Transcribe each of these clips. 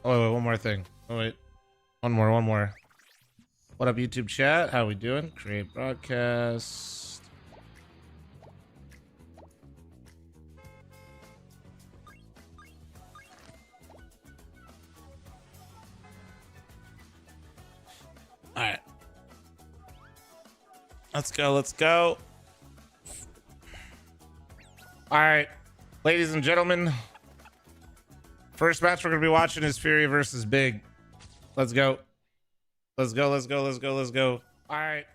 Oh, wait, one more thing. Oh, wait. One more. What up, YouTube chat? How we doing? Create broadcast. All right. Let's go. All right, ladies and gentlemen. First match we're going to be watching is Furia versus Big. Let's go. All right,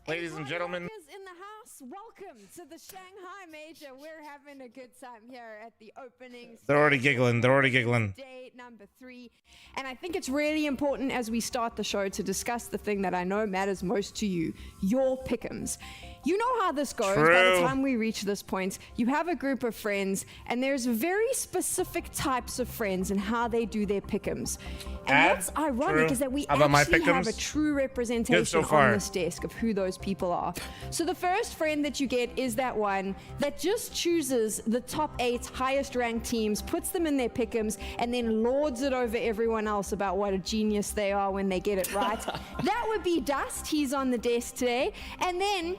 ladies and gentlemen. In the house, welcome to the Shanghai Major. We're having a good time here at the opening. They're already giggling. Day number 3. And I think it's really important as we start the show to discuss the thing that I know matters most to you, your pick'ems. You know how this goes. True. By the time we reach this point, you have a group of friends, and there's very specific types of friends and how they do their pick'ems. And what's ironic is that we actually have a true representation on this desk of who those people are. So the first friend that you get is that one that just chooses the top 8 highest ranked teams, puts them in their pick'ems, and then lords it over everyone else about what a genius they are when they get it right. That would be Dust. He's on the desk today. And then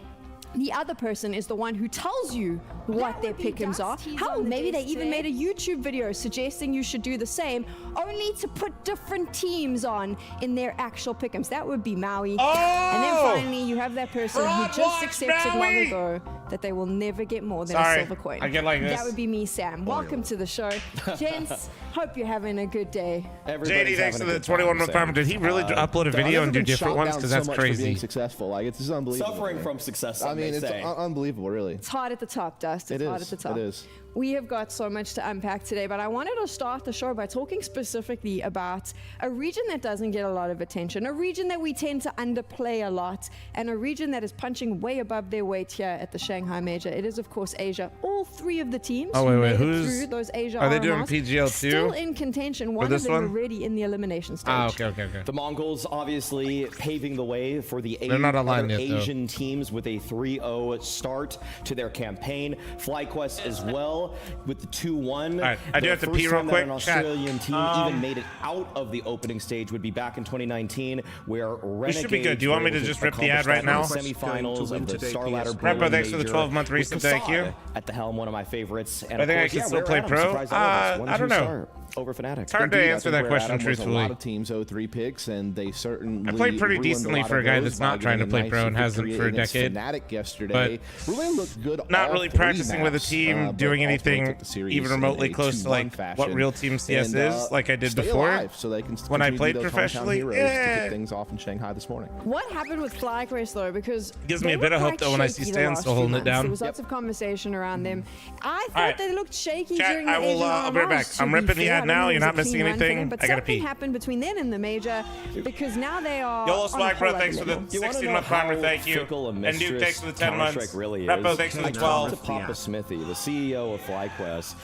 the other person is the one who tells you what their pick'ems are. Hell, maybe they even made a YouTube video suggesting you should do the same, only to put different teams on in their actual pick'ems. That would be Maui. Oh! And then finally, you have that person who just accepted long ago that they will never get more than a silver coin. I get like this. That would be me, Sam. Welcome to the show. Gents, hope you're having a good day. JD, thanks for the 21-month prime. Did he really upload a video and do different ones? Because that's crazy. Being successful. Like, it's just unbelievable. Suffering from success. I mean, it's unbelievable, really. It's hard at the top, Dust. It's hard at the top. It is. We have got so much to unpack today, but I wanted to start the show by talking specifically about a region that doesn't get a lot of attention, a region that we tend to underplay a lot, and a region that is punching way above their weight here at the Shanghai Major. It is, of course, Asia. All 3 of the teams who made it through those Asia are they doing RMRs PGL too? still in contention. One of them already in the elimination stage. Okay. The Mongols obviously paving the way for the Asian teams with a 3-0 start to their campaign. FlyQuest as well with the 2-1. All right, I do have to pee real quick. An Australian team even made it out of the opening stage would be back in 2019, where Renegades. This should be good. Do you want me to just rip the ad right now? Semifinals of the Star Ladder. Repo, thanks for the 12-month recent. Thank you. At the helm, one of my favorites. And I think I can still play pro. I don't know. Over Fnatic. It's hard to answer that question truthfully. A lot of teams 0-3 picks, and they certainly. I played pretty decently for a guy that's not trying to play pro and hasn't for a decade. Fnatic yesterday really looked good. Not really practicing with a team, doing anything even remotely close to like what real team CS is, like I did before. So they can when I played professionally. To kick things off in Shanghai this morning. What happened with FlyQuest though? Because it gives me a bit of hope though when I see Stan still holding it down. There was lots of conversation around them. I thought they looked shaky during the Asian I'll be right back. I'm ripping the ad now. You're not missing anything. But I gotta pee. something happened between then and the major because now they are. YOLO Swag, bro. Thanks for the 16-month primer. Thank you. And Duke, thanks for the 10 months. Repo, thanks for the 12. To Papa Smithy, the CEO of FlyQuest,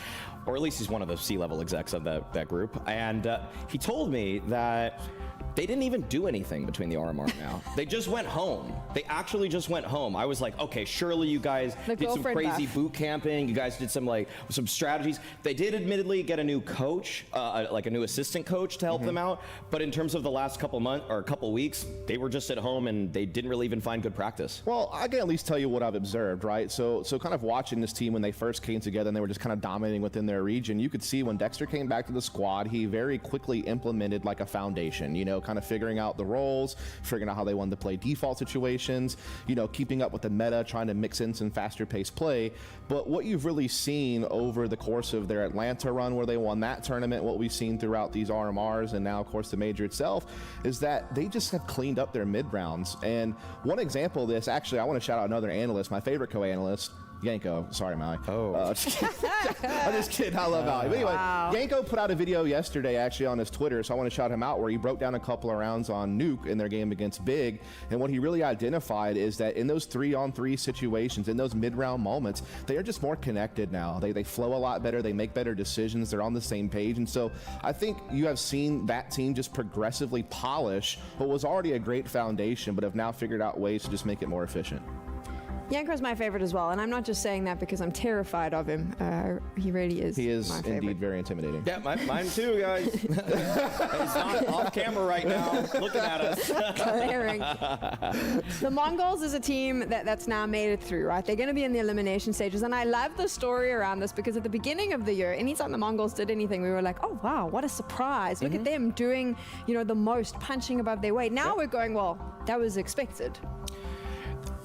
or at least he's one of the C-level execs of that group, and he told me that they didn't even do anything between the RMR now. They just went home. They actually just went home. I was like, okay, surely you guys did some crazy boot camping. You guys did some strategies. They did admittedly get a new coach, like a new assistant coach to help them out. But in terms of the last couple months or couple weeks, they were just at home and they didn't really even find good practice. Well, I can at least tell you what I've observed, right? So kind of watching this team when they first came together and they were just kind of dominating within their region, you could see when Dexter came back to the squad, he very quickly implemented like a foundation, you know, kind of figuring out the roles, figuring out how they wanted to play default situations, you know, keeping up with the meta, trying to mix in some faster paced play. But what you've really seen over the course of their Atlanta run where they won that tournament, what we've seen throughout these RMRs and now of course the major itself, is that they just have cleaned up their mid rounds. And one example of this, actually I want to shout out another analyst, my favorite co-analyst, Yanko. Sorry, Maui. I'm just kidding. I love Maui. But anyway, Yanko put out a video yesterday actually on his Twitter, so I want to shout him out, where he broke down a couple of rounds on Nuke in their game against Big. And what he really identified is that in those 3-on-3 situations, in those mid-round moments, they are just more connected now. They flow a lot better. They make better decisions. They're on the same page. And so I think you have seen that team just progressively polish what was already a great foundation, but have now figured out ways to just make it more efficient. Yanko's my favorite as well, and I'm not just saying that because I'm terrified of him. He really is. He is my favorite. indeed very intimidating. Yeah, mine too, guys. He's not off camera right now, looking at us. Glaring. The Mongolz is a team that's now made it through, right? They're going to be in the elimination stages, and I love the story around this because at the beginning of the year, anytime the Mongolz did anything, we were like, oh wow, what a surprise! Look at them doing, you know, the most, punching above their weight. Now we're going, well, that was expected.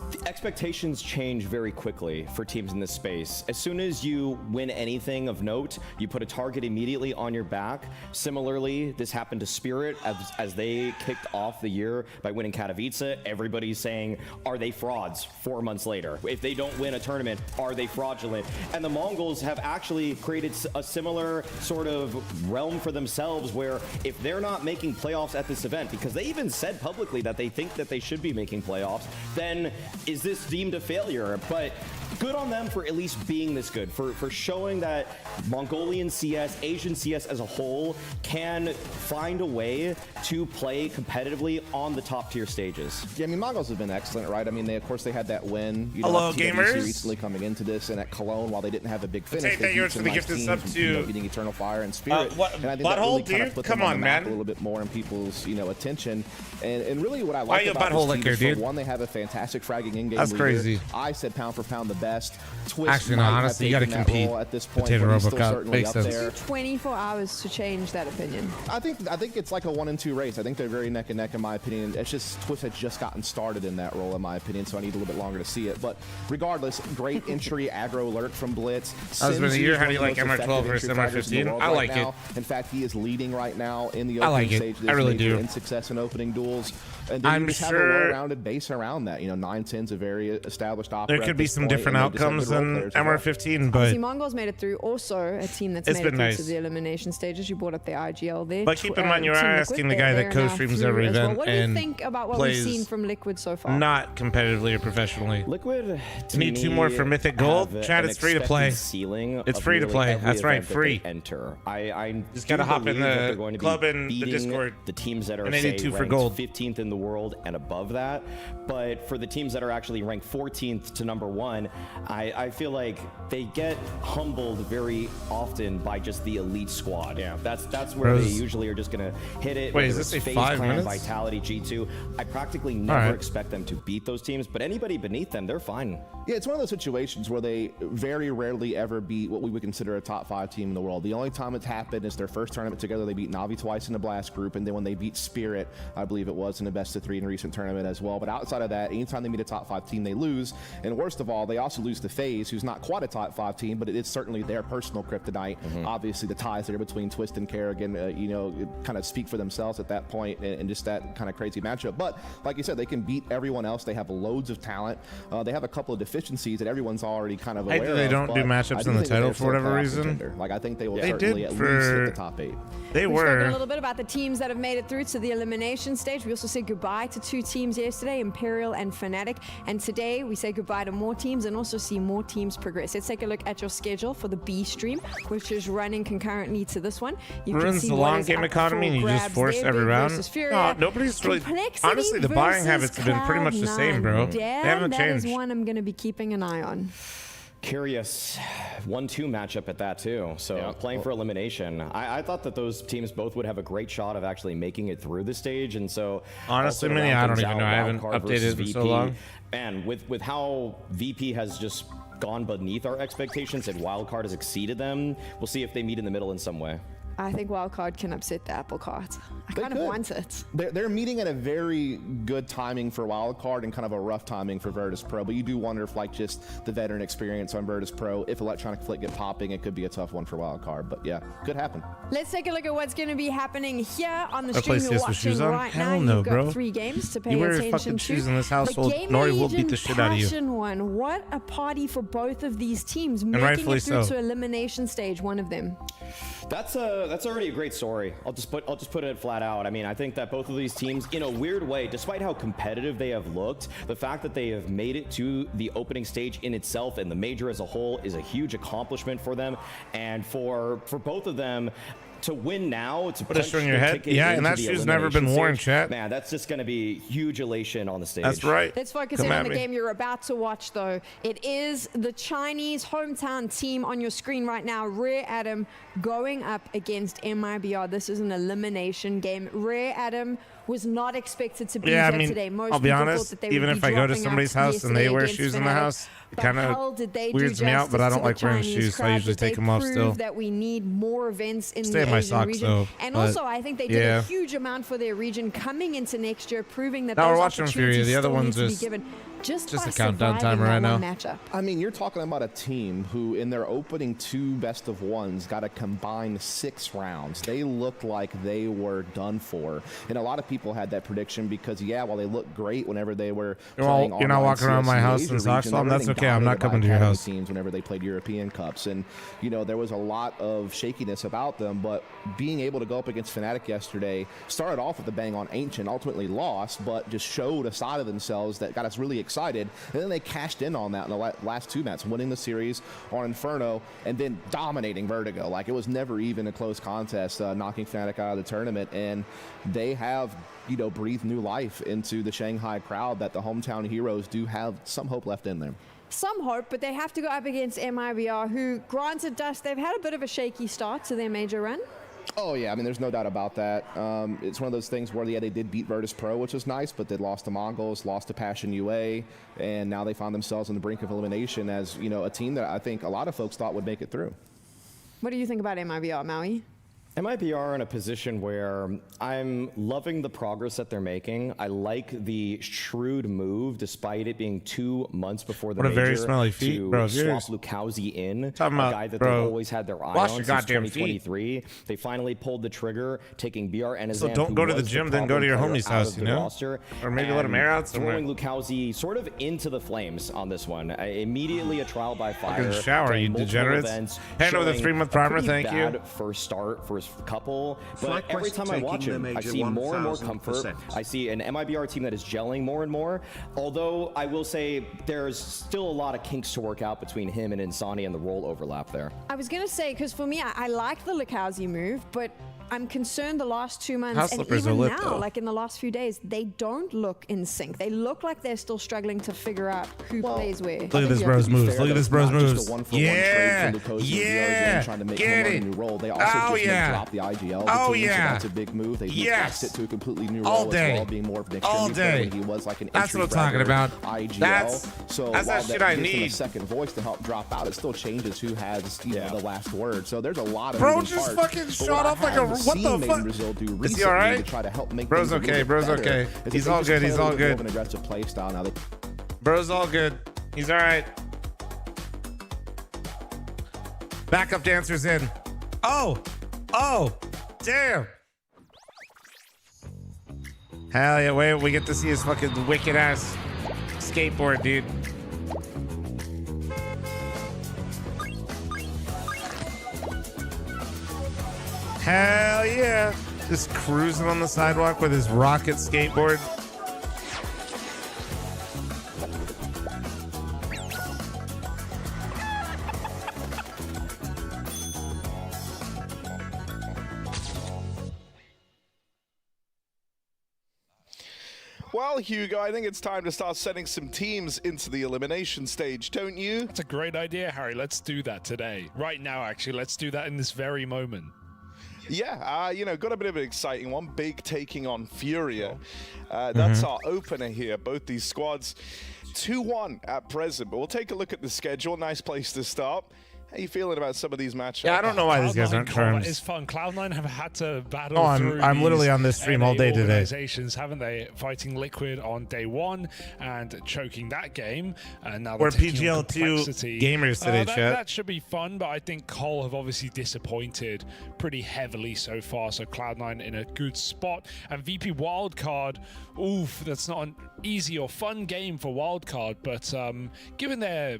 The expectations change very quickly for teams in this space. As soon as you win anything of note, you put a target immediately on your back. Similarly, this happened to Spirit as they kicked off the year by winning Katowice. Everybody's saying, are they frauds 4 months later? If they don't win a tournament, are they fraudulent? And the Mongolz have actually created a similar sort of realm for themselves where if they're not making playoffs at this event, because they even said publicly that they think that they should be making playoffs, then is this deemed a failure? But good on them for at least being this good, for showing that Mongolian CS, Asian CS as a whole, can find a way to play competitively on the top tier stages. Yeah, I mean, Mongolz have been excellent, right? I mean, of course they had that win. You know, hello, TWC gamers. Recently coming into this, and at Cologne, while they didn't have a big finish, take that they yours beat to the some gift nice this up teams, to- you know, beating Eternal Fire and Spirit. What- and I think that butthole, really kind dude? of put Come them on on, the map man. a little bit more in people's, you know, attention. And really what I Why like you a about butthole this team licker, is, for dude? one, they have a fantastic fragging in-game That's leader. crazy. I said pound for pound the best. Twist Actually, no, might have honestly, you gotta taken that compete. role at this point, Potato but he's still Robocop certainly makes up sense. there. 24 hours to change that opinion. I think it's like a 1-2 race. I think they're very neck and neck in my opinion. It's just Twist had just gotten started in that role in my opinion, so I need a little bit longer to see it. But regardless, great entry aggro alert from Blitz. That's been a year. Senzu is How do you one like of the most MR12 effective versus entry fraggers in the MR15? world I right like now. it. In fact, he is leading right now in the I opening like it. stage. I really do. In success in opening duels. And then I'm you just have a sure- well-rounded base around that. You know, 9-10's a very established opera. There at could be this some point, different and they just have outcomes good role than players as well. MR15, but See, Mongolz made it through. Also, a team that's It's made it been through nice. to the elimination stages. You brought up the IGL there. But keep in mind, you are Team Liquid, asking the guy that they're now co-streams through every as well. event What do you and think about what we've plays seen from Liquid so far? not competitively or professionally. Liquid, to need me, 2 more for Mythic Gold. have Chat, an it's free to play. expected ceiling It's of free to nearly play. every That's right, event that free. they enter. I Just do gotta hop in believe that the they're going to be club and the beating Discord. the teams that are And they need say 2 for ranked gold. 15th in the world and above that. But for the teams that are actually ranked 14th to number 1, I feel like they get humbled very often by just the elite squad. Yeah, that's where Bros. they usually are just gonna hit it. Wait, whether is this it's a FaZe 5 Clan, minutes? Vitality, G2. I practically never right. expect them to beat those teams, but anybody beneath them, they're fine. Yeah, it's one of those situations where they very rarely ever beat what we would consider a top 5 team in the world. The only time it's happened is their first tournament together. They beat Navi twice in the Blast group, and then when they beat Spirit, I believe it was in the best of 3 in a recent tournament as well. But outside of that, anytime they meet a top 5 team, they lose. And worst of all, they also lose to FaZe, who's not quite a top 5 team, but it is certainly their personal kryptonite. Obviously, the ties there between Twist and Kerrigan, you know, kind of speak for themselves at that point, and just that kind of crazy matchup. But like you said, they can beat everyone else. They have loads of talent. They have a couple of deficiencies that everyone's already kind of I aware think they of, don't do but matchups I do in the think that title they're for still a whatever playoff reason. contender. Like, I think they will They certainly did at least hit for- the top 8. They We've spoken a were. little bit about the teams that have made it through to the elimination stage. We also said goodbye to 2 teams yesterday, Imperial and Fnatic. And today we say goodbye to more teams and also see more teams progress. Let's take a look at your schedule for the B stream, which is running concurrently to this one. You can Ruins see the what long is game up economy for and you just grabs force there, every Big round. versus Furia. No, nobody's really. Complexity Honestly, the buying versus habits have been pretty much the same, bro. Cloud9. They Damn, haven't that is changed. one I'm going to be keeping an eye on. Curious 1-2 matchup at that too. So playing for elimination. I thought that those teams both would have a great shot of actually making it through the stage. And so Honestly, also to Minnie, round I don't things even out, know. I haven't Wildcard versus updated in so VP. long. And with how VP has just gone beneath our expectations and Wildcard has exceeded them, we'll see if they meet in the middle in some way. I think Wildcard can upset the apple cart. I They kind of could. want it. They're meeting at a very good timing for Wildcard and kind of a rough timing for Virtus.pro, but you do wonder if, like, just the veteran experience on Virtus.pro, if Electronic Flick get popping, it could be a tough one for Wildcard. But yeah, could happen. Let's take a look at what's going to be happening here on the I play stream you're CS with shoes watching on? right Hell now. no, You've got bro. 3 games to pay You wear attention fucking to. shoes in this The household, Nori will beat the GamerLegion shit out of you. Passion one. What a party for both of these teams, making rightfully it through so. to elimination stage, one of them. That's already a great story. I'll just put it flat out. I mean, I think that both of these teams, in a weird way, despite how competitive they have looked, the fact that they have made it to the opening stage in itself and the major as a whole is a huge accomplishment for them. And for both of them, to win now, to put a string in your head. Yeah, and that shoe's never been worn, chat. Man, that's just going to be huge elation on the stage. That's right. Let's focus in on the game you're about to watch, though. It is the Chinese hometown team on your screen right now. Rare Adam going up against MIBR. This is an elimination game. Rare Adam was not expected to be here today. Most I'll be honest, even if I go to somebody's house and they wear shoes in the house, it kind of weirds me out, but I don't like wearing shoes, so I usually take them off still. That we need more events in the Asian region. Though, and also, I think they did a huge amount for their region coming into next year, proving that now those we're watching Furia. The other one's just a countdown timer right now. I mean, you're talking about a team who, in their opening 2 best of ones, got a combined 6 rounds. They looked like they were done for, and a lot of people had that prediction because, while they looked great whenever they were playing, you're not walking around my house in socks on. That's okay. I'm not coming to your house. Teams whenever they played European Cups, and there was a lot of shakiness about them. But being able to go up against Fnatic yesterday, started off with a bang on Ancient, ultimately lost, but just showed a side of themselves that got us really excited. And then they cashed in on that in the last 2 matches, winning the series on Inferno and then dominating Vertigo. Like, it was never even a close contest, knocking Fnatic out of the tournament. And they have breathed new life into the Shanghai crowd, that the hometown heroes do have some hope left in them. Some hope, but they have to go up against MIBR, who, granted, Dust, they've had a bit of a shaky start to their major run. Oh, yeah. I mean, there's no doubt about that. It's one of those things where, they did beat Virtus.pro, which was nice, but they lost to Mongolz, lost to Passion UA, and now they found themselves on the brink of elimination as, a team that I think a lot of folks thought would make it through. What do you think about MIBR, Maui? MIBR in a position where I'm loving the progress that they're making. I like the shrewd move, despite it being 2 months before the major, very smelly feet, to bro. swap Lukowski in, a guy that they've always had their eye on since 2023. They finally pulled the trigger, taking BR and so don't go to the gym, then go to your homie's house, roster, or maybe let him air out somewhere. Throwing Lukowski sort of into the flames on this one. Immediately a trial by fire. Shower, you degenerates. Hand over the 3-month primer, thank you. Bad first start for his couple. But every time I watch him, I see more and more comfort. I see an MIBR team that is gelling more and more. Although I will say there's still a lot of kinks to work out between him and Insani and the role overlap there. I was going to say, because for me, I like the Lukowski move, but I'm concerned the last 2 months, and even now, like in the last few days, they don't look in sync. They look like they're still struggling to figure out who plays where. Look at this bro's moves. Look at this bro's moves. Yeah. Trying to make him a new role. They also drop the IGL. That's a big move. They progressed it to a completely new role as well, being more of an extreme when he was like an that's what I'm talking about. IGL. That's that shit I need. A second voice to help drop out. It still changes who has the last word. So there's a lot of bro just fucking shot off like a what the fuck? Is he all right? Bro's okay. Bro's okay. He's all good. He's all good. Bro's all good. He's all right. Backup dancer's in. Oh, damn. Hell yeah! Wait, we get to see his fucking wicked ass skateboard, dude. Hell yeah. Just cruising on the sidewalk with his rocket skateboard. Well, Hugo, I think it's time to start sending some teams into the elimination stage, don't you? That's a great idea, Harry. Let's do that today. Right now, actually. Let's do that in this very moment. Yeah, got a bit of an exciting one. Big taking on Furia. That's our opener here. Both these squads 2-1 at present, but we'll take a look at the schedule. Nice place to start. How are you feeling about some of these matchups? Yeah, I don't know why these guys aren't terms. It's fun. Cloud9 have had to battle through I'm literally on this stream all day today. Organizations, haven't they? Fighting Liquid on day 1 and choking that game. And now we're PGL2 gamers today, chat. That should be fun, but I think Cole have obviously disappointed pretty heavily so far. So Cloud9 in a good spot. And VP Wildcard, oof, that's not an easy or fun game for Wildcard, but given their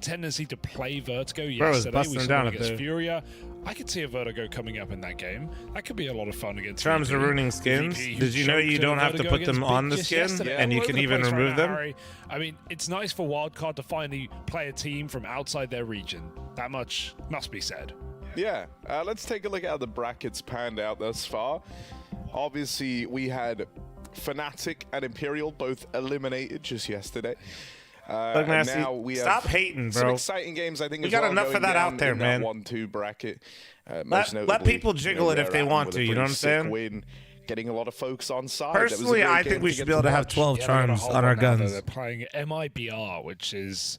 tendency to play Vertigo yesterday, we saw against Furia, I could see a Vertigo coming up in that game. That could be a lot of fun against in terms of ruining skins. Did you know you don't have to put them on the skin, and you can even remove them? I mean, it's nice for Wildcard to finally play a team from outside their region. That much must be said. Yeah, let's take a look at how the brackets panned out thus far. Obviously, we had Fnatic and Imperial both eliminated just yesterday. Look, and now we stop have hating, bro. some exciting games, I think. We as got well, enough going of that down out there, in man. That 1-2 bracket. Let people jiggle it if they want to. You know what I'm saying? Win, getting a lot of folks on side. Personally, I think we should be able to have 12 charms on our guns. They're playing MIBR, which is,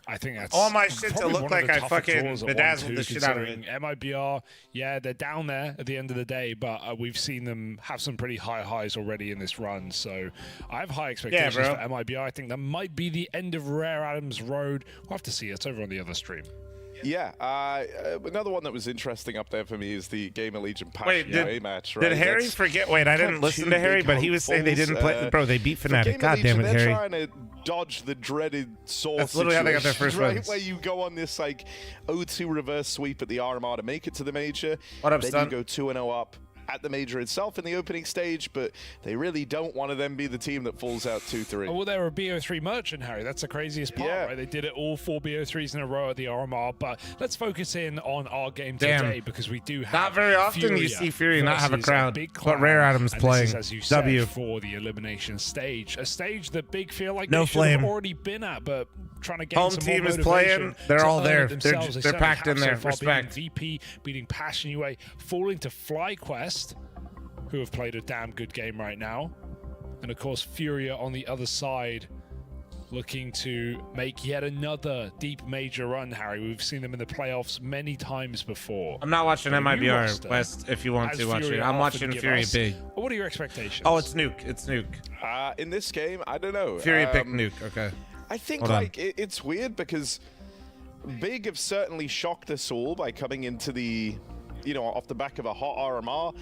I think that's all my shit to look like I fucking draws bedazzled the shit out of it. MIBR, yeah, they're down there at the end of the day, but we've seen them have some pretty high highs already in this run. So I have high expectations for MIBR. I think that might be the end of Rare Adams Road. We'll have to see. It's over on the other stream. Yeah, another one that was interesting up there for me is the GamerLegion match. Right? Did Harry forget? Wait, I didn't listen to Harry, but he was saying they didn't play. Bro, they beat Fnatic. God damn it, Harry. They're trying to dodge the dreaded source. That's literally how they got their first wins. Where you go on this like 0-2 reverse sweep at the RMR to make it to the major. What up, then son? You go 2-0 up at the major itself in the opening stage, but they really don't want to then be the team that falls out 2-3. Oh, well, they're a BO3 merchant, Harry. That's the craziest part, right? They did it all 4 BO3s in a row at the RMR, but let's focus in on our game today because we do have not very often Furia you see Furia not have a crowd, but Rare Adams playing. This is, as you said, for the elimination stage, a stage that Big feel like no they should flame have already been at, but trying to gain home some team more is playing. They're all there. They're packed in there. Respect. Beating VP, beating Passion UA, falling to FlyQuest, who have played a damn good game right now. And of course, Furia on the other side, looking to make yet another deep major run, Harry. We've seen them in the playoffs many times before. I'm not watching MIBR West if you want to watch it. I'm watching Furia Big. What are your expectations? Oh, it's Nuke. It's Nuke. In this game, I don't know. Furia picked Nuke. Okay. I think like it's weird because Big have certainly shocked us all by coming into the, you know, off the back of a hot RMR.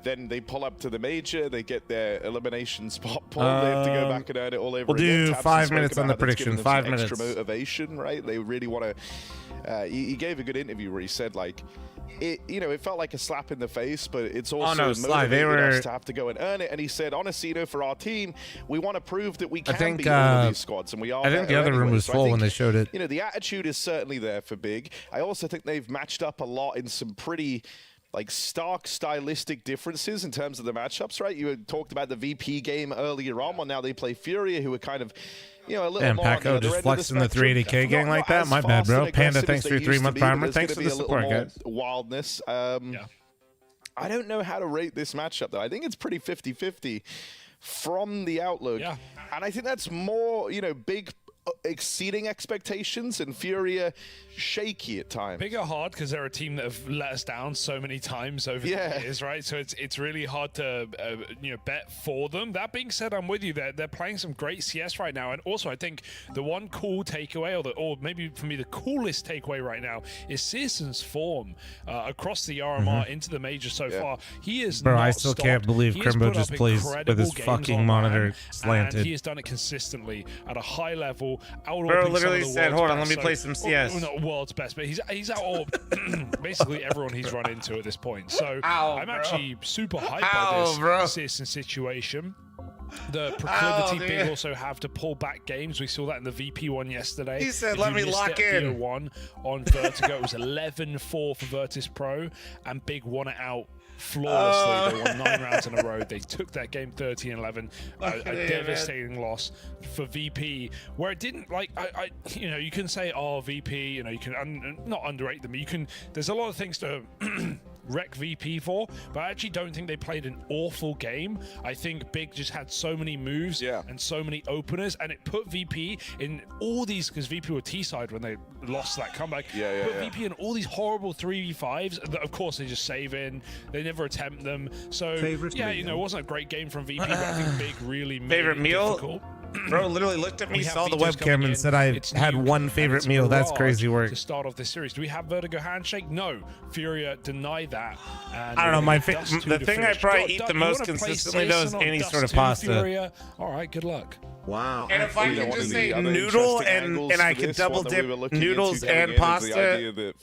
Then they pull up to the major, they get their elimination spot pulled, they have to go back and earn it all over again. We'll do 5 minutes on the prediction, 5 minutes. Extra motivation, right? They really want to, he gave a good interview where he said like, it, you know, it felt like a slap in the face, but it's also motivated us to have to go and earn it. And he said, honestly, you know, for our team, we want to prove that we can beat all of these squads, and we are. I think the other room was full when they showed it. You know, the attitude is certainly there for Big. I also think they've matched up a lot in some pretty like stark stylistic differences in terms of the matchups, right? You had talked about the VP game earlier on. Well, now they play Furia, who are kind of, you know, a little more Paco just flexing the 380K gang like that. My bad, bro. Panda, thanks for your 3-month primer. Thanks for the support, guys. Wildness. I don't know how to rate this matchup, though. I think it's pretty 50-50 from the outlook. Yeah. And I think that's more, you know, Big exceeding expectations and Furia shaky at times. Big are hard because they're a team that have let us down so many times over the years, right? So it's really hard to you know, bet for them. That being said, I'm with you. They're playing some great CS right now, and also I think the one cool takeaway, or maybe for me the coolest takeaway right now, is Searson's form across the RMR into the major so far. He is bro. I still can't believe Crimbo just plays with his fucking monitor slanted. And he has done it consistently at a high level. Bro literally said, hold on, let me play some CS. Well, not world's best, but he's out basically everyone he's run into at this point. So I'm actually super hyped by this Searson situation. The proclivity Big also have to pull back games. We saw that in the VP one yesterday. He said, let me lock in. One on Vertigo. It was 11-4 for Virtus.pro, and Big won it out flawlessly. They won 9 rounds in a row. They took that game 13-11. A devastating loss for VP, where it didn't like you know, you can say, oh, VP, you know, you can not underrate them. You can. There's a lot of things to wreck VP for, but I actually don't think they played an awful game. I think Big just had so many moves and so many openers, and it put VP in all these, because VP were T-side when they lost that comeback. Put VP in all these horrible 3v5s that of course they just save in. They never attempt them. So you know, it wasn't a great game from VP, but I think Big really made it difficult. Bro literally looked at me, saw the webcam, and said I had one favorite meal. That's crazy work. To start off this series, do we have Vertigo handshake? No. Furia denied that. And I don't know. The thing I probably eat the most consistently though is any sort of pasta. Furia? All right, good luck. Wow. And if I could just say noodle and I could double dip noodles and pasta,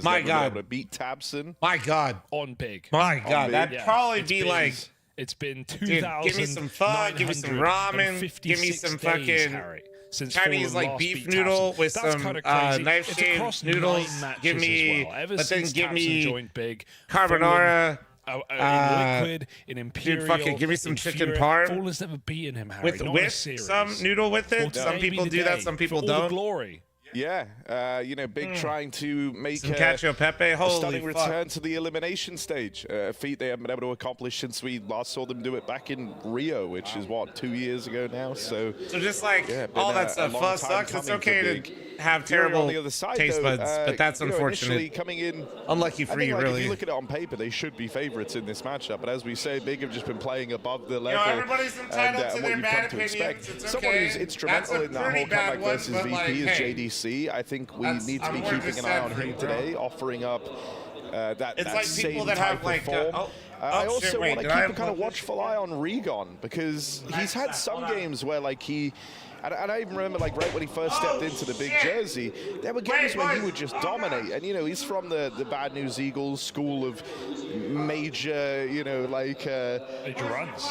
my God, beat Tabson. My God, on Big. My God, that'd probably be like. It's been 2,000. Give me some pho, give me some ramen, give me some fucking since Chinese Fallen like last beef beat noodle Tapson. with That's some kinda crazy. knife It's shaved across noodles. 9 matches Give me, as well. Ever but then since give Tapson me joined Big, carbonara. in Liquid, in Imperial, dude, fucking give me some in chicken Furia. parm. Fallen's never beaten him, Harry. With not in a with series. some noodle with it. Well, Some today people be the do that. day Some people for all the don't. glory. Yeah, you know, Big trying to make Some cacio pepe. a Holy stunning fuck. return to the elimination stage. A feat they haven't been able to accomplish since we last saw them do it back in Rio, which is what, 2 years ago now. So just like yeah, all been that a stuff long fuss time sucks. It's coming for okay Big. to have Furia terrible on the other side, taste though, buds, but that's you know, initially unfortunate. coming in, Unlucky for I think, you, like, really. if you look at it on paper, they should be favorites in this matchup. But as we say, Big have just been playing above the level. everybody's entitled to and their what you've bad come to opinions. expect. It's Someone okay. who's instrumental That's a in that pretty whole bad comeback one, versus but, VP like, is hey, JDC. I think we need to be I'm more keeping just an eye sad on for him you, bro. today, offering up that, It's that like same people that type have of like form. I shit, also wait, want to did I keep a kind of unplug watchful eye on Regon, because he's had some games where like and I even remember, like, right when he first stepped into the big jersey, there were games where he would just dominate. And, you know, he's from the Bad News Eagles school of major, you know, like...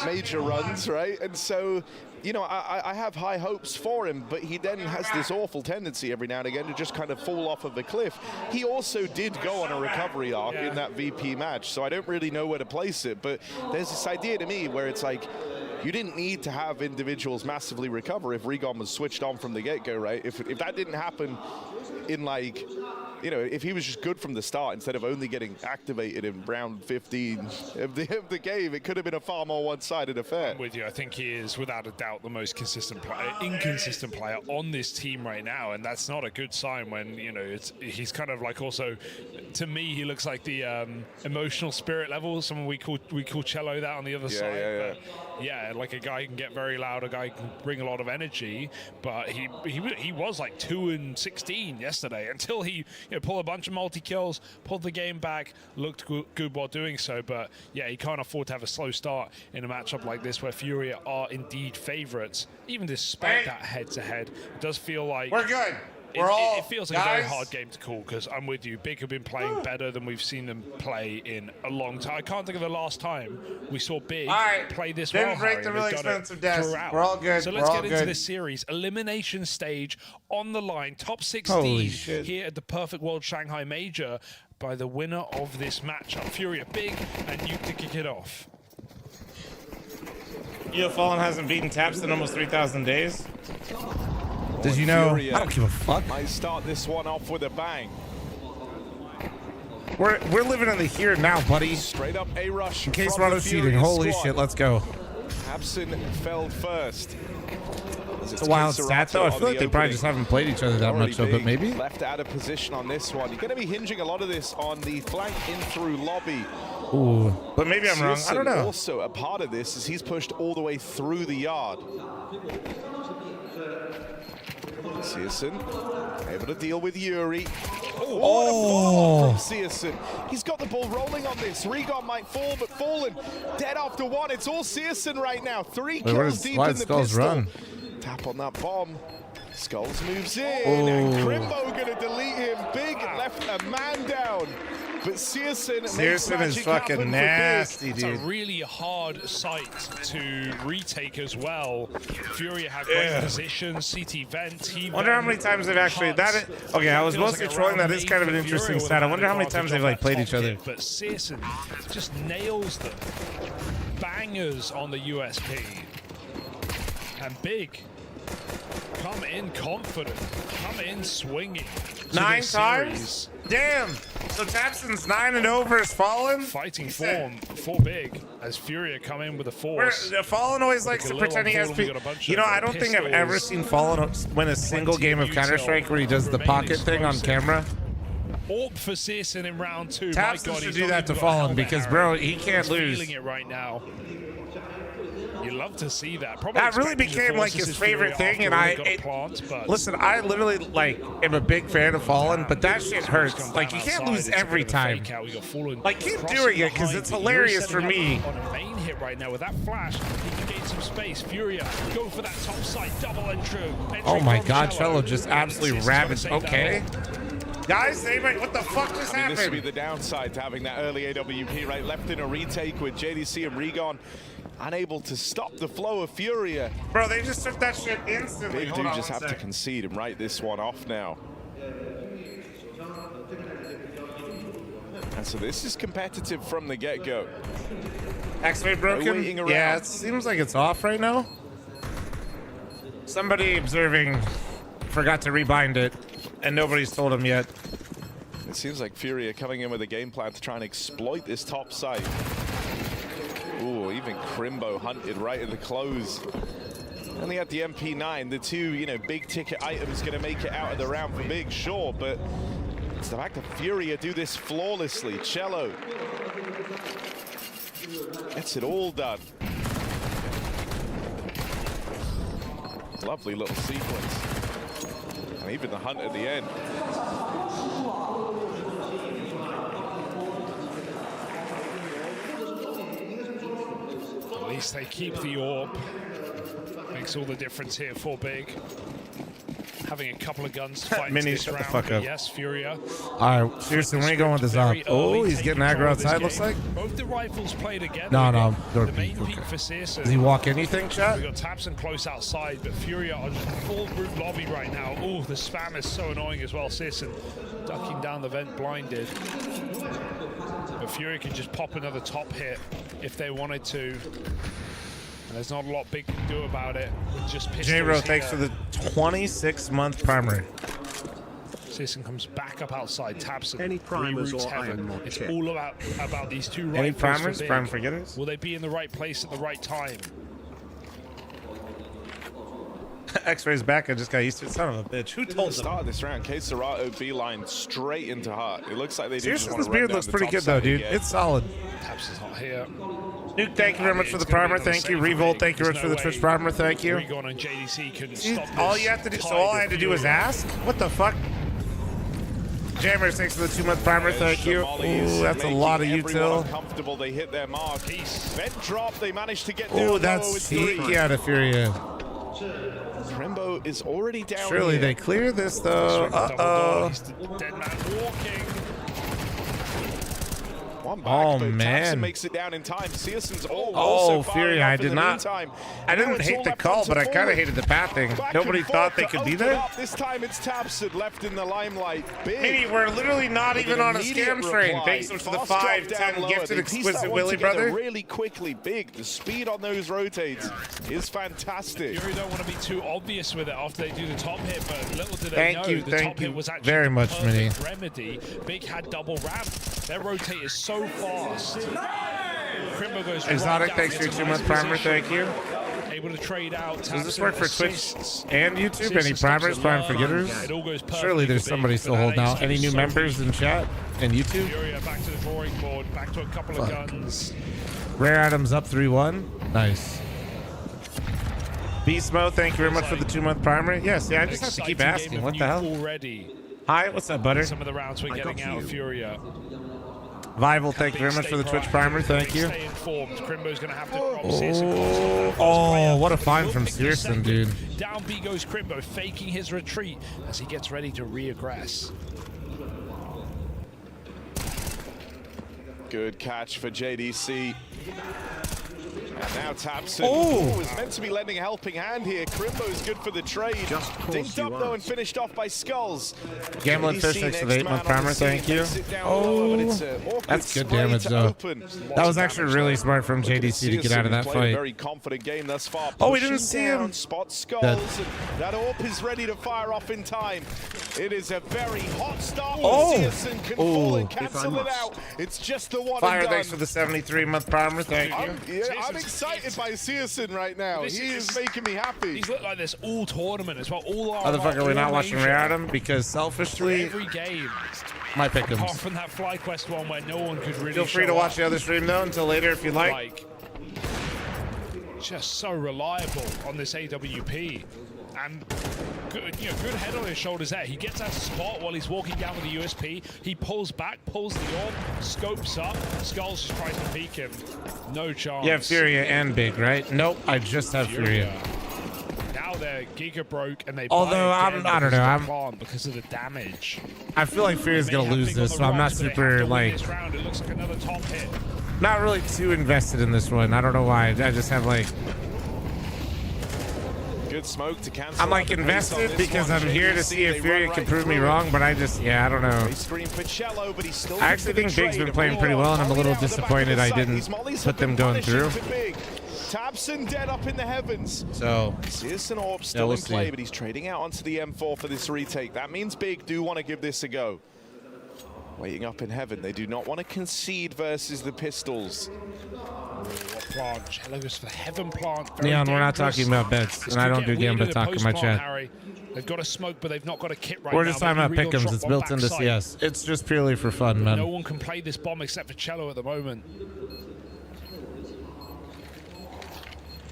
Major runs, right? And so, you know, I have high hopes for him, but he then has this awful tendency every now and again to just kind of fall off of the cliff. He also did go on a recovery arc in that VP match, so I don't really know where to place it. But there's this idea to me where it's like, you didn't need to have individuals massively recover if Regon was switched on from the get-go, right? If that didn't happen in, like, you know, if he was just good from the start instead of only getting activated in round 15 of the game, it could have been a far more one-sided affair. I'm with you. I think he is, without a doubt, the most inconsistent player on this team right now, and that's not a good sign when, you know, he's kind of like, also, to me, he looks like the emotional spirit level, someone we call Cello that on the other side. Yeah, like a guy who can get very loud, a guy who can bring a lot of energy, but he was like 2-16 yesterday until he pulled a bunch of multi-kills, pulled the game back, looked good while doing so. But yeah, he can't afford to have a slow start in a matchup like this where Furia are indeed favorites. Even despite that head-to-head, it does feel like we're good. It feels like a very hard game to call, because I'm with you. Big have been playing better than we've seen them play in a long time. I can't think of the last time we saw Big play this well. Didn't break the really expensive desk. We're all good. So let's get into this series. Elimination stage on the line. Top 16 here at the Perfect World Shanghai Major by the winner of this matchup. Furia, Big, and Nuke to kick it off. Fallen hasn't beaten Taps in almost 3,000 days. Did you know? Furia I don't give a fuck. might start this one off with a bang. We're living in the here and now, buddy. Straight up a rush. In case we're on a seeding. Holy shit, let's go. Absent fell first. It's a wild stat, though. I feel like they probably just haven't played each other that much, but maybe. Left out of position on this one. You're going to be hinging a lot of this on the flank in through lobby. Ooh, but maybe I'm wrong. I don't know. Also, a part of this is he's pushed all the way through the yard. Searson able to deal with Yuri. Oh, from Searson. He's got the ball rolling on this. Regon might fall, but Fallen dead after one. It's all Searson right now. 3 kills deep in the pistol. Run? Tap on that bomb. Skulls moves in, and Crimbo gonna delete him. Big left a man down. But Searson is fucking nasty, dude. It's a really hard site to retake as well. Furia have great position, CT vent. Wonder how many times they've actually okay, I was mostly trolling. That is kind of an interesting stat. I wonder how many times they've like played each other. But Searson just nails them. Bangers on the USP. And Big come in confident, come in swinging. 9 times? Damn! So Tapson's 9-0 versus Fallen? Fighting form for Big as Furia come in with a force. Fallen always likes to pretend he has... You know, I don't think I've ever seen Fallen win a single game of Counter-Strike where he does the pocket thing on camera. Orc for Searson in round 2. Tapson should do that to Fallen because, bro, he can't lose. Feeling it right now. You love to see that. Probably that really became like his favorite thing, and listen, I literally like am a big fan of Fallen, but that shit hurts. Like you can't lose every time. Like keep doing it because it's hilarious for me. On a main hit right now with that flash, he can gain some space. Furia go for that top side double entry. Oh my God, Cello just absolutely ravaged. Okay. Guys, what the fuck just happened? This would be the downside to having that early AWP, right? Left in a retake with JDC and Regon. Unable to stop the flow of Furia. Bro, they just took that shit instantly. They do just have to concede and write this one off now. And so this is competitive from the get-go. X-ray broken? Yeah, it seems like it's off right now. Somebody observing forgot to rebind it, and nobody's told him yet. It seems like Furia coming in with a game plan to try and exploit this top site. Ooh, even Crimbo hunted right at the close. Only at the MP9, the two, big ticket items gonna make it out of the round for Big, sure, but it's the fact that Furia do this flawlessly. Cello gets it all done. Lovely little sequence. And even the hunt at the end. At least they keep the orb. Makes all the difference here for Big. Having a couple of guns to fight Mini, this shut round. the fuck up. Yes, Furia. All right, seriously, when are you going with this up? Oh, he's getting aggro outside, looks like. Both the rifles play together. No, the main peak for CS2. Does he walk anything, chat? We got Tapson close outside, but Furia are just full group lobby right now. Oh, the spam is so annoying as well. CS2 ducking down the vent blinded. But Furia can just pop another top hit if they wanted to. And there's not a lot Big can do about it. With just J-Ro, thanks for the 26-month primary. Sisson comes back up outside. Tapson. Any primers or iron mod It's check? all about these two rifles. Any primers? For Big. Prime forgetters? Will they be in the right place at the right time? X-Ray's back. I just got used to it. Son of a bitch. Who told them? Start of this round, K Serato beeline straight into Heart. It looks like they do just Seriously, want this to run beard down looks the pretty top good, though, side dude. again. It's solid. Tapson's not here. Nuke, thank you very much for the primer. Thank you. Revolt, thank you very much for the Twitch primer. Thank you. Regon and JDC couldn't stop this. All you have to do, so all I had to do was ask? What the fuck? Jammers, thanks for the 2-month primer. Thank you. Ooh, that's a lot of util. Comfortable, they hit their mark. Vent drop, they managed to get down. Oh, that's cheeky out of Furia. Crimbo is already down. Surely here. they clear this though. Uh-oh. He's the dead man walking. One back, Oh, but man. Tapson makes it down in time. Searson's also Furia, I did not. I didn't hate the call, but I kind of hated the pathing. Nobody thought they could be there. This time it's Tapson left in the limelight. Big. Maybe we're literally not even on a scam train. Thanks for the 5-10 gifted exquisite Willy, brother. Really quickly, Big. The speed on those rotates is fantastic. Fury don't want to be too obvious with it after they do the top hit, but little did they know the top hit was actually very the much, Mini. perfect remedy. Big had double ramp. Their rotate is so fast. Crimbo goes Exotic, right thanks for your down 2-month into primer. position. Thank you. Able to trade out. Does this work for Twitch and YouTube? Sisson Any stops primers, a prime lot. forgetters? It all goes perfectly Surely there's for somebody Big, still but that holding out. ace Any is new so members in chat and YouTube? Furia back to the drawing board, back to a couple of guns. Rare items up 3-1. Nice. Beast Mode, thank you very much for the 2-month primer. Yes, yeah, I just have to keep Exciting asking. game What of the Nuke hell? Already. Hi, what's up, butter? Some of the rounds we're getting out of Furia. Vival, thank you very much for the Twitch primer. Thank you. Stay informed. Crimbo's gonna have to Oh, what a find from Searson, dude. Down B goes Crimbo, faking his retreat as he gets ready to re-aggress. Good catch for JDC. And now Tapson. Oh! Was meant to be lending a helping hand here. Crimbo's good for the trade. Just Dinked up though and finished off by Skulls. Gambling Fish, thanks for the 8-month primer. Thank you. That's good damage, though. That was actually really smart from JDC to get out of that fight. Very confident game thus far. Oh, we didn't see him. Spot Skulls. And that AWP is ready to fire off in time. It is a very hot start. Searson can fall and cancel it out. It's just the one. Fire, thanks for the 73-month primer. Thank you. I'm excited by Searson right now. He is making me happy. He's looked like this all tournament as well. All Motherfucker, we're not watching Rare Item because selfishly, every game. my pick'ems. Apart from that FlyQuest one where no one could really Feel free to show watch up. the other stream though until later if you like. Just so reliable on this AWP. And good, good head on his shoulders there. He gets that spot while he's walking down with the USP. He pulls back, pulls the orb, scopes up. Skulls just tries to peek him. No chance. You have Furia and Big, right? Nope, I just have Furia. Now they're Giga broke, and they. Although I don't know, plant because of the damage. I feel like Furia's gonna lose this, so I'm not super like. It looks like another top hit. Not really too invested in this one. I don't know why. I just have like. Good smoke to cancel. I'm like invested because I'm here to see if Furia can prove me wrong, but I just, I don't know. I actually think Big's been playing pretty well, and I'm a little disappointed I didn't put them going through. Tabson dead up in the heavens. So, CS2 Orb still in play, but he's trading out onto the M4 for this retake. That means Big do want to give this a go. Waiting up in heaven. They do not want to concede versus the Pistols. What plant? Cello goes for the heaven plant. Neon, we're not talking about bets, and I don't do Gamba talk in my chat. Harry. They've got a smoke, but they've not got a kit right we're now. just talking about pick'ems. It's built into CS. It's just purely for fun, man. No one can play this bomb except for Cello at the moment.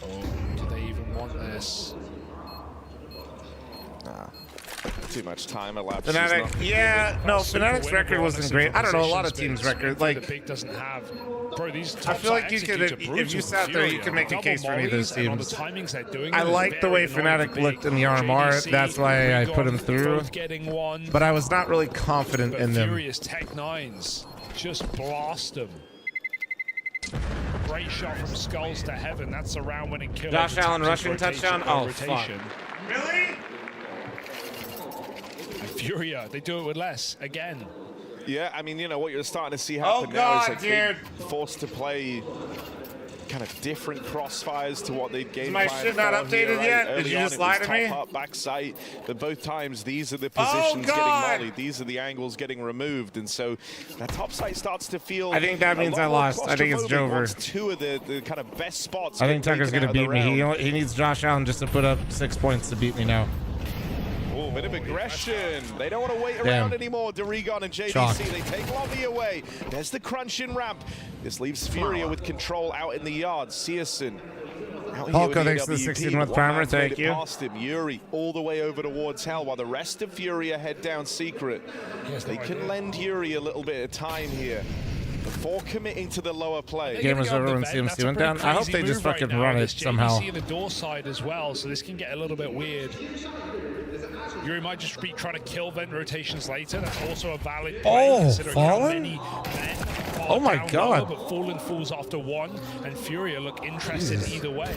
Oh, do they even want this? Nah. Too much time elapsed. Fnatic, Fnatic's record wasn't great. I don't know, a lot of teams' record. Like, the Big doesn't have. Bro, these I feel like you could, if you sat there, you could make a case for any of those teams. I like the way Fnatic looked in the RMR. That's why I put him through. But I was not really confident in them. Furious Tech 9s just blast them. Great shot from Skulls to heaven. That's a round-winning kill. Josh Allen rushing touchdown. Oh, fuck. Really? Furia, they do it with less again. Yeah, I mean, you know what you're starting to see happen now is like forced to play kind of different crossfires to what they'd game. Is my shit not updated yet? Did you just lie to me? Top up, back sight, but both times these are the positions getting mollied. These are the angles getting removed, and so that top sight starts to feel. I think that means I lost. I think it's Jover. Two of the kind of best spots. I think Tucker's gonna beat me. He needs Josh Allen just to put up 6 points to beat me now. Oh, bit of aggression. They don't want to wait around anymore. Dorigon and JDC, they take Lobby away. There's the crunching ramp. This leaves Furia with control out in the yard. Searson out here Hulko, thanks for the 16-month primer. Thank you. Past him. Yuri all the way over towards Hell while the rest of Furia head down secret. They can lend Yuri a little bit of time here before committing to the lower play. Game was over when CMC went down. I hope they just fucking run it somehow. JDC the door side as well, so this can get a little bit weird. Yuri might just be trying to kill vent rotations later. That's also a valid play. Fallen? Oh my god. But Fallen falls after one, and Furia look interested either way.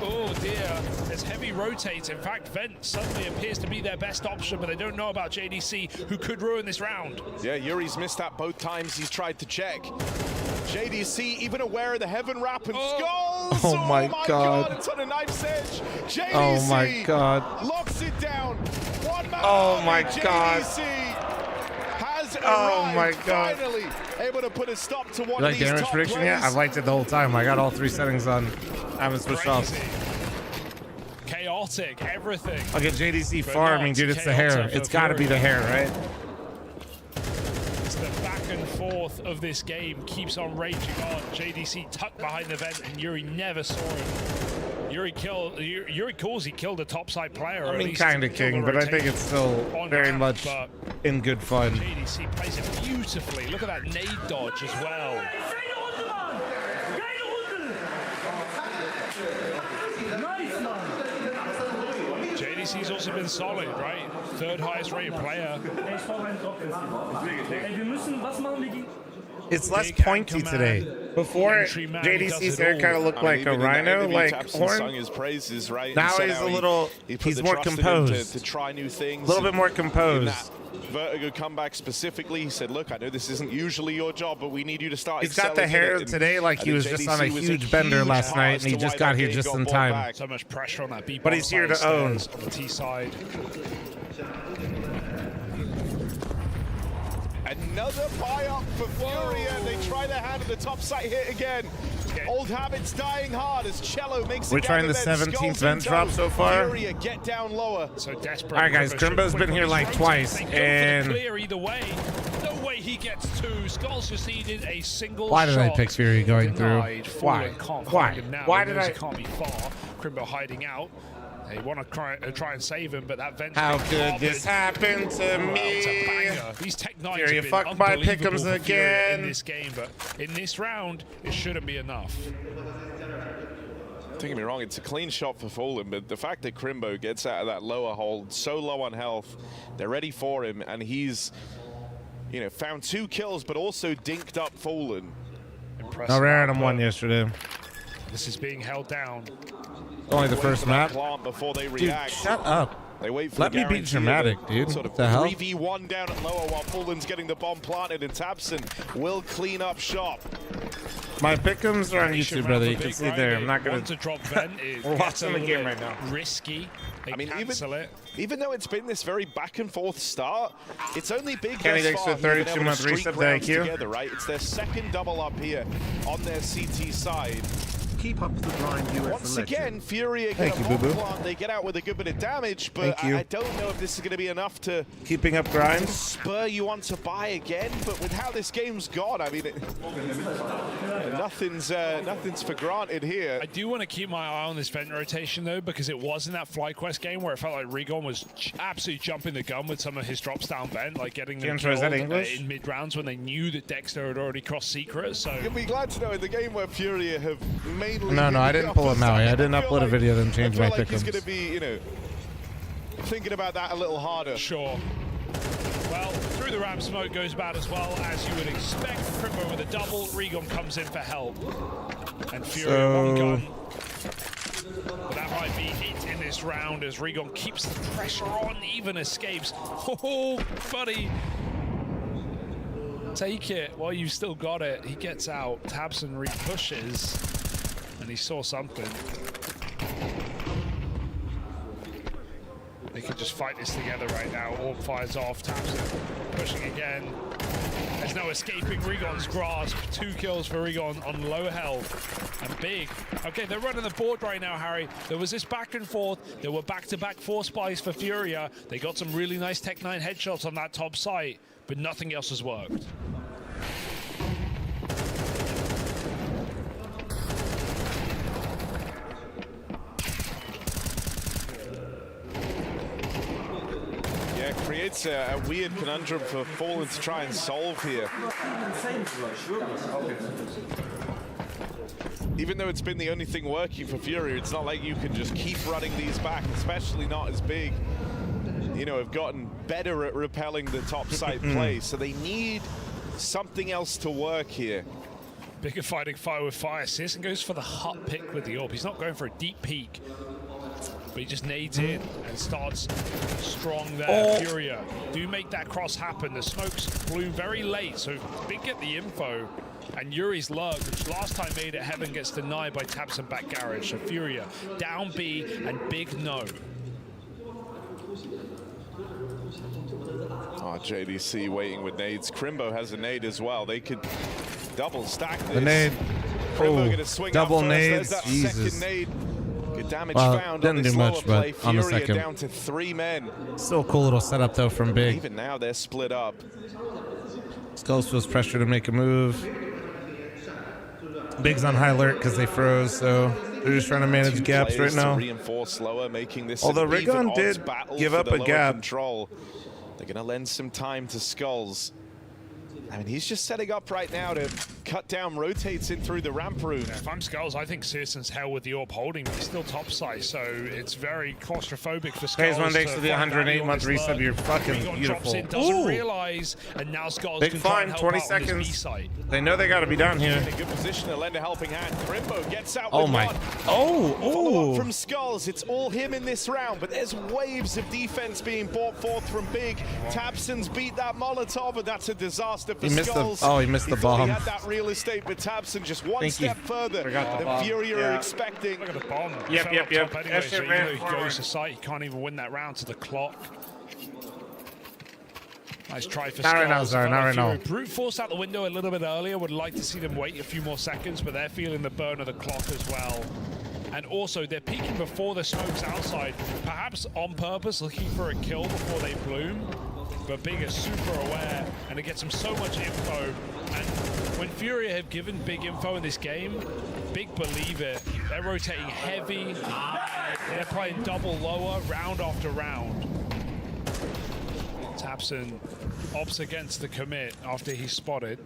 Oh dear, there's heavy rotates. In fact, Vent suddenly appears to be their best option, but they don't know about JDC, who could ruin this round. Yeah, Yuri's missed that both times he's tried to check. JDC even aware of the heaven wrap and Skulls. Oh my god. It's on a knife's edge. JDC oh my god. Locks it down. One man. Oh my god. JDC has oh my god. Finally able to put a stop to one you of like these damage top prediction players. yet? I've liked it the whole time. I got all 3 settings on. I haven't switched off. Chaotic, everything. I'll get JDC farming, dude. It's the hair. It's got to be the hair, right? It's the back and forth of this game keeps on raging on. JDC tucked behind the vent, and Yuri never saw him. Yuri calls he killed a topside player. I mean, kind of king, but I think it's still very much in good fun. JDC plays it beautifully. Look at that nade dodge as well. JDC's also been solid, right? 3rd highest rated player. It's less pointy today. Before, JDC's hair kind of looked like a rhino, like horn. His praises, right? Now he's a little, he's more composed. To try new things. A little bit more composed. Vertigo comeback specifically, he said, look, I know this isn't usually your job, but we need you to start. He's got the hair today like he was just on a huge bender last night, and he just got here just in time. So much pressure on that B. But he's here to own. On the T side. Another buy up for Furia. They try their hand at the top site hit again. Old habits dying hard as Cello makes it. We're trying the 17th vent drop so far. Furia get down lower. So desperate. All right, guys. Crimbo's been here like twice, and clear either way. No way he gets 2. Skulls just needed a single. Why did I pick Fury going through? Why? Why did I? Can't be far. Crimbo hiding out. They want to try and save him, but that vent. How could this happen to me? These Tech 9s Furia have been fucked my unbelievable pick'ems for Furia again in this game, but in this round, it shouldn't be enough. Don't get me wrong, it's a clean shot for Fallen, but the fact that Crimbo gets out of that lower hold so low on health, they're ready for him, and he's, you know, found 2 kills, but also dinked up Fallen. Impressive. No, Random won yesterday. This is being held down. Only the first map. Before they Dude, react. shut up. They wait for Let me be dramatic, dude. Sort of What the hell? 3v1 down at lower while Fallen's getting the bomb planted, and Tabson will clean up shop. My pick'ems are on YouTube, brother. You can see there. I'm not gonna. To drop vent We're watching the game right now. Risky. They I mean, cancel it. even though it's been this very back and forth start, it's only big Kenny thus thanks far for the who've been able to 32-month streak reset to rounds IQ. together, right? It's their second double up here on their CT side. Keep up the grind, you Once again, Furia get Thank a you, bomb Boo-Boo. plant. They get out with a good bit of damage, but Thank you. I don't know if this is going to be enough to Keeping up grind. spur you on to buy again. But with how this game's gone, I mean, nothing's for granted here. I do want to keep my eye on this vent rotation though, because it was in that FlyQuest game where it felt like Regon was absolutely jumping the gun with some of his drops down vent, like getting them Is that killed English? in mid rounds when they knew that Dexter had already crossed secret. So You'll be glad to know in the game where Furia have mainly. No, I didn't pull a Maui. I didn't feel upload a video then change my I feel like he's pick'ems. going to be, you know, thinking about that a little harder. sure. Well, through the ramp, smoke goes bad as well, as you would expect. Crimbo with a double. Regon comes in for help. And Furia one gun. But that might be it in this round as Regon keeps the pressure on, even escapes. Oh, buddy. Take it while you've still got it. He gets out. Tabson re-pushes. And he saw something. They can just fight this together right now. Orb fires off. Tabson pushing again. There's no escaping Regon's grasp. 2 kills for Regon on low health. And big. Okay, they're running the board right now, Harry. There was this back and forth. There were back-to-back 4 spies for Furia. They got some really nice Tech 9 headshots on that top site, but nothing else has worked. Creates a weird conundrum for Fallen to try and solve here. Even though it's been the only thing working for Furia, it's not like you can just keep running these back, especially not as big. You know, have gotten better at repelling the top side play, so they need something else to work here. Bigger fighting fire with fire assist and goes for the hut pick with the orb. He's not going for a deep peek, but he just nades in and starts strong there. Furia do make that cross happen. The smokes bloom very late, so Big get the info. And Yuri's lurk, which last time made it, Heaven gets denied by Tabson back garage. So Furia down B and Big no. Oh, JDC waiting with nades. Crimbo has a nade as well. They could double stack this. The nade. Crimbo gonna swing Double up first. nades. There's that Jesus. second nade. Good damage Well, found didn't on do this much, lower play. but on the Furia second. down to 3 men. Still a cool little setup though from Big. Even now they're split up. Skulls feels pressure to make a move. Big's on high alert because they froze, so they're just trying to manage 2 gaps right players to now. reinforce lower, making this Although an even Rigon odds did battle give for up the a lower gap. Control. They're going to lend some time to Skulls. I mean, he's just setting up right now to cut down rotates in through the ramp room. If I'm Skulls, I think Citizen's hell with the orb holding, but he's still topside, so it's very claustrophobic for Skulls. Guys, one thanks to the find value 108-month on this reset. lurk. You're fucking Regon drops beautiful. in, doesn't Ooh. realize, and now Skulls Big can try and fine, help 20 out on this B seconds. side. They know they got to be down here. In a good position to lend a helping hand. Crimbo gets out Oh with my. one. Oh, Follow up from oh. Skulls. It's all him in this round, but there's waves of defense being brought forth from Big. Tabson's beat that Molotov, and that's a disaster for He missed the- Skulls. oh, he missed the thought bomb. He had that real estate, but Tabson just one Thank you. step further Forgot the than bomb. Furia are Yeah. expecting. Look at the bomb. Yep, Fell yep, up yep. top anyway, That so shit even ran though he forward. goes to sight, he can't even win that round to the clock. Nice try for Not right now, Skulls. Zara, not right now. Brute force out the window a little bit earlier. Would like to see them wait a few more seconds, but they're feeling the burn of the clock as well. And also, they're peeking before the smoke's outside, perhaps on purpose, looking for a kill before they bloom. But Big is super aware, and it gets him so much info. And when Furia have given Big info in this game, Big believe it. They're rotating heavy. They're playing double lower, round after round. Tabson opts against the commit after he's spotted.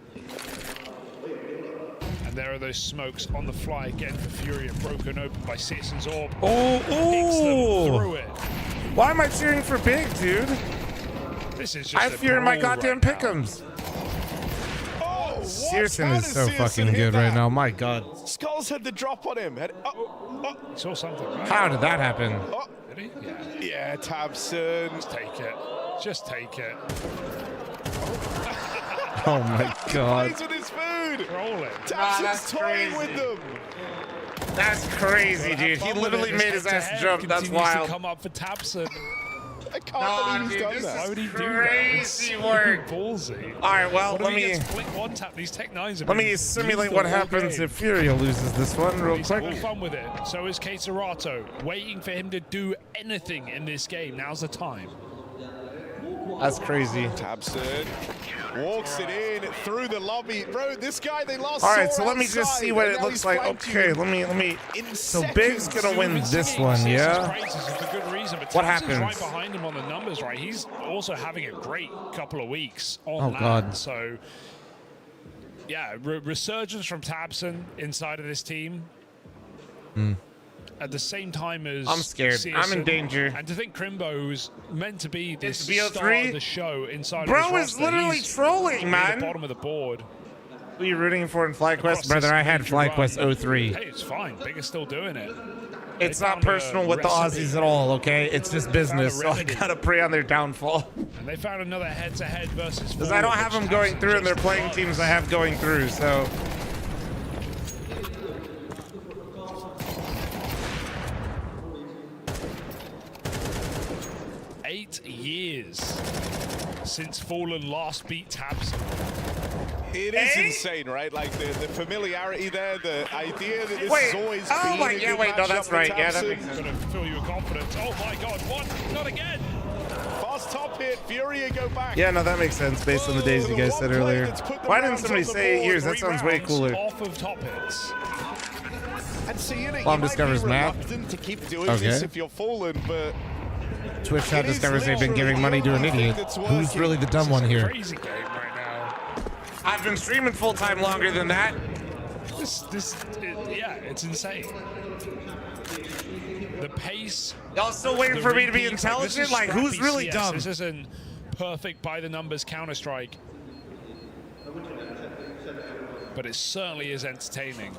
And And there are those smokes on the fly again for Furia, broken open by Citizen's Orb. Oh, Through it. Why am I cheering for Big, dude? This is just I fear my goddamn pick'ems. Oh, Searson is so fucking good right now. My God. Skulls had the drop on him. Saw something, right? How did that happen? Oh. Did he? Yeah. Yeah, Tabson. Just take it. Just take it. Oh my God. Plays with his food. Roll it. Tabson's toying crazy. with them. That's crazy, dude. He literally made his ass jump. That's wild. To come up for Tabson. I can't believe he's done that. Why would he do crazy that? work. Ballsy. All right, well, Let me simulate what happens if Furia loses this one real He's quick. having fun with it. So is Caterato, waiting for him to do anything in this game. Now's the time. That's crazy. Tabson walks it in through the lobby. Bro, this guy they lost. All right, so let me just see what it looks like. Okay, let me. So Big's gonna win this one, yeah? What happens? Right behind him on the numbers, right? He's also having a great couple of weeks on Oh, land. God. So, yeah, resurgence from Tabson inside of this team. At the same time as I'm scared. I'm in danger. And to think Crimbo, who's meant to be this It's star VO3? of the show inside Bro of this is roster, literally he's trolling, near man. the bottom of the board. Who are you rooting for in FlyQuest? Across Brother, this I had major run. FlyQuest 03. Hey, it's fine. Big is still doing it. It's They not found a personal with the recipe. Aussies at all, okay? It's just business, so I remedy. gotta pray on their downfall. And they found another head-to-head versus Because I don't have them going through, and they're playing teams I have going through, so... 8 years since Fallen last beat Tabson. It is insane, right? Like the familiarity there, the idea that this Wait, has always oh been my- a yeah, good wait, no, matchup that's for right. Yeah, that Tabson. makes sense. Gonna fill you with confidence. Oh my God, what? Not again! Fast top hit, Furia go back. Yeah, no, that makes sense based on the days you guys said earlier. Why didn't somebody say 8 years? That sounds way cooler. Off of top hits. And so you Bomb might discovers be map. reluctant to keep doing Okay. this if you're Fallen, but Twitch chat it is discovers they've been giving money to an literally the idiot. only thing Who's that's really the dumb one here? Crazy game right now. I've been streaming full-time longer than that. Yeah, it's insane. The pace. Y'all still waiting the for me to be repeats, this intelligent? is Like, who's scrappy really CS. dumb? This isn't perfect by the numbers Counter-Strike. But it certainly is entertaining.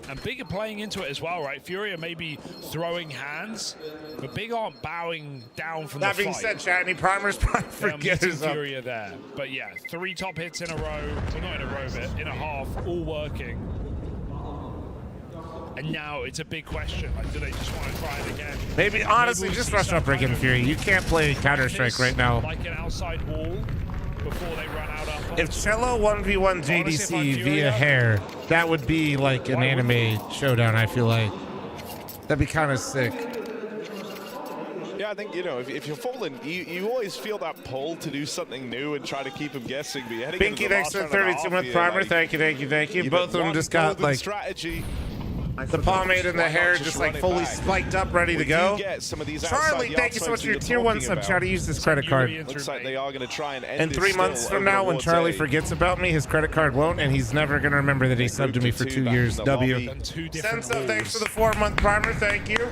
And Big are playing into it as well, right? Furia may be throwing hands, but Big aren't bowing down from That the being fight. said, Chatney Primer's probably They are meeting forgetters up. Furia there. But yeah, 3 top hits in a row. Well, not in a row, but in a half, all working. And now it's a big question. Like, do they just want to try it again? Maybe, honestly, Maybe we'll just see rush some up Rick and kind of Fury. You can't play Counter-Strike right now. Like an outside wall before they run out of. If Cello 1v1 JDC Honestly, if I'm via Furia, hair, that would be like an anime showdown, I feel like. That'd be kind of sick. yeah, I think, you know, if you're Fallen, you always feel that pull to do something new and try to keep them guessing. But you're heading into Binky, the thanks last for round and a 32 half month here, primer. like, Thank you. you've Both of them one just got golden like strategy. the pomade in the Why not hair just just run like it fully back? spiked up, ready to We go. do get some of these Charlie, outside thank you so much for your yards tier 1 you're sub. talking Try to use this credit card. Looks like they are going to try and end In 3 this months still from over now, when towards Charlie A. forgets about me, his credit card won't, and he's never going to remember that he subbed to me for 2 back years. in the W. lobby. And 2 different Send sub, thanks for the walls. 4-month primer. Thank you.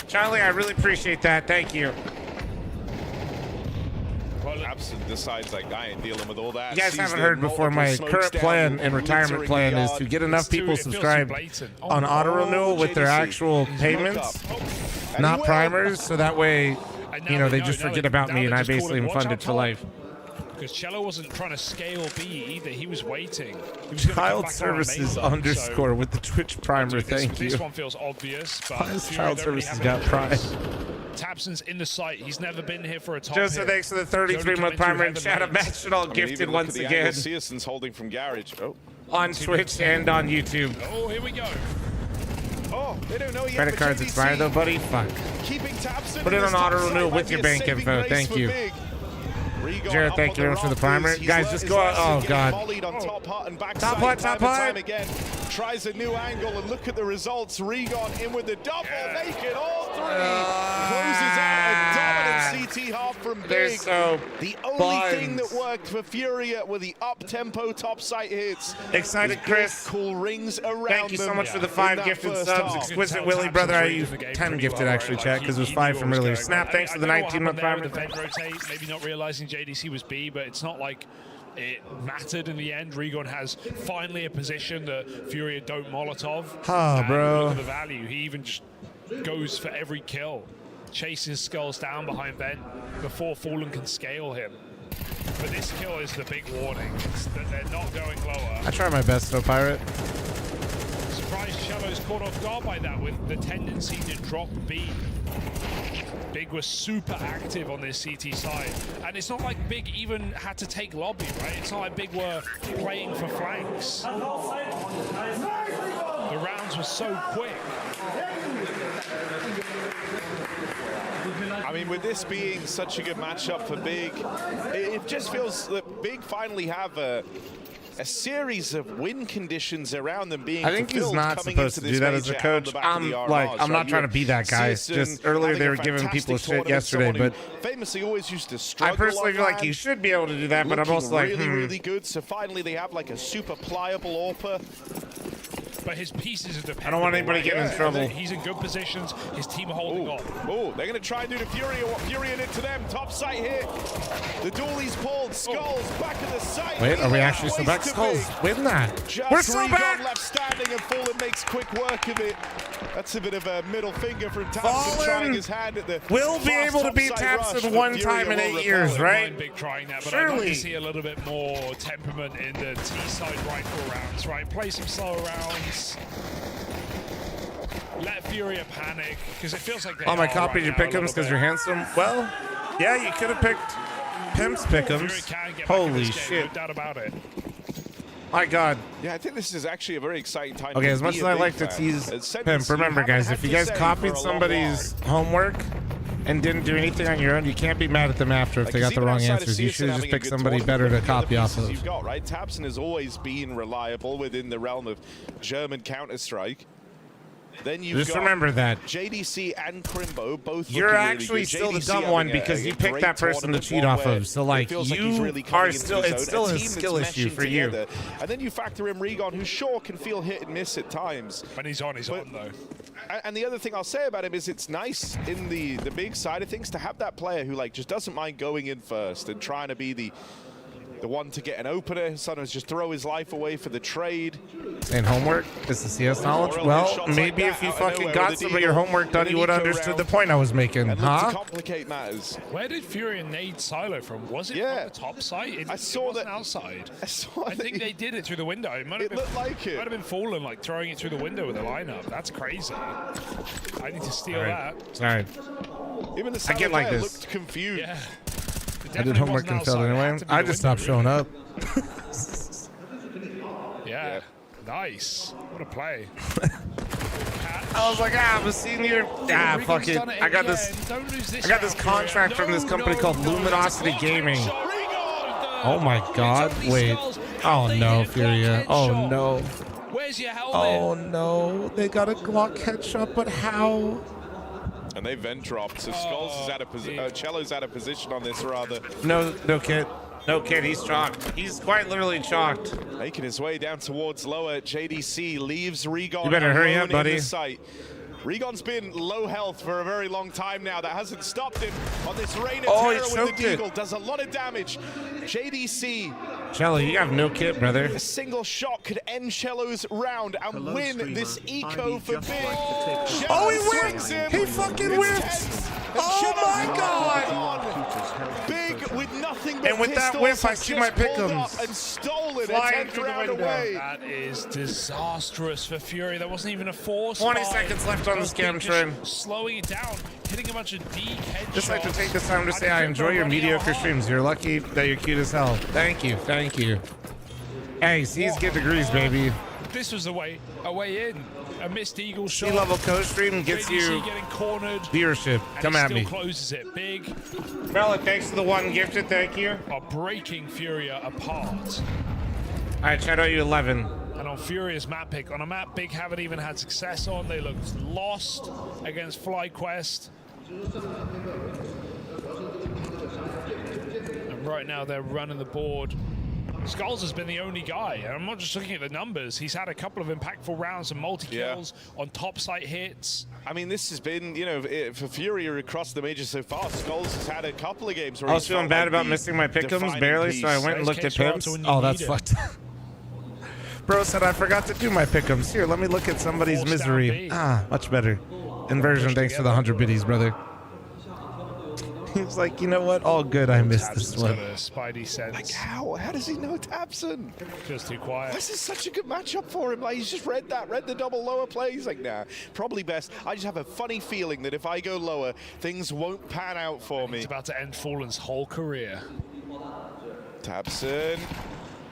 Charlie, I really appreciate that. Thank you. Absent decides like I ain't dealing with all that. You guys Sees haven't the heard before, multiple my smokes current down, plan and retirement littering plan the is yard. to get enough people It feels too subscribed blatant. Oh, on auto renewal with their JDC. actual He's payments, looked up. not Anyway, primers, so that way, And you now know, they know, just now forget they- about now me and they I just call basically it, am watch funded out for top. life. Because Cello wasn't trying to scale B either. He was waiting. He was gonna come Child back on Services main line, _ with the Twitch primer, so thank this you. one feels obvious, but Why has Fury Child don't really Services have got any choice. prime? Tabson's in the site. He's never been here for a top Joseph, hit. thanks for the He's only 33-month coming primer through and chat of heaven match it all I mean, gifted even look once at the again angle Searson's holding from Garage. Oh, on Twitch and on YouTube. Oh, here we go. oh, they don't know yet. Credit but cards JDC expired though, buddy. Fuck. Keeping Tabson Put in it this on top auto side renewal might with be your a bank saving info. grace Thank for you. Big. Regon Jared, up thank on you the very much for the run. primer. He's Guys, let just his go out. lesson, Oh, getting God. volleyed on top hut and backside Top hut, top time and hut. time again. Tries a new angle and look at the results. Regon in with the double, make it all 3. Closes out a dominant CT half from They're Big. so The only thing that worked for Furia were the up-tempo top site hits. Excited, Chris. Cool rings around Thank you so much for the 5 gifted subs. half. Exquisite Willie, brother. I used 10 gifted actually, chat, because it was 5 from earlier. Snap, thanks for the 19-month prime. The Vent rotate, maybe not realizing JDC was B, but it's not like it mattered in the end. Regon has finally a position that Furia don't Molotov. Oh, bro. Look at the value. He even just goes for every kill. Chases skulls down behind Vent before Fallen can scale him. But this kill is the big warning. It's that they're not going lower. I try my best, though, Pirate. Surprised Shello's caught off guard by that with the tendency to drop B. Big was super active on this CT side. And it's not like Big even had to take lobby, right? It's not like Big were playing for flanks. The rounds were so quick. I mean, with this being such a good matchup for Big, it just feels that Big finally have a series of win conditions around them being I think he's not supposed to do that as a coach. I'm not trying to be that guy. Just earlier they were giving people shit yesterday, but famously always used to struggle. I personally feel like he should be able to do that, but I'm also like, really good. So finally they have like a super pliable AWPer. But his pieces are dependable. I don't want anybody getting in trouble. He's in good positions. His team are holding on. Oh, they're going to try and do the Furia. What Furia did to them. Top site here. The duelie's pulled. Skulls back in the site. Wait, are we actually still back? Skulls win that. We're still back. Left standing and Fallen makes quick work of it. That's a bit of a middle finger from Tapson trying his hand at the. We'll be able to beat Tapson one time in 8 years, right? Big trying that, but Surely. I'd like to see a little bit more temperament in the T-side rifle rounds, right? Play some slower rounds. Let Furia panic, because it feels like they Oh, my copied your pick'ems because you're handsome. Well, yeah, you could have picked Pimp's pick'ems. Holy shit. No doubt about it. My God. Yeah, I think this is actually a very exciting time. Okay, as much as I like to tease Pimp, remember, guys, if you guys copied somebody's homework and didn't do anything on your own, you can't be mad at them after if they got the wrong answers. You should have just picked somebody better to copy off of. You've got, right? Tapson has always been reliable within the realm of German Counter-Strike. Then you've just got remember that JDC and Crimbo both. You're actually still the dumb one because you picked that person to cheat off of. So like you are still, it's still a skill issue for you. And then you factor in Regon, who sure can feel hit and miss at times. When he's on, he's on though. And the other thing I'll say about him is it's nice in the big side of things to have that player who like just doesn't mind going in first and trying to be the one to get an opener, sometimes just throw his life away for the trade. And homework is the CS knowledge. Well, maybe if you fucking got some of your homework done, you would have understood the point I was making, huh? To complicate matters. Where did Furia nade Silo from? Was it from the top side? I saw that outside. I think they did it through the window. It might have been, looked like it. Might have been Fallen like throwing it through the window with a lineup. That's crazy. I need to steal that. Sorry. Even the I get like this. Looked confused. Yeah. I did homework and failed anyway. I just stopped showing up. Yeah. Nice. What a play. I was like, I'm a senior. Fuck it. I got this contract from this company called Luminosity Gaming. Oh my God. Wait. Oh no, Furia. Oh no. Where's your helmet? Oh no. They got a Glock headshot, but how? And they vent dropped, so Skulls is out of position. Cello's out of position on this, rather. No kid. No kid, he's chalked. He's quite literally chalked. Making his way down towards lower. JDC leaves Regon. You better hurry up, buddy. Regon's been low health for a very long time now. That hasn't stopped him on this Reign of Terror with the Deagle. Does a lot of damage. JDC. Cello, you have no kit, brother. A single shot could end Cello's round and win this eco for Big. Oh, he whiffed! He fucking whiffed! Oh my God! Big with nothing but and with that whiff, I see my pick'ems. And stole it. Flying through the window. Away. That is disastrous for Fury. That wasn't even a force. 20 seconds left on the scam train. Slowing it down, hitting a bunch of deep headshots. Just like to take this time to say I enjoy your mediocre streams. You're lucky that you're cute as hell. Thank you. Thank you. Hey, C's get degrees, baby. This was a way in. A missed eagle shot. C-level co-stream gets you getting cornered. Viewership. Come at me. Closes it big. Bella, thanks for the one gifted. Thank you. Are breaking Furia apart. All right, Shadow, you 11. And on Furia's map pick, on a map Big haven't even had success on, they looked lost against FlyQuest. right now they're running the board. Skulls has been the only guy, and I'm not just looking at the numbers. He's had a couple of impactful rounds and multi-kills on top site hits. I mean, this has been, you know, for Furia across the major so far, Skulls has had a couple of games where I was feeling bad about missing my pick'ems barely, so I went and looked at pimps. Oh, that's fucked up. Bro said I forgot to do my pick'ems. Here, let me look at somebody's misery. Ah, much better. Inversion, thanks for the 100 biddies, brother. He was like, you know what? All good. I missed this one. Got a spidey sense. Like how? How does he know Tabson? Just too quiet. This is such a good matchup for him. Like he's just read the double lower play. He's like, nah, probably best. I just have a funny feeling that if I go lower, things won't pan out for me. It's about to end Fallen's whole career. Tabson.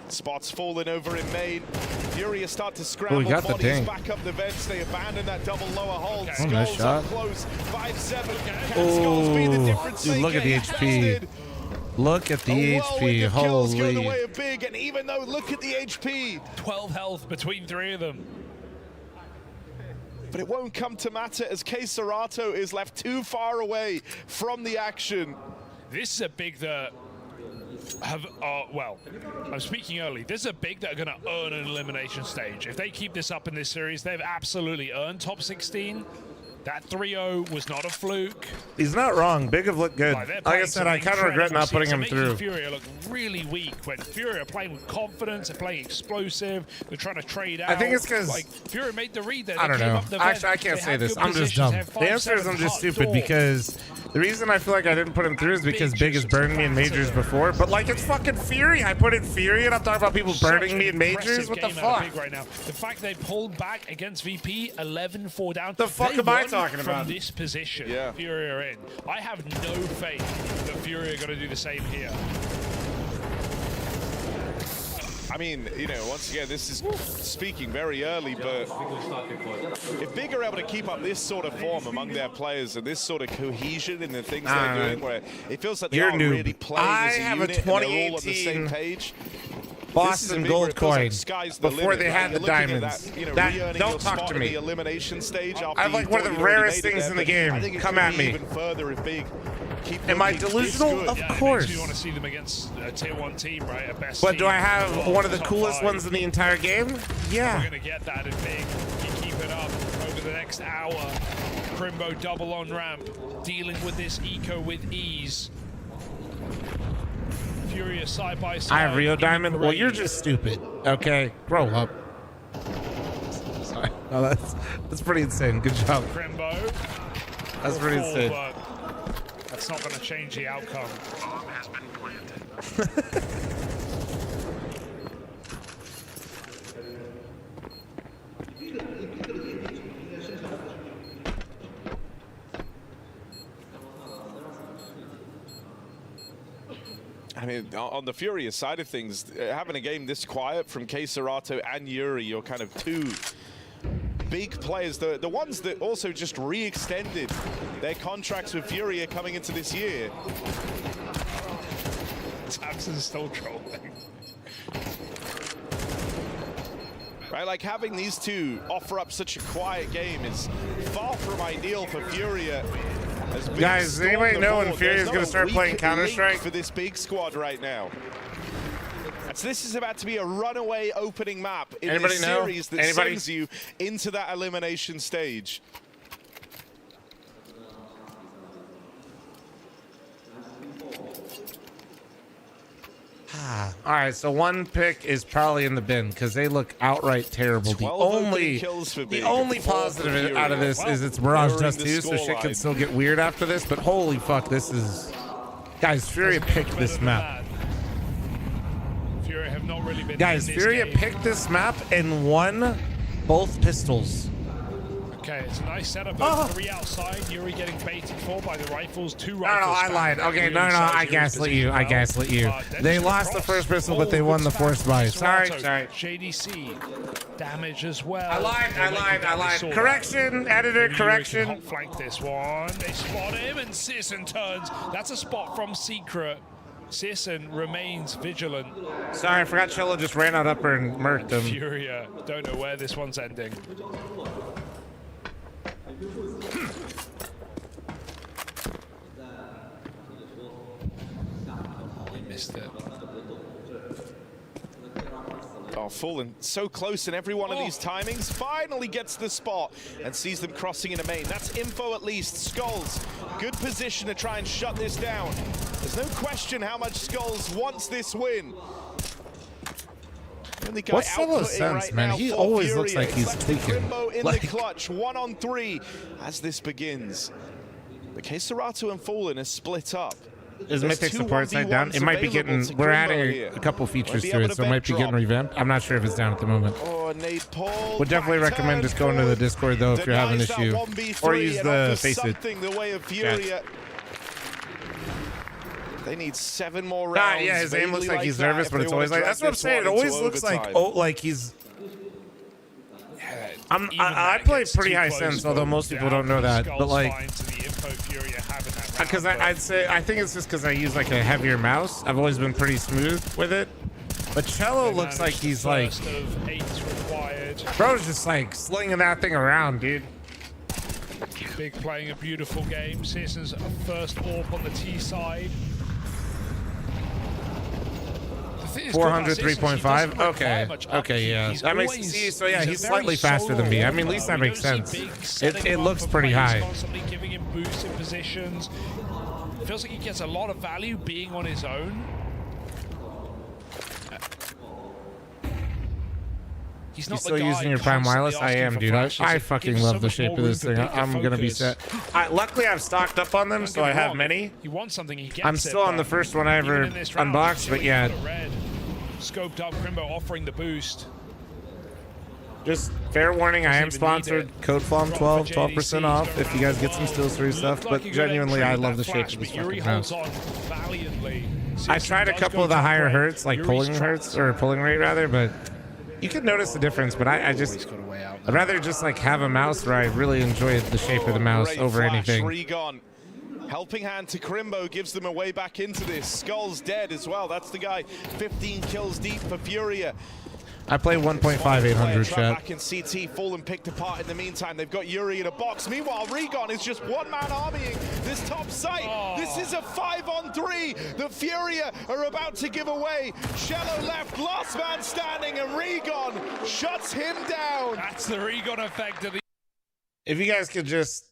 Spots falling over in main. Furia start to scramble. Oh, got the ding. Back up the vents. They abandon that double lower hold. Okay. Nice shot. Close. 5-7. Oh, dude, look at the HP. Look at the HP. Holy. Go the way of Big, and even though, look at the HP. 12 health between 3 of them. But it won't come to matter as Serato is left too far away from the action. This is a big that have, well, I'm speaking early. This is a big that are going to earn an elimination stage. If they keep this up in this series, they've absolutely earned top 16. That 3-0 was not a fluke. He's not wrong. Big have looked good. Like I said, I kind of regret not putting him through. Furia look really weak when Furia are playing with confidence, they're playing explosive, they're trying to trade out. I think it's because like Furia made the read there. I don't know. Actually, I can't say this. I'm just dumb. The answer is I'm just stupid because the reason I feel like I didn't put him through is because Big has burned me in majors before. But like it's fucking Fury. I put in Fury and I'm talking about people burning me in majors. What the fuck? Right now. The fact they pulled back against VP 11-4 down. The fuck am I talking about? From this position, Furia are in. I have no faith that Furia are going to do the same here. I mean, you know, once again, this is speaking very early, but if Big are able to keep up this sort of form among their players and this sort of cohesion in the things they're doing, where it feels like they are really playing as a unit and they're all on the same page. Boston gold coin before they had the diamonds. That don't talk to me. The elimination stage I have like one of the rarest things in the game. Come at me. Even further if Big Am I delusional? Of course. You want to see them against a tier 1 team, right? A best but team. do I have one of the coolest ones in the entire game? Yeah. We're gonna get that in Big. You keep it up over the next hour. Crimbo double on ramp, dealing with this eco with ease. Furia side by side. I have Rio Diamond. Well, you're just stupid. Okay, grow up. Sorry. No, that's pretty insane. Good job. Crimbo. That's pretty insane. That's not going to change the outcome. Bomb has been planted. I mean, on the Furia side of things, having a game this quiet from Serato and Yuri, you're kind of two big players, the ones that also just re-extended their contracts with Furia coming into this year. Tabson's still trolling. Right, like having these two offer up such a quiet game is far from ideal for Furia. Guys, does anybody know when Furia is going to start playing Counter-Strike? For this big squad right now. So this is about to be a runaway opening map in this series that sends you into that elimination stage. All right, so one pick is probably in the bin because they look outright terrible. The only positive out of this is it's Mirage Dust 2, so shit can still get weird after this. But holy fuck, this is... Guys, Furia picked this map. Furia have not really been. Guys, Furia picked this map and won both pistols. Okay, it's a nice setup. 3 outside. Yuri getting baited for by the rifles. 2 rifles. No, I lied. Okay, no, I gaslit you. I gaslit you. They lost the first pistol, but they won the forced buy. Sorry. JDC damage as well. I lied. Correction, editor, correction. Hot flank this one. They spot him, and Sisson turns. That's a spot from Secret. Sisson remains vigilant. Sorry, I forgot Cello just ran out upper and murked him. Furia don't know where this one's ending. Missed it. Oh, Fallen so close in every one of these timings. Finally gets the spot and sees them crossing into main. That's info at least. Skulls, good position to try and shut this down. There's no question how much Skulls wants this win. What's Solo's sense, man? He always looks like he's tweaking. In the clutch, 1-on-3 as this begins. But K-Serato and Fallen is split up. Is Mythic support side down? It might be getting, we're adding a couple features to it, so it might be getting revamped. I'm not sure if it's down at the moment. Would definitely recommend just going to the Discord though if you're having an issue, or use the Faceit. They need 7 more rounds. Yeah, his aim looks like he's nervous, but it's always like, that's what I'm saying. It always looks like he's. I play pretty high sense, although most people don't know that. But like, because I think it's just because I use like a heavier mouse. I've always been pretty smooth with it. But Cello looks like he's like, bro's just like slinging that thing around, dude. Big playing a beautiful game. Citizens first AWP on the T side. 400, 3.5. Okay, yeah. That makes sense. So yeah, he's slightly faster than me. I mean, at least that makes sense. It looks pretty high. Constantly giving him boosts in positions. Feels like he gets a lot of value being on his own. He's not still using your Prime Wireless? I am, dude. I fucking love the shape of this thing. I'm gonna be set. Luckily, I've stocked up on them, so I have many. He wants something, he gets I'm still on the first one I ever unboxed, but yeah. Scoped up, Crimbo offering the boost. Just fair warning, I am sponsored. Code FLOM12, 12% off if you guys get some Steel 3 stuff. But genuinely, I love the shape of this fucking mouse. I tried a couple of the higher hertz, like pulling rate rather, but you can notice the difference. But I'd rather just like have a mouse where I really enjoy the shape of the mouse over anything. Helping hand to Crimbo gives them a way back into this. Skull's dead as well. That's the guy 15 kills deep for Furia. I play 1.5 800 chat. Back in CT, Fallen picked apart in the meantime. They've got Yuri in a box. Meanwhile, Regon is just one-man armying this top site. This is a 5-on-3 that Furia are about to give away. Shello left, last man standing, and Regon shuts him down. That's the Regon effect of the... If you guys could just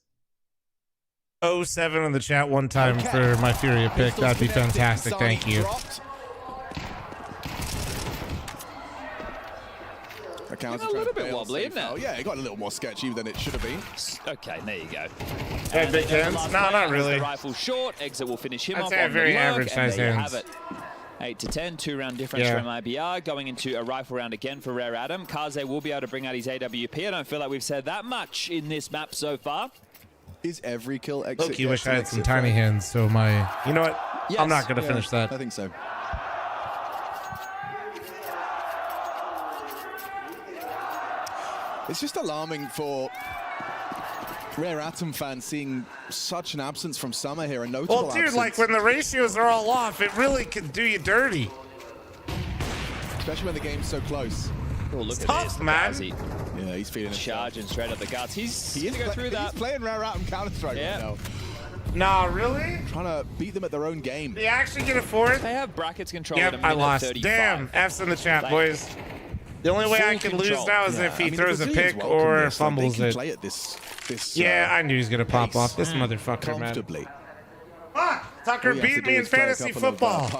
07 in the chat one time for my Furia pick, that'd be fantastic. Thank you. A little bit wobbly, isn't it? Yeah, it got a little more sketchy than it should have been. Okay, there you go. Yeah, big hands? No, not really. Rifle short, Exit will finish him off. I'd say a very average size hands. 8 to 10, 2-round difference from MIBR. Going into a rifle round again for Rare Adam. Kaze will be able to bring out his AWP. I don't feel like we've said that much in this map so far. Is every kill exit? Loki, wish I had some tiny hands, so my... You know what? Yes. I'm not going to finish that. I think so. It's just alarming for Rare Atom fans seeing such an absence from Summer here, a notable Well, dude, absence. like when the ratios are all off, it really can do you dirty. Especially when the game's so close. Oh, look it's at tough, this. man. Yeah, he's feeling charging straight up the guts. He's going to go through that. He's playing Rare Atom Counter-Strike right now. Nah, really? Trying to beat them at their own game. They actually get a fourth? They have brackets controlled. Yep, I lost. 35. Damn, F's in the chat, boys. The only way I can lose now is if he throws a pick or fumbles it. Yeah, I knew he was going to pop off. This motherfucker, man. Ah, Tucker beat me in fantasy football.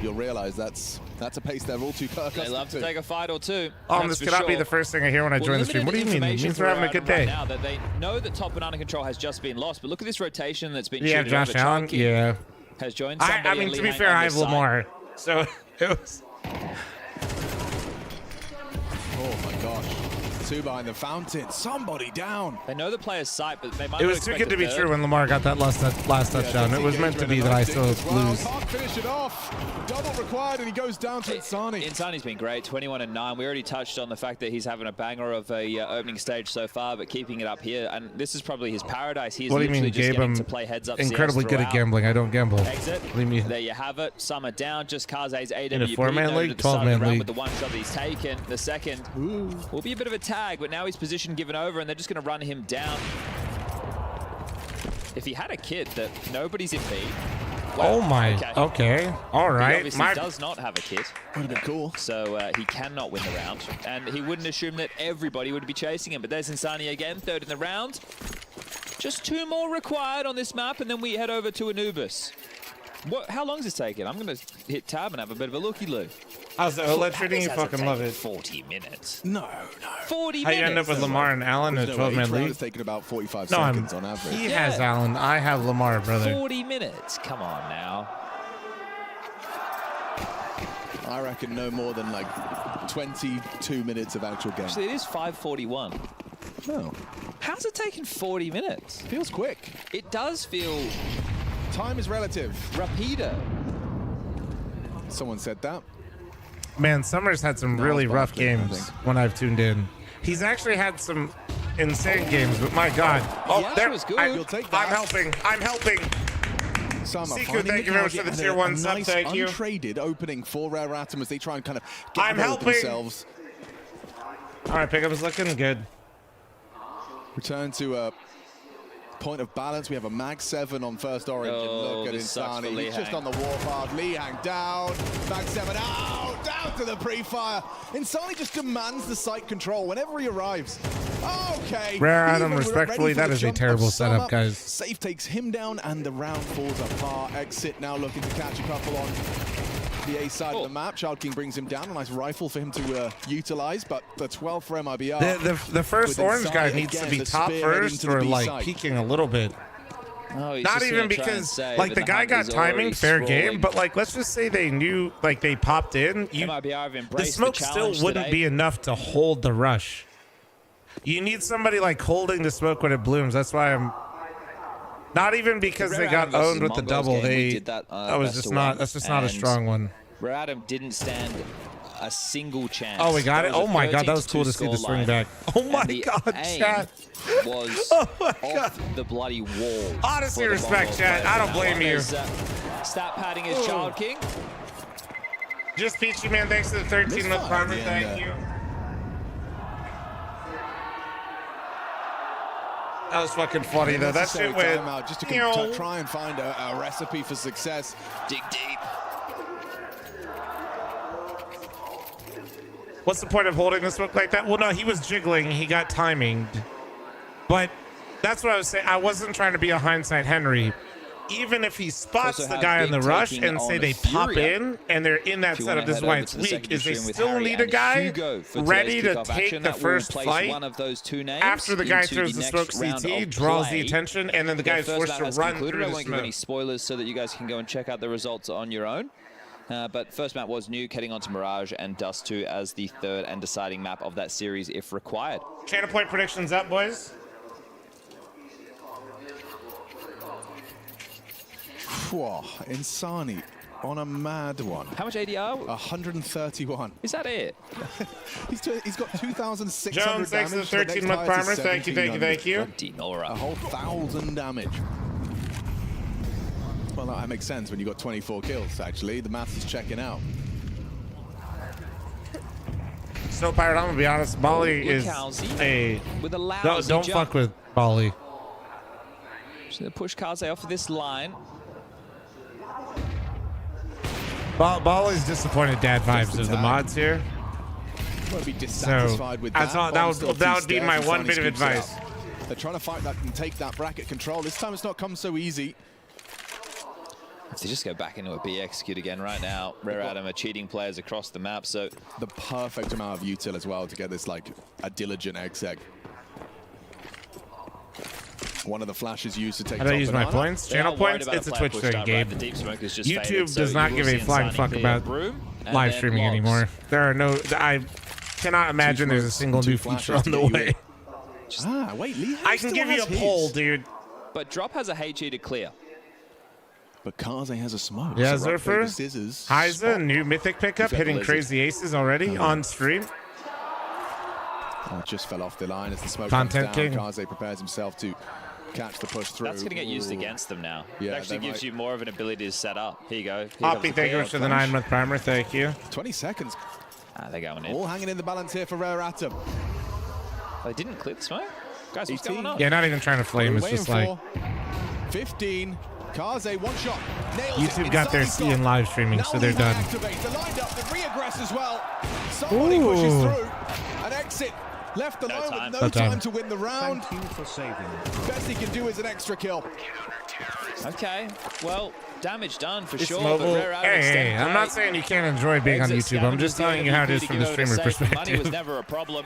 You'll realize that's a pace they're all too accustomed to. They love to take a fight or two. This cannot be the first thing I hear when I join the stream. What do you mean? It means we're having a good day. Now that they know that top banana control has just been lost, but look at this rotation that's been shooting Josh over. Allen, has joined. I mean, to be fair, I have Lamar, so it was. Oh my gosh. 2 behind the fountain. Somebody down. They know the player's sight, but they might. It was too good to be true when Lamar got that last touchdown. It was meant to be that I still lose. Can't finish it off. Double required, and he goes down to Insani. Insani's been great, 21-9. We already touched on the fact that he's having a banger of a opening stage so far, but keeping it up here. And this is probably his paradise. He's literally just getting to play heads up. Incredibly good at gambling. I don't gamble. Exit. There you have it. Summer down. Just Kaze's AWP. In a 4-man league, 12-man league. With the one shot that he's taken. The second will be a bit of a tag, but now he's position given over, and they're just going to run him down. If he had a kit that nobody's in B, Oh my. Okay. All He right. obviously does not have a kit. Would have been cool. So he cannot win the round. And he wouldn't assume that everybody would be chasing him. But there's Insani again, third in the round. Just 2 more required on this map, and then we head over to Anubis. How long is this taking? I'm going to hit tab and have a bit of a looky-loo. How's the OLED treating? You fucking love it. 40 minutes. No. 40 How minutes. you end up with Lamar and Allen in a 12-man league? It's taken about 45 seconds on average. He has Allen. I have Lamar, brother. 40 minutes. Come on now. I reckon no more than like 22 minutes of actual game. Actually, it is 5:41. No. How's it taking 40 minutes? Feels quick. It does feel Time is relative. rapido. Someone said that. Man, Summers had some really rough games when I've tuned in. He's actually had some insane games, but my God. Oh, there was good. You'll take that. I'm helping. I'm helping. Summer, Siku, thank you very much for the tier 1 sub. Nice Thank you. untraded opening for Rare Atom as they try and kind of get I'm rid of helping. themselves. All right, Pickup is looking good. Return to a point of balance. We have a Mag 7 on first orange. And look at Insani. He's just on the warpath. Lihang down. Mag 7 out. Down to the pre-fire. Insani just demands the site control whenever he arrives. Okay. Rare Atom, respectfully, that is a terrible setup, guys. Safe takes him down and the round falls apart. Exit now looking to catch a couple on the A side of the map. Child King brings him down. A nice rifle for him to utilize, but the 12 for MIBR. The first orange guy needs to be top first or like side. peeking a little bit. Oh, Not even because like the guy got timing, fair game, but like let's just say they knew, like they popped in. The smoke still wouldn't be enough to hold the rush. You need somebody like holding the smoke when it blooms. That's why I'm not even because they got owned with the double. That's just not a strong one. Rare Atom didn't stand a single chance. Oh, we got it. Oh my God, that was cool to see the swing back. Oh my God, chat. Was off the bloody wall. Honestly, respect, chat. I don't blame you. Stat padding is Child King. Just Peachy Man, thanks to the 13-month farmer. Thank you. That was fucking funny though. That shit went just to try and find a recipe for success. Dig deep. What's the point of holding the smoke like that? Well, no, he was jiggling. He got timinged. But that's what I was saying. I wasn't trying to be a hindsight Henry. Even if he spots the guy in the rush and say they pop in and they're in that setup, this is why it's weak, is they still need a guy ready to take the first fight after the guy throws the smoke CT, draws the attention, and then the guy is forced to run through the I won't give any smoke. spoilers so that you guys can go and check out the results on your own. But first map was Nuke, heading on to Mirage and Dust 2 as the third and deciding map of that series if required. Channel point predictions up, boys. Whoa, Insani on a mad one. How much ADR? 131. Is that it? he's got 2,600 Jones, thanks damage. for the 13-month primer. Thank you, thank you, thank you. Dinora. A whole 1,000 damage. Well, that makes sense when you got 24 kills, actually. The maths is checking out. So, Pirate, I'm gonna be honest, Bali is a... Don't fuck with Bali. Just gonna push Kaze off of this line. Bali's disappointed dad vibes of the mods here. Won't be dissatisfied with that. That would be my one bit of advice. They're trying to fight that and take that bracket control. This time it's not come so easy. If they just go back into a B execute again right now, Rare Atom are cheating players across the map, so... The perfect amount of util as well to get this, like, a diligent exec. One of the flashes used to take. How do I use my points? Channel points? It's a Twitch thing, Gabe. YouTube does not give a flying fuck about live streaming anymore. There are no... I cannot imagine there's a single new feature on the way. Wait, Lee I can give you a poll, dude. But Drop has a HE to clear. But Kaze has a smoke. Yeah, so Zerfer. Heiza, new mythic pickup, hitting crazy aces already on stream. Oh, it just fell off the line as the smoke Content comes down. king. Kaze prepares himself to catch the push through. That's going to get used against them now. Yeah, it actually gives you more of an ability to set up. Here you go. Hoppy, thank you for the 9-month primer. Thank you. 20 seconds. They're going in. All hanging in the balance here for Rare Atom. They didn't clip smoke? Guys, what's going on? Yeah, not even trying to flame. It's just like... 15. Kaze, one shot. YouTube got their C in live streaming, so they're done. They're lined up, they re-aggress as well. Somebody pushes through. An exit left alone with no time to win the round. Thank you for saving. Best he can do is an extra kill. Okay, well, damage done for sure. Mobile. But Hey, I'm not saying you can't enjoy being on YouTube. I'm just telling you how it is from the streamer perspective. Money was never a problem.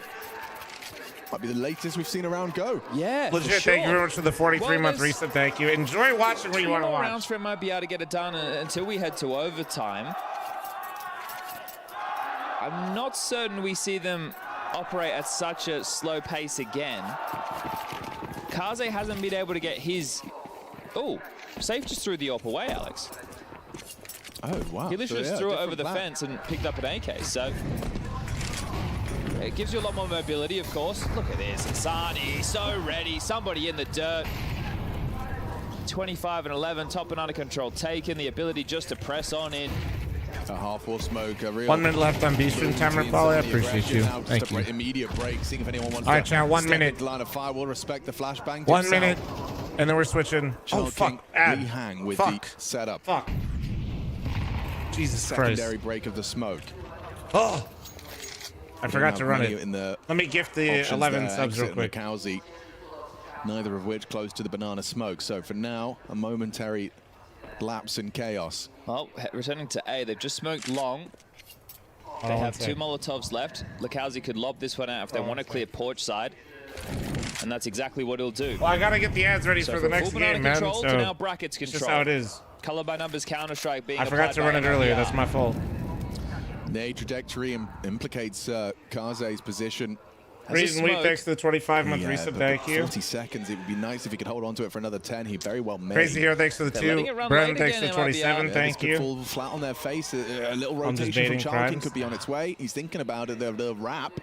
Might be the latest we've seen a round go. Yeah, Legit, thank you very much for the 43-month reset. Thank you. Enjoy watching what you want to watch. Rounds for him might be able to get it done until we head to overtime. I'm not certain we see them operate at such a slow pace again. Kaze hasn't been able to get his... Oh, Safe just threw the AWP away, Alex. Oh, wow. He literally just threw it over the fence and picked up an AK, so... It gives you a lot more mobility, of course. Look at this, Insani, so ready, somebody in the dirt. 25 and 11, top and under control taken, the ability just to press on in. A half-wall smoke, a real 1 minute left on B-Stream timer, Polly. I appreciate you. Thank you. Immediate break, seeing if anyone wants All right, chat, 1 minute. Line of fire, we'll respect the flashbang. 1 minute, and then we're switching. Oh, fuck. Lee Hang with the setup. Fuck. Jesus Secondary Christ. break of the smoke. Oh. I forgot to run it. Let me gift the 11 subs real quick. Kowsey, neither of which close to the banana smoke. So for now, a momentary lapse in chaos. Well, returning to A, they've just smoked long. They have 2 Molotovs left. Lakowski could lob this one out if they want to clear porch side. And that's exactly what he'll do. Well, I got to get the ads ready for the next game, man. So to now brackets control. Just how it is. Color by numbers Counter-Strike being I forgot to run it earlier. That's my fault. The trajectory implicates Kaze's position. Reason Week, thanks to the 25-month reset. Thank you. 40 seconds. It would be nice if he could hold on to it for another 10. He very well may. Crazy Hero, thanks to the 2. Brennan, thanks to the 27. Thank you. Fall flat on their face. A little rotation from Chalkin could be on its way. He's thinking about it. The wrap.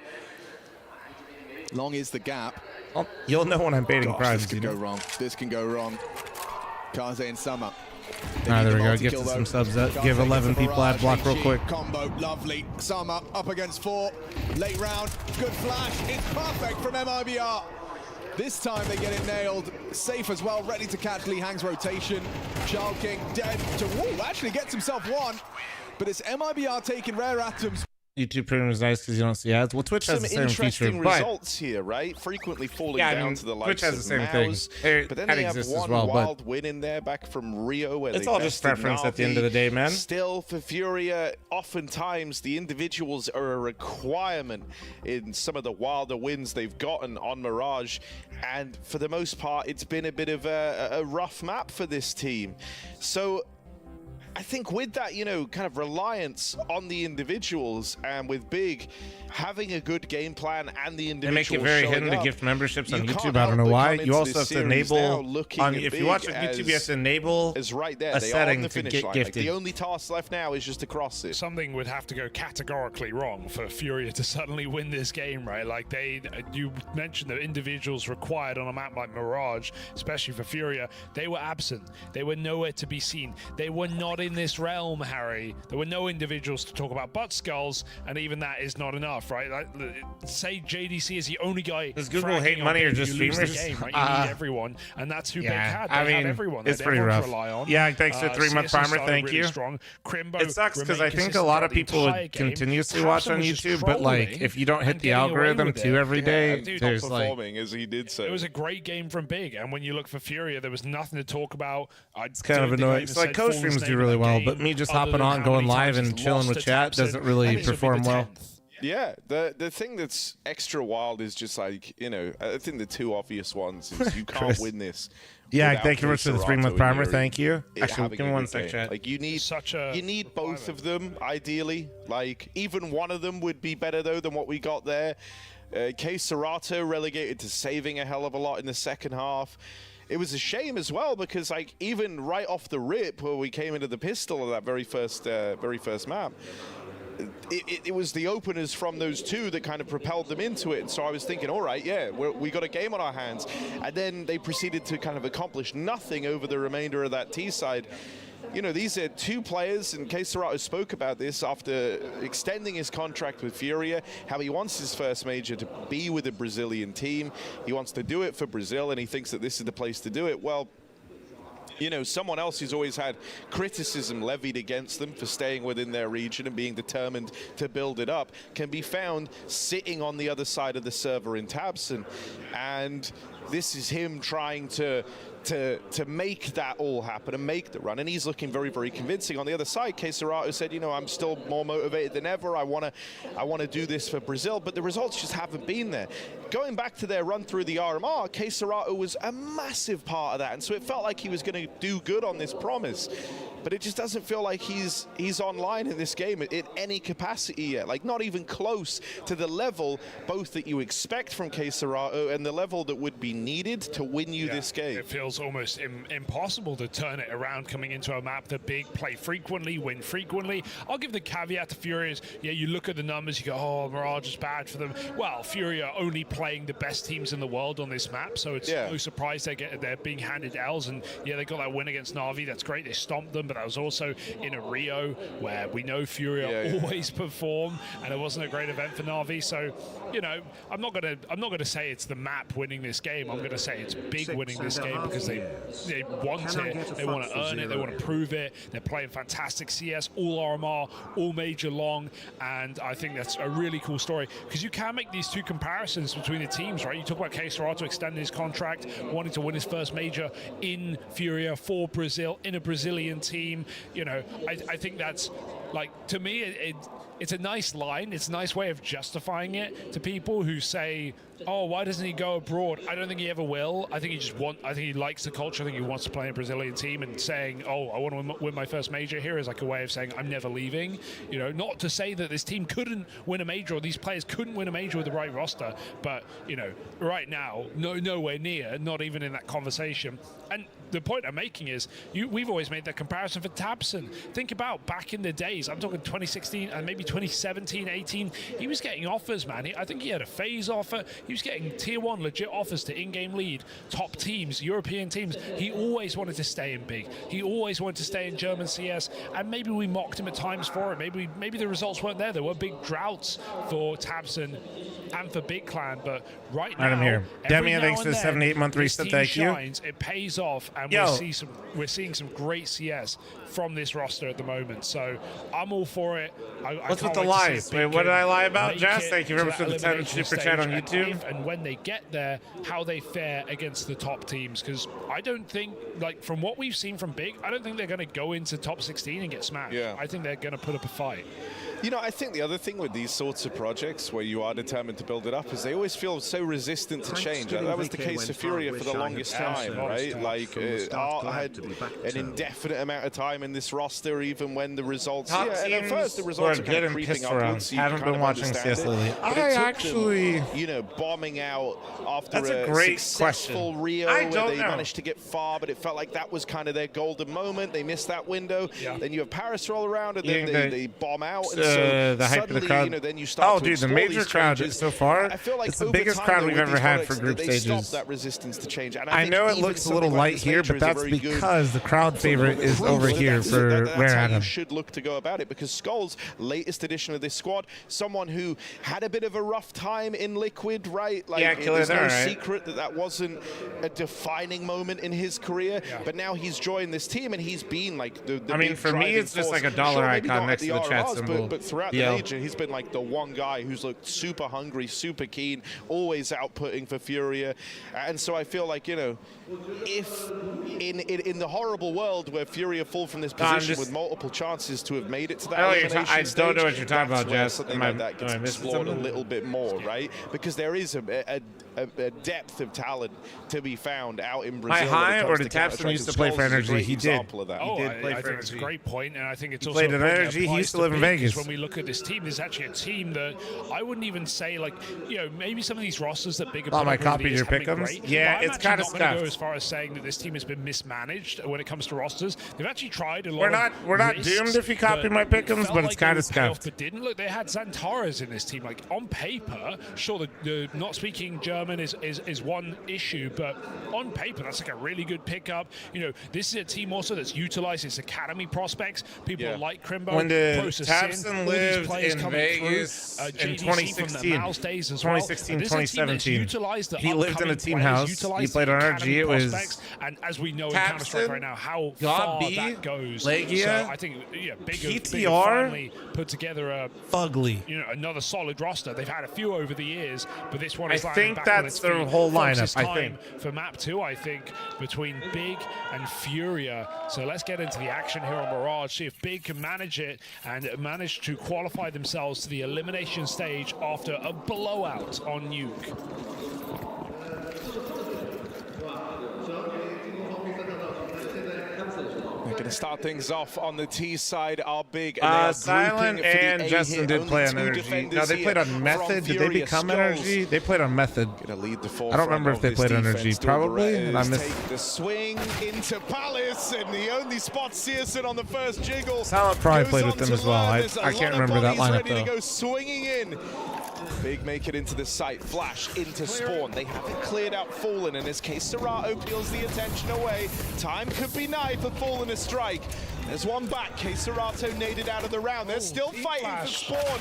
Long is the gap. Oh, you'll know when I'm baiting primes. This can go wrong. This can go wrong. Kaze and Summer. There we go. Get to some subs. Give 11 people ad block real quick. Combo, lovely. Summer up against 4. Late round, good flash. It's perfect from MIBR. This time they get it nailed. Safe as well, ready to catch Lee Hang's rotation. Child King dead to actually gets himself one. But it's MIBR taking rare atoms. YouTube Premium is nice because you don't see ads. Well, Twitch has the same feature. Some interesting results here, right? Frequently falling down to the likes Twitch has the same Mouse, thing. But then they have one wild win in there back from Rio. Where it's all just preference at the end of the day, man. Still, for Furia, oftentimes the individuals are a requirement in some of the wilder wins they've gotten on Mirage. And for the most part, it's been a bit of a rough map for this team. So I think with that, you know, kind of reliance on the individuals and with Big having a good game plan and the individuals they make it very hidden to gift memberships on YouTube. I don't know why. You also have to enable, if you watch on YouTube, you have to enable a setting to get gifted. Like the only task left now is just to cross it. Something would have to go categorically wrong for Furia to suddenly win this game, right? Like you mentioned the individuals required on a map like Mirage, especially for Furia, they were absent. They were nowhere to be seen. They were not in this realm, Harry. There were no individuals to talk about but Skulls, and even that is not enough, right? Like, say JDC is the only guy. Does Google hate money or just streamers? Game, right? You need everyone, and that's who Big had. They had everyone. It's pretty rough. Yeah, thanks for 3-month primer. Thank you. Crimbo it sucks because I think a lot of people would continuously watch on YouTube, but like if you don't hit the algorithm too every day, there's like as he did so. It was a great game from Big, and when you look for Furia, there was nothing to talk about. It's kind of annoying. It's like co-streams do really well, but me just hopping on, going live, and chilling with chat doesn't really perform well. Yeah, the thing that's extra wild is just like, you know, I think the two obvious ones is you can't win this. Yeah, thank you very much for the 3-month primer. Thank you. Actually, give me 1 sec, chat. Like you need both of them ideally. Like even one of them would be better though than what we got there. K Serato relegated to saving a hell of a lot in the second half. It was a shame as well because like even right off the rip where we came into the pistol of that very first map, it was the openers from those two that kind of propelled them into it. And so I was thinking, all right, yeah, we got a game on our hands. And then they proceeded to kind of accomplish nothing over the remainder of that T side. You know, these are two players, and K Serato spoke about this after extending his contract with Furia, how he wants his first major to be with a Brazilian team. He wants to do it for Brazil, and he thinks that this is the place to do it. Well, you know, someone else who's always had criticism levied against them for staying within their region and being determined to build it up can be found sitting on the other side of the server in Tabson. And this is him trying to make that all happen and make the run, and he's looking very, very convincing. On the other side, Keserato said, you know, I'm still more motivated than ever. I want to do this for Brazil, but the results just haven't been there. Going back to their run through the RMR, Keserato was a massive part of that, and so it felt like he was going to do good on this promise. But it just doesn't feel like he's online in this game in any capacity yet. Like, not even close to the level both that you expect from Keserato and the level that would be needed to win you this game. It feels almost impossible to turn it around coming into a map that Big play frequently, win frequently. I'll give the caveat to Furia's. Yeah, you look at the numbers, you go, oh, Mirage is bad for them. Well, Furia are only playing the best teams in the world on this map, so it's no surprise they're being handed L's. And yeah, they got that win against Na'Vi. That's great. They stomped them, but that was also in a Rio where we know Furia always perform, and it wasn't a great event for Na'Vi. So, you know, I'm not gonna say it's the map winning this game. I'm gonna say it's Big winning this game because they want it, they want to earn it, they want to prove it. They're playing fantastic CS, all RMR, all major long, and I think that's a really cool story because you can make these two comparisons between the teams, right? You talk about Keserato extending his contract, wanting to win his first major in Furia for Brazil, in a Brazilian team. You know, I think that's, like, to me, it's a nice line. It's a nice way of justifying it to people who say, oh, why doesn't he go abroad? I don't think he ever will. I think he likes the culture. I think he wants to play in a Brazilian team, and saying, oh, I want to win my first major here is like a way of saying I'm never leaving. You know, not to say that this team couldn't win a major or these players couldn't win a major with the right roster, but, you know, right now, nowhere near, not even in that conversation. And the point I'm making is we've always made that comparison for Tabson. Think about back in the days, I'm talking 2016 and maybe 2017, 18, he was getting offers, man. I think he had a phase offer. He was getting tier 1 legit offers to in-game lead, top teams, European teams. He always wanted to stay in Big. He always wanted to stay in German CS, and maybe we mocked him at times for it. Maybe the results weren't there. There were big droughts for Tabson and for Big Clan, but right now, I'm here. Demi, thanks for the 7 to 8 month reset. Thank you. It pays off, and we're seeing some great CS from this roster at the moment. So I'm all for it. What's with the lies? Wait, what did I lie about, Jess? Thank you very much for the 10 super chat on YouTube. And when they get there, how they fare against the top teams, because I don't think, like, from what we've seen from Big, I don't think they're going to go into top 16 and get smashed. I think they're going to put up a fight. You know, I think the other thing with these sorts of projects where you are determined to build it up is they always feel so resistant to change. That was the case of Furia for the longest time, right? Like, Art had an indefinite amount of time in this roster, even when the results... and at first the results are kind of creeping upwards. Haven't been watching CS lately. I actually... you know, bombing out after a great successful Rio where they managed to get far, but it felt like that was kind of their golden moment. They missed that window. Then you have Paris roll around, and then they bomb out. So the hype of the crowd. You know, then you start dude, the major crowd so far, I feel like it's the biggest crowd we've ever had for group stages. That resistance to change. And I know it looks a little light here, but that's because the crowd favorite is over here for Rare Adam. You should look to go about it, because Skull's latest addition of this squad, someone who had a bit of a rough time in Liquid, right? Like, there's no secret that wasn't a defining moment in his career, but now he's joined this team and he's been like the I mean, for me, it's just like a dollar icon next to the chat symbol. But throughout the major, he's been like the one guy who's looked super hungry, super keen, always outputting for Furia. And so I feel like, you know, if in the horrible world where Furia fall from this position with multiple chances to have made it to that I don't know what you're talking about, Jess. Something like that gets explored a little bit more, right? Because there is a depth of talent to be found out in Brazil. High or did Tabson used to play for Energy? He did. I think it's a great point, and I think it's also played in Energy. He used to live in Vegas. When we look at this team, there's actually a team that I wouldn't even say, like, you know, maybe some of these rosters that bigger. I copied your pick'ems. Yeah, it's kind of stuff. I'm not going to go as far as saying that this team has been mismanaged when it comes to rosters. They've actually tried a lot. We're not doomed if you copy my pick'ems, but it's kind of scuffed. But didn't look. They had Xantaras in this team. Like, on paper, sure, the not speaking German German is one issue, but on paper, that's like a really good pickup. You know, this is a team also that's utilized its academy prospects. People like Crimbo, when Tapson lived in Vegas in 2016, 2017. He lived in a team house. He played on RG. It was, and as we know in Counter-Strike right now, how far that goes. Legia, so I think Big PTR finally put together a Fugly. Another solid roster. They've had a few over the years, but this one is I think that's their whole lineup. I think for map 2, I think between Big and Furia. So let's get into the action here on Mirage. See if Big can manage it and manage to qualify themselves to the elimination stage after a blowout on Nuke. They're going to start things off on the T side. Are Big. Silent and Justin did play on Energy. No, they played on Method. Did they become Energy? They played on Method. I don't remember if they played on Energy. Probably. And I missed. Take the swing into Palace, and he only spots Searson on the first jiggle. Silent probably played with them as well. I can't remember that lineup ready though. To go swinging in. Big make it into the site, flash into spawn. They haven't cleared out Fallen. In this case, Serato peels the attention away. Time could be nigh for Fallen to strike. There's one back. Serato naded out of the round. They're still fighting for spawn.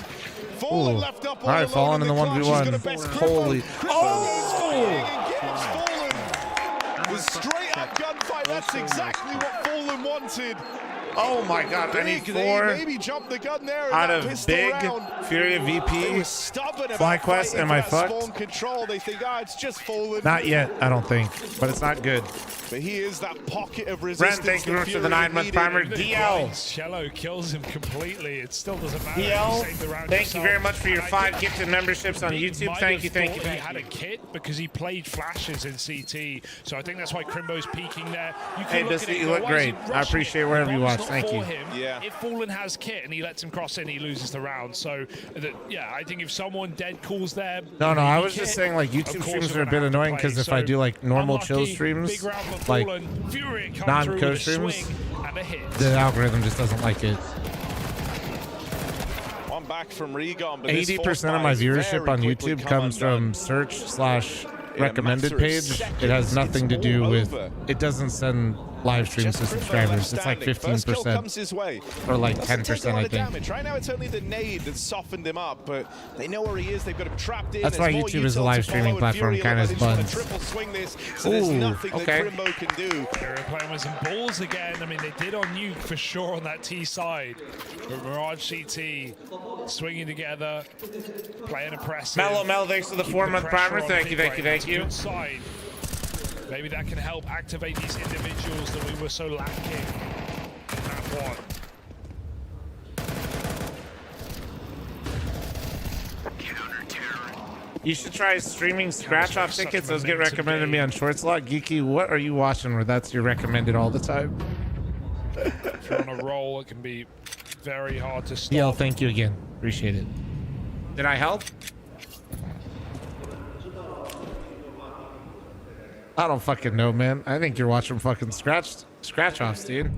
Fallen left up all alone. Fallen in the 1v1. Holy. Fallen the straight up gunfight. That's exactly what Fallen wanted. Oh my God! I need 4 maybe jump the gun there out of Big, Furia, VP, FlyQuest. Am I fucked? Control. They think, it's just Fallen. Not yet, I don't think, but it's not good. But he is that pocket of resistance. Brent, thank you for the 9-month primer. DL. Cello kills him completely. It still doesn't matter. DL, thank you very much for your 5 gifted memberships on YouTube. Thank you. He had a kit because he played flashes in CT, so I think that's why Crimbo's peeking there. Hey, Biscuit, you look great. I appreciate wherever you watch. Thank you. If Fallen has kit and he lets him cross in, he loses the round. So, I think if someone dead calls there... No, I was just saying, like, YouTube streams are a bit annoying because if I do, like, normal chill streams, like, non-code streams, the algorithm just doesn't like it. One back from Regon, 80% of my viewership on YouTube comes from search/recommended page. It has nothing to do with... It doesn't send live streams to subscribers. It's like 15% or like 10%, I think. Right now it's only the nade that softened him up, but they know where he is. They've got him trapped in. That's why YouTube is a live streaming platform, kind of buns. Ooh, okay. They're playing with some balls again. I mean, they did on Nuke for sure on that T side. But Mirage CT swinging together, playing impressive. Mellow, thanks for the 4-month primer. Thank you. Maybe that can help activate these individuals that we were so lacking in that one. You should try streaming scratch-off tickets. Those get recommended to me on Short Slot. Geeky, what are you watching where that's your recommended all the time? If you're on a roll, it can be very hard to stop. DL, thank you again. Appreciate it. Did I help? I don't fucking know, man. I think you're watching fucking scratch-offs, dude.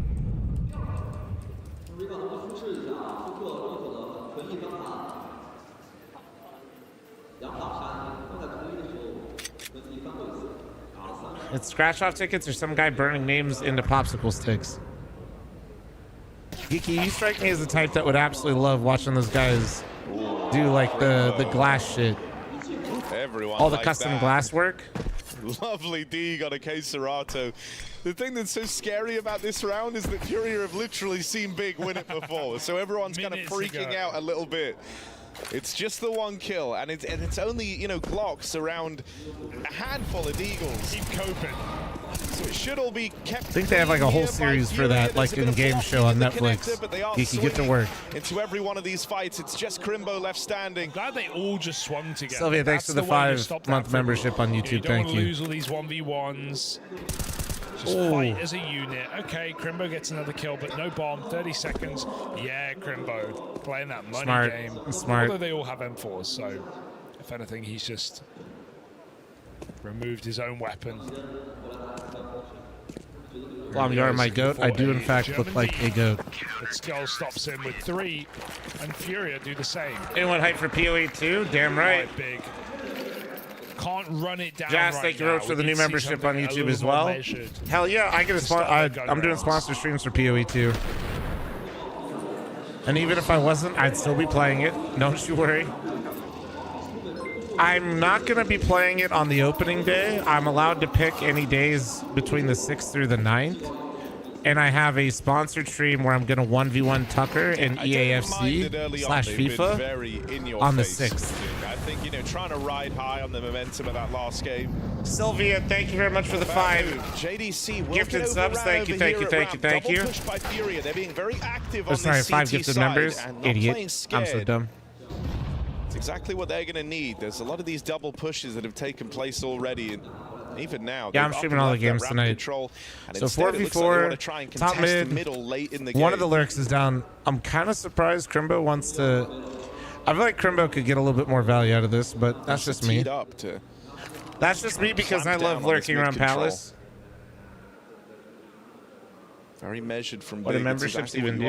It's scratch-off tickets or some guy burning names into popsicle sticks. Geeky, you strike me as the type that would absolutely love watching those guys do like the glass shit. Everyone all the custom glass work. Lovely D got a case Serato. The thing that's so scary about this round is that Furia have literally seen Big win it before, so everyone's kind of freaking out a little bit. It's just the 1 kill, and it's only, you know, Glocks around a handful of Deagles. Keep coping. So it should all be kept. I think they have like a whole series for that, like in-game show on Netflix. You can get to work. Into every one of these fights, it's just Crimbo left standing. Glad they all just swung together. Sylvia, thanks for the 5-month membership on YouTube. Thank you. Lose all these 1v1s. Just fight as a unit. Okay, Crimbo gets another kill, but no bomb. 30 seconds. Yeah, Crimbo playing that money game. Smart. Although they all have M4s, so if anything, he's just removed his own weapon. Plum, you are my goat. I do, in fact, look like a goat. But Skull stops him with 3, and Furia do the same. Anyone hyped for PoE 2? Damn right. Big. Can't run it down. Jazz, thank you very much for the new membership on YouTube as well. Hell yeah, I get a I'm doing sponsor streams for PoE too. And even if I wasn't, I'd still be playing it. Don't you worry. I'm not going to be playing it on the opening day. I'm allowed to pick any days between the 6th through the 9th. And I have a sponsored stream where I'm going to 1v1 Tucker and EAFC/FIFA on the 6th. I think, you know, trying to ride high on the momentum of that last game. Sylvia, thank you very much for the 5 JDC gifted subs. Thank you. Pushed by Furia. They're being very active on sorry, this 5 CT gifted side members. and not Idiot. playing scared. I'm so dumb. It's exactly what they're going to need. There's a lot of these double pushes that have taken place already. And even now, yeah, I'm streaming all the games tonight. So 4v4, top mid. One of the lurks is down. I'm kind of surprised Crimbo wants to. I feel like Crimbo could get a little bit more value out of this, but that's just me. That's just me because I love lurking around Palace. Very measured from what do memberships even do?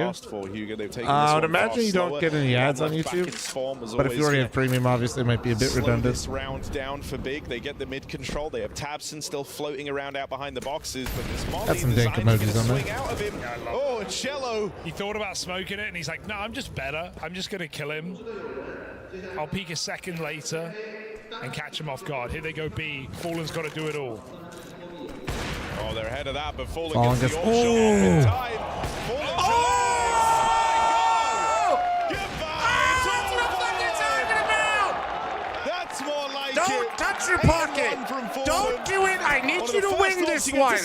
I would imagine you don't get any ads on YouTube, but if you already have premium, obviously it might be a bit redundant. This round down for Big. They get the mid control. They have Tabson still floating around out behind the boxes, but this Molly that's some dank emojis on there. Out of him. Oh, Cello. He thought about smoking it, and he's like, no, I'm just better. I'm just going to kill him. I'll peek a second later and catch him off guard. Here they go, B. Fallen's got to do it all. Oh, they're ahead of that, but Fallen gets the oh! time. Oh! That's more like Don't touch your pocket. Don't do it. I need you to win this one.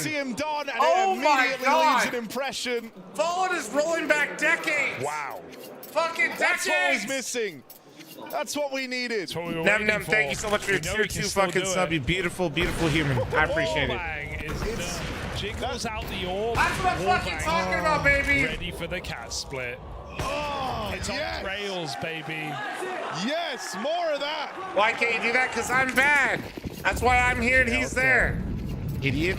Oh my God. An impression. Fallen is rolling back decades. Wow. Fucking decades. That's what was missing. That's what we needed. Nem, thank you so much for your tier 2 fucking sub, you beautiful, beautiful human. I appreciate it. Jiggles out the orb. That's what I'm fucking talking about, baby. Ready for the cat split. Oh, it's on rails, baby. Yes, more of that. Why can't you do that? Because I'm bad. That's why I'm here and he's there. Idiot.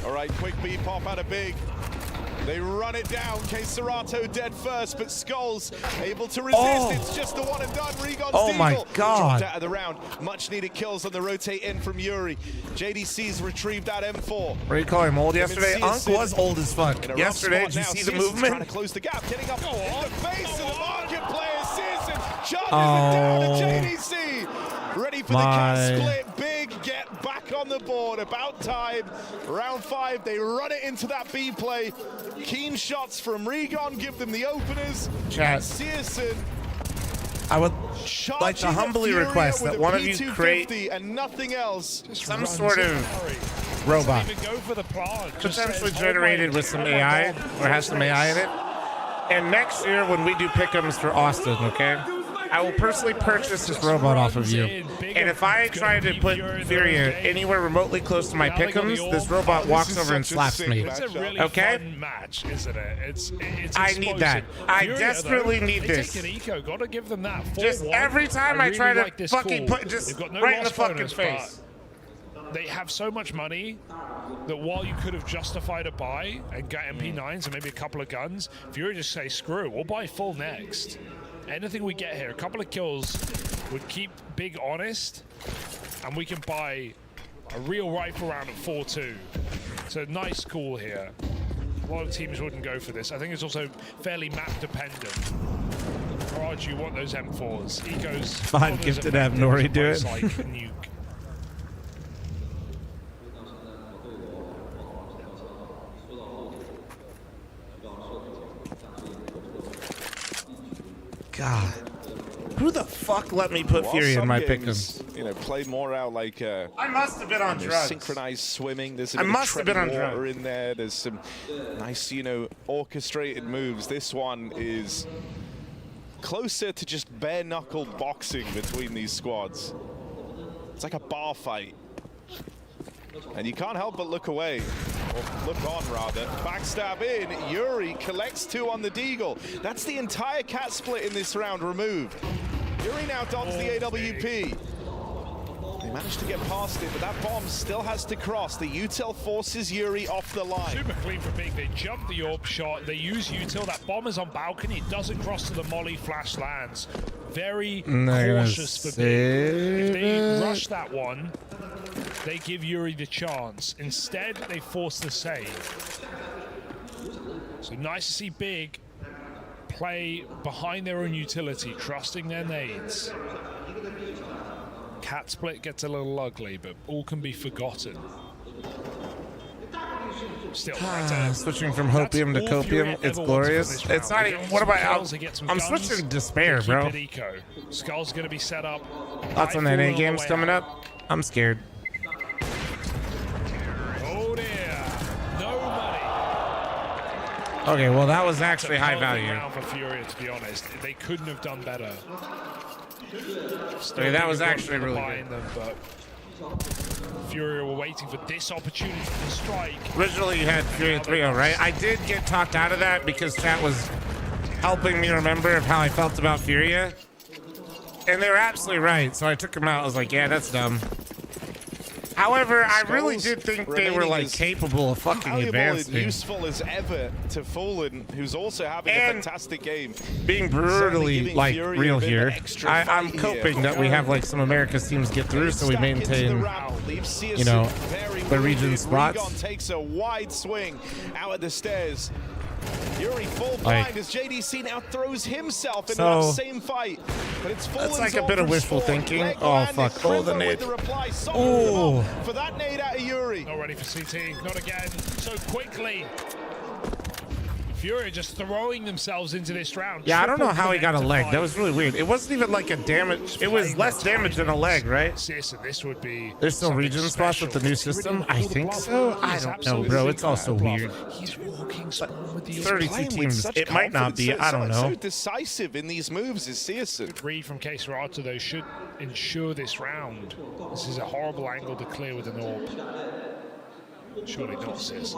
All right, quick B pop out of Big. They run it down. Serato dead first, but Skulls able to resist. Oh. It's just the one and done. Regon's oh my God. Dropped out of the round. Much needed kills on the rotate in from Yuri. JDC's retrieved that M4. What do you call him, old yesterday? Unk was old as fuck. Yesterday, did you see the movement? Trying to close the gap, getting up in the face of the market player. Searson charges it down to JDC. Ready for the cat split. Big get back on the board. About time. Round 5, they run it into that B play. Keen shots from Regon give them the openers. Chat. Searson, I would like to humbly request that one of you create and nothing else. some sort of robot, potentially generated with some AI or has some AI in it. And next year when we do pick'ems for Austin, okay? I will personally purchase this robot off of you. And if I try to put Furia anywhere remotely close to my pick'ems, this robot walks over and slaps me. It's a really fun match, isn't it? It's I need that. I desperately need this. Gotta give them that. Just every time I try to fucking put just right in the fucking face. They have so much money that while you could have justified a buy and get MP9s and maybe a couple of guns, Furia just say, screw, we'll buy full next. Anything we get here, a couple of kills would keep Big honest, and we can buy a real rifle round at 4-2. So nice call here. A lot of teams wouldn't go for this. I think it's also fairly map dependent. Raj, you want those M4s. Eco's fine, gifted to have Nori do it. Like nuke. God, who the fuck let me put Furia in my pick'ems? You know, play more out like I must have been on drugs. Synchronized swimming. There's a I bit must of have been on water drugs in there. There's some nice, you know, orchestrated moves. This one is closer to just bare knuckle boxing between these squads. It's like a bar fight. And you can't help but look away, or look on rather. Backstab in, Yuri collects 2 on the Deagle. That's the entire cat split in this round removed. Yuri now dons the AWP. Managed to get past it, but that bomb still has to cross. The util forces Yuri off the line. Super clean for Big. They jump the orb shot. They use util. That bomb is on balcony. It doesn't cross to the molly. Flash lands. Very cautious for Big. If they rush that one, they give Yuri the chance. Instead, they force the save. So nice to see Big play behind their own utility, trusting their nades. Cat split gets a little ugly, but all can be forgotten. Still, switching from hopium to copium, it's glorious. It's not even, what about, I'm switching to despair, bro. Skull's gonna be set up. Lots of NA games coming up. I'm scared. Oh dear, no money. Okay, well that was actually high value. Round for Furia, to be honest, they couldn't have done better. Okay, that was actually really good. Them, but Furia were waiting for this opportunity to strike. Originally you had Furia 3-0, right? I did get talked out of that because chat was helping me remember of how I felt about Furia. And they were absolutely right, so I took them out. I was like, yeah, that's dumb. However, I really did think they were like capable of fucking advancing. And useful as ever to Fallen, who's also having a fantastic game. Being brutally like real here, I'm coping that we have like some America's teams get through, so we maintain, you know, the region spots. Takes a wide swing out at the stairs. Yuri full blind as JDC now throws himself into that same fight. But it's that's like a bit of wishful thinking. Oh fuck! Oh, the nade. Oh, for that nade out of Yuri. Not ready for CT. Not again. So quickly. Furia just throwing themselves into this round. Yeah, I don't know how he got a leg. That was really weird. It wasn't even like a damage. It was less damage than a leg, right? This would be. There's still region spots with the new system. I think so. I don't know, bro. It's also weird. He's walking spawn with the 32 teams. It might not be. I don't know. So decisive in these moves is CS2. Good read from K-Serrato, though, should ensure this round. This is a horrible angle to clear with an orb. Surely not, CS.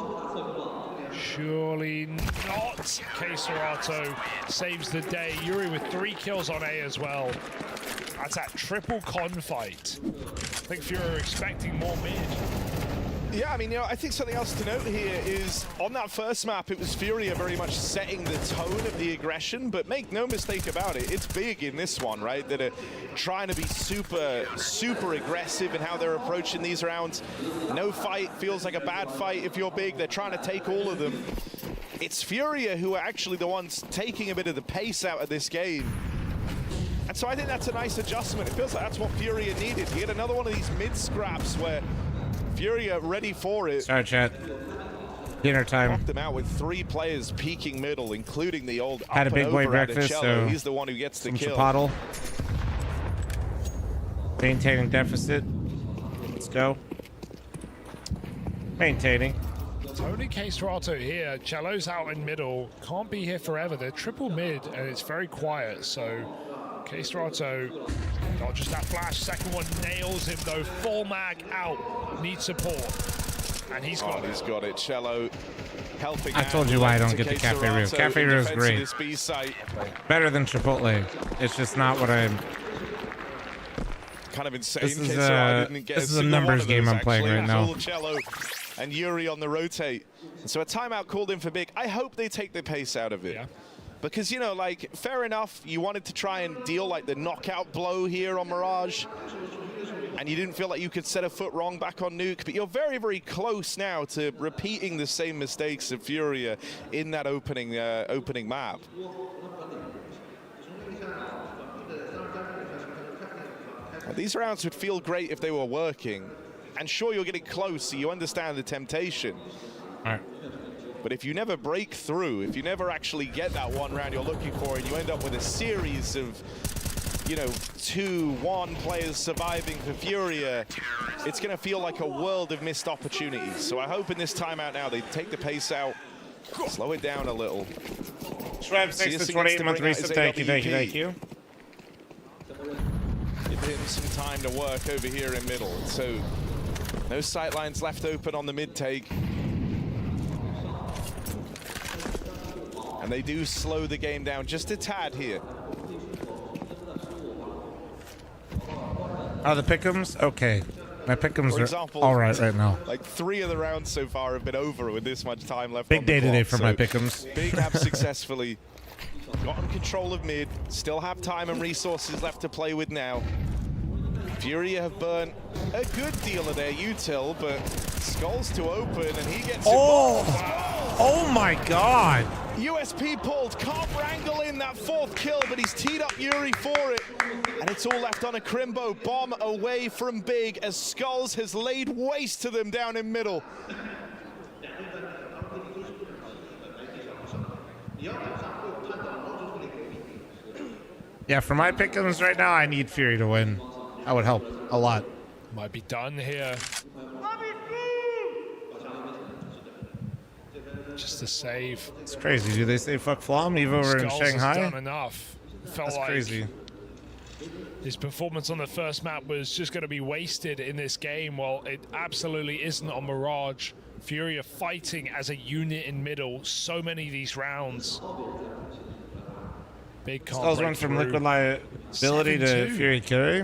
Surely not. K-Serrato saves the day. Yuri with 3 kills on A as well. That's that triple con fight. I think Furia are expecting more mid. Yeah, I mean, you know, I think something else to note here is on that first map, it was Furia very much setting the tone of the aggression, but make no mistake about it, it's big in this one, right? That are trying to be super aggressive in how they're approaching these rounds. No fight feels like a bad fight if you're big. They're trying to take all of them. It's Furia who are actually the ones taking a bit of the pace out of this game. And so I think that's a nice adjustment. It feels like that's what Furia needed. You get another one of these mid-scraps where Furia ready for it. Sorry, chat. Dinner time. Knocked them out with 3 players peeking middle, including the old had a big boy breakfast, so he's the one who gets the kill. Chipotle. Maintaining deficit. Let's go. Maintaining. Tony K-Serrato here. Cello's out in middle. Can't be here forever. They're triple mid, and it's very quiet, so K-Serrato, not just that flash. Second one nails him, though. Full mag out. Needs support. And he's got it. He's got it. Cello helping. I told you why I don't get the Cafe Rio. Cafe Rio is great. Better than Chipotle. It's just not what I'm... Kind of insane. This is a numbers game I'm playing right now. Cello and Yuri on the rotate. And so a timeout called in for Big. I hope they take the pace out of it. Yeah. Because, you know, like, fair enough, you wanted to try and deal, like, the knockout blow here on Mirage, and you didn't feel like you could set a foot wrong back on Nuke, but you're very, very close now to repeating the same mistakes of Furia in that opening map. These rounds would feel great if they were working, and sure, you're getting close, so you understand the temptation. All right. But if you never break through, if you never actually get that one round you're looking for, and you end up with a series of, you know, 2-1 players surviving for Furia, it's going to feel like a world of missed opportunities. So I hope in this timeout now they take the pace out, slow it down a little. Shweb, 6 to 28-month reset. Thank you. Give him some time to work over here in middle. So no sight lines left open on the mid take. And they do slow the game down just a tad here. Are the pick'ems? Okay. My pick'ems For are example, all right now. Like 3 of the rounds so far have been over with this much time left. Big on day the today clock. for my pick'ems. Big have successfully gotten control of mid. Still have time and resources left to play with now. Furia have burnt a good deal of their util, but Skulls to open, and he gets involved. Oh my God. USP pulled, can't wrangle in that 4th kill, but he's teed up Yuri for it. And it's all left on a Crimbo. Bomb away from Big as Skulls has laid waste to them down in middle. Yeah, for my pick'ems right now, I need Fury to win. That would help a lot. Might be done here. Just a save. It's crazy. Do they say fuck Flom even over in Skulls Shanghai? has done enough. Felt That's like crazy. his performance on the first map was just going to be wasted in this game. Well, it absolutely isn't on Mirage. Furia fighting as a unit in middle so many of these rounds. Big Skulls went from liquid liability to 7-2. Fury carry.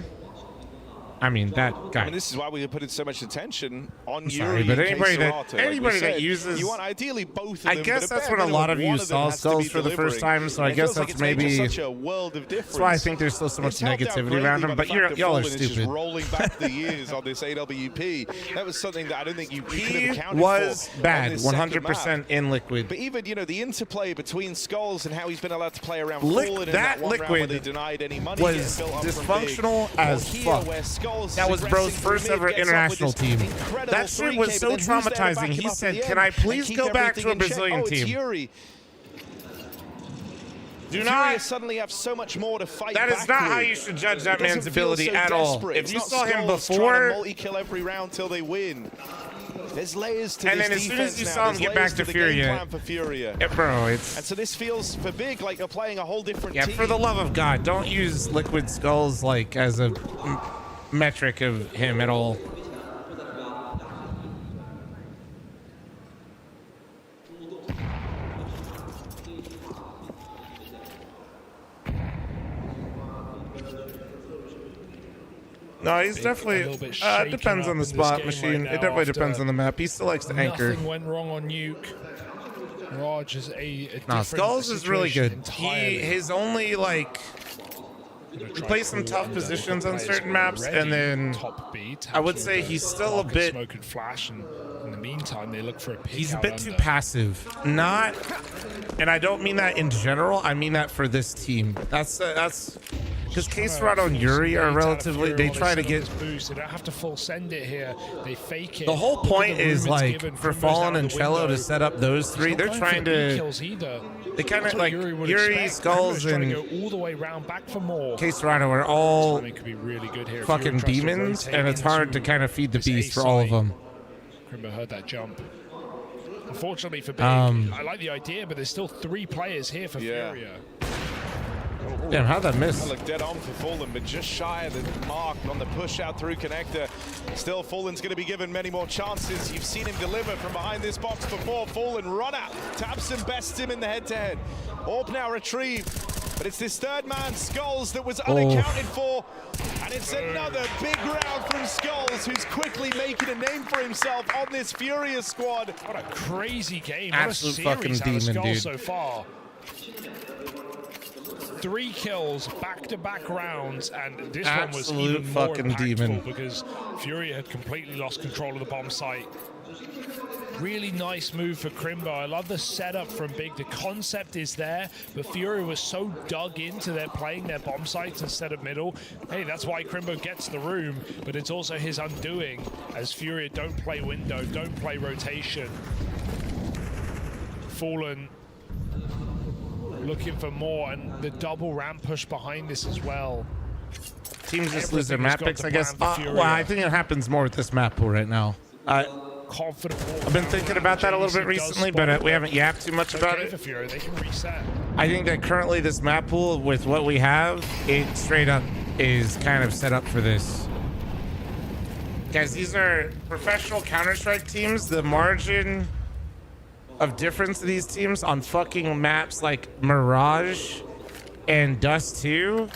I mean, that guy. I mean, this is why we put so much attention on Sorry, Yuri. but and anybody Queserato. that uses, you want ideally both of them. I guess but that's bare what a lot minimum, of you one them saw has to Skulls be for the first delivering. time, so I And it guess feels like that's it's made maybe such a world of difference. that's why I think there's still so much It's helped out negativity greatly around by him. the But fact y'all that are Fallen is just stupid. rolling back the years on this AWP. That was something that I don't think you could He have accounted was for. bad, on this second 100% map. in liquid. But even, you know, the interplay between Skulls and how he's been allowed to play around Lick- Fallen in that that one round where they liquid denied any money was getting built up from Big. dysfunctional as Or here, fuck. where Skulls That is was bro's aggressing first through ever mid, gets up with international this team. incredible That shit was 3K, so but then who's there to traumatizing. back him He up at said, the "Can end I and please keep go back to a everything in check?" Brazilian Oh, it's team?" Yuri. Do Furia not. suddenly have so much more to fight That is back not with. how you should judge that It doesn't man's feel ability so at all. desperate. If It's you not saw him Skulls trying before, to multi-kill every round till they win. There's layers to and this then as soon defense as you now. saw him There's get layers back to the game Furia, plan for Furia. yeah, bro, And it's so this feels for Big like they're playing a whole different yeah. team. For the love of God, don't use liquid Skulls like as a metric of him at all. No, he's A definitely little bit shaken depends up on the in this spot game machine. right It now definitely depends after on the map. He still likes to anchor. Nothing went wrong on Nuke. Mirage is a No, different Skulls is really situation good. entirely. His only like Gonna he try plays to some pull tough under. positions on Players certain were maps, ready and then top B, I would taps say with he's the still a rocket bit. smoke and flash, and in the meantime they look for a pick He's a out bit too under. passive. Not, and I don't mean that in general. I mean that for this team. That's because Queserato and Yuri are relatively. They try to get. Boost. They don't have to full send it here. They fake it. The whole Look at point the room is it's like given. for Primbo's Fallen out and the Cello to window. set up those He's three. not They're going trying for B to. kills either. They kind That's of what like Yuri would Yuri, expect. Skulls, Primbo's trying and to go all the way round back for more. Queserato are all Timing could be really good here. If fucking Yuri tries to demons, rotate and it's hard to into kind of feed the this beast A for all of side. them. Crimbo heard that jump. Unfortunately for Big, I like the idea, but there's still 3 players here for Furia. Damn, how'd that That miss? looked dead on for Fallen, but just shy of the mark on the push out through connector. Still, Fallen's going to be given many more chances. You've seen him deliver from behind this box before. Fallen run out, taps and bests him in the head-to-head. Orb now retrieved, but it's this third man, Skulls, that was unaccounted for. And it's another big round from Skulls, who's quickly making a name for himself on this Furia squad. What a crazy game. Absolute What a series fucking out of demon, Skulls dude. so far. 3 kills, back-to-back rounds, and this one was Absolute even more fucking impactful demon. because Furia had completely lost control of the bomb site. Really nice move for Crimbo. I love the setup from Big. The concept is there, but Furia was so dug into their playing their bomb sites instead of middle. Hey, that's why Crimbo gets the room, but it's also his undoing as Furia don't play window, don't play rotation. Fallen looking for more, and the double ramp push behind this as well. Teams just lose their Everything has map got picks, to I guess. plan for Well, I Furia. think it happens more with this map pool right now. Confident. I've been thinking about that a little bit recently, but we haven't yapped too much about Okay for it. Furia, they can reset. I think that currently this map pool, with what we have, it straight up is kind of set up for this. Guys, these are professional Counter-Strike teams. The margin of difference of these teams on fucking maps like Mirage and Dust 2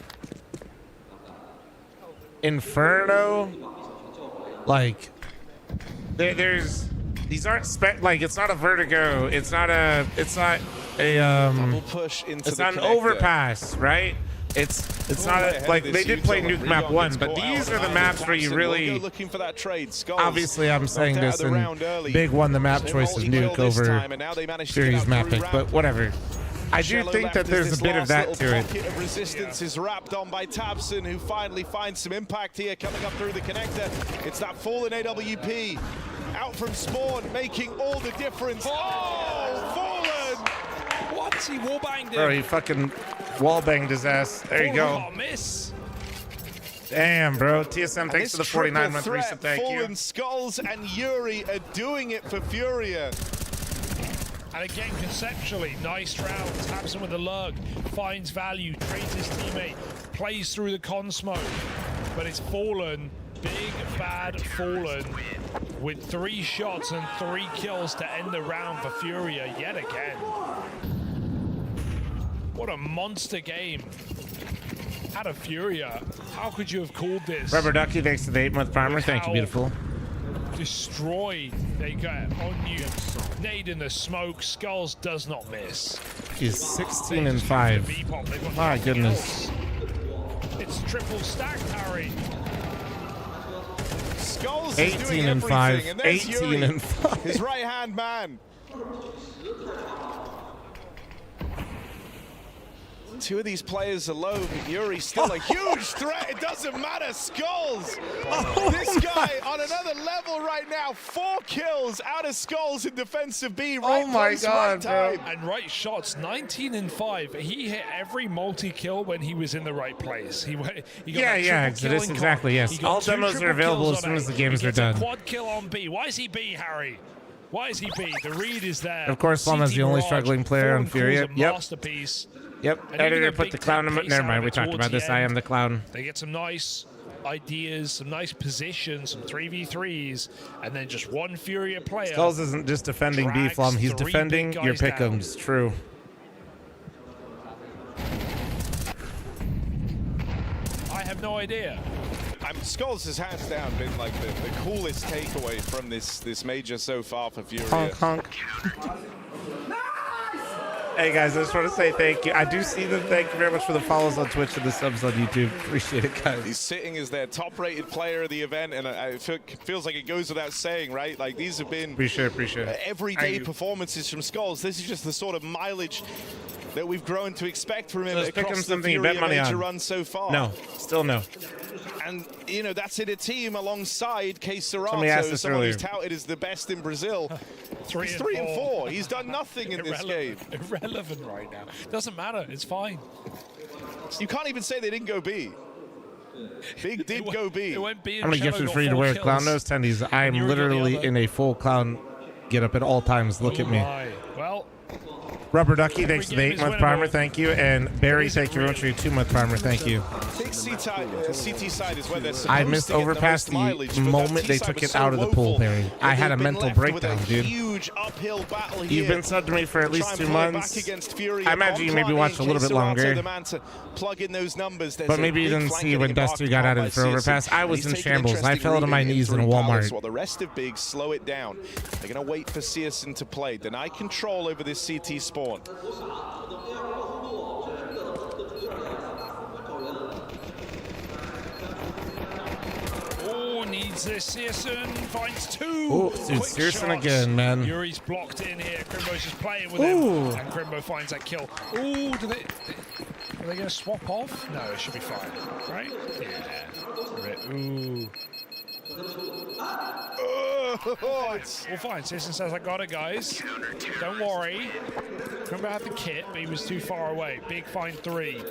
Inferno, like there's these aren't like it's not a Vertigo, it's not a double push into it's not an overpass, right? It's not a, like they did play Nuke Map 1, but these are the maps where you really looking for that trade. obviously I'm saying this and Big won the map choice of Nuke over Furia's map pick, but whatever. I do think that there's a bit of that to it. Pocket of resistance is wrapped on by Tabson, who finally finds some impact here coming up through the connector. It's that Fallen AWP out from spawn, making all the difference. Oh, Fallen! What? He wallbanged him. Bro, he fucking wallbanged his ass. There you go. Miss. Damn, bro. TSM, thanks for the 49-month reset. Thank you. Fallen Skulls and Yuri are doing it for Furia. And again, conceptually, nice round. Taps him with a lug, finds value, trades his teammate, plays through the con smoke. But it's Fallen, big bad Fallen, with 3 shots and 3 kills to end the round for Furia yet again. What a monster game. Out of Furia, how could you have called this? Rubber Ducky, thanks to the 8-month primer. Thank you, beautiful. Destroyed. They go on you. Nade in the smoke. Skulls does not miss. He's 16 and 5. My goodness. It's triple stacked, Harry. Skulls 18 and 5. And 18 Yuri, and 5. his right-hand man. 2 of these players alone. Yuri's still a huge threat. It doesn't matter. Skulls. This guy on another level right now. 4 kills out of Skulls in defensive B. Right oh my God, right bro. And right shots, 19 and 5. He hit every multi-kill when he was in the right place. He got Exodus, exactly, yes. All demos are available as soon as the games are done. Quad kill on B. Why is he B, Harry? Why is he B? The read is there. Of course, Lama is the only struggling player on Furia. Yep. Masterpiece. Yep. Editor put the clown. Never mind. We talked about this. I am the clown. They get some nice ideas, some nice positions, some 3v3s, and then just one Furia player. Skulls isn't just defending B-Flom. He's defending your pick'ems. True. I have no idea. Skulls has hands down been like the coolest takeaway from this major so far for Furia. Honk, honk. Hey guys, I just want to say thank you. I do see them. Thank you very much for the follows on Twitch and the subs on YouTube. Appreciate it, guys. He's sitting as their top-rated player of the event, and it feels like it goes without saying, right? Like these have been appreciate everyday performances from Skulls. This is just the sort of mileage that we've grown to expect from him across the Furia major run so far. No, still no. And, you know, that's in a team alongside Case Serato, someone who's touted as the best in Brazil. He's 3 and 4. He's done nothing in this game. Irrelevant right now. Doesn't matter. It's fine. You can't even say they didn't go B. Big did go B. It went B. How many gifts are free to wear clown nose tendies? I am literally in a full clown get up at all times. Look at me. Well, Rubber Ducky, thanks for the 8-month primer, thank you. And Barry, thank you very much for your 2-month primer, thank you. Big CT side is where they're supposed I missed overpass the moment they took it out of the pool, Barry. I had a mental breakdown, dude. Huge uphill battle here. You've been subbed to me for at least 2 months. I imagine you maybe watched a little bit longer. Plug in those numbers. But maybe you didn't see when Duster got added for overpass. I was in shambles. I fell to my knees in a Walmart. While the rest of Big slow it down. They're going to wait for Searson to play. Deny control over this CT spawn. Oh, needs this. Searson finds 2. Oh, dude, Searson again, man. Yuri's blocked in here. Crimbo's just playing with him. And Crimbo finds that kill. Oh, are they going to swap off? No, it should be fine. Right? Yeah. Ooh. All fine. Searson says, I got it, guys. Don't worry. Crimbo had the kit, but he was too far away. Big find 3.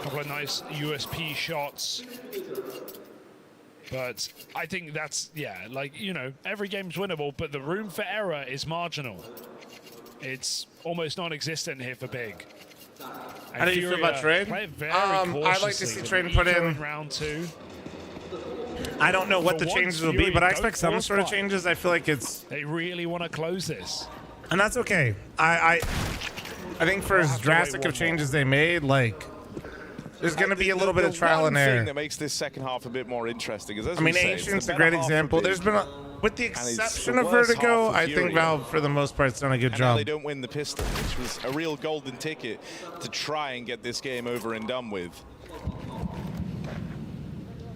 Couple of nice USP shots. But I think that's, like, you know, every game's winnable, but the room for error is marginal. It's almost non-existent here for Big. How do you feel about trade? I'd like to see trade put in round 2. I don't know what the changes will be, but I expect some sort of changes. I feel like it's... They really want to close this. And that's okay. I think for as drastic of changes they made, like... There's going to be a little bit of trial and error. Thing that makes this second half a bit more interesting is, as I mean, we say, Ancient's a great example. There's been, with the exception of Vertigo, I think Valve, for the most part, has done a good job. They don't win the pistol, which was a real golden ticket to try and get this game over and done with.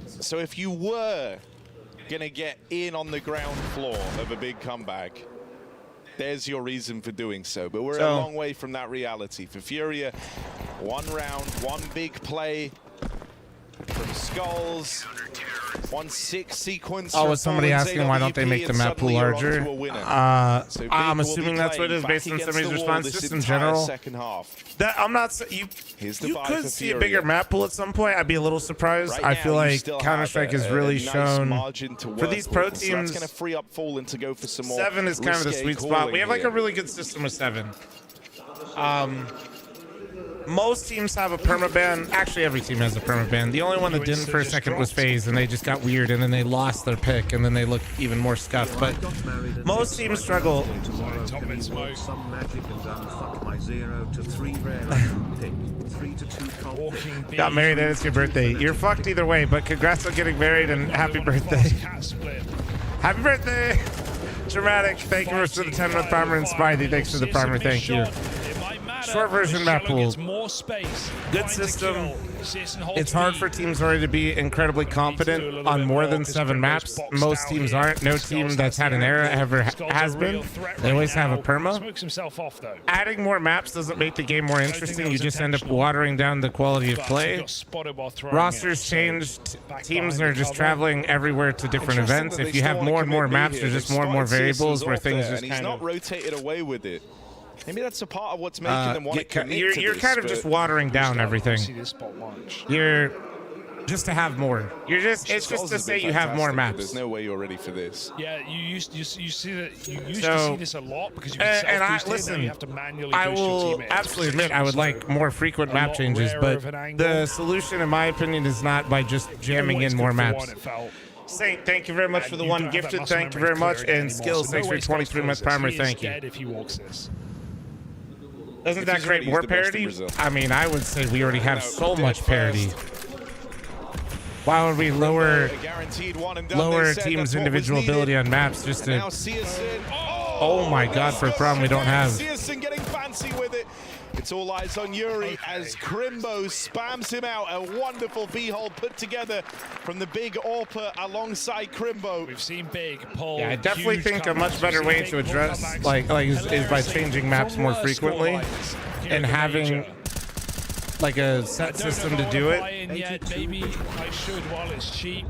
So if you were gonna get in on the ground floor of a big comeback, there's your reason for doing so. But we're a long way from that reality. For Furia, one round, one big play from Skulls, 1-6 sequence. Oh, was somebody asking why don't they make the map pool larger? I'm assuming that's what it is based on somebody's response. Just in general, that I'm not. You could see a bigger map pool at some point. I'd be a little surprised. I feel like Counter-Strike has really shown for these pro teams. That's going to free up Fallen to go for some more. 7 is kind of the sweet spot. We have like a really good system with 7. Most teams have a permaban. Actually, every team has a permaban. The only one that didn't for a second was FaZe, and they just got weird, and then they lost their pick, and then they looked even more scuffed. But most teams struggle. Got married, and it's your birthday. You're fucked either way, but congrats on getting married, and happy birthday. Happy birthday! Dramatic, thank you for the 10-month primer, and Spidey, thanks for the primer, thank you. Short version map pool. Good system. It's hard for teams already to be incredibly competent on more than 7 maps. Most teams aren't. No team that's had an era ever has been. They always have a perma. Adding more maps doesn't make the game more interesting. You just end up watering down the quality of play. Rosters changed. Teams are just traveling everywhere to different events. If you have more and more maps, there's just more and more variables where things just kind of... He's not rotated away with it. Maybe that's a part of what's making them want to commit to You're kind of just watering down everything. You're just to have more. It's just to say you have more maps. There's no way you're ready for this. Yeah, you used to see this a lot because you can listen, you have to manually I will absolutely admit I would like more frequent map changes, but the solution, in my opinion, is not by just jamming in more maps. Saint, thank you very much for the one gifted. Thank you very much. And Skills, thanks for 23-month primer. Thank you. Doesn't that create more parity? I mean, I would say we already have so much parity. Why would we lower teams' individual ability on maps just to... Oh my god, for a problem we don't have. Getting fancy with it. It's all eyes on Yuri as Crimbo spams him out. A wonderful B-hole put together from the big AWPer alongside Crimbo. We've seen Big pull. Yeah, I definitely think a much better way to address is by changing maps more frequently and having like a set system to do it. Maybe I should while it's cheap.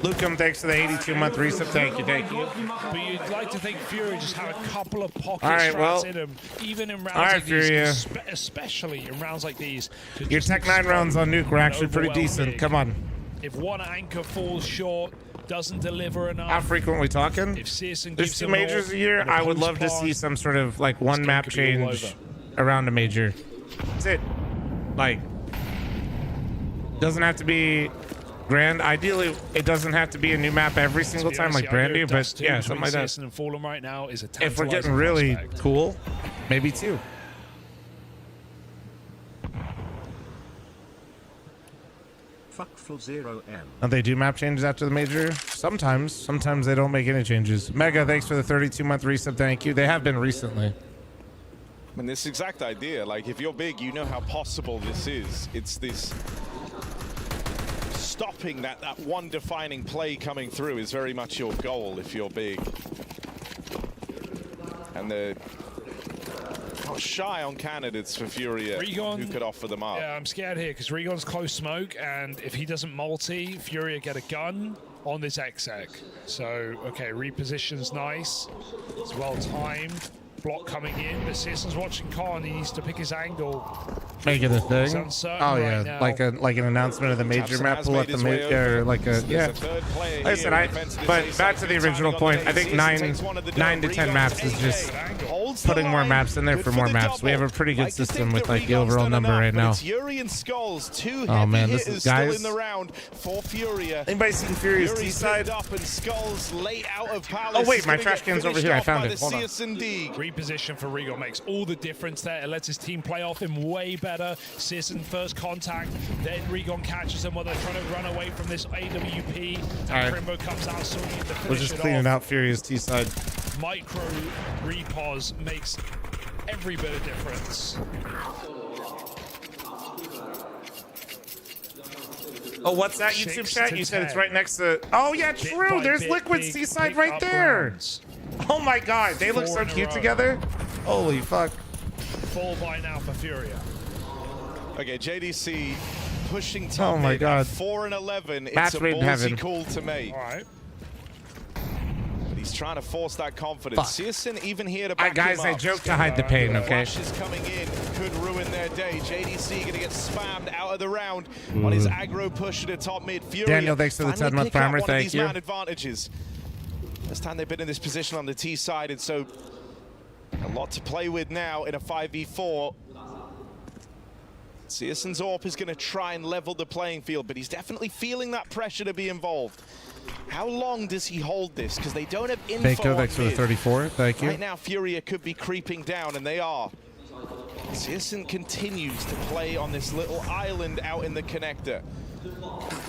Lucum, thanks for the 82-month resub. Thank you. But you'd like to think Furia just had a couple of pocket strats in him, even in rounds like these, especially in rounds like these. Your Tech 9 rounds on Nuke were actually pretty decent. Come on. If one anchor falls short, doesn't deliver enough. How frequent are we talking? There's 2 majors a year. I would love to see some sort of like one map change around a major. That's it. Like, doesn't have to be grand. Ideally, it doesn't have to be a new map every single time, like brand new, but yeah, something like that. Right now is a if we're getting really cool, maybe 2. And they do map changes after the major? Sometimes they don't make any changes. Mega, thanks for the 32-month resub. Thank you. They have been recently. I mean, this exact idea, like if you're big, you know how possible this is. It's this stopping that one defining play coming through is very much your goal if you're big. And they're not shy on candidates for Furia who could offer them up. Yeah, I'm scared here because Regon's close smoke, and if he doesn't multi, Furia get a gun on this exec. So, okay, reposition's nice. It's well timed. Block coming in, but Citizen's watching Khan. He needs to pick his angle. Make it a thing. Oh yeah, like an announcement of the major map pool at the major, like a Like I said, but back to the original point. I think 9 to 10 maps is just putting more maps in there for more maps. We have a pretty good system with like the overall number right now. Yuri and Skulls, two oh man, heavy this hitters is guys. still in the round for Furia. Anybody seen Furia's T side? Up and Skulls late out of Palace. Oh wait, my trash can's over here. I found it. Hold on. Reposition for Regal makes all the difference there. It lets his team play off him way better. Searson first contact, then Regon catches him while they're trying to run away from this AWP. And Primbo comes out swinging to finish We're just cleaning out Furia's T side. Micro repos makes every bit of difference. Oh, what's that YouTube chat? You said it's right next to... Oh, yeah, true. There's Liquid Seaside right there. Oh, my God. They look so cute together. Holy fuck. Full buy now for Furia. Okay, JDC pushing top. Oh, my God. 4 and 11. Match It's a made in heaven. ballsy call to make. All right. But he's trying to force that confidence. Searson even here to back guys, him up. I joke to hide the pain, okay? Flashes coming in could ruin their day. JDC going to get spammed out of the round on his aggro push to the top mid. Furia Daniel, thanks for the 10-month primer. Thank you. Advantages. First time they've been in this position on the T side, and so a lot to play with now in a 5v4. Searson's AWP is going to try and level the playing field, but he's definitely feeling that pressure to be involved. How long does he hold this? Because they don't have info Veto, thanks for the 34. Thank you. Right now, Furia could be creeping down, and they are. Searson continues to play on this little island out in the connector.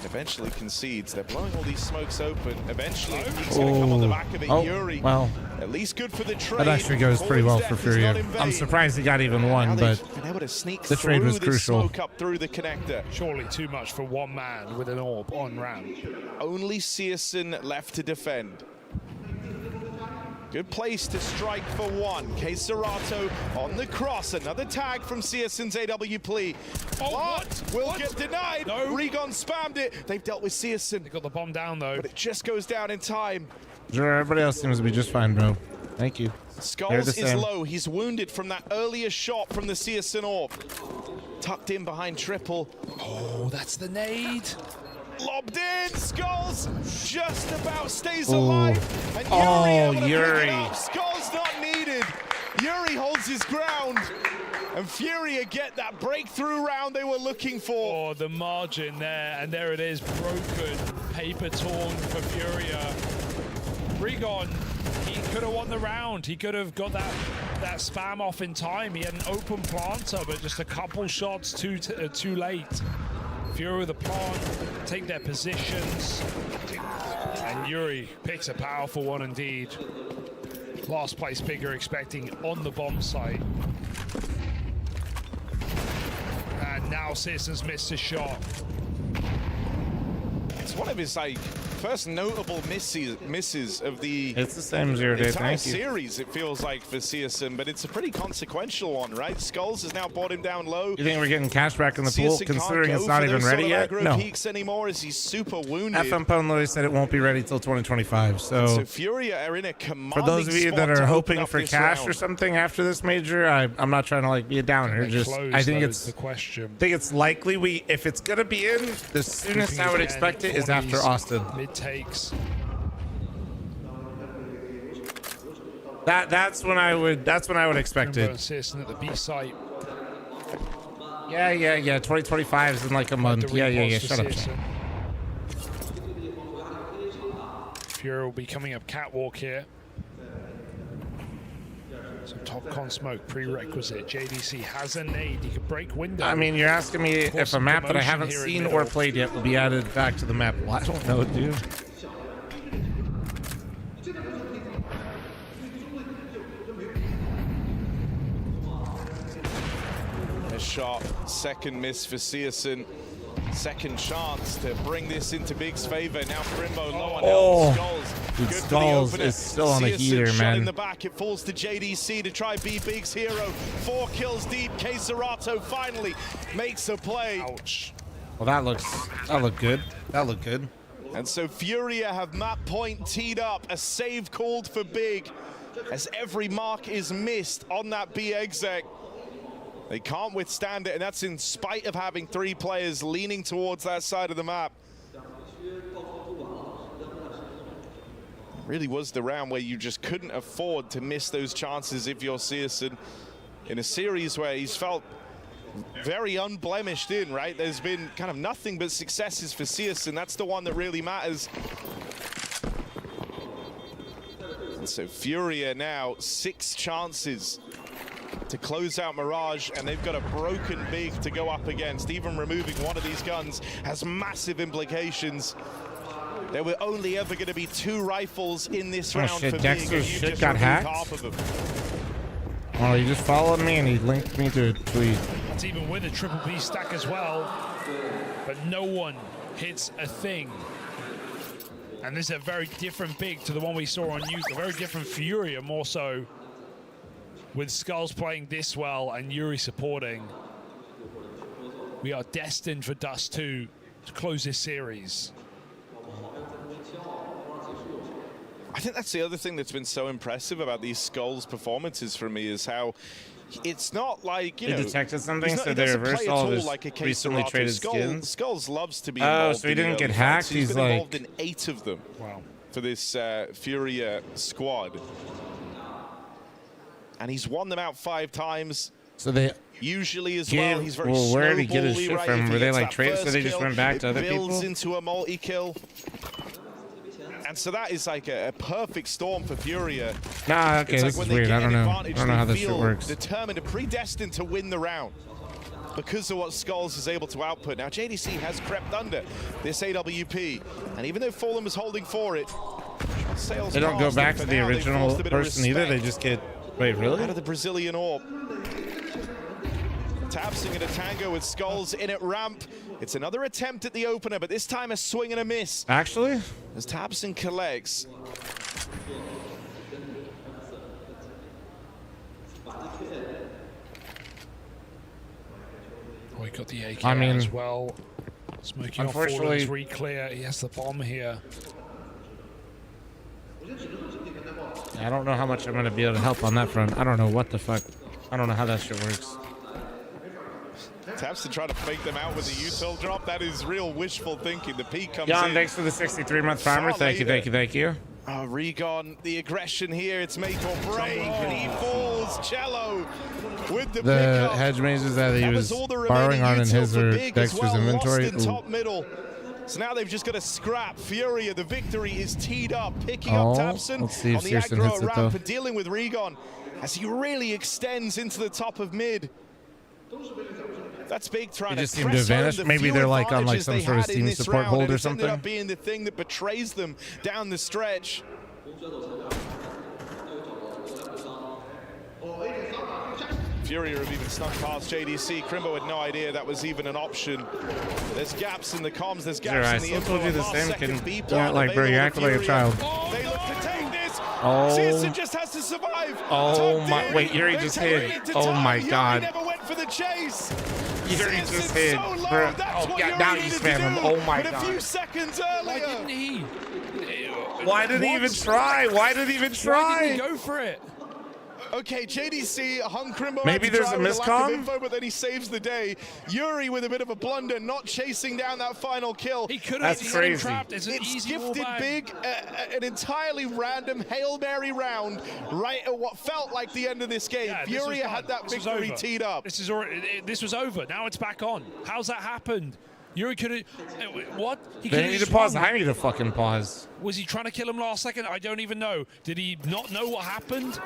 Eventually concedes. They're blowing all these smokes open. Eventually, he's going to come on the back of it. Yuri, well, at least good for the trade. that actually goes pretty well for Furia. I'm surprised he got even one, but the trade was crucial. Smoke up through the connector. Surely too much for one man with an AWP on ramp. Only Searson left to defend. Good place to strike for one. Serato on the cross. Another tag from Searson's AWP. Oh, what? Will get denied. No. Regon spammed it. They've dealt with Searson. They got the bomb down, though. But it just goes down in time. Sure, everybody else seems to be just fine, bro. Thank you. Skulls is low. He's wounded from that earlier shot from the Searson AWP. Tucked in behind triple. Oh, that's the nade. Lobbed in, Skulls just about stays alive. And Yuri. Skulls not needed. Yuri holds his ground. And Furia get that breakthrough round they were looking for. Oh, the margin there, and there it is, broken, paper torn for Furia. Regon, he could have won the round. He could have got that spam off in time. He had an open planter, but just a couple shots too late. Furia with the plant, take their positions, and Yuri picks a powerful one indeed. Last place Bigger expecting on the bomb site. And now Searson's missed his shot. It's one of his first notable misses of the It's the same 0 day. entire Thank you. series, it feels like, for Searson, but it's a pretty consequential one, right? Skulls has now brought him down low. You think we're getting cash back in the pool, Searson considering can't it's go not for even those ready sort of yet? aggro No. peaks anymore as he's super wounded. FM Pone literally said it won't be ready till 2025. So Furia are in a commanding for those of you that spot are to hoping open up for this cash round. or something after this major, I'm not trying to like be a downer. Just I think it's the question. I think it's likely if it's gonna be in, the soonest I would expect it is after Austin. Mid takes. That's when I would expect it. Searson at the B site. Yeah. 2025 is in like a month. Yeah. Shut up. Furia will be coming up catwalk here. Some top con smoke prerequisite. JDC has a nade. He could break window. I mean, you're asking me if a map that I haven't seen or played yet will be added back to the map. Well, I don't know, dude. A shot, second miss for Searson. Second chance to bring this into Big's favor. Now Primbo low on health. Skulls. Dude, Good Skulls for the is still on a Searson heater, shot man. in the back. It falls to JDC to try be Big's hero. 4 kills deep. Serato finally makes a play. Ouch. Well, that looked good. That looked good. And so Furia have map point teed up. A save called for Big as every mark is missed on that B exec. They can't withstand it, and that's in spite of having 3 players leaning towards that side of the map. Really was the round where you just couldn't afford to miss those chances if you're Searson in a series where he's felt very unblemished in, right? There's been kind of nothing but successes for Searson. That's the one that really matters. And so Furia now 6 chances to close out Mirage, and they've got a broken big to go up against. Even removing one of these guns has massive implications. There were only ever going to be 2 rifles in this round shit, for Dexter's Big, shit got hacked? half of them. Oh, he just followed me and he linked me to a tweet. That's even with a triple B stack as well. But no one hits a thing. And this is a very different big to the one we saw on Nuke. A very different Furia, more so. With Skulls playing this well and Yuri supporting. We are destined for Dust 2 to close this series. I think that's the other thing that's been so impressive about these Skulls performances for me is how it's not like, you know, they detected something, so they reversed all of his recently traded skins. Skulls loves to be oh, involved so he in didn't the get early hacked? fights. He's been like... involved in 8 of them. Wow. For this Furia squad. And he's won them out 5 times. So they usually as well. He's very where did he get his shit right? from? Were they like trades? traded, so they just went back to other people? Builds into a multi-kill. And so that is like a perfect storm for Furia. Nah, okay, this is weird. I don't know. I don't know how this shit works. Determined and predestined to win the round because of what Skulls is able to output. Now, JDC has crept under this AWP. And even though Fallen was holding for it, they don't go back to the original person either. They just get... Wait, really? Out of the Brazilian orb. Tabsing at a tango with Skulls in at ramp. It's another attempt at the opener, but this time a swing and a miss. Actually? As Tabsing collects. Oh, he got the AK mean, as well. Smoking unfortunately, off re-clear. He has the bomb here. I don't know how much I'm going to be able to help on that front. I don't know what the fuck. I don't know how that shit works. Tabsing trying to fake them out with a util drop. That is real wishful thinking. The peak comes Jan, in. thanks for the 63-month farmer. Thank you, thank you, thank you. Oh, Regon, the aggression here. It's make or break, and he falls. Cello with the The hedge mazes that he was borrowing aren't in his or Dexter's inventory. Top middle. So now they've just got to scrap. Furia, the victory is teed up, picking up Tabsing let's see if on the Searson aggro hits it, ramp though. and dealing with Regon as he really extends into the top of mid. That's big trying They just to seem to have vanished. Maybe they're like on like some sort of Steam support hold or something. Ended up being the thing that betrays them down the stretch. Furia have even snuck past JDC. Crimbo had no idea that was even an option. There's gaps in the comms, there's gaps in the info. I told you the same. Don't like, bro, you act like a child. They look to take this. Oh. Searson just has to survive. Oh my, wait, Yuri just hid. Oh my god. Yuri never went for the chase. Yuri just hid. Bro. Oh, yeah, now you spam him. Oh my god. But a few seconds earlier. Why didn't he? Why did he even try? Why did he even try? Why didn't he go for it? Okay, JDC hung Crimbo. Maybe there's a miscomm? Info, but then he saves the day. Yuri with a bit of a blunder, not chasing down that final kill. He could have. That's crazy. Trapped. It's gifted big, an entirely random Hail Mary round right at what felt like the end of this game. Yeah, Furia had that victory teed up. This was over. Now it's back on. How's that happened? Yuri could have... What? They need to pause. I need to fucking pause. Was he trying to kill him last second? I don't even know. Did he not know what happened?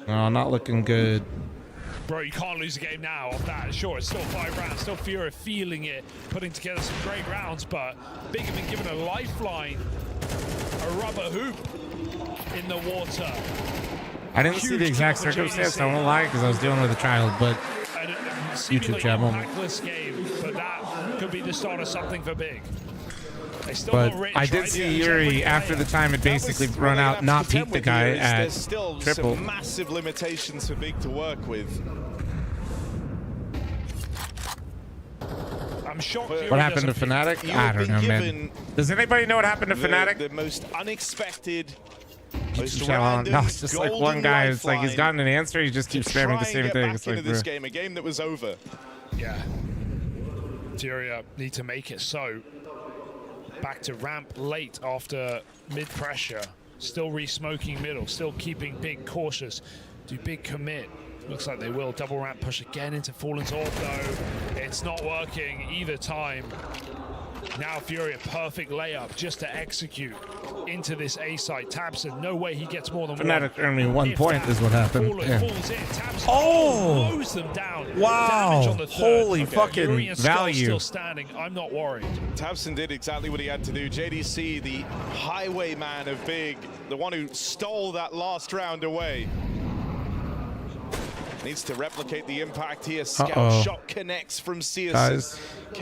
No, not looking good. Bro, you can't lose a game now off that. Sure, it's still 5 rounds. Still Furia feeling it, putting together some great rounds, but Big have been given a lifeline. A rubber hoop in the water. I didn't see the exact circumstance, I won't lie, because I was dealing with a child, but YouTube chat moment. Game, but that could be the start of something for Big. But I did see Yuri after the time it basically run out, not peek the guy at There's still triple. Some massive limitations for Big to work with. I'm shocked. What happened to Fnatic? I don't know, man. Does anybody know what happened to Fnatic? The most unexpected. No, it's just like one guy. It's like he's gotten an answer. He just keeps spamming the same thing. It's like, this game, a game that was over. Yeah. Furia need to make it so. Back to ramp late after mid pressure. Still re-smoking middle, still keeping Big cautious. Do Big commit? Looks like they will. Double ramp push again into Fallen's orb though. It's not working either time. Now Furia, perfect layup just to execute into this A site. Tabson, no way he gets more than Fnatic one. only 1 point is what happened. Fallen Yeah. falls in. Tabson mows them down. Damage on the third. Holy fucking Fury and Skull value. Still standing. I'm not worried. Tabson did exactly what he had to do. JDC, the highwayman of Big, the one who stole that last round away. Needs to replicate the impact here. Scout shot connects from CS.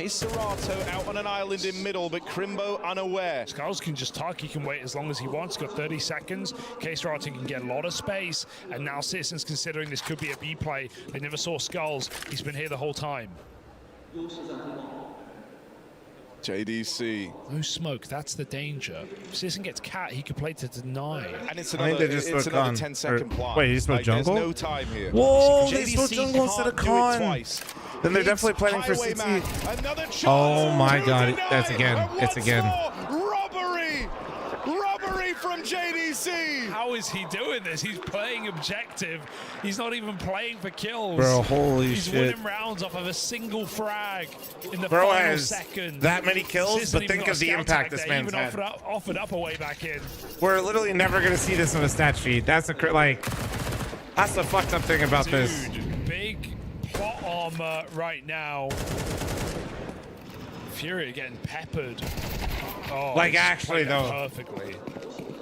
Serato out on an island in middle, but Crimbo unaware. Skulls can just tuck. He can wait as long as he wants. Got 30 seconds. Serato can get a lot of space. And now Citizens considering this could be a B play. They never saw Skulls. He's been here the whole time. JDC. No smoke, that's the danger. If Citizen gets cat, he could play to deny. And it's another 10-second play. Wait, he smoked jungle? There's no time here. Whoa, they smoked jungle instead of con. Then they're definitely planning for CT. Oh my god, that's again. It's again. Robbery from JDC. How is he doing this? He's playing objective. He's not even playing for kills. Bro, holy He's shit. winning rounds off of a single frag in the Bro final has second. that many kills, Citizen but even think got of the a scout impact tag this there, man's even had. offered up a way back in. We're literally never gonna see this in a stat sheet. That's a that's the fucked up thing about this. Big plot armor right now. Furia getting peppered. Oh, Like, he's actually, played that though. Perfectly.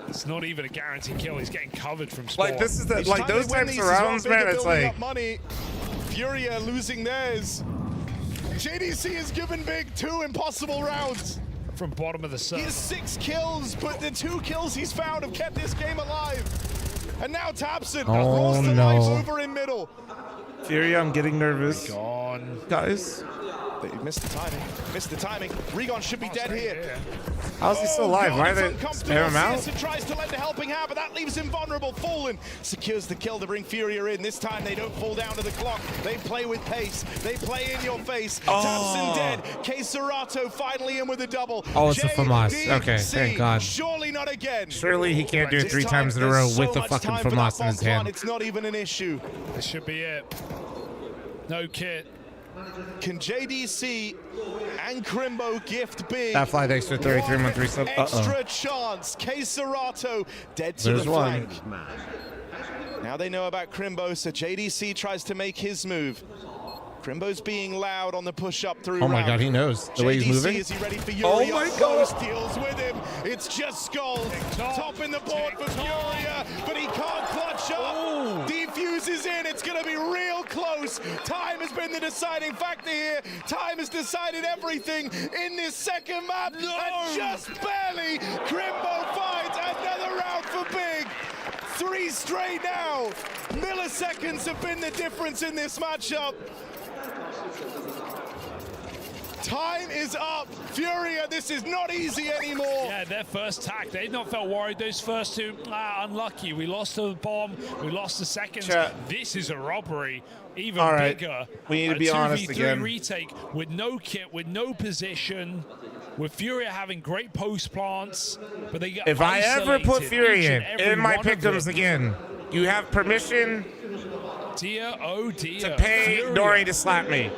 It's not even a guaranteed kill. He's getting covered from spawn. Like, this is the, like those types of rounds, man. It's like money. Furia losing theirs. JDC has given Big 2 impossible rounds. From bottom of the He circle. has 6 kills, but the 2 kills he's found have kept this game alive. And now Tabson rolls the life over in middle. Furia, I'm getting nervous. Gone. Guys. They missed the timing. Missed the timing. Regon should be dead here. How's he still alive? Why did they spare him out? Citizen tries to lend a helping hand, but that leaves him vulnerable. Fallen secures the kill to bring Furia in. This time they don't fall down to the clock. They play with pace. They play in your face. Tabson dead. Serato finally in with a double. Oh, it's a FAMAS. Okay, thank God. Surely not again. Surely he can't do it 3 times in a row with the fucking FAMAS in his hand. It's not even an issue. This should be it. No kit. Can JDC and Crimbo gift Big That fly extra 33 month resub. extra chance? Serato dead to There's the one. flank. Now they know about Crimbo, so JDC tries to make his move. Crimbo's being loud on the push up through. Oh my god, he knows the way he's moving. Is he ready for Furia? Oh my god. Deals with him. It's just Skull. Topping the board for Furia, but he can't clutch up. Defuses in. It's going to be real close. Time has been the deciding factor here. Time has decided everything in this second map. And just barely, Crimbo finds another round for Big. 3 straight now. Milliseconds have been the difference in this matchup. Time is up. Furia, this is not easy anymore. Yeah, their first tack. They've not felt worried. Those first 2, unlucky. We lost the bomb. We lost the seconds. This is a robbery. Even bigger. We need to be honest again. Retake with no kit, with no position. With Furia having great post plants, but they get If I ever put Furia in my pick'ems them. again, you have permission Dear, oh dear. to pay Furia. Nori to slap me.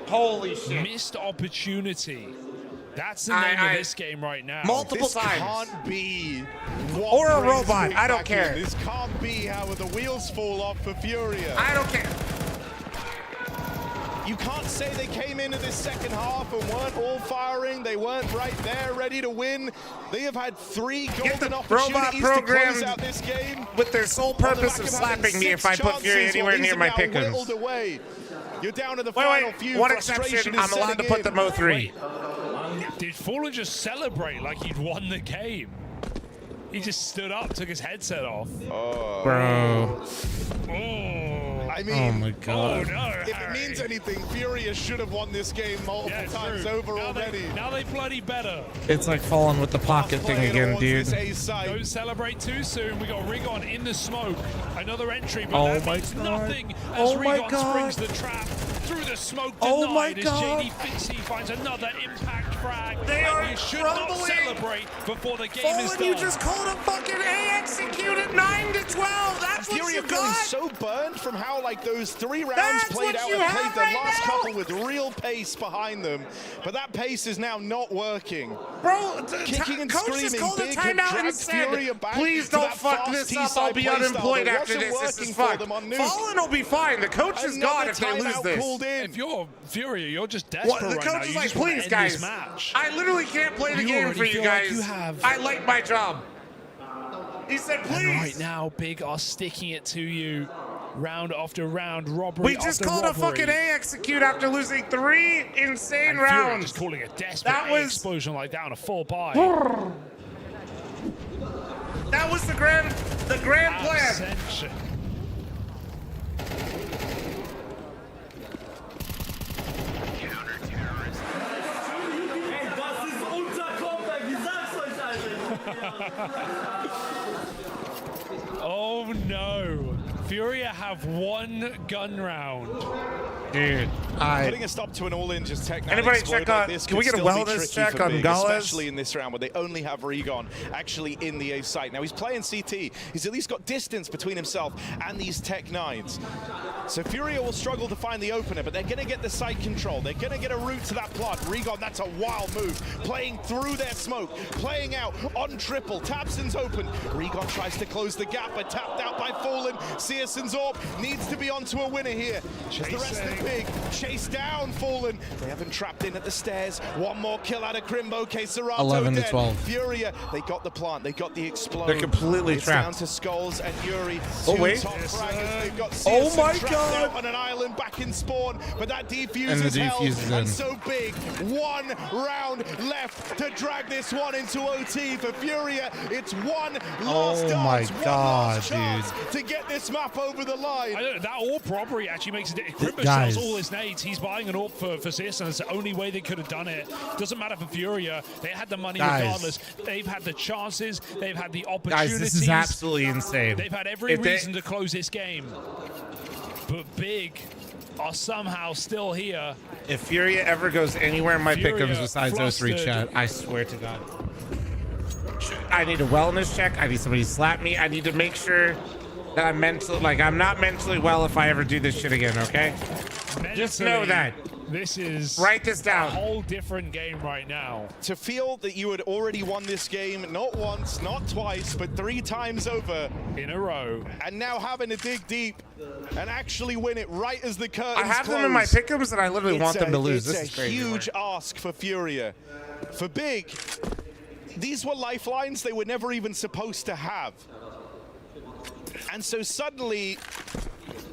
Holy shit. Missed opportunity. That's the name of this game right now. Multiple This times. can't be. Or a robot. I don't care. This can't be how the wheels fall off for Furia. I don't care. You can't say they came into this second half and weren't all firing. They weren't right there, ready to win. They have had 3 golden opportunities to close out this game. With their sole purpose of slapping me if I put Furia anywhere near my pick'ems. Away. You're down to the final few. One exception, I'm allowed to put the Mo 3. Did Fallen just celebrate like he'd won the game? He just stood up, took his headset off. Bro. I mean, Oh my god. Oh no, if it Harry. means anything, Furia should have won this game multiple times over now already. Now they bloody better. It's like falling with the pocket thing again, dude. Don't celebrate too soon. We got Rigon in the smoke. Another entry, but Oh that my means God. nothing as Oh my Rigon God. springs the trap. through the smoke Oh denied my as God. JD Fitzy finds another impact frag. They and are you should crumbling. not celebrate before the game is Fallen, done. you just called a fucking A executed 9-12. That's what Furia you feeling got. so burned from how like those 3 rounds That's played what out you and have played the right last now. couple with real pace behind them. But that pace is now not working. Bro, Kicking and coach just screaming, called a Big had timeout and dragged said, Furia back please to don't that fuck fast this up. T-side I'll be playstyle unemployed that after wasn't this. This working is for fucked. them on Nuke. Fallen will be fine. The coach is Another gone if they lose timeout this. called in. If you're Furia, you're just desperate The right now. coach is You like, just wanna please, end guys, this match. I literally can't play the You game already for you feel like guys. you have. I like my job. He said, please. And right now, Big are sticking it to you. Round after round, robbery We just after called robbery. a fucking A execute after losing 3 insane And Furia rounds. just calling a desperate That A was- explosion like that on a full buy. That was the grand plan. Ascension. Oh no. Furia have 1 gun round. Dude, Putting a stop to an all-in just tech. Anybody check on- can we get a wellness check on Mongolz? Especially in this round where they only have Regon actually in the A site. Now he's playing CT. He's at least got distance between himself and these Tech 9s. So Furia will struggle to find the opener, but they're going to get the site control. They're going to get a route to that plot. Regon, that's a wild move. Playing through their smoke, playing out on triple. Tapson's open. Regon tries to close the gap, but tapped out by Fallen. CS2 needs to be onto a winner here. As the rest of the Big chase down Fallen. They have him trapped in at the stairs. 1 more kill out of Crimbo. Serato 11 to dead. 12. Furia, they got the plant. They got the explode. They're completely it's trapped. down to Skulls and Yuri. Oh, 2 wait. top fraggers. They've got Oh CS2 my trapped God. out on an island back in spawn, but that defuse And the is held. defuse is in. And so Big, 1 round left to drag this one into OT for Furia. It's 1 last Oh my dance, 1 God, last chance to get this map over the line. I don't know, that AWP robbery actually makes it. Crimbo Guys. sells all his nades. He's buying an AWP for CS, and it's the only way they could have done it. Doesn't matter for Furia. They had the money Guys. regardless. They've had the chances. They've had the Guys, opportunities. this is absolutely insane. They've had every If they- reason to close this game. But Big are somehow still here. If Furia ever goes anywhere in my Furia pick'ems besides those 3 flustered. chat, I swear to God. I need a wellness check. I need somebody to slap me. I need to make sure that I'm mentally, like, I'm not mentally well if I ever do this shit again, okay? Just know that. This is Write this a down. whole different game right now. To feel that you had already won this game, not once, not twice, but 3 times over, In a row. and now having to dig deep and actually win it right as the curtains I have close. them in my pick'ems and I literally It's want them to lose. It's This a is crazy. huge ask for Furia. For Big, these were lifelines they were never even supposed to have. And so suddenly,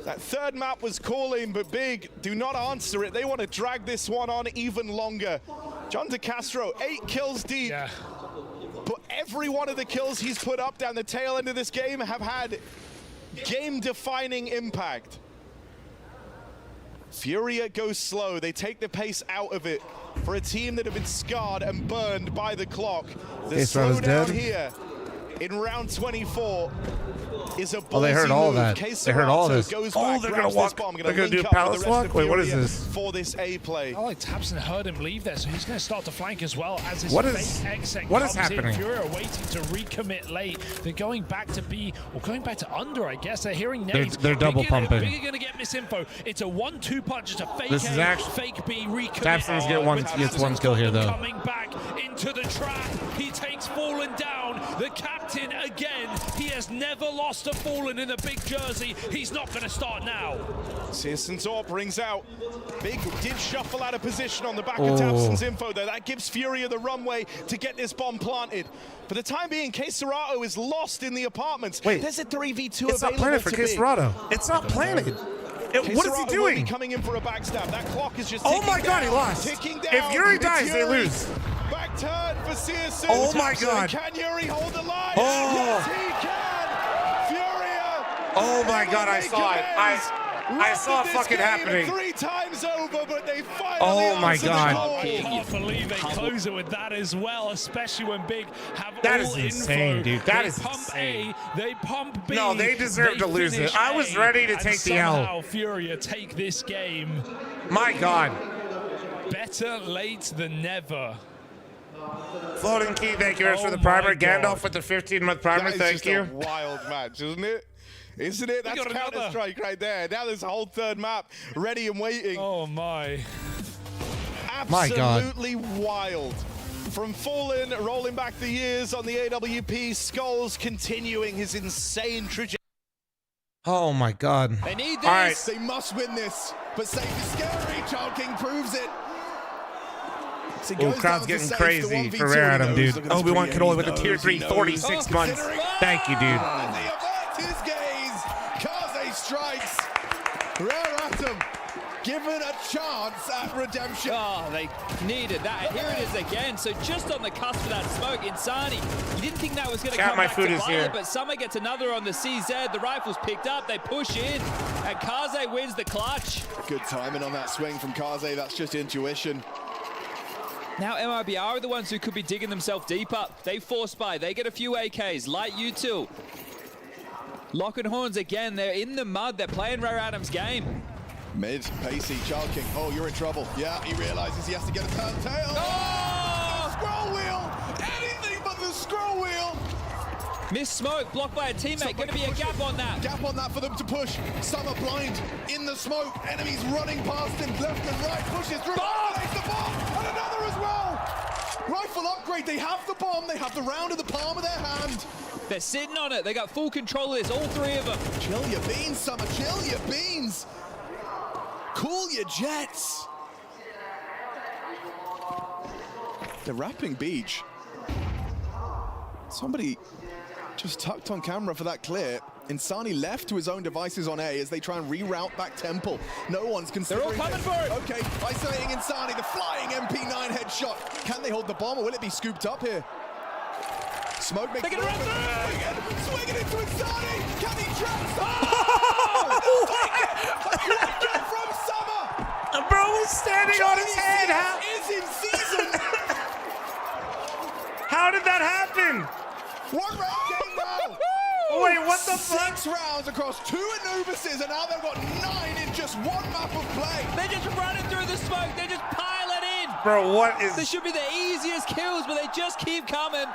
that 3rd map was calling, but Big do not answer it. They want to drag this one on even longer. John DeCastro, 8 kills deep. Yeah. But every one of the kills he's put up down the tail end of this game have had game-defining impact. Furia goes slow. They take the pace out of it for a team that have been scarred and burned by the clock. The K-Serato's slowdown dead. here in round 24 is a ballsy Oh, they heard all move. that. They heard all this. Goes Oh, back, they're grabs gonna this walk. bomb, They're gonna link do up with the palace rest walk? of Wait, what is Furia this? For this A play. I like Tapson heard him leave there, so he's going to start to flank as well as his What fake is- exec what is comes in. happening? Furia are waiting to recommit late. They're going back to B, or going back to under, I guess. They're hearing names. They're double pumping. Big are going to get misinfo. It's a 1-2 punch. It's a fake This is A, actually- fake B, recommit. Tapson's gets one Tapson's kill here, though. Coming back into the trap. He takes Fallen down. The captain again. He has never lost a Fallen in a big jersey. He's not going to start now. CS2 brings out. Big did shuffle out of position on the back Oh. of Tapson's info there. That gives Furia the runway to get this bomb planted. For the time being, K-Serato is lost in the apartments. Wait. There's a 3v2 It's not available planted for to Big. K-Serato. It's not planted. What is he K-Serato will doing? be coming in for a backstab. That clock is just Oh ticking my God, he down, lost. ticking If down. Yuri It's dies, they Yuri. lose. Back turn for CS2. Oh my Tapson. God. Can Yuri hold the line? Oh. Yes, he can. Furia. Oh my able God, to I make saw it. amends. I saw it fucking happening. 3 times over, but they finally Oh my answered the God. call. I can't believe they close it with that as well, especially when Big have That all is insane, info. dude. That they is pump insane. A, they pump B. No, they deserve to lose finish it. I was A, ready to and take the L. somehow Furia take this game. My God. Better late than never. Floating key, thank you very much for the Oh primer. my God. Gandalf with the 15-month primer, That is thank just you. a wild match, isn't it? Isn't it? That's got another. Counter-Strike right there. Now there's a whole third map ready and waiting. Oh my. My God. Absolutely wild. From Fallen, rolling back the years on the AWP, Skulls continuing his insane trajectory. Oh my God. They need this. All right. They must win this, but safe is scary. Child King proves it. So it Oh, goes crowd's down to getting safe, crazy the 1v2 for Rare Adam, he knows. dude. Look at this Obi-Wan pregame, Kenobi with he the tier knows, 3, he knows. 46 months. Thank you, dude. And he averts his gaze. Kaze strikes. Rare Atom given a chance at redemption. Oh, they needed that. And here it is again. So just on the cusp of that smoke, Insani, you didn't think that was going to Cat, come my back food to is bite here. it, but Summer gets another on the CZ. The rifle's picked up. They push in, and Kaze wins the clutch. Good timing on that swing from Kaze. That's just intuition. Now MIBR are the ones who could be digging themselves deeper. They force buy. They get a few AKs, like you two. Lock and Horns again. They're in the mud. They're playing Rare Adam's game. Mid, pacey, Child King. Oh, you're in trouble. Yeah, he realizes he has to get a turn tail. Oh! Scroll wheel! Anything but the scroll wheel! Missed smoke, blocked by a teammate. Going to be a gap on that. Gap on that for them to push. Summer blind in the smoke. Enemies running past him, left and right. Pushes through. Takes the bomb, and another as well. Rifle upgrade. They have the bomb. They have the round in the palm of their hand. They're sitting on it. They got full control of this, all 3 of them. Chill your beans, Summer. Chill your beans. Cool your jets. They're wrapping Beach. Somebody just tucked on camera for that clear. Insani left to his own devices on A as they try and reroute back Temple. No one's considering They're all coming it. for it. Okay, isolating Insani, the flying MP9 headshot. Can they hold the bomb or will it be scooped up here? Smoke makes Taking it around swinging into Insani. Can he trap? Get from Summer. The bro was standing on his head. How, Is in season. how did that happen? 1 round game now. Wait, what the fuck? 6 rounds across 2 Anubises, and now they've got 9 in just 1 map of play. They're just running through the smoke. They just pile it in. Bro, what is... This should be the easiest kills, but they just keep coming.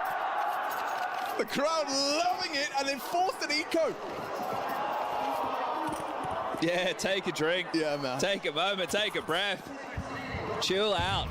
The crowd loving it, and they forced an eco. Yeah, take a drink. Yeah, man. Take a moment, take a breath. Chill out.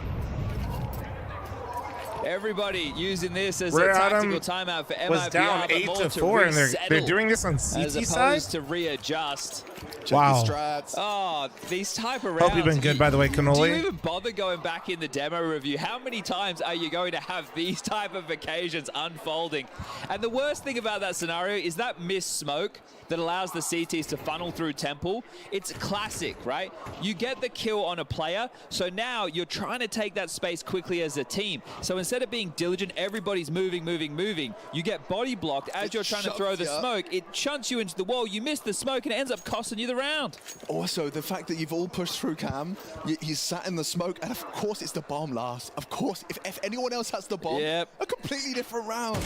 Everybody using this as Rare a tactical Adam timeout for MIBR, was down but 8 more to 4, and they're resettle doing this on as CT opposed side? to readjust. Check Wow. the strats. Oh, these type of rounds. Hope you've been good, by the way, Do you Cannoli. even bother going back in the demo review? How many times are you going to have these type of occasions unfolding? And the worst thing about that scenario is that missed smoke that allows the CTs to funnel through Temple. It's classic, right? You get the kill on a player, so now you're trying to take that space quickly as a team. So instead of being diligent, everybody's moving. You get body blocked as you're trying to throw the smoke. It shunts you into the wall. You miss the smoke, and it ends up costing you the round. Also, the fact that you've all pushed through Cam, he's sat in the smoke, and of course it's the bomb last. Of course, if anyone else has the bomb, Yep. a completely different round.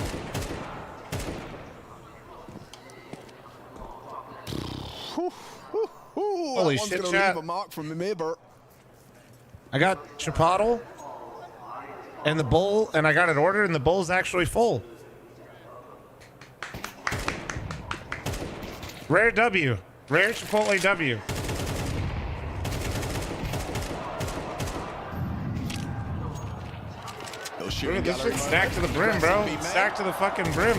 Holy that one's shit, gonna chat. leave a mark from MIBR. I got Chipotle and the bowl, and I got it ordered, and the bowl's actually full. Rare W. Rare Chipotle W. Look at this shit stacked to the brim, bro. Stacked to the fucking brim.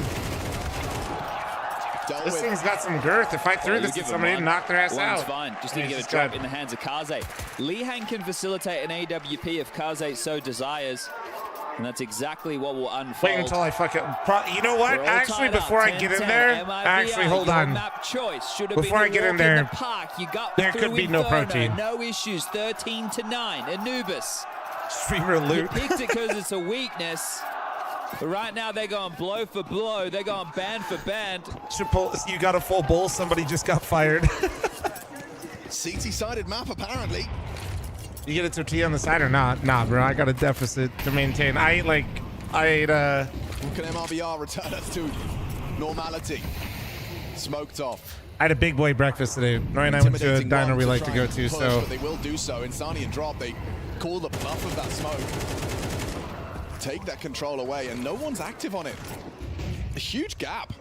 This thing's got some girth. If I threw this at somebody, it'd knock their ass One's out. fine. Just need to get a drop in the hands of Kaze. Lihang can facilitate an AWP if Kaze so desires. And that's exactly what will unfold. Wait until I fucking... You know what? We're all Actually, tied up. before I get in 10-10. there... MIBR, Actually, hold your on. Map choice. Should have Before been I get a in walk there, the park. You got there through could be no Inferno. protein. No issues. 13-9. Anubis. Streamer You loot. picked it because it's a weakness. But right now, they're going blow for blow. They're going band for band. Chipotle, you got a full bowl. Somebody just got fired. CT-sided map, apparently. You get a tortilla on the side or not? Nah, bro. I got a deficit to maintain. I ate Can MIBR return us to normality? Smoked off. I had a big boy breakfast today. Roy and I went to a diner we like to go to, push, so. But they will do so. Insani and Drop, they call the bluff of that smoke. Take that control away, and no one's active on it. A huge gap.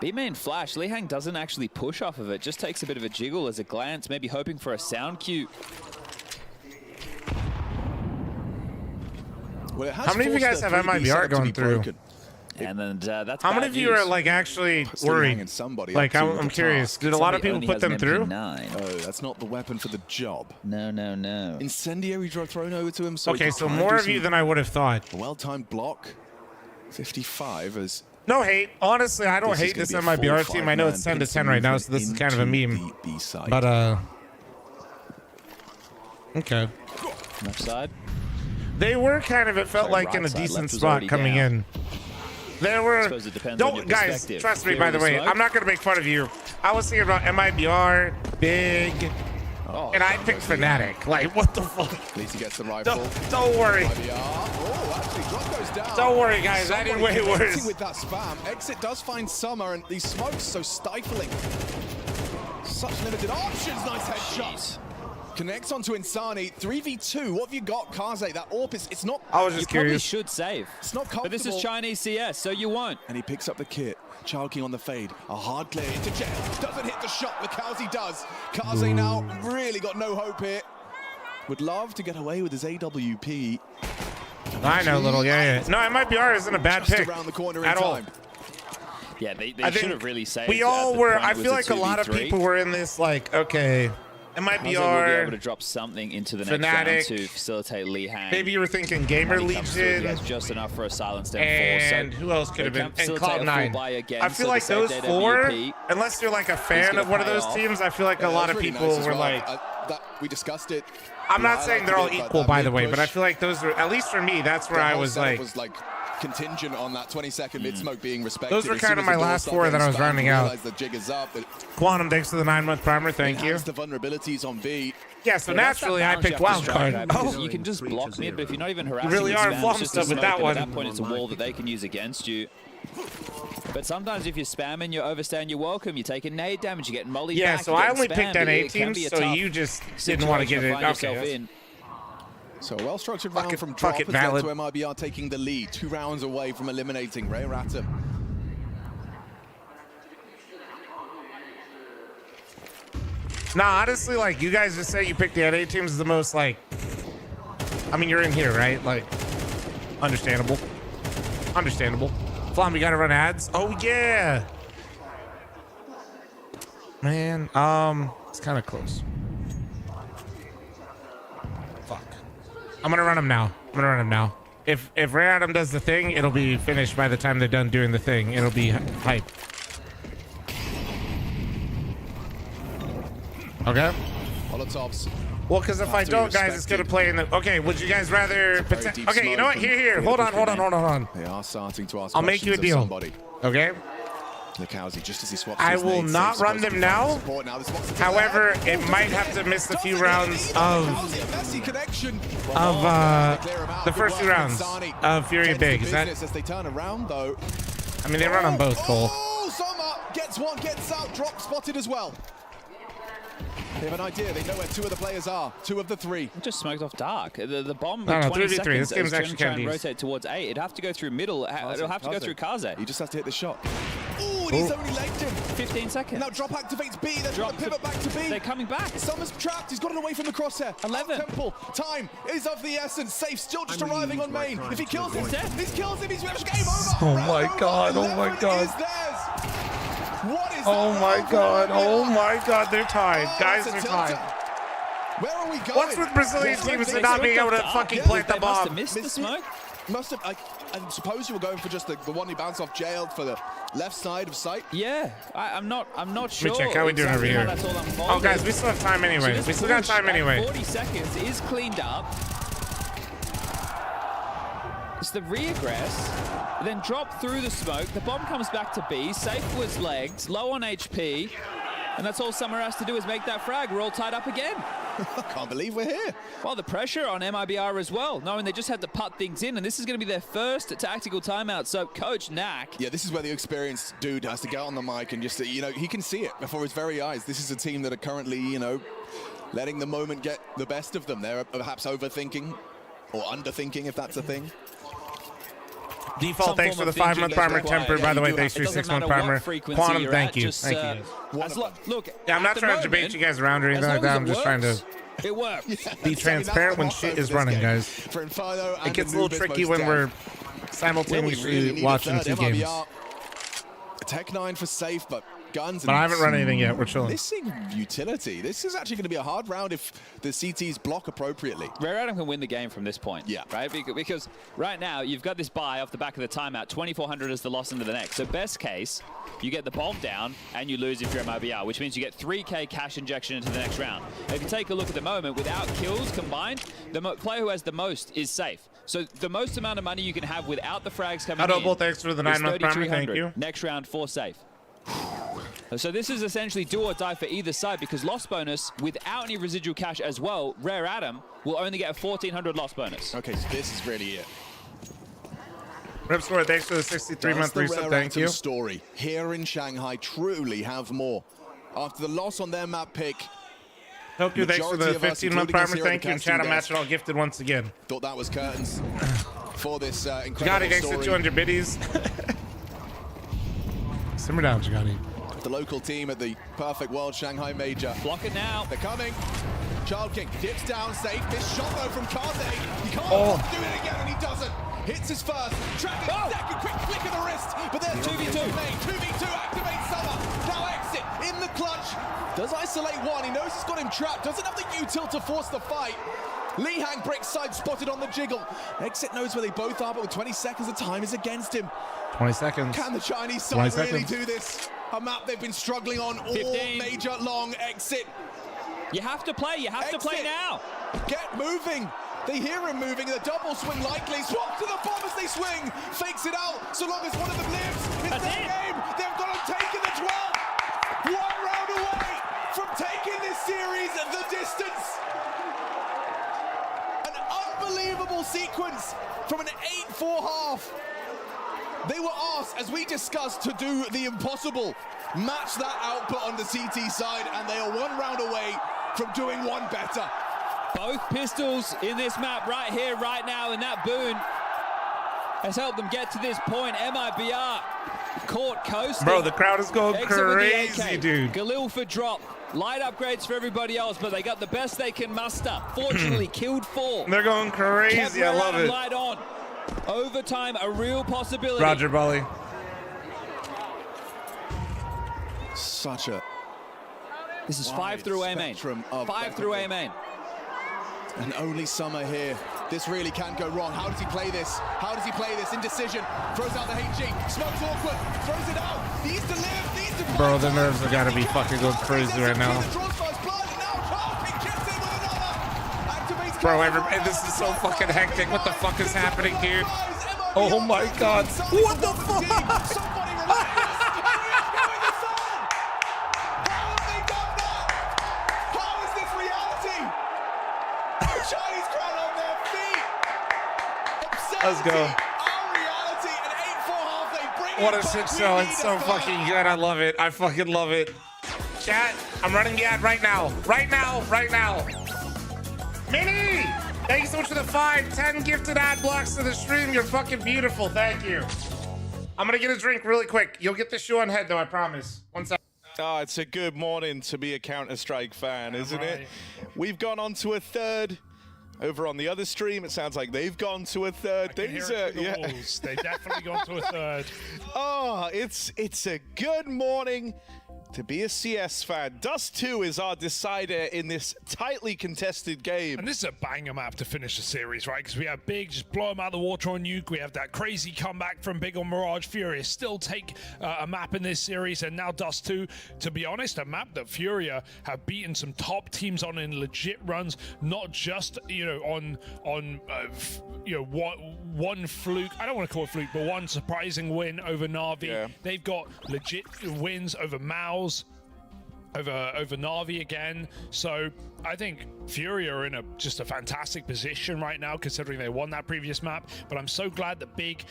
B-main flash, Lihang doesn't actually push off of it, just takes a bit of a jiggle as a glance, maybe hoping for a sound cue. Well, how many of you guys have MIBR going through? And then that's how many of you are like actually worried? Like I'm curious. Did a lot of people put them through? Oh, that's not the weapon for the job. No. Incendiary drug thrown over to him. So okay, so more of you than I would have thought. A well-timed block. 55 as. No hate. Honestly, I don't hate this MIBR team. I know it's 10 to 10 right now, so this is kind of a meme. But okay. Left side. They were kind of, it felt like in a decent spot coming in. There were, don't, guys, trust me, by the way, I'm not going to make fun of you. I was thinking about Mibr, Big, and I picked Fnatic. Like, what the fuck? At least he gets the rifle. Don't worry. Actually, drop goes down. Don't worry, guys, I did way worse. With that spam, Exit does find Summer, and these smokes so stifling. Such limited options, nice headshot. Connects onto Insani, 3v2. What have you got, Kaze? That AWP it's not. I was just curious. You probably should save. It's not comfortable. But this is Chinese CS, so you won't. And he picks up the kit. Chowking on the fade. A hard clear into Jet. Doesn't hit the shot. Kaze does. Kaze now really got no hope here. Would love to get away with his AWP. I know, little, yeah. No, MIBR isn't a bad pick around the corner at all. Yeah, they should have really saved. We all were. I feel like a lot of people were in this, like, okay. MIBR, will be able to drop something into the next round to facilitate Lihang. Maybe you were thinking GamerLegion. That's just enough for a silenced M4. And who else could have been? And Cloud9. I feel like those four, unless you're like a fan of one of those teams, I feel like a lot of people were like. We discussed it. I'm not saying they're all equal, by the way, but I feel like those are, at least for me, that's where I was like. Contingent on that 20-second mid-smoke being respected. Those were kind of my last four that I was rounding out. Quantum, thanks for the 9-month primer. Thank you. The vulnerabilities on V. Yeah, so naturally I picked wildcard. Oh, you can just block mid, but if you're not even harassing, you really are flom stuff with that one. At that point, it's a wall that they can use against you. But sometimes if you're spamming, you're overstaying your welcome. You're taking nade damage. You're getting molly back. Yeah, so I only picked NA teams, so you just didn't want to get it. Okay. So a well-structured round from Drop has led to MIBR taking the lead, 2 rounds away from eliminating Ray Ratum. Nah, honestly, like, you guys just say you picked the NA teams as the most, like, I mean, you're in here, right? Like, understandable. Understandable. Flom, you gotta run ads? Oh, yeah! Man, it's kind of close. Fuck. I'm gonna run them now. If Ray Adam does the thing, it'll be finished by the time they're done doing the thing. It'll be hype. Okay. Molotovs. Well, because if I don't, guys, it's gonna play in the. Okay, would you guys rather? Okay, you know what? Here. Hold on. They are starting to ask. I'll make you a deal. Okay. Just as he swaps I will not run them now. However, it might have to miss a few rounds of the first 2 rounds of Furia Big. Is that? I mean, they run on both, Cole. Oh, Summer gets one, gets out, Drop spotted as well. They have an idea. They know where 2 of the players are. 2 of the 3. Just smoked off dark. The bomb. No, 20 3v3. seconds. This game's actually try and rotate towards A. It'd have to go through middle. It'll have to go through Kaze. He just has to hit the shot. Ooh, and he's only legged him. 15 seconds. Now Drop activates B. They're trying to pivot back to B. They're coming back. Summer's trapped. He's gotten away from the crosshair. 11. Temple. Time is of the essence. Safe still just arriving on main. If he kills him, he kills him. He's game over. Oh my god. Oh my god. What is oh my god. Oh my god. They're tied. Guys, they're tied. Where are we going? What's with Brazilian teams and not being able to fucking plant the bomb? Must have missed the smoke. Must have. I suppose you were going for just the one who bounced off jailed for the left side of sight. Yeah, I'm not sure. Let me check. How we doing over here? Oh, guys, we still have time anyway. We still got time anyway. 40 seconds is cleaned up. It's the reaggress, then drop through the smoke. The bomb comes back to B. Safe was legged, low on HP. And that's all Summer has to do is make that frag. We're all tied up again. I can't believe we're here. Well, the pressure on MIBR as well, knowing they just had to putt things in, and this is going to be their first tactical timeout. So Coach Knack. Yeah, this is where the experienced dude has to get on the mic and just, you know, he can see it before his very eyes. This is a team that are currently, you know, letting the moment get the best of them. They're perhaps overthinking or underthinking, if that's a thing. Default, thanks for the 5-month primer. Tempered, by the way, thanks for your 6-month primer. Quantum, thank you. Thank you. Look, yeah, I'm not trying to debate you guys around or anything like that. I'm just trying to be transparent when shit is running, guys. It gets a little tricky when we're simultaneously watching two games. Tech9 for safe, but guns. But I haven't run anything yet. We're chilling. Missing utility. This is actually going to be a hard round if the CTs block appropriately. Rare Adam can win the game from this point. Yeah. Right? Because right now, you've got this buy off the back of the timeout. 2,400 is the loss into the next. So best case, you get the bomb down and you lose if you're MIBR, which means you get 3K cash injection into the next round. If you take a look at the moment, without kills combined, the player who has the most is safe. So the most amount of money you can have without the frags coming in. Double, thanks for the 9-month primer. Thank you. Next round, 4 safe. So this is essentially do or die for either side, because loss bonus without any residual cash as well, Rare Adam will only get a 1,400 loss bonus. Okay, so this is really it. Ripscore, thanks for the 63-month reset. Thank you. Story here in Shanghai truly have more. After the loss on their map pick, Tokyo, thanks for the 15-month primer. Thank you. And chat, I'm matching all gifted once again. Thought that was curtains for this incredible Jagati, thanks for 200 biddies. Simmer down, Jagati. The local team at the Perfect World Shanghai Major. Block it now. They're coming. Child King dips down, safe. This shot though from Kaze. He can't do it again, and he doesn't. Hits his first. Tracking second. Quick flick of the wrist. But there's 2v2. 2v2 activates Summer. Now exit in the clutch. Does isolate one. He knows he's got him trapped. Doesn't have the util to force the fight. Li Hang breaks side spotted on the jiggle. Exit knows where they both are, but with 20 seconds the time is against him. 20 seconds. Can the Chinese side really do this? A map they've been struggling on all 15. major long. Exit. You have to play. You have to play now. Get moving. They hear him moving. The double swing likely. Swap to the bomb as they swing. Fakes it out. So long as one of them lives. It's their game. They've got him taking the 12. 1 round away from taking this series the distance. An unbelievable sequence from an 8-4 half. They were asked, as we discussed, to do the impossible. Match that output on the CT side, and they are 1 round away from doing one better. Both pistols in this map right here, right now, and that boon has helped them get to this point. MIBR caught coasting. Bro, the crowd is going crazy, dude. Galil for drop. Light upgrades for everybody else, but they got the best they can muster. Fortunately, killed 4. They're going crazy. I love it. Light on. Overtime, a real possibility. Roger, Bully. Such a... This is 5 through A main. 5 through A main. And only Summer here. This really can't go wrong. How does he play this? How does he play this? Indecision. Throws out the HG. Smokes awkward. Throws it out. Needs to live. Needs to... Bro, the nerves have got to be fucking going crazy right now. Bro, this is so fucking hectic. What the fuck is happening, dude? Oh my god. What the fuck? Let's go. What a shit show. It's so fucking good. I love it. I fucking love it. Chat, I'm running the ad right now. Right now. Right now. Mini! Thank you so much for the 5-10 gifted ad blocks to the stream. You're fucking beautiful. Thank you. I'm going to get a drink really quick. You'll get the shoe on head, though. I promise. 1 second. Oh, it's a good morning to be a Counter-Strike fan, isn't it? We've gone on to a 3rd. Over on the other stream, it sounds like they've gone to a 3rd. Things are, walls. They've definitely gone to a 3rd. Oh, it's a good morning to be a CS fan. Dust 2 is our decider in this tightly contested game. And this is a banger map to finish the series, right? Because we have Big just blow him out of the water on Nuke. We have that crazy comeback from Big on Mirage. Furia still take a map in this series. And now Dust 2, to be honest, a map that Furia have beaten some top teams on in legit runs, not just, on one fluke. I don't want to call it fluke, but one surprising win over Na'Vi. Yeah. They've got legit wins over Mongolz. over Na'Vi again. So I think Furia are in just a fantastic position right now, considering they won that previous map. But I'm so glad that Big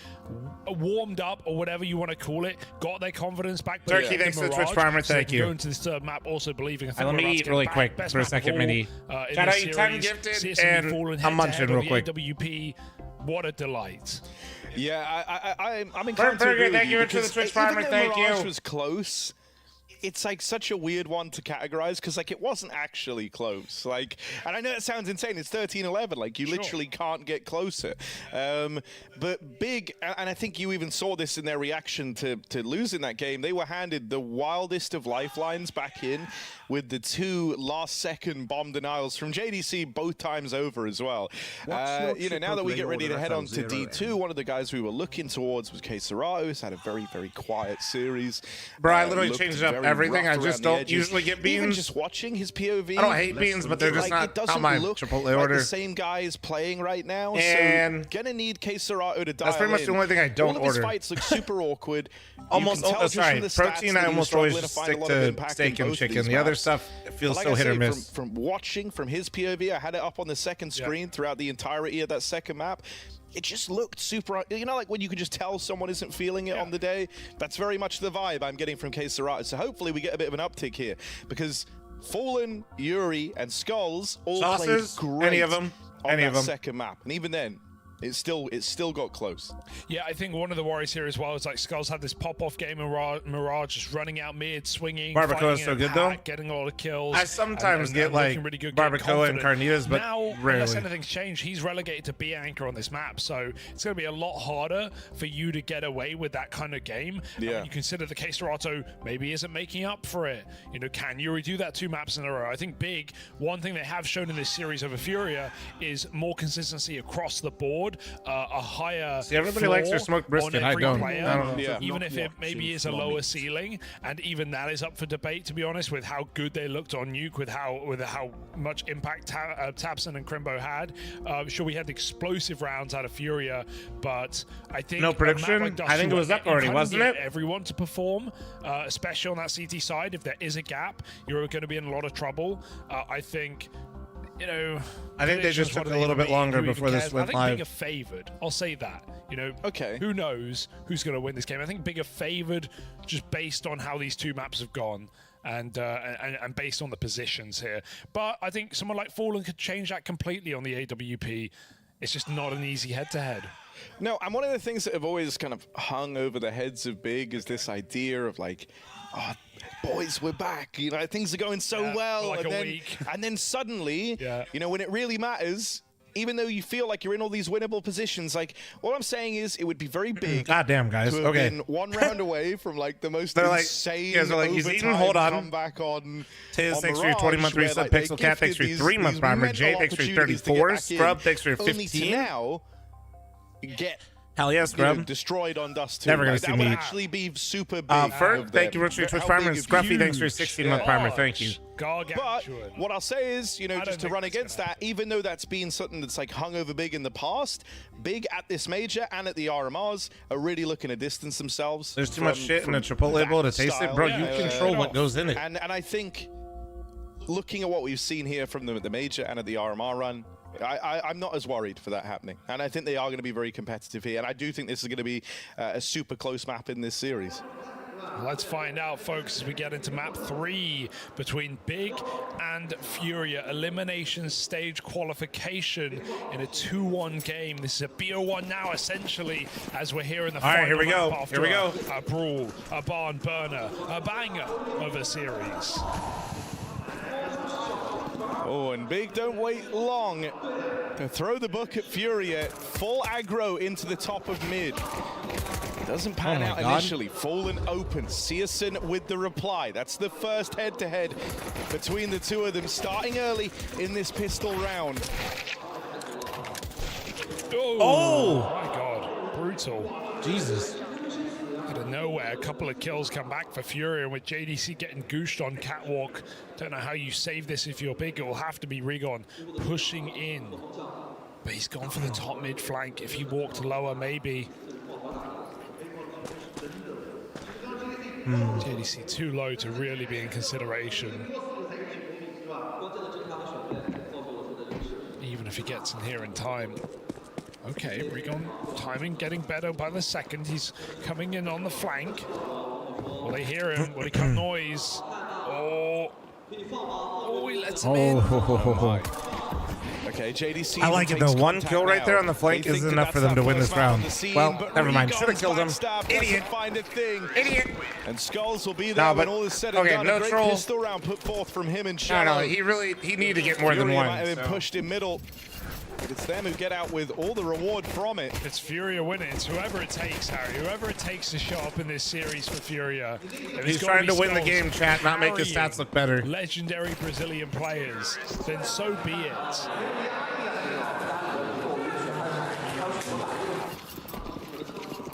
warmed up, or whatever you want to call it, got their confidence back. Turkey, thanks for the Twitch Primer. Thank you. Go into this third map also believing. Let me eat really quick for a second, Mini. Shout out you, Time Gifted, and I'm munching real quick. AWP, what a delight. Yeah, I'm inclined to agree with thank you you for the Twitch Primer. Thank Mirage you. was close. It's like such a weird one to categorize, because like it wasn't actually close. Like, and I know it sounds insane. It's 13-11. Like you literally can't get closer. But Big, and I think you even saw this in their reaction to losing that game. They were handed the wildest of lifelines back in, with the 2 last-second bomb denials from JDC both times over as well. You know, now that we get ready to head on to D2, one of the guys we were looking towards was K-Serato, who's had a very, very quiet series. Bro, I literally changed up everything. I just don't usually get beans. Even just watching his POV. I don't hate beans, but they're just not my Chipotle order. The same guy is playing right now, and so gonna need K-Serato to dial that's pretty much the only thing I don't order. order. His fights look super awkward. Almost, sorry. Protein, I almost always just stick to steak and chicken. The other stuff feels so hit or miss. From watching from his POV, I had it up on the second screen throughout the entirety of that second map. It just looked super, you know, like when you could just tell someone isn't feeling it on the day. That's very much the vibe I'm getting from K-Serato. So hopefully we get a bit of an uptick here, because Fallen, Yuri, and Skulls all played great any of them, on that second map. And even then, it still got close. Yeah, I think one of the worries here as well is like Skulls had this pop-off game, and Mirage just running out mid, swinging. Barbacoa is so good though. Getting a lot of kills. I sometimes get like really good, Barbacoa and Carnitas, but now, rarely. Unless anything's changed, he's relegated to B anchor on this map, so it's going to be a lot harder for you to get away with that kind of game. Yeah. When you consider the K-Serato maybe isn't making up for it. You know, can Yuri do that 2 maps in a row? I think Big, one thing they have shown in this series over Furia is more consistency across the board. A higher everybody likes their smoked brisket. I don't know. Yeah. Even if it maybe is a lower ceiling, and even that is up for debate, to be honest, with how good they looked on Nuke, with how much impact Tabson and Crimbo had. Sure, we had explosive rounds out of Furia, but I think no prediction. Like I think it was up already, wasn't it? Everyone to perform, especially on that CT side. If there is a gap, you're going to be in a lot of trouble. I think. You know, I think they just took a little bit longer before this went live. I think Big are favored. I'll say that. You know, who knows who's going to win this game? I think Big are favored just based on how these 2 maps have gone. And based on the positions here. But I think someone like Fallen could change that completely on the AWP. It's just not an easy head-to-head. No, and one of the things that have always kind of hung over the heads of Big is this idea of like, oh, boys, we're back. You know, things are going so well. Like and then suddenly, you know, when it really matters, even though you feel like you're in all these winnable positions, like, all I'm saying is it would be very big. Goddamn, guys. To have been 1 round away from like the most insane comeback on. Tiz, thanks for your 20-month reset. Pixel Cat, thanks for your 3-month primer. Jay, thanks for your 34. Scrub, thanks for your 15. Now, get. Hell yes, Scrub. Destroyed on Dust 2. Never gonna see me. That would actually be super big. Ferg, thank you for your Twitch primer. Scruffy, thanks for your 16-month primer. Thank you. But what I'll say is, you know, just to run against that, even though that's been something that's like hung over Big in the past, Big at this major and at the RMRs are really looking to distance themselves. There's too much shit in a Chipotle bowl to taste it, bro. You control what goes in it. And I think, looking at what we've seen here from them at the major and at the RMR run, I'm not as worried for that happening. And I think they are going to be very competitive here. And I do think this is going to be a super close map in this series. Let's find out, folks, as we get into map 3 between Big and Furia. Elimination stage qualification in a 2-1 game. This is a BO1 now, essentially, as we're here in the final. All right, here we go. Here we go. A brawl, a barn burner, a banger of a series. Oh, and Big don't wait long to throw the book at Furia. Full aggro into the top of mid. Doesn't pan out initially. Fallen open. Searson with the reply. That's the first head-to-head between the 2 of them, starting early in this pistol round. Oh my God, brutal. Jesus. Out of nowhere, a couple of kills come back for Furia, and with JDC getting gooshed on Catwalk. Don't know how you save this if you're Big. It will have to be Rigon pushing in. But he's gone for the top mid flank. If he walked lower, maybe. JDC too low to really be in consideration. Even if he gets in here in time. Okay, Regon timing getting better by the second. He's coming in on the flank. Will they hear him? Will he cut noise? Oh, he lets him in. Okay, JDC. I like it though. One kill right there on the flank is enough for them to win this round. Well, never mind. Should have killed him. Idiot. Idiot. And Skulls will be there when all is said and done. No a great troll. pistol round put forth from him and Shanghai. No, he needed to get more than one. Might have been pushed in middle. But it's them who get out with all the reward from it. It's Furia winning. It's whoever it takes, Harry. Whoever it takes to show up in this series for Furia. He's trying to win the game, chat, not make his stats look better. Legendary Brazilian players. Then so be it.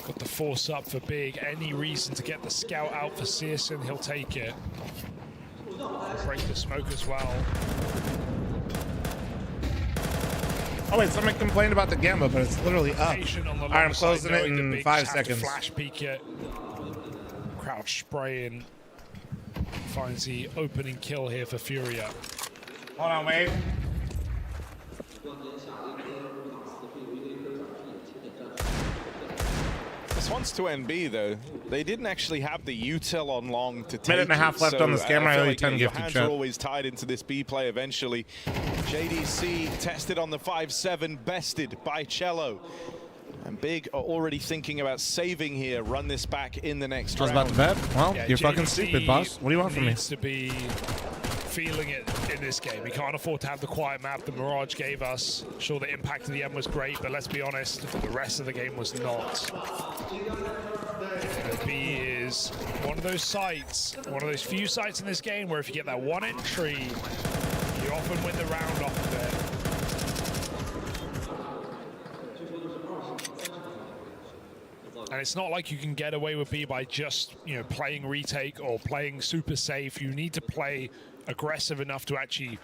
Got the force up for Big. Any reason to get the scout out for Searson, he'll take it. Break the smoke as well. Oh wait, someone complained about the gamma, but it's literally up. All right, I'm closing it in 5 seconds. Flash peek it. Crouch spraying. Finds the opening kill here for Furia. Hold on, wait. This one's to NB though. They didn't actually have the util on long to take Minute and a half left on the scammer. I owe you 10 your gifted hands chat. are always tied into this B play eventually. JDC tested on the 5-7, bested by Cello. And Big are already thinking about saving here, run this back in the next round. I was about to bet. Well, Yeah, you're JDC fucking stupid, boss. What do you want from me? Needs to be feeling it in this game. We can't afford to have the quiet map that Mirage gave us. Sure, the impact of the end was great, but let's be honest, the rest of the game was not. B is one of those sites, one of those few sites in this game where if you get that one entry, you often win the round off of it. And it's not like you can get away with B by just, playing retake or playing super safe. You need to play aggressive enough to actually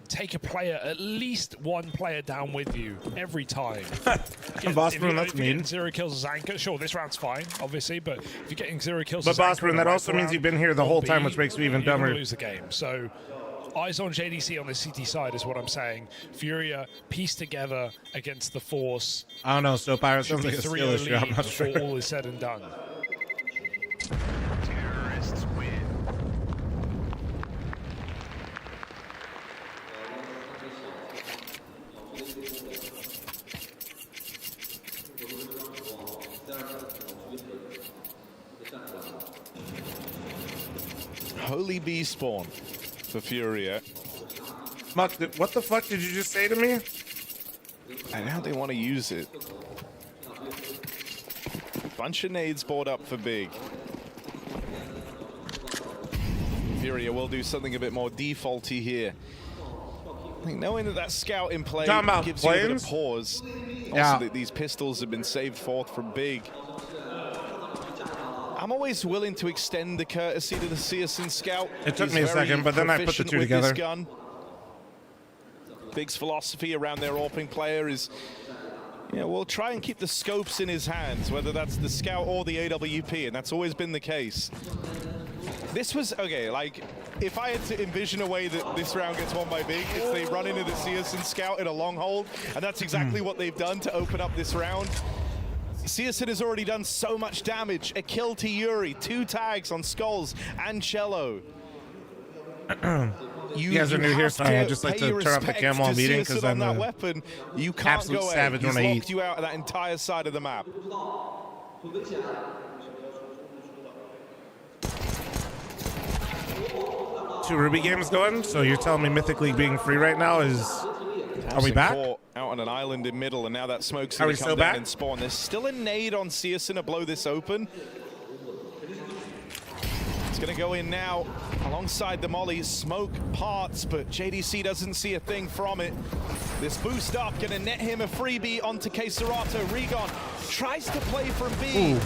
take a player, at least one player down with you every time. Bossman, that's mean. 0 kills as anchor, sure, this round's fine, obviously, but if you're getting 0 kills But as anchor, Bossman, that also means you've been here the whole time, which makes me even dumber. Lose the game. So eyes on JDC on the CT side is what I'm saying. Furia pieced together against the Force. I don't know, so Pirate sounds like a skill issue. I'm not before sure. all is said and done. Terrorists win. Holy bee spawn for Furia. Muck, what the fuck did you just say to me? And now they want to use it. Bunch of nades brought up for Big. Furia will do something a bit more defaulty here. I think knowing that scout in play gives you a bit of pause. Also, that these pistols have been saved forth from Big. I'm always willing to extend the courtesy to the Searson scout. It took me a second, but then I put the two together. Gun. Big's philosophy around their AWPing player is, we'll try and keep the scopes in his hands, whether that's the scout or the AWP, and that's always been the case. This was, okay, like, if I had to envision a way that this round gets won by Big, it's they run into the Searson scout in a long hold, and that's exactly what they've done to open up this round. Searson has already done so much damage. A kill to Yuri, 2 tags on Skulls and Cello. You guys are new here, sorry. I just like to turn up the cam while I'm eating because I'm that weapon. You can't absolute go savage He's when I locked eat. you out of that entire side of the map. 2 Ruby games going, so you're telling me Mythic League being free right now is... Are we back? Out on an island in middle, and now that smoke's Are going we to still come down back? and spawn. There's still a nade on Searson to blow this open. It's going to go in now alongside the molly. Smoke parts, but JDC doesn't see a thing from it. This boost up going to net him a freebie onto Queserato. Regon tries to play from B,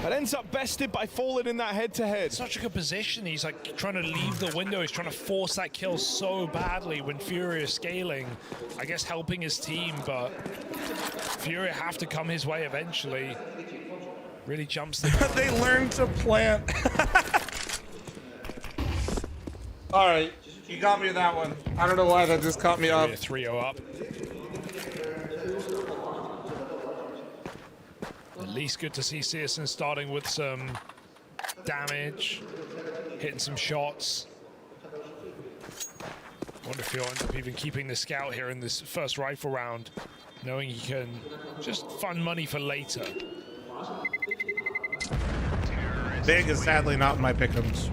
but ends up bested by falling in that head-to-head. Such a good position. He's like trying to leave the window. He's trying to force that kill so badly when Furia is scaling. I guess helping his team, but Furia have to come his way eventually. Really jumps the They learned to plant. All right, you got me that one. I don't know why that just caught me off. 3-0 up. At least good to see CS2 starting with some damage, hitting some shots. Wonder if he'll end up even keeping the scout here in this first rifle round, knowing he can just fund money for later. Big is sadly not in my pick'ems.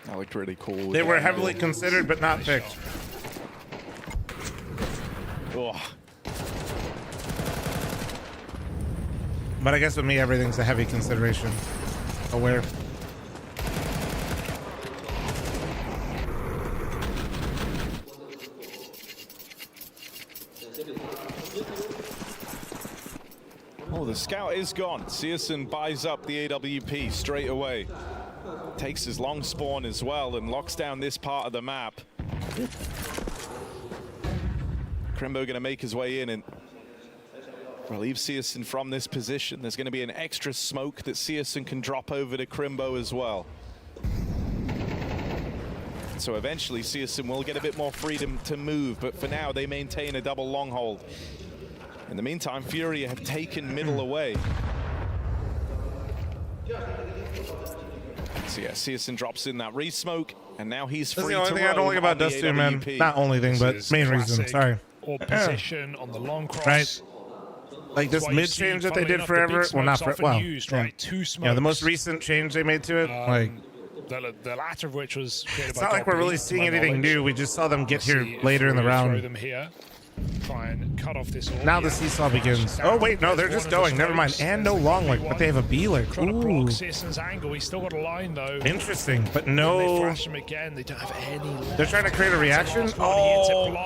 That looked really cool. They were heavily considered, but not picked. Oh. But I guess with me, everything's a heavy consideration. Aware. Oh, the scout is gone. CS2 buys up the AWP straight away. Takes his long spawn as well and locks down this part of the map. Crimbo gonna make his way in and relieve CS2 from this position. There's gonna be an extra smoke that CS2 can drop over to Crimbo as well. So eventually CS2 will get a bit more freedom to move, but for now they maintain a double long hold. In the meantime, Furia have taken middle away. So yeah, CS2 drops in that re-smoke, and now he's free to roam. That's the only thing I don't like about Dust 2, man. Not only thing, but main reason. Sorry. Or position on the long cross. Right. Like this mid change that they did forever. Well, not for well. Used, right? Two smokes. Yeah, the most recent change they made to it, like. The latter of which was. It's not like we're really seeing anything new. We just saw them get here later in the round. Throw them here. Try and cut off this. Now the seesaw begins. Oh wait, no, they're just going. Never mind. And no long link, but they have a B-link. Trying to block CS2's angle. He's still got a line though. Interesting, but no. They flash him again. They don't have any left. They're trying to create a reaction. Oh,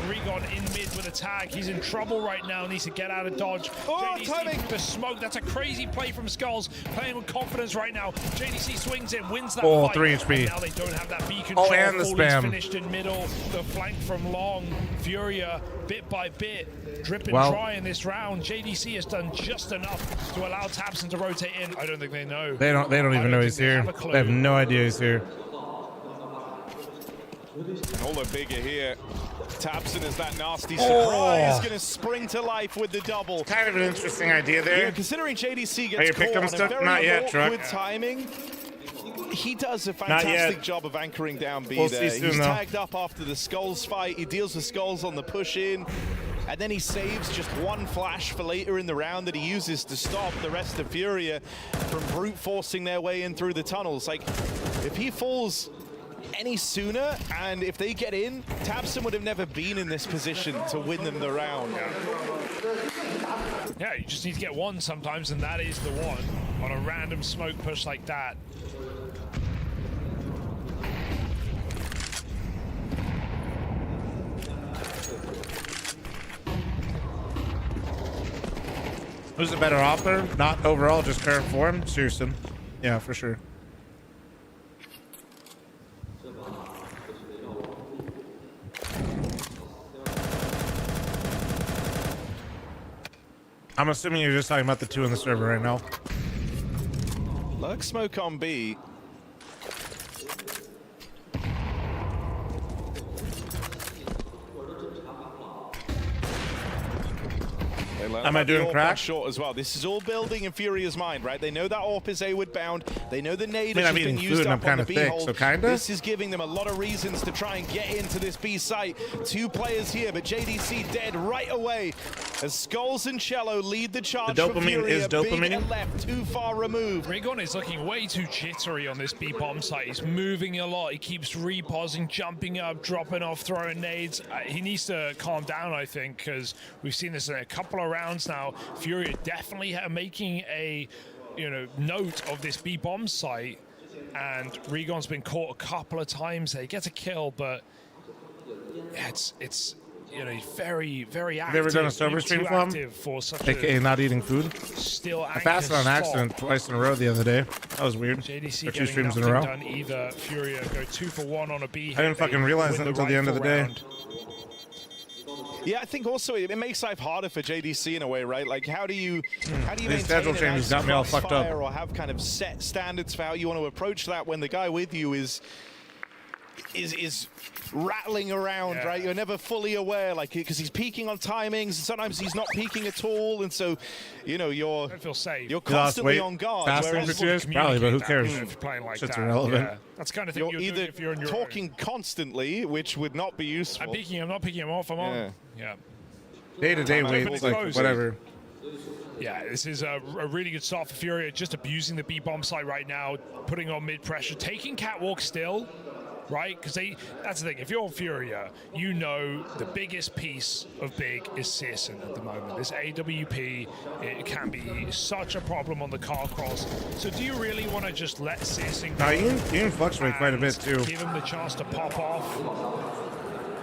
Regon in mid with a tag. He's in trouble right now. Needs to get out of dodge. JDC the smoke. That's a crazy play from Skulls. Playing with confidence right now. JDC swings in, wins that fight. 3 HP. And now they don't have that B control. Oh, and the spam. Finished in middle. The flank from long. Furia, bit by bit, drip and dry in this round. JDC has done just enough to allow Tabson to rotate in. I don't think they know. They don't even know he's here. They have no idea he's here. Holo bigger here. Tabson is that nasty surprise. Going to spring to life with the double. Kind of an interesting idea there. Yeah, considering JDC gets caught on a very not yet, awkward timing, he does a fantastic job of anchoring down B there. He's tagged up after the Skulls fight. He deals with Skulls on the push in. And then he saves just one flash for later in the round that he uses to stop the rest of Furia from brute forcing their way in through the tunnels. Like, if he falls any sooner, and if they get in, Tabson would have never been in this position to win them the round. Yeah, you just need to get one sometimes, and that is the one on a random smoke push like that. Who's a better author? Not overall, just current form? Seriously. Yeah, for sure. I'm assuming you're just talking about the two in the server right now. Lurk smoke on B. Am I doing crack? Short as well. This is all building in Furia's mind, right? They know that AWP is A-ward bound. They know the nade has been used up on the B hold. So kinda? This is giving them a lot of reasons to try and get into this B site. Two players here, but JDC dead right away as Skulls and Cello lead the charge. The dopamine for Furia. is dopamine. Big left, too far removed. Regon is looking way too jittery on this B bomb site. He's moving a lot. He keeps repausing, jumping up, dropping off, throwing nades. He needs to calm down, I think, because we've seen this in a couple of rounds now. Furia definitely making a note of this B bomb site, and Regon's been caught a couple of times. He gets a kill, but yeah, it's very, very active. Have you ever done a sober stream from? AKA not eating food. Still I fasted on accident twice in a row the other day. That was weird. JDC two streams in a row. Done either. Furia go 2 for 1 on a B. I didn't fucking realize that until the end of the day. Yeah, I think also it makes life harder for JDC in a way, right? Like, how do you maintain schedule a changes nice got me all fucked up. crossfire or have kind of set standards for how you want to approach that when the guy with you is rattling around, right? You're never fully aware, like, because he's peaking on timings, and sometimes he's not peaking at all, and so, you know, you're constantly on guard. Faster for 2 years? Probably, but who cares? If you're playing like Shit's that. irrelevant. Yeah. That's kind of thing You're you're doing either if you're on your talking own. constantly, which would not be useful. I'm peeking, I'm not peeking, I'm off, I'm on. Yeah. Day-to-day waits, like, whatever. Yeah, this is a really good start for Furia, just abusing the B-bomb site right now, putting on mid-pressure, taking Catwalk still, right? Because that's the thing, if you're Furia, you know the biggest piece of big is Searson at the moment. This AWP, it can be such a problem on the car cross. So do you really want to just let Searson go? No, you can fluctuate quite a bit, too. Give him the chance to pop off.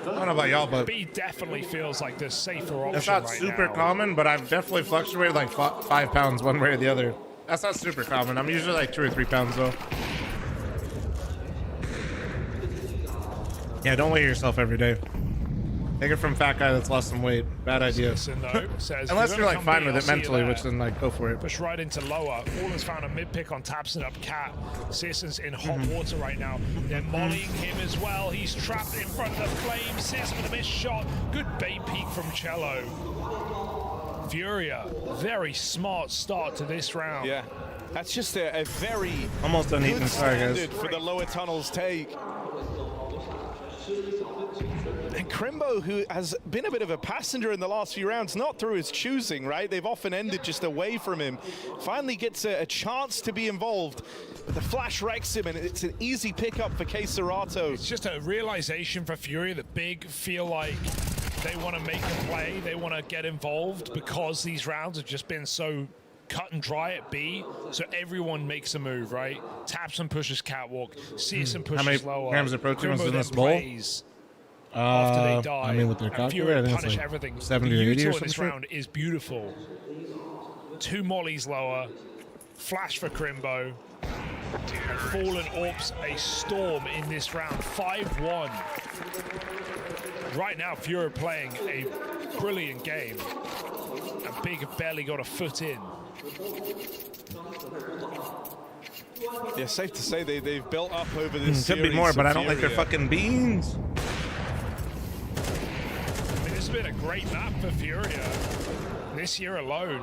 I don't know about y'all, but B definitely feels like the safer option. it's not right super now. common, but I've definitely fluctuated like 5 pounds one way or the other. That's not super common. I'm usually like 2 or 3 pounds though. Yeah, don't weigh yourself every day. Take it from fat guy that's lost some weight. Bad idea. Listen, though, says, Unless you're like fine B, with I'll it see you mentally, there. which then like go for it. Push right into lower. Fallen's found a mid pick on Tabson up Cat. Searson's in hot water right now. They're mollying him as well. He's trapped in front of the flame. Searson with a missed shot. Good bait peek from Cello. Furia, very smart start to this round. Yeah, that's just a very Almost done eating. good Sorry, guys. standard for the lower tunnels take. And Crimbo, who has been a bit of a passenger in the last few rounds, not through his choosing, right? They've often ended just away from him. Finally gets a chance to be involved. But the flash wrecks him, and it's an easy pickup for K-Serato. It's just a realization for Furia that Big feel like they want to make a play, they want to get involved because these rounds have just been so cut and dry at B, so everyone makes a move, right? Tabson pushes Catwalk, Searson pushes lower. How many grams of protein was Crimbo in this then bowl? plays after they die. I mean, with their and Furia calculator, I think punish it's like everything. 70 the or 80 or util in this some shit. round is beautiful. 2 mollies lower, flash for Crimbo, and Fallen Orps a storm in this round, 5-1. Right now, Furia playing a brilliant game, and Big have barely got a foot in. Yeah, safe to say they've built up over this Could series. be more, but I don't like their Furia. fucking beans. I mean, this has been a great map for Furia this year alone,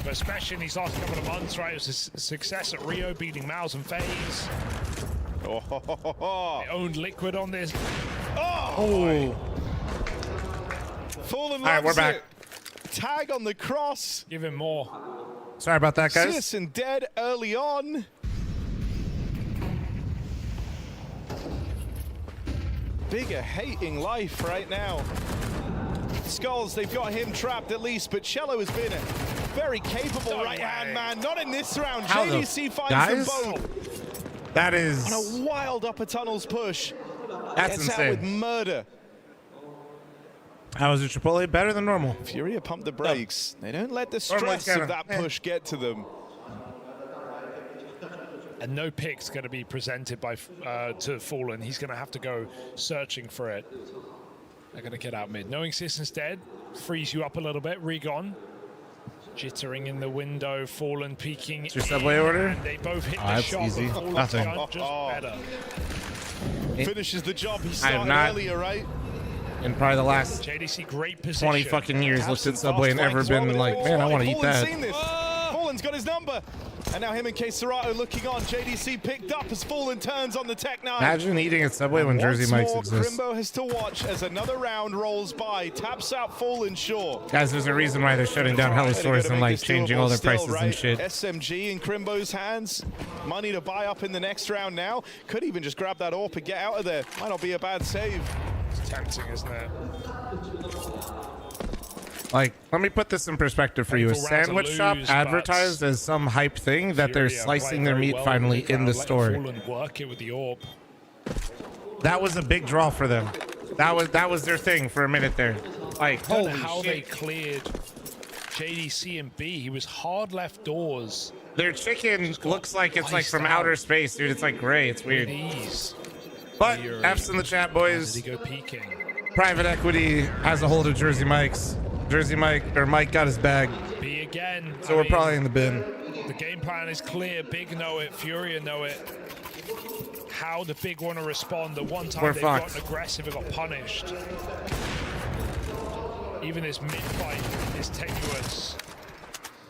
but especially in these last couple of months, right? It was a success at Rio, beating Mouse and FaZe. They owned Liquid on this. Oh. Fallen All right, we're loves back. it. Tag on the cross. Give him more. Sorry about that, guys. Searson dead early on. Bigger hating life right now. Skulls, they've got him trapped at least, but Cello has been a very capable No right-hand way. man. Not in this round. How the JDC finds guys? them both That is. on a wild upper tunnels push. That's Gets out with insane. murder. How is it Chipotle? Better than normal. Furia pump the brakes. They don't let the Normally stress kinda, of that push get to them. And no pick's going to be presented by to Fallen. He's going to have to go searching for it. They're going to get out mid. Knowing Searson's dead, frees you up a little bit. Regon. Jittering in the window. Fallen peeking. It's your Subway order? And they both hit the that's shot. easy. But Fallen's Nothing. done just better. Finishes the job he I have started not- earlier, right? In probably the last JDC, great position. 20 fucking years looked at Tabson Subway and fast ever flank as well, been but like, it's man, I fine. want to eat Fallen's that. seen this. Fallen's got his number. And now him and K-Serato looking on. JDC picked up as Fallen turns on the Tech 9. Imagine eating at Subway when Once Jersey Mike's more, exist. Crimbo has to watch as another round rolls by. Taps out Fallen Shore. Guys, there's a reason why they're shutting down hella stores and like changing all their prices and shit. SMG in Crimbo's hands. Money to buy up in the next round now. Could even just grab that AWP and get out of there. Might not be a bad save. It's tempting, isn't it? Like, let me put this in perspective for you. A Painful round to sandwich lose, shop but advertised as some hype thing that they're Furia slicing playing their very meat well finally with the in the crowd, store. letting Fallen work it with the AWP. That was a big draw for them. That was their thing for a minute there. Like, I don't holy know how they shit. cleared JDC and B. He was hard left doors. Their chicken looks like it's like sliced from out. outer space, dude. It's like gray. It's With weird. ease. But Fury. F's in the chat, Did he boys. go peeking? Private equity has a hold of Jersey Mike's. Jersey Mike, or Mike got his bag. B again. So we're probably in the bin. The game plan is clear. Big know it. Furia know it. How the Big want to respond. The one time they've gotten aggressive and got punished. Even this mid-fight is tenuous.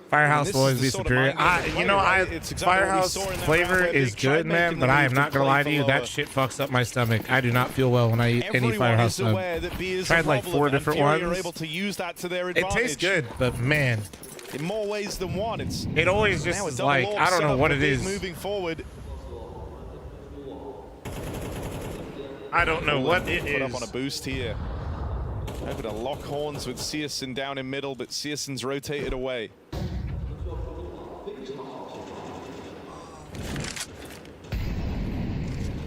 Firehouse will always be superior. Firehouse flavor is good, man, but I am not gonna lie to you. That shit fucks up my stomach. I do not feel well when I eat any Firehouse stuff. Tried like 4 different ones. It tastes good, but man, in more ways than one, it always just is like, I don't know what it is. Moving forward. I don't know what it Put up is. on a boost here. Hoping to lock horns with Searson down in middle, but Searson's rotated away.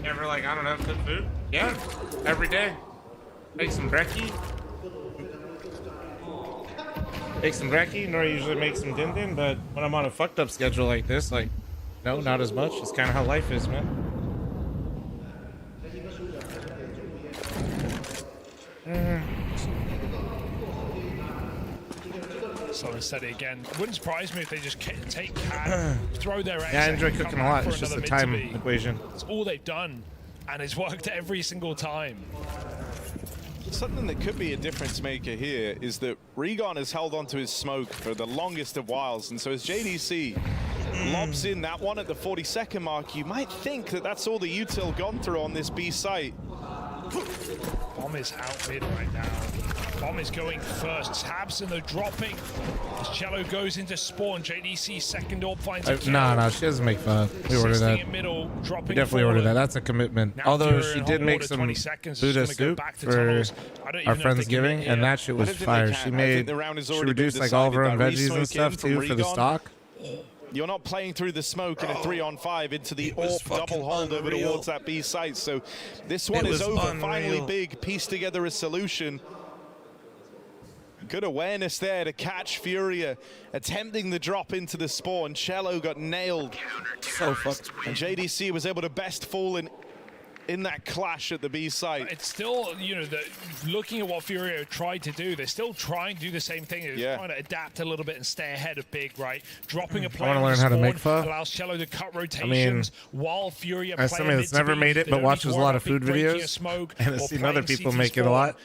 Ever like, I don't have good food? Yeah, every day. Make some brekkie. Nor usually make some din din, but when I'm on a fucked up schedule like this, like, no, not as much. It's kind of how life is, man. So steady again. Wouldn't surprise me if they just take Cat, throw their exit. Yeah, I enjoy cooking a lot. It's just a time equation. It's all they've done, and it's worked every single time. Something that could be a difference maker here is that Regon has held onto his smoke for the longest of whiles, and so as JDC lobs in that one at the 40-second mark, you might think that that's all the util gone through on this B site. Bomb is out mid right now. Bomb is going first. Tabson though dropping. As Cello goes into spawn, JDC second orb finds a kill. No, she doesn't make fun. We ordered that. In middle, dropping we definitely ordered that. That's a commitment. Now Although she did make some Buddha soup for our Friendsgiving, and that shit was fire. She reduced like all of her own veggies and stuff too for the stock. You're not playing through the smoke in a 3-on-5 into the AWP double hold over towards that B site. So this one is over. Unreal. Finally, Big pieced together a solution. Good awareness there to catch Furia attempting the drop into the spawn. Cello got nailed. So fucked. And JDC was able to best fall in that clash at the B site. It's still, you know, looking at what Furia tried to do, they're still trying to do the same thing. They're trying to adapt a little bit and stay ahead of Big, right? Dropping a play I want to learn how to make pho. Allows Cello to cut rotations while Furia as somebody that's never made it but watches a lot of food videos and has seen other people make it a lot.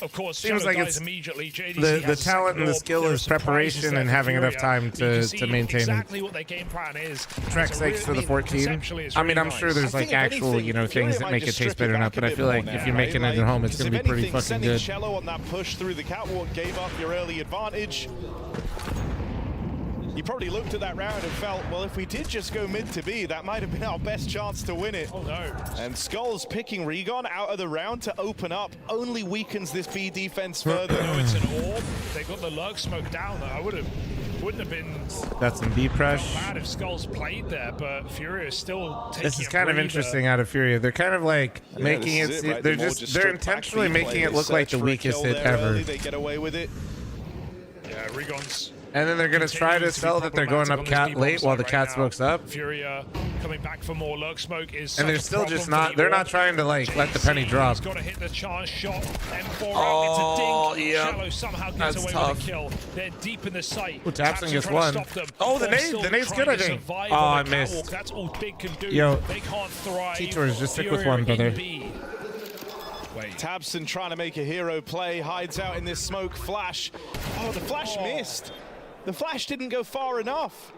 Of course, seems like it's immediately. the talent and the skill is preparation and having enough time to maintain exactly what their game plan is. Track 6 for the 14. I mean, I'm sure there's like actual, you know, things that make it taste better enough, but I feel like if you're making it at home, it's going to be pretty fucking good. Cello on that push through the catwalk gave up your early advantage. You probably looked at that round and felt, well, if we did just go mid to B, that might have been our best chance to win it. Oh no. And Skulls picking Regon out of the round to open up only weakens this B defense further. No, it's an orb. They got the lurk smoke down. Wouldn't have been that's some B press. Bad if Skulls played there, but Furia is still taking This is kind of interesting out of Furia. They're kind of like making it right? they're intentionally making it look like the weakest hit ever. They get away with it. Yeah, Regon's. And then they're going to try to sell that they're going up cat late while the cat smoke's up. Furia coming back for more lurk smoke is. And they're still just not. They're not trying to like let the penny drop. He's got to hit the charge shot. M4 out. It's a dink. Cello somehow gets away with a kill. They're deep in the site. Tabson gets one. Oh, the nade's good, I think. Oh, I missed. That's all Big can do. Yo, they can't thrive. T-Tours, just stick with one, brother. Tabson trying to make a hero play, hides out in this smoke flash. Oh, the flash missed. The flash didn't go far enough.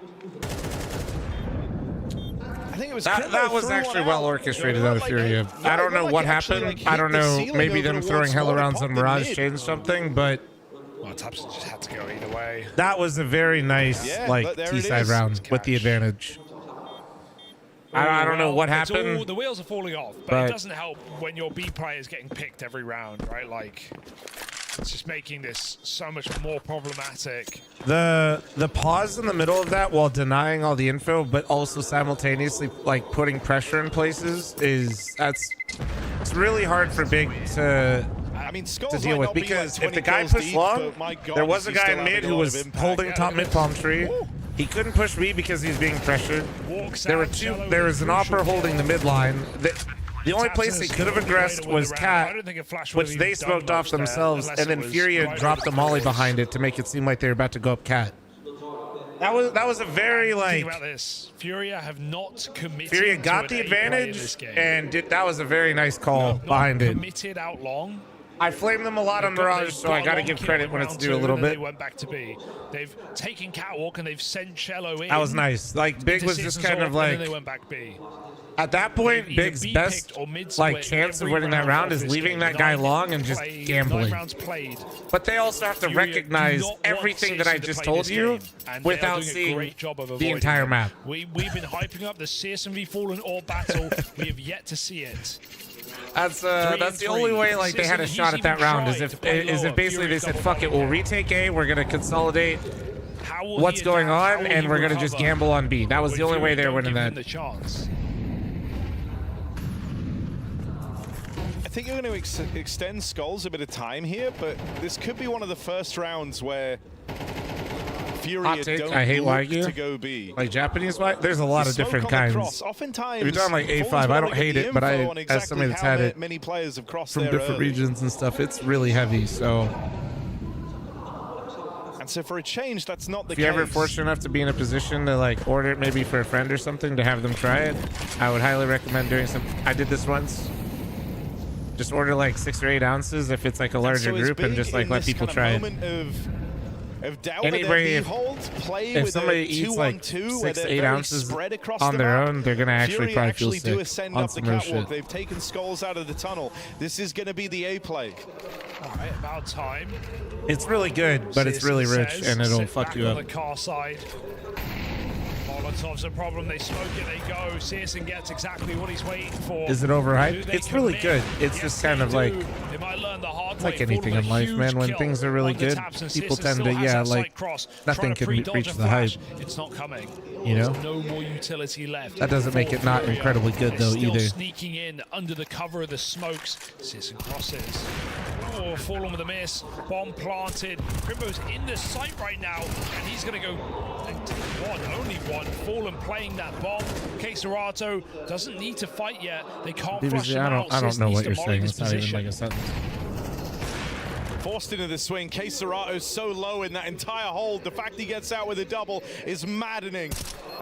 I think it was that was actually well orchestrated out of Furia. I don't know what happened. I don't know. Maybe them throwing hell rounds on Mirage changed something, but Tabson just had to go either way. That was a very nice T-side round with the advantage. I don't know what happened. The wheels are falling off, but it doesn't help when your B player is getting picked every round, right? Like, it's just making this so much more problematic. The pause in the middle of that while denying all the info, but also simultaneously like putting pressure in places it's really hard for Big to deal with, because if the guy pushed long, there was a guy in mid who was holding top mid palm tree. He couldn't push B because he's being pressured. There was an opera holding the mid line. The only place they could have aggressed was Cat, which they smoked off themselves, and then Furia dropped a molly behind it to make it seem like they were about to go up Cat. That was a very like. Think about this. Furia have not committed. Furia got the advantage, and that was a very nice call behind it. Committed out long. I flame them a lot on Mirage, so I got to give credit when it's due a little bit. They went back to B. They've taken Catwalk and they've sent Cello in. That was nice. Like Big was just kind of like. They went back B. At that point, Big's best like chance of winning that round is leaving that guy long and just gambling. But they also have to recognize everything that I just told you without seeing the entire map. We've been hyping up the CS2 Fallen Orb battle. We have yet to see it. That's the only way like they had a shot at that round is if basically they said fuck it, we'll retake A, we're gonna consolidate what's going on, and we're gonna just gamble on B. That was the only way they were winning that. I think you're going to extend Skulls a bit of time here, but this could be one of the first rounds where Furia don't I hate look to Wagyu. go B. Like Japanese Wagyu, there's a lot of different kinds. Oftentimes, if you're talking like A5, I don't hate it, but as somebody that's had it many players have crossed from different regions and stuff, it's really heavy. So, and so for a change, that's not the case. If you're ever fortunate enough to be in a position to like order it maybe for a friend or something to have them try it, I would highly recommend doing some. I did this once. Just order like 6 or 8 ounces if it's like a larger group, and just like let people try it. Anybody, if somebody eats like 6 to 8 ounces on their own, they're gonna actually probably feel sick on some real shit. They've taken Skulls out of the tunnel. This is gonna be the A plague. All right, about time. It's really good, but it's really rich, and it'll fuck you up. On the car side. Molotov's a problem. They smoke it, they go. Searson gets exactly what he's waiting for. Is it overhyped? It's really good. It's just kind of like, they might learn the hard like anything in life, man. When things are really good, people tend to, yeah, like nothing can reach the hype. It's not coming. You know? No more utility left. That doesn't make it not incredibly good though either. Sneaking in under the cover of the smokes. Searson crosses. Oh, Fallen with a miss. Bomb planted. Crimbo's in the sight right now, and he's gonna go only one. Fallen playing that bomb. Queserato doesn't need to fight yet. They can't flush him out. I don't know what you're saying. It's not even like a sentence. Forced into the swing. Queserato's so low in that entire hold. The fact he gets out with a double is maddening.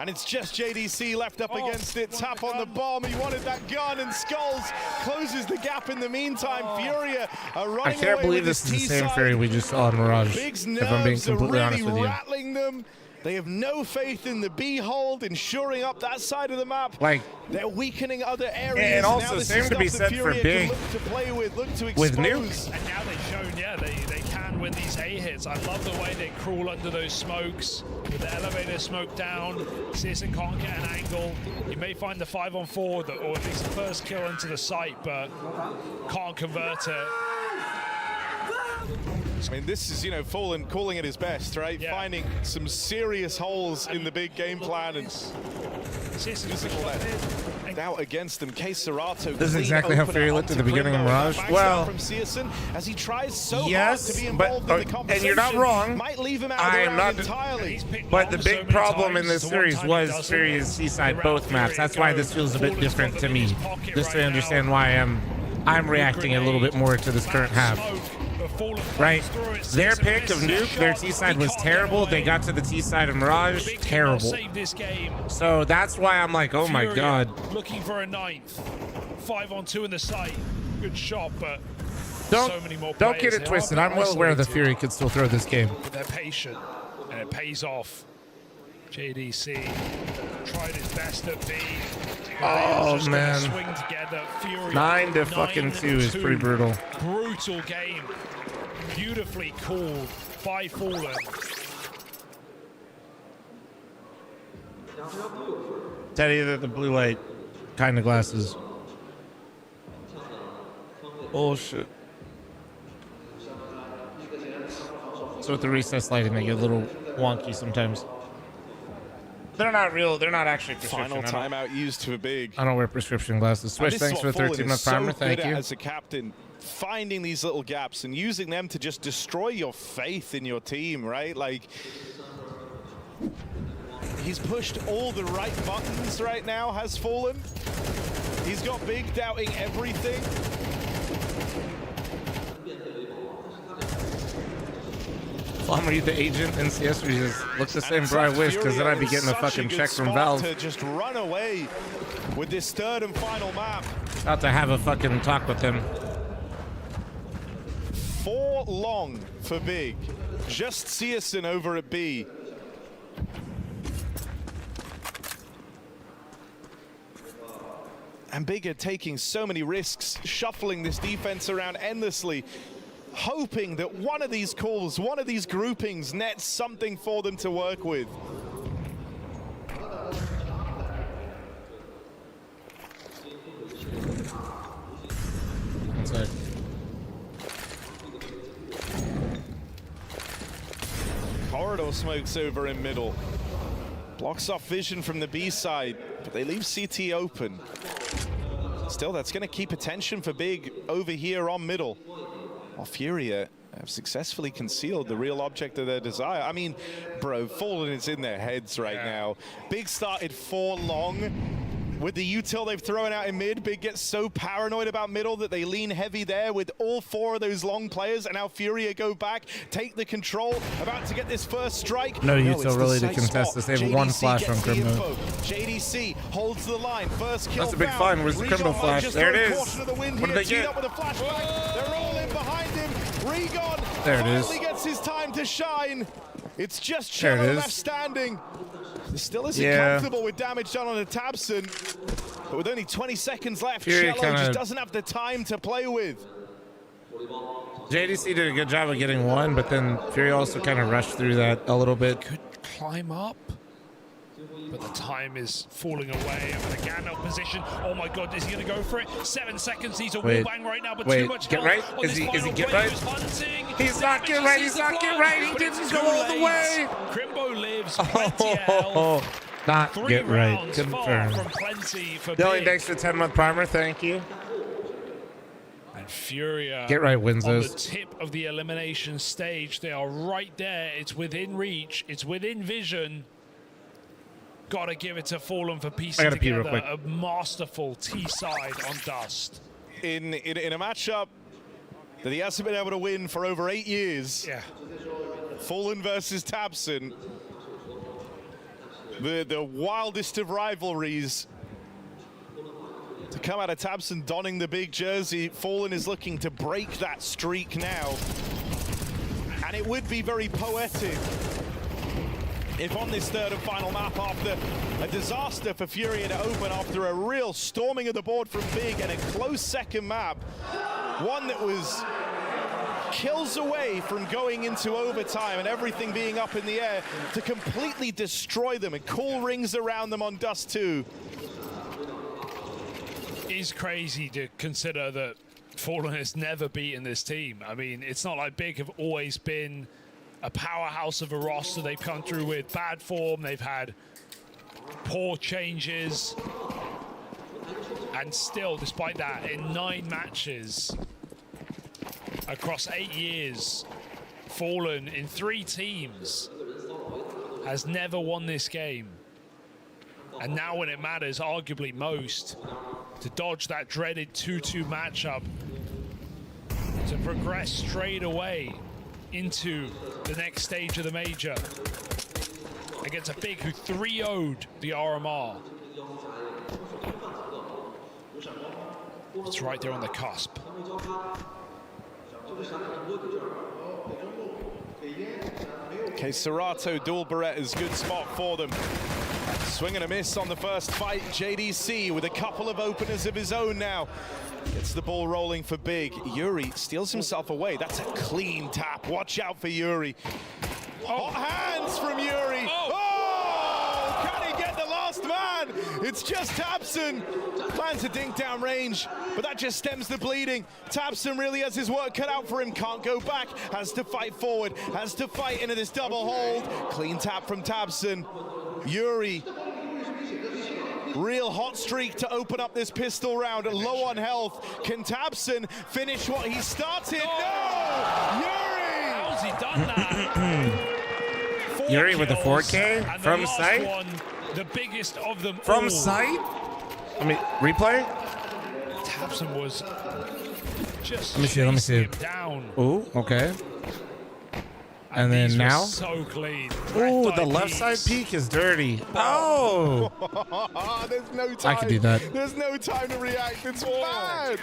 And it's just JDC left up against it. Tap on the bomb. He wanted that gun, and Skulls closes the gap in the meantime. Furia are running away. I can't believe this is the same Fury we just saw in Mirage. Big's if I'm being completely honest with you. Rattling them. They have no faith in the B hold, ensuring up that side of the map. Like, they're weakening other areas. And also, same to be said for Big with nukes. And now they've shown, yeah, they can win these A hits. I love the way they crawl under those smokes with the elevator smoke down. Searson can't get an angle. You may find the 5-on-4, or at least the first kill into the site, but can't convert it. I mean, this is, you know, Fallen calling it his best, right? Yeah. Finding some serious holes in the big game plan and out against them. Queserato. This is exactly how Fury looked at the beginning of Mirage. Well, from Searson, as he tries so yes, hard to be involved in the conversation, and you're not wrong. Might leave him out I am not entirely. But the big problem in this series was Furia's Seaside both maps. That's why this feels a bit different to me. Just to understand why I'm reacting a little bit more to this current half. Right? Their pick of nuke, their T-side was terrible. They got to the T-side of Mirage, terrible. So that's why I'm like, oh my god. Looking for a 9th. 5-on-2 in the site. Good shot, but so many more don't get it twisted. I'm well aware the Fury could still throw this game. But they're patient, and it pays off. JDC tried his best at B. Oh man, swing together. Fury 9-2 is pretty brutal. Brutal game, beautifully called by Fallen. Teddy, the blue light kind of glasses. Oh shit. So with the recess lighting, they get a little wonky sometimes. They're not real. They're not actually prescription. Final timeout used to a Big. I don't wear prescription glasses. Swish, thanks for the 13-month primer. Thank you. As a captain, finding these little gaps and using them to just destroy your faith in your team, right? Like, he's pushed all the right buttons right now, has Fallen. He's got Big doubting everything. Are you the agent in CS2? Just looks the same, bro. I wish, because then I'd be getting a fucking check from Valve. To just run away with this third and final map. About to have a fucking talk with him. 4 long for Big. Just Searson over at B. And Big are taking so many risks, shuffling this defense around endlessly, hoping that one of these calls, one of these groupings nets something for them to work with. That's it. Corridor smokes over in middle. Blocks off vision from the B side, but they leave CT open. Still, that's going to keep attention for Big over here on middle. While Furia have successfully concealed the real object of their desire. I mean, bro, Fallen is in their heads right now. Big started 4 long. With the util they've thrown out in mid, Big gets so paranoid about middle that they lean heavy there with all 4 of those long players, and now Furia go back, take the control, about to get this first strike. No util really to contest this. They have 1 flash from Crimbo. JDC holds the line, first kill. That's a big find. Where's the Crimbo flash? There it is. The wind what did they get? With a flashback. They're all in behind him. Regon there it is. finally gets his time to shine. It's just Cello left standing. Still isn't comfortable with damage done on a Tabson, but with only 20 seconds left, Furia Cello just doesn't have the time to play with. JDC did a good job of getting 1, but then Furia also kind of rushed through that a little bit. Could climb up, but the time is falling away. And the Gandalf position. Oh my God, is he going to go for it? 7 seconds. He's a wallbang right now, but too much get right? Is he get right? He's not get right. He's not get right. He didn't go all the way. Crimbo lives. Plenty of health. Not 3 get right. rounds Confirmed. from plenty for Dylan, Big. thanks for 10-month primer. Thank you. And Furia get right wins on those. the tip of the elimination stage. They are right there. It's within reach. It's within vision. Gotta give it to Fallen for piecing together a masterful T-side on Dust. In a matchup that he hasn't been able to win for over 8 years. Yeah. Fallen versus Tabson. The wildest of rivalries. To come out of Tabson donning the big jersey, Fallen is looking to break that streak now. And it would be very poetic if on this third and final map, after a disaster for Furia to open, after a real storming of the board from Big and a close second map, one that was kills away from going into overtime and everything being up in the air, to completely destroy them and cool rings around them on Dust 2. It's crazy to consider that Fallen has never beaten this team. I mean, it's not like Big have always been a powerhouse of a roster. They've come through with bad form. They've had poor changes. And still, despite that, in 9 matches across 8 years, Fallen in 3 teams has never won this game. And now when it matters, arguably most, to dodge that dreaded 2-2 matchup, to progress straight away into the next stage of the major against a Big who 3-0'd the RMR. It's right there on the cusp. Okay, Serato, dual Beretta's good spot for them. Swing and a miss on the first fight. JDC with a couple of openers of his own now. Gets the ball rolling for Big. Yuri steals himself away. That's a clean tap. Watch out for Yuri. Hot hands from Yuri. Oh! Can he get the last man? It's just Tabson. Plans to dink down range, but that just stems the bleeding. Tabson really has his work cut out for him. Can't go back. Has to fight forward. Has to fight into this double hold. Clean tap from Tabson. Yuri. Real hot streak to open up this pistol round. Low on health. Can Tabson finish what he started? No! Yuri! How's he done that? Yuri with the 4K from sight? One, the biggest of them from all. sight? I mean, replay? Tabson was just let me see. down. Ooh, okay. And then now, so clean. Ooh, the left side peek is dirty. Oh, there's no time. I could do that. There's no time to react. It's bad.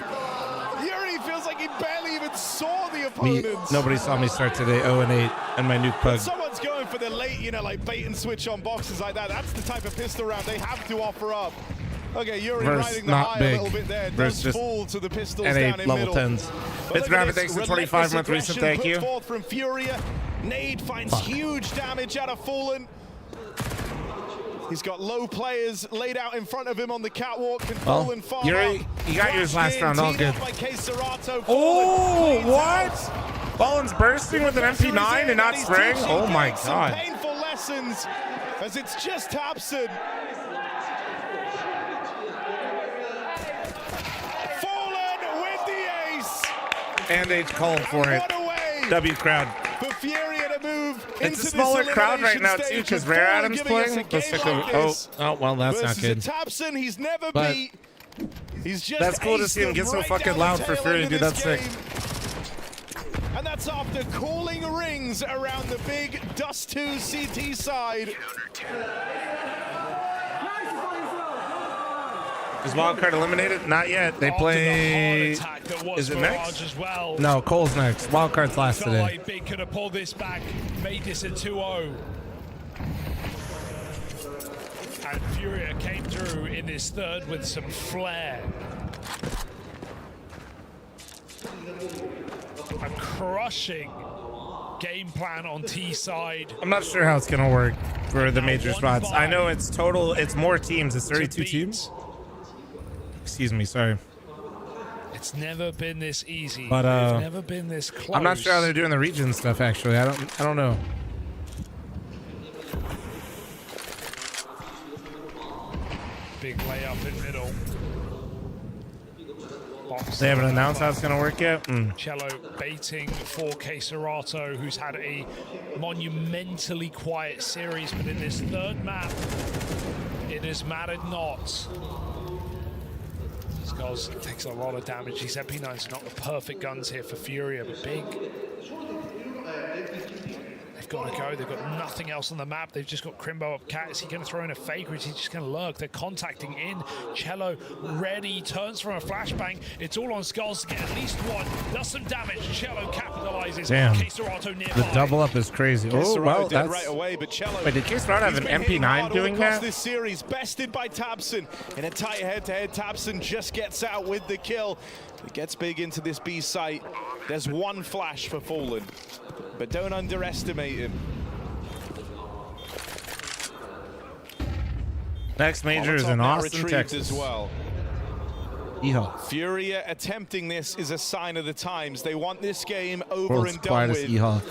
Yuri feels like he barely even saw the opponents. Nobody saw me start today 0-8 and my nuke pug. Someone's going for the late, you know, like bait and switch on boxes like that. That's the type of pistol round they have to offer up. Okay, Yuri riding the high a little bit there. Does fall to the pistols down in level middle. 10s. It's Rabbit, thanks for 25 month recent. Thank you. Forth from Furia. Nade finds huge damage out of Fallen. He's got low players laid out in front of him on the catwalk. Can Fallen farm Yuri, you got yours last round, all good. Oh, what? Fallen's bursting with an MP9 and not spraying? Oh my god. Painful lessons as it's just Tabson. Fallen with the ace. And they called for it. W crowd. For Furia to move it's a smaller crowd right now too because Rare Adam's playing. Oh, well, that's not good. Tabson, he's never beat. He's just that's cool to see him get so fucking loud for Furia, dude. That's sick. And that's after calling rings around the big Dust 2 CT side. Is Wildcard eliminated? Not yet. They play. Is it next? No, Cole's next. Wildcard's last today. Like Big could have pulled this back, made this a 2-0. And Furia came through in this third with some flair. A crushing game plan on T side. I'm not sure how it's gonna work for the major spots. I know it's total. It's more teams. It's 32 teams. Excuse me, sorry. It's never been this easy. But it's never been this close. I'm not sure how they're doing the region stuff actually. I don't know. Big layup in middle. They haven't announced how it's gonna work yet. Cello baiting for Serato, who's had a monumentally quiet series, but in this third map, it has mattered not. Skulls takes a lot of damage. These MP9s are not the perfect guns here for Furia, but Big. They've got to go. They've got nothing else on the map. They've just got Crimbo up cat. Is he going to throw in a fake or is he just going to lurk? They're contacting in. Cello ready. Turns from a flashbang. It's all on Skulls to get at least one. Does some damage. Cello capitalizes. Damn. Serato nearby. The double up is crazy. Oh, well, that's... right away, but Cello... Wait, did Serato have an MP9 doing that? This series, bested by Tabson. In a tight head-to-head, Tabson just gets out with the kill. He gets Big into this B site. There's one flash for Fallen, but don't underestimate him. Next major is in Austin, Texas. As well. Yeehaw. Furia attempting this is a sign of the times. They want this game over and done with. Yeehaw.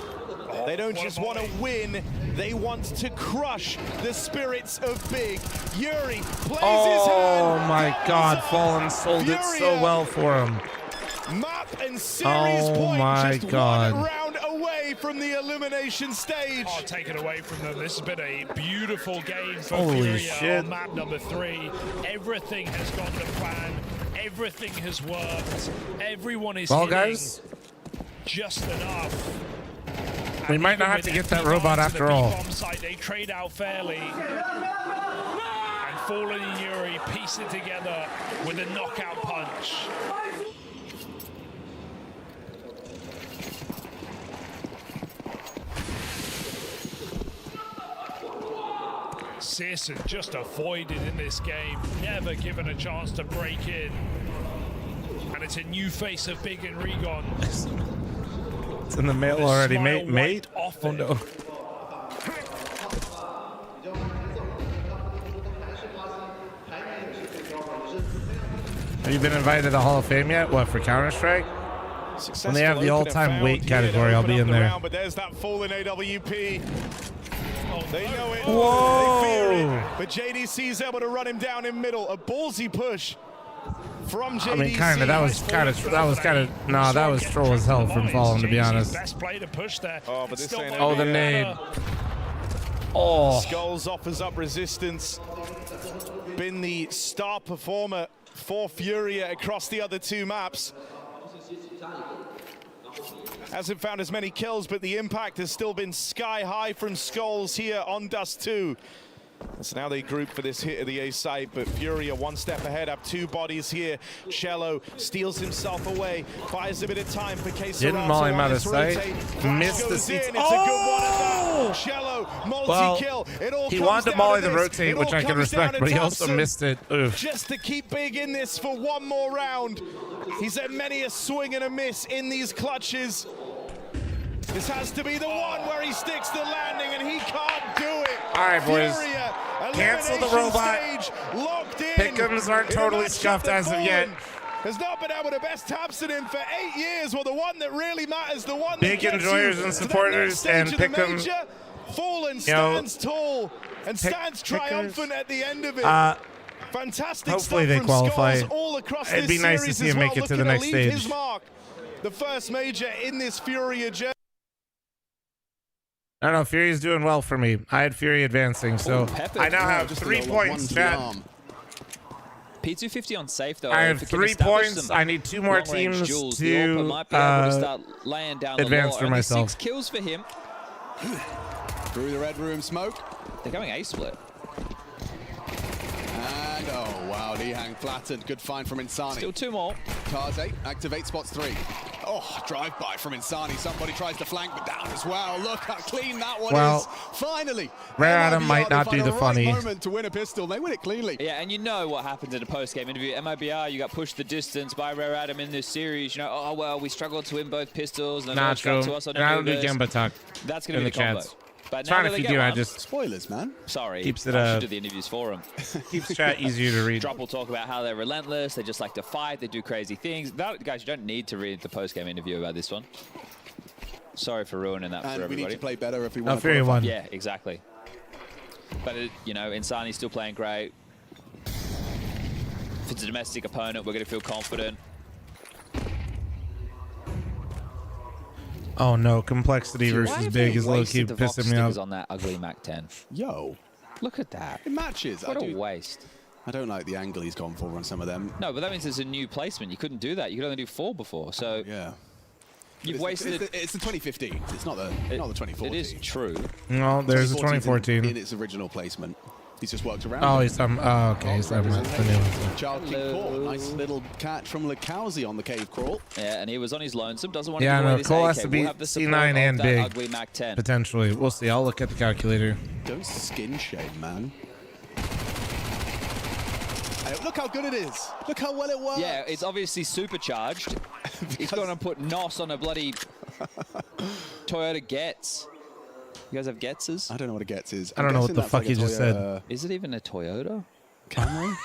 They don't just want to win, they want to crush the spirits of Big. Yuri plays his hand. Oh my god, Fallen sold it so well for him. Map and series point, my just god. one round away from the elimination stage. Oh, take it away from them. This has been a beautiful game for Holy Furia shit. on map number 3. Everything has gone to plan. Everything has worked. Everyone is hitting guys, just enough. we might not have to get that robot after all. Site, they trade out fairly. And Fallen and Yuri piece it together with a knockout punch. Searson just avoided in this game, never given a chance to break in. And it's a new face of Big and Regon. It's in the mail already, mate. Oh no. Have you been invited to the Hall of Fame yet? What, for Counter-Strike? When they have the all-time weight category, I'll be in there. But there's that Fallen AWP. They know it. Whoa. They fear it. But JDC's able to run him down in middle. A ballsy push from JDC. I mean, kind of. That was kind of. No, that was troll as hell from Fallen, to be honest. Best play to push there. Oh, but this ain't the nade. Oh. Skulls offers up resistance. Been the star performer for Furia across the other two maps. Hasn't found as many kills, but the impact has still been sky high from Skulls here on Dust 2. So now they group for this hit of the A site, but Furia one step ahead, up two bodies here. Cello steals himself away, buys a bit of time for Case. Didn't maul him out of sight. Missed the seats. Oh! Cello, multi-kill. He wanted to molly the rotate, which I can respect, but he also missed it. Oof. Just to keep big in this for one more round. He's had many a swing and a miss in these clutches. This has to be the one where he sticks the landing, and he can't do it. All right, boys. Furia, cancel the robot. Locked in. Pick'ems aren't totally scuffed as of yet. Has not been able to best Tapson in for 8 years. Well, the one that really matters, the one big that enjoyers and supporters, and Pick'em. Fallen stands tall and stands triumphant at the end of it. Fantastic. Hopefully stuff they from qualify. Skulls all across It'd this be nice to series see as him make well, it to the looking next leave stage. his mark. The first major in this Furia journey. I don't know, Furia's doing well for me. I had Fury advancing, so I now have 3 points, chat. P250 on safe though. I have 3 points. I need 2 more teams to might be able to start laying down advance the for Only myself. 6 kills for him. Through the red room smoke. They're going A split. And oh wow, Lihang flattened. Good find from Insani. Still 2 more. Kaze activate spots 3. Oh, drive-by from Insani. Somebody tries to flank, but down as well. Look how clean that one is. Finally, Rare Adam might not do the funny. Moment to win a pistol. They win it cleanly. Yeah, and you know what happens in a post-game interview. MIBR, you got pushed the distance by Rare Adam in this series. You know, oh well, we struggled to win both pistols. And Not true. to us on And I don't do Anubis. Gamba talk. That's going to be the combo. chats. But It's now fine that if they you get do. I one- just Spoilers, man. Sorry. keeps it I should do the interviews for them. keeps chat easier to read. Drop will talk about how they're relentless. They just like to fight. They do crazy things. Guys, you don't need to read the post-game interview about this one. Sorry for ruining that for And we everybody. need to play better if we Oh, want to Fury qualify. won. Yeah, exactly. But, you know, Insani's still playing great. If it's a domestic opponent, we're going to feel confident. Oh no, complexity Why versus have big they is low-key wasted the Vox pissing me stickers off. on that ugly Mac 10? Yo, Look at that. it matches. What a waste. I don't like the angle he's gone for on some of them. No, but that means there's a new placement. You couldn't do that. You could only do 4 before. So Yeah. you've wasted... It's the 2015. It's not the 2014. It is true. No, there's a 2014. in its original placement. He's just worked around. Oh, it. he's some. Oh, okay, he's some. The new one. Child King Cole. Nice little catch from Lekowski on the cave crawl. Yeah, and he was on his lonesome. Doesn't want to Yeah, give away no, this Cole AK. has to We'll be have the support C9 of and that big. ugly Mac 10. Potentially. We'll see. I'll look at the calculator. Don't skin shame, man. Hey, look how good it is. Look how well it works. Yeah, it's obviously supercharged. He's going to put NOS on a bloody Toyota Getz. You guys have Getzes? I don't know what a Getz is. I don't know what the fuck you just said. Is it even a Toyota? Camry?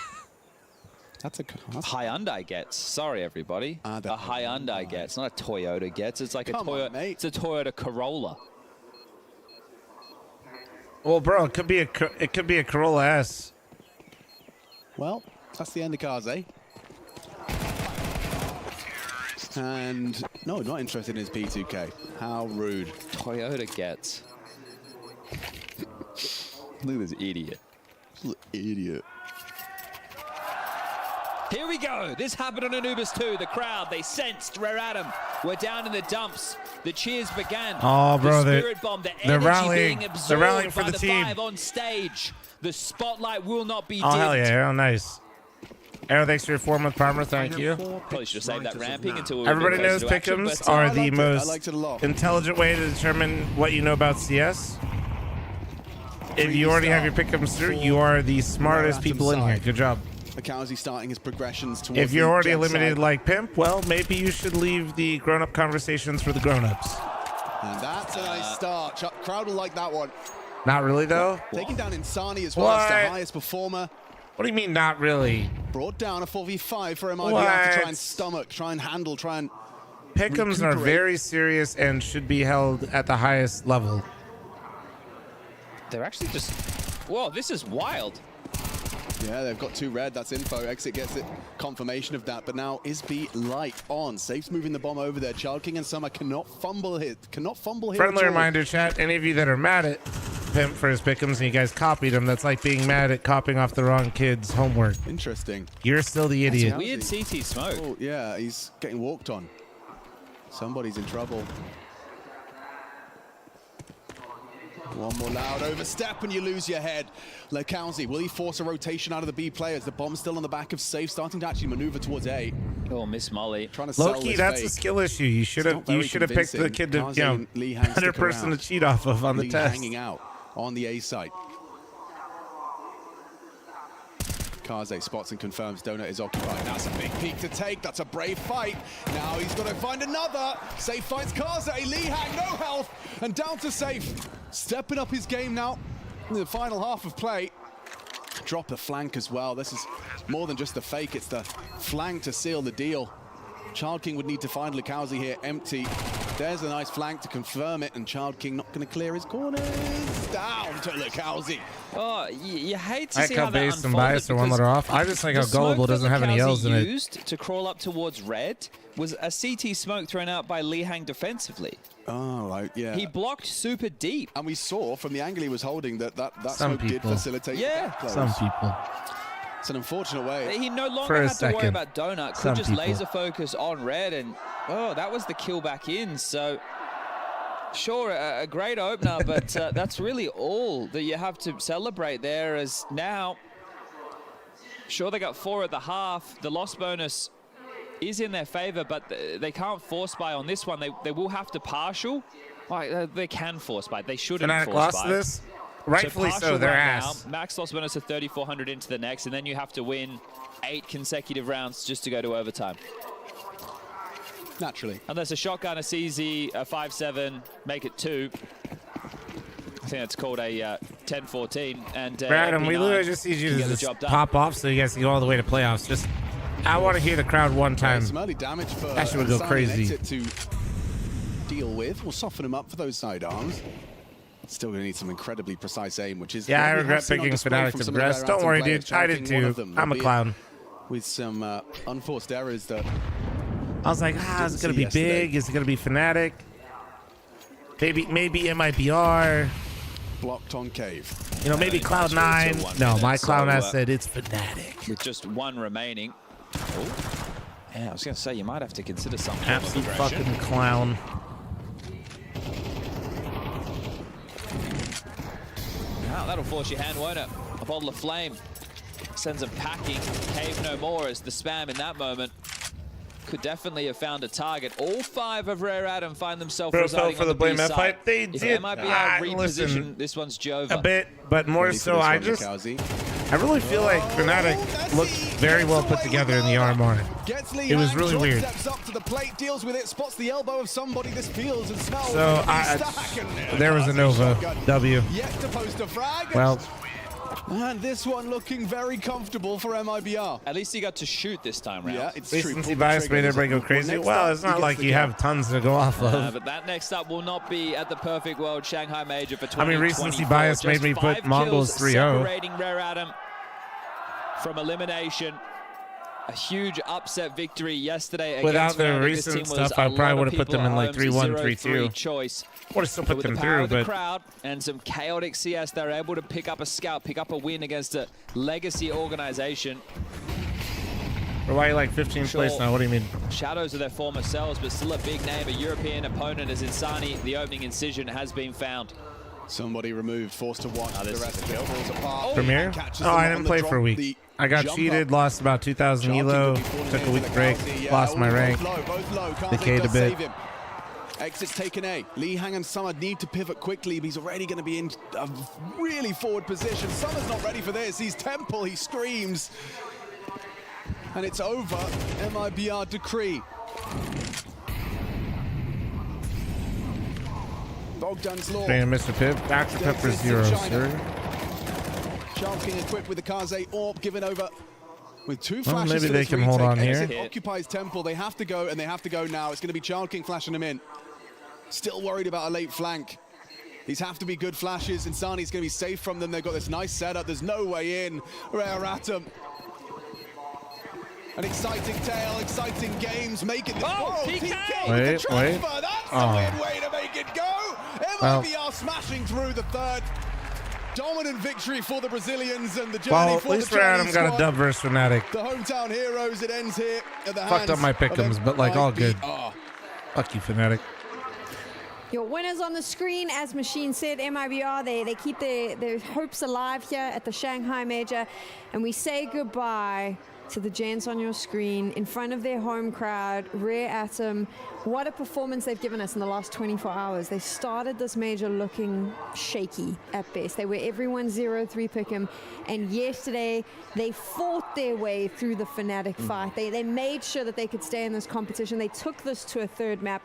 That's a Hyundai Getz. Sorry, everybody. A Hyundai Getz, not a Toyota Getz. It's like Come a Toyota. on, mate. It's a Toyota Corolla. Well, bro, it could be a Corolla S. Well, that's the end of Kaze. And no, not interested in his P2K. How rude. Toyota Getz. Look at this idiot. Idiot. Here we go. This happened on Anubis 2. The crowd, they sensed Rare Adam. We're down in the dumps. The cheers began. Oh, bro, the spirit bomb, the they're energy rallying. being absorbed They're rallying for by the team. 5 on stage. The spotlight will not be dimmed. Oh, hell yeah, Arrow, nice. Arrow, thanks for your 4-month farmer, thank you. Probably should have saved that ramping until we Everybody were knows closer to action, pick'ems but, are I the liked it. I liked it a most lot. intelligent way to determine what you know about CS. If you already have your pick'ems through, you are the smartest people in here. Good job. Lekowski starting his progressions towards If you're the already jet eliminated side. like Pimp, well, maybe you should leave the grown-up conversations for the grown-ups. And that's a nice start. Crowd will like that one. Not really, though. Taking down Insani as well as the What? highest performer. What do you mean, not really? Brought down a 4v5 for MIBR to What? try and stomach, try and handle, try and Pick'ems are recuperate. very serious and should be held at the highest level. They're actually just... Whoa, this is wild. Yeah, they've got 2 red. That's info. Exit gets it. Confirmation of that. But now is B light on. Safe's moving the bomb over there. Child King and Summer cannot fumble here. Friendly reminder, chat. Any of you that are mad at pimp for his pick'ems and you guys copied him, that's like being mad at copying off the wrong kid's homework. Interesting. You're still the idiot. Weird CT smoke. Oh, yeah, he's getting walked on. Somebody's in trouble. One more loud overstep and you lose your head. Lekowski, will he force a rotation out of the B players? The bomb's still on the back of Safe, starting to actually maneuver towards A. Oh, Miss Molly. Trying to sell Low-key, that's a skill issue. You should have picked the kid to, you know, better person to cheat off of on the test. Hanging out on the A side. Kaze spots and confirms Donut is occupied. That's a big peek to take. That's a brave fight. Now he's got to find another. Safe finds Kaze. Lihang, no health. And down to Safe. Stepping up his game now in the final half of play. Drop the flank as well. This is more than just the fake. It's the flank to seal the deal. Child King would need to find Lekowski here empty. There's a nice flank to confirm it, and Child King not going to clear his corners. Down to Lekowski. Oh, you hate to see how that based and biased are one letter off. I just like how Gullible doesn't have any L's in it. Used to crawl up towards red was a CT smoke thrown out by Lihang defensively. Oh, right, yeah. He blocked super deep. And we saw from the angle he was holding that smoke did facilitate. Yeah. Some people. It's an unfortunate way. He no longer had to worry about Donut. Could just laser focus on red, and oh, that was the kill back in. So, sure, a great opener, but that's really all that you have to celebrate there. As now, sure, they got 4 at the half. The loss bonus is in their favor, but they can't force buy on this one. They will have to partial. They can force buy. They shouldn't force buy. This? Rightfully so, their ass. Now, max loss bonus of 3,400 into the next, and then you have to win 8 consecutive rounds just to go to overtime. Naturally. Unless a shotgun, a CZ, a 5-7, make it 2. I think that's called a 10-14. And Brad, we literally just need you to just pop off so you guys can go all the way to playoffs. Just, I want to hear the crowd one time. Some early damage for that shit would go crazy. To deal with. We'll soften him up for those sidearms. Still going to need some incredibly precise aim, which is... Yeah, I regret picking Fnatic to breast. Don't worry, dude. I did too. I'm a clown. With some unforced errors that... I was like, is it going to be big? Is it going to be Fnatic? Maybe MIBR. Blocked on Cave. You know, maybe Cloud9. No, my clown ass said it's Fnatic. With just 1 remaining. Oh. Yeah, I was going to say, you might have to consider something. Absolute fucking clown. Wow, that'll force your hand, won't it? A bottle of flame sends them packing. Cave no more as the spam in that moment could definitely have found a target. All 5 of Rare Adam find themselves residing for on the B blame F side. fight. They did reposition. This one's Jova. A bit, but more so I really feel like Fnatic looked very well put together in the RMR. It was really weird. Steps up to the plate, deals with it, spots the elbow of somebody. This feels and smells. So there was a Nova W. Yet to post a frag. Well. And this one looking very comfortable for MIBR. At least he got to shoot this time round. Yeah, it's Recency bias made everybody go crazy. Well, it's not like you have tons to go off of. But that next up will not be at the Perfect World Shanghai Major for 2024. I mean, recency bias made me put Mongolz 3-0. Separating Rare Adam from elimination. A huge upset victory yesterday. Without the recent stuff, I probably would have put them in like 3-1, 3-2. Choice. Would have still put them through, but the but crowd and some chaotic CS, they're able to pick up a scout, pick up a win against a legacy organization. Or why are you like 15th place now? What do you mean? Shadows of their former selves, but still a big name, a European opponent as Insani. The opening incision has been found. Somebody removed, forced to watch. The rest of it falls apart. Premiere? Oh, I didn't play for a week. I got cheated, lost about 2,000 elo, took a week break, lost my rank, decayed a bit. Exits taken A. Lihang and Summer need to pivot quickly, but he's already going to be in a really forward position. Summer's not ready for this. He's Temple, he screams. And it's over. MIBR decree. Bogdan's Law. Mr. Pip. Dr. Pepper 0, sir. Child King equipped with the Kaze Orb given over with 2 flashes. Maybe they can hold on here. Occupies Temple. They have to go, and they have to go now. It's going to be Child King flashing him in. Still worried about a late flank. These have to be good flashes. Insani's going to be safe from them. They've got this nice setup. There's no way in. Rare Atom. An exciting tale, exciting games, making this PK! Wait. That's a weird way to make it go! MIBR smashing through the third. dominant victory for the Brazilians and the journey Well, for at least the Rare Chinese Adam got a squad. dub versus Fnatic. The hometown heroes, it ends here at the Fucked up my pick'ems, but like all good. MIBR. Fuck you, Fnatic. Your winners on the screen, as Machine said, MIBR, they keep their hopes alive here at the Shanghai Major. And we say goodbye to the gents on your screen in front of their home crowd. Rare Atom, what a performance they've given us in the last 24 hours. They started this major looking shaky at best. They were everyone's 0-3 pick'em. And yesterday, they fought their way through the Fnatic fight. They made sure that they could stay in this competition. They took this to a third map.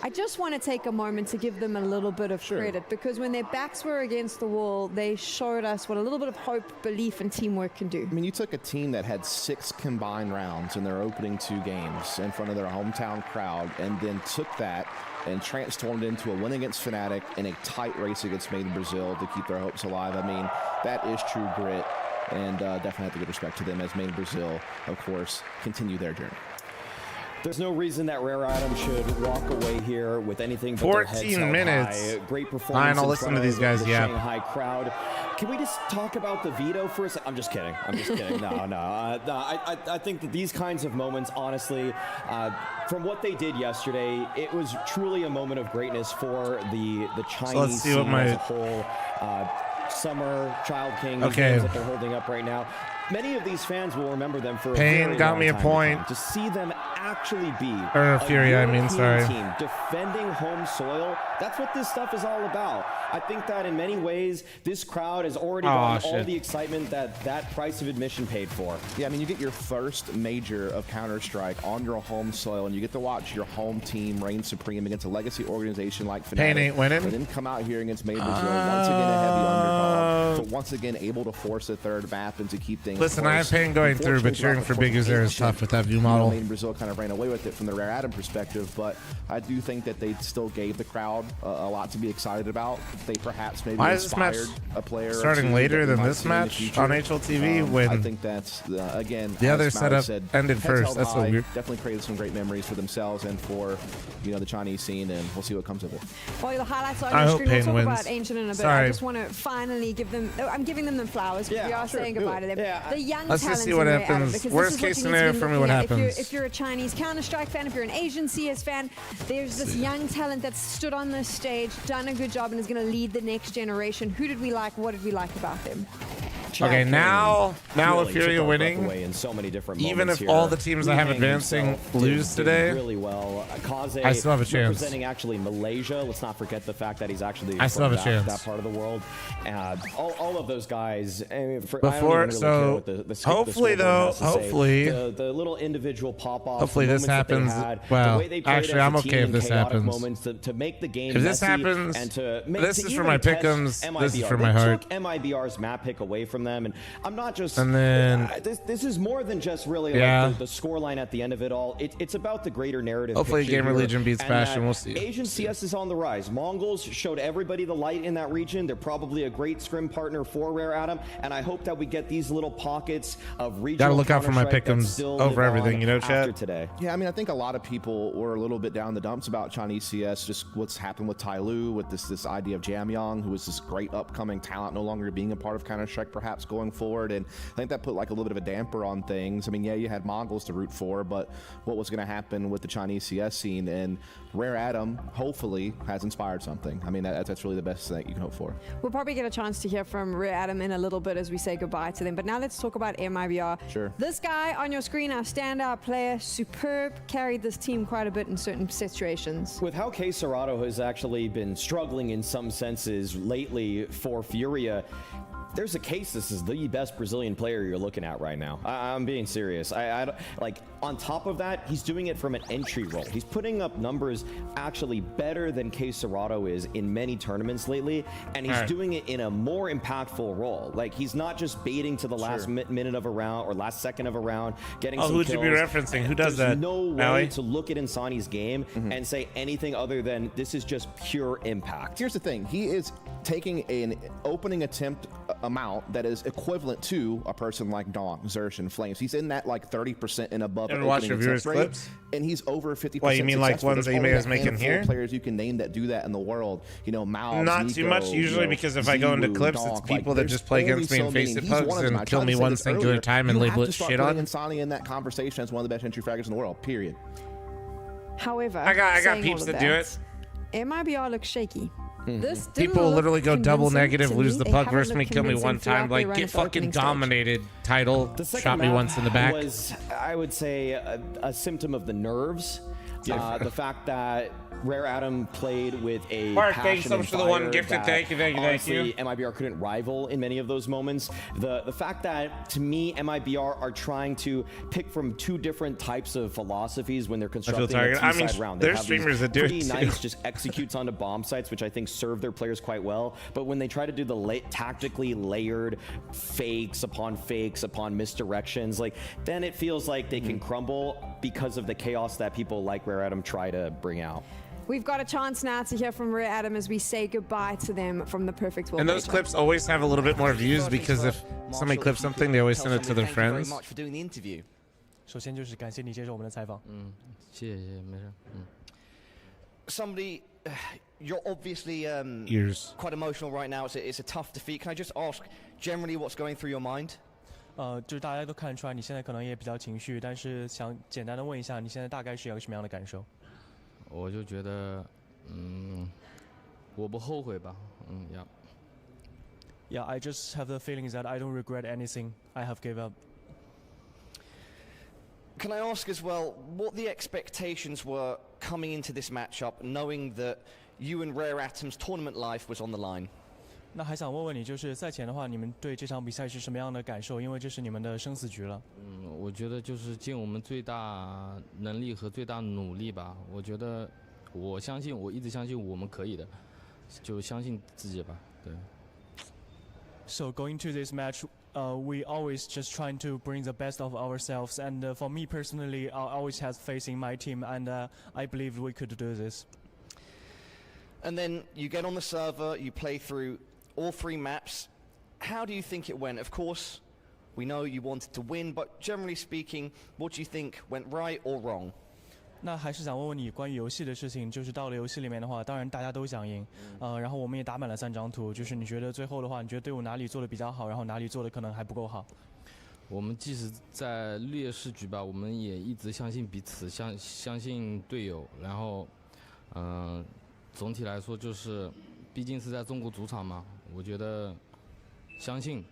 I just want to take a moment to give them a little bit of credit, because when their backs were against the wall, they showed us what a little bit of hope, belief, and teamwork can do. I mean, you took a team that had 6 combined rounds in their opening 2 games in front of their hometown crowd, and then took that and transformed it into a win against Fnatic in a tight race against Made in Brazil to keep their hopes alive. I mean, that is true grit, and definitely have to give respect to them as Made in Brazil, of course, continue their journey. There's no reason that Rare Atom should walk away here with anything but 14 minutes. High. Great performance. Fine, I'll listen to these guys. The Yeah. Shanghai crowd. Can we just talk about the Veto for a second? I'm just kidding. I'm just kidding. No. I think that these kinds of moments, honestly, from what they did yesterday, it was truly a moment of greatness for the Chinese scene as a whole. Summer, Child King, games that they're holding up right now. Many of these fans will remember them for Pain a very got long me a time point. to see them actually be Furia, I mean, sorry. team defending home soil. That's what this stuff is all about. I think that in many ways, this crowd has already gotten all the excitement that price of admission paid for. Yeah, I mean, you get your first major of Counter-Strike on your home soil, and you get to watch your home team reign supreme against a legacy organization like Fnatic. Pain ain't winning. And then come out here against Made in Brazil, once again a heavy underdog, but once again able to force a third map and to keep things Listen, close. I have Pain going through, but cheering for Big Uzer is tough with that view model. Made in Brazil kind of ran away with it from the Rare Atom perspective, but I do think that they still gave the crowd a lot to be excited about. They perhaps maybe Why is this match a player starting later than this match on HLTV when I think that's again the other as Maui setup ended first. That's so weird. Definitely created some great memories for themselves and for the Chinese scene, and we'll see what comes of it. Well, the highlights are I on hope your screen. Pain We'll talk wins. about Ancient in a bit. Sorry. I just want to finally give them. I'm giving them flowers. Yeah, we are sure, saying do goodbye it. to them. Yeah, The young Let's just talents see what in Rare Atom, happens. because this Worst is what case you need to scenario be for me, looking what at. happens? If you're a Chinese Counter-Strike fan, if you're an Asian CS fan, there's this young talent that's stood on this stage, done a good job, and is going to lead the next generation. Who did we like? What did we like about them? Okay, now with Furia winning, in so many different even moments if here. all the teams I have Liang advancing himself lose did today, really well. Kaze I still have a chance. representing actually Malaysia. Let's not forget the fact that he's actually I still from have a chance. that part of the world. All of those guys. I mean, I don't Before, even really so care what the hopefully scoreboard though, has to say. hopefully the little individual pop-offs. hopefully the this moments that they happens. had, Well, the way they played actually, as a I'm team okay if in this chaotic happens. moments to make the game If this messy happens, and to make, this to is for even my test pick'ems, this is MIBR. for They my heart. took MIBR's map pick away from them, and I'm not just. And then this is more than just really like the scoreline at the end of it all. It's about the greater narrative. Hopefully picture GamerLegion here, beats and Bastion. that We'll see. Asian CS is on the rise. Mongolz showed everybody the light in that region. They're probably a great scrim partner for Rare Atom, and I hope that we get these little pockets of regional. Gotta look out for my Counter-Strike that pick'ems still over live everything, on you know, after chat? today. Yeah, I mean, I think a lot of people were a little bit down in the dumps about Chinese CS, just what's happened with Tai Lu, with this idea of Jamyang, who was this great upcoming talent, no longer being a part of Counter-Strike perhaps going forward, and I think that put like a little bit of a damper on things. I mean, yeah, you had Mongolz to root for, but what was going to happen with the Chinese CS scene? And Rare Atom, hopefully, has inspired something. I mean, that's really the best thing you can hope for. We'll probably get a chance to hear from Rare Atom in a little bit as we say goodbye to them. But now let's talk about MIBR. Sure. This guy on your screen, our standout player, superb, carried this team quite a bit in certain situations. With how K Serato has actually been struggling in some senses lately for Furia, there's a case this is the best Brazilian player you're looking at right now. I'm being serious. I like, on top of that, he's doing it from an entry role. He's putting up numbers actually better than K Serato is in many tournaments lately, and he's doing it in a more impactful role. Like, he's not just baiting to the last minute of a round or last second of a round, getting some kills. Who'd you be referencing? Who does There's that? no way Maui? to look at Insani's game and say anything other than this is just pure impact. Here's the thing. He is taking an opening attempt amount that is equivalent to a person like Donk, Zersh, and Flames. He's in that like 30% and above. Ever watch your viewers' clips? And he's over 50%. What, you mean like ones that you may have making here? Players you can name that do that in the world. You know, Mongolz, not Nico, too much usually, because if I go into clips, it's people that just play against me and face it pugs and kill me one singular time and label it shit on. Insani in that conversation as one of the best entry fraggers in the world. Period. However, I got peeps that do it. MIBR looks shaky. This people literally go double negative, lose the puck versus me, kill me one time, like get fucking dominated. Title shot me once in the back. Was, I would say, a symptom of the nerves. The fact that Rare Atom played with a Mark, passion thanks so much for the one gifted. Thank you. MIBR couldn't rival in many of those moments. The fact that, to me, MIBR are trying to pick from two different types of philosophies when they're constructing a two-side round. There's streamers that do it too. Nice, just executes onto bomb sites, which I think serve their players quite well. But when they try to do the tactically layered fakes upon misdirections, like then it feels like they can crumble because of the chaos that people like Rare Atom try to bring out. We've got a chance now to hear from Rare Atom as we say goodbye to them from the Perfect World. And those clips always have a little bit more views because if somebody clips something, they always send it to their friends. Thank you very much for doing the interview. 首先就是感谢你接受我们的采访。谢谢，没事。Somebody, you're obviously quite emotional right now. It's a tough defeat. Can I just ask, generally, what's going through your mind? 就是大家都看得出来，你现在可能也比较情绪，但是想简单的问一下，你现在大概是有个什么样的感受？我就觉得，我不后悔吧，Yeah. Yeah, I just have the feelings that I don't regret anything I have gave up. Can I ask as well what the expectations were coming into this matchup, knowing that you and Rare Atom's tournament life was on the line? 那还想问问你，就是赛前的话，你们对这场比赛是什么样的感受？因为这是你们的生死局了。我觉得就是尽我们最大能力和最大努力吧。我觉得，我一直相信我们可以的，就相信自己吧。对。So going to this match, we always just trying to bring the best of ourselves. And for me personally, I always have faith in my team, and I believe we could do this. And then you get on the server, you play through all 3 maps. How do you think it went? Of course, we know you wanted to win, but generally speaking, what do you think went right or wrong? 那还是想问问你关于游戏的事情，就是到了游戏里面的话，当然大家都想赢，然后我们也打满了3张图，就是你觉得最后的话，你觉得队伍哪里做的比较好，然后哪里做的可能还不够好？我们即使在劣势局吧，我们也一直相信彼此，相信队友，然后，总体来说就是，毕竟是在中国主场嘛，我觉得相信，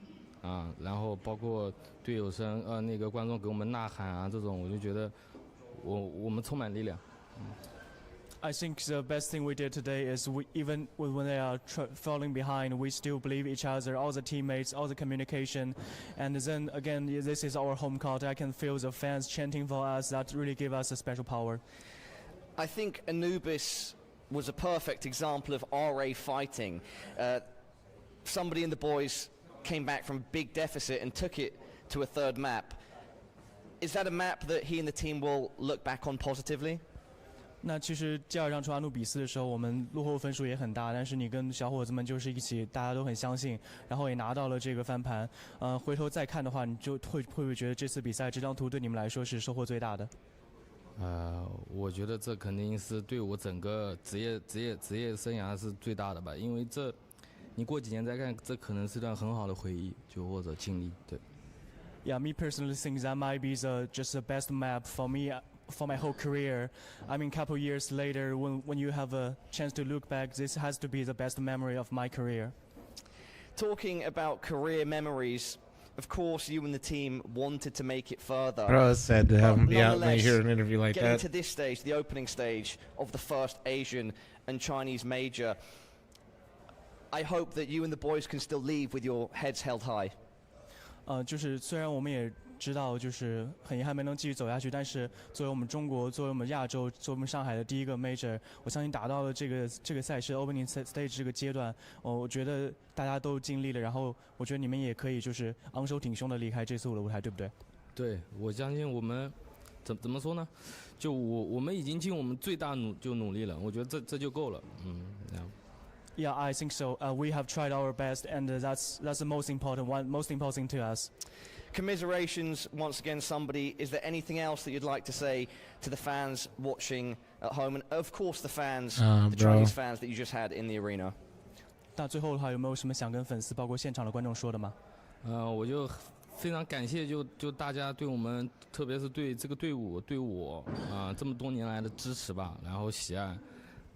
然后包括队友声，那个观众给我们呐喊啊，这种我就觉得。我们充满力量。I think the best thing we did today is even when they are falling behind, we still believe each other, all the teammates, all the communication. And then again, this is our home court. I can feel the fans chanting for us. That really gave us a special power. I think Anubis was a perfect example of RA fighting. Somebody in the boys came back from a big deficit and took it to a 3rd map. Is that a map that he and the team will look back on positively? 那其实第2场出阿努比斯的时候，我们落后分数也很大，但是你跟小伙子们就是一起，大家都很相信，然后也拿到了这个翻盘。回头再看的话，你就会不会觉得这次比赛这张图对你们来说是收获最大的？我觉得这肯定是对我整个职业生涯是最大的吧，因为这你过几年再看，这可能是段很好的回忆，就或者经历，对。Yeah, me personally think that might be just the best map for me for my whole career. I mean, couple years later, when you have a chance to look back, this has to be the best memory of my career. Talking about career memories, of course, you and the team wanted to make it further. Bro, it's sad to have him be out and hear an interview like getting that. To this stage, the opening stage of the first Asian and Chinese major, I hope that you and the boys can still leave with your heads held high. 就是虽然我们也知道，就是很遗憾没能继续走下去，但是作为我们中国，作为我们亚洲，作为我们上海的第一个 major， 我相信打到了这个赛事 opening stage 这个阶段，我觉得大家都尽力了，然后我觉得你们也可以就是昂首挺胸的离开这次的舞台，对不对？对，我相信我们怎么说呢？就我们已经尽我们最大努力了，我觉得这就够了， Yeah, I think so. We have tried our best, and that's the most important to us. Commiserations once again, somebody. Is there anything else that you'd like to say to the fans watching at home, and of course the fans, the Chinese fans that you just had in the arena? 那最后的话，有没有什么想跟粉丝，包括现场的观众说的吗？我就非常感谢就大家对我们，特别是对这个队伍对我这么多年来的支持吧，然后喜爱。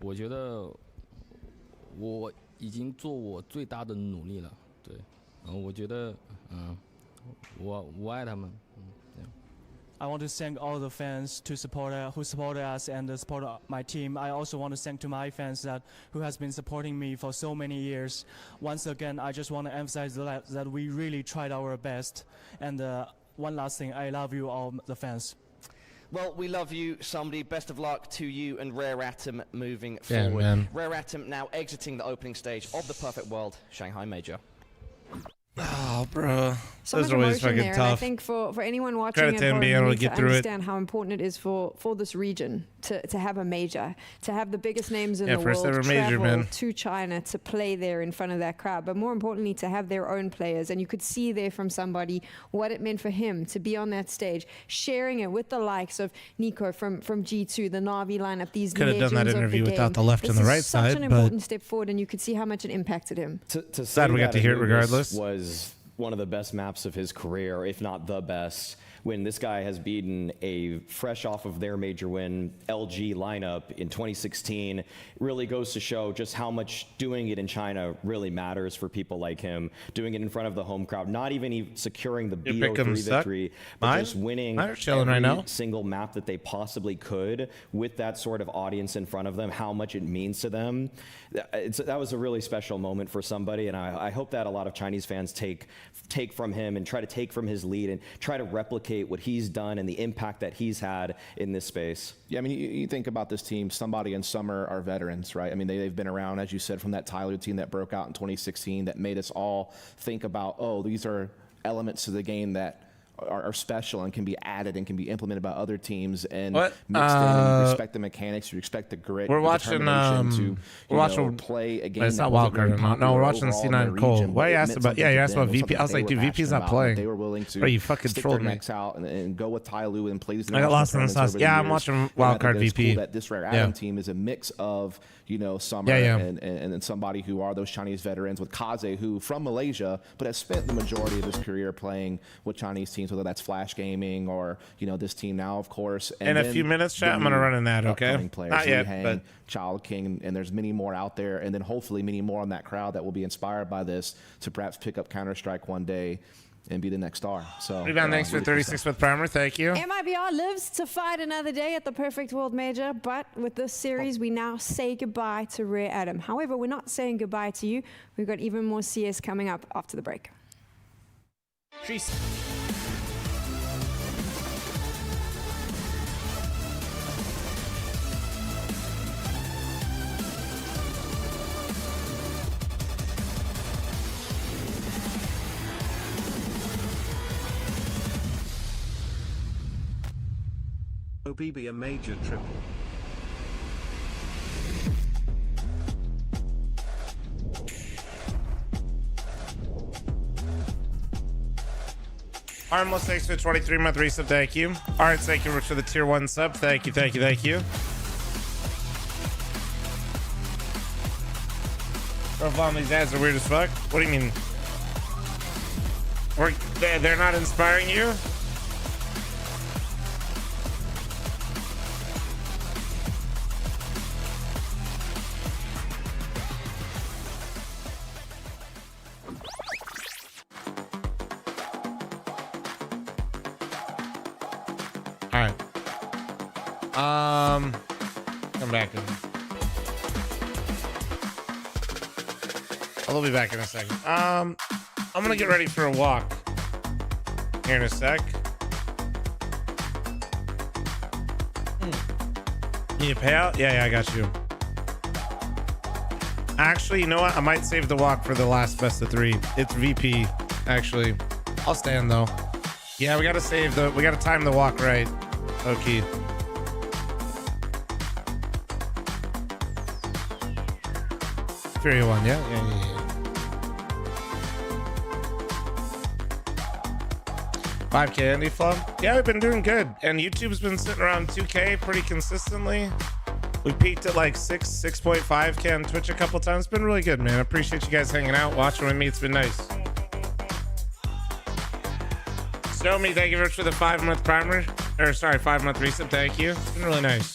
我觉得我已经做我最大的努力了，对，我觉得我爱他们。I want to thank all the fans who supported us and support my team. I also want to thank to my fans who has been supporting me for so many years. Once again, I just want to emphasize that we really tried our best. And one last thing, I love you all, the fans. Well, we love you, somebody. Best of luck to you and Rare Atom moving forward. Man. Rare Atom now exiting the opening stage of the Perfect World Shanghai Major. Oh, bro. So much emotion there, and I think for anyone watching at home, you need to understand how important it is for this region to have a major, to have the biggest names in the world travel to China to play there in front of that crowd, but more importantly to have their own players. And you could see there from somebody what it meant for him to be on that stage, sharing it with the likes of Nico from G2, the Na'Vi lineup, these could have done that interview without the left and the right side. Such an important step forward, and you could see how much it impacted him. Sad we got to hear it regardless. Was one of the best maps of his career, if not the best, when this guy has beaten a fresh off of their major win LG lineup in 2016. Really goes to show just how much doing it in China really matters for people like him. Doing it in front of the home crowd, not even securing the BO3 victory, but just winning every single map that they possibly could with that sort of audience in front of them, how much it means to them. That was a really special moment for somebody, and I hope that a lot of Chinese fans take from him and try to take from his lead and try to replicate what he's done and the impact that he's had in this space. Yeah, I mean, you think about this team, Somebody and Summer are veterans, right? I mean, they've been around, as you said, from that Tyloo team that broke out in 2016 that made us all think about, oh, these are elements to the game that are special and can be added and can be implemented by other teams and mixed in. And you respect the mechanics, you respect the grit. We're watching play a game. It's not Wildcard. No, we're watching C9 Cole. Why you asked about? Yeah, you asked about VP. I was like, dude, VP's not playing. They were willing to. Bro, you fucking trolled me. Out and go with Tyloo and play these. I got lost in the sauce. Yeah, I'm watching Wildcard VP. Cool that this Rare Atom team is a mix of Summer and somebody who are those Chinese veterans with Kaze, who from Malaysia but has spent the majority of his career playing with Chinese teams, whether that's Flash Gaming or this team now, of course. And in a few minutes, chat, I'm gonna run in that. Okay, not yet, but Child King, and there's many more out there, and then hopefully many more on that crowd that will be inspired by this to perhaps pick up Counter-Strike one day and be the next star. So Rebound, thanks for 36 with primer. Thank you. MIBR lives to fight another day at the Perfect World Major, but with this series, we now say goodbye to Rare Atom. However, we're not saying goodbye to you. We've got even more CS coming up after the break. Peace. OBB a major triple. Armless, thanks for 23-month resub. Thank you. All right, thank you for the tier 1 sub. Thank you, thank you, thank you. Bro, these ads are weird as fuck. What do you mean? They're not inspiring you? All right. Come back in. I'll be back in a second. I'm gonna get ready for a walk here in a sec. Need a payout? Yeah, I got you. Actually, you know what? I might save the walk for the last best of 3. It's VP, actually. I'll stand though. Yeah, we gotta time the walk right. Okay. Furia 1, yeah? Yeah. 5K Indie Flum? Yeah, we've been doing good. And YouTube's been sitting around 2K pretty consistently. We peaked at like 6.5K on Twitch a couple times. It's been really good, man. I appreciate you guys hanging out, watching with me. It's been nice. Snowme, thank you very much for the 5-month primer. Or sorry, 5-month reset. Thank you. It's been really nice.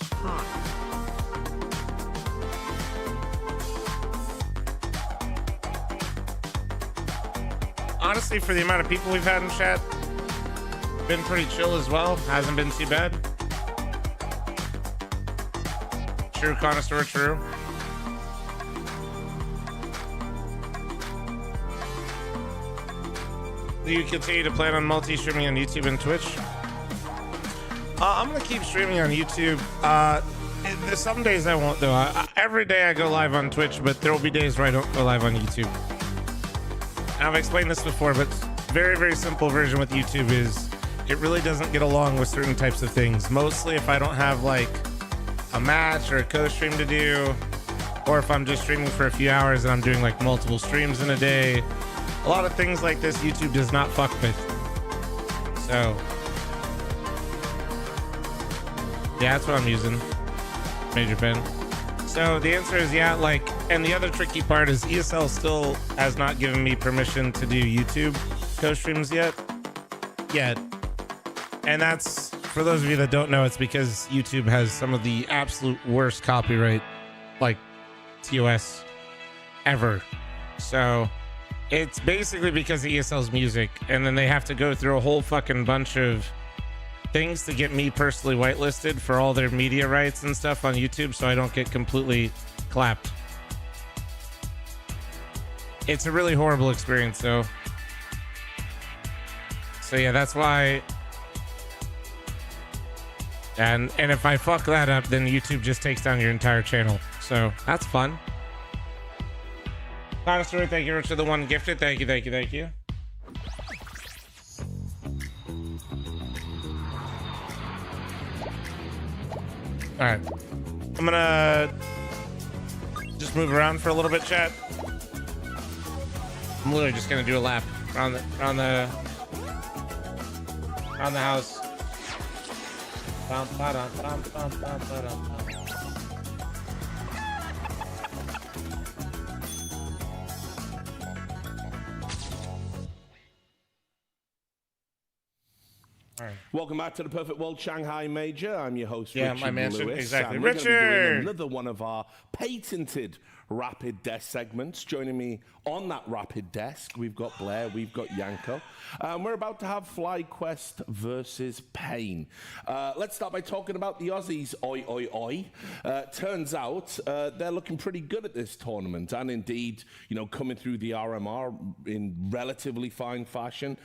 Honestly, for the amount of people we've had in chat, been pretty chill as well. Hasn't been too bad. True connoisseur, true. Do you continue to plan on multi-streaming on YouTube and Twitch? I'm gonna keep streaming on YouTube. There's some days I won't though. Every day I go live on Twitch, but there will be days where I don't go live on YouTube. And I've explained this before, but very, very simple version with YouTube is it really doesn't get along with certain types of things. Mostly if I don't have like a match or a co-stream to do, or if I'm just streaming for a few hours and I'm doing like multiple streams in a day. A lot of things like this YouTube does not fuck with. So yeah, that's what I'm using. Major pen. So the answer is yeah, like, and the other tricky part is ESL still has not given me permission to do YouTube co-streams yet. And that's, for those of you that don't know, it's because YouTube has some of the absolute worst copyright, like, TOS ever. So it's basically because of ESL's music, and then they have to go through a whole fucking bunch of things to get me personally whitelisted for all their media rights and stuff on YouTube, so I don't get completely clapped. It's a really horrible experience, though. So yeah, that's why. And if I fuck that up, then YouTube just takes down your entire channel. So that's fun. Connoisseur, thank you for the one gifted. Thank you, thank you, thank you. All right, I'm gonna just move around for a little bit, chat. I'm literally just gonna do a lap around the house. Right. Welcome back to the Perfect World Shanghai Major. I'm your host, yeah, Richard my mansion, Lewis. exactly. And we're Richard! going to be doing another one of our patented rapid desk segments. Joining me on that rapid desk, we've got Blair, we've got Yanko. We're about to have FlyQuest versus Pain. Let's start by talking about the Aussies. Oi, oi, oi. Turns out they're looking pretty good at this tournament, and indeed, you know, coming through the RMR in relatively fine fashion.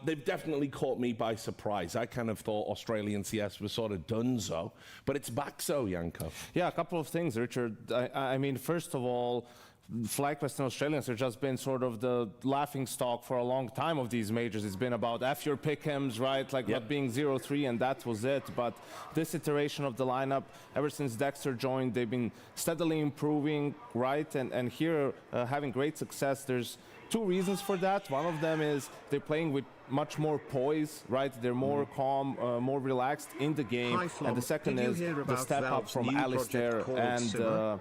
They've definitely caught me by surprise. I kind of thought Australian CS was sort of donezo, but it's back so, Yanko. Yeah, a couple of things, Richard. I mean, first of all, FlyQuest and Australians have just been sort of the laughing stock for a long time of these majors. It's been about F your pick'ems, right? Like not being 0-3 and that was it. But this iteration of the lineup, ever since Dexter joined, they've been steadily improving, right? And here, having great success. There's two reasons for that. One of them is they're playing with much more poise, right? They're more calm, more relaxed in the game. And the second is the step up from Alistair and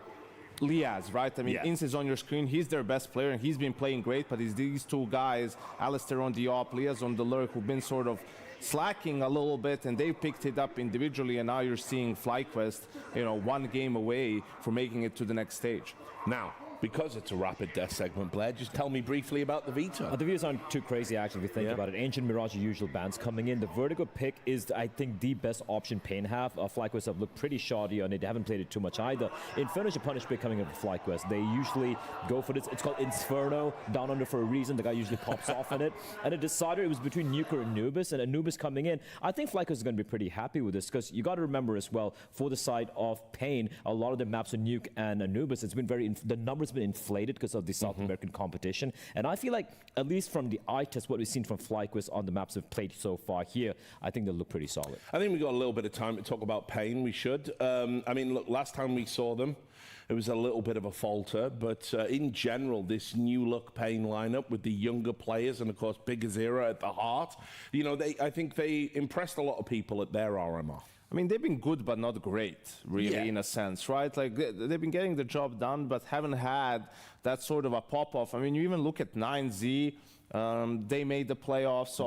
Liaz, right? I mean, Ince is on your screen. He's their best player, and he's been playing great. But it's these two guys, Alistair on the op, Liaz on the lurk, who've been sort of slacking a little bit, and they picked it up individually. And now you're seeing FlyQuest, you know, one game away from making it to the next stage. Now, because it's a rapid death segment, Blair, just tell me briefly about the Veto. The Veto's aren't too crazy, actually, if you think about it. Ancient, Mirage, usual bans coming in. The Vertigo pick is, I think, the best option Pain have. FlyQuest have looked pretty shoddy on it. They haven't played it too much either. Inferno is a punish pick coming in for FlyQuest. They usually go for this. It's called Inferno, down under for a reason. The guy usually pops off in it. And it decided it was between Nuker and Anubis, and Anubis coming in. I think FlyQuest is going to be pretty happy with this, because you got to remember as well, for the side of Pain, a lot of the maps are Nuke and Anubis. It's been very, the numbers have been inflated because of the South American competition. And I feel like, at least from the eye test, what we've seen from FlyQuest on the maps we've played so far here, I think they'll look pretty solid. I think we got a little bit of time to talk about Pain. We should. I mean, look, last time we saw them, it was a little bit of a falter. But in general, this new look Pain lineup with the younger players and, of course, Big Azera at the heart, you know, I think they impressed a lot of people at their RMR. I mean, they've been good, but not great, really, in a sense, right? Like, they've been getting the job done, but haven't had that sort of a pop-off. I mean, you even look at 9Z. They made the playoffs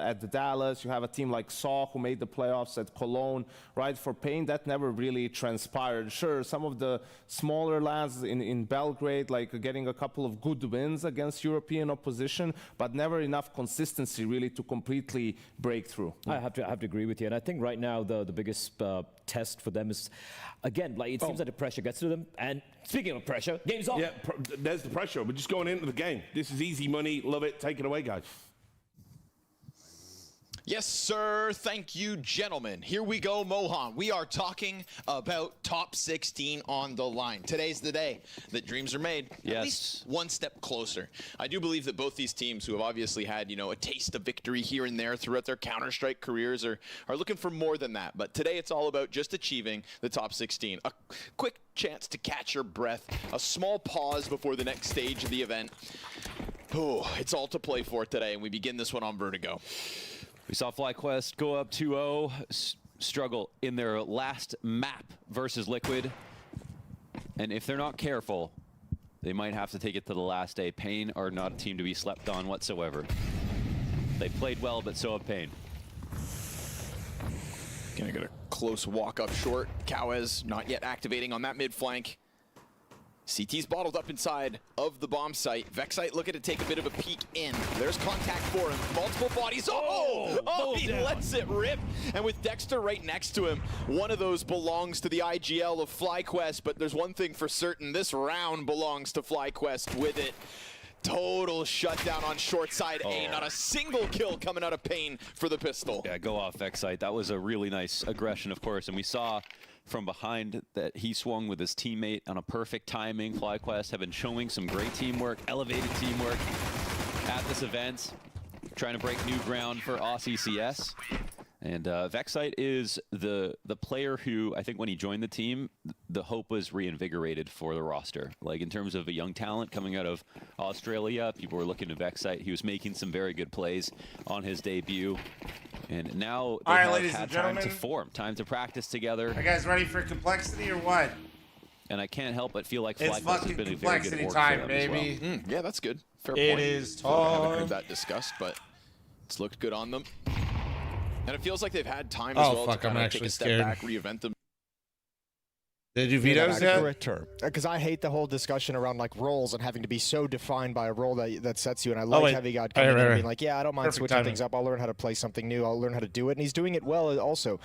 at the Dallas. You have a team like SAW who made the playoffs at Cologne, right? For Pain, that never really transpired. Sure, some of the smaller lands in Belgrade, like getting a couple of good wins against European opposition, but never enough consistency really to completely break through. I have to agree with you, and I think right now the biggest test for them is, again, like it seems like the pressure gets to them. And speaking of pressure, game's on. Yeah, there's the pressure. We're just going into the game. This is easy money. Love it. Take it away, guys. Yes, sir. Thank you, gentlemen. Here we go, Mohan. We are talking about top 16 on the line. Today's the day that dreams are made. Yes. At least one step closer. I do believe that both these teams, who have obviously had, you know, a taste of victory here and there throughout their Counter-Strike careers, are looking for more than that. But today it's all about just achieving the top 16. A quick chance to catch your breath. A small pause before the next stage of the event. Oh, it's all to play for today, and we begin this one on Vertigo. We saw FlyQuest go up 2-0, struggle in their last map versus Liquid. And if they're not careful, they might have to take it to the last day. Pain are not a team to be slept on whatsoever. They played well, but so have Pain. Gonna get a close walk up short. Kawez not yet activating on that mid flank. CT's bottled up inside of the bomb site. Vexite looking to take a bit of a peek in. There's contact for him. Multiple bodies. Oh, he lets it rip. And with Dexter right next to him, one of those belongs to the IGL of FlyQuest, but there's one thing for certain. This round belongs to FlyQuest with it. Total shutdown on short side A. Not a single kill coming out of Pain for the pistol. Yeah, go off, Vexite. That was a really nice aggression, of course. And we saw from behind that he swung with his teammate on a perfect timing. FlyQuest have been showing some great teamwork, elevated teamwork at this event, trying to break new ground for Aussie CS. And Vexite is the player who, I think when he joined the team, the hope was reinvigorated for the roster. Like in terms of a young talent coming out of Australia, people were looking to Vexite. He was making some very good plays on his debut. And now they have had time to form, time to practice together. Are you guys ready for complexity or what? And I can't help but feel like it's FlyQuest has been a very good work time, for them baby. as well. Yeah, that's good. Fair it point. Is time. I haven't heard that discussed, but it's looked good on them. And it feels like they've had time as well to kind of take a step back, reinvent them. Did you Veto's yet? Because I hate the whole discussion around like roles and having to be so defined by a role that sets you. And I like Heavy God coming in and being like, yeah, I don't mind switching things up. I'll learn how to play something new. I'll learn how to do it. And he's doing it well also.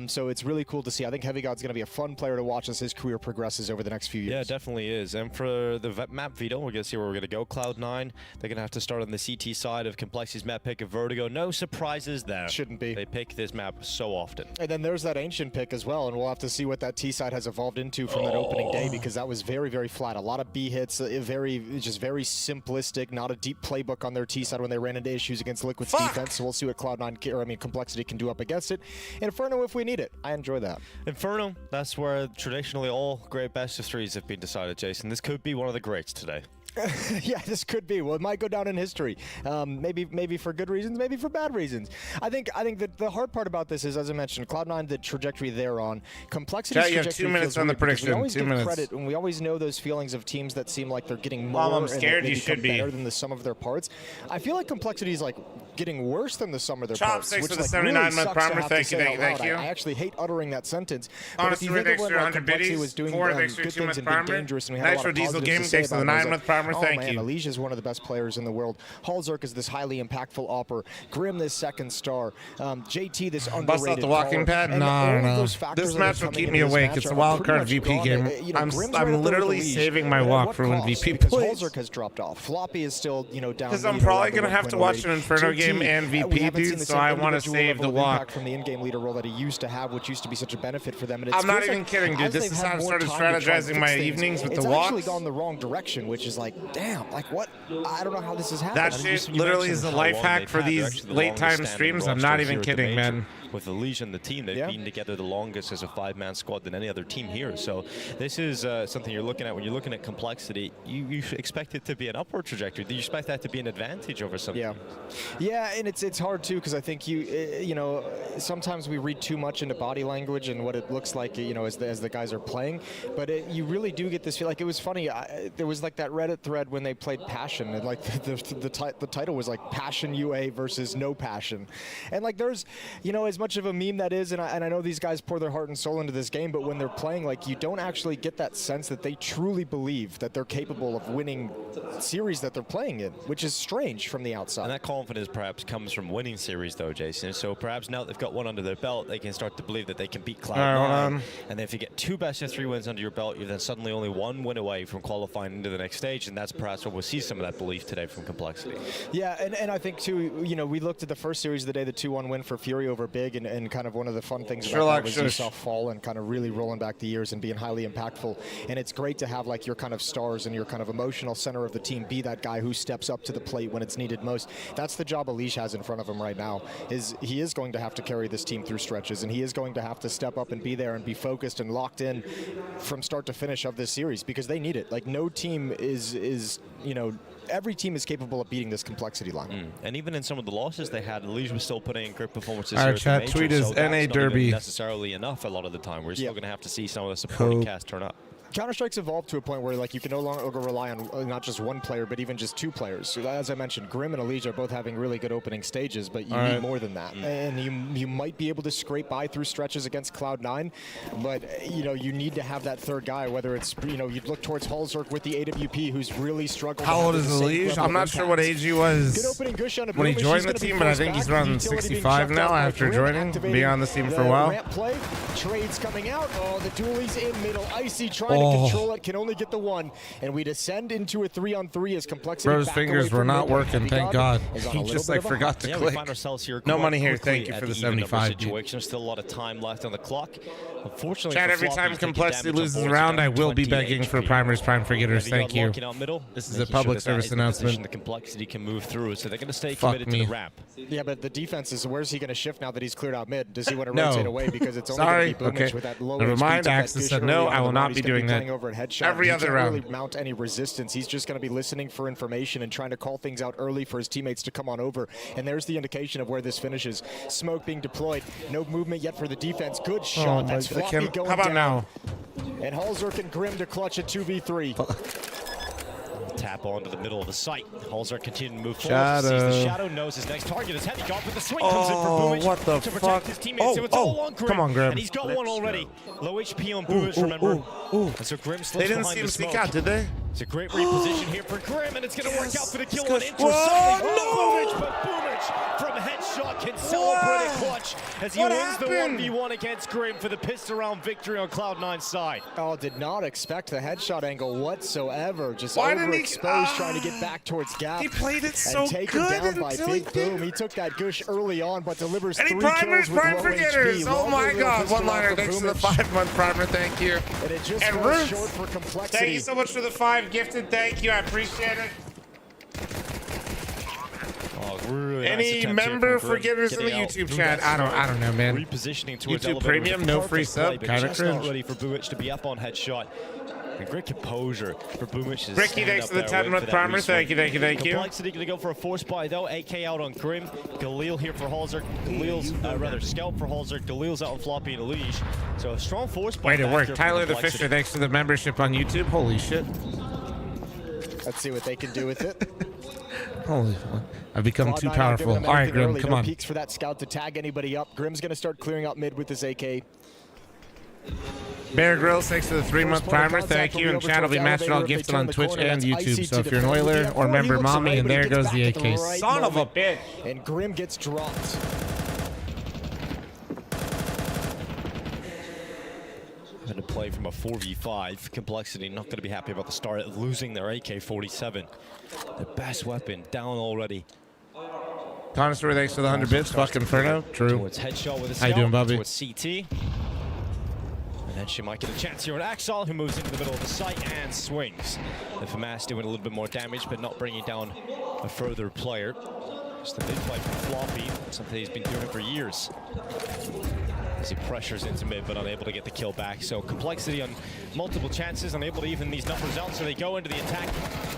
So it's really cool to see. I think Heavy God's going to be a fun player to watch as his career progresses over the next few years. Yeah, it definitely is. And for the map Veto, we're going to see where we're going to go. Cloud9, they're going to have to start on the CT side of Complexity's map pick of Vertigo. No surprises there. Shouldn't be. They pick this map so often. And then there's that Ancient pick as well. And we'll have to see what that T side has evolved into from that opening day, because that was very, very flat. A lot of B hits, just very simplistic, not a deep playbook on their T side when they ran into issues against Liquid's defense. So we'll see what Cloud9, or I mean Complexity, can do up against it. Inferno if we need it. I enjoy that. Inferno, that's where traditionally all great best of threes have been decided, Jason. This could be one of the greats today. Yeah, this could be. Well, it might go down in history. Maybe for good reasons, maybe for bad reasons. I think that the hard part about this is, as I mentioned, Cloud9, the trajectory they're on. Complexity's you have 2 minutes on the prediction. 2 minutes. Credit, and we always know those feelings of teams that seem like they're getting more I'm scared and you should be better than the sum of their parts. I feel like Complexity is like getting worse than the sum of their parts. Chopsticks which for the like, 79-month really primer. Thank you. I actually hate uttering that sentence. Honestly, but if you think of when like, Complexity biddies, was doing 4 good things and being dangerous, and we had Nitro a lot of Diesel Gaming positives to say takes to the about it, 9-month primer. Thank you. Elijah is one of the best players in the world. Halzerk is this highly impactful opper. Grim, this second star. JT, this underrated. Bust out the walking pad? No. This match will keep me awake. It's a wild card VP game. I'm literally saving my walk for when VP plays. Halzerk has dropped off. Floppy is still, down. Because I'm probably going to have to watch an Inferno game and VP, dude, so I want to save the walk. From the in-game leader role that he used to have, which used to be such a benefit for them. And I'm not even kidding, dude. This is how I started strategizing my evenings with the walks. It's actually gone the wrong direction, which is like, damn, like what? I don't know how this has happened. That shit literally is a life hack for these late time streams. I'm not even kidding, man. with the Legion, the team, they've been together the longest as a 5-man squad than any other team here. So this is something you're looking at when you're looking at complexity. You expect it to be an upward trajectory. Do you expect that to be an advantage over some teams? Yeah, and it's hard too, because I think you know, sometimes we read too much into body language and what it looks like, you know, as the guys are playing. But you really do get this feel. Like, it was funny. There was like that Reddit thread when they played Passion, and like the title was like Passion UA versus No Passion, and like there's, you know, as much of a meme that is, and I know these guys pour their heart and soul into this game, but when they're playing, like, you don't actually get that sense that they truly believe that they're capable of winning series that they're playing in, which is strange from the outside. And that confidence perhaps comes from winning series though, Jason. So perhaps now they've got one under their belt, they can start to believe that they can beat Cloud9. And then if you get 2 best-of-3 wins under your belt, you're then suddenly only 1 win away from qualifying into the next stage, and that's perhaps where we'll see some of that belief today from Complexity. Yeah, and I think too, you know, we looked at the first series of the day, the 2-1 win for Furia over Big, and kind of one of the fun things about that was you saw Fall and kind of really rolling back the years and being highly impactful. And it's great to have like your kind of stars and your kind of emotional center of the team be that guy who steps up to the plate when it's needed most. That's the job Elish has in front of him right now. Is he is going to have to carry this team through stretches, and he is going to have to step up and be there and be focused and locked in from start to finish of this series, because they need it. Like, no team is you know, every team is capable of beating this complexity line. And even in some of the losses they had, Elish was still putting in great performances. Our chat tweet is NA Derby. Necessarily enough a lot of the time. We're still going to have to see some of the supporting cast turn up. Counter-Strike's evolved to a point where, like, you can no longer rely on not just one player, but even just 2 players. So as I mentioned, Grim and Elish are both having really good opening stages, but you need more than that. And you might be able to scrape by through stretches against Cloud9, but, you know, you need to have that third guy, whether it's, you know, you'd look towards Halzerk with the AWP, who's really struggled. How old is Elish? I'm not sure what age he was when he joined the team, but I think he's around 65 now after joining, being on this team for a while. Ramp play, trades coming out. Oh, the dualies in middle. Icy trying to control it, can only get the 1, and we descend into a 3-on-3 as Complexity. Bro's fingers were not working, thank God. He just like forgot to click. We find ourselves here no money here, thank you for the 75. Situation. Still a lot of time left on the clock. Unfortunately, chat, every time Complexity loses a round, I will be begging for primers, prime forgetters. Thank you. This is a public service announcement. The Complexity can move through, so they're going to stay committed to the ramp. Yeah, but the defense is, where's he going to shift now that he's cleared out mid? Does he want to rotate away, because it's only going to be Boomich with that low Never mind, Axis said no, I will not be doing that. Every other round. Really mount any resistance. He's just going to be listening for information and trying to call things out early for his teammates to come on over. And there's the indication of where this finishes. Smoke being deployed. No movement yet for the defense. Good shot. That's Floppy going How about down. Now? And Halzerk and Grim to clutch a 2v3. Tap onto the middle of the site. Halzerk continuing to move forward. Sees the Shadow, knows his next target is heavy. Got with the swing, comes in for Boomich what the to protect fuck? his teammates. So it's all on Grim. Come on, Grim. And he's got one already. Low HP on Boomich, remember. And so Grim slips They didn't behind see him the sneak smoke. out, did they? It's a great reposition here for Grim, and it's going to work out for the kill on Whoa, Intercepting. no! Boomich, but Boomich from headshot can celebrate a clutch as he wins the 1v1 against Grim for the pissed around victory on Cloud9's side. Oh, did not expect the headshot angle whatsoever. Just overexposed, trying to get back towards Gap. He played it so and taken good down by Big Boom. He took that gush early on, but delivers 3 kills with prime low forgetters. HP. Oh my God, pistol one-liner. out for Thanks for the Boomich. 5-month primer. Thank you. And it just And falls Roots, short for Complexity. thank you so much for the 5 gifted. Thank you, I appreciate it. Really Any member forgetters in the YouTube chat? I don't know, man. Repositioning towards YouTube Premium, no free sub, kind of cringe. Not ready for Boomich to be up on headshot. And great composure for Boomich. Ricky, thanks for the 10-month primer. Thank you. Complexity going to go for a force buy though. AK out on Grim. Galil here for Halzerk. Galil's Scout for Halzerk. Galil's out on Floppy and Elish. So a strong force buy. Wait, it worked. Tyler the Fisher, thanks for the membership on YouTube. Holy shit. Let's see what they can do with it. Holy fuck. I've become too powerful. All right, Grim, come on. No peeks for that Scout to tag anybody up. Grim's going to start clearing out mid with his AK. Bear Grylls, thanks for the 3-month primer. Thank you. And chat will be matched all gifted on Twitch and YouTube. So if you're an Oiler or member mommy, and there goes the AK. Son of a bitch. And Grim gets dropped. Going to play from a 4v5. Complexity not going to be happy about the start of losing their AK-47. Their best weapon down already. Connoisseur, thanks for the 100 bits. Fuck Inferno. True. Towards headshot with a How you doing, Bubby? Towards CT. And then she might get a chance here on Axel, who moves into the middle of the site and swings. The FAMAS doing a little bit more damage, but not bringing down a further player. Just a big play from Floppy, something he's been doing for years. As he pressures into mid, but unable to get the kill back. So Complexity on multiple chances, unable to even these numbers out, so they go into the attack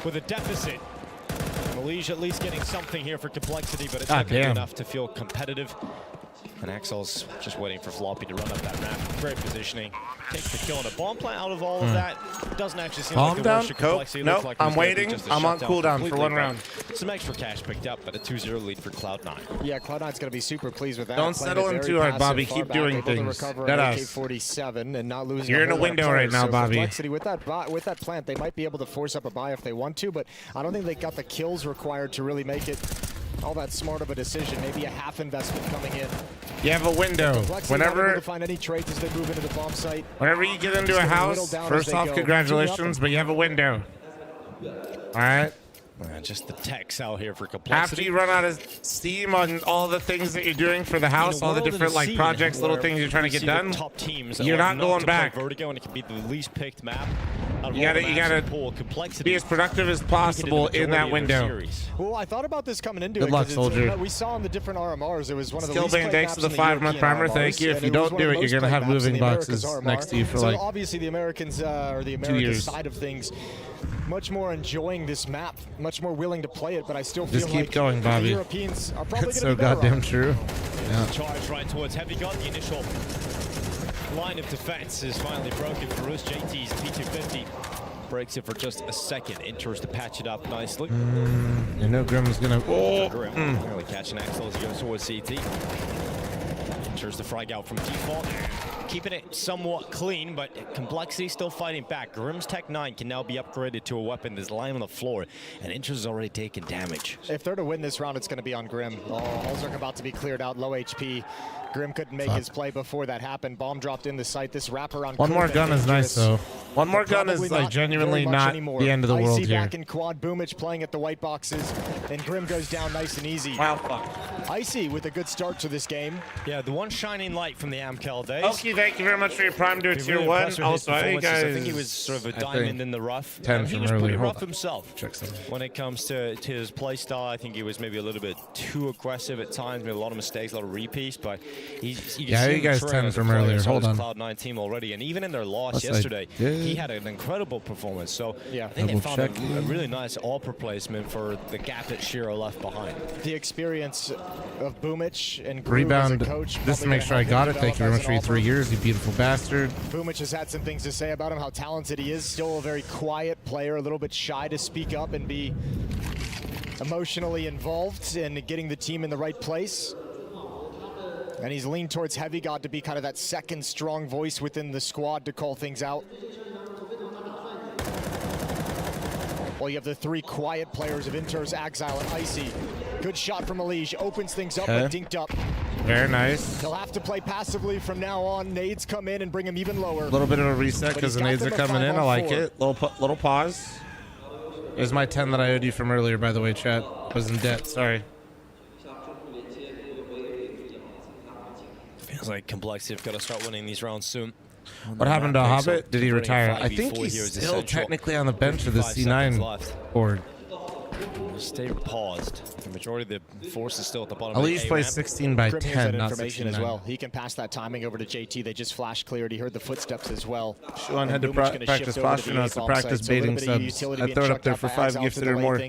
with a deficit. Mongolz at least getting something here for Complexity, but it's not going to be enough to feel competitive. And Axel's just waiting for Floppy to run up that ramp. Great positioning. Takes the kill on a bomb plant out of all of that. Doesn't actually seem like a down, worship Complexity. Nope, Like I'm waiting. I'm on cooldown for 1 round. Some extra cash picked up, but a 2-0 lead for Cloud9. Yeah, Cloud9's going to be super pleased with that. Don't settle in too hard, Bobby. Keep doing things. AK-47 and not losing. You're in a window right now, Bobby. Complexity with that plant, they might be able to force up a buy if they want to, but I don't think they got the kills required to really make it all that smart of a decision. Maybe a half investment coming in. You have a window. Whenever to find any traits as they move into the bomb site. Whenever you get into a house, first off, congratulations, but you have a window. All right. Just the techs out here for Complexity. After you run out of steam on all the things that you're doing for the house, all the different like projects, little things you're trying to get done, top teams you're not going back. Vertigo, and it can be the least picked map. You gotta be as productive as possible in that window. Well, I thought about this coming into Good it. luck, soldier. We saw in the different RMRs, it was one of the Still least being played thanks maps to the in 5-month primer. European Thank you. RMRs, If you and it was don't one of do the it, you're most gonna have played maps in moving the Americas boxes RMR. next to you for so like obviously the Americans or the 2 American years. side of things, much more enjoying this map, much more willing to play it. But I still feel Just keep like going, Bobby. the Europeans are probably It's going so to be better goddamn off. true. Yeah. Charge right towards Heavy Gun. The initial line of defense is finally broken for us. JT's P250 breaks it for just a second. Enters to patch it up nicely. You know Grim's gonna. Oh. Grim really catching Axel as he goes towards CT. Enters the frag out from default. Keeping it somewhat clean, but Complexity still fighting back. Grim's Tech 9 can now be upgraded to a weapon that's lying on the floor, and Enters has already taken damage. If they're to win this round, it's going to be on Grim. Ozark about to be cleared out, low HP. Grim couldn't make his play before that happened. Bomb dropped in the site. This wraparound. One more gun is nice though. One more gun is like genuinely not the end of the world here. Back in quad. Boomich playing at the white boxes, and Grim goes down nice and easy. Wow, fuck. Icy with a good start to this game. Yeah, the one shining light from the Amcal days. Okay, thank you very much for your prime to tier 1. Also, I guys. I think he was sort of a diamond in the rough. 10 he from was earlier. pretty rough himself. Check something. When it comes to his play style, I think he was maybe a little bit too aggressive at times, made a lot of mistakes, a lot of repeats, but Yeah, you guys 10 from earlier. Hold on. Cloud9 team already, and even in their loss yesterday, he had an incredible performance. So yeah, I think they found a really nice AWP replacement for the gap that Shiro left behind. The experience of Boomich and Groove Rebound. as a coach. Just to make sure I got it. Thank you very much for your 3 years, you beautiful bastard. Boomich has had some things to say about him, how talented he is. Still a very quiet player, a little bit shy to speak up and be emotionally involved in getting the team in the right place. And he's leaned towards Heavy God to be kind of that second strong voice within the squad to call things out. Well, you have the 3 quiet players of Inters, Exile, and Icy. Good shot from Mongolz, opens things up, but dinked up. Very nice. He'll have to play passively from now on. Nades come in and bring him even lower. A little bit of a reset because the nades are coming in. I like it. Little pause. There's my 10 that I owed you from earlier, by the way, chat. I was in debt, sorry. Feels like Complexity have got to start winning these rounds soon. What happened to Hobbit? Did he retire? I think he's still technically on the bench of the C9 board. Stay paused. The majority of the force is still at the bottom. At least play 16 by Grim 10, has that not information 69. as well. He can pass that timing over to JT. They just flash cleared. He heard the footsteps as well. Sean had to practice posture notes to practice baiting subs. I throw it up there for 5 gifted or more.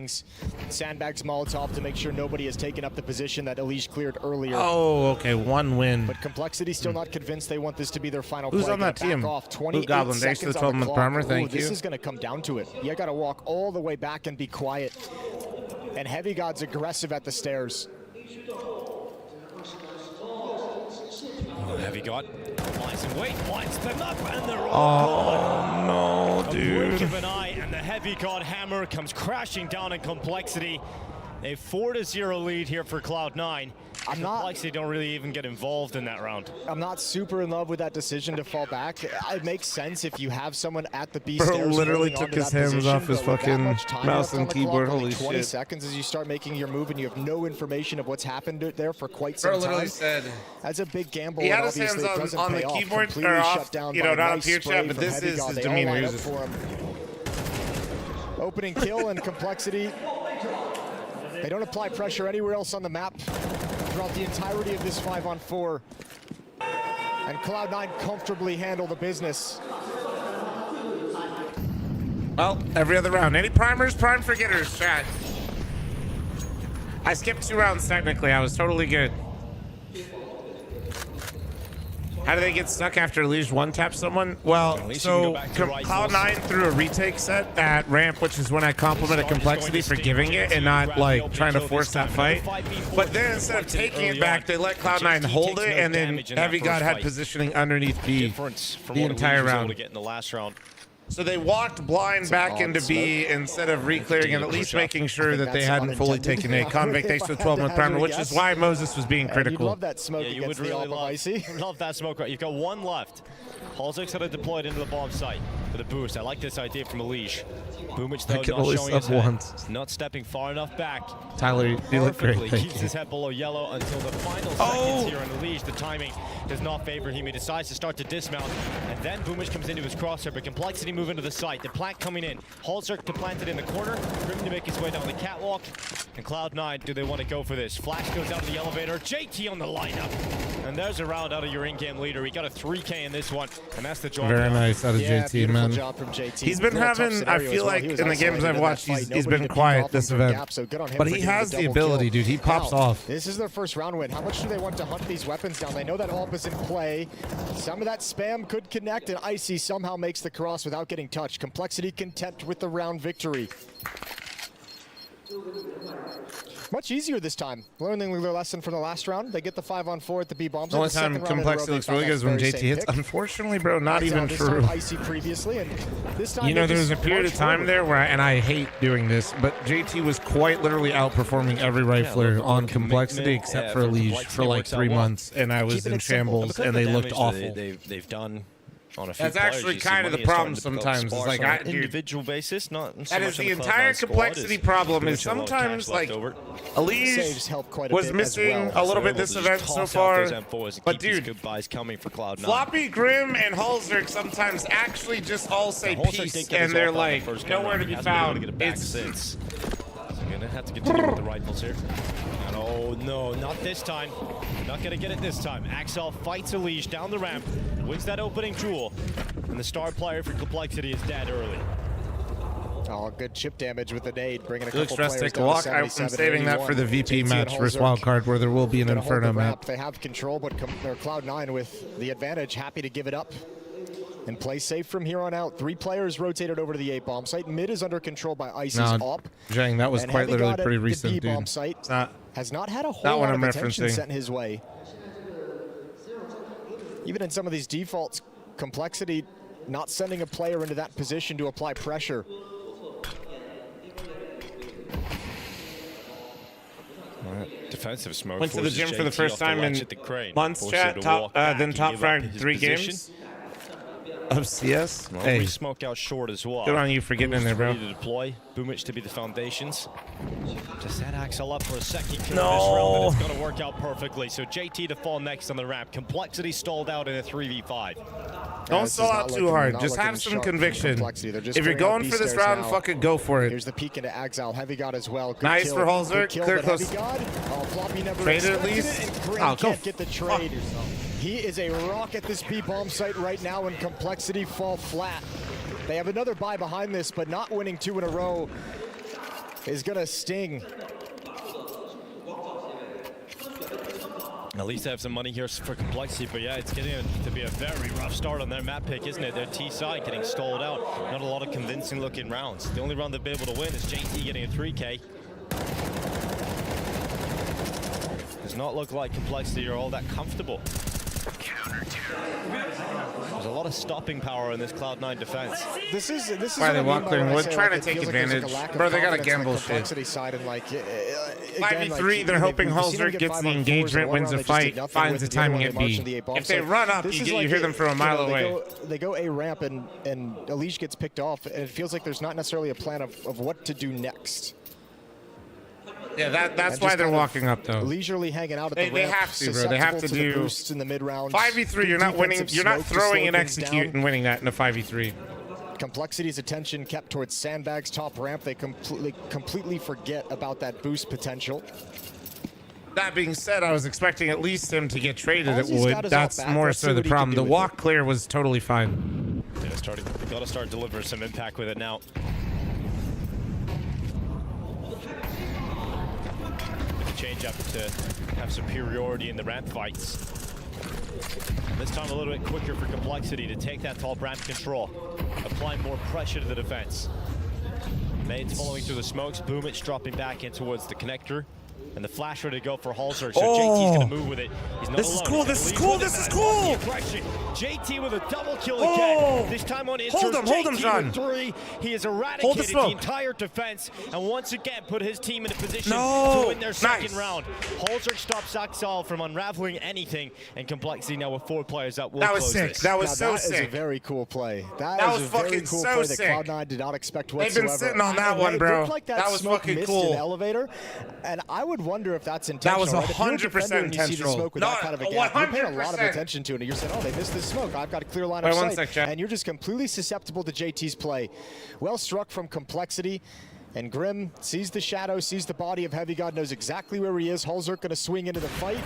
Sandbags Molotov to make sure nobody has taken up the position that Elise cleared earlier. Oh, okay, 1 win. But Complexity still not convinced they want this to be their final Who's play. on that team? Blue Goblin, thanks for the 12-month primer, thank you. This is going to come down to it. You got to walk all the way back and be quiet. And Heavy God's aggressive at the stairs. Heavy God lies in wait, winds them up, and they're all no, dude. A blink of an eye, and the Heavy God hammer comes crashing down in Complexity. A 4-0 lead here for Cloud9. Complexity don't really even get involved in that round. I'm not super in love with that decision to fall back. It makes sense if you have someone at the B Bro stairs. literally took his hands off his fucking mouse and keyboard. Holy 20 shit. seconds as you start making your move and you have no information of what's happened there for quite some Bro literally time. said That's a big gamble. he had and his hands obviously it on the doesn't pay keyboard off. or off, Shut down you know, by not on nice peer spray chat, but from this Heavy is God. his They all demeanor. line He's up just- for him. Opening kill and Complexity. They don't apply pressure anywhere else on the map throughout the entirety of this 5-on-4. And Cloud9 comfortably handle the business. Well, every other round. Any primers, prime forgetters, chat. I skipped 2 rounds technically. I was totally good. How do they get stuck after Liege one-tap someone? Well, so Cloud9 threw a retake set at ramp, which is when I complimented Complexity for giving it and not like trying to force that fight. But then instead of taking it back, they let Cloud9 hold it, and then Heavy God had positioning underneath B the entire round. So they walked blind back into B instead of re-clearing and at least making sure that they hadn't fully taken A. Convict thanks for the 12-month primer, which is why Moses was being critical. You'd love that smoke you would really love that smoke. You've got 1 left. Halzer's got it deployed into the bomb site with a boost. I like this idea from Elish. Boomich, though, not showing his head. Not stepping far enough back. Tyler, you look great. Keeps his head below yellow until the final seconds here on Elish. The timing does not favor him. He decides to start to dismount, and then Boomich comes into his crosshair, but Complexity move into the site. The plant coming in. Halzer to plant it in the corner. Grim to make his way down the catwalk. And Cloud9, do they want to go for this? Flash goes out of the elevator. JT on the lineup. And there's a round out of your in-game leader. He got a 3K in this one, and that's the job. Very nice out of JT, man. Job from JT. He's been having, I feel like, in the games I've watched, he's been quiet this event. But he has the ability, dude. He pops off. This is their first round win. How much do they want to hunt these weapons down? They know that AWP is in play. Some of that spam could connect, and Icy somehow makes the cross without getting touched. Complexity content with the round victory. Much easier this time. Learning their lesson from the last round. They get the 5-on-4 at the B bombs. The only time Complexity looks really good is when JT hits. Unfortunately, bro, not even true. Icy previously, and this time you know, there was a period of time there where, and I hate doing this, but JT was quite literally outperforming every rifler on Complexity except for Liege for like 3 months, and I was in shambles, and they looked awful. They've done on a few That's actually kind of the problem sometimes. It's like on an individual basis, not so that much is the on entire Complexity problem. Is sometimes like Elise was missing a little bit this event so far, but dude, Floppy, Grim, and Halzerk sometimes actually just all say peace, and they're like nowhere to be found. It's gonna have to continue with the rifles here. Oh no, not this time. Not gonna get it this time. Axel fights Elish down the ramp, wins that opening duel, and the star player for Complexity is dead early. Oh, good chip damage with the nade, bringing a couple players take a walk. I'm saving that for the VP match versus Wildcard, where there will be an Inferno map. They have control, but they're Cloud9 with the advantage, happy to give it up and play safe from here on out. 3 players rotated over to the A bomb site. Mid is under control by Icy's op. Jang, that was quite literally pretty recent, dude. Bomb site has not had a whole lot of attention sent his way. Even in some of these defaults, Complexity not sending a player into that position to apply pressure. Defensive smoke. Went to the gym for the first time in months, chat. Then top fragged 3 games of CS. Well, hey, we smoke out short as well. Good on you for getting in there, bro. To deploy. Boomich to be the foundations. Just set Axel up for a second kill no. in this round, and it's going to work out perfectly. So JT to fall next on the ramp. Complexity stalled out in a 3v5. Don't stall out too hard. Just have some conviction. If you're going for this round, fucking go for it. Here's the peek into Axel. Heavy God as well. Good nice kill. for Halzer. Clear close. Trade at least. Oh, can't get the trade. He is a rock at this B bomb site right now, and Complexity fall flat. They have another buy behind this, but not winning 2 in a row is gonna sting. At least they have some money here for Complexity, but yeah, it's getting to be a very rough start on their map pick, isn't it? Their T side getting stalled out. Not a lot of convincing looking rounds. The only round they've been able to win is JT getting a 3K. Does not look like Complexity are all that comfortable. There's a lot of stopping power in this Cloud9 defense. This is why they walk clear and wood, trying to take advantage. Bro, they got a gamble shit. Side and like, 5v3, they're hoping Halzer gets the engagement, wins the fight, finds the timing at B. If they run up, you hear them from a mile away. They go A ramp and Elish gets picked off, and it feels like there's not necessarily a plan of what to do next. Yeah, that's why they're walking up though. Leisurely hanging out at the ramp. They have to, bro. They have to do boosts in the mid round. 5v3. You're not winning. You're not throwing and execute and winning that in a 5v3. Complexity's attention kept towards Sandbag's top ramp. They completely forget about that boost potential. That being said, I was expecting at least him to get traded at Wood. That's more so the problem. The walk clear was totally fine. Yeah, got to start delivering some impact with it now. Change up to have superiority in the ramp fights. This time a little bit quicker for Complexity to take that top ramp control, applying more pressure to the defense. Maid's following through the smokes, Boomich dropping back in towards the connector. And the flash ready to go for Halzer, so JT's gonna move with it. He's not alone. Cool, this is cool, this is cool! JT with a double kill again. This time on Inters, hold him, John. with 3. He has eradicated the entire defense and once again put his team in a position to win their second round. Halzer stops Axel from unraveling anything, and Complexity now with 4 players that will close this. That was so sick. That is a very cool play. That was a very cool play that Cloud9 did not expect whatsoever. They've been sitting on that one, bro. It looked like that was smoke fucking missed cool. An elevator, and I would wonder if that's intentional. That was 100% intentional. You see the smoke with that kind of a gap, you're paying a lot of 100%. attention to it, and you're saying, oh, they missed this smoke. I've got a clear line of sight. One sec, chat. And you're just completely susceptible to JT's play. Well struck from Complexity. And Grim sees the shadow, sees the body of Heavy God, knows exactly where he is. Halzer gonna swing into the fight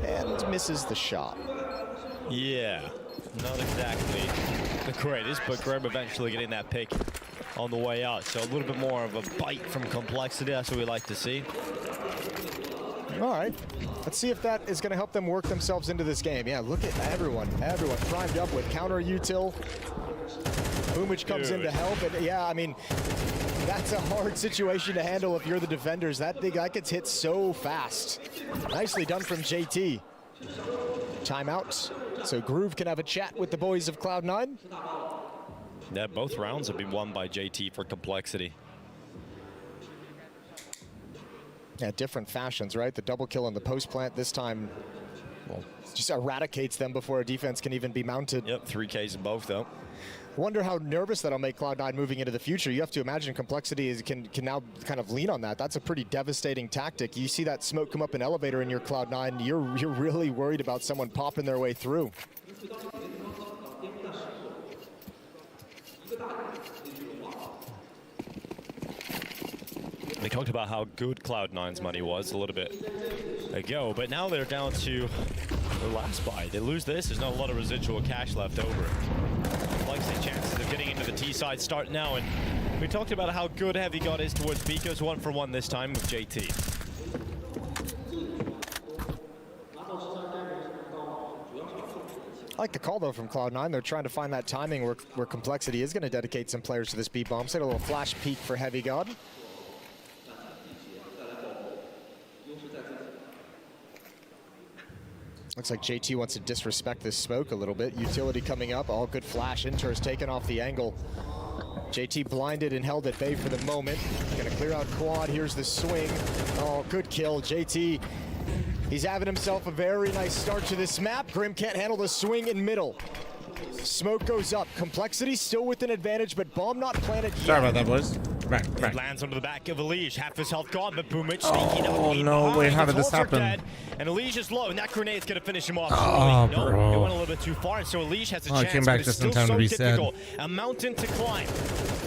and misses the shot. Yeah, not exactly the greatest, but Grim eventually getting that pick on the way out. So a little bit more of a bite from Complexity. That's what we like to see. All right, let's see if that is going to help them work themselves into this game. Yeah, look at everyone primed up with counter util. Boomich comes in to help, and yeah, I mean, that's a hard situation to handle if you're the defenders. That gets hit so fast. Nicely done from JT. Timeout, so Groove can have a chat with the boys of Cloud9. Yeah, both rounds have been won by JT for Complexity. Yeah, different fashions, right? The double kill on the post plant this time, well, just eradicates them before a defense can even be mounted. Yep, 3Ks in both though. Wonder how nervous that'll make Cloud9 moving into the future. You have to imagine Complexity can now kind of lean on that. That's a pretty devastating tactic. You see that smoke come up an elevator in your Cloud9, you're really worried about someone popping their way through. They talked about how good Cloud9's money was a little bit ago, but now they're down to their last buy. They lose this, there's not a lot of residual cash left over. Complexity chances of getting into the T side start now, and we talked about how good Heavy God is towards Biko's 1-for-1 this time with JT. I like the call though from Cloud9. They're trying to find that timing where Complexity is going to dedicate some players to this B-bomb. Say a little flash peek for Heavy God. Looks like JT wants to disrespect this smoke a little bit. Utility coming up, all good flash. Inter's taken off the angle. JT blinded and held at bay for the moment. Gonna clear out quad, here's the swing. Oh, good kill, JT. He's having himself a very nice start to this map. Grim can't handle the swing in middle. Smoke goes up. Complexity still with an advantage, but bomb not planted yet. Sorry about that, boys. Back. It lands onto the back of Elige. Half his health gone, but Boomich sneaking up. Oh, no, wait, how did this happen? Dead, and Elige is low, and that grenade's going to finish him off. Oh, no, bro. it went a little bit too far, and so Elige has a chance. He came back just in time to be sad. A mountain to climb.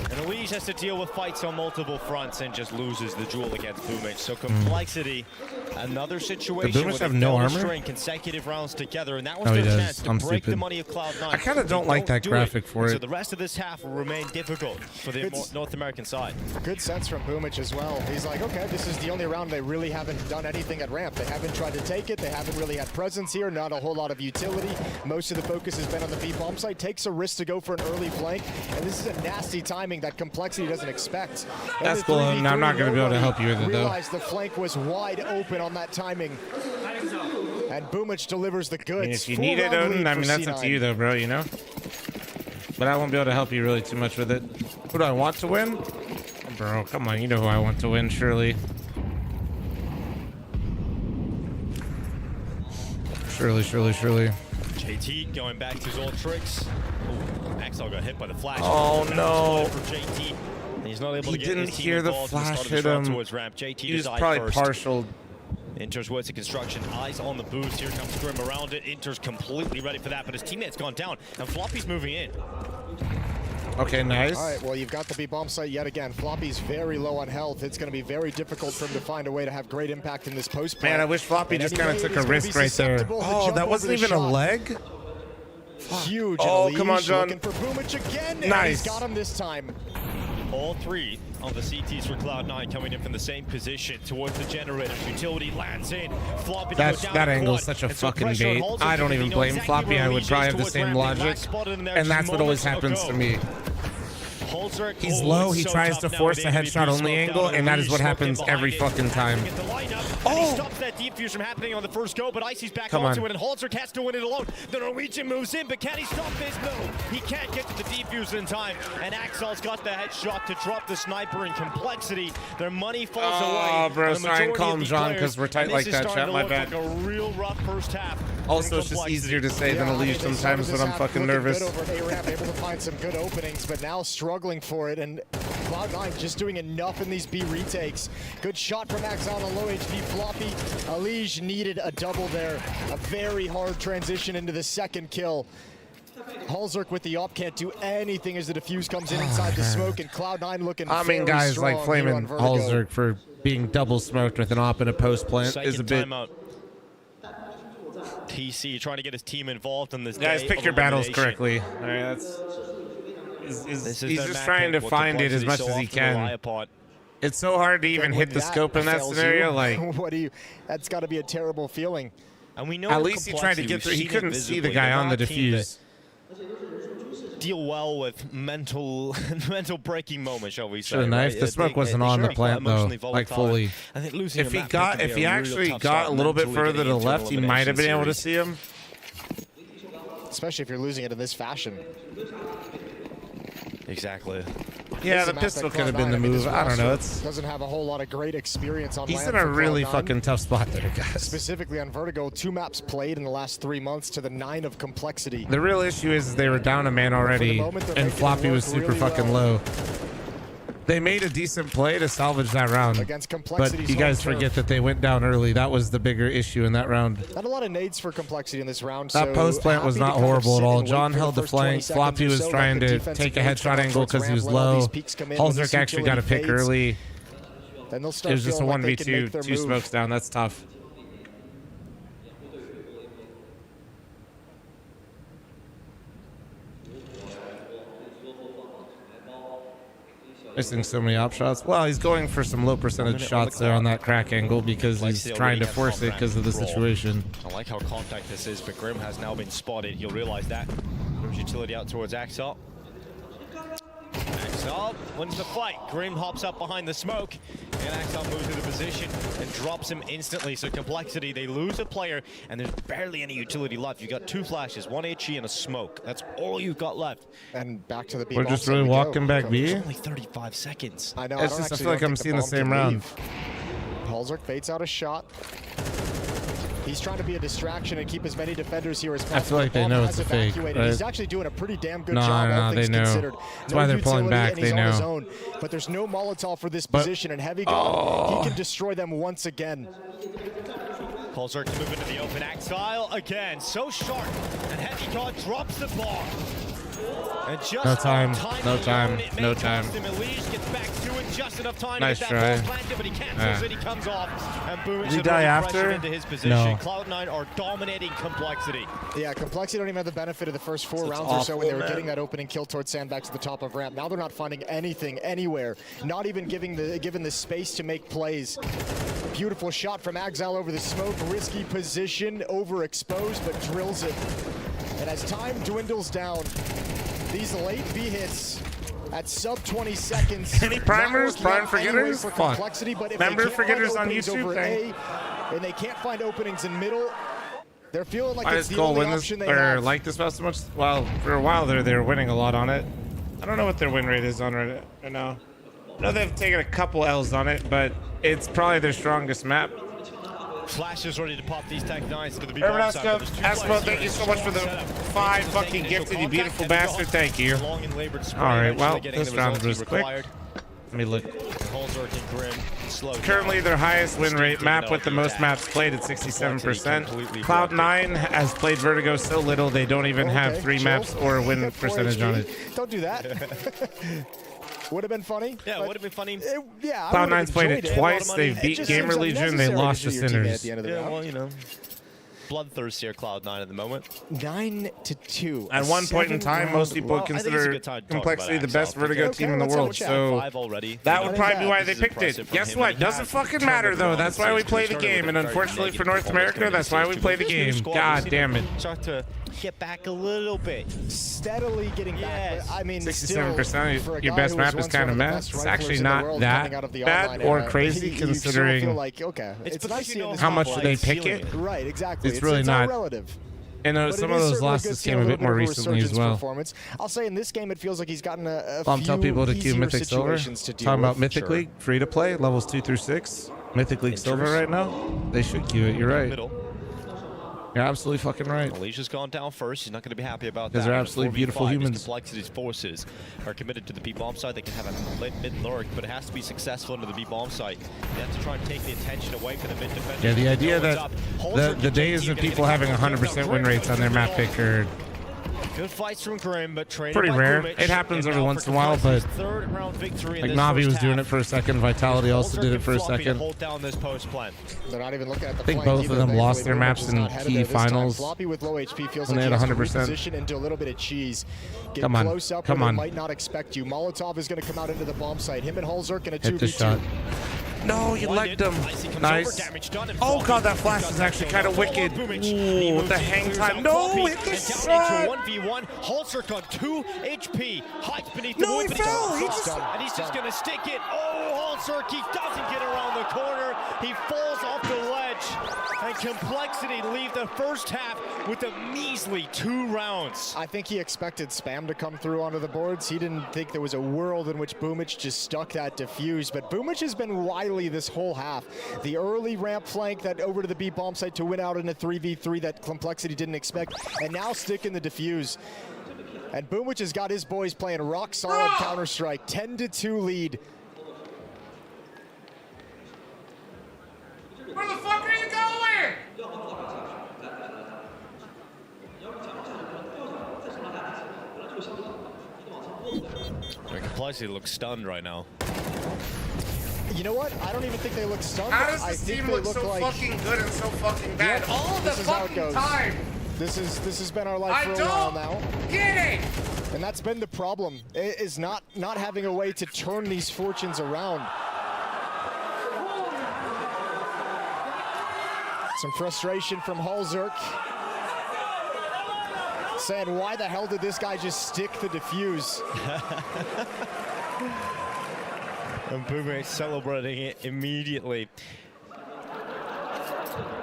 And Elige has to deal with fights on multiple fronts and just loses the duel against Boomich. So Complexity, another situation where have no armor? string consecutive rounds together, and that was their chance to break the money of Cloud9. I kind of don't like that graphic for it. So the rest of this half will remain difficult for the North American side. Good sense from Boomich as well. He's like, okay, this is the only round they really haven't done anything at ramp. They haven't tried to take it. They haven't really had presence here. Not a whole lot of utility. Most of the focus has been on the B-bomb site. Takes a risk to go for an early flank. And this is a nasty timing that Complexity doesn't expect. That's cool. I'm not going to be able to help you with it, though. Realized the flank was wide open on that timing. And Boomich delivers the goods. I mean, if you need it, Odin, I mean, that's up to you, though, bro, you know? But I won't be able to help you really too much with it. Who do I want to win? Bro, come on, you know who I want to win, surely. Surely. JT going back to his old tricks. Axel got hit by the flash. Oh, no. For JT. He's not able to get didn't his team hear the involved flash hit him. Ramp. JT He was died probably first. partial. Inter's words of construction, eyes on the boost. Here comes Grim around it. Inter's completely ready for that, but his teammate's gone down, and Floppy's moving in. Okay, nice. All right, well, you've got the B-bomb site yet again. Floppy's very low on health. It's going to be very difficult for him to find a way to have great impact in this post. Man, I wish Floppy just kind of took a risk right there. Oh, that wasn't even a leg? Huge. Oh, come on, John. Looking for Boomich again. Nice. He's got him this time. All three of the CTs for Cloud9 coming in from the same position towards the generator. Utility lands in. Floppy That angle's such a fucking bait. I don't even blame Floppy. I would probably have the same logic. And that's what always happens to me. He's low, he tries to force a headshot only angle, and that is what happens every fucking time. Oh! He stops that defuse from happening on the first go, but Icy's back onto it, and Holzer has to win it alone. The Norwegian moves in, but can he stop this? No, he can't get to the defuse in time, and Axel's got the headshot to drop the sniper in Complexity. Their money falls away. Oh, bro, sorry, and call him John because we're tight like that, chat, my bad. Like a real rough first half. Also, it's just easier to say than to leave sometimes when I'm fucking nervous. Good over at A-Ramp, able to find some good openings, but now struggling for it, and Cloud9 just doing enough in these B retakes. Good shot from Axon on low HP Floppy. Alige needed a double there. A very hard transition into the second kill. Halzerk with the op can't do anything as the defuse comes in inside the smoke, and Cloud9 looking guys like flaming Halzerk for being double smoked with an op and a post plant is a bit... Timeout. TC trying to get his team involved in this. Guys, pick your battles correctly. All right, he's just trying to find it as much as he can. It's so hard to even hit the scope in that scenario. Like, that's got to be a terrible feeling. And we know at least he tried to get through. He couldn't see the guy on the defuse. Deal well with mental breaking moments, shall we say? Should have knifed. The smoke wasn't on the plant though, like fully. If he actually got a little bit further to the left, he might have been able to see him. Especially if you're losing it in this fashion. Exactly. Yeah, the pistol could have been the move. I don't know. It's doesn't have a whole lot of great experience on. He's in a really fucking tough spot there, guys. Specifically on Vertigo, 2 maps played in the last 3 months to the 9 of Complexity. The real issue is they were down a man already, and Floppy was super fucking low. They made a decent play to salvage that round, but you guys forget that they went down early. That was the bigger issue in that round. Not a lot of nades for Complexity in this round. That post plant was not horrible at all. John held the flank. Floppy was trying to take a headshot angle because he was low. Halzerk actually got a pick early. It was just a 1v2, 2 smokes down. That's tough. Missing so many op shots. Well, he's going for some low percentage shots there on that crack angle because he's trying to force it because of the situation. I like how contact this is, but Grim has now been spotted. He'll realize that. Grim's utility out towards Axel. Axel wins the fight. Grim hops up behind the smoke, and Axel moves into position and drops him instantly. So Complexity, they lose a player, and there's barely any utility left. You got 2 flashes, 1 HE, and a smoke. That's all you've got left. And back to the B. We're just really walking back B. It's only 35 seconds. I know. I feel like I'm seeing the same round. Halzerk baits out a shot. He's trying to be a distraction and keep as many defenders here as possible. I feel like they know it's a fake. Right? He's actually doing a pretty damn good job. No, they know. Considered. That's why they're pulling back. They know. But there's no Molotov for this position, and Heavy Gun, he can destroy them once again. Halzerk to move into the open. Axile again, so sharp, and Heavy God drops the bomb. And just no time. Gets back to it just enough time nice to try. That planted, but he cancels it. He comes off, and boom! Did he die after? Into his position. No. Cloud9 are dominating Complexity. Yeah, Complexity don't even have the benefit of the first 4 rounds or so when they were getting that opening kill towards Sandbags to the top of ramp. Now they're not finding anything anywhere. Not even given the space to make plays. Beautiful shot from Axel over the smoke. Risky position, overexposed, but drills it. And as time dwindles down, these late B hits at sub 20 seconds. Any primers? Prime forgetters? For Complexity, but if Member they forgetters on YouTube thing. And they can't find openings in middle, they're feeling like it's the Cole only win option this, they or have. like this map so much? Well, for a while there, they were winning a lot on it. I don't know what their win rate is on it right now. I know they've taken a couple L's on it, but it's probably their strongest map. Flash is ready to pop these Tech 9s to the B. Asmo, thank you so much for the 5 fucking gifted, you beautiful bastard. Thank you. All right, well, this round was quick. Let me look. Holzerk and Grim slow Currently their highest win rate map with the most maps played at 67%. Cloud9 has played Vertigo so little they don't even have 3 maps or a win percentage on it. Don't do that. Would have been funny. Yeah, would have been funny. Yeah, Cloud9's played it twice. They've beat GamerLegion. They lost to Sinners. Yeah, well, you know. Bloodthirst here, Cloud9 at the moment. 9-2. At one point in time, most people consider Complexity the best Vertigo team in the world. So that would probably be why they picked it. Guess what? Doesn't fucking matter though. That's why we play the game. And unfortunately for North America, that's why we play the game. God damn it. Start to get back a little bit. Steadily getting back. I mean, 67% of your best map is kind of mess. It's actually not that bad or crazy considering how much do they pick it. Right, exactly. It's really not. Relative. And some of those losses came a bit more recently as well. I'll say in this game, it feels like he's gotten a I'm telling people to queue Mythic Silver. Talking about Mythic League, free to play, levels 2 through 6. Mythic League Silver right now. They should queue it. You're right. You're absolutely fucking right. Alicia's gone down first. He's not going to be happy about that. Because they're absolutely beautiful humans. Complexity's forces are committed to the B-bomb site. They can have a mid lurk, but it has to be successful into the B-bomb site. You have to try and take the attention away from the mid defender. Yeah, the idea that the days of people having 100% win rates on their map pick are good fights from Grim, but pretty rare. It happens every once in a while, but like Navi was doing it for a second. Vitality also did it for a second. They're not even looking at the I think both of them lost their maps in key finals Floppy with low HP feels when they like had he has 100%. position into a little bit of cheese. Get Come on, close up come where on. they might not expect you. Molotov is going to come out into the bomb site. Him and Holzerk in a 2v2. Hit the shot. No, you legged him. Nice. Oh god, that flash is actually kind of wicked. Ooh, with the hang time. No, hit the shot. 1v1. Holzerk on 2 HP. Hides beneath the No, he fell. And he's just gonna stick it. Oh, Holzerk, he doesn't get around the corner. He falls off the ledge. And Complexity leave the first half with a measly 2 rounds. I think he expected spam to come through onto the boards. He didn't think there was a world in which Boomich just stuck that defuse. But Boomich has been wily this whole half. The early ramp flank that over to the B bomb site to win out in a 3v3 that Complexity didn't expect, and now sticking the defuse. And Boomich has got his boys playing rock solid Counter-Strike, 10-2 lead. Where the fuck are you going? Complexity looks stunned right now. You know what? I don't even think they look stunned. How does this team look so fucking good and so fucking bad all the fucking time? This has been our life for a while now. Get it! And that's been the problem, is not having a way to turn these fortunes around. Some frustration from Holzerk. Saying, why the hell did this guy just stick the defuse? And Boomer celebrating it immediately.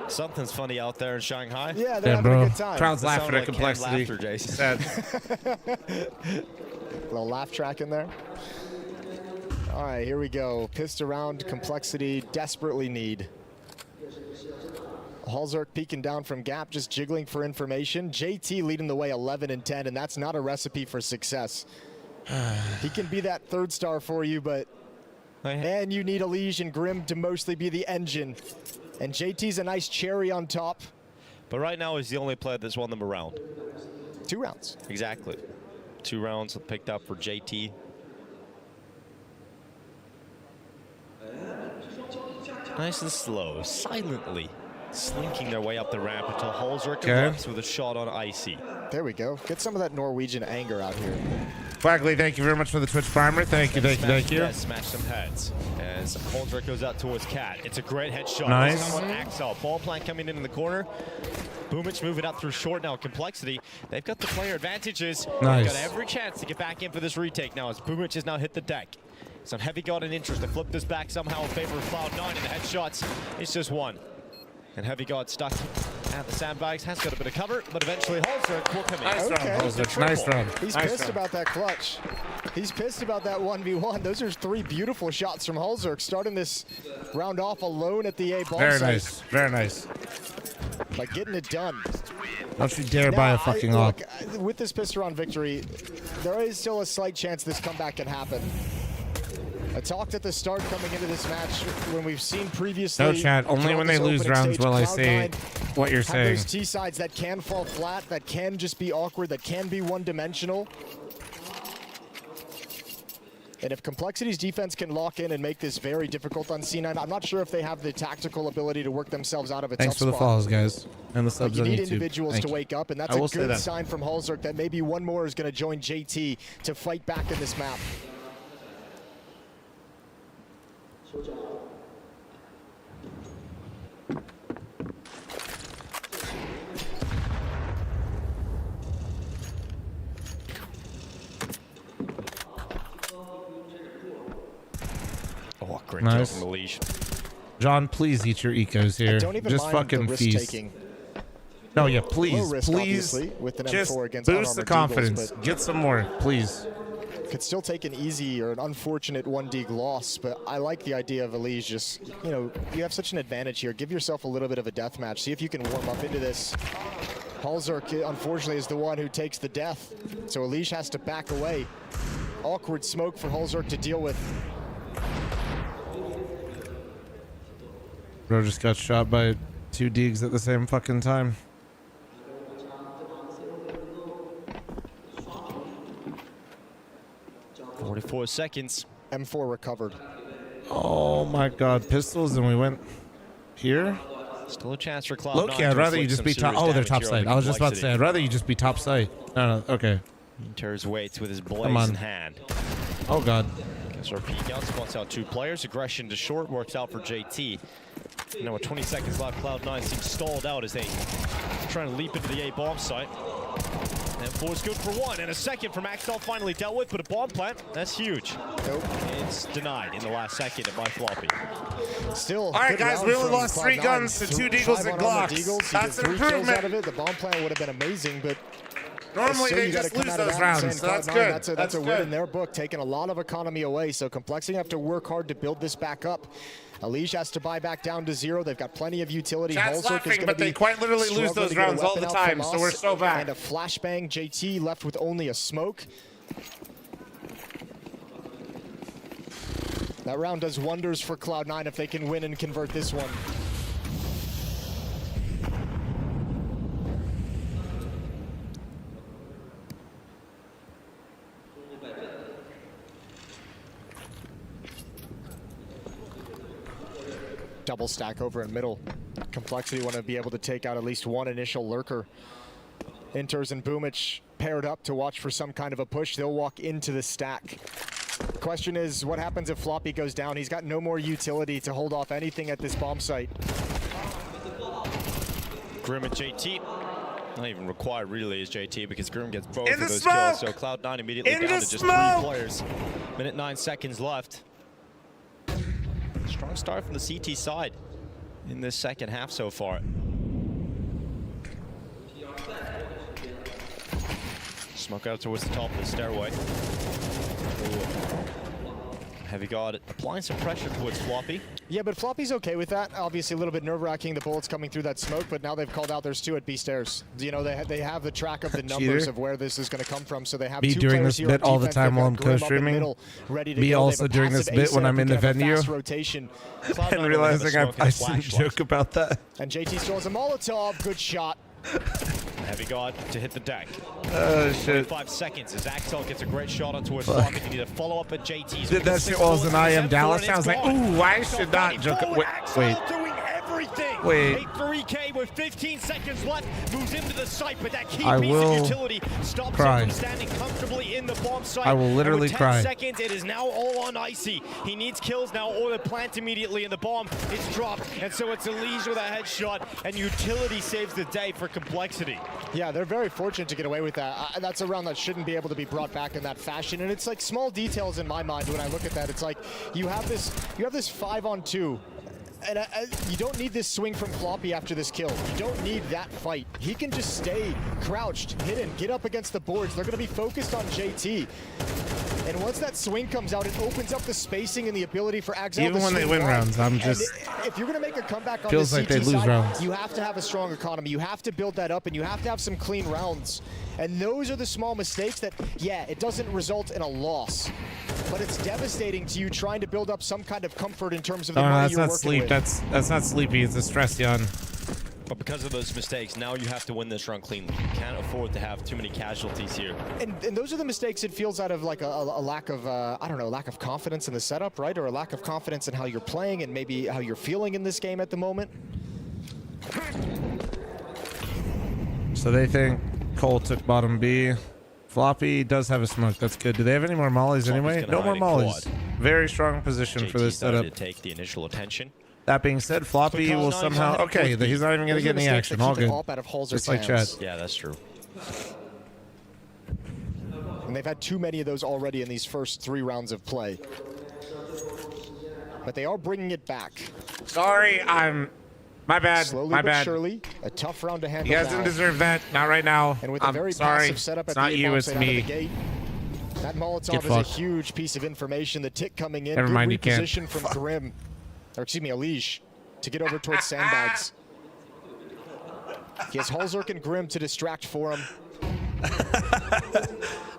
Something's funny out there in Shanghai. Yeah, they're having a good time. Crowd's laughing at Complexity. Jason. Little laugh track in there. All right, here we go. Pissed around, Complexity desperately need. Holzerk peeking down from gap, just jiggling for information. JT leading the way 11-10, and that's not a recipe for success. He can be that third star for you, but man, you need Elige and Grim to mostly be the engine. And JT's a nice cherry on top. But right now he's the only player that's won them a round. 2 rounds. Exactly. 2 rounds picked up for JT. Nice and slow, silently slinking their way up the ramp until Holzerk comes with a shot on Icy. There we go. Get some of that Norwegian anger out here. Quagley, thank you very much for the Twitch primer. Thank you, thank you, thank you. Smash some heads as Holzerk goes out towards Cat. It's a great headshot. Nice. This time on Axel. Ball plant coming in the corner. Boomich moving up through short now. Complexity. They've got the player advantages. Nice. They've got every chance to get back in for this retake now as Boomich has now hit the deck. Some heavy guard and interest to flip this back somehow in favor of Cloud9, and the headshots, it's just one. And Heavy Guard stuck at the sandbags, has got a bit of cover, but eventually Holzerk will come in. Nice round, Holzerk. Nice round. He's pissed about that clutch. He's pissed about that 1v1. Those are 3 beautiful shots from Holzerk, starting this round off alone at the A bomb Very site. nice, very nice. By getting it done. Don't you dare buy a fucking op. With this pissed around victory, there is still a slight chance this comeback can happen. I talked at the start coming into this match when we've seen previously. No chat. Only when they lose rounds will I say what you're saying. Those T sides that can fall flat, that can just be awkward, that can be one-dimensional. And if Complexity's defense can lock in and make this very difficult on C9, I'm not sure if they have the tactical ability to work themselves out of a tough spot. Thanks for the follows, guys, and the subs on YouTube. You need individuals to wake up, and that's a good sign from Halzerk that maybe one more is going to join JT to fight back in this map. Oh, great nice. job from Legion. John, please eat your ecos here. Just fucking feast. No, yeah, please, please, with an just M4 against boost the confidence. Get some more, please. Could still take an easy or an unfortunate 1D loss, but I like the idea of Elise just, you know, you have such an advantage here. Give yourself a little bit of a death match. See if you can warm up into this. Halzerk, unfortunately, is the one who takes the death, so Elise has to back away. Awkward smoke for Halzerk to deal with. Bro just got shot by 2 Deegs at the same fucking time. .44 seconds. M4 recovered. Oh my god, pistols, and we went here? Still a chance for Cloud9. Loki, I'd rather you just be top. Oh, they're top side. I was just about to say, I'd rather you just be top side. No, okay. He tears weights with his blaze in hand. Oh god. Gets our peek out, spots out 2 players. Aggression to short works out for JT. You know, with 20 seconds left, Cloud9 seems stalled out as they try to leap into the A bomb site. And 4 is good for 1, and a second for Maxwell finally dealt with, but a bomb plant, that's huge. Nope. It's denied in the last second by Floppy. Still. All right, guys, we only lost 3 guns to 2 Deagles and Glocks. That's an improvement. Out of it. The bomb plant would have been amazing, but normally they just lose those rounds, so that's good. That's a win in their book, taking a lot of economy away. So Complexity have to work hard to build this back up. Elige has to buy back down to 0. They've got plenty of utility. Chat's laughing, but they quite literally lose those rounds all the time, so we're so back. And a flashbang. JT left with only a smoke. That round does wonders for Cloud9 if they can win and convert this one. Double stack over in middle. Complexity want to be able to take out at least one initial lurker. Inters and Boomich paired up to watch for some kind of a push. They'll walk into the stack. The question is, what happens if Floppy goes down? He's got no more utility to hold off anything at this bomb site. Grim and JT. Not even required really is JT because Grim gets both of those kills. So Cloud9 immediately down to just 3 players. Minute 9 seconds left. Strong start from the CT side in this second half so far. Smoke out towards the top of the stairway. Heavy guard applying some pressure towards Floppy. Yeah, but Floppy's okay with that. Obviously a little bit nerve-wracking, the bullets coming through that smoke, but now they've called out there's 2 at B stairs. You know, they have the track of the numbers of where this is going to come from, so they have B 2 during players this here bit all the time while I'm co-streaming. B also during this bit when I'm in the venue. And realizing I shouldn't joke about that. And JT still has a Molotov. Good shot. Heavy guard to hit the deck. Oh, shit. 5 seconds as Axel gets a great shot on towards Floppy. You need a follow-up at JT's. Did that shit while I was in IM Dallas? I was like, ooh, I should not joke. Wait. Everything. Wait. A 3K with 15 seconds left moves into the site, but that key I piece will of utility stops cry. him from standing comfortably in the bomb site. I will literally and with 10 cry. seconds, it is now all on Icy. He needs kills now, or the plant immediately, and the bomb is dropped. And so it's Elige with a headshot, and utility saves the day for Complexity. Yeah, they're very fortunate to get away with that. That's a round that shouldn't be able to be brought back in that fashion. And it's like small details in my mind when I look at that. It's like you have this 5-on-2. And you don't need this swing from Floppy after this kill. You don't need that fight. He can just stay crouched, hidden, get up against the boards. They're going to be focused on JT. And once that swing comes out, it opens up the spacing and the ability for Axel even when they win rounds, I'm just... if you're going to make a comeback on Feels the like CT they lose side, rounds. you have to have a strong economy. You have to build that up, and you have to have some clean rounds. And those are the small mistakes that, yeah, it doesn't result in a loss, but it's devastating to you trying to build up some kind of comfort in terms of the money you're working with. That's not sleepy. It's a stress yawn. But because of those mistakes, now you have to win this round cleanly. You can't afford to have too many casualties here. And those are the mistakes it feels out of like a lack of, I don't know, lack of confidence in the setup, right? Or a lack of confidence in how you're playing and maybe how you're feeling in this game at the moment. So they think Cole took bottom B. Floppy does have a smoke. That's good. Do they have any more mollies anyway? No more mollies. Very strong position for this setup. To take the initial attention. That being said, Floppy will somehow... Okay, he's not even going to get any action. All good. Just like Chad. Yeah, that's true. And they've had too many of those already in these first 3 rounds of play. But they are bringing it back. Sorry, my bad. Slowly my but bad. surely, a tough round to handle. You guys now. didn't deserve that. Not right now. And with a very sorry. passive setup It's at not the you, bomb it's site out of the me. gate, that Molotov Get is a fucked. huge piece of information. The tick coming in. Never Good mind, you can't. reposition from Grim, or excuse me, Alish, to get over towards Sandbags. He has Halzerk and Grim to distract for him.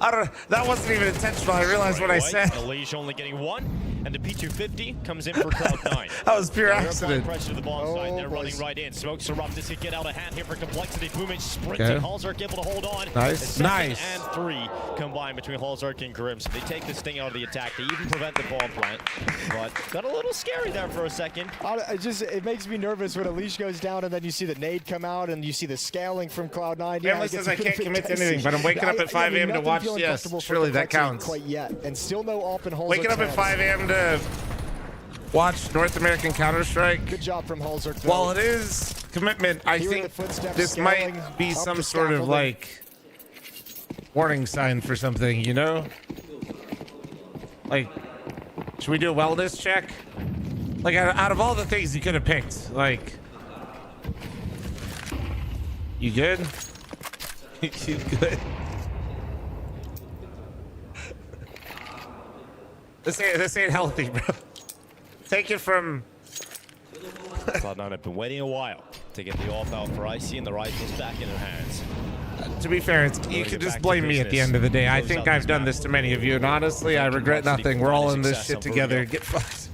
I don't. That wasn't even intentional. I realized what I said. Alish only getting 1, and the P250 comes in for Cloud9. That was pure accident. Pressure to the bomb side, they're running right in. Smokes erupt. This could get out of hand here for Complexity. Boomage sprinting. Okay. Halzerk able to hold on. Nice. Nice. And 3 combined between Halzerk and Grim. So they take this thing out of the attack. They even prevent the bomb plant. But got a little scary there for a second. It makes me nervous when Alish goes down and then you see the nade come out and you see the scaling from Cloud9. Family says I can't commit to anything, but I'm waking up at 5 a.m. to watch. Yes, surely that counts. Quite yet, and still no AWP in Halzerk's Waking up at 5 a.m. to watch North American Counter-Strike. Good job from Halzerk. While it is commitment, I think this might be some sort of like warning sign for something, you know? Like, should we do a wellness check? Like, out of all the things you could have picked, like, you good? You good? This ain't healthy, bro. Take it from... Cloud9 have been waiting a while to get the AWP out for Icy, and the rifle's back in their hands. To be fair, you could just blame me at the end of the day. I think I've done this to many of you, and honestly, I regret nothing. We're all in this shit together. Get fucked.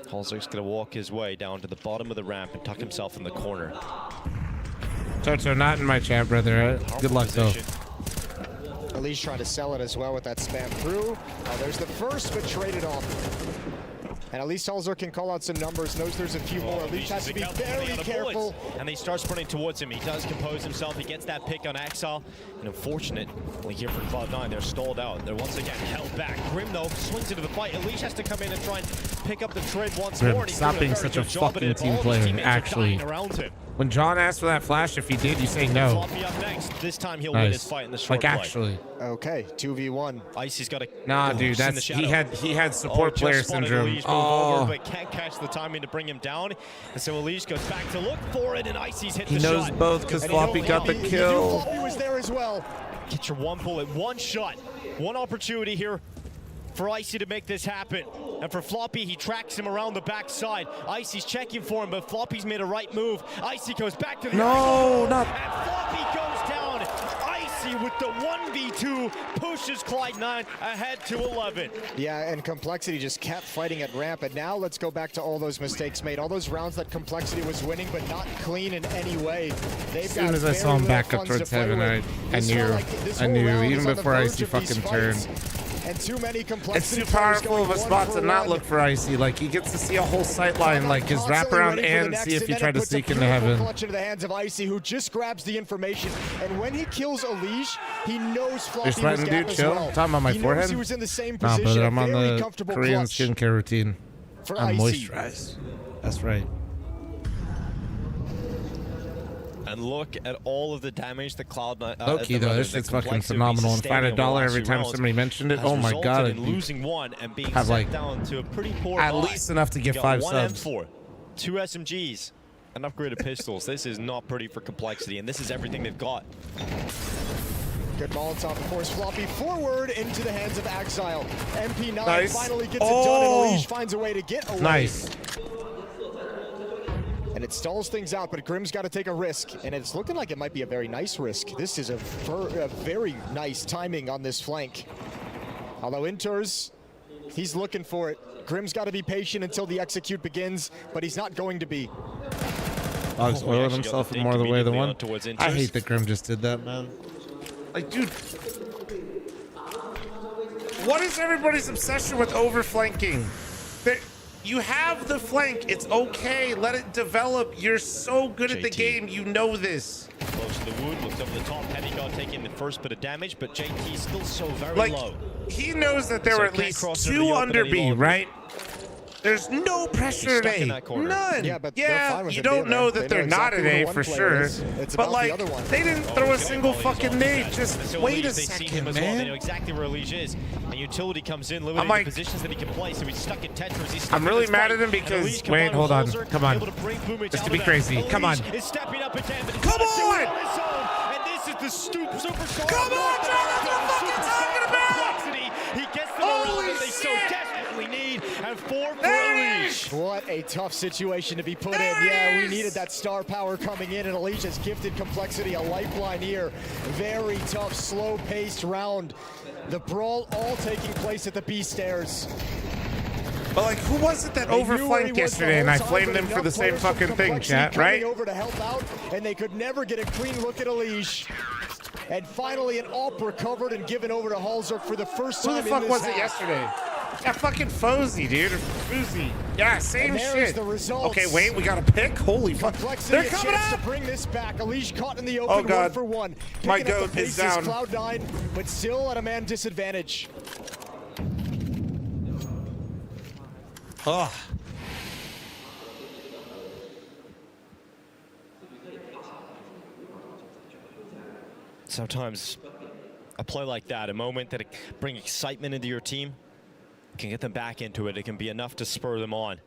Halzerk's gonna walk his way down to the bottom of the ramp and tuck himself in the corner. Toto, not in my chat, brother. Good luck, though. Alish trying to sell it as well with that spam through. Oh, there's the first, but traded off. And at least Halzerk can call out some numbers, knows there's a few more. Alish has to be very careful. And they start sprinting towards him. He does compose himself. He gets that pick on Axel. And unfortunately here for Cloud9, they're stalled out. They're once again held back. Grim, though, swings into the fight. Alish has to come in and try and pick up the trade once more. Stop being such a fucking team player, actually. When John asked for that flash, if he did, you say no. Floppy up next. This time he'll win his fight in the short like, actually. Okay, 2v1. Icy's got a... Nah, dude, that's he had support player syndrome. Over, but can't catch the timing to bring him down. And so Alish goes back to look for it, and Icy's hit the shot. He knows both because Floppy got the kill. Floppy was there as well. Get your 1 bullet, 1 shot, 1 opportunity here for Icy to make this happen. And for Floppy, he tracks him around the backside. Icy's checking for him, but Floppy's made a right move. Icy goes back to the no, not. And Floppy goes down. Icy with the 1v2 pushes Cloud9 ahead to 11. Yeah, and Complexity just kept fighting at ramp. And now let's go back to all those mistakes made. All those rounds that Complexity was winning, but not clean in any way. As soon as I saw him back up towards heaven, I knew, even before Icy fucking turned. And too many it's too powerful of a spot to not look for Icy. Like, he gets to see a whole sight line, like his wraparound and see if he tried to sneak into heaven. Clutch into the hands of Icy, who just grabs the information. And when he kills Alish, he knows Floppy was sweating, dude, chill. well. Talking about my forehead? He was in the same Nah, position. brother, I'm on the Korean skincare routine. I'm Icy. moisturized. That's right. And look at all of the damage that Cloud9. Low-key, though, this shit's fucking phenomenal. And find $1 every time somebody mentioned it. Oh my god, in losing 1 and being have like down to a pretty poor at least enough to get 5 subs. 1 M4, 2 SMGs, and upgraded pistols. This is not pretty for Complexity, and this is everything they've got. Good Molotov, of course. Floppy forward into the hands of Exile. MP9 nice. finally gets it done, and Alish finds a way to get away. Nice. And it stalls things out, but Grim's got to take a risk, and it's looking like it might be a very nice risk. This is a very nice timing on this flank. Although Inters, he's looking for it. Grim's got to be patient until the execute begins, but he's not going to be. Oh, he's oiling himself more the way than one. I hate that Grim just did that, man. Like, dude. What is everybody's obsession with overflanking? You have the flank. It's okay. Let it develop. You're so good at the game. You know this. Close to the wood. Looks over the top. Heavy guard taking the first bit of damage, but JT's still so very low. He knows that there were at least 2 under B, right? There's no pressure at A. None. Yeah, you don't know that they're not at A for sure. But like, they didn't throw a single fucking nade. Just wait a second, man. They know exactly where Elige is. And utility comes in, limiting the positions that he can play. So he's stuck in Tetris. I'm really mad at him because wait, hold on. Come on. Just to be crazy. Come on. Is stepping up again, but come on! And this is the superstar. Come on, John, that's what I'm fucking talking about! He gets the morale that they so desperately need, and 4 for Elige. What a tough situation to be put in. Yeah, we needed that star power coming in, and Elige has gifted Complexity a lifeline here. Very tough, slow-paced round. The brawl all taking place at the B stairs. But like, who was it that overflanked yesterday and I flamed him for the same fucking thing, chat, right? Over to help out, and they could never get a clean look at Elige. And finally, an AWP recovered and given over to Halzerk for the first time. Who the fuck was it yesterday? Yeah, fucking Fozy, dude. Fozy. Yeah, same shit. The results. Okay, wait, we got a pick? Holy fuck. They're coming up! to bring this back. Elige caught in the open, 1 for 1. My goat is down. Cloud9, but still at a man disadvantage. Oh. Sometimes a play like that, a moment that bring excitement into your team, can get them back into it. It can be enough to spur them on.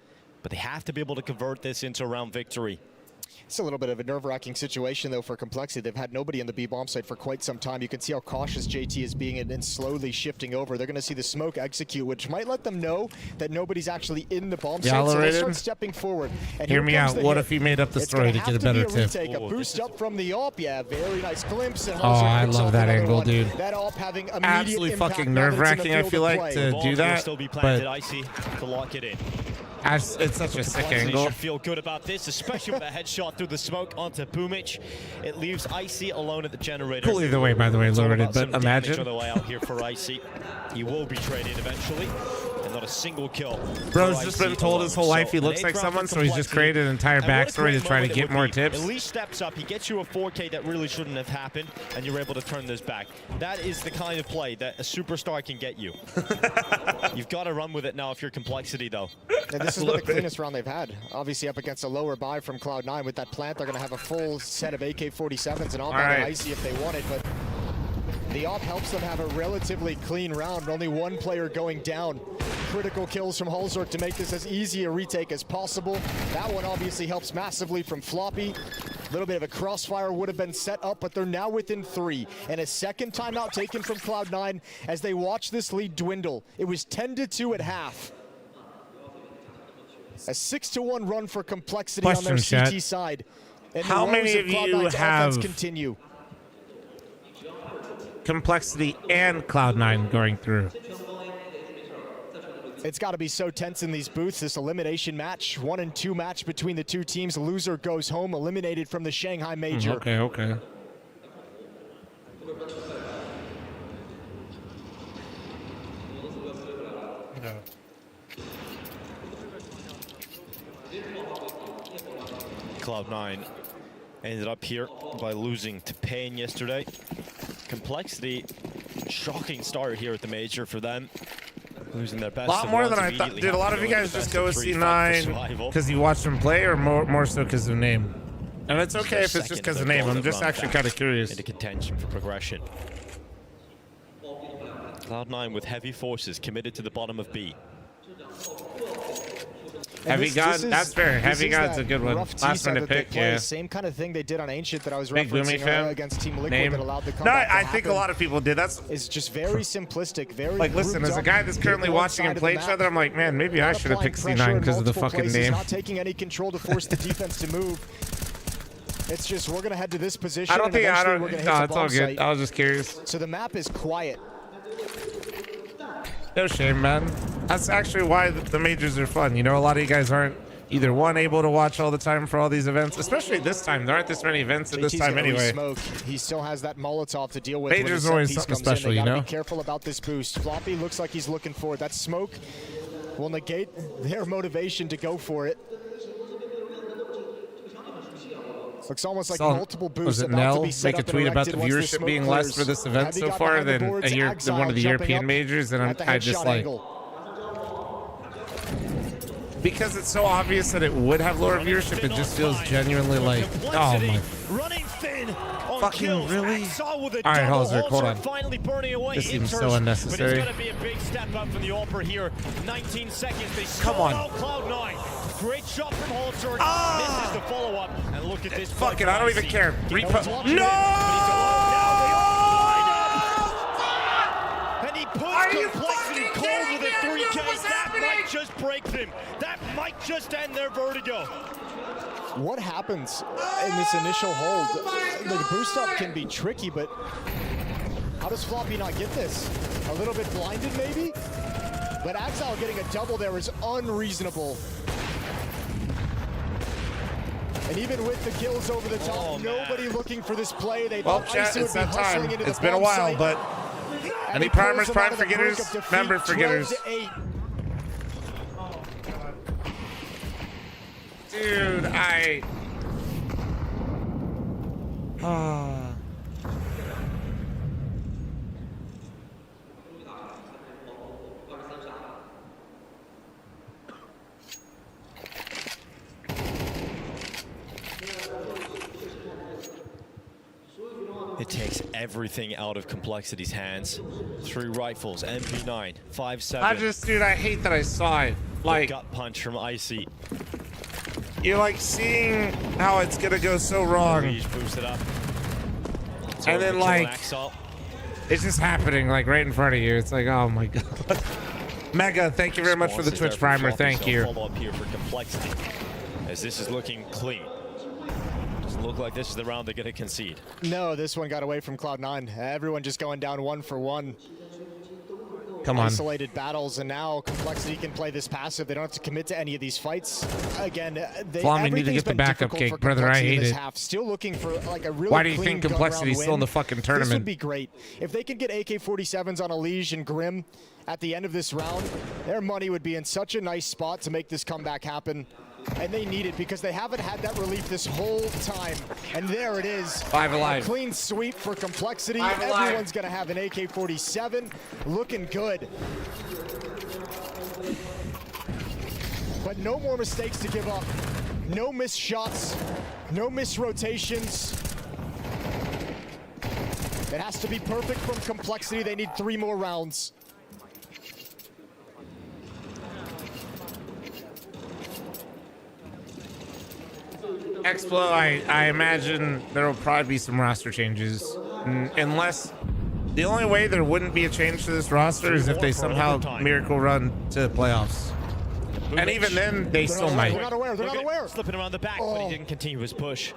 But they have to be able to convert this into a round victory. It's a little bit of a nerve-wracking situation, though, for Complexity. They've had nobody in the B bomb site for quite some time. You can see how cautious JT is being and slowly shifting over. They're going to see the smoke execute, which might let them know that nobody's actually in the bomb site. So they start stepping forward. And hear me out. What if he made up the story to get a better tip? A boost up from the AWP. Yeah, very nice glimpse. And oh, I love that angle, dude. That AWP having absolutely fucking nerve-wracking, I feel like, to do that. Still be planted, Icy, to lock it in. It's such a sick angle. Should feel good about this, especially with a headshot through the smoke onto Boomich. It leaves Icy alone at the generator. Cool either way, by the way, loaded. But imagine on the way out here for Icy. He will be traded eventually, and not a single kill. Bro's just been told his whole life he looks like someone, so he's just created an entire backstory to try to get more tips. Elige steps up, he gets you a 4K that really shouldn't have happened, and you're able to turn this back. That is the kind of play that a superstar can get you. You've got to run with it now if you're Complexity, though. And this has been the cleanest round they've had. Obviously up against a lower buy from Cloud9 with that plant, they're going to have a full set of AK-47s and all that Icy if they want it, but the AWP helps them have a relatively clean round. Only 1 player going down. Critical kills from Halzerk to make this as easy a retake as possible. That one obviously helps massively from Floppy. A little bit of a crossfire would have been set up, but they're now within 3. And a second timeout taken from Cloud9 as they watch this lead dwindle. It was 10-2 at half. A 6-1 run for Complexity on their CT side. And how many of you have continue? Complexity and Cloud9 going through? It's got to be so tense in these booths. This elimination match, 1 and 2 match between the 2 teams. The loser goes home, eliminated from the Shanghai Major. Okay. No. Cloud9 ended up here by losing to Pain yesterday. Complexity, shocking start here at the Major for them. Losing their best. A lot more than I thought. Did a lot of you guys just go with C9 because you watched them play, or more so because of name? And it's okay if it's just because of name. I'm just actually kind of curious. Into contention for progression. Cloud9 with heavy forces committed to the bottom of B. Heavy God, that's fair. Heavy God's a good one. Last minute pick, yeah. Same kind of thing they did on Ancient that I was Big referencing against Team Liquid that allowed the comeback I think a lot of people did. It's just very simplistic, very like, listen, as a guy that's currently watching him play each other, I'm like, man, maybe I should have picked C9 because of the fucking name. Not taking any control to force the defense to move. It's just, we're going to head to this position. No, it's all good. I was just curious. So the map is quiet. No shame, man. That's actually why the majors are fun. You know, a lot of you guys aren't either one able to watch all the time for all these events, especially this time. There aren't this many events at this time anyway. He still has that Molotov to deal with. Majors are always something special, you know? Be careful about this boost. Floppy looks like he's looking for it. That smoke will negate their motivation to go for it. Looks almost like multiple boosts. Was it Nell make a tweet about the viewership being less for this event so far than one of the European majors? And I just like, because it's so obvious that it would have lower viewership, it just feels genuinely like, oh my. Fucking really? All right, Halsberg, hold on. This seems so unnecessary. Come on. Great shot from Holzer. This is the follow-up. And look at this. Fuck it, I don't even care. No! And he puts Complexity cold with a 3K. That might just break them. That might just end their Vertigo. What happens in this initial hold? The boost up can be tricky, but how does Floppy not get this? A little bit blinded, maybe? But Axel getting a double there is unreasonable. And even with the kills over the top, nobody looking for this play. They well, chat, it's that time. It's been a while, but any primers, prime forgetters, member forgetters. Dude, It takes everything out of Complexity's hands. 3 rifles, MP9, 5.7. Dude, I hate that I saw it. Like, gut punch from Icy. You're like seeing how it's gonna go so wrong. Boost it up. And then like, it's just happening like right in front of you. It's like, oh my god. Mega, thank you very much for the Twitch primer. Thank you. Follow up here for Complexity, as this is looking clean. Doesn't look like this is the round they're gonna concede. No, this one got away from Cloud9. Everyone just going down 1 for 1. Come on. Isolated battles, and now Complexity can play this passive. They don't have to commit to any of these fights. Again, Flommy need to get the backup cake, brother. I hate it. Still looking for like a really Why do you think Complexity's still in the fucking tournament? This would be great. If they could get AK-47s on Elige and Grim at the end of this round, their money would be in such a nice spot to make this comeback happen. And they need it because they haven't had that relief this whole time. And there it is. 5 alive. A clean sweep for Complexity. Everyone's going to have an AK-47. Looking good. But no more mistakes to give up. No missed shots. No missed rotations. It has to be perfect from Complexity. They need 3 more rounds. Explo, I imagine there will probably be some roster changes. Unless, the only way there wouldn't be a change to this roster is if they somehow miracle run to playoffs. And even then, they still might. They're not aware, they're not aware. Slipping around the back, but he didn't continue his push.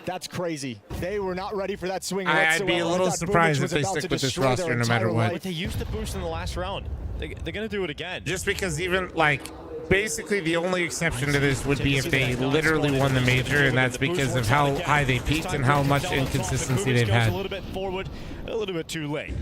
That's crazy. They were not ready for that swing whatsoever. I'd be a little surprised if they stick with this roster no matter what. But they used the boost in the last round. They're going to do it again. Just because even, like, basically the only exception to this would be if they literally won the major, and that's because of how high they peaked and how much inconsistency they've had. A little bit forward, a little bit too late.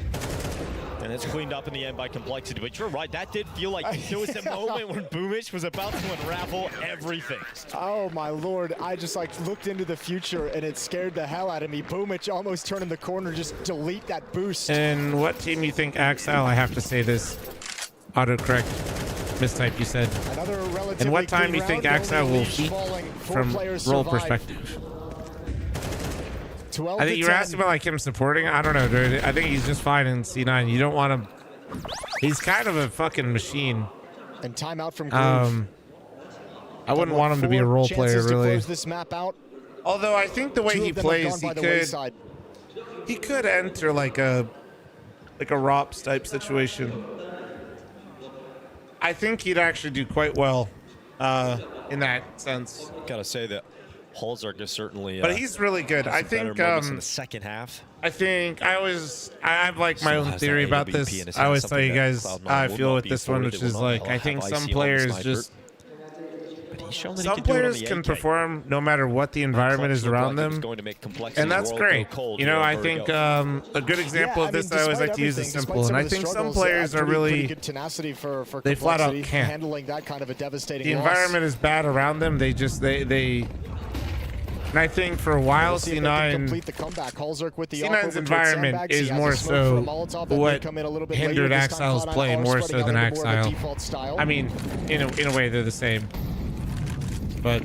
And it's cleaned up in the end by Complexity. But you're right, that did feel like there was a moment when Boomich was about to unravel everything. Oh my lord, I just like looked into the future and it scared the hell out of me. Boomich almost turning the corner, just delete that boost. And what team you think Axel? I have to say this. Autocorrect. Mistype, you said. And what time do you think Axel will peak from role perspective? I think you were asking about like him supporting. I don't know, dude. I think he's just fine in C9. You don't want him. He's kind of a fucking machine. And timeout from Groove. I wouldn't want him to be a role player, really. This map out. Although I think the way he plays, he could enter like a ROPS type situation. I think he'd actually do quite well in that sense. Gotta say that Holzerk is certainly, but he's really good. I think in the second half. I think I have like my own theory about this. I always tell you guys how I feel with this one, which is like I think some players just. Some players can perform no matter what the environment is around them, and that's great. You know, I think a good example of this I always like to use is simple, and I think some players are really they flat out can't. Handling that kind of a devastating the environment is bad around them. They just they. And I think for a while, C9's environment is more so what hindered Axile's play more so than Axile. I mean, in a way, they're the same. But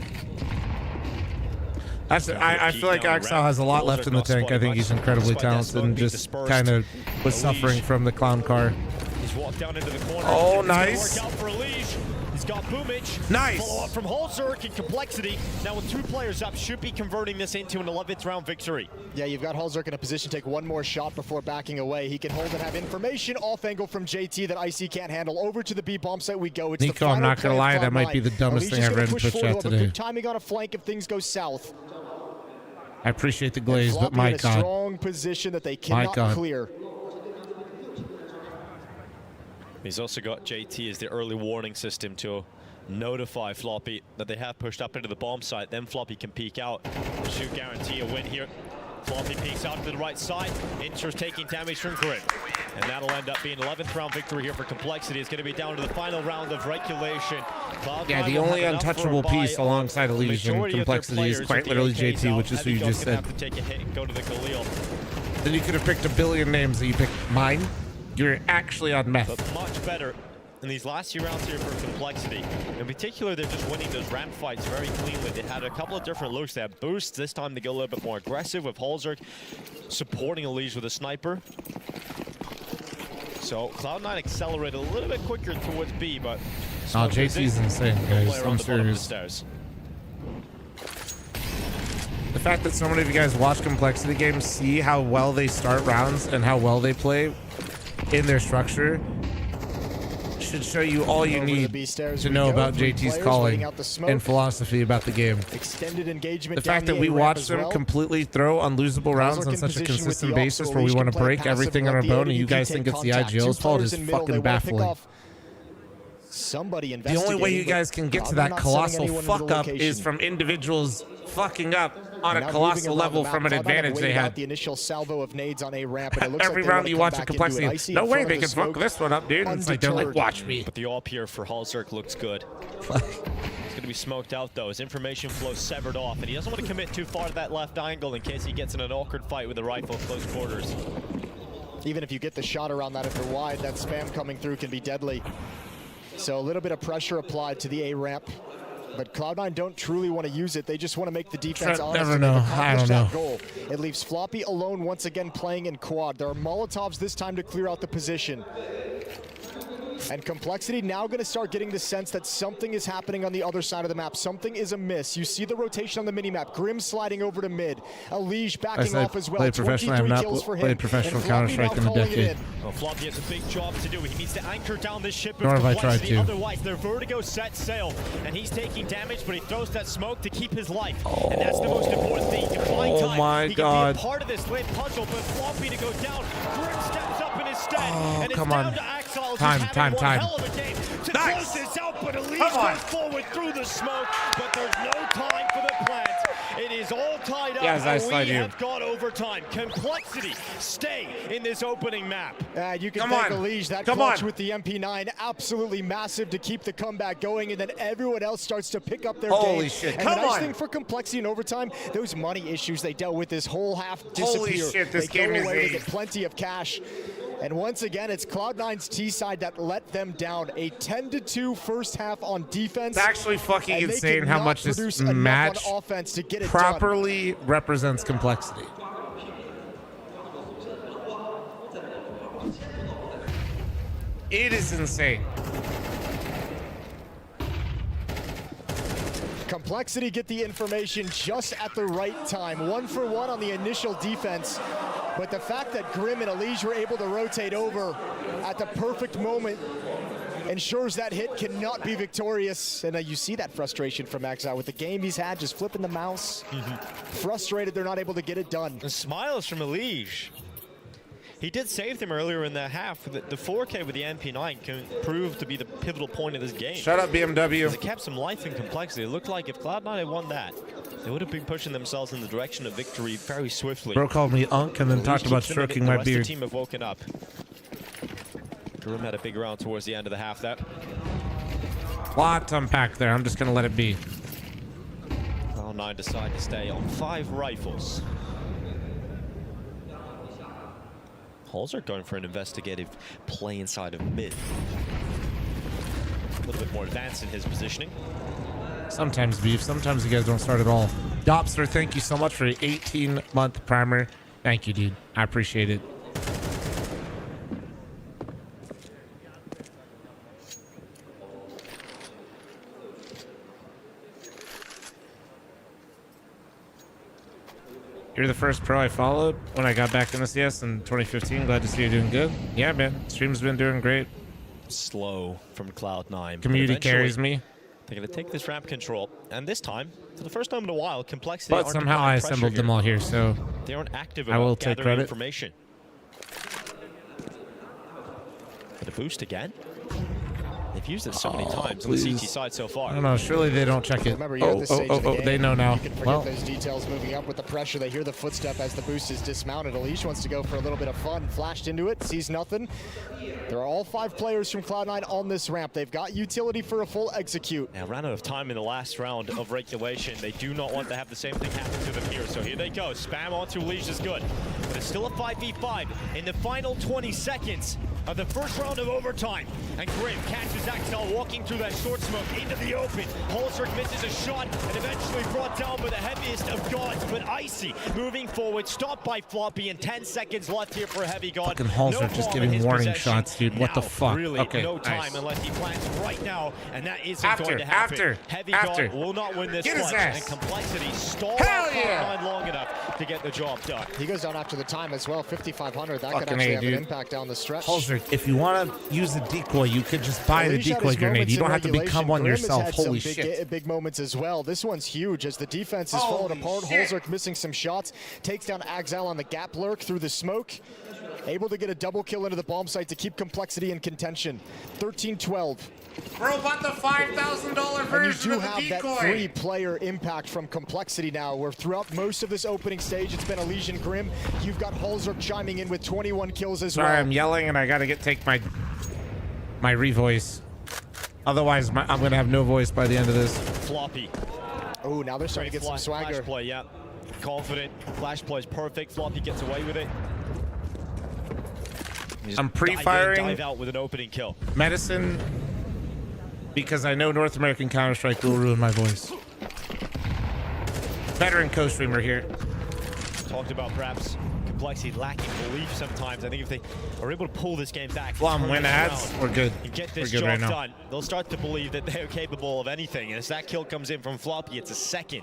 that's I feel like Axile has a lot left in the tank. I think he's incredibly talented and just kind of was suffering from the clown car. He's walked down into the corner. Oh, nice. He's got Boomage. Nice. Follow up from Holzerk and Complexity. Now with 2 players up, should be converting this into an 11th round victory. Yeah, you've got Holzerk in a position to take one more shot before backing away. He can hold and have information off angle from JT that IC can't handle. Over to the B bomb site we go. It's Nico, I'm not gonna lie, that might be the dumbest thing I've read in Twitch chat today. Good timing on a flank if things go south. I appreciate the glaze, but my God. In a strong position that they cannot clear. He's also got JT as the early warning system to notify Floppy that they have pushed up into the bomb site. Then Floppy can peek out. Should guarantee a win here. Floppy peeks out to the right side. Inter's taking damage from Grid. And that'll end up being 11th round victory here for Complexity. It's going to be down to the final round of regulation. Yeah, the only untouchable piece alongside Elysian Complexity is quite literally JT, which is who you just said. Then you could have picked a billion names that you picked mine. You're actually on meth. But much better in these last 2 rounds here for Complexity. In particular, they're just winning those ramp fights very cleanly. They had a couple of different looks. They had boosts. This time they go a little bit more aggressive with Holzerk supporting Elise with a sniper. So Cloud9 accelerated a little bit quicker towards B, but JT's insane, guys. I'm serious. The fact that so many of you guys watch Complexity games, see how well they start rounds and how well they play in their structure, should show you all you need to know about JT's calling and philosophy about the game. Extended engagement. The fact that we watch them completely throw unlosable rounds on such a consistent basis where we want to break everything on our bone and you guys think it's the IGL's fault is fucking baffling. The only way you guys can get to that colossal fuck up is from individuals fucking up on a colossal level from an advantage they had. The initial salvo of nades on a ramp, and it looks every like round you watch a Complexity, no way they can fuck this one up, dude. It's like they're like, watch me. But the AWP here for Holzerk looks good. He's going to be smoked out though. His information flow severed off, and he doesn't want to commit too far to that left angle in case he gets in an awkward fight with a rifle close quarters. Even if you get the shot around that, if they're wide, that spam coming through can be deadly. So a little bit of pressure applied to the A ramp. But Cloud9 don't truly want to use it. They just want to make the defense honest. Never know. I don't know. Goal. It leaves Floppy alone once again playing in quad. There are Molotovs this time to clear out the position. And Complexity now going to start getting the sense that something is happening on the other side of the map. Something is amiss. You see the rotation on the minimap. Grim sliding over to mid. Elige backing off as well. 23 kills for him. Played professional Counter-Strike in a decade. Well, Floppy has a big job to do. He needs to anchor down this ship Nor have I tried to. Otherwise, their Vertigo set sail. And he's taking damage, but he throws that smoke to keep his life. And that's the most important thing. Oh my God. He can be a part of this late puzzle, but Floppy to go down. Grim steps up in his stead. And it's come down on. to Axel. Time. Hell of a game to close this out, but Elise goes forward through the smoke, but there's no time for the plant. It is all tied up, and we have got overtime. Complexity stay in this opening map. You can thank Elige. That clutch with the MP9, absolutely massive to keep the comeback going, and then everyone else starts to pick up their game. Holy shit, and the nice thing for Complexity in overtime, those money issues they dealt with this whole half disappear. Holy shit, this game is they get plenty of cash. And once again, it's Cloud9's T side that let them down. A 10-2 first half on defense. It's actually fucking insane how much this match properly represents Complexity. It is insane. Complexity get the information just at the right time. 1 for 1 on the initial defense. But the fact that Grim and Elige were able to rotate over at the perfect moment ensures that hit cannot be victorious. And you see that frustration from Exile with the game he's had, just flipping the mouse. Frustrated they're not able to get it done. The smiles from Elige. He did save them earlier in the half. The 4K with the MP9 can prove to be the pivotal point of this game. Shut up, BMW. It kept some life and complexity. It looked like if Cloud9 had won that, they would have been pushing themselves in the direction of victory very swiftly. Bro called me Unk and then talked about stroking my beard. The rest of the team have woken up. Grim had a big round towards the end of the half there. Lot to unpack there. I'm just going to let it be. Cloud9 decide to stay on 5 rifles. Halls going for an investigative play inside of mid. A little bit more advanced in his positioning. Sometimes beef, sometimes you guys don't start at all. Dopster, thank you so much for the 18-month primer. Thank you, dude. I appreciate it. You're the first pro I followed when I got back into CS in 2015. Glad to see you're doing good. Yeah, man. Stream's been doing great. Slow from Cloud9. Community carries me. They're going to take this ramp control. And this time, for the first time in a while, Complexity But somehow I assembled them all here, so they aren't active I will about take gathering credit. information. Get a boost again. They've used it so many times on the CT side so far. I don't know. Surely they don't check it. Remember, you're at this stage of the game. They know now. You can forget Well, those details moving up with the pressure. They hear the footstep as the boost is dismounted. Elige wants to go for a little bit of fun. Flashed into it, sees nothing. There are all 5 players from Cloud9 on this ramp. They've got utility for a full execute. Now, ran out of time in the last round of regulation. They do not want to have the same thing happen to them here. So here they go. Spam onto Elige is good. But it's still a 5v5 in the final 20 seconds of the first round of overtime. And Grim catches Axel walking through that short smoke into the open. Holzerk misses a shot and eventually brought down by the heaviest of gods. But Icy moving forward, stopped by Floppy, and 10 seconds left here for Heavy God. fucking Halsner just giving warning shots, dude. What the fuck? Really, okay, no time nice. unless he plants right now, and that isn't going to happen. Heavy God will not win this Get his clutch, ass. and Complexity stalled Hell yeah. Cloud9 long enough to get the job done. He goes down after the time as well. 5,500. That Fucking could actually A, have dude. an impact down the stretch. Halsner, if you want to use a decoy, you could just buy the Elige had decoy his grenade. moments You don't in have to become regulation. one Grim has yourself. had Holy some shit. big moments as well. This one's huge as the defense is falling apart. shit. Holzerk missing some shots. Takes down Axel on the gap lurk through the smoke. Able to get a double kill into the bomb site to keep Complexity in contention. 13-12. Bro bought the $5,000 version And you do of the have that decoy. 3-player impact from Complexity now, where throughout most of this opening stage, it's been Elige and Grim. You've got Holzerk chiming in with 21 kills as well. Sorry, I'm yelling and I gotta take my revoice. Otherwise, I'm gonna have no voice by the end of this. Floppy. Oh, now they're starting to get some swagger. Flash play, yeah. Confident. Flash play is perfect. Floppy gets away with it. I'm pre-firing. Dive out with an opening kill. Medicine, because I know North American Counter-Strike will ruin my voice. Veteran co-streamer here. Talked about perhaps Complexity lacking belief sometimes. I think if they are able to pull this game back, Flum, turn win this ads. around, We're good. and get We're this good job right now. done, they'll start to believe that they're capable of anything. And as that kill comes in from Floppy, it's a second.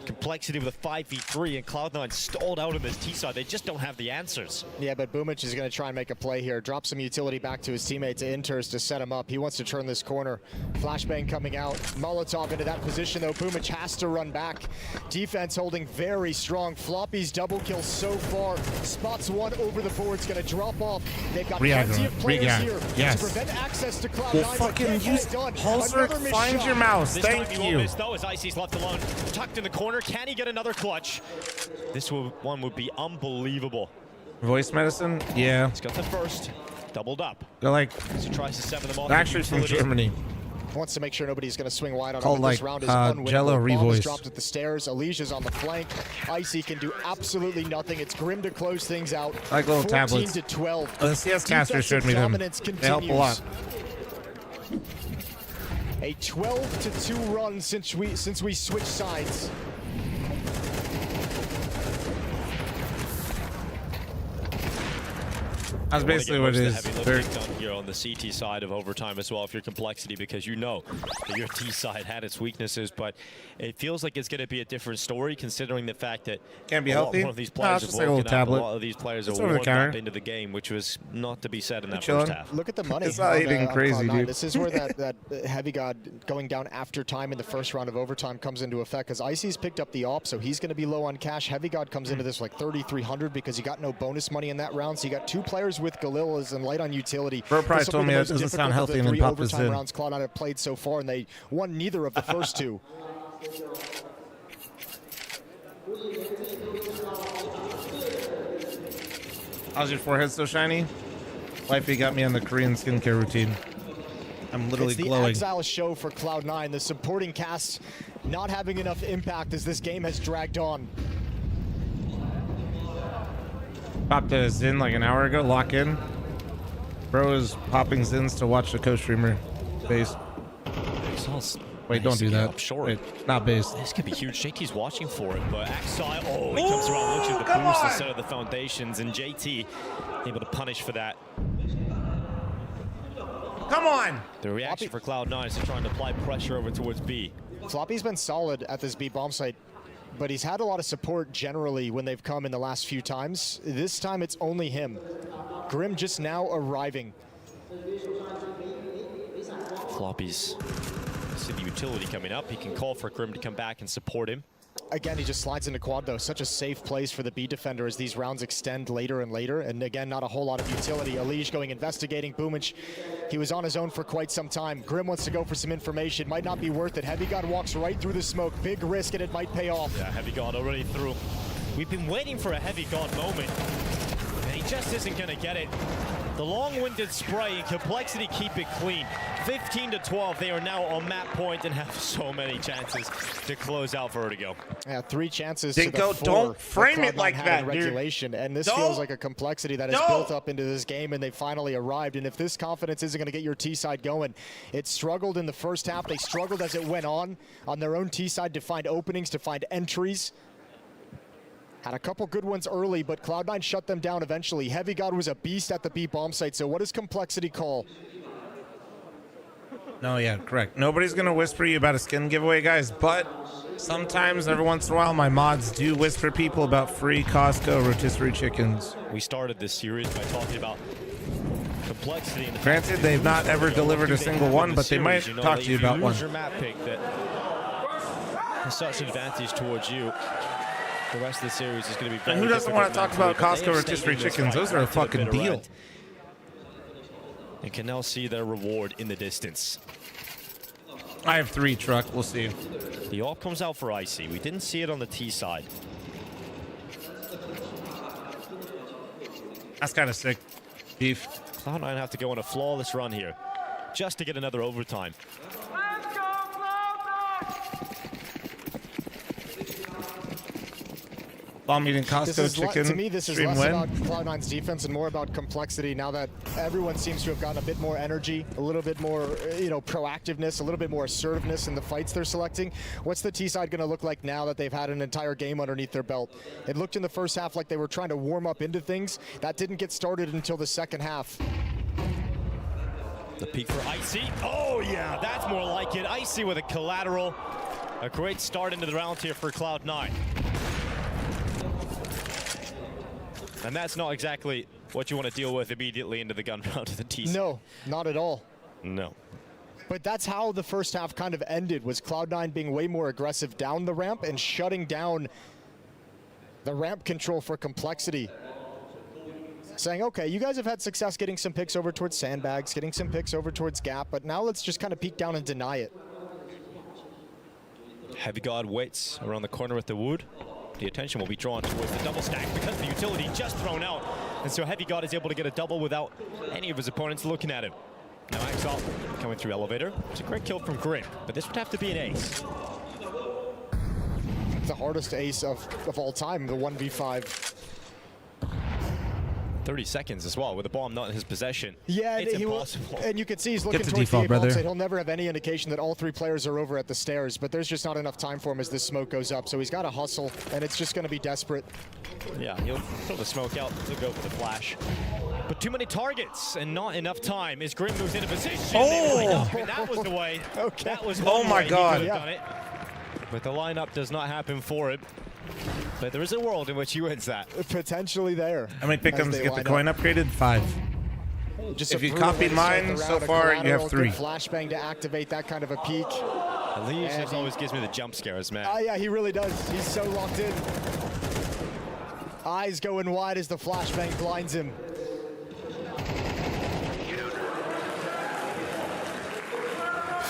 Complexity with a 5v3, and Cloud9 stalled out on this T side. They just don't have the answers. Yeah, but Boomich is going to try and make a play here. Drop some utility back to his teammate, to Inters, to set him up. He wants to turn this corner. Flashbang coming out. Molotov into that position, though. Boomich has to run back. Defense holding very strong. Floppy's double kill so far. Spots one over the board's going to drop off. They've got plenty of players here yes. to prevent access to Cloud9. Well, fucking use Halsner, find your mouse. This Thank time he you. won't miss, though, as Icy's left alone. Tucked in the corner. Can he get another clutch? This one would be unbelievable. Voice medicine? Yeah. He's got the first. Doubled up. They're like, As he tries to seven them off. actually from Germany. Wants to make sure nobody's going to swing wide on Called him. like This round is unwinnable. Jello Bomb is Revoice. dropped at the stairs. Alicia's on the flank. Icy can do absolutely nothing. It's Grim to close things out. Like little 14 tablets. to 12. Oh, the CS caster Defensive showed me them. dominance They help a lot. A 12-2 run since we switched sides. That's basically what it is. Heavy lifting done here on the CT side of overtime as well if you're Complexity, because you know that your T side had its weaknesses, but it feels like it's going to be a different story considering the fact that can't be healthy. One of these players just have like a little tablet. a lot of these players are warmed up into the game, which was not to be said in that chilling. first half. Look at the money. It's not even crazy, dude. This is where that Heavy God going down after time in the first round of overtime comes into effect, because Icy's picked up the op, so he's going to be low on cash. Heavy God comes into this like 3,300 because he got no bonus money in that round, so you got two players with Galillas and light on utility. Bro probably told me that doesn't sound healthy and then pop this in. Rounds Cloud9 have played so far, and they won neither of the first two. How's your forehead so shiny? Wifey got me on the Korean skincare routine. I'm literally glowing. It's the Exile show for Cloud9. The supporting cast not having enough impact as this game has dragged on. Popped a Zin like an hour ago. Lock in. Bro is popping Zins to watch the co-streamer. Base. Wait, don't do that. Wait, not base. This could be huge. JT's watching for it, but Exile, he comes around, looks at the boost instead of the foundations, and JT able to punish for that. Come on! The reaction for Cloud9 is to try and apply pressure over towards B. Floppy's been solid at this B bomb site, but he's had a lot of support generally when they've come in the last few times. This time it's only him. Grim just now arriving. Floppy's see the utility coming up. He can call for Grim to come back and support him. Again, he just slides into quad though. Such a safe place for the B defender as these rounds extend later and later. And again, not a whole lot of utility. Alige going investigating. Boomich, he was on his own for quite some time. Grim wants to go for some information. Might not be worth it. Heavy God walks right through the smoke. Big risk and it might pay off. Yeah, Heavy God already through. We've been waiting for a Heavy God moment. And he just isn't going to get it. The long-winded spray and Complexity keep it clean. 15-12, they are now on map point and have so many chances to close out Vertigo. Yeah, 3 chances Dinko, to the 4 don't frame it like that, regulation. And this feels like a Complexity that has built up into this game, and they finally arrived. And if this confidence isn't going to get your T side going, it struggled in the first half. They struggled as it went on their own T side to find openings, to find entries. Had a couple good ones early, but Cloud9 shut them down eventually. Heavy God was a beast at the B bomb site, so what does Complexity call? No, yeah, correct. Nobody's going to whisper you about a skin giveaway, guys, but sometimes, every once in a while, my mods do whisper people about free Costco rotisserie chickens. We started this series by talking about Complexity. Granted, they've not ever delivered a single one, but they might talk to you about one. Your map pick that has such an advantage towards you. The rest of the series is going to be very And who doesn't want to talk about Costco rotisserie chickens? Those are a fucking deal. And can now see their reward in the distance. I have 3 truck. We'll see. The AWP comes out for Icy. We didn't see it on the T side. That's kind of sick. Beef. Cloud9 have to go on a flawless run here just to get another overtime. Bomb eating Costco chicken. To me, this is less about Cloud9's defense and more about Complexity. Now that everyone seems to have gotten a bit more energy, a little bit more, proactiveness, a little bit more assertiveness in the fights they're selecting. What's the T side going to look like now that they've had an entire game underneath their belt? It looked in the first half like they were trying to warm up into things. That didn't get started until the second half. The peek for Icy. Oh yeah, that's more like it. Icy with a collateral. A great start into the round here for Cloud9. And that's not exactly what you want to deal with immediately into the gun round of the T. No, not at all. No. But that's how the first half kind of ended, was Cloud9 being way more aggressive down the ramp and shutting down the ramp control for Complexity. Saying, okay, you guys have had success getting some picks over towards sandbags, getting some picks over towards gap, but now let's just kind of peek down and deny it. Heavy God waits around the corner with the wood. The attention will be drawn towards the double stack because the utility just thrown out. And so Heavy God is able to get a double without any of his opponents looking at him. Now Exalt coming through elevator. It's a great kill from Grim, but this would have to be an ace. The hardest ace of all time, the 1v5. 30 seconds as well with the bomb not in his possession. Yeah, it's impossible. And you can see he's looking towards default, the A bomb, brother. so he'll never have any indication that all 3 players are over at the stairs, but there's just not enough time for him as this smoke goes up, so he's got to hustle, and it's just going to be desperate. Yeah, he'll throw the smoke out, he'll go for the flash. But too many targets and not enough time as Grim moves into position. Oh! And that was the way. Okay. That was Oh one my way God. he could have done it. But the lineup does not happen for it. But there is a world in which he wins that. Potentially there. How many pickums get the coin upgraded? 5. Just if you copied mine so far, you have 3. Flashbang to activate that kind of a peak. Legion just always gives me the jump scares, man. Yeah, he really does. He's so locked in. Eyes going wide as the flashbang blinds him.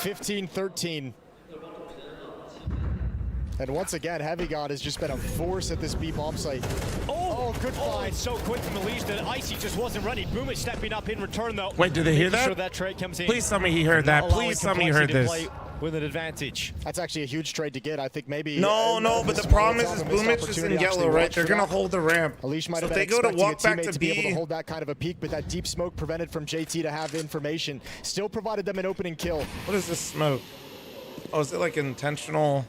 (15-13). And once again, Heavy God has just been a force at this B bomb site. Oh, good find. So quick from Mongolz that Icy just wasn't ready. Boomich stepping up in return, though. Wait, did they hear that? Sure that trade comes in. Please tell me he heard that. Please tell me he heard this. With an advantage. That's actually a huge trade to get. I think maybe. No, but the problem is Boomich is in yellow, right? They're going to hold the ramp. Alish might so have they go to walk back to be able B. to hold that kind of a peak, but that deep smoke prevented from JT to have information. Still provided them an opening kill. What is this smoke? Oh, is it like intentional?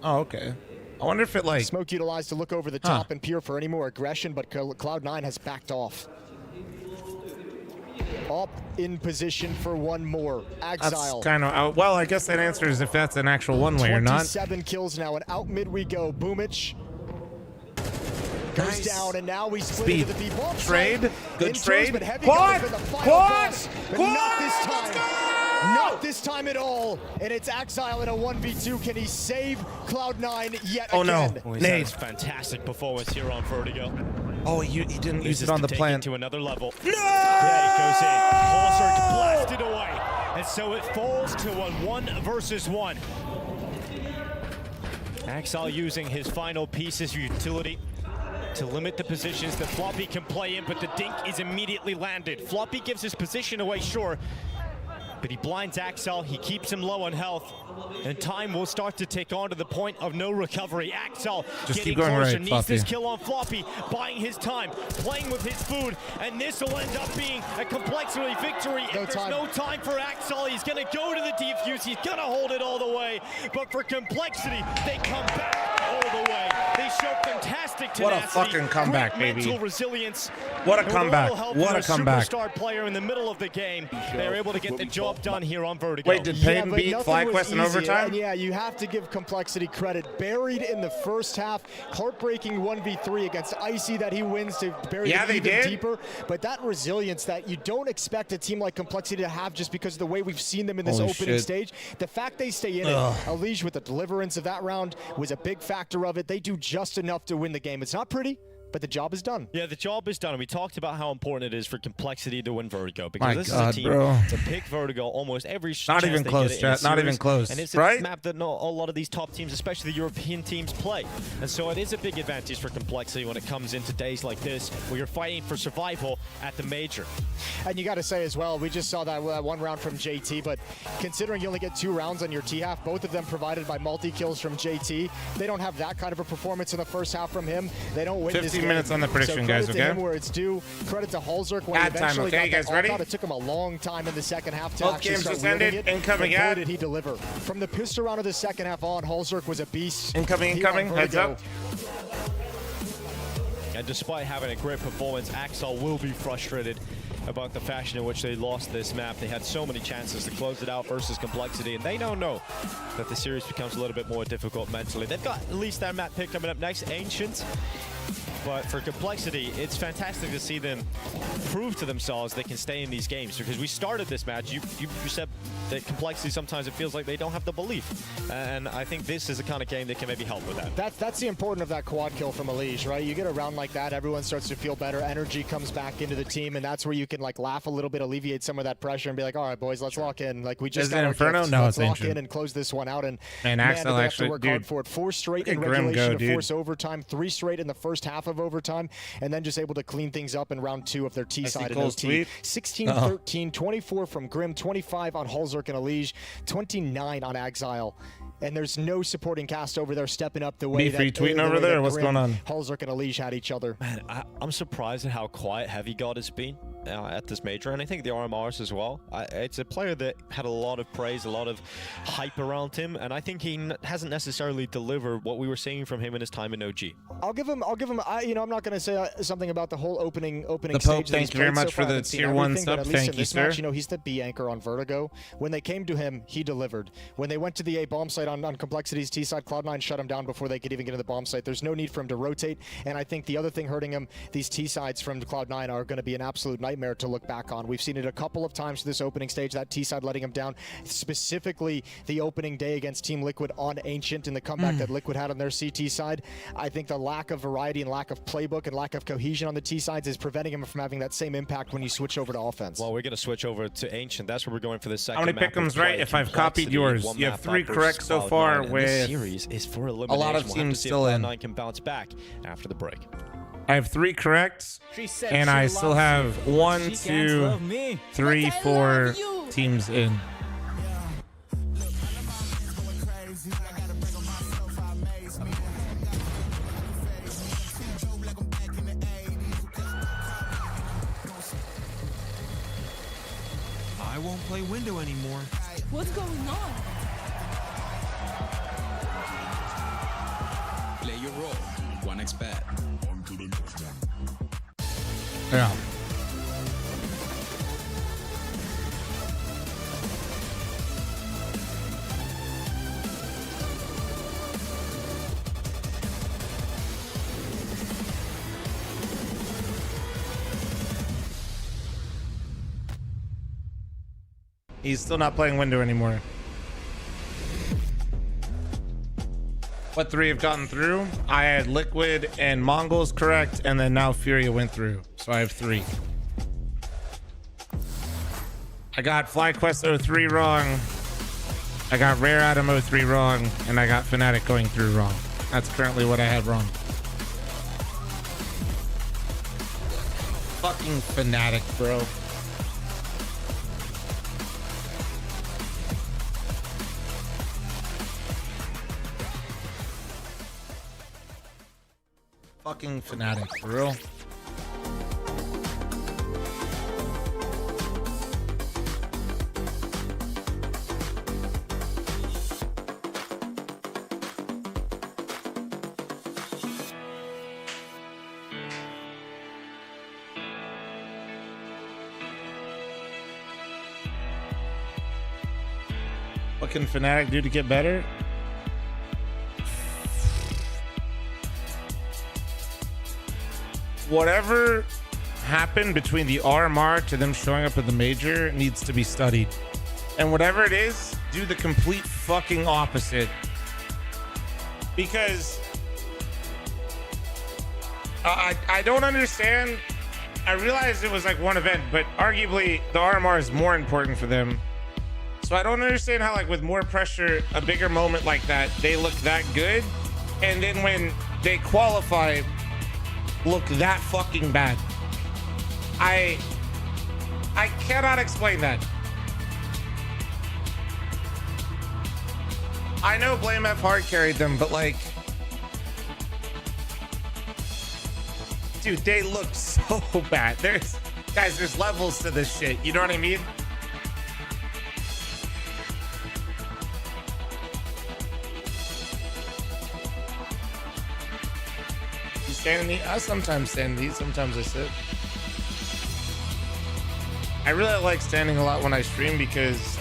Oh, okay. I wonder if it like... Smoke utilized to look over the top and peer for any more aggression, but Cloud9 has backed off. Up in position for one more. Exile. That's kind of... well, I guess that answers if that's an actual one-way or not. 27 kills now, and out mid we go. Boomich goes down, and now we split into the B bomb. Trade. Good trade. Quad! Quad! Not this time. Not this time at all. And it's Exile in a 1v2. Can he save Cloud9 yet again? Oh no. Nate. Fantastic performance here on Vertigo. Oh, he didn't use it on the plant. To another level. No! Yeah, he goes in. Holzerk blasted away. And so it falls to a 1-versus-1. Exile using his final pieces utility to limit the positions that Floppy can play in, but the dink is immediately landed. Floppy gives his position away, sure, but he blinds Axel, he keeps him low on health, and time will start to tick on to the point of no recovery. Axel just getting keep going closer, right, needs Floppy. this kill on Floppy, buying his time, playing with his food, and this will end up being a complexity victory. If there's no time for Axel, he's gonna go to the defuse, he's gonna hold it all the way, but for complexity, they come back all the way. They show fantastic tenacity. What a fucking comeback, great baby. mental resilience. What a comeback. What a comeback. Superstar player in the middle of the game. They're able to get the job done here on Vertigo. Wait, did Payton beat FlyQuest in overtime? Yeah, you have to give Complexity credit. Buried in the first half, heartbreaking 1v3 against Icy that he wins to bury it even deeper. But that resilience that you don't expect a team like Complexity to have just because of the way we've seen them in this opening stage. The fact they stay in it, Alish with the deliverance of that round was a big factor of it. They do just enough to win the game. It's not pretty, but the job is done. Yeah, the job is done. And we talked about how important it is for Complexity to win Vertigo. Because this is a team to pick Vertigo almost every Not even close, chat. Not even close. And it's right? a map that a lot of these top teams, especially the European teams, play. And so it is a big advantage for Complexity when it comes into days like this, where you're fighting for survival at the major. And you got to say as well, we just saw that one round from JT, but considering you only get 2 rounds on your T-half, both of them provided by multi-kills from JT, they don't have that kind of a performance in the first half from him. They don't win 15 minutes on the prediction, so guys, okay? Credit to him where it's due. Credit to Holzerk when Ad he eventually time, okay? got You guys that ready? out. It took him a long time in the second half to Both actually games start just ended. it. Incoming Boy, ad. did he deliver. From the pistol round of the second half on, Holzerk was a beast. Incoming. Heads up. And despite having a great performance, Axel will be frustrated about the fashion in which they lost this map. They had so many chances to close it out versus Complexity, and they don't know that the series becomes a little bit more difficult mentally. They've got at least their map pick coming up next, Ancient. But for Complexity, it's fantastic to see them prove to themselves they can stay in these games. Because we started this match, you said that Complexity, sometimes it feels like they don't have the belief. And I think this is the kind of game that can maybe help with that. That's the importance of that quad kill from Alish, right? You get a round like that, everyone starts to feel better, energy comes back into the team, and that's where you can like laugh a little bit, alleviate some of that pressure, and be like, all right, boys, let's lock in. Like we just got our Inferno? gifts. No, let's it's lock Ancient. in and close this one out. And Axel they have actually, to work dude, hard for it. 4 straight in Grim regulation go, to force overtime, 3 straight in the first half of overtime, and then just able to clean things up in round 2 of their T side and OT. 16-13, 24 from Grim, 25 on Holzerk and Alish, 29 on Exile. And there's no supporting cast over there stepping up the way Me free tweeting over there? What's going on? Holzerk and Alish had each other. Man, I'm surprised at how quiet Heavy God has been. at this major, and I think the RMRs as well. It's a player that had a lot of praise, a lot of hype around him, and I think he hasn't necessarily delivered what we were seeing from him in his time in OG. I'll give him. You know, I'm not going to say something about the whole opening The stage. Pope, thank you very much for the tier 1 sub. Thank you, sir. Match, you know, he's the B anchor on Vertigo. When they came to him, he delivered. When they went to the A bomb site on Complexity's T side, Cloud9 shut him down before they could even get to the bomb site. There's no need for him to rotate, and I think the other thing hurting him, these T sides from Cloud9 are going to be an absolute nightmare to look back on. We've seen it a couple of times this opening stage, that T side letting him down, specifically the opening day against Team Liquid on Ancient in the comeback that Liquid had on their CT side. I think the lack of variety and lack of playbook and lack of cohesion on the T sides is preventing him from having that same impact when you switch over to offense. Well, we're going to switch over to Ancient. That's where we're going for the second. How many pick'ems right? If I've copied yours, you have 3 correct so far. With this series is for elimination. A lot of teams still in. Cloud9 can bounce back after the break. I have 3 correct, and I still have 1, 2, 3, 4 teams in. I won't play window anymore. What's going on? Play your role. 1xbet. Yeah. He's still not playing window anymore. What 3 have gotten through? I had Liquid and Mongolz correct, and then now Furia went through. So I have 3. I got FlyQuest 03 wrong. I got Rare Adam 03 wrong, and I got Fnatic going through wrong. That's currently what I had wrong. Fucking Fnatic, bro. Fucking Fnatic, for real. What can Fnatic do to get better? Whatever happened between the RMR to them showing up at the major needs to be studied. And whatever it is, do the complete fucking opposite. Because I don't understand. I realized it was like one event, but arguably the RMR is more important for them. So I don't understand how, like, with more pressure, a bigger moment like that, they look that good. And then when they qualify, look that fucking bad. I cannot explain that. I know Blame F hard carried them, but like, dude, they look so bad. There's levels to this shit. You know what I mean? Stand in the, I sometimes stand in these, sometimes I sit. I really like standing a lot when I stream because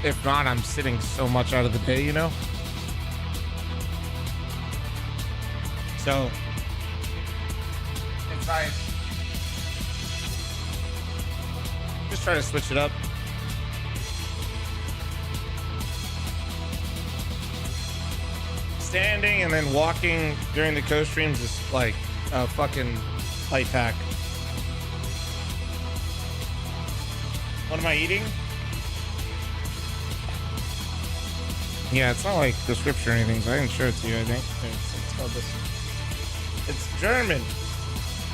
if not, I'm sitting so much out of the day, you know? So, it's like, just try to switch it up. Standing and then walking during the co-streams is like a fucking life hack. What am I eating? Yeah, it's not like the scripture or anything, so I can show it to you, I think. It's called this. It's German.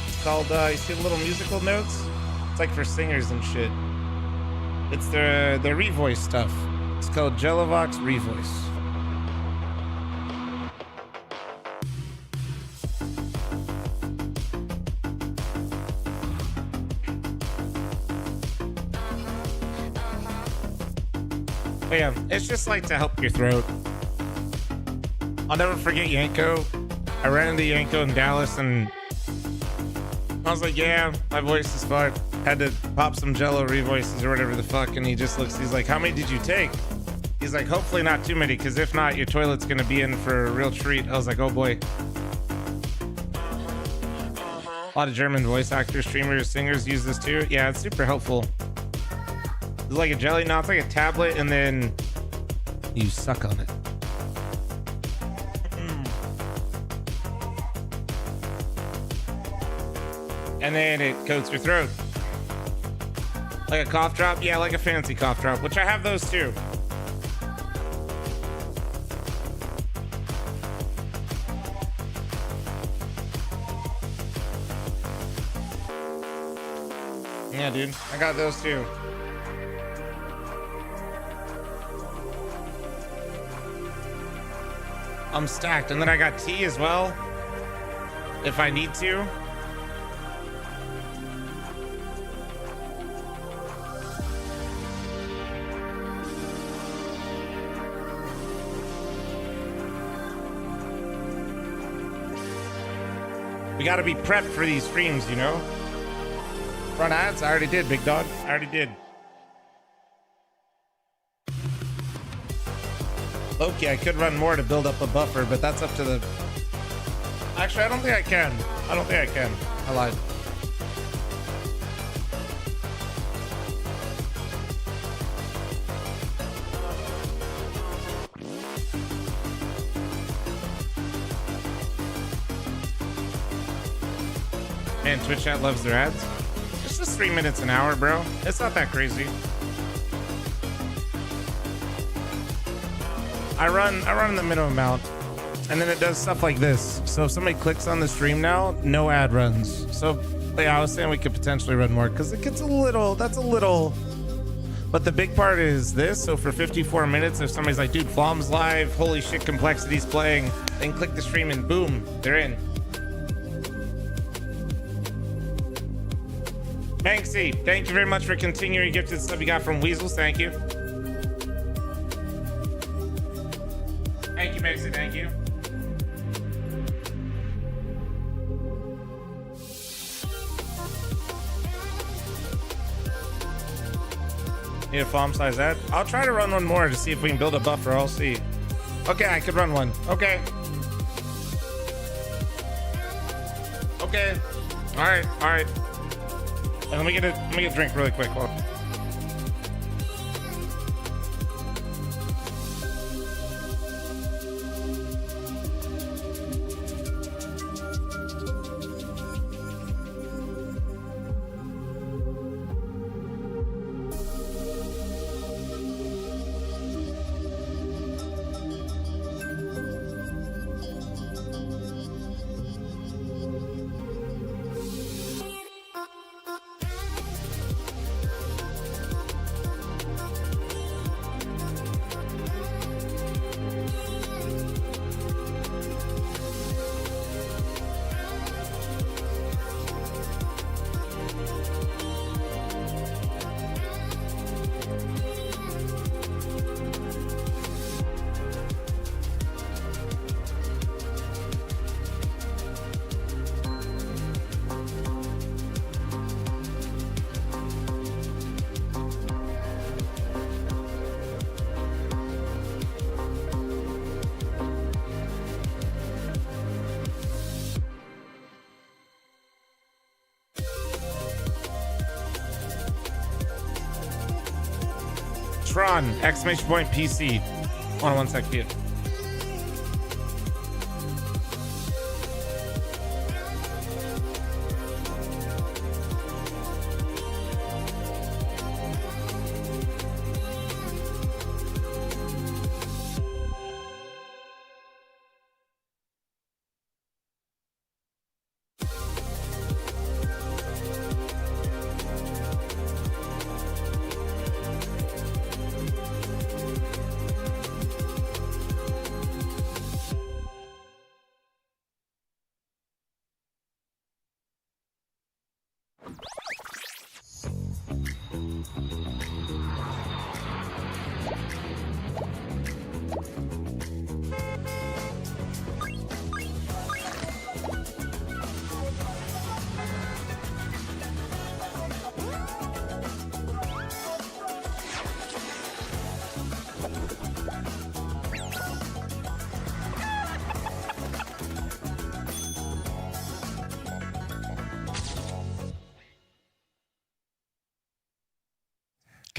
It's called, you see the little musical notes? It's like for singers and shit. It's the revoice stuff. It's called Jellivox Revoice. But yeah, it's just like to help your throat. I'll never forget Yanko. I ran into Yanko in Dallas and I was like, yeah, my voice is fucked. Had to pop some Jello revoices or whatever the fuck. And he just looks, he's like, how many did you take? He's like, hopefully not too many, because if not, your toilet's gonna be in for a real treat. I was like, oh boy. A lot of German voice actors, streamers, singers use this too. Yeah, it's super helpful. It's like a jelly. No, it's like a tablet, and then you suck on it. And then it coats your throat. Like a cough drop? Yeah, like a fancy cough drop, which I have those too. Yeah, dude, I got those too. I'm stacked, and then I got tea as well, if I need to. We gotta be prepped for these streams, you know? Run ads? I already did, big dog. I already did. Okay, I could run more to build up a buffer, but that's up to the... Actually, I don't think I can. I don't think I can. I lied. Man, Twitch chat loves their ads. It's just 3 minutes an hour, bro. It's not that crazy. I run the minimum amount, and then it does stuff like this. So if somebody clicks on the stream now, no ad runs. So yeah, I was saying we could potentially run more because it gets a little. That's a little. But the big part is this. So for 54 minutes, if somebody's like, dude, Flom's live, holy shit, Complexity's playing, then click the stream and boom, they're in. Banksy, thank you very much for continuing your gifted stuff you got from Weasels. Thank you. Thank you, Banksy. Thank you. Need a farm size ad? I'll try to run one more to see if we can build a buffer. I'll see. Okay, I could run one. Okay. Okay. All right. All right. Let me get a drink really quick. Hold on. Tron, exclamation point PC. Hold on one sec, here.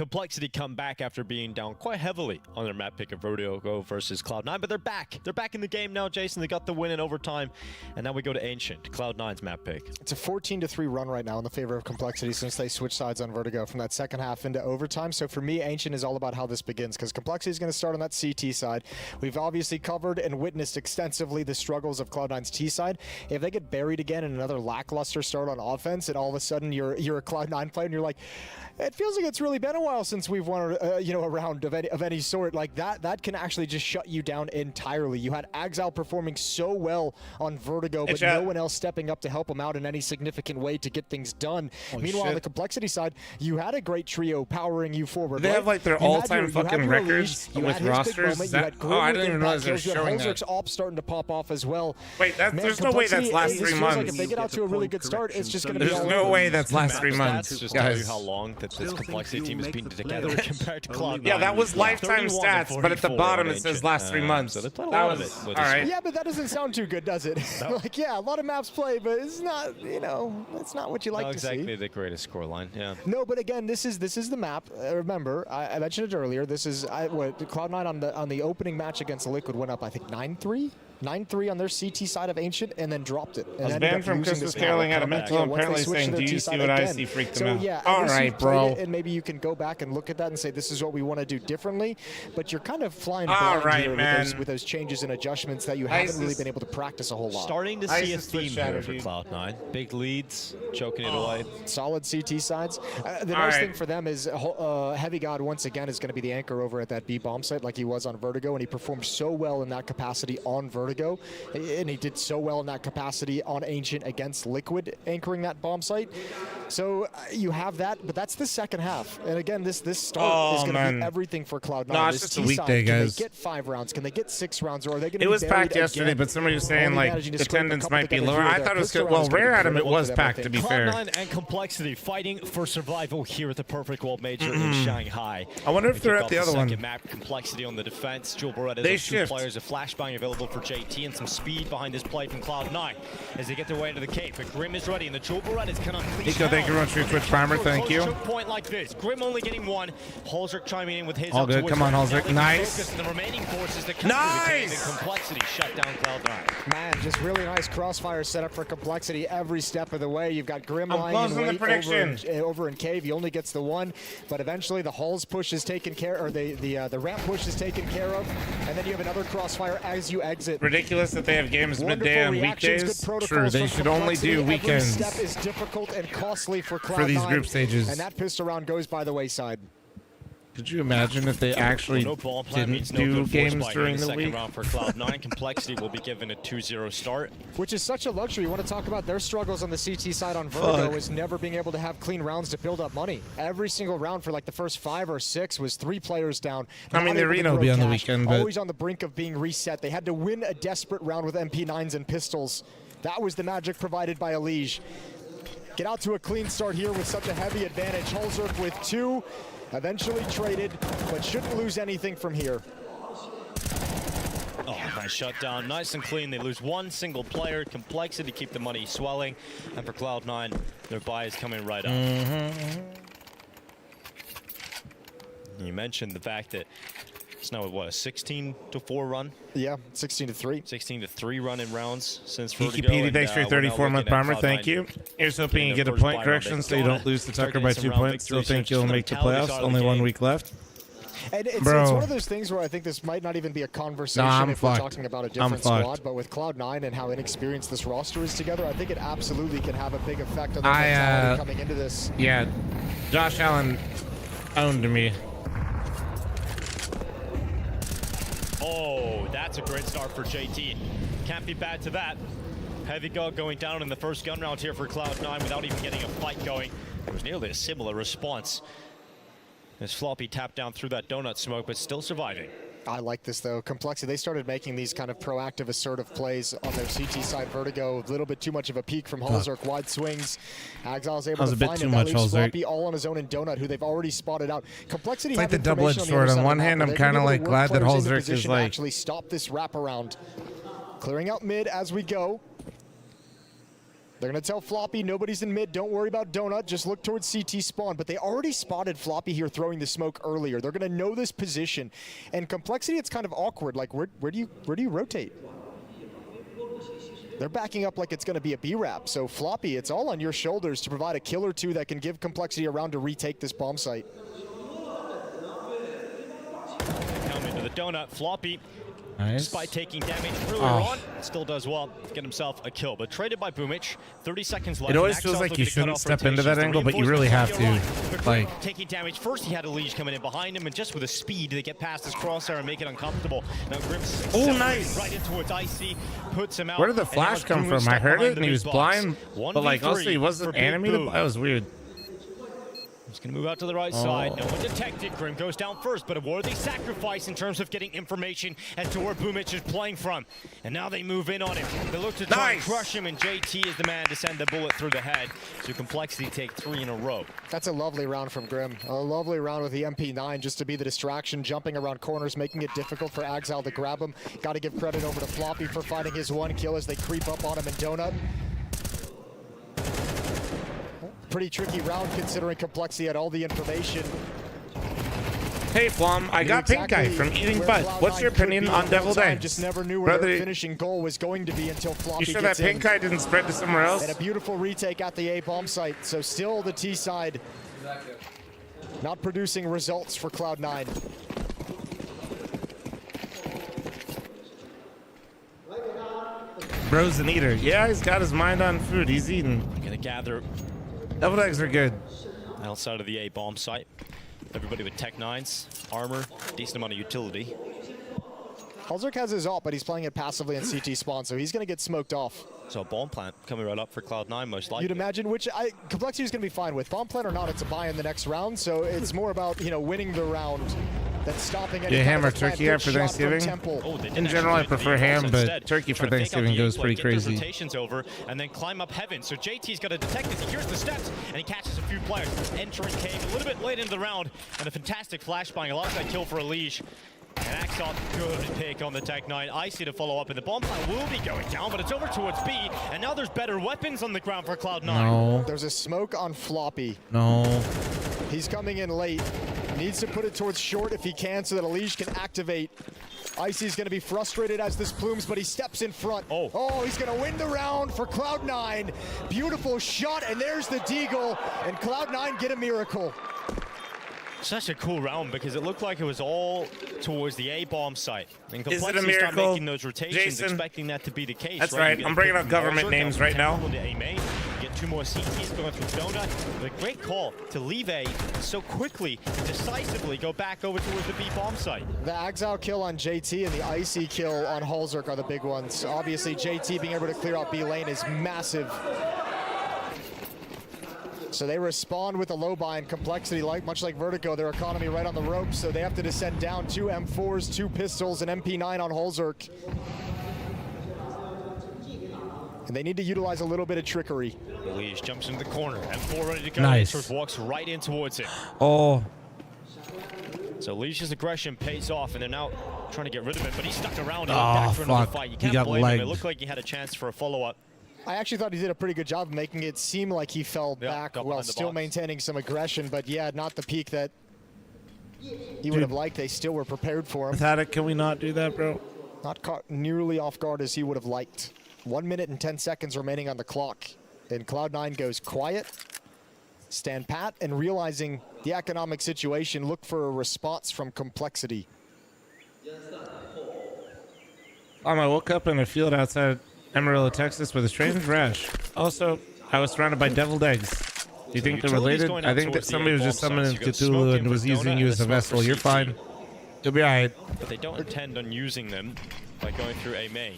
Complexity come back after being down quite heavily on their map pick of Vertigo versus Cloud9, but they're back. They're back in the game now, Jason. They got the win in overtime, and now we go to Ancient, Cloud9's map pick. It's a 14-3 run right now in the favor of Complexity since they switched sides on Vertigo from that second half into overtime. So for me, Ancient is all about how this begins, because Complexity is going to start on that CT side. We've obviously covered and witnessed extensively the struggles of Cloud9's T side. If they get buried again in another lackluster start on offense, and all of a sudden you're a Cloud9 player and you're like, it feels like it's really been a while since we've won a round of any sort. Like that can actually just shut you down entirely. You had Axal performing so well on Vertigo, but no one else stepping up to help him out in any significant way to get things done. Meanwhile, on the Complexity side, you had a great trio powering you forward. They have like their all-time fucking records with rosters. I didn't even realize they're showing that. Ops starting to pop off as well. Wait, there's no way that's last 3 months. Like if they get out to a really good start, it's just going to be There's no way that's last 3 months, Just guys. tell you how long that this Complexity team has been together compared to Cloud9. Yeah, that was lifetime stats, but at the bottom it says last 3 months. So they played a That lot was of it. all right. Yeah, but that doesn't sound too good, does it? No. Like, yeah, a lot of maps play, but it's not, it's not what you like to see. Not exactly the greatest scoreline, yeah. No, but again, this is the map. Remember, I mentioned it earlier. This is what Cloud9 on the opening match against Liquid went up, I think 9-3. 9-3 on their CT side of Ancient, and then dropped it. And I was banned from Crystal Scaling out of mental, apparently saying, do you see what I see? Freaked them out. Yeah, all right, bro. And maybe you can go back and look at that and say, this is what we want to do differently. But you're kind of flying all blind right, here man. with those changes and adjustments that you haven't really been able to practice a whole lot. Starting to see a theme here for Cloud9. Big leads, choking it away. Solid CT sides. The nice thing for them is Heavy God once again is going to be the anchor over at that B bomb site like he was on Vertigo, and he performed so well in that capacity on Vertigo. And he did so well in that capacity on Ancient against Liquid, anchoring that bomb site. So you have that, but that's the second half. And again, this start is going to be everything for Cloud9. No, it's just a weekday, guys. Can they get 5 rounds? Can they get 6 rounds? Or are they going to? It was packed yesterday, but somebody was saying like attendance might be lower. I thought it was good. Well, Rare Adam, it was packed, to be fair. Cloud9 and Complexity fighting for survival here at the Perfect World Major in Shanghai. I wonder if they're at the other one. Map, Complexity on the defense. Jewel Beretta They has 2 shift. players, a flashbang available for JT, and some speed behind this play from Cloud9 as they get their way into the cave. But Grim is ready, and the Jewel Berettas can unleash Nico, thank you very much for your Twitch primer. Thank you. Point like this. Grim only getting 1. Holzrick chiming in with his. All good. Come on, Holzrick. Nice. The remaining forces that come through the cave, and Complexity shut down Cloud9. Man, just really nice crossfire setup for Complexity every step of the way. You've got Grim lying in wait over in cave. He only gets the 1, but eventually the Halls push is taken care, or the ramp push is taken care of, and then you have another crossfire as you exit. Ridiculous that they have games midday on weekdays. True, they should only do weekends. Every step is difficult and costly for Cloud9, for these group stages. And that pistol round goes by the wayside. Could you imagine if they actually didn't do games during the week? Round for Cloud9. Complexity will be given a 2-0 start. Which is such a luxury. You want to talk about their struggles on the CT side on Vertigo is never being able to have clean rounds to build up money. Every single round for like the first 5 or 6 was 3 players down. I mean, the arena will be on the weekend, but always on the brink of being reset. They had to win a desperate round with MP9s and pistols. That was the magic provided by Elige. Get out to a clean start here with such a heavy advantage. Holzerk with 2. Eventually traded, but shouldn't lose anything from here. Oh, nice shutdown. Nice and clean. They lose 1 single player. Complexity keep the money swelling. And for Cloud9, their buy is coming right up. You mentioned the fact that it's now, what, a 16-4 run? Yeah, 16-3. 16-3 run in rounds since Vertigo. Petey, thanks for your 34-month primer. Thank you. Here's hoping you get a point correction so you don't lose to Tucker by 2 points. Still think you'll make the playoffs. Only 1 week left. And it's one of those things where I think this might not even be a conversation if we're talking about a different squad, but with Cloud9 and how inexperienced this roster is together, I think it absolutely can have a big effect on the mentality coming into this. Yeah, Josh Allen owned me. Oh, that's a great start for JT. Can't be bad to that. Heavy God going down in the first gun round here for Cloud9 without even getting a fight going. It was nearly a similar response. As Floppy tapped down through that donut smoke, but still surviving. I like this, though. Complexity, they started making these kind of proactive, assertive plays on their CT side. Vertigo, a little bit too much of a peak from Holzerk. Wide swings. Axal's able to find it. That leaves Floppy all on his own in Donut, who they've already spotted out. Complexity, it's like the double-edged sword. On one hand, I'm kind of like glad that Holzerk is like actually stop this wraparound. Clearing out mid as we go. They're going to tell Floppy, nobody's in mid, don't worry about Donut, just look towards CT spawn. But they already spotted Floppy here throwing the smoke earlier. They're going to know this position. And Complexity, it's kind of awkward. Like, where do you rotate? They're backing up like it's going to be a B-Rap. So Floppy, it's all on your shoulders to provide a kill or two that can give Complexity a round to retake this bomb site. Come into the Donut. Floppy, nice. Despite taking damage earlier on, still does well to get himself a kill. But traded by Boomich, 30 seconds left. It always feels like you shouldn't step into that angle, but you really have to. Like, taking damage first, he had a Liege coming in behind him, and just with the speed to get past his crosshair and make it uncomfortable. Now Grim's nice. right in towards Icy, puts him out. Where did the flash come from? I heard it and he was blind, but like also he wasn't animated. That was weird. He's going to move out to the right side. No one detected. Grim goes down first, but a worthy sacrifice in terms of getting information as to where Boomich is playing from. And now they move in on him. They look to try and crush him, and JT is the man to send the bullet through the head. So Complexity take 3 in a row. That's a lovely round from Grim. A lovely round with the MP9 just to be the distraction, jumping around corners, making it difficult for Axal to grab him. Got to give credit over to Floppy for finding his 1 kill as they creep up on him in Donut. Pretty tricky round considering Complexity had all the information. Hey Flom, I got pink eye from eating butt. What's your opinion on Deviled Eggs? Just never knew where their finishing goal was going to be until Floppy You sure that pink eye didn't spread to somewhere else? And a beautiful retake at the A bomb site. So still the T side not producing results for Cloud9. Bro's an eater. Yeah, he's got his mind on food. He's eating. Gonna gather. Deviled Eggs are good. Outside of the A bomb site. Everybody with Tech 9s, armor, decent amount of utility. Halzerk has his ult, but he's playing it passively in CT spawn, so he's going to get smoked off. So a bomb plant coming right up for Cloud9 most likely. You'd imagine, which Complexity is going to be fine with. Bomb plant or not, it's a buy in the next round, so it's more about, winning the round than stopping any ham or turkey after Thanksgiving? In general, I prefer ham, but turkey for Thanksgiving goes pretty crazy. Rotations over and then climb up heaven. So JT's got to detect this. He hears the steps and he catches a few players. Entering came a little bit late into the round and a fantastic flashbang. A lot of that kill for a Liege. And Axel, good pick on the Tech 9. Icy to follow up, and the bomb plant will be going down, but it's over towards B, and now there's better weapons on the ground for Cloud9. No. There's a smoke on Floppy. No. He's coming in late. Needs to put it towards short if he can so that Elige can activate. Icy's going to be frustrated as this plumes, but he steps in front. Oh, he's going to win the round for Cloud9. Beautiful shot, and there's the Deagle, and Cloud9 get a miracle. Such a cool round because it looked like it was all towards the A bomb site. And Is it a miracle? Start making those rotations, Jason, expecting that to be the case. That's right. I'm bringing up government names right now. Get 2 more CTs going through Donut. But a great call to leave A so quickly, decisively go back over towards the B bomb site. The Axal kill on JT and the Icy kill on Halzerk are the big ones. Obviously, JT being able to clear out B lane is massive. So they respond with a low buy and Complexity, much like Vertigo, their economy right on the ropes, so they have to descend down 2 M4s, 2 pistols, and MP9 on Halzerk. And they need to utilize a little bit of trickery. Elige jumps into the corner, M4 ready to go. Nice. Walks right in towards it. Oh. So Elige's aggression pays off, and they're now trying to get rid of it, but he's stuck around and back for another fight. You can't blame him. It looked like he had a chance for a follow-up. I actually thought he did a pretty good job of making it seem like he fell back while still maintaining some aggression, but yeah, not the peak that he would have liked. They still were prepared for him. Without it, can we not do that, bro? Not caught nearly off guard as he would have liked. 1 minute and 10 seconds remaining on the clock. And Cloud9 goes quiet, stand pat, and realizing the economic situation, look for a response from Complexity. I woke up in a field outside Amarillo, Texas with a strange rash. Also, I was surrounded by deviled eggs. Do you think they're related? I think that somebody was just summoning Cthulhu and was using you as a vessel. You're fine. You'll be alright. But they don't intend on using them by going through A main.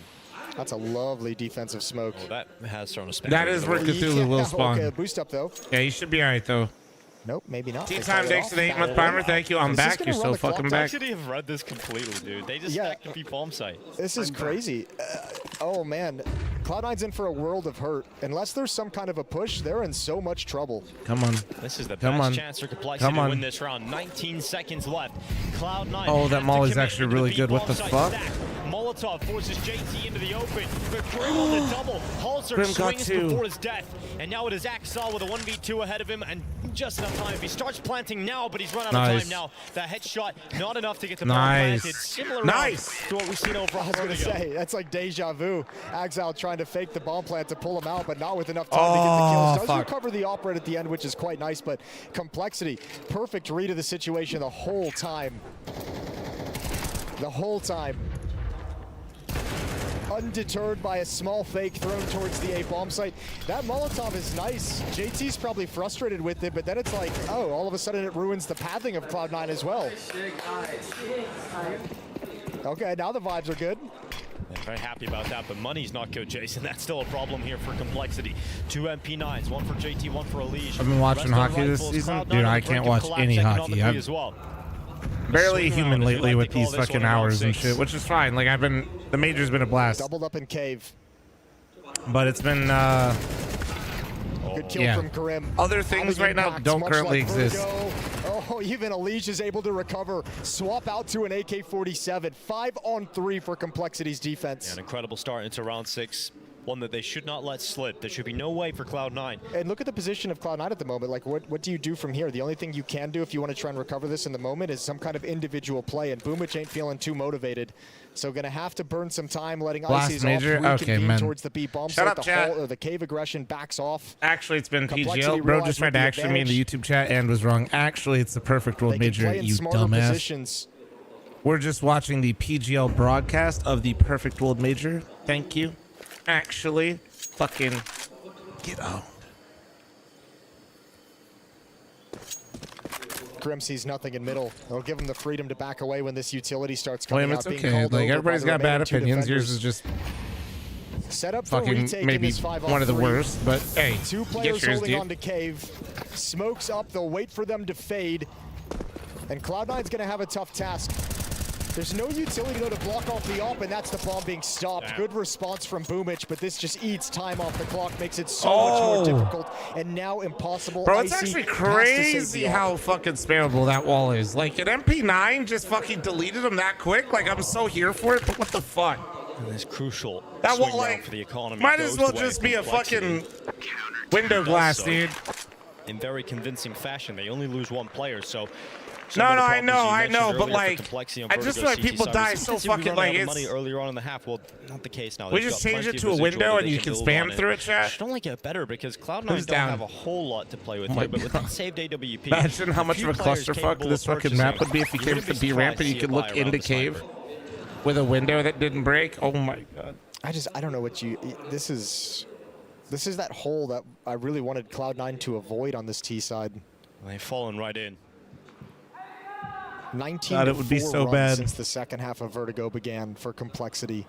That's a lovely defensive smoke. Oh, that has thrown a spell. That is where Cthulhu will spawn. Okay, boost up though. Yeah, you should be alright though. Nope, maybe not. Tea time, thanks to the 8-month primer. Thank you. I'm back. You're so fucking back. They have read this completely, dude. They just stacked the B bomb site. This is crazy. Oh man, Cloud9's in for a world of hurt. Unless there's some kind of a push, they're in so much trouble. Come on. This is the best chance for Complexity to win this round. 19 seconds left. Cloud9. Oh, that Molly's actually really good. What the fuck? Molotov forces JT into the open, but Grim on the double. Halser swings before his death, and now it is Axel with a 1v2 ahead of him, and just enough time. If he starts planting now, but he's run out of time now. That headshot, not enough to get the bomb planted. Similar to what we've seen over. I was going to say, that's like deja vu. Axel trying to fake the bomb plant to pull him out, but not with enough time to get the kills. Does recover the operate at the end, which is quite nice, but Complexity, perfect read of the situation the whole time. The whole time. Undeterred by a small fake thrown towards the A bomb site. That Molotov is nice. JT's probably frustrated with it, but then it's like, oh, all of a sudden it ruins the pathing of Cloud9 as well. Okay, now the vibes are good. Yeah, very happy about that, but money's not good, Jason. That's still a problem here for Complexity. 2 MP9s, one for JT, one for Elige. I've been watching hockey this season. Dude, I can't watch any hockey. I'm barely human lately with these fucking hours and shit, which is fine. Like, the major's been a blast. Doubled up in cave. But it's been, good kill from Grim. Other things right now don't currently exist. Oh, even Elige is able to recover. Swap out to an AK-47. 5-on-3 for Complexity's defense. Yeah, an incredible start into round 6. One that they should not let slip. There should be no way for Cloud9. And look at the position of Cloud9 at the moment. Like, what do you do from here? The only thing you can do if you want to try and recover this in the moment is some kind of individual play, and Boomich ain't feeling too motivated. So gonna have to burn some time, letting Icy's off reconvene towards the B bomb site. The cave aggression backs off. Actually, it's been PGL. Bro just tried to actually me in the YouTube chat and was wrong. Actually, it's the Perfect World Major, you dumbass. Positions. We're just watching the PGL broadcast of the Perfect World Major. Thank you. Actually, fucking get out. Grim sees nothing in middle. It'll give him the freedom to back away when this utility starts coming out. It's okay. Like, everybody's got bad opinions. Yours is just set up fucking maybe one of the worst, but hey, two players holding on to cave. Smokes up. They'll wait for them to fade. And Cloud9's going to have a tough task. There's no utility though to block off the op, and that's the bomb being stopped. Good response from Boomich, but this just eats time off the clock, makes it so much more difficult, and now impossible. Bro, it's actually crazy how fucking spammable that wall is. Like, an MP9 just fucking deleted him that quick. Like, I'm so here for it, but what the fuck? And it's crucial. That wall, like, for the economy might as well just be a fucking window glass, dude. In very convincing fashion. They only lose one player, so. No, I know, but like, I just feel like people die so fucking like it's. Money earlier on in the half, well, not the case now. We just change it to a window and you can spam through it, chat. It should only get better because Cloud9 don't have a whole lot to play with here, but with that saved AWP. Imagine how much of a clusterfuck this fucking map would be if you came to the B ramp and you could look into cave with a window that didn't break. Oh my god. I don't know what you. This is that hole that I really wanted Cloud9 to avoid on this T side. They've fallen right in. 19 it would be so bad since the second half of Vertigo began for Complexity.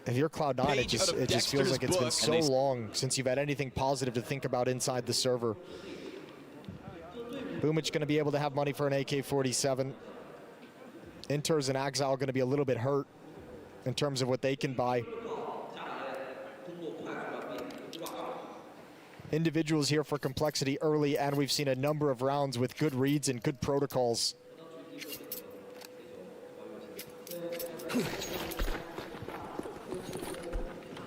If you're Cloud9, it just feels like it's been so long since you've had anything positive to think about inside the server. Boomich going to be able to have money for an AK-47. Inters and Axel going to be a little bit hurt in terms of what they can buy. Individuals here for Complexity early, and we've seen a number of rounds with good reads and good protocols.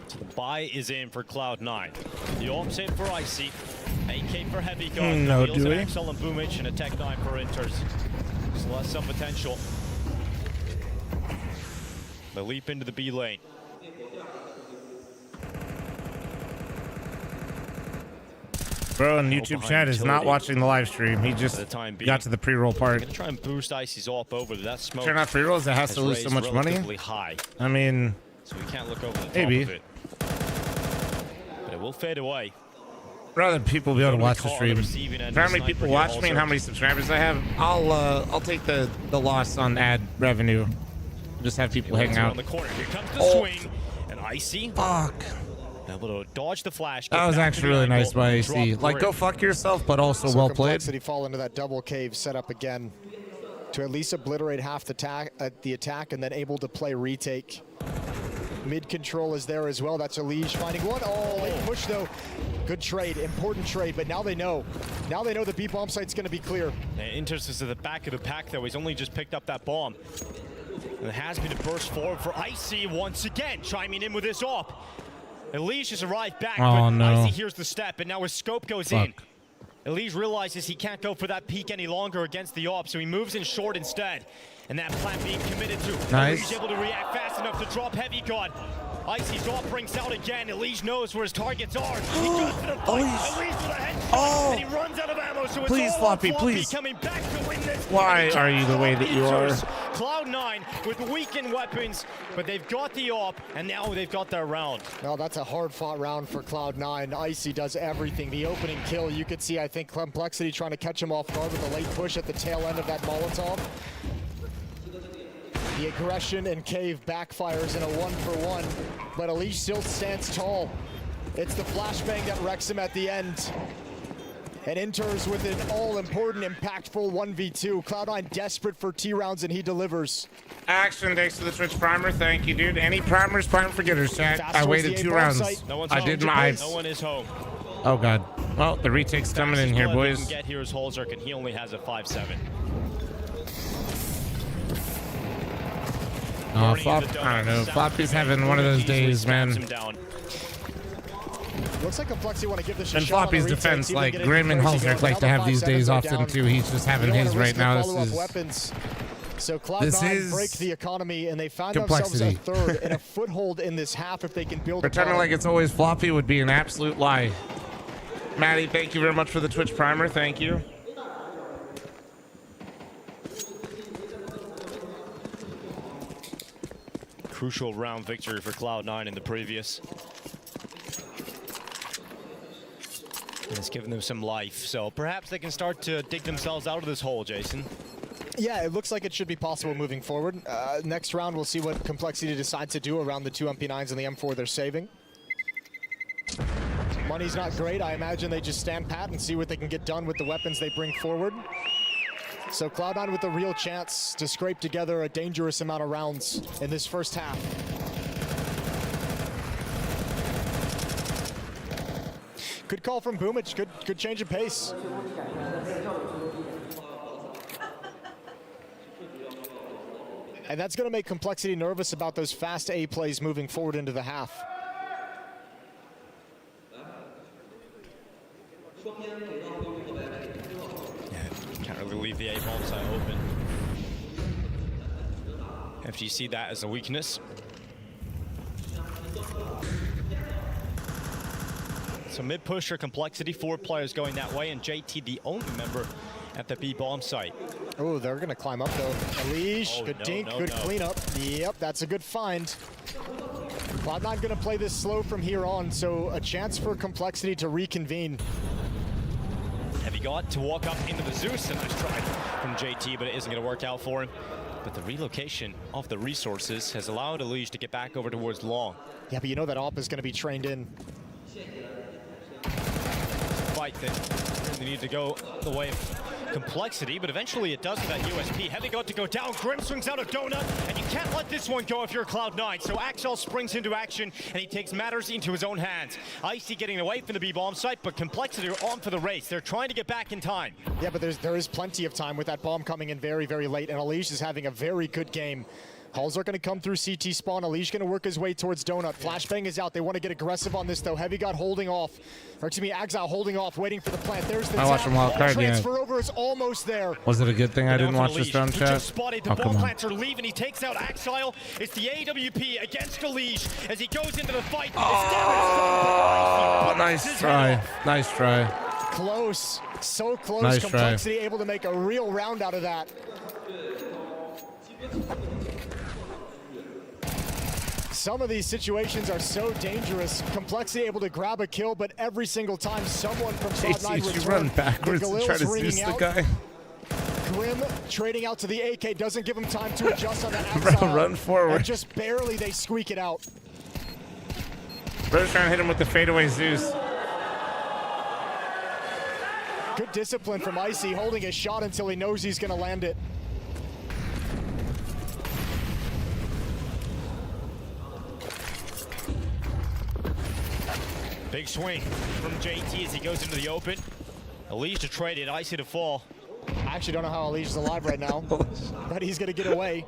So the buy is in for Cloud9. The ops in for Icy. AK for Heavy Gun. No, do we? Axel and Boomich, and a Tech 9 for Inters. Still has some potential. The leap into the B lane. Bro in YouTube chat is not watching the live stream. He just got to the pre-roll part. Gonna try and boost Icy's op over to that smoke. Turn off pre-rolls, it has to lose so much money. High. I mean, so we can't look over the top maybe. of it. But it will fade away. Rather than people be able to watch the stream. For how many people watch me and how many subscribers I have, I'll take the loss on ad revenue. Just have people hang out. The corner. Here comes the swing, and Icy. Fuck. Able to dodge the flash. That was actually really nice by AC. Like, go fuck yourself, but also well played. Complexity fall into that double cave setup again to at least obliterate half the attack, and then able to play retake. Mid control is there as well. That's Elige finding one. Oh, late push though. Good trade, important trade, but now they know. Now they know the B bomb site's going to be clear. Inters is at the back of the pack though. He's only just picked up that bomb. It has been a burst forward for Icy once again, chiming in with this AWP. Elish has arrived back, but no. Icy hears the step, and now his scope goes in. Elish realizes he can't go for that peek any longer against the AWP, so he moves in short instead. And that plan being committed to. Nice. Elish able to react fast enough to drop heavy gun. Icy's AWP brings out again. Elish knows where his targets are. He goes for the fight. Elish with a headshot, and he runs out of ammo, so it's Please, all Floppy, Floppy please. coming back to win this. Why are you the way that you are? Cloud9 with weakened weapons, but they've got the AWP, and now they've got their round. No, that's a hard-fought round for Cloud9. Icy does everything. The opening kill, you could see, I think, Complexity trying to catch him off guard with a late push at the tail end of that Molotov. The aggression and cave backfires in a 1-for-1, but Elish still stands tall. It's the flashbang that wrecks him at the end. And enters with an all-important, impactful 1v2. Cloud9 desperate for T-rounds, and he delivers. Action, thanks to the Twitch primer. Thank you, dude. Any primers, prime forgetters, chat. I waited 2 rounds. No one's I home. did my... No one is home. Oh, God. Well, the retake's coming in here, boys. Can get here is Holzerk, and he only has a 5-7. Oh, Flop, I don't know. Floppy's having one of those days, man. Looks like Complexity want to give this a In shot. Floppy's defense, like Grim and Holzerk like to have these days often too. He's just having his right now. So Cloud9 break the economy, and they found themselves a third and a foothold in this half if they can build. Pretending like it's always Floppy would be an absolute lie. Maddie, thank you very much for the Twitch primer. Thank you. Crucial round victory for Cloud9 in the previous. And it's given them some life, so perhaps they can start to dig themselves out of this hole, Jason. Yeah, it looks like it should be possible moving forward. Next round, we'll see what Complexity decides to do around the 2 MP9s and the M4 they're saving. Money's not great. I imagine they just stand pat and see what they can get done with the weapons they bring forward. So Cloud9 with a real chance to scrape together a dangerous amount of rounds in this first half. Good call from Boomich, good change of pace. And that's going to make Complexity nervous about those fast A plays moving forward into the half. Can't really leave the A-bomb site open. If you see that as a weakness. So mid-pusher Complexity, 4 players going that way, and JT the only member at the B-bomb site. Oh, they're going to climb up though. Elish, good dink, good cleanup. Yep, that's a good find. Cloud9 going to play this slow from here on, so a chance for Complexity to reconvene. Heavy got to walk up into the Zeus, and nice try from JT, but it isn't going to work out for him. But the relocation of the resources has allowed Elish to get back over towards long. Yeah, but you know that AWP is going to be trained in. Fight that really need to go the way of Complexity, but eventually it does with that USP. Heavy got to go down, Grim swings out a donut, and you can't let this one go if you're Cloud9. So Axel springs into action, and he takes matters into his own hands. Icy getting away from the B-bomb site, but Complexity are on for the race. They're trying to get back in time. Yeah, but there is plenty of time with that bomb coming in very, very late, and Elish is having a very good game. Hulls are going to come through CT spawn. Elish going to work his way towards Donut. Flashbang is out. They want to get aggressive on this, though. Heavy got holding off. Or excuse me, Exile holding off, waiting for the plant. There's the I watched him wild card, transfer over is almost there. Was it a good thing I didn't watch this round, chat? Spotted. The ball plants are leaving. He takes out Exile. It's the AWP against Elish as he goes into the fight. Oh, nice try. Nice try. Close. So close. Nice Complexity try. able to make a real round out of that. Some of these situations are so dangerous. Complexity able to grab a kill, but every single time someone from Cloud9 returns, you run backwards and try to Zeus the guy. Grim trading out to the AK doesn't give him time to adjust on that Exile. Bro, run forward. And just barely they squeak it out. Bro's trying to hit him with the fadeaway Zeus. Good discipline from Icy, holding his shot until he knows he's going to land it. Big swing from JT as he goes into the open. Elish to trade it, Icy to fall. I actually don't know how Elish is alive right now, but he's going to get away.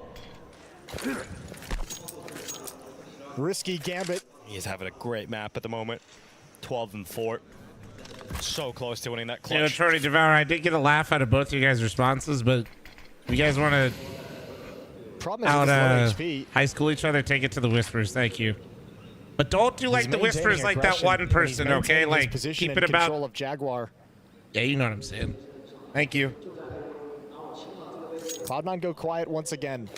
Risky gambit. He's having a great map at the moment. 12-4. So close to winning that clutch. You know, Troy Devour, I did get a laugh out of both of you guys' responses, but if you guys want to high school each other, take it to the Whispers. Thank you. But don't do like the Whispers like that one person, okay? Like, keep it about... control of Jaguar. Yeah, you know what I'm saying. Thank you. Cloud9 go quiet once again.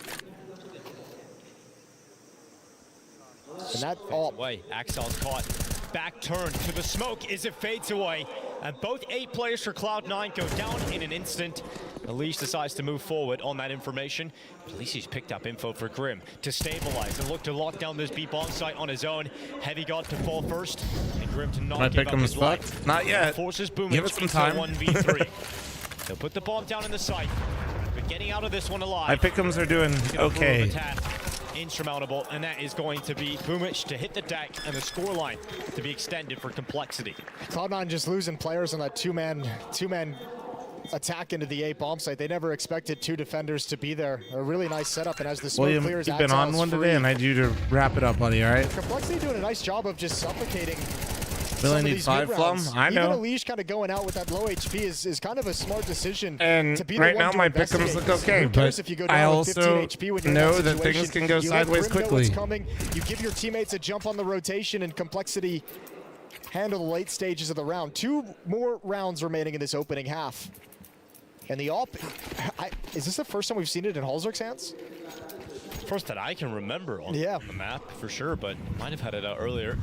And that away. Axel's caught. Back turn to the smoke as it fades away. And both 8 players for Cloud9 go down in an instant. Elise decides to move forward on that information. At least he's picked up info for Grim to stabilize and look to lock down this B bomb site on his own. Heavy got to fall first, and Grim to not give up his life. Not yet. Forces Boomich Give it some time. 1v3. He'll put the bomb down in the site, but getting out of this one alive. My pick'ems are doing okay. Insurmountable, and that is going to be Boomich to hit the deck and the scoreline to be extended for complexity. Cloud9 just losing players on that two-man attack into the A bomb site. They never expected 2 defenders to be there. A really nice setup, and as the smoke William, clears, you've been on one today, and I need you to wrap it up, buddy, all right? Complexity doing a nice job of just suffocating. Really need 5 Flum? I know. Even Elish kind of going out with that low HP is kind of a smart decision. And to be right now my pick'ems look okay, but I also know that things can go sideways quickly. You give your teammates a jump on the rotation, and Complexity handle the late stages of the round. 2 more rounds remaining in this opening half. And the AWP, is this the first time we've seen it in Halzerk's hands? First that I can remember on the map, for sure, but might have had it out earlier.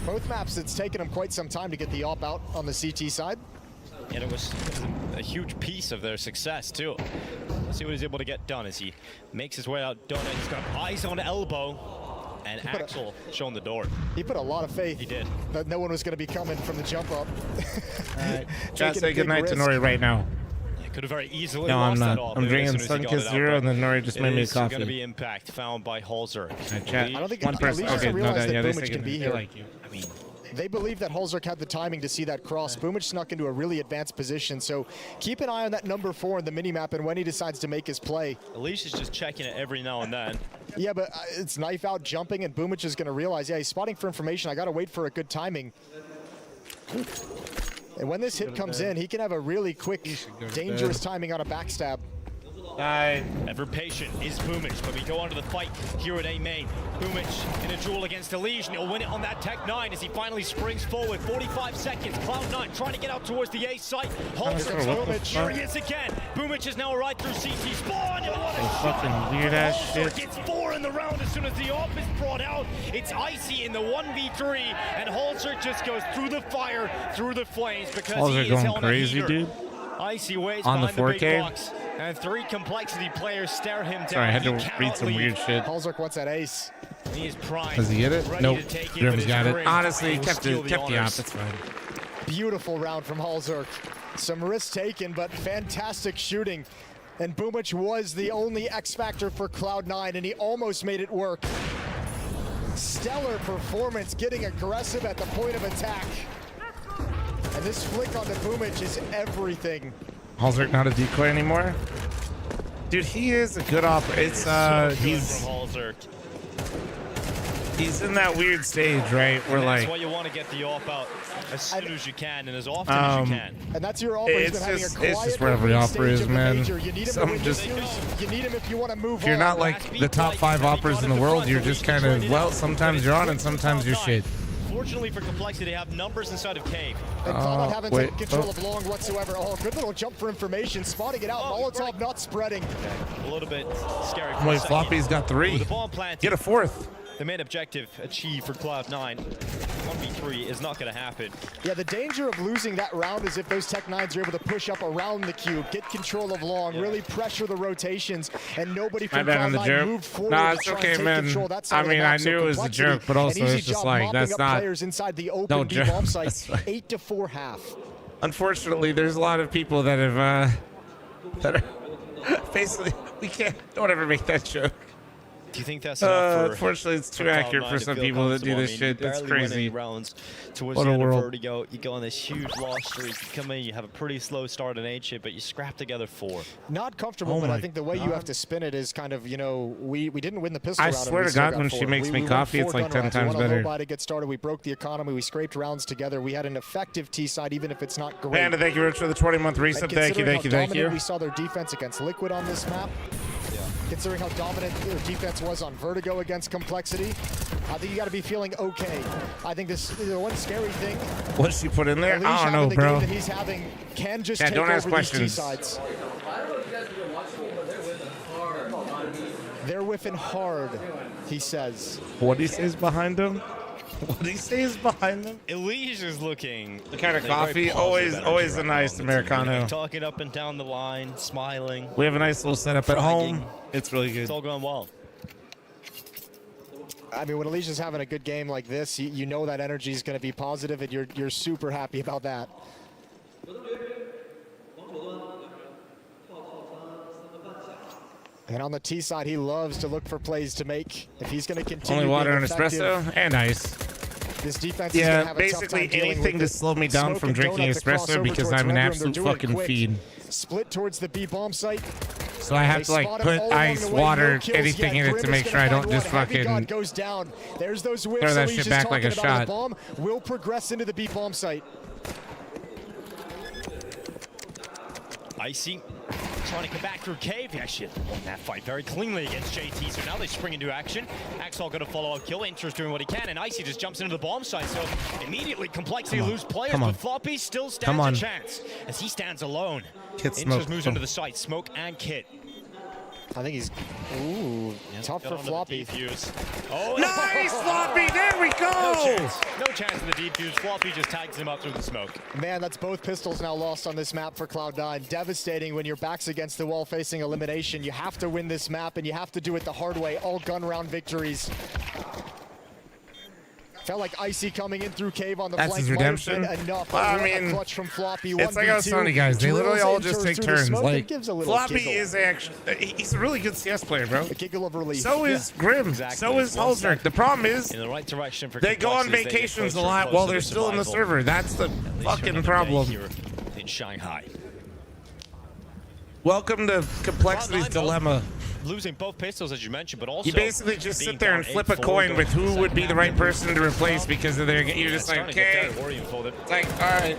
Both maps, it's taken them quite some time to get the AWP out on the CT side. And it was a huge piece of their success, too. Let's see what he's able to get done as he makes his way out. Donut, he's got eyes on elbow. And Axel showing the door. He put a lot of faith. He did. That no one was going to be coming from the jump up. All right. Just say goodnight to Nori right now. Could have very easily no, lost I'm not. that all. I'm drinking Sunkist Zero, and then Nori just made me a coffee. It's going to be impact found by Halzer. I don't think one person okay, realized that Boomich can be here. Like you. I mean, they believe that Halzerk had the timing to see that cross. Boomich snuck into a really advanced position, so keep an eye on that number 4 in the minimap and when he decides to make his play. Elish is just checking it every now and then. Yeah, but it's knife out jumping, and Boomich is going to realize, yeah, he's spotting for information. I got to wait for a good timing. And when this hit comes in, he can have a really quick, dangerous timing on a backstab. Ever patient is Boomich, but we go on to the fight here at A main. Boomich in a duel against Elish, and he'll win it on that Tech 9 as he finally springs forward. 45 seconds, Cloud9 trying to get out towards the A site. Halzerk, here he is again. Boomich is now right through CT spawn. Fucking weird ass shit. Gets 4 in the round as soon as the AWP is brought out. It's Icy in the 1v3, and Halzerk just goes through the fire, through the flames, because Halzerk he is going crazy, dude. Icy waits on the behind 4K. The big box, and 3 complexity players stare him down. Sorry, I had to read some weird shit. Halzerk wants that ace. He is primed. Does he get it? Nope. Grim's got it. Grim. Honestly, he kept the op. It's fine. Beautiful round from Halzerk. Some risks taken, but fantastic shooting. And Boomich was the only X factor for Cloud9, and he almost made it work. Stellar performance, getting aggressive at the point of attack. And this flick on the Boomich is everything. Halzerk not a decoy anymore? Dude, he is a good operator. It's he's in that weird stage, right? Where that's like why you want to get the AWP out as soon as you can and as often as you can. And that's your AWP. It's just where every opera is, man. Some just you need him if you want to move on. if you're not like the top 5 operas in the world, you're just kind of, well, sometimes you're on and sometimes you're shit. Fortunately for Complexity, they have numbers inside of Cave. And Cloud9 haven't taken control of long whatsoever. Oh, good little jump for information. Spotting it out. Molotov not spreading. A little bit scary. Wait, Floppy's got 3. Get a 4th. The main objective achieved for Cloud9. 1v3 is not going to happen. Yeah, the danger of losing that round is if those Tech 9s are able to push up around the cube, get control of long, really pressure the rotations, and nobody from Cloud9 moved forward. Nah, it's okay, man. I mean, I knew it was a joke, but also it's just like, that's not... players inside the open B-bomb site, 8-4 half. Unfortunately, there's a lot of people that have, that are basically, don't ever make that joke. Do you think that's enough for? Unfortunately, it's too accurate for some people that do this shit. That's crazy. Rounds towards What the a end of world. Vertigo, you go on this huge loss streak. You come in, you have a pretty slow start in 8 shit, but you scrap together 4. Not comfortable, but I think the way you have to spin it is kind of, you know, we didn't win the pistol I round. swear to God, when she makes me coffee, it's like 10 times better. We won a low buy to get started. We broke the economy. We scraped rounds together. We had an effective T side, even if it's not great. Panda, thank you very much for the 20-month resub. Thank you. We saw their defense against Liquid on this map. Considering how dominant their defense was on Vertigo against Complexity, I think you got to be feeling okay. I think this the one scary thing. What she put in there? Unleash I don't having know, the bro. game that he's having can just Yeah, take don't ask over these questions. T-sides. They're whiffing hard, he says. What he says behind him? What he says behind them? Elige is looking. The kind of coffee, always a nice Americano. Talking up and down the line, smiling. We have a nice little setup at home. It's really good. It's all going well. I mean, when Alicia's having a good game like this, you know that energy is going to be positive, and you're super happy about that. And on the T side, he loves to look for plays to make. If he's going to continue Only water being and espresso effective, and ice. This defense is gonna have a tough basically time dealing anything with to it. slow me down Smoke from and drinking donuts across espresso over because towards I'm an Red Room. absolute They're doing it fucking quick. fiend. Split towards the B bomb site. So I have to like put ice, water, anything in it to make sure I don't just fucking goes down. There's those whiffs. throw that Alicia's shit back like a talking about. shot. The bomb will progress into the B bomb site. Icy trying to come back through cave. He actually won that fight very cleanly against JT. So now they spring into action. Axel going to follow up kill. Inter's doing what he can, and Icy just jumps into the bomb site. So immediately Complexity lose players, but Floppy still stands a chance as he stands alone. Inter's moves into the site. Smoke and Kit. I think he's tough for Floppy. Oh, nice, Floppy! There we go! No chance of the defuse. Floppy just tags him up through the smoke. Man, that's both pistols now lost on this map for Cloud9. Devastating when your back's against the wall facing elimination. You have to win this map, and you have to do it the hard way. All gun round victories. Felt like Icy coming in through cave on the That's flank. his redemption. Enough. I A mean, clutch from Floppy. it's like I was telling you guys, they literally all just take turns. Like, gives a little Floppy giggle. is actually, he's a really good CS player, bro. A giggle of relief. So is Grim. Exactly. So is Halsberg. The problem is, In the right direction for they go on Complexity, they get vacations a closer and lot closer while to they're still in the survival. server. That's the At least for fucking another day problem. here in Shanghai. Welcome to Complexity's Cloud9, though, dilemma. Losing both pistols, as you mentioned, but also You basically just being sit there down and flip a 8-4 coin going with who into would be the right second person to replace because of their. You're just like, okay. It's like, all right,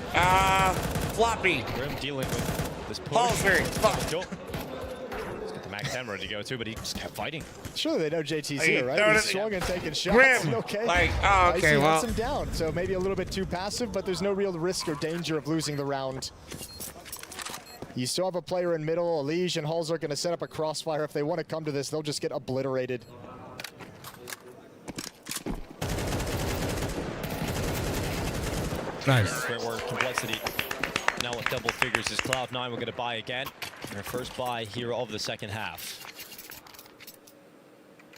Floppy. Grim dealing with this push. Halsberg, fuck. He's got the max hammer to go to, but he just kept fighting. Sure, they know JT's Hey, here, right? no, He's no, swung and taking shots. Grim, Okay. like, oh, okay, Icy well. lets him down, so maybe a little bit too passive, but there's no real risk or danger of losing the round. You still have a player in middle. Elige and Halls are going to set up a crossfire. If they want to come to this, they'll just get obliterated. Nice. Great work, Complexity. Now with double figures is Cloud9. We're going to buy again. Their first buy here of the second half.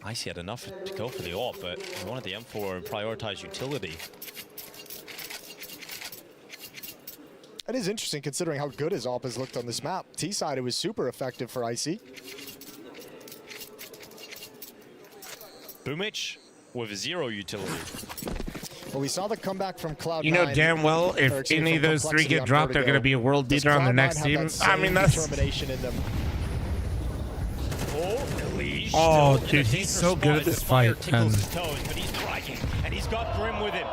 Icy had enough to go for the ult, but he wanted the M4 and prioritize utility. It is interesting considering how good his AWP has looked on this map. T-side, it was super effective for Icy. Boomich with 0 utility. Well, we saw the comeback from Cloud9. You know damn well if any of those three get dropped, they're going to be a world beater on their next team. I mean, that's. Determination in them. Oh, dude, he's so good at this fight. And But he's dragging, and he's got Grim with him.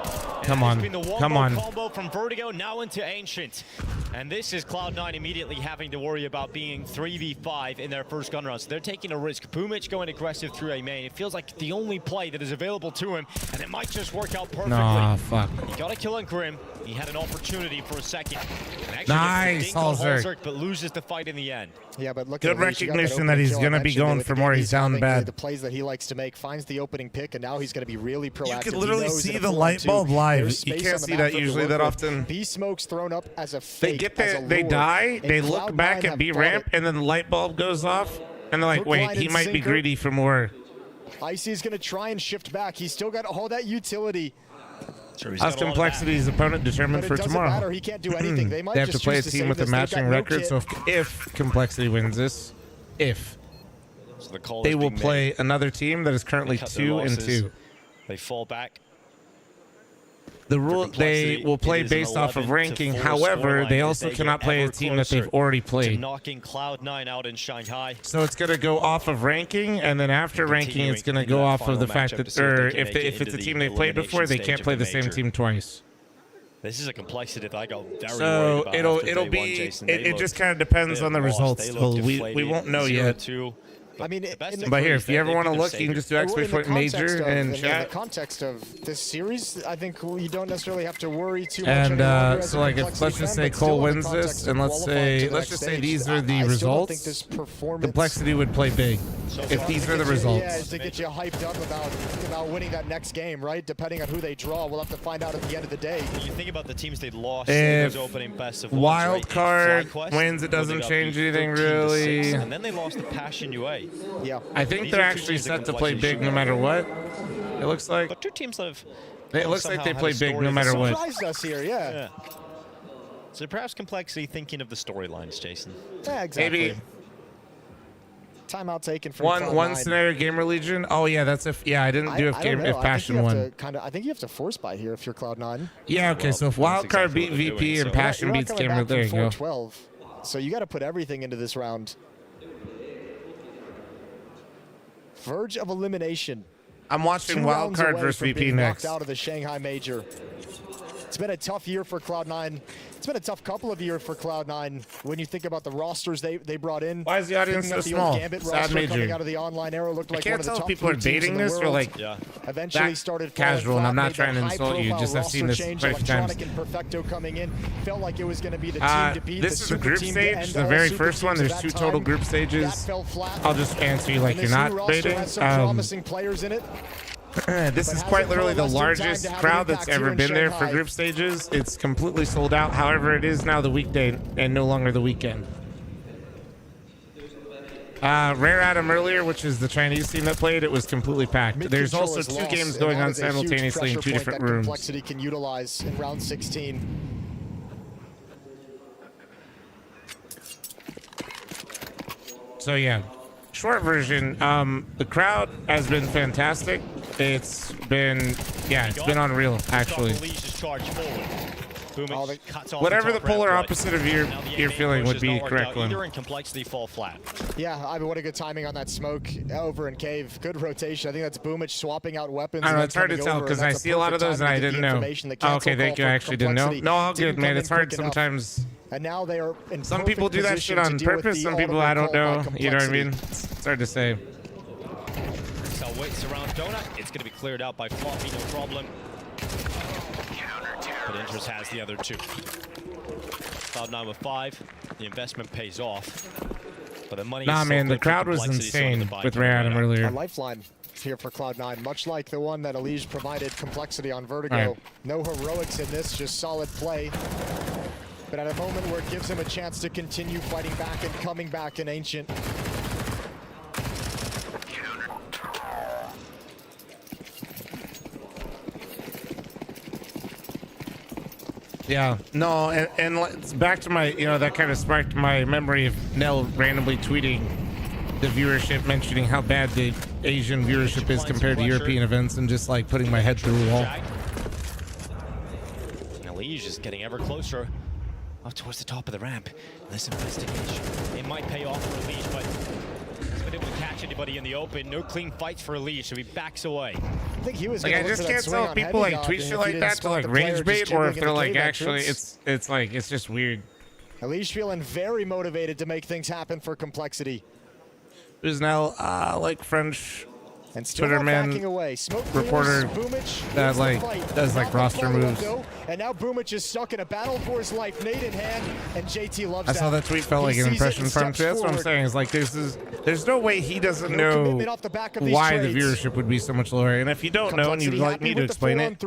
come on, come on. Combo from Vertigo now into Ancient. And this is Cloud9 immediately having to worry about being 3v5 in their first gun round. So they're taking a risk. Boomich going aggressive through a main. It feels like the only play that is available to him, and it might just work out perfectly. Nah, fuck. He got a kill on Grim. He had an opportunity for a second. And actually Nice, gets the dink on Halsberg. Halsberg, but loses the fight in the end. Yeah, but look Good at Elige. You got recognition opening that he's kill. I going to be mentioned it going with for the more. game He's down having bad. The plays that he likes to make, finds the opening pick, and now he's going to be really proactive. You can He literally knows see in a the 4-on-2, light bulb live. there's You space can't on the see map that for him to usually work that with. often. B smoke's thrown up as a They fake. get as that, a they lure, die, and they look Cloud9 back at have B bought ramp, it. and then the light bulb goes off, and they're like, Hook, wait, line, he and might be sinker. greedy for more. Icy is going to try and shift back. He's still got all that utility. How's Complexity's opponent determined But it for doesn't tomorrow? matter. He can't do anything. They might have to just play a choose to team save with a this. They've got matching no record, kit. so if Complexity wins this, if. they will play another team that is currently 2-2. They fall back. The rule, they will play based off of ranking. However, they also cannot play a team that they've already played. Knocking Cloud9 out in Shanghai. So it's going to go off of ranking, and then after ranking, it's going to go off of the fact that, or if it's a team they played before, they can't play the same team twice. This is a complexity that I got very worried So about it'll be it just kind of depends on the results. We won't know yet. I mean, but here, if you ever want to look, you can just do exclamation major and chat. In the context of this series, I think you don't necessarily have to worry too much. And so, like, if let's just say Cole wins this, and let's just say these are the results. Complexity would play big if these are the results. Yeah, to get you hyped up about winning that next game, right? Depending on who they draw, we'll have to find out at the end of the day. You think about the teams they lost in those opening best of wild card wins, it doesn't change anything really. And then they lost to Passion UA. Yeah, I think they're actually set to play big no matter what. It looks like. But two teams that have. It looks like they play big no matter what. Surprised us here, yeah. So perhaps Complexity thinking of the storylines, Jason. Yeah, exactly. Maybe. Timeout taken from one scenario GamerLegion. Oh yeah, that's if I didn't do if Passion won. I think you have to force buy here if you're Cloud9. Yeah, okay. So if Wildcard beat VP and Passion beats Gamer, there you go. 4-12, so you got to put everything into this round. Verge of elimination. I'm watching Wildcard versus VP next. Knocked out of the Shanghai Major. It's been a tough year for Cloud9. It's been a tough couple of years for Cloud9 when you think about the rosters they brought in. Why is the audience so small? Sad Major. Coming out of the online era looked like one of the top people are baiting this or like eventually started casual, and I'm not trying to insult you. Just I've seen this quite a few times. And Perfecto coming in felt like it was going to be the team to beat. This is a group stage, the very first one. There's 2 total group stages. I'll just answer you like you're not baiting. Promising players in it. This is quite literally the largest crowd that's ever been there for group stages. It's completely sold out. However, it is now the weekday and no longer the weekend. Rare Atom earlier, which is the Chinese team that played, it was completely packed. There's also 2 games going on simultaneously in 2 different rooms. Complexity can utilize in round 16. So yeah, short version, the crowd has been fantastic. It's been unreal, actually. Whatever the polar opposite of your feeling would be correct one. And Complexity fall flat. Yeah, I mean, what a good timing on that smoke over in Cave. Good rotation. I think that's Boomich swapping out weapons. I don't know, it's hard to tell because I see a lot of those and I didn't know. Oh, okay, thank you. I actually didn't know. No, all good, man. It's hard sometimes. And now they are in some people do that shit on purpose. Some people I don't know. You know what I mean? It's hard to say. So waits around Donut. It's going to be cleared out by Floppy, no problem. But Interest has the other 2. Cloud9 with 5. The investment pays off. But the money. Nah, man, the crowd was insane with Rare Atom earlier. A lifeline here for Cloud9, much like the one that Elige provided Complexity on Vertigo. Right. No heroics in this, just solid play. But at a moment where it gives him a chance to continue fighting back and coming back in Ancient. Yeah, no, and back to my, that kind of sparked my memory of Nell randomly tweeting the viewership, mentioning how bad the Asian viewership is compared to European events, and just like putting my head through a wall. Elige is getting ever closer up towards the top of the ramp. This investigation, it might pay off for Elige, but he's been able to catch anybody in the open. No clean fights for Elige, so he backs away. I think he was like, I just can't tell if people like tweet shit like that to like range bait, or if they're like actually, it's just weird. Elige feeling very motivated to make things happen for Complexity. Who's now like French and still Twitter man reporter that like does like roster moves. And now Boomich is stuck in a battle for his life, nade in hand, and JT loves that. I saw that tweet felt like an impression from him. That's what I'm saying. Is like there's no way he doesn't know why the viewership would be so much lower. And if you don't know and you'd like me to explain it,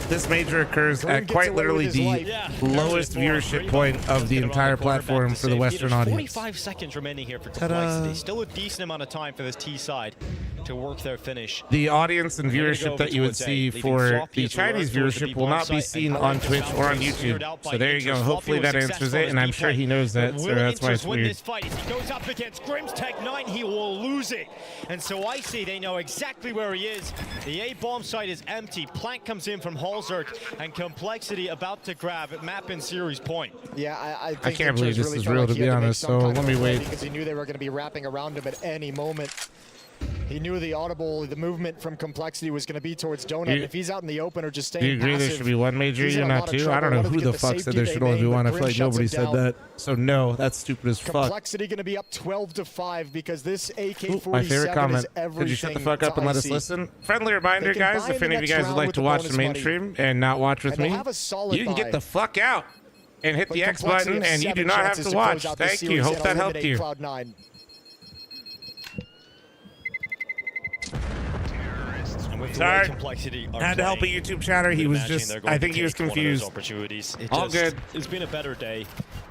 this major occurs at quite literally the lowest viewership point of the entire platform for the Western audience. 45 seconds remaining here for Complexity. Still a decent amount of time for this T side. to work their finish. The audience and viewership that you would see for the Chinese viewership will not be seen on Twitch or on YouTube. So there you go. Hopefully that answers it, and I'm sure he knows that, so that's why it's weird. This fight, if he goes up against Grim's Tech 9, he will lose it. And so I see they know exactly where he is. The A bomb site is empty. Plank comes in from Holzerk, and Complexity about to grab at map and series point. Yeah, I think I can't believe this is real, to be honest, so let me wait. Because he knew they were going to be wrapping around him at any moment. He knew the movement from Complexity was going to be towards Donut. If he's out in the open or just staying Do you agree passive, there should be one major region, not two? I don't know who the fuck said there should only be one. I feel like nobody said that. So no, that's stupid as fuck. Complexity going to be up 12-5 because this AK-47 my favorite comment. is everything. Could you shut the fuck up and let us listen? Friendly reminder, guys, if any of you guys would like to watch the main stream and not watch with me, you can get the fuck out and hit the X button, and you do not have to watch. Thank you. Hope that helped you. Sorry, had to help a YouTube chatter. He was just, I think he was confused. All good. It's been a better day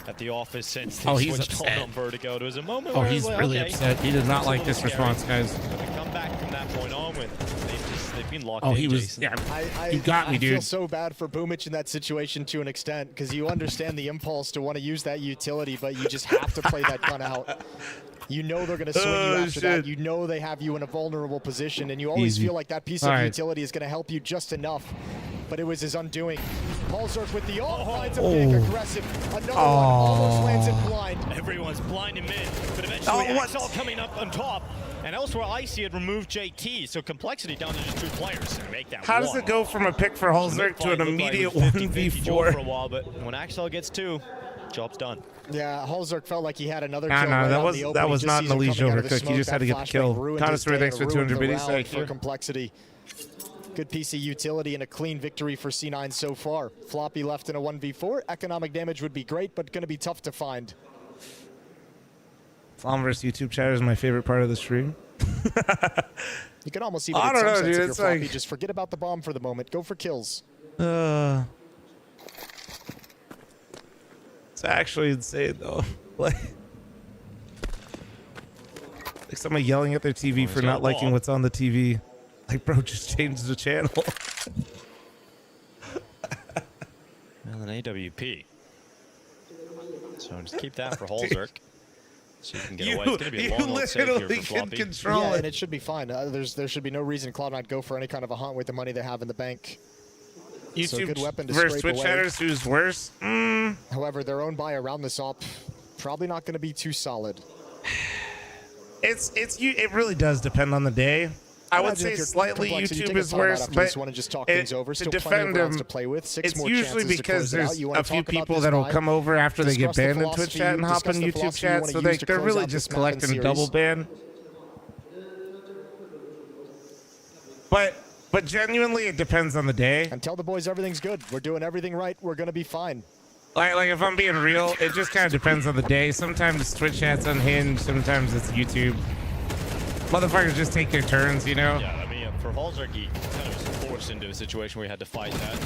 at the office since Oh, they he's switched upset. on Vertigo. There was a moment Oh, where he's like, really okay, upset. He did not like this response, guys. Come back from that point on with they've been locked Oh, in, he was, Jason. yeah, you got me, I feel dude. so bad for Boomich in that situation to an extent because you understand the impulse to want to use that utility, but you just have to play that gun out. You know they're going to swing you after that. You know they have you in a vulnerable position, and you always feel like that piece of utility is going to help you just enough. But it was his undoing. Holzerk with the ult finds him being aggressive. Another one almost lands it blind. Everyone's blind in mid, but eventually Axel coming up on top. And elsewhere, Icy had removed JT, so Complexity down to just 2 players to make that. How does it go from a pick for Holzerk to an immediate 1v4? For a while, but when Axel gets 2, job's done. Yeah, Holzerk felt like he had another Nah, kill. nah, right that on was the open. that was He not just an sees him Elish coming out of the overcook. He smoke. just had to That get the flashbang kill. ruined Counter his Story, day thanks for and 200 ruined the biddies. round Thank for you. Complexity. Good piece of utility and a clean victory for C9 so far. Floppy left in a 1v4. Economic damage would be great, but going to be tough to find. Flom versus YouTube chatter is my favorite part of the stream. You can almost even I get don't know, some sense dude. if It's you're Floppy. like Just forget about the bomb for the moment. Go for kills. It's actually insane though. Like somebody yelling at their TV for not liking what's on the TV. Like, bro, just change the channel. Well, an AWP. So just keep that for Holzerk. So you can get away. It's going to be a long old save here for Floppy. Yeah, and it should be fine. There should be no reason Cloud9 go for any kind of a hunt with the money they have in the bank. YouTube so a good weapon to versus scrape Twitch away. chatters, who's worse? However, their own buy around this op probably not going to be too solid. It really does depend on the day. I would say slightly YouTube is worse, but to defend him, it's usually because there's a few people that will come over after they get banned in Twitch chat and hop in YouTube chat, so they're really just collecting a double ban. But genuinely, it depends on the day. And tell the boys everything's good. We're doing everything right. We're going to be fine. Like if I'm being real, it just kind of depends on the day. Sometimes Twitch chat's unhinged, sometimes it's YouTube. Motherfuckers just take their turns, you know? Yeah, I mean, for Holzerk, he kind of was forced into a situation where he had to fight that.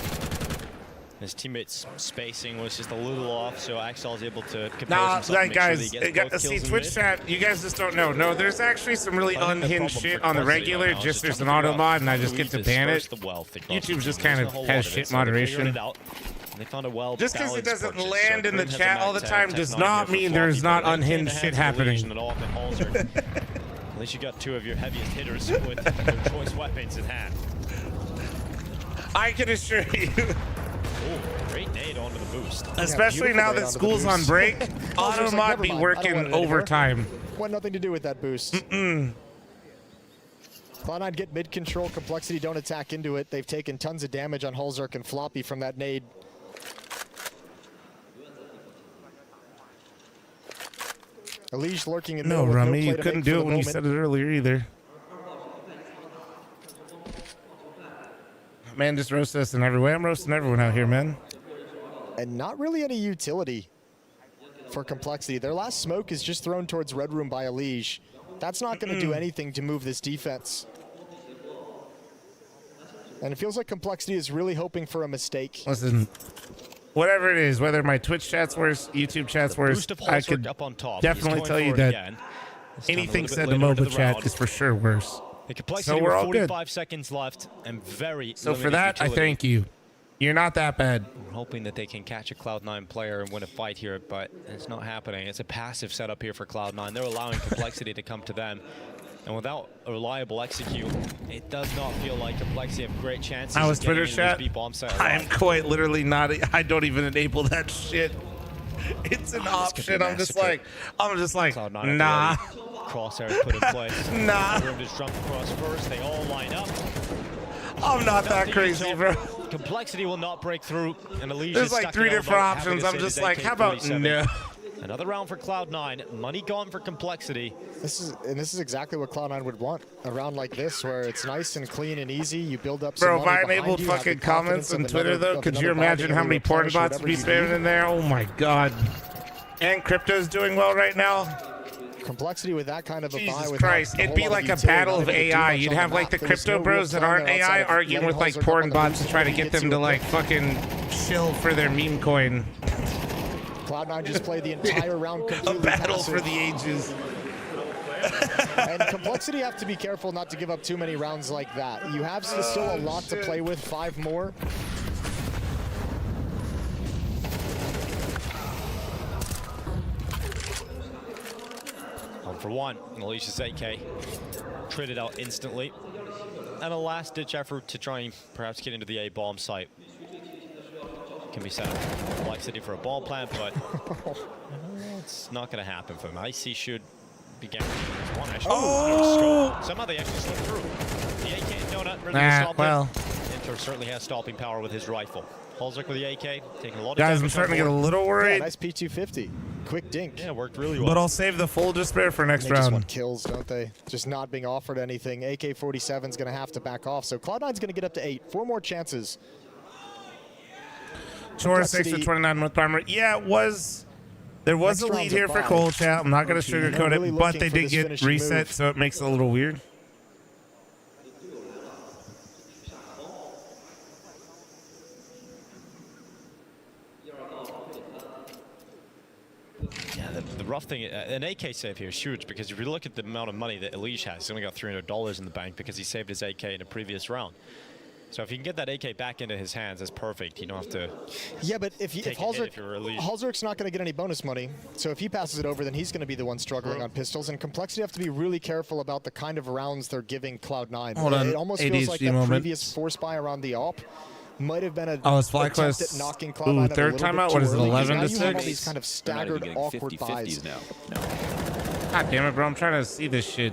His teammates' spacing was just a little off, so Axel's able to compose himself like and make guys, sure that he gets both see kills in Twitch mid. chat, you guys just don't know. No, there's actually some really unhinged shit on the regular, just there's an auto mod and I just get to ban it. YouTube just kind of has shit moderation. Just because it doesn't land in the chat all the time does not mean there's not unhinged shit happening. At least you got 2 of your heaviest hitters with their choice weapons in hand. I can assure you. Ooh, great nade onto the boost. Especially now that school's on break, auto mod be working overtime. Want nothing to do with that boost. Cloud9 get mid control. Complexity don't attack into it. They've taken tons of damage on Holzerk and Floppy from that nade. Elish lurking in No, middle with Rummy, play you to couldn't make do for it the when you moment. said it earlier either. Man, just roast us in every way. I'm roasting everyone out here, man. And not really any utility for Complexity. Their last smoke is just thrown towards Red Room by Elish. That's not going to do anything to move this defense. And it feels like Complexity is really hoping for a mistake. Listen, whatever it is, whether my Twitch chat's worse, YouTube chat's worse, I could up on top. definitely tell you that anything said to MOBA chat is for sure worse. The complexity with 45 seconds left and very So for that, I thank you. You're not that bad. We're hoping that they can catch a Cloud9 player and win a fight here, but it's not happening. It's a passive setup here for Cloud9. They're allowing complexity to come to them. And without a reliable execute, it does not feel like complexity have great chances. I was Twitter chat. I am quite literally not. I don't even enable that shit. It's an option. I'm just like, nah. Crosshairs put in place. Nah. Room just jump across first. They all line up. I'm not that crazy, bro. Complexity will not break through. And There's like 3 different options. I'm just like, how about no? Another round for Cloud9. Money gone for complexity. This is exactly what Cloud9 would want. A round like this where it's nice and clean and easy. You build up some Bro, if I enabled fucking comments on Twitter, though, could you imagine how many porn bots would be spamming in there? Oh my god. And crypto's doing well right now. Complexity with that kind of a Jesus Christ, it'd be like a battle of AI. You'd have like the crypto bros that aren't AI arguing with like porn bots to try to get them to like fucking shill for their meme coin. Cloud9 just played the entire round completely a battle passive. for the ages. And complexity have to be careful not to give up too many rounds like that. You have still a lot to play with, 5 more. For one, Alicia's AK traded out instantly. And a last-ditch effort to try and perhaps get into the A-bomb site. Can be set up complexity for a ball plant, but it's not going to happen for him. IC should be guaranteed one extra. Somehow they actually slipped through. The AK donut really stopped him. Inter certainly has stopping power with his rifle. Holzek with the AK, taking a lot of Guys, I'm starting to get a little worried. Yeah, nice P250. Quick dink. Yeah, worked really well. But I'll save the full despair for next they round. Just want kills, don't they? Just not being offered anything. AK-47 is going to have to back off. So Cloud9's going to get up to 8. 4 more chances. Chora 6 to 29 with primer. Yeah, it was. There was a lead here for Cole Chat. I'm not going to sugarcoat it, but they did get reset, so it makes it a little weird. Yeah, the rough thing, an AK save here is huge because if you look at the amount of money that Elige has, he's only got $300 in the bank because he saved his AK in a previous round. So if you can get that AK back into his hands, that's perfect. You don't have to. Yeah, but if Holzer's not going to get any bonus money, so if he passes it over, then he's going to be the one struggling on pistols. And complexity have to be really careful about the kind of rounds they're giving Cloud9. Hold on, it almost feels like that previous force buy around the AWP might have been a it's FlyQuest. at knocking Cloud9 third timeout. What is it? 11 to 6. You have all these kind of staggered, awkward buys now. God damn it, bro! I'm trying to see this shit.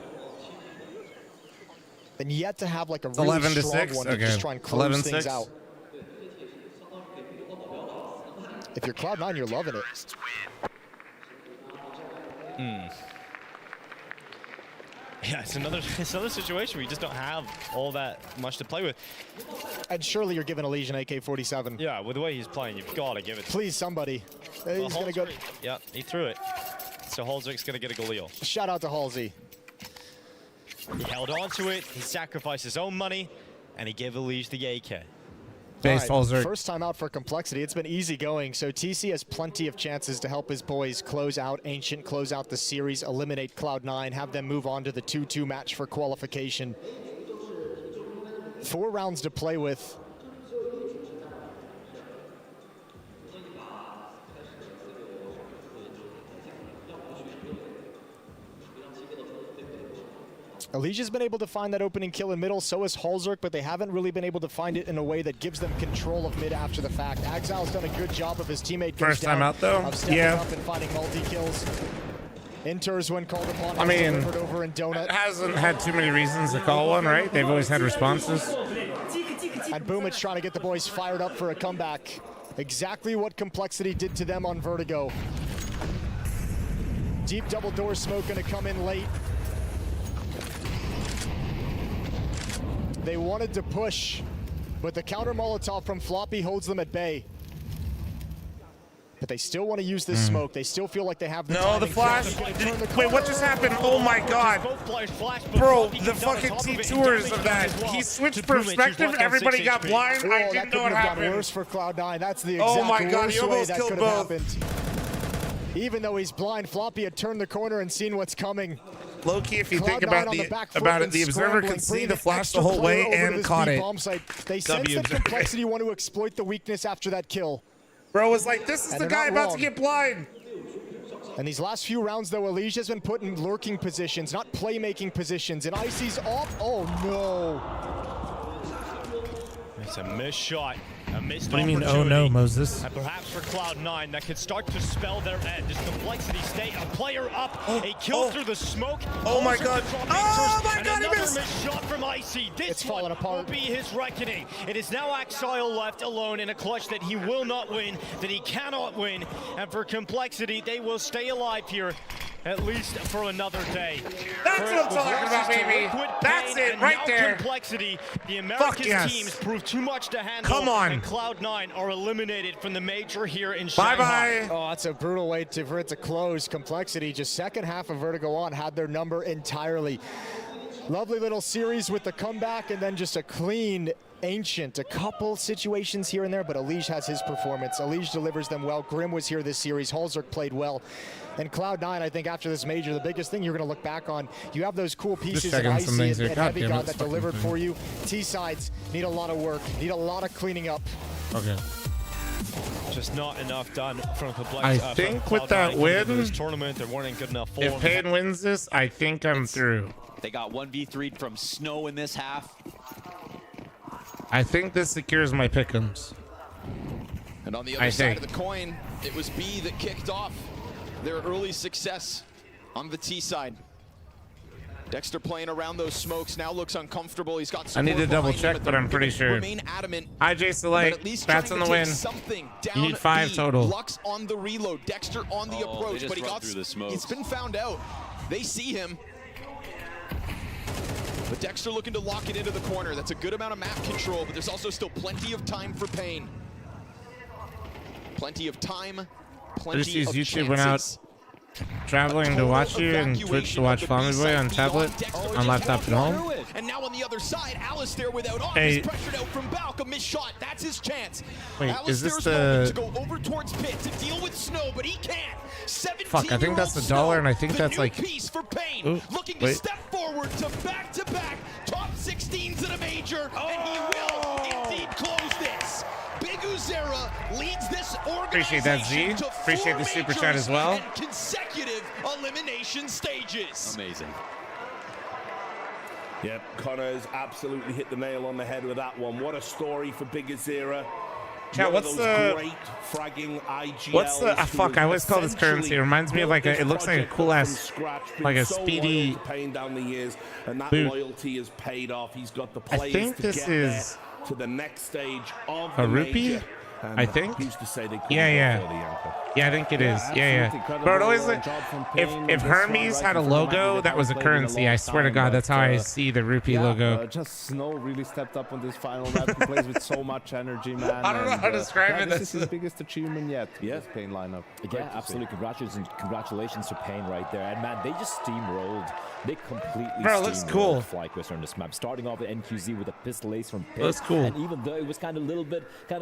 And yet to have like a really 11 to strong 6. one Okay. to just try and close things 11-6. out. If you're Cloud9, you're loving it. Yeah, it's another situation where you just don't have all that much to play with. And surely you're giving Elysian AK-47. Yeah, with the way he's playing, you've got to give it. Please, somebody. Well, He's going to go. Yeah, he threw it. So Holzek's going to get a Galil. Shout out to Halsey. He held on to it, he sacrificed his own money, and he gave Elige the AK. First time out for complexity. It's been easy going, so TC has plenty of chances to help his boys close out Ancient, close out the series, eliminate Cloud9, have them move on to the 2-2 match for qualification. 4 rounds to play with. Alicia's been able to find that opening kill in middle, so has Holzerk, but they haven't really been able to find it in a way that gives them control of mid after the fact. Axile's done a good job of his teammate First time out though? Of stepping Yeah. up and finding multi-kills. Inters when called upon. I mean, over in Donut. It hasn't had too many reasons to call one, right? They've always had responses. And Boomich trying to get the boys fired up for a comeback. Exactly what complexity did to them on Vertigo. Deep double door smoke gonna come in late. They wanted to push, but the counter Molotov from Floppy holds them at bay. But they still want to use this smoke. They still feel like they have the No, the flash. Wait, what just happened? Oh my god. Bro, the fucking T-tours of that. He switched perspective, everybody got blind. I didn't know what happened. Worse for Cloud9. That's the exact worst way that could have happened. Even though he's blind, Floppy had turned the corner and seen what's coming. low key, if you think about it, the observer could see the flash the whole way and caught it. They sense that Complexity want to exploit the weakness after that kill. Bro was like, this is the guy about to get blind. And these last few rounds, though, Elige has been put in lurking positions, not playmaking positions. And Icy's off. Oh, no. It's a missed shot. A missed What do you mean, oh no, Moses? And perhaps for Cloud9, that could start to spell their end. Does Complexity stay a player up? A kill through the smoke. Oh my god. Oh my god, he another missed. missed shot from Icy. This falling apart. will be his reckoning. It is now Axile left alone in a clutch that he will not win, that he cannot win. And for Complexity, they will stay alive here. At least for another day. That's what I'm talking about, baby. That's it, right there. Complexity. The American teams proved too much to handle. Come on. And Cloud9 are eliminated from the major here in Shanghai. Bye-bye. Oh, that's a brutal way for it to close. Complexity, just second half of Vertigo on, had their number entirely. Lovely little series with the comeback and then just a clean Ancient. A couple situations here and there, but Elige has his performance. Elige delivers them well. Grim was here this series. Halzerk played well. And Cloud9, I think after this major, the biggest thing you're going to look back on, you have those cool pieces in Icy and Heavy God that delivered for you. T-sides need a lot of work, need a lot of cleaning up. Okay. Just not enough done from Complexity. I think with that win, this tournament, they weren't in good enough form. if Payne wins this, I think I'm through. They got 1v3'd from Snow in this half. I think this secures my pick'ems. And on the other side of the coin, it was B that kicked off their early success on the T side. Dexter playing around those smokes now looks uncomfortable. He's got. I need to double check, but I'm pretty sure. Remain adamant. IJ Select, bats on the win. You need 5 total. Lux on the reload. Dexter on the approach, but he's been found out. They see him. But Dexter looking to lock it into the corner. That's a good amount of map control, but there's also still plenty of time for Payne. Plenty of time, plenty of chances. YouTube went out traveling to watch you and Twitch to watch Flammy Boy on tablet, on laptop at home. And now on the other side, Alistair without arm is pressured out from Balk. A missed shot. That's his chance. Wait, is this to go over towards Pit to deal with Snow, but he can't. Fuck, I think that's the dollar, and I think that's like. Piece for Payne, looking to step forward to back-to-back top 16s in a major, and he will indeed close this. Big Uzera leads this organization. Appreciate that, Z. To Appreciate the super chat as well. And consecutive elimination stages. Amazing. Yep, Connor's absolutely hit the nail on the head with that one. What a story for Big Azera. Chat, what's the great fragging IGLs? What's the fuck? I always call this currency. It reminds me of like a. It looks like a cool ass, like a speedy. Paying down the years, and that boot. Loyalty has paid off. He's got the I players think to this get is there to the next stage of a the rupee. major. And I think. Used to say they Yeah, I think it is. Yeah. But it always like, if Hermes had a logo that was a currency, I swear to God, that's how I see the rupee logo. Just Snow really stepped up on this final map. He plays with so much energy, man. I don't know how to describe it. This is his biggest achievement yet. This Payne lineup. Yeah, absolutely. Congratulations to Payne right there. And man, they just steamrolled. They completely looks cool. FlyQuest on this map. Starting off with NQZ with a pistol ace from Pit. Looks cool. And even though it was kind of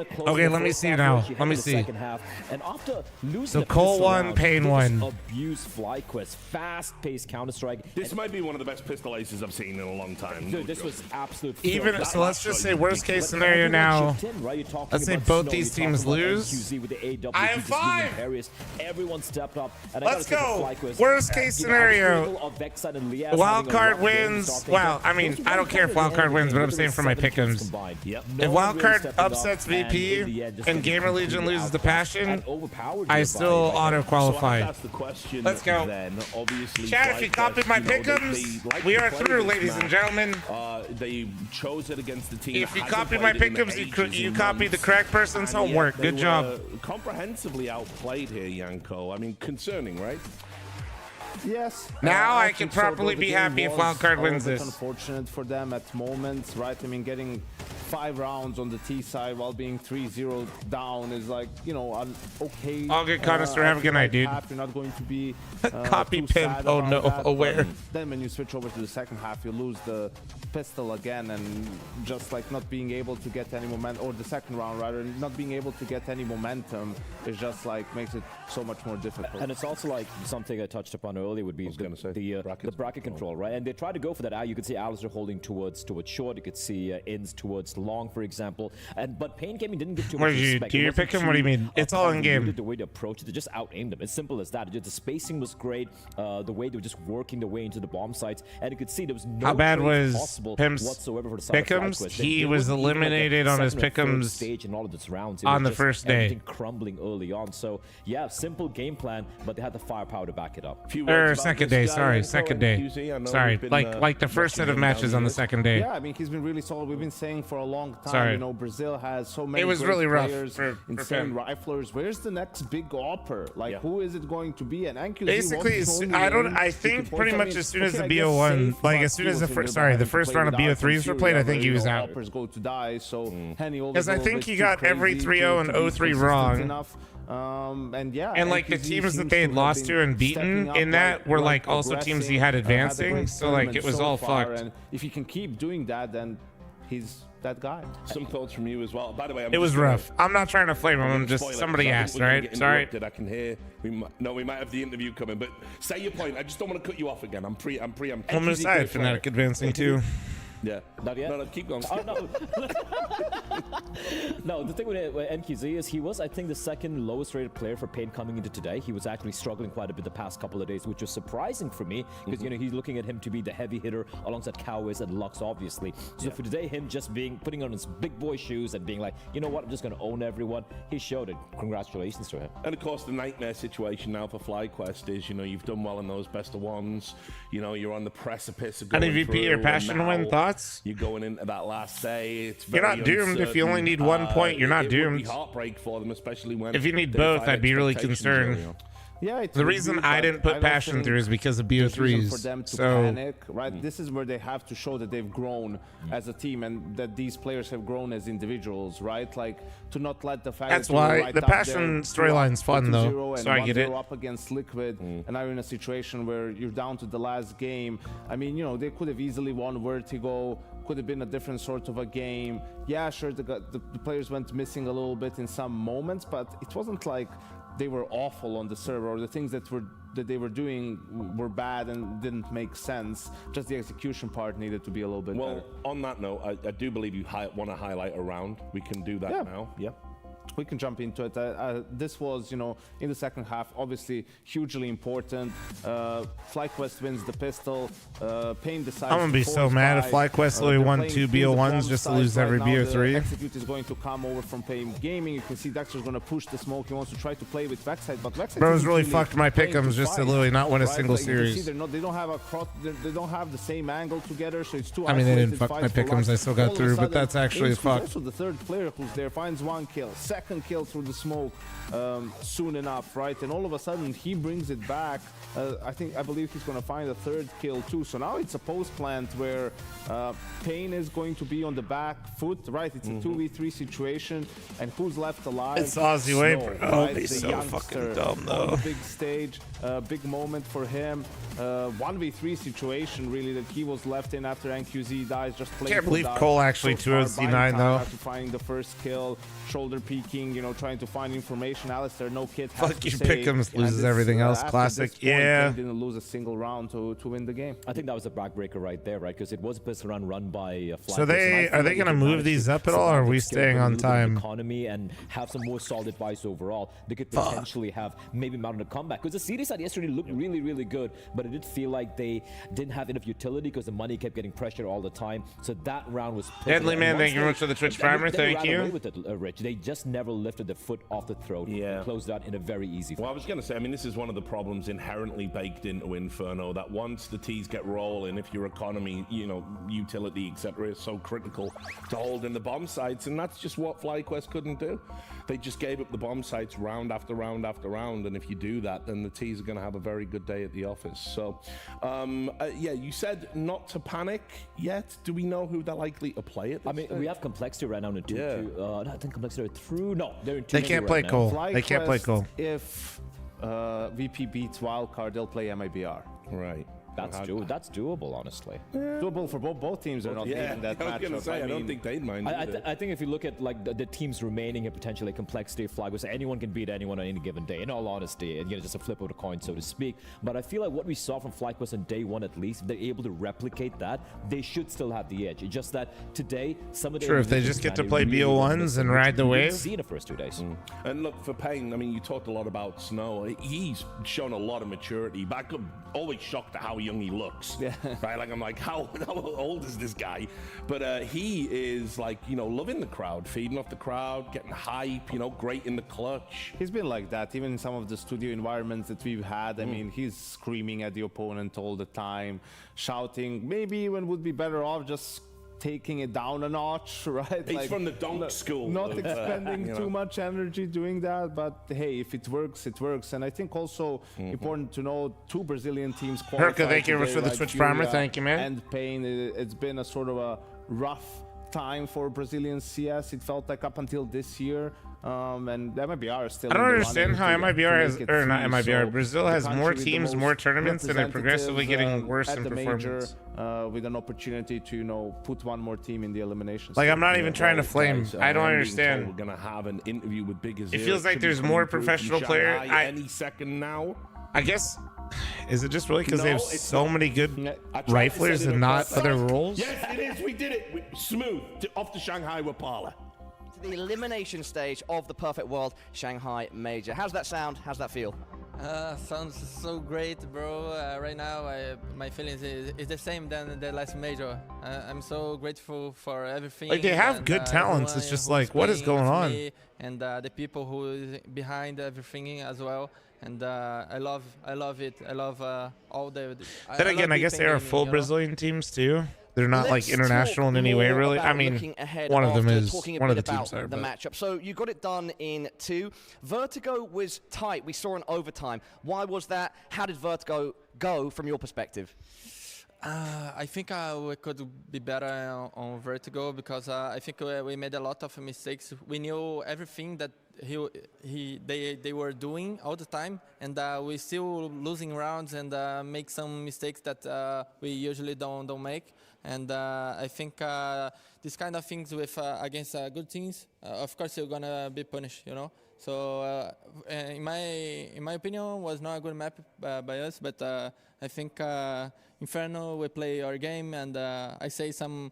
close. Okay, let me see now. Let me see. And after losing so Cole won, Payne won. Abuse FlyQuest, fast-paced Counter-Strike. This might be one of the best pistol aces I've seen in a long time. Dude, this was absolute. Even so, let's just say worst case scenario now. Let's say both these teams lose. I have 5. Everyone stepped up. Let's go. Worst case scenario. Wildcard wins. Well, I mean, I don't care if Wildcard wins, but I'm saying for my pick'ems. If Wildcard upsets VP and GamerLegion loses the passion, I still auto-qualify. Let's go. Chat, if you copied my pick'ems, we are through, ladies and gentlemen. They chose it against the team. If you copy my pick'ems, you copy the correct person's homework. Good job. Comprehensively outplayed here, Yanko. I mean, concerning, right? Yes. Now I can properly be happy if Wildcard wins this. Unfortunate for them at moments, right? I mean, getting 5 rounds on the T side while being 3-0 down is like, you know, an okay. All good, Conister. Have a good night, dude. You're not going to be copy pimp. Oh no, aware. Then when you switch over to the second half, you lose the pistol again, and just like not being able to get any momentum, or the second round rather, not being able to get any momentum is just like makes it so much more difficult. And it's also like something I touched upon earlier would be the bracket control, right? And they try to go for that. You could see Alistair holding towards short. You could see Inns towards long, for example. But Pain Gaming didn't give too much respect. Do you pick him? What do you mean? It's all in game. The way to approach it, they just out-aimed them. It's simple as that. The spacing was great. The way they were just working their way into the bomb sites, and you could see there was no how bad was possible Pimp's whatsoever for the side of pick'ems? FlyQuest. He was eliminated on his pick'ems stage in all of its rounds. on the first day. Everything crumbling early on. So yeah, simple game plan, but they had the firepower to back it up. Second day. Sorry, second day. Sorry, like the first set of matches on the second day. Yeah, I mean, he's been really solid. We've been saying for a long time. Sorry. You know, Brazil has so many. It was great really rough players, for insane riflers. Where's the next big opper? Like, who is it going to be? And NQZ basically, I think pretty much as soon as the BO1, like as soon as the first round of BO3s were played, I think he was out. Oppers go to die. So because I think he got every 3-0 and 0-3 wrong. And yeah, and like the teams that they had lost to and beaten in that were like also teams he had advancing, so like it was all fucked. And if he can keep doing that, then he's that guy. Some thoughts from you as well. By the way, it was rough. I'm not trying to flame him. I'm just somebody asked, right? Sorry. I can hear. We might have the interview coming, but say your point. I just don't want to cut you off again. I'm on the side, Fnatic advancing too. Yeah. Not yet? No, keep going. Oh, no. No, the thing with NQZ is he was, I think, the second lowest rated player for Pain coming into today. He was actually struggling quite a bit the past couple of days, which was surprising for me because, you know, he's looking at him to be the heavy hitter alongside Cowis and Lux, obviously. So for today, him just putting on his big boy shoes and being like, you know what, I'm just going to own everyone. He showed it. Congratulations to him. And of course, the nightmare situation now for FlyQuest is, you know, you've done well in those best of ones. You know, you're on the precipice of going any VP or passion to win thoughts? You're going into that last day. It's you're not doomed if you only need 1 point. You're not doomed. It would be heartbreak for them, especially when if you need both, I'd be really concerned. Yeah, the reason I didn't put passion through is because of BO3s. For them to panic, right? This is where they have to show that they've grown as a team and that these players have grown as individuals, right? Like to not let the fact that's why the passion storyline's fun though. So I get it. Up against Liquid, and now you're in a situation where you're down to the last game. I mean, you know, they could have easily won Vertigo. Could have been a different sort of a game. Yeah, sure, the players went missing a little bit in some moments, but it wasn't like they were awful on the server or the things that they were doing were bad and didn't make sense. Just the execution part needed to be a little bit better. On that note, I do believe you want to highlight a round. We can do that now. Yeah. We can jump into it. This was, you know, in the second half, obviously hugely important. FlyQuest wins the pistol. Pain decides. I'm gonna be so mad if FlyQuest only won 2 BO1s just to lose every BO3. Execute is going to come over from Pain Gaming. You can see Dexter's going to push the smoke. He wants to try to play with Vexite, but Vexite. Bro's really fucked my pick'ems just to literally not win a single series. They don't have they don't have the same angle together, so it's too. I mean, they didn't fuck my pick'ems. I still got through, but that's actually fucked. Also, the third player who's there finds 1 kill. Second kill through the smoke soon enough, right? And all of a sudden he brings it back. I believe he's going to find a 3rd kill too. So now it's a post plant where Pain is going to be on the back foot, right? It's a 2v3 situation, and who's left alive? It's Aussie way, bro. Right? He's so fucking dumb though. On the big stage, big moment for him. 1v3 situation really that he was left in after NQZ dies. Just playing. Can't believe Cole actually 2-0-C9 though. After finding the first kill, shoulder peeking, you know, trying to find information. Alistair, no kid. Fuck you, Pick'ems loses everything else. Classic. Yeah. Didn't lose a single round to win the game. I think that was a backbreaker right there, right? Because it was a pistol run by FlyQuest. So are they going to move these up at all, or are we staying on time? Economy and have some more solid buys overall. They could potentially have maybe mounted a comeback. Because the series side yesterday looked really, really good, but it did feel like they didn't have enough utility because the money kept getting pressured all the time. So that round was Deadly Man, thank you very much for the Twitch primer. Thank you. With it, Rich. They just never lifted their foot off the throat. Yeah. Closed out in a very easy fashion. Well, I was going to say, I mean, this is one of the problems inherently baked into Inferno, that once the T's get rolling, if your economy, you know, utility, etc., is so critical to holding the bomb sites, and that's just what FlyQuest couldn't do. They just gave up the bomb sites round after round after round, and if you do that, then the T's are going to have a very good day at the office. So, yeah, you said not to panic yet. Do we know who they're likely to play at this stage? We have Complexity right now in 2-2. I think Complexity are through. No, they're in 2-2 They can't play Cole. They can't play Cole. If VP beats Wildcard, they'll play MIBR. Right. That's doable, honestly. Doable for both teams are not leaving that matchup. I was going to say, I don't think they'd mind. I think if you look at like the teams remaining here, potentially Complexity, FlyQuest, anyone can beat anyone on any given day. In all honesty, and just a flip of the coin, so to speak. But I feel like what we saw from FlyQuest on day one, at least, if they're able to replicate that, they should still have the edge. It's just that today, some of the if they just get to play BO1s and ride the wave. See in the first 2 days. And look, for Payne, I mean, you talked a lot about Snow. He's shown a lot of maturity. But I'm always shocked at how young he looks. Yeah. Right? Like, I'm like, how old is this guy? But he is, like, you know, loving the crowd, feeding off the crowd, getting hype, you know, great in the clutch. He's been like that, even in some of the studio environments that we've had. I mean, he's screaming at the opponent all the time, shouting. Maybe even would be better off just taking it down a notch, right? He's from the donk school. Not expending too much energy doing that, but hey, if it works, it works. And I think also important to know 2 Brazilian teams qualified Herka, thank you today, for the right? Twitch Furia primer. Thank you, man. And Payne, it's been a sort of a rough time for Brazilian CS. It felt like up until this year. And MIBR is still. I don't understand how MIBR has, or not MIBR. So Brazil has more teams, more tournaments, and they're progressively getting worse in performance. With an opportunity to, you know, put one more team in the elimination. Like, I'm not even trying to flame. I don't understand. We're gonna have an interview with Big Azir. It feels like there's more professional players. Any second now. I guess. Is it just really because they have so many good riflers and not other roles? Yes, it is. We did it. Smooth. Off to Shanghai with Parla. To the elimination stage of the Perfect World Shanghai Major. How's that sound? How's that feel? Sounds so great, bro. Right now, my feelings is the same than the last major. I'm so grateful for everything. Like, they have good talents. It's just like, what is going on? And the people who is behind everything as well. And I love it. I love all the. Then again, I guess they are full Brazilian teams too. They're not like international in any way, really. I mean, one of them is. One of the teams are. The matchup. So you got it done in 2. Vertigo was tight. We saw an overtime. Why was that? How did Vertigo go from your perspective? I think we could be better on Vertigo because I think we made a lot of mistakes. We knew everything that they were doing all the time, and we still losing rounds and make some mistakes that we usually don't make. And I think these kind of things with against good teams, of course you're gonna be punished, you know. So in my opinion, was not a good map by us, but I think Inferno we play our game, and I say some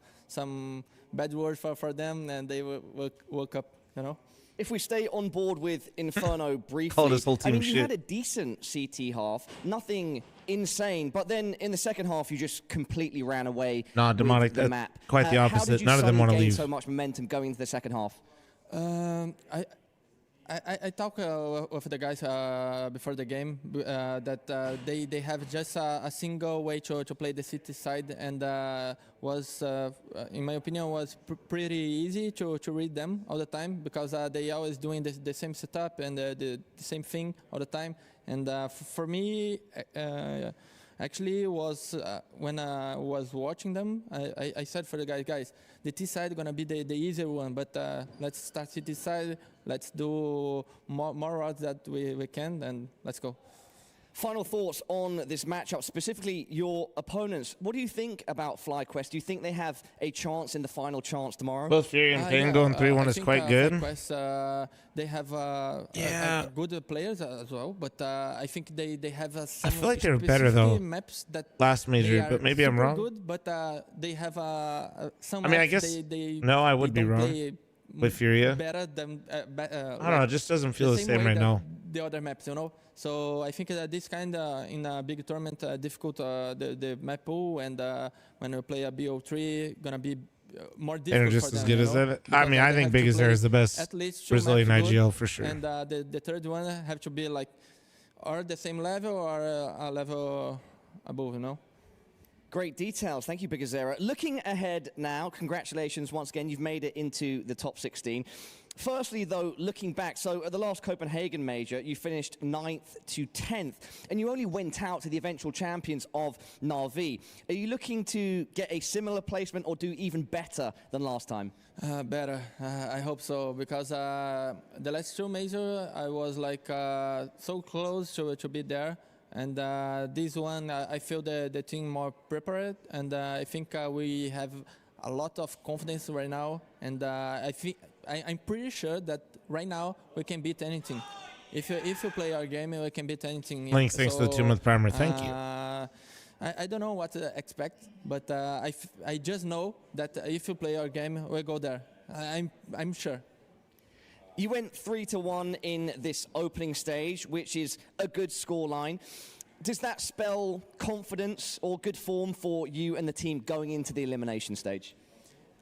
bad words for them, and they woke up, you know. If we stay on board with Inferno briefly, I mean, you had a decent CT half, nothing insane, but then in the second half, you just completely ran away Demonic, with the map. Quite the opposite. None of them want to leave. So much momentum going into the second half. I talked with the guys before the game that they have just a single way to play the city side, and was in my opinion was pretty easy to read them all the time because they always doing the same setup and the same thing all the time. And for me, actually, was when I was watching them, I said for the guys, the T side gonna be the easier one, but let's start city side. Let's do more routes that we can, and let's go. Final thoughts on this matchup, specifically your opponents. What do you think about FlyQuest? Do you think they have a chance in the final chance tomorrow? Both Furia and Payne going 3-1 is quite good. FlyQuest, they have good players as well, but I think they have some I feel like they were better though maps that last major, but maybe I'm wrong. Good, but they have some. I mean, I guess no, I would be wrong. With Furia, better than I don't know. It just doesn't feel the same right now. The other maps, you know. So I think that this kind in a big tournament difficult the map pool, and when we play a BO3 gonna be more difficult just for as them, good you as know? that. I Because mean, I they think have to Big Azera play is the best at least 2 Brazilian matches IGL good, for sure. And the third one have to be like or the same level or a level above, you know? Great details. Thank you, Big Azera. Looking ahead now, congratulations once again. You've made it into the top 16. Firstly, though, looking back, so at the last Copenhagen Major, you finished 9th to 10th, and you only went out to the eventual champions of Narvi. Are you looking to get a similar placement or do even better than last time? Better. I hope so, because the last 2 major, I was like so close to be there. And this one, I feel the team more prepared, and I think we have a lot of confidence right now. And I'm pretty sure that right now we can beat anything. If you play our game, we can beat anything. Thanks to the 2-month primer. Thank you. I don't know what to expect, but I just know that if you play our game, we'll go there. I'm sure. You went 3-1 in this opening stage, which is a good scoreline. Does that spell confidence or good form for you and the team going into the elimination stage?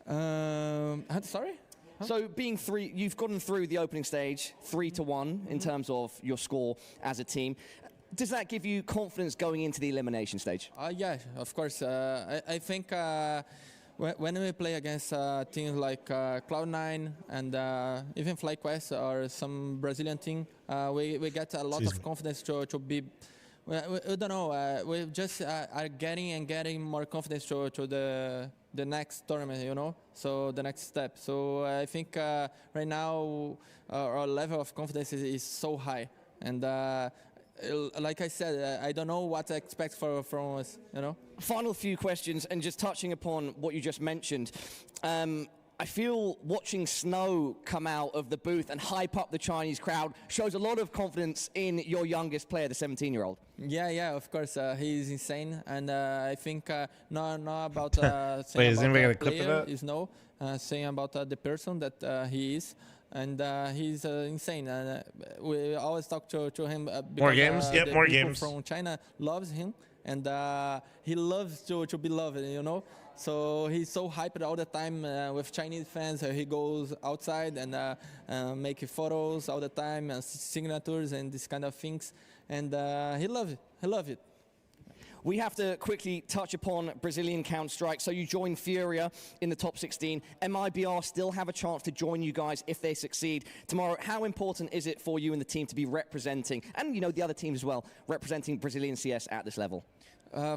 Sorry? Huh? So you've gotten through the opening stage 3-1 in terms of your score as a team. Does that give you confidence going into the elimination stage? Yeah, of course. I think when we play against teams like Cloud9 and even FlyQuest or some Brazilian team, we get a lot of confidence to be. We don't know. We just are getting more confidence to the next tournament, you know. So the next step. So I think right now our level of confidence is so high, and like I said, I don't know what to expect from us, you know. Final few questions, and just touching upon what you just mentioned. I feel watching Snow come out of the booth and hype up the Chinese crowd shows a lot of confidence in your youngest player, the 17-year-old. Yeah, of course. He's insane, and I think not about Wait, is anybody about got a clip of player that? is no, saying about the person that he is. And he's insane. And we always talk to him. Because, more games? Yep, more games. From China loves him, and he loves to be loved, you know. So he's so hyped all the time with Chinese fans. He goes outside and make photos all the time, and signatures and these kind of things. And he loves it. He loves it. We have to quickly touch upon Brazilian Counter-Strike. So you joined Furia in the top 16. MIBR still have a chance to join you guys if they succeed tomorrow. How important is it for you and the team to be representing, and you know the other teams as well, representing Brazilian CS at this level?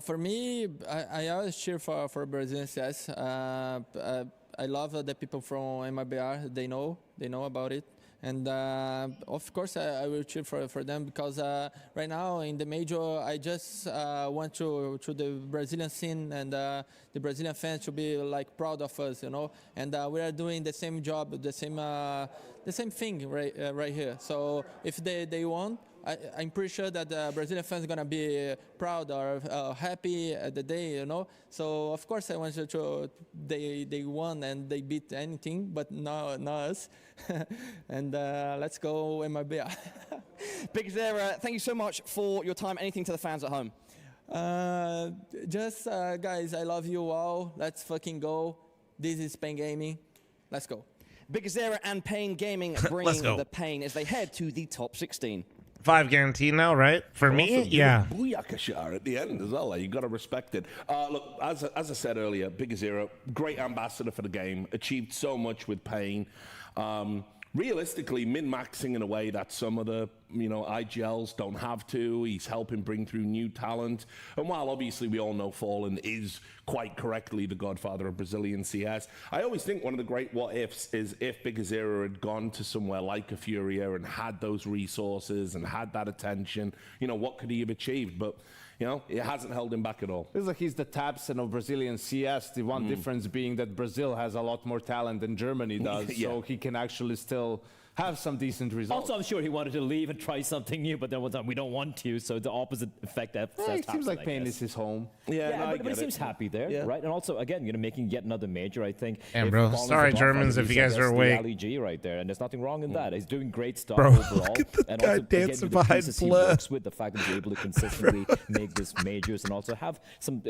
For me, I always cheer for Brazilian CS. I love the people from MIBR. They know about it. And of course, I will cheer for them, because right now in the major, I just want to the Brazilian scene and the Brazilian fans to be like proud of us, you know. And we are doing the same job, the same thing right here. So if they won, I'm pretty sure that the Brazilian fans are gonna be proud or happy at the day, you know. So of course I want to they won and they beat anything, but not us. And let's go MIBR. Big Azera, thank you so much for your time. Anything to the fans at home? Guys, I love you all. Let's fucking go. This is Pain Gaming. Let's go. Big Azera and Pain Gaming bringing the pain as they head to the top 16. 5 guaranteed now, right? For me, yeah. Booyaka shot at the end as well. You got to respect it. Look, as I said earlier, Big Azera, great ambassador for the game, achieved so much with Pain. Realistically, min-maxing in a way that some of the IGLs don't have to. He's helping bring through new talent. And while obviously we all know Fallen is quite correctly the godfather of Brazilian CS, I always think one of the great what-ifs is if Big Azera had gone to somewhere like a Furia and had those resources and had that attention, what could he have achieved? But it hasn't held him back at all. It's like he's the Tabson of Brazilian CS. The one difference being that Brazil has a lot more talent than Germany does. So he can actually still have some decent results. Also, I'm sure he wanted to leave and try something new, but then one time we don't want to, so the opposite effect It seems like Pain is his home. But he seems happy there, right? And also, again, making yet another major, I think. Damn, bro. Sorry, Germans, if you guys are awake. LEG right there, and there's nothing wrong in that. He's doing great stuff Bro, overall. look at the and guy also, dancing again, behind the Blur. he works with, the fact that he's able to consistently make this majors and also have some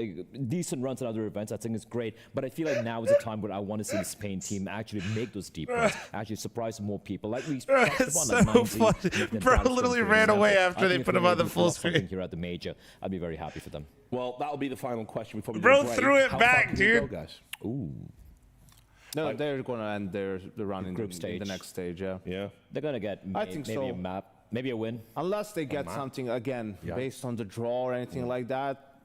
decent runs at other events, I think is great. But I feel like now is a time where I want to see the Spain team actually make those deep runs, actually surprise more people. Like we It's so funny. Bro literally ran away after they put him on the full screen. Here at the major, I'd be very happy for them. Well, that'll be the final question before we Bro do break. threw it How back, far can you go, dude. guys? Ooh. No, they're going to end their run in group the stage. next stage, yeah. They're going to get maybe a map, maybe a win. Unless they get something, again, based on the draw or anything like that.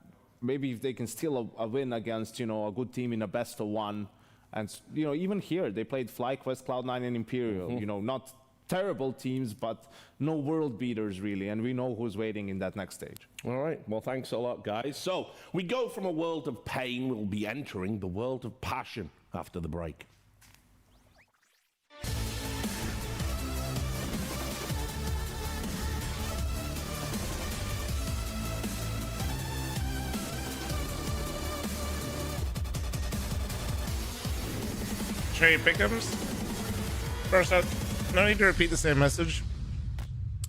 Maybe if they can steal a win against, a good team in a best of one. And, even here, they played FlyQuest, Cloud9, and Imperial. Not terrible teams, but no world beaters, really. And we know who's waiting in that next stage. All right. Well, thanks a lot, guys. So we go from a world of pain. We'll be entering the world of passion after the break. Trade pick'ems. First up, no need to repeat the same message.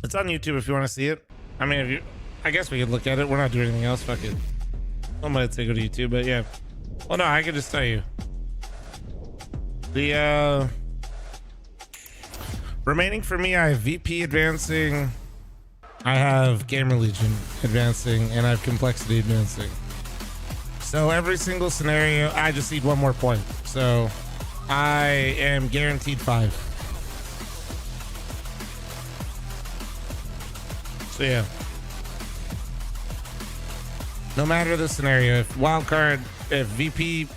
It's on YouTube if you want to see it. I mean, I guess we could look at it. We're not doing anything else. Fuck it. I might say go to YouTube, but yeah. Well, no, I can just tell you. The remaining for me, I have VP advancing, I have GamerLegion advancing, and I have Complexity advancing. So every single scenario, I just need one more point. So I am guaranteed 5. So yeah. No matter the scenario, if VP,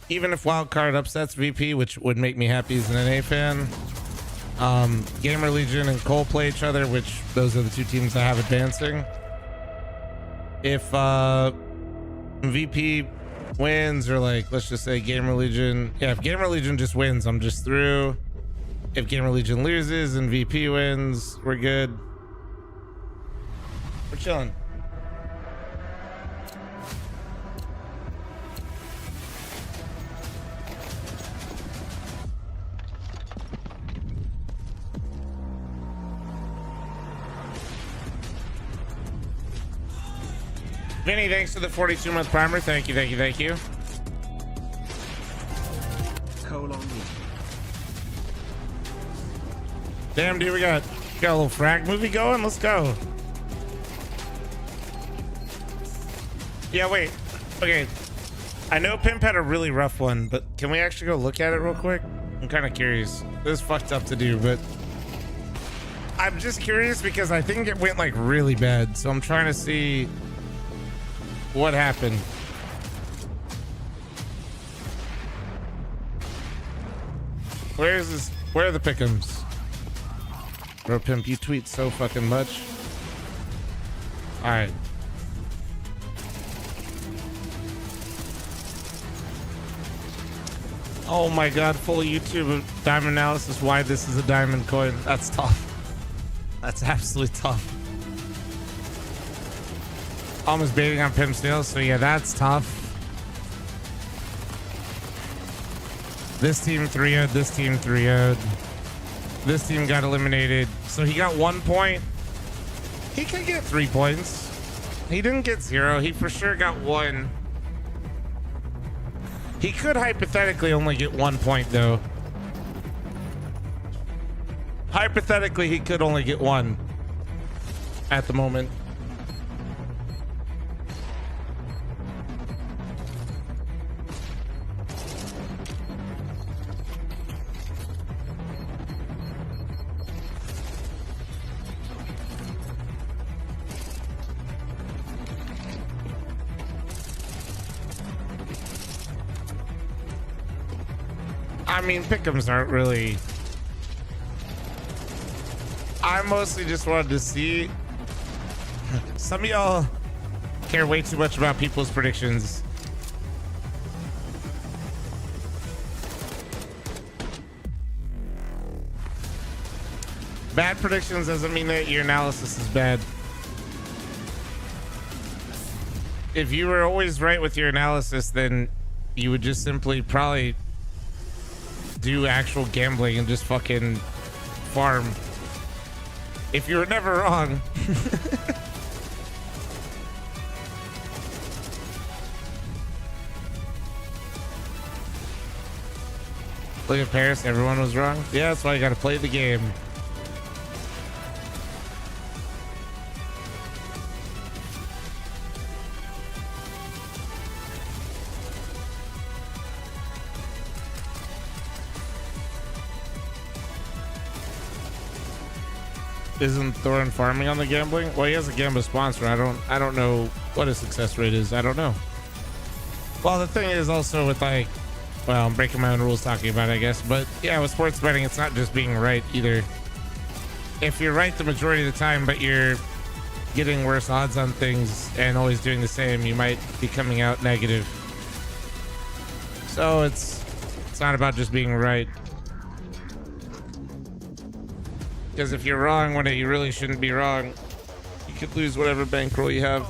even if wildcard upsets VP, which would make me happy as an NA fan, GamerLegion and Cole play each other, which those are the two teams I have advancing. If VP wins, or let's just say GamerLegion, if GamerLegion just wins, I'm just through. If GamerLegion loses and VP wins, we're good. We're chilling. Vinny, thanks for the 42-month primer. Thank you, thank you, thank you. Damn, dude, we got a little frag movie going. Let's go. Yeah, wait. Okay. I know Pimp had a really rough one, but can we actually go look at it real quick? I'm kind of curious. This is fucked up to do, but I'm just curious because I think it went really bad. So I'm trying to see what happened. Where is this? Where are the pick'ems? Bro, Pimp, you tweet so fucking much. All right. Oh my god, full YouTube diamond analysis why this is a diamond coin. That's tough. That's absolutely tough. Almost baiting on Pimp Snails, so yeah, that's tough. This team 3-0'd, this team 3-0'd. This team got eliminated. So he got 1 point. He could get 3 points. He didn't get 0. He for sure got 1. He could hypothetically only get 1 point though. Hypothetically, he could only get 1 at the moment. I mean, pick'ems aren't really. I mostly just wanted to see. Some of y'all care way too much about people's predictions. Bad predictions doesn't mean that your analysis is bad. If you were always right with your analysis, then you would just simply probably do actual gambling and just fucking farm. If you were never wrong. Look at Paris, everyone was wrong. Yeah, that's why you gotta play the game. Isn't Thorin farming on the gambling? Well, he has a Gamba sponsor. I don't know what his success rate is. I don't know. Well, the thing is also with like, well, I'm breaking my own rules talking about it, I guess. But yeah, with sports betting, it's not just being right either. If you're right the majority of the time, but you're getting worse odds on things and always doing the same, you might be coming out negative. So it's not about just being right. Because if you're wrong when you really shouldn't be wrong, you could lose whatever bankroll you have.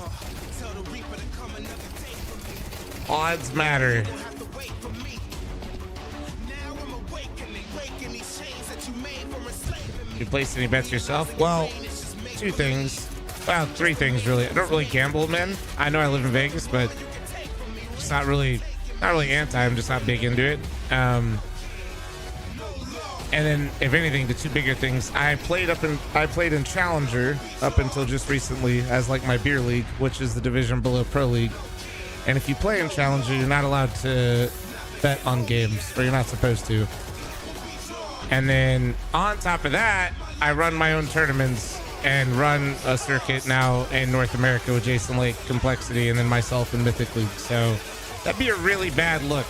Odds matter. You place any bets yourself? Well, two things. Well, three things really. I don't really gamble, man. I know I live in Vegas, but it's not really anti. I'm just not big into it. And then, if anything, the two bigger things, I played in Challenger up until just recently as like my beer league, which is the division below Pro League. And if you play in Challenger, you're not allowed to bet on games, or you're not supposed to. And then on top of that, I run my own tournaments and run a circuit now in North America with Jason Lake, Complexity, and then myself in Mythic League. So that'd be a really bad look.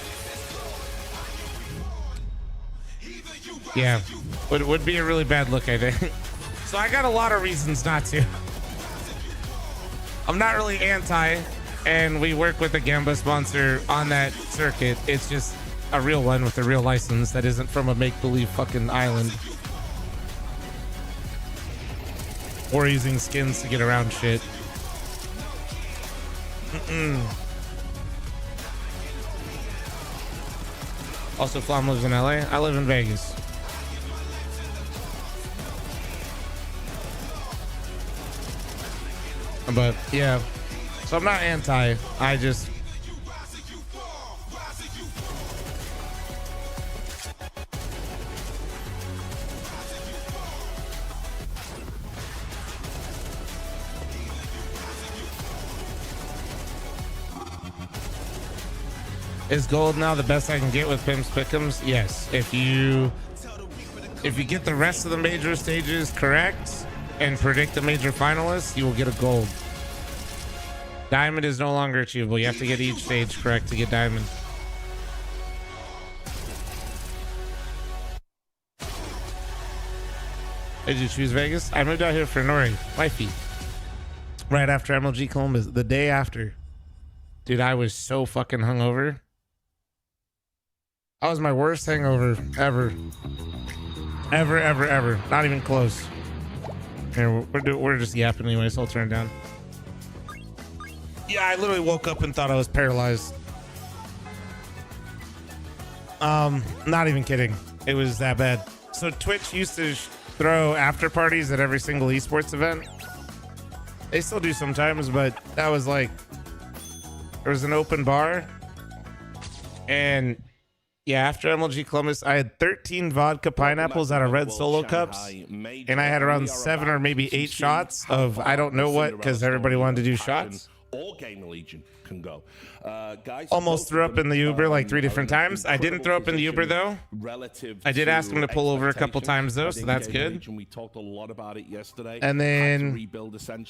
Yeah, would be a really bad look, I think. So I got a lot of reasons not to. I'm not really anti, and we work with a Gamba sponsor on that circuit. It's just a real one with a real license that isn't from a make-believe fucking island. Or using skins to get around shit. Also, Flom lives in LA. I live in Vegas. But yeah, so I'm not anti. I just is gold now the best I can get with Pimps Pick'ems? Yes. If you get the rest of the major stages correct and predict the major finalists, you will get a gold. Diamond is no longer achievable. You have to get each stage correct to get diamond. Did you choose Vegas? I moved out here for Nori, wifey. Right after MLG Columbus, the day after. Dude, I was so fucking hungover. That was my worst hangover ever. Ever. Not even close. Here, we're just yapping anyway, so I'll turn it down. Yeah, I literally woke up and thought I was paralyzed. Not even kidding. It was that bad. So Twitch used to throw after parties at every single esports event. They still do sometimes, but that was like, there was an open bar. And yeah, after MLG Columbus, I had 13 vodka pineapples out of red solo cups. And I had around 7 or maybe 8 shots of I don't know what, because everybody wanted to do shots. All GamerLegion can go. Guys, almost threw up in the Uber like 3 different times. I didn't throw up in the Uber though. I did ask him to pull over a couple times though, so that's good. We talked a lot about it yesterday. And then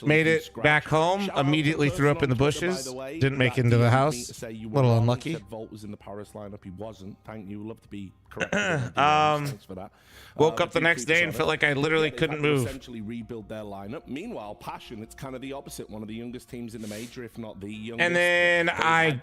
made it back home. Immediately threw up in the bushes. Didn't make it into the house. A little unlucky. Volt was in the Paris lineup. He wasn't. Thank you. Love to be correct. Thanks for that. Woke up the next day and felt like I literally couldn't move. Essentially rebuild their lineup. Meanwhile, Passion, it's kind of the opposite. One of the youngest teams in the major, if not the youngest. And then then I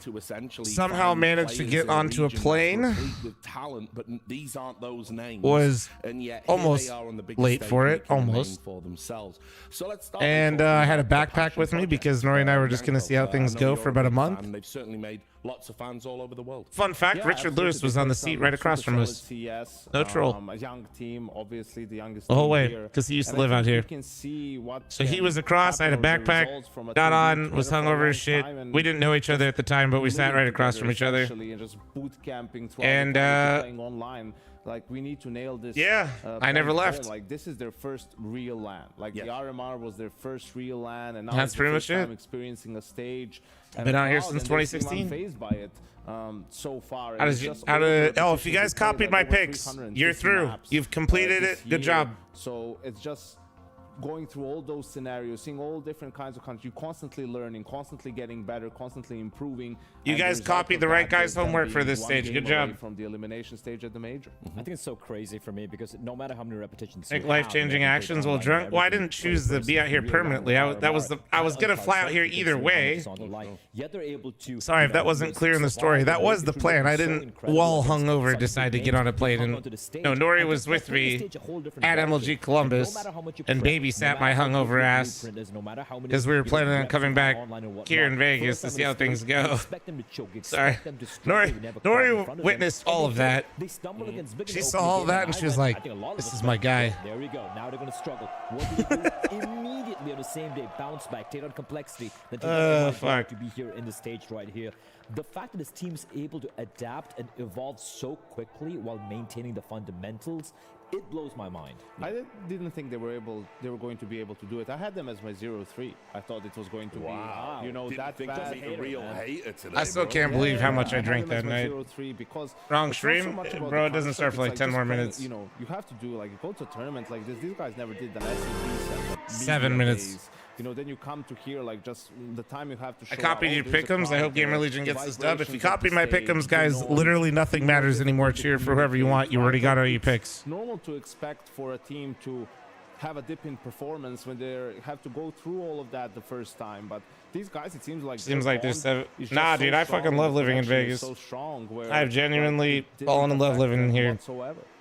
somehow managed to get onto a plane. With talent, but these aren't those names. Was and yet almost late for it, almost. For themselves. So let's start. And I had a backpack with me because Nori and I were just going to see how things go for about a month. And they've certainly made lots of fans all over the world. Fun fact, Richard Lewis was on the seat right across from us. No troll. A young team, obviously the youngest The whole team way, here. because he used to And I live out think here. you can see what So he can was across, I had a happen with the backpack, results from a got team on, together was for a hungover long as shit. time and We didn't know each other at the time, but we sat right across from each other. essentially, and just boot camping throughout And, the time, playing online. Like, we need to nail this. Yeah, I never playing left. home. Like, this is their first real LAN. Like, the RMR was their first real LAN, and now That's it's pretty the much first time it. experiencing a stage. I've been out here proud, since and they seem 2016. unfazed by it so far. How And does it's you, just how over to, the oh, if you positions guys they played, copied like, my over picks, 350 you're through. maps, You've completed this it. Good year. job. So it's just going through all those scenarios, seeing all different kinds of countries, constantly learning, constantly getting better, constantly improving. You and guys the result copied of the right that guys' is them homework for being this one stage. game Good away job. from the elimination stage at the major. I think it's so crazy for me because no matter how many repetitions Think you life-changing have, actions while drunk. Well, I didn't choose to be out here permanently. I was gonna fly out here either way. Yet they're able to, Sorry if that wasn't clear in the story. That was the plan. I didn't, while hungover, decide to get on a plane. And no, Nori was with me at MLG Columbus and babysat my hungover ass because we were planning on coming back here in Vegas to see how things go. Sorry, Nori witnessed all of that. She saw all of that and she was like, "This is my guy." There we go. Now they're going to struggle. What do you do? Immediately on the same day, bounce back, take on complexity. Then fuck. to be here in the stage right here. The fact that this team's able to adapt and evolve so quickly while maintaining the fundamentals, it blows my mind. I didn't think they were going to be able to do it. I had them as my 0-3. I thought it was going to be, you know, that bad. A real hater today, I still can't believe how much I drank that night. Because Wrong it's not so stream, much about bro. It the doesn't start concept, for like it's 10 more just playing, minutes. You know, you have to do like go to a tournament like this. These guys never did an SCP set. 7 minutes. Days. You know, then you come to here like just the time you have to show I copied out, your there's a pick'ems. I hope crowd there, GamerLegion gets the this dub. If you vibrations of copy the my stage, pick'ems, the guys, noise, literally nothing matters anymore. Cheer for whoever you want. You already got all your picks. It's normal to expect for a team to have a dip in performance when they have to go through all of that the first time, but these guys, it seems like there's 7. Nah, dude, I fucking love living in Vegas. I've genuinely fallen in love living here.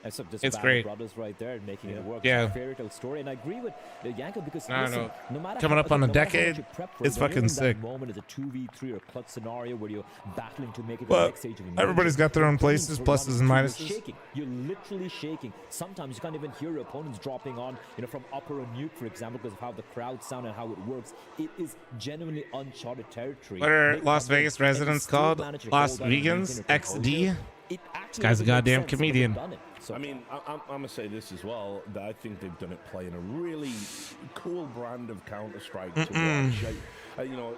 It's great. Brothers right there making it work. Yeah. It's a fairy tale story, and I agree with Yanko because No, listen, no matter coming how, up on a no matter how much decade, you prep for it, it's when you're fucking in sick. That moment is a 2v3 or clutch scenario where you're battling to make it to Well, the next stage of a everybody's got their own places, pluses and minuses. Shaking. You're literally shaking. Sometimes you can't even hear your opponents dropping on, you know, from upper or nuke, for example, because of how the crowd sound and how it works. It is genuinely uncharted territory. What are Las Vegas residents called? Las Vegans? XD? This guy's a goddamn comedian. I mean, I'm going to say this as well, that I think they've done it playing a really cool brand of Counter-Strike to watch. You know,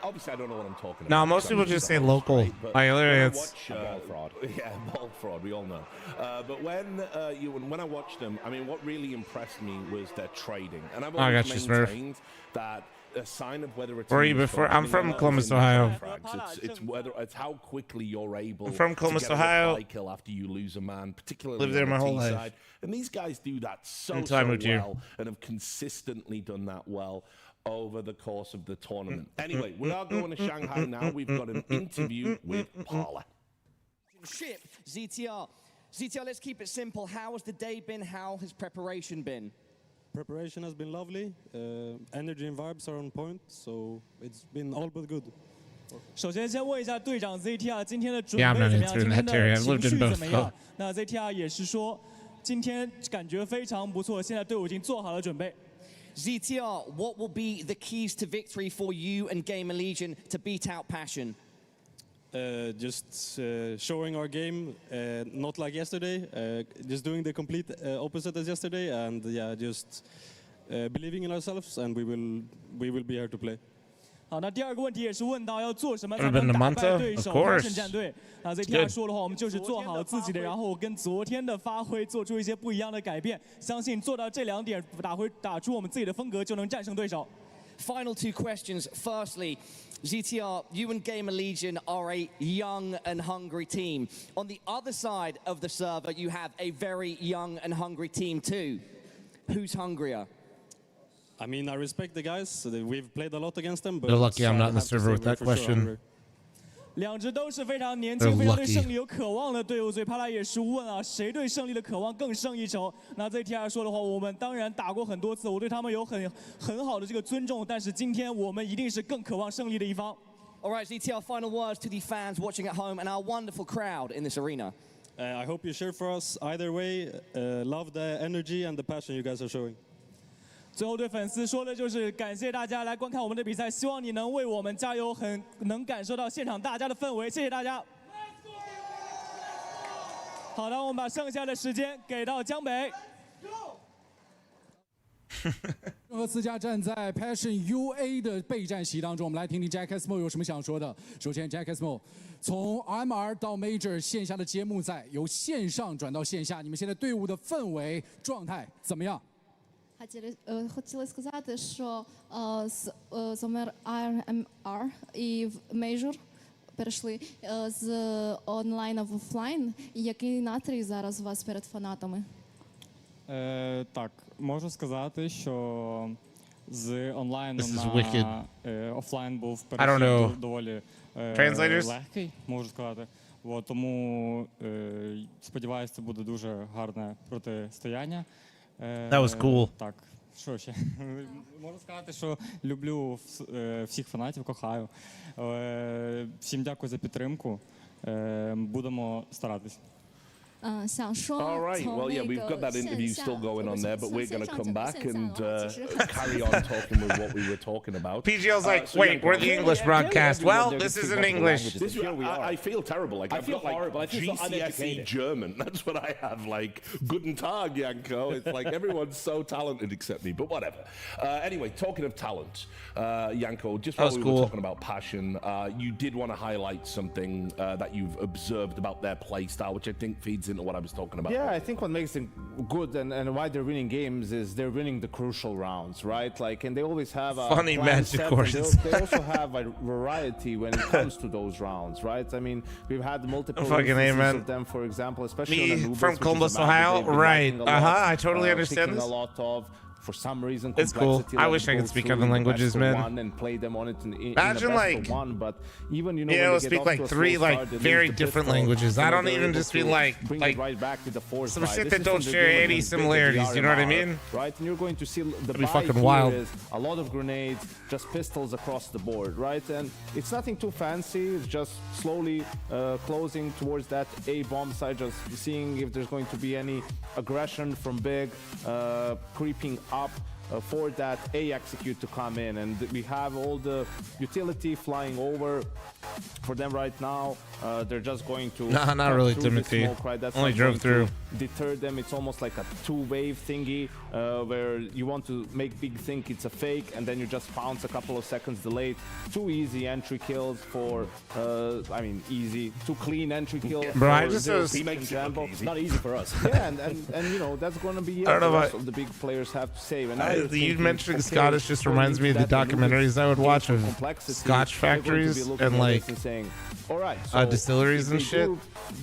obviously I don't know what I'm talking about. No, most people just say local. Like, literally, it's ball fraud. Yeah, ball fraud. We all know. But when I watched them, I mean, what really impressed me was their trading, and I've always maintained that a sign of whether it's. Where are you before? I'm from Columbus, Ohio. It's how quickly you're able. I'm from Columbus, to get Ohio. a kill after you lose a man, particularly Lived there on my the whole T life. side. And these guys do that so with you. well, and have consistently done that well over the course of the tournament. Anyway, we are going to Shanghai now. We've got an interview with Parla. Ship, ZTR. ZTR, let's keep it simple. How has the day been? How has preparation been? Preparation has been lovely. Energy and vibes are on point, so it's been all but good. 首先，先问一下队长 ZTR 今天的准备 Yeah, 怎 I'm 么 not 样？ into 今 that 天 theory. 的 I've 情 lived 绪 in 怎 both. 么样？那 ZTR 也是说，今天感觉非常不错，现在队伍已经做好了准备。 ZTR, what will be the keys to victory for you and GamerLegion to beat out Passion? Just showing our game, not like yesterday. Just doing the complete opposite as yesterday, and yeah, just believing in ourselves, and we will be here to play. 好，那第二个问题也是问到要做什么才 Ever been 能 to 打 Manta? 败对 Of 手 course. 发胜战队。那 It's ZTR good. 说的话，我们就是做好自己的，然后跟昨天的发挥做出一些不一样的改变。相信做到这两点，打出我们自己的风格，就能战胜对手。 Final two questions. Firstly, ZTR, you and GamerLegion are a young and hungry team. On the other side of the server, you have a very young and hungry team too. Who's hungrier? I mean, I respect the guys. So we've played a lot against them. But They're lucky I'm not in the server with that question. 两支都是非常年轻、非常对胜利有渴望的队伍，所以帕拉也是问啊，谁对胜利的渴望更胜一筹？那这 TR 说的话，我们当然打过很多次，我对他们有很好的这个尊重，但是今天我们一定是更渴望胜利的一方。All right, ZTR, final words to the fans watching at home and our wonderful crowd in this arena. I hope you share for us either way. Love the energy and the passion you guys are showing. 最后对粉丝说的就是感谢大家来观看我们的比赛，希望你能为我们加油，能感受到现场大家的氛围，谢谢大家。好的，我们把剩下的时间给到江北。和私家站在 Passion UA 的备战席当中，我们来听听 Jackasmo 有什么想说的。首先 ，Jackasmo 从 MR 到 Major 线下的揭幕赛，由线上转到线下，你们现在队伍的氛围状态怎么样？ Хотіла сказати, що з RMR і в Major перейшли з онлайн в офлайн. Який настрій зараз у вас перед фанатами? Так, можу сказати, що з онлайну на офлайн був перехід доволі легкий, можу сказати. Тому сподіваюся, це буде дуже гарне протистояння. That was cool. Так, що ще? Можу сказати, що люблю всіх фанатів, кохаю. Всім дякую за підтримку. Будемо старатись. All right, well, yeah, we've got that interview still going on there, but we're going to come back and carry on talking with what we were talking about. PGL's like, wait, we're the English broadcast. Well, this isn't English. I feel terrible. Like, I've got like GCSE German. That's what I have. Like, Guten Tag, Janko. It's like everyone's so talented except me, but whatever. Anyway, talking of talent, Janko, just while we were talking about passion, you did want to highlight something that you've observed about their play style, which I think feeds into what I was talking about. Yeah, I think what makes them good and why they're winning games is they're winning the crucial rounds, right? Like, and they always have a funny magic courses. They also have a variety when it comes to those rounds, right? I mean, we've had multiple instances of them, for example, especially me from Columbus, Ohio, right? I totally understand this. A lot of. For some reason, it's cool. I wish I could speak other languages, man. And play them on it imagine like one, but even you know, yeah, speak like three like very different languages. I don't even just mean like right back with the force some shit that don't share any similarities. You know what I mean? Right, and you're going to see the buy fucking wild. Is a lot of grenades, just pistols across the board, right? And it's nothing too fancy. It's just slowly closing towards that A bomb side, just seeing if there's going to be any aggression from Big, creeping up for that A execute to come in, and we have all the utility flying over for them right now. They're just going to not really Timothy smoke, right? That's only drove through. Deter them. It's almost like a two-wave thingy where you want to make Big think it's a fake, and then you just pounce a couple of seconds delayed. Two easy entry kills for I mean easy, two clean entry kills. Bro, I just he makes easy. Not easy for us. Yeah, and you know that's going to be I don't know what the big players have to say. And you mentioning Scottish just reminds me of the documentaries I would watch of Scotch factories and like distilleries and shit,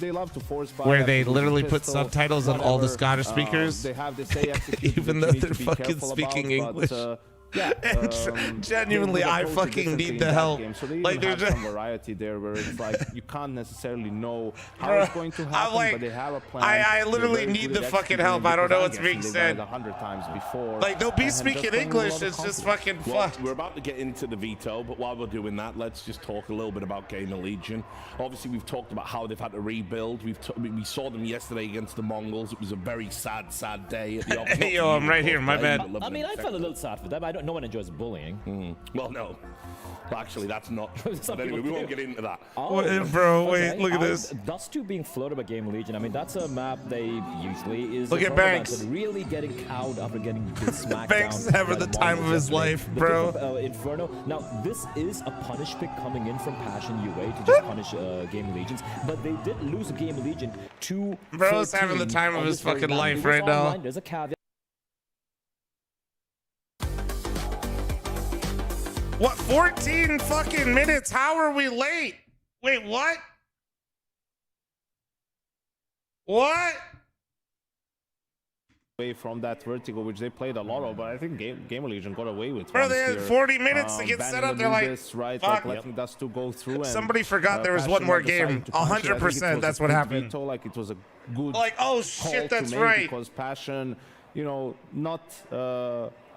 they love to force where they literally put subtitles on all the Scottish speakers, they have this A even though they're fucking speaking English. Yeah, genuinely, I fucking need the help. So they like there's some variety there where it's like you can't necessarily know how it's going to happen, like, but they have a plan. I literally need the fucking help. I don't know what's being said. 100 times before. Like they'll be speaking English. It's just fucking fucked. We're about to get into the veto, but while we're doing that, let's just talk a little bit about GamerLegion. Obviously, we've talked about how they've had to rebuild. We saw them yesterday against the Mongolz. It was a very sad day. At the hey, yo, I'm right here. My bad. I mean, I felt a little sad for them. No one enjoys bullying. Well, no. Actually, that's not true. But anyway, we won't get into that. Bro, wait, look at this. Dust2 being floated by GamerLegion. I mean, that's a map they usually is. Look at Banks. Really getting cowed after getting smacked Banks down. having the time of his life, bro. Inferno. Now, this is a punish pick coming in from Passion UA to just punish GamerLegions, but they did lose GamerLegion to. Bro's having the time of his fucking life right now. There's a caveat. What, 14 fucking minutes? How are we late? Wait, what? What? away from that Vertigo, which they played a lot of, but I think GamerLegion got away with. Bro, they had 40 minutes to get set up. They're like, right, fuck. like letting Dust2 go through. And, somebody forgot there was one more game. 100%. That's what happened. Veto, like it was a good. Like, oh shit, that's right. Because Passion, you know, not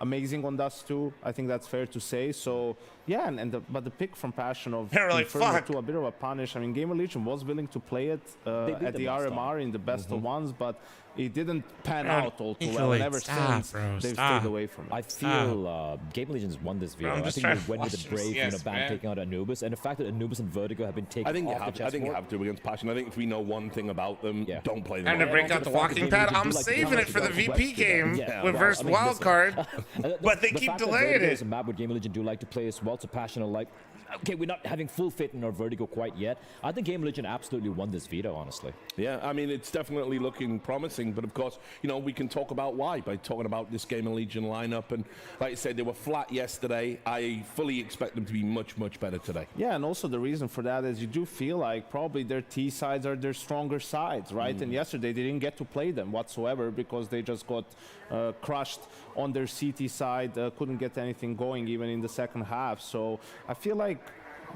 amazing on Dust2. I think that's fair to say. So yeah, but the pick from Passion of Inferno to a bit of a punish. I mean, GamerLegion was willing to play it at the RMR in the best of ones, but it didn't pan out all too well. And ever since, they've stayed away from it. I feel GamerLegion's won this video. I think they went with the Brave in a ban taking out Anubis, and the fact that Anubis and Vertigo have been taken I think you off have to against Passion. I think if we know one thing about them, don't play them. And to break out the walking pad, I'm saving it for the VP game with versus Wildcard, but they keep delaying it. There's a map where GamerLegion do like to play as well, so Passion are like, okay, we're not having full faith in our Vertigo quite yet. I think GamerLegion absolutely won this veto, honestly. Yeah, I mean, it's definitely looking promising, but of course, you know, we can talk about why by talking about this GamerLegion lineup. And like I said, they were flat yesterday. I fully expect them to be much, much better today. Yeah, and also the reason for that is you do feel like probably their T sides are their stronger sides, right? And yesterday they didn't get to play them whatsoever because they just got crushed on their CT side, couldn't get anything going even in the second half. So I feel like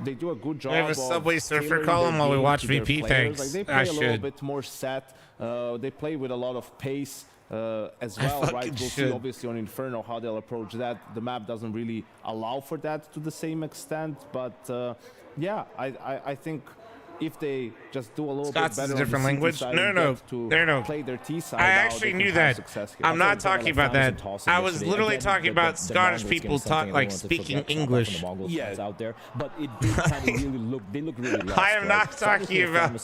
they do a good job. We have a Subway Surfer column while we watch VP. Thanks. Like they play a little bit more set. They play with a lot of pace as well, right? We'll see obviously on Inferno how they'll approach that. The map doesn't really allow for that to the same extent, but yeah, I think if they just do a little bit better a different language. No. Play their T side I actually knew that. I'm not talking about that. I was literally talking about Scottish people speaking English. Yeah, out there, but it did kind of really look. They look really lost. I am not talking about.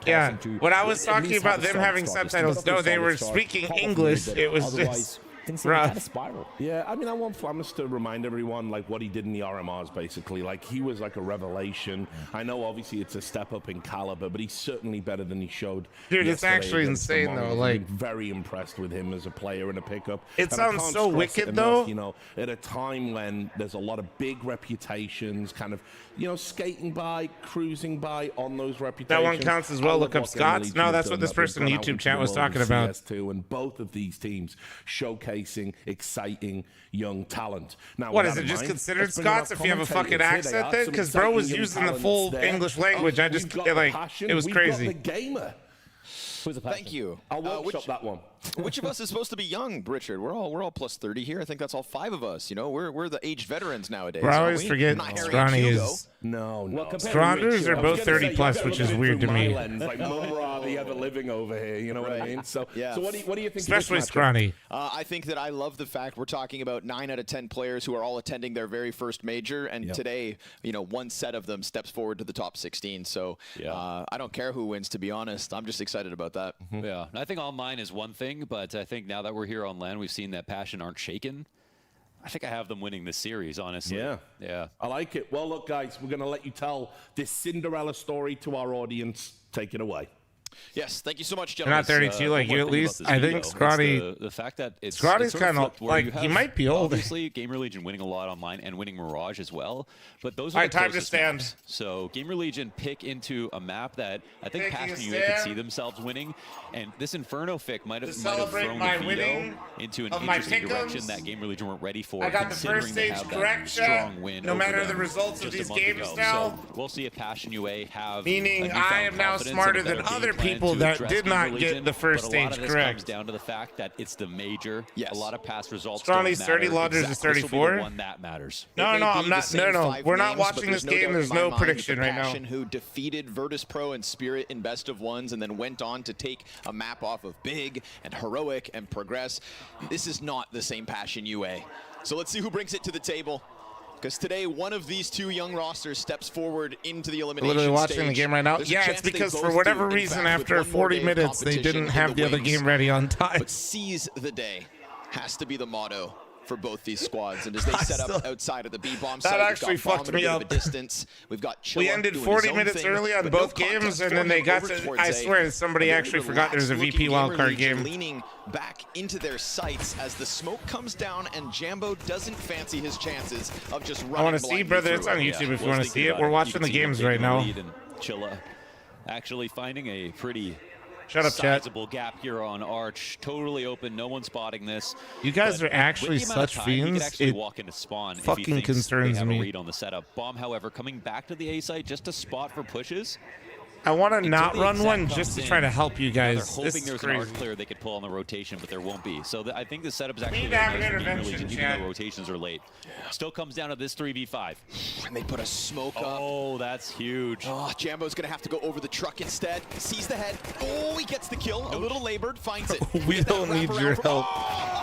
Yeah, when I was talking about them having subtitles, no, they were speaking English. It was just. Things kind of spiral. Yeah, I mean, I want Flamus to remind everyone like what he did in the RMRs, basically. Like, he was like a revelation. I know, obviously, it's a step up in caliber, but he's certainly better than he showed. Dude, it's actually insane, though. Like, I'm very impressed with him as a player and a pickup. It sounds so wicked, though. You know, at a time when there's a lot of big reputations, kind of, you know, skating by, cruising by on those reputations. That one counts as well. Look up Scott's. No, that's what this person in YouTube chat was talking about. CS2, and both of these teams showcasing exciting young talent. Now, what is it? Just considered Scots if you have a fucking accent then? Because bro was using the full English language. I just like it was crazy. We've got the gamer. Thank you. I'll workshop that one. Which of us is supposed to be young, Richard? We're all plus 30 here. I think that's all 5 of us. You know, we're the aged veterans nowadays. Bro, I always forget Scrawny is. No. Scrawnders are both 30 plus, which is weird to me. Like Mumra, the ever living over here. You know what I mean? So, so what do you think? Especially Scrawny. I think that I love the fact we're talking about 9 out of 10 players who are all attending their very first major, and today, you know, one set of them steps forward to the top 16. So I don't care who wins, to be honest. I'm just excited about that. Yeah, I think online is one thing, but I think now that we're here on land, we've seen that Passion aren't shaken. I think I have them winning this series, honestly. Yeah. I like it. Well, look, guys, we're going to let you tell this Cinderella story to our audience. Take it away. Yes, thank you so much, They're gentlemen. not 32 like you, at least. I think Scrawny. The fact that it's Scrawny's kind of like he might be old. Obviously, GamerLegion winning a lot online and winning Mirage as well. But those are all right, the time to stand. Maps. So GamerLegion pick into a map that I think Passion UA could see themselves winning, and this Inferno pick might have thrown the Veto into an interesting direction that GamerLegion weren't ready for. I got the first stage correct, strong win. No matter the results of these games now. So we'll see if Passion UA have. Meaning, I am now smarter than other people that did not get the first stage correct. But a lot of this comes down to the fact that it's the major. A lot of past results. Scrawny's 30, Lauders is 34. One that matters. No, I'm not. No. We're not watching this game. There's no prediction right now. Who defeated Virtus.pro and Spirit in best of ones, and then went on to take a map off of Big and Heroic and Progress. This is not the same Passion UA. So let's see who brings it to the table. Because today, one of these two young rosters steps forward into the elimination Literally watching stage. the game right now. Yeah, it's because for whatever reason, after 40 minutes, they didn't have the other game ready on time. But seize the day has to be the motto for both these squads. And as they set up outside of the B-bomb site, that actually fucked me up. We've got we ended 40 minutes early on both games, and then they got to, I swear, somebody actually forgot there's a VP wildcard game. Leaning back into their sights as the smoke comes down, and Jambo doesn't fancy his chances of just running. I want to see, brother. It's on YouTube if you want to see it. We're watching the games right now. Chilla actually finding a pretty Shut up, chat. Sizable gap here on Arch. Totally open. No one's spotting this. You guys But are actually with the amount of such time, he could fiends, actually it walk into spawn if fucking he thinks concerns they have me. a read on the setup. Bomb, however, coming back to the A site just to spot for pushes. I want to Until not the run exec one comes just to in, try to help you now guys. They're hoping This is there's an crazy. arc clear they could pull on the rotation, but there won't be. So I think the setup is actually Need to very have an nice for intervention, GamerLegion, even chat. though rotations are late. Still comes down to this 3v5. And they put a smoke up. Oh, that's huge. Oh, Jambo's gonna have to go over the truck instead. Sees the head. Oh, he gets the kill. A little labored, finds it. We don't need your help.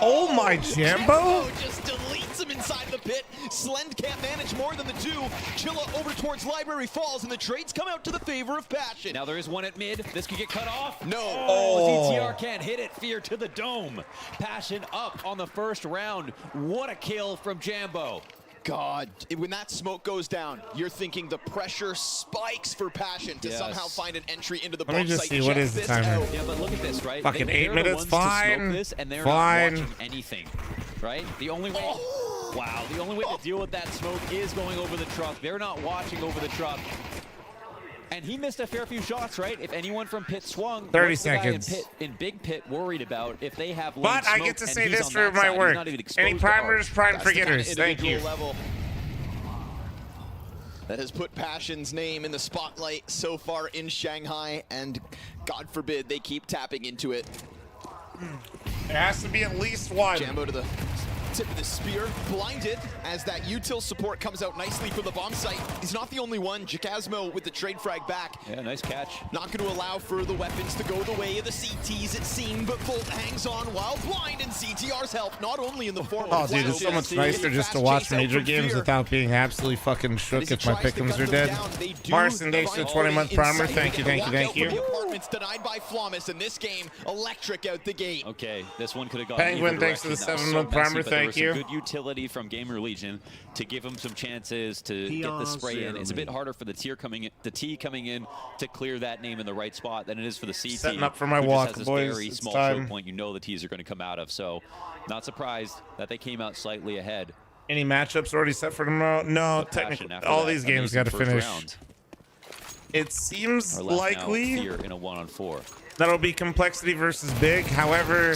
Oh my Jambo! Just deletes him inside the pit. Slend can't manage more than the two. Chilla over towards Library Falls, and the trades come out to the favor of Passion. Now there is one at mid. This could get cut off. No. Oh, ZTR can't hit it. Fear to the dome. Passion up on the first round. What a kill from Jambo. God, when that smoke goes down, you're thinking the pressure spikes for Passion to somehow find an entry into the Let me bomb just site. see, what Check is the this timer? out. Yeah, but look at this, right? Fucking They're 8 the minutes, ones to smoke fine. this, and they're Fine. not watching anything, right? The only way, wow, the only way to deal with that smoke is going over the truck. They're not watching over the truck. And he missed a fair few shots, right? If anyone from pit swung, 30 what's the guy seconds. in big pit worried about if they have lane But I smoke get to and say he's this on for that my side, he's work. not even exposed Any to primers, Arch. prime That's for the kind of getters. Thank you. individual level that has put Passion's name in the spotlight so far in Shanghai, and God forbid they keep tapping into it. There has to be at least one. Jambo to the tip of the spear, blinded as that util support comes out nicely from the bomb site. He's not the only one. Jacasmo with the trade frag back. Yeah, nice catch. Not going to allow for the weapons to go the way of the CTs, it seemed, but Volt hangs on while blind, and CTR's help, not only in the form Oh, of dude, it's so much nicer just to watch major games without being absolutely fucking shook if my pick'ems are dead. Marson, thanks for the 20-month primer. Thank you, thank you, thank you. Apartments denied by Flawless, and this game, electric out the gate. Okay, this one could have gone Penguin, either thanks for the direction. That was 7-month so messy, primer, but there thank was some you. good utility from GamerLegion to give him some chances to get the spray in. It's a bit harder for the T coming in to clear that name in the right spot than it is for the CT. Setting up for my who walk, just has this boys. very It's small time. choke point you know the T's are going to come out of. So not surprised that they came out slightly ahead. Any matchups already set for tomorrow? No, technically, all these games got to finish. It seems likely Fear in a 1-on-4. that'll be Complexity versus Big. However,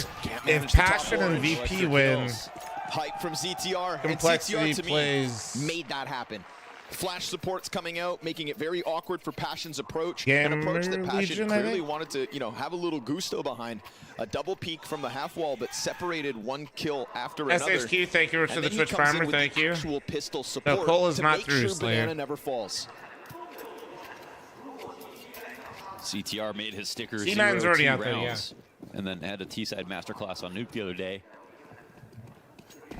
if Passion and VP win, Hype from ZTR. Complexity and ZTR, to plays- me, made that happen. Flash support's coming out, making it very awkward for Passion's approach. GamerLegion, An approach that Passion I clearly think. wanted to, have a little gusto behind. A double peek from the half wall, but separated one kill after another. SHQ, thank you for And the then he Twitch comes in primer, with thank the you. actual pistol support Cole is to not make through, sure Slayer. Banana never falls. CTR made his sticker C9's 0 already 2 out there, yeah. rounds, and then had a T-side masterclass on Nuke the other day.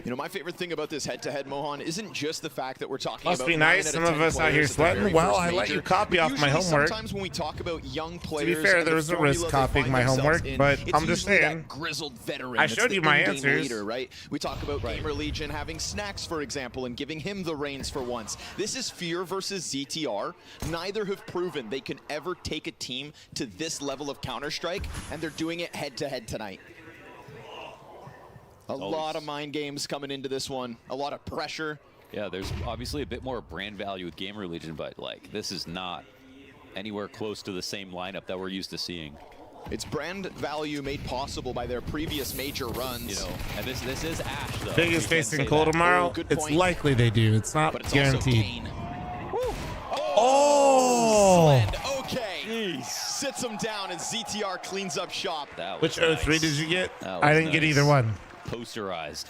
My favorite thing about this head-to-head, Mohan, isn't just the fact that we're talking Must about be 9 nice. out Some of of 10 us out here players at the sweating. very Well, first I let major. you copy off my Usually homework. Sometimes when we talk about young To players, be fair, and there the was a formula risk they copying find my themselves homework, in, but it's I'm just usually saying. that grizzled veteran. I that's showed the you my in-game answers. Leader, right? We talk about GamerLegion having Snacks, for example, and giving him the reins for once. This is Fear versus ZTR. Neither have proven they can ever take a team to this level of Counter-Strike, and they're doing it head-to-head tonight. A lot of mind games coming into this one. A lot of pressure. Yeah, there's obviously a bit more brand value with GamerLegion, but like this is not anywhere close to the same lineup that we're used to seeing. It's brand value made possible by their previous major runs. And this is Ash, though. Big is facing Cole tomorrow. It's likely they do. It's not But it's guaranteed. Oh! Slend, okay. Sits him down and ZTR cleans up shop. Which 03 did you get? That I was didn't get nice. either one. Posterized.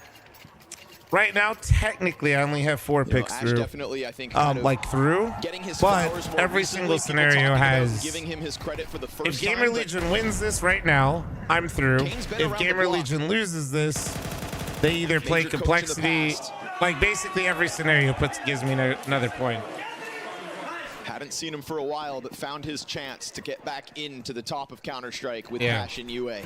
Right now, technically, I only have 4 picks Ash through. definitely, I think, kind of like through. getting his But flowers more every recently. single People scenario talking about has. giving him his credit for the If first time, GamerLegion wins this right now, I'm through. Kane's been If around the GamerLegion loses this, they either play Major coach in the Complexity. past. Like basically every scenario gives me another point. Hadn't seen him for a while, but found his chance to get back into the top of Counter-Strike with Yeah. Ash and UA.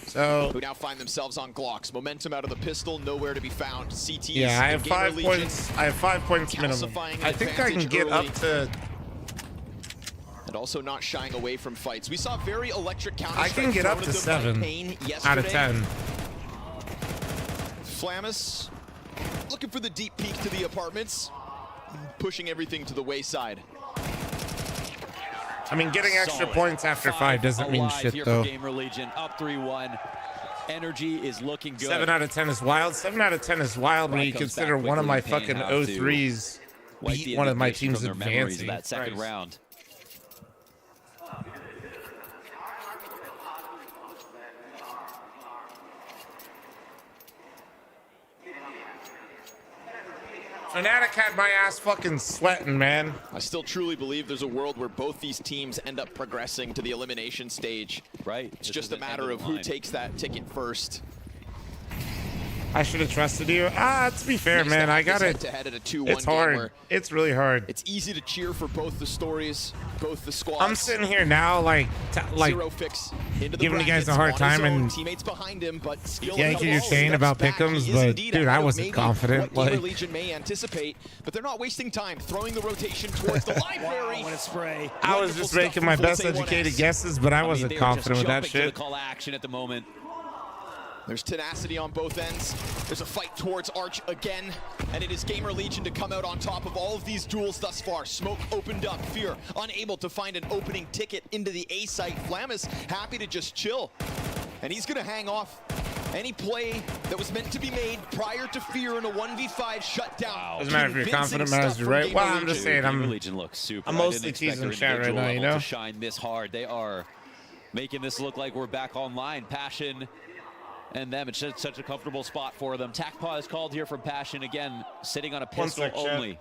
So who now find themselves on Glocks. Momentum out of the pistol, nowhere to be found. CTs. yeah, I have and 5 GamerLegion points. I have 5 points minimum. calcifying an I think I can advantage get early. up to. And also not shying away from fights. We saw very electric I Counter-Strike can get up thrown to at them by 7 Pain out of yesterday. 10. Flamus looking for the deep peek to the apartments, pushing everything to the wayside. I mean, getting extra points after 5 doesn't mean shit, though. GamerLegion up 3-1. Energy is looking good. 7 out of 10 is wild. 7 out of 10 is wild when you consider one of my fucking 03s beat one of my team's advancing. That second round. Fnatic had my ass fucking sweating, man. I still truly believe there's a world where both these teams end up progressing to the elimination stage. Right. It's just a matter of who takes that ticket first. I should have trusted you. To be fair, man, I got it. It's hard. It's really hard. It's easy to cheer for both the stories, both the squads. I'm sitting here now, like Zero Fix into the giving you guys brackets, a hard on time his own, and teammates behind him, but still yanking your chain about pick'ems, but dude, I wasn't confident. What Like, GamerLegion may anticipate, but they're not wasting time throwing the rotation towards the library. What a spray. I was just making my best educated guesses, but I wasn't confident with that shit. Call action at the moment. There's tenacity on both ends. There's a fight towards Arch again, and it is GamerLegion to come out on top of all of these duels thus far. Smoke opened up, Fear unable to find an opening ticket into the A site. Flamus happy to just chill, and he's gonna hang off any play that was meant to be made prior to Fear in a 1v5 shutdown. Doesn't matter if you're confident, matters you're right. Well, I'm just saying, I'm mostly teasing chat right now, you know? To shine this hard. They are making this look like we're back online. Passion and them, it's just such a comfortable spot for them. Takpa is called here from Passion, again, sitting on a pistol only.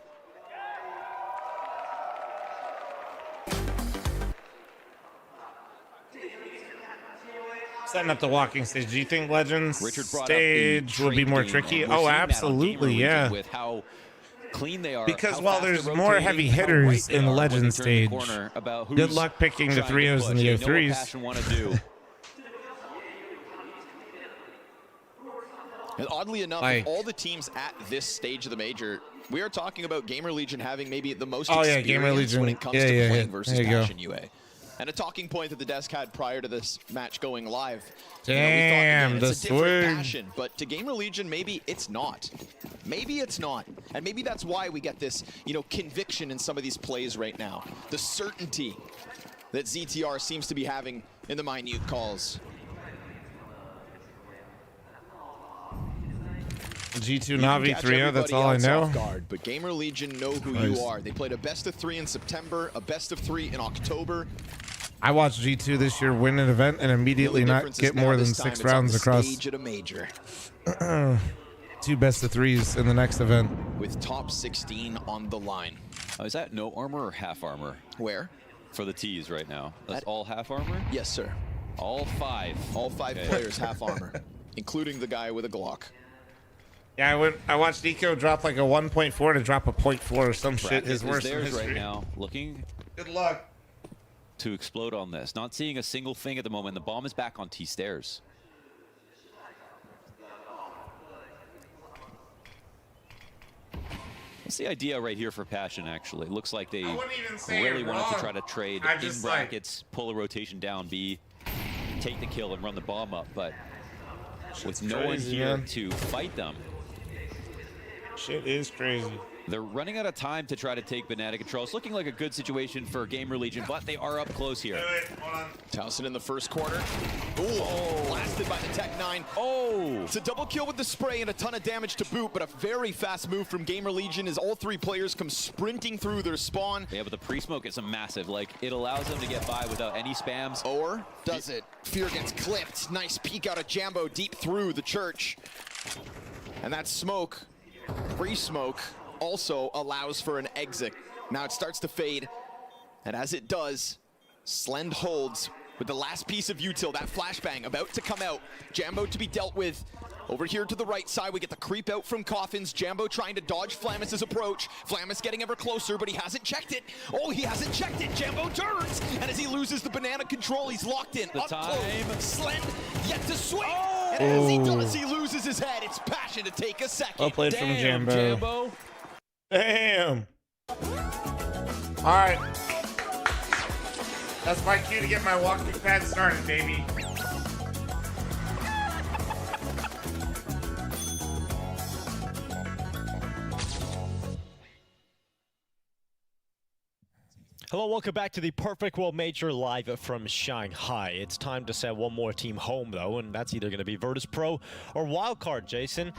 Setting up the walking stage. Do you think Legends stage would be more tricky? Oh, absolutely, yeah. With how clean they are. Because while there's more heavy hitters in the Legends stage, good luck picking the 3-0s and the 0-3s. And oddly enough, of all the teams at this stage of the major, we are talking about GamerLegion having maybe the most experience when it comes to playing versus Passion UA. And a talking point that the desk had prior to this match going live. Damn, it's a different Passion, but to GamerLegion, maybe it's not. Maybe it's not. And maybe that's why we get this, conviction in some of these plays right now. The certainty that ZTR seems to be having in the minute calls. G2 Navi 3-0, that's all I know. Guard, but GamerLegion know who you are. They played a best of 3 in September, a best of 3 in October. I watched G2 this year win an event and immediately not get more than 6 rounds across. At a major. 2 best of 3s in the next event. With top 16 on the line. Oh, is that no armor or half armor? Where? For the T's right now. That's all half armor? Yes, sir. All 5. All 5 players half armor, including the guy with a Glock. Yeah, I watched Eco drop like a 1.4 to drop a 0.4 or some shit. His worst in history. Right now, looking. Good luck. To explode on this. Not seeing a single thing at the moment. The bomb is back on T stairs. What's the idea right here for Passion, actually? It looks like they really wanted to try to trade in brackets, pull a rotation down B, take the kill and run the bomb up, but with no one here to fight them. Shit is crazy. They're running out of time to try to take banana control. It's looking like a good situation for GamerLegion, but they are up close here. Towson in the first corner. Ooh, blasted by the Tech-9. Oh! It's a double kill with the spray and a ton of damage to boot, but a very fast move from GamerLegion as all 3 players come sprinting through their spawn. Yeah, but the pre-smoke is a massive. Like, it allows them to get by without any spams. Or does it? Fear gets clipped. Nice peek out of Jambo deep through the church. And that smoke, pre-smoke, also allows for an exit. Now it starts to fade, and as it does, Slend holds with the last piece of util, that flashbang about to come out. Jambo to be dealt with. Over here to the right side, we get the creep out from Coffins. Jambo trying to dodge Flamus's approach. Flamus getting ever closer, but he hasn't checked it. Oh, he hasn't checked it. Jambo turns, and as he loses the banana control, he's locked in. Up close. Slend yet to swing. Oh. And as he does, he loses his head. It's Passion to take a second. Well played from Jambo. Damn. All right. That's my cue to get my walking pad started, baby. Hello, welcome back to the Perfect World Major live from Shanghai. It's time to send one more team home, though, and that's either going to be Virtus.pro or Wildcard, Jason.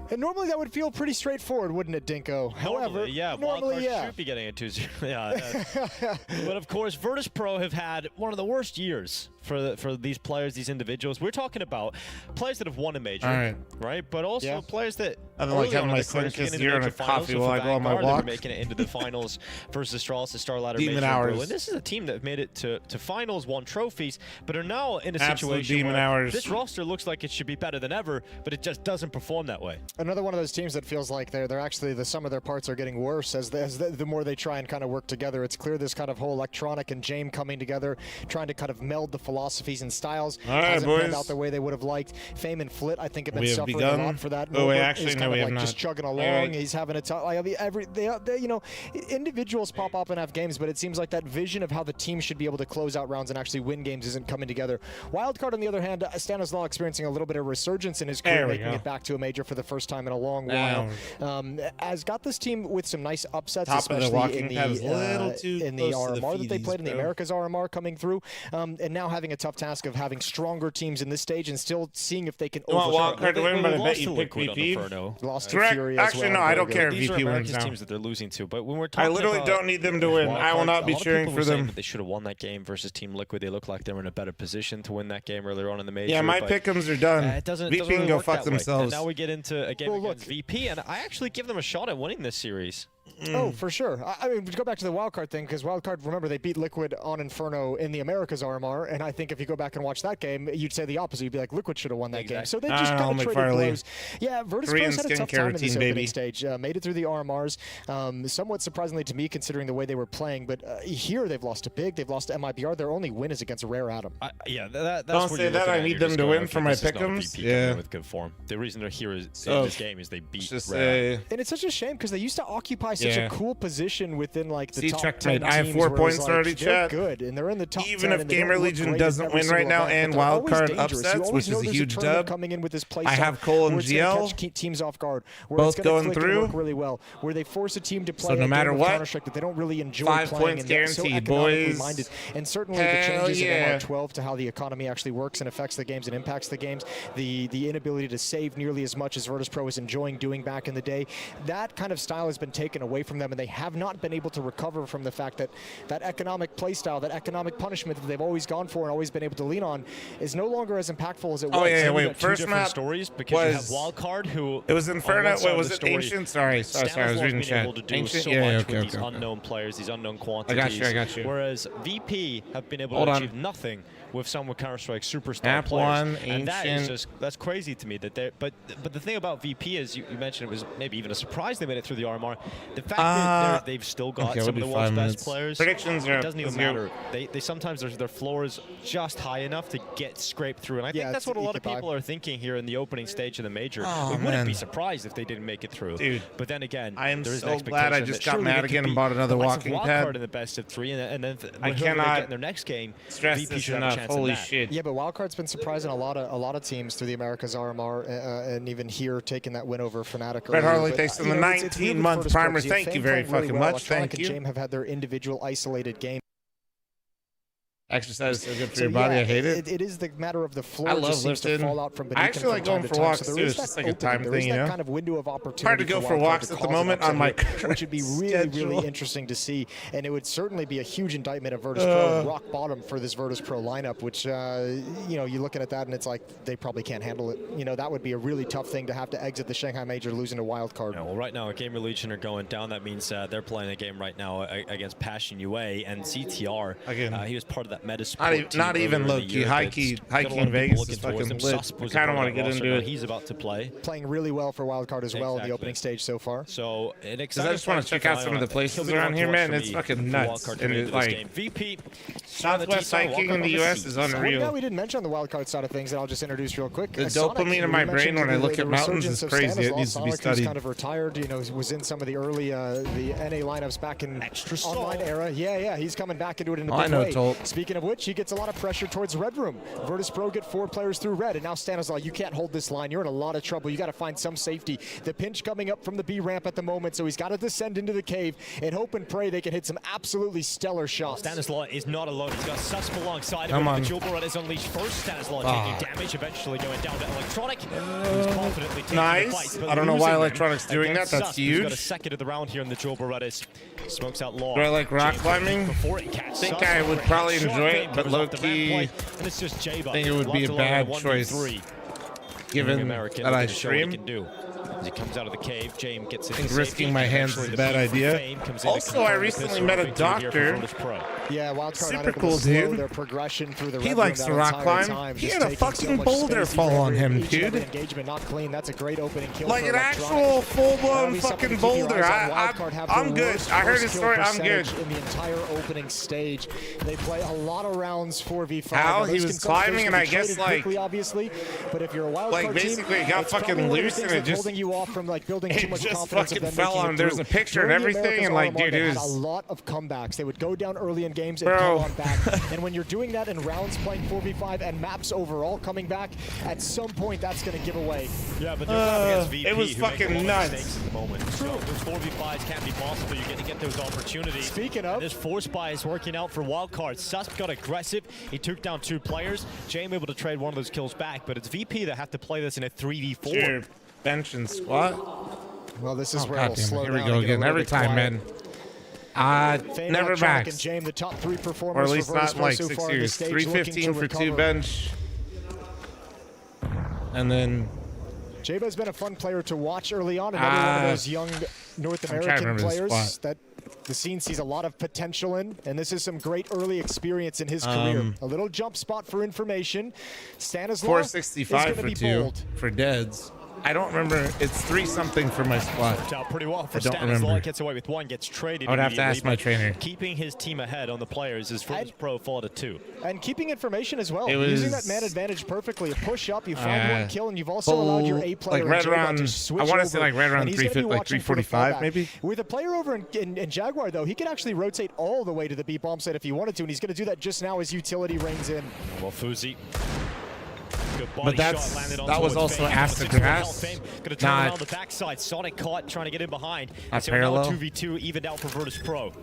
And normally that would feel pretty straightforward, wouldn't it, Dinko? However, yeah, normally, Wildcard should be getting a 2-0. Yeah, but of course, Virtus.pro have had one of the worst years for these players, these individuals. We're talking about players that have won a major, right? But also players that I don't like having my sink this year in a coffee while I go on my walk. Making it into the finals versus Strauss, the Star Ladder Major. And this is a team that made it to finals, won trophies, but are now in a situation where this roster looks like it should be better than ever, but it just doesn't perform that way. Another one of those teams that feels like they're actually the sum of their parts are getting worse as the more they try and kind of work together. It's clear this kind of whole Electronic and Jame coming together, trying to kind of meld the philosophies and styles. Hasn't panned out the way they would have liked. Fame and Flit, I think, have been suffering a lot for that. Oh, wait, actually, no, we have not. Just chugging along. He's having a tough. Like, you know, individuals pop up and have games, but it seems like that vision of how the team should be able to close out rounds and actually win games isn't coming together. Wildcard, on the other hand, Stanislaw experiencing a little bit of resurgence in his career, making it back to a major for the first time in a long while. Has got this team with some nice upsets, especially in the RMR that they played, in the Americas RMR coming through, and now having a tough task of having stronger teams in this stage and still seeing if they can Wildcard to win, but I bet you pick VP. Lost to Furia as well. No, I don't care if These VP are wins now. teams that they're losing to, but when we're talking I literally don't need them to win. I will not be cheering for them. They should have won that game versus Team Liquid. They look like they were in a better position to win that game earlier on in the major. Yeah, my pick'ems are done. VP can go fuck themselves. And now we get into a game against VP, and I actually give them a shot at winning this series. Oh, for sure. I mean, go back to the wildcard thing, because wildcard, remember, they beat Liquid on Inferno in the Americas RMR, and I think if you go back and watch that game, you'd say the opposite. You'd be like, Liquid should have won that game. So they just kind of traded blows. Yeah, Virtus.pro had a tough time in this opening stage. Made it through the RMRs, somewhat surprisingly to me, considering the way they were playing. But here, they've lost to Big, they've lost to MIBR. Their only win is against Rare Atom. That's don't say that. I need them to win for my pick'ems. Yeah, with good form. The reason they're here in this game is they beat Rare. And it's such a shame because they used to occupy such a cool position within like the top 10 I have 4 points already, chat. Good, and they're in the top even 10, if GamerLegion doesn't win right now and wildcard upsets, which is a huge dub, coming in with this play I have Cole and GL catch teams off guard, both going through really well, where they force a team to play so no matter what, that they don't really enjoy 5 playing, points and guaranteed, so boys. Minded. And certainly the changes in MR12 to how the economy actually works and affects the games and impacts the games, the inability to save nearly as much as Virtus.pro was enjoying doing back in the day, that kind of style has been taken away from them, and they have not been able to recover from the fact that that economic play style, that economic punishment that they've always gone for and always been able to lean on, is no longer as impactful as it was. Oh yeah, wait. First map stories because you have Wildcard, who it was Inferno. Wait, was it Ancient? Sorry, I was reading chat. Ancient, okay. These unknown players, these unknown quantities. I got you. Whereas VP have been able to achieve nothing with someone Counter-Strike superstar players, and that is that's crazy to me. That they but the thing about VP is you mentioned it was maybe even a surprise they made it through the RMR. The fact that they've still got some of the world's best players. Predictions it doesn't even matter. They sometimes their floor is just high enough to get scraped through, and I think that's what a lot of people are thinking here in the opening stage of the major. We wouldn't be surprised if they didn't make it through. Dude, but then again, I am there is so glad I just got mad again and bought another walking pad in the best of 3, and then I cannot get in their next game. Stress VP this should enough. have a chance Holy in that. shit! Yeah, but Wildcard's been surprising a lot of teams through the Americas RMR, and even here taking that win over Fnatic. Red Harley, thanks for the 19-month primer. Thank you very fucking much. Thank you. Jame have had their individual isolated game. Exercise is so good for your body. I hate it. It is the matter of the floor. I love just seems to lifting. fall out from beneath I actually like going for walks too. It's just like a time thing, you know. Kind of window of opportunity. Hard to go for walks at the moment on my which would be really interesting to see, and it would certainly be a huge indictment of Virtus.pro, rock bottom for this Virtus.pro lineup. Which you know, you're looking at that and it's like they probably can't handle it. You know, that would be a really tough thing to have to exit the Shanghai Major losing a wild card. Yeah, well, right now, GamerLegion are going down. That means they're playing a game right now against Passion UA and CTR. Again, he was part of that meta sport. Not even low-key, high-key in Vegas is fucking lit. I kind of want to get into it. He's about to play. Playing really well for Wildcard as well in the opening stage so far. So, because I just want to check out some of the places around here, man. It's fucking nuts. And it's like, Southwest hiking in the U.S. is unreal. Yeah, we didn't mention the Wildcard side of things that I'll just introduce real quick. The dopamine in my brain when I look at mountains is crazy. It needs to be studied. Kind of retired, you know, was in some of the early the NA lineups back in online era. Yeah, he's coming back into it in a big way. Speaking Speaking of which, he gets a lot of pressure towards Red Room. Virtus.pro get 4 players through Red, and now Stanislaw, you can't hold this line. You're in a lot of trouble. You got to find some safety. The pinch coming up from the B ramp at the moment, so he's got to descend into the cave and hope and pray they can hit some absolutely stellar shots. Stanislaw is not alone. He's got Susp alongside him. The Jewel Beretta is unleashed first. Stanislaw taking damage, eventually going down to Electronic. Who's confidently taking the fight. I don't know why Electronic's doing that. That's Susp, huge. He's got a second of the round here in the Jewel Berettas. Smokes out long. Do I like rock climbing? I think I would probably enjoy it, but low-key, I think it would be a bad choice given that I stream. As he comes out of the cave, James gets I think risking my hands is a bad idea. Also, I recently met a doctor. Yeah, Wildcard super cool dude. Their progression through the he likes to rock climb. He had a fucking boulder fall on him, dude. Engagement not clean. That's a great opening kill. Like an actual full-blown fucking boulder. I'm good. I heard his story. I'm good. In the entire opening stage, they play a lot of rounds 4v5. How he was climbing, and I guess like obviously, but if you're a Wildcard like basically it got fucking loose and it just you off from like building too much just confidence fucking fell on him. There's a picture and everything, and like, dude, it was a lot of comebacks. They would go down early in games and come on back. And when you're doing that in rounds, playing 4v5 and maps overall coming back, at some point that's going to give away. Yeah, but they're VP, it was fucking nuts. At the moment. True. Those 4v5s can't be possible. You're going to get those opportunities. Speaking of, this force buy is working out for Wildcard. Susp got aggressive. He took down 2 players. James able to trade one of those kills back, but it's VP that have to play this in a 3v4. Sure. Bench and squat. Well, this is where it'll slow Here we down go again. Every time, man. Never max. James, the top 3 performers or at least not in like so 6 years. 315 for 2 bench. And then Jayba's been a fun player to watch early on. Another one of those young North American players that the scene sees a lot of potential in, and this is some great early experience in his career. A little jump spot for information. Stanislaw 465 for 2 for deads. I don't remember. It's 3-something for my squad. Worked out pretty well for I don't Stanislaw. remember. Gets away with 1, gets traded. I would have to ask my trainer. Keeping his team ahead on the players is Virtus.pro fall to 2. And keeping information as well. It was using that man advantage perfectly. A push up, you find 1 kill, and you've also allowed your A player like right around, to switch I want to over. say like right around And he's gonna be like watching for the 345 fallback. maybe. With a player over in Jaguar though, he could actually rotate all the way to the B bomb site if he wanted to, and he's going to do that just now as utility reigns in. Well, Fuzi. But that was also after grass. Gonna turn around the backside. Sonic caught, trying to get in behind. That's so now parallel. 2v2 evened out for Virtus.pro.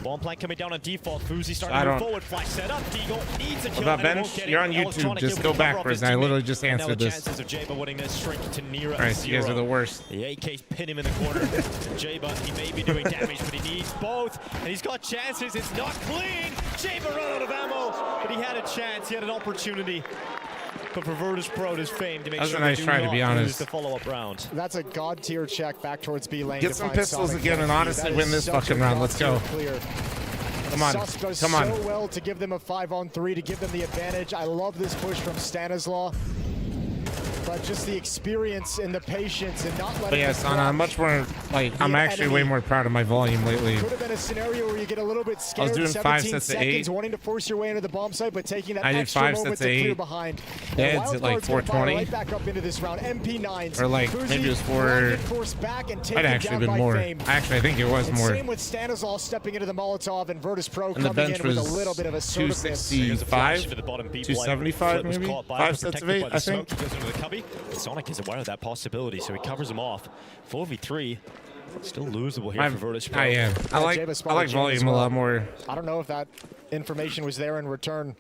Bomb plant coming down on default. Fuzi starting to move forward. Flash set up. Deagle needs a kill. About bench, you're on YouTube. Just go backwards. I literally just answered this. Chances of Jayba winning this shrink to near Christ, you guys are the worst. The AK's pin him in the corner. Jayba, he may be doing damage, but he needs both. And he's got chances. It's not clean. Jayba run out of ammo, but he had a chance. He had an opportunity. But for Virtus.pro, his fame to make sure they do not lose the follow-up round. That's a god tier check back towards B lane. Get some pistols again and honestly win this fucking round. Let's go. Come on, come on. So well to give them a 5-on-3 to give them the advantage. I love this push from Stanislaw. But just the experience and the patience and not letting. But yes, I'm much more like I'm actually way more proud of my volume lately. Could have been a scenario where you get a little bit scared. I was doing 5 sets of 8, wanting to force your way into the bomb site, but taking that I did extra 5 moment sets of to 8. clear behind. Deads at like 420. Right back up into this round. MP9s. Or like maybe it was 4. I'd actually been more. Actually, I think it was more. Same with Stanislaw stepping into the Molotov and Virtus.pro and the coming bench in was with a little bit of a 265, 275 maybe. 5 sets of 8, I think. Sonic is aware of that possibility, so he covers him off. 4v3, still losable here for Virtus.pro. I am. I like volume a lot more. I don't know if that information was there in return.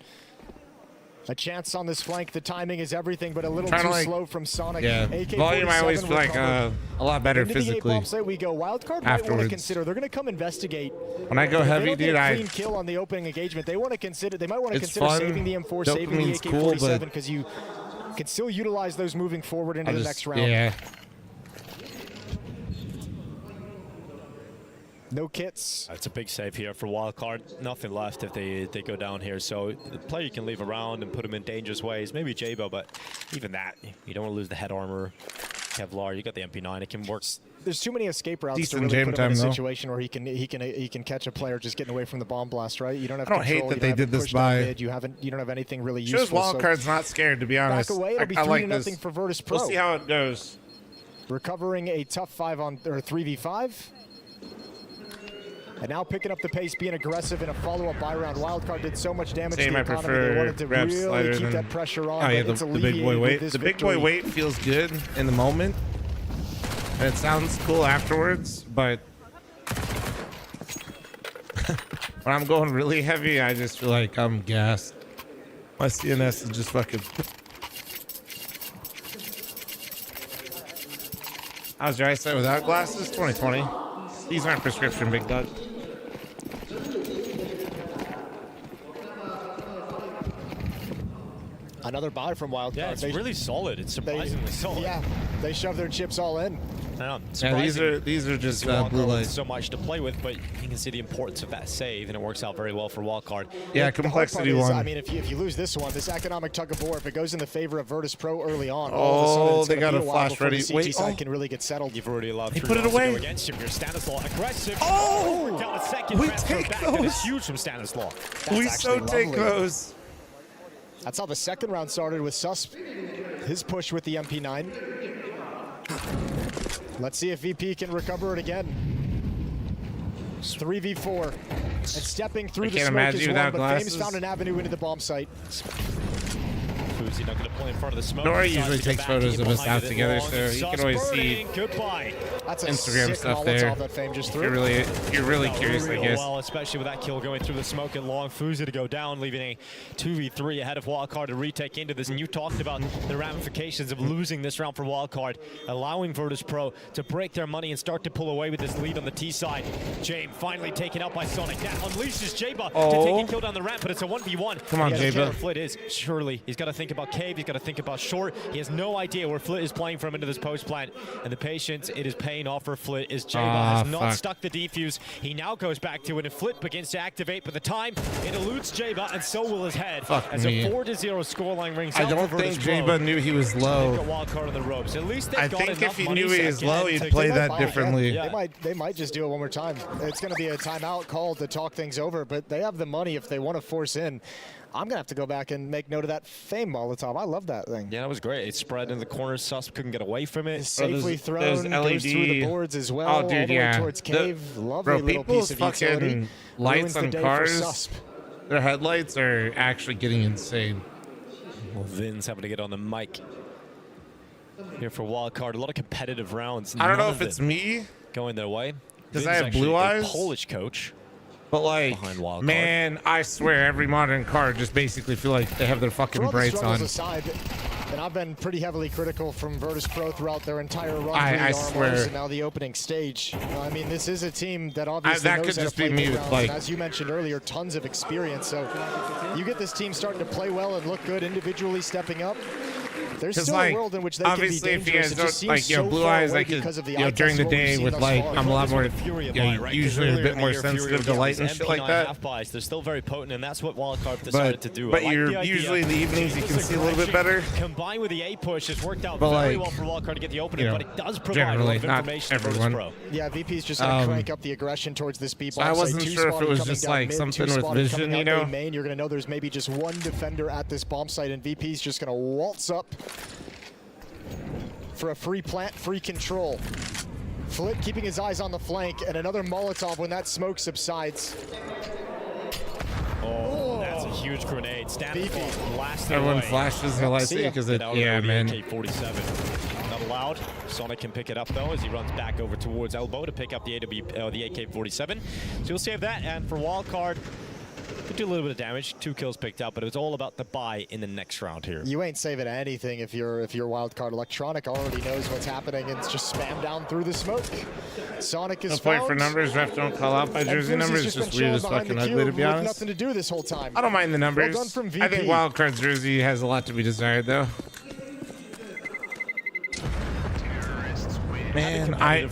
A chance on this flank. The timing is everything, but a little too slow from Sonic. Yeah, volume I always feel like a lot better physically. We go wildcard. Might want to consider. They're going to come investigate. When I go heavy, dude, clean kill on the opening engagement. They want to consider. They might want to consider saving the M4, saving the AK-47 because you can still utilize those moving forward into the next round. Yeah. No kits. That's a big save here for Wildcard. Nothing left if they go down here. So the player you can leave around and put him in dangerous ways. Maybe Jaybo, but even that, you don't want to lose the head armor. Kevlar, you got the MP9. It can work. There's too many escape routes to really put him in a situation where he can catch a player just getting away from the bomb blast, right? You don't have I don't hate that they did this by. You don't have anything really useful. Shows Wildcard's not scared, to be honest. Back away. It'll be 3-0 for Virtus.pro. We'll see how it goes. Recovering a tough 3v5. And now picking up the pace, being aggressive in a follow-up buy round. Wildcard did so much damage to the I economy. prefer They wanted to grab really slider keep than, that pressure on. oh yeah, but it's the big boy alleviated weight. with The this big boy victory. weight feels good in the moment, and it sounds cool afterwards. But when I'm going really heavy, I just feel like I'm gassed. My CNS is just fucking. How's your eyesight without glasses? 20/20. These aren't prescription, big dog. Another buy from Wildcard. Yeah, it's really solid. It's surprisingly solid. Yeah, they shove their chips all in. Yeah, these are just blue lights. So much to play with, but you can see the importance of that save, and it works out very well for Wildcard. Yeah, The complexity hard part is, one. I mean, if you lose this one, this economic tug of war, if it goes in the favor of Virtus.pro early on, Oh, all of a sudden it's they gonna got be a while flash before ready. the CT Wait, side oh. can really get settled. You've already allowed He three put it rounds to away. go against him. Your Stanislaw aggressive. Oh! Worked out a second We transfer take back. those. That is huge from Stanislaw. We That's so actually take lovely. those. That's how the second round started with Susp, his push with the MP9. Let's see if VP can recover it again. 3v4. And stepping through I the can't smoke imagine is one, without but glasses. Fame's found an avenue into the bomb site. Fuzi not going to pull in front of the smoke. Nora Decides usually to go takes back photos in of us behind out it together, long. so you can always see Goodbye. That's a Instagram sick stuff Molotov there. that Fame just If threw. you're really curious, I Real guess. well, especially with that kill going through the smoke and long. Fuzi to go down, leaving a 2v3 ahead of Wildcard to retake into this. And you talked about the ramifications of losing this round for Wildcard, allowing Virtus.pro to break their money and start to pull away with this lead on the T side. Jame finally taken out by Sonic. That unleashes Jaba to take a kill down the ramp, but it's a 1v1. Come on, Jaba. Where Flit is, surely. He's got to think about Cave. He's got to think about Short. He has no idea where Flit is playing from into this post plant. And the patience, it is paying off for Flit as Jaba has not stuck the defuse. He now goes back to it, and Flit begins to activate, but the time, it eludes Jaba, and so will his head. As me. a 4-0 scoreline rings I out don't for think Virtus.pro. Jaba knew he was low. They've got Wildcard on the ropes. At least they've I got think enough if he money knew he was again low, to he'd get play it that back. differently. Yeah. They might just do it one more time. It's going to be a timeout called to talk things over, but they have the money if they want to force in. I'm going to have to go back and make note of that Fame Molotov. I love that thing. Yeah, that was great. It spread in the corners. Susp couldn't get away from it. Safely thrown, goes through the boards as well, Oh, dude, all the yeah. way towards Cave. Lovely Bro, little people's piece of utility. fucking lights Ruins the on day for cars, Susp. their headlights are actually getting insane. Well, Vin's having to get on the mic here for Wildcard. A lot of competitive rounds. I don't know None if of it's them me, going their way. because Vin's I have actually blue a eyes. Polish coach. But like, behind Wildcard. man, I swear every modern car just basically feel like they have their fucking For all the brights struggles on. aside, and I've been pretty heavily critical from Virtus.pro throughout their entire run I through the swear. RMRs and now the opening stage. I mean, this is a team that obviously that knows could how to just be play me big with, rounds, like- and as you mentioned earlier, tons of experience. So you get this team starting to play well and look good, individually stepping up. There's 'Cause, still like, a world in which they can be obviously, if you dangerous. guys It don't, just seems like, you know, so blue far eyes, away I could, because of the you know, eye during the test, what we've day seen with thus like, far. I'm a lot more, Furia yeah, buy, right? 'Cause usually a earlier bit in the more year, sensitive Furia to got light these and shit like MP9 that. half buys. They're still very potent, and that's what Wildcard decided to do. But I like you're the idea. usually in the evenings you can This see a little bit aggression better. Combined with the A push has worked out But, very like, well for Wildcard to get the opening, you know, but it does provide a lot generally, of not information to everyone. Virtus.pro. Yeah, VP's just going to crank up the aggression towards this B So I wasn't sure if it was just like something with vision, you know? Main, you're going to know there's maybe just one defender at this bomb site, and VP's just going to waltz up for a free plant, free control. Flit keeping his eyes on the flank, and another Molotov when that smoke subsides. Oh, that's a huge grenade. Stanislaw blasting Everyone away. flashes their lights because it, yeah, man. AK-47. Not allowed. Sonic can pick it up though as he runs back over towards Elbow to pick up the the AK-47. So you'll save that, and for Wildcard, could do a little bit of damage. 2 kills picked up, but it was all about the buy in the next round here. You ain't saving anything if you're Wildcard. Electronic already knows what's happening and it's just spam down through the smoke. Sonic is No point found. for numbers. Refs don't call out by And jersey Fuzi's numbers. It's been just weird as chilling behind fucking the ugly, to cube be with honest. Nothing to do this whole time. I don't mind the numbers. Well done from VP. I think Wildcard's jersey has a lot to be desired, though. Man, I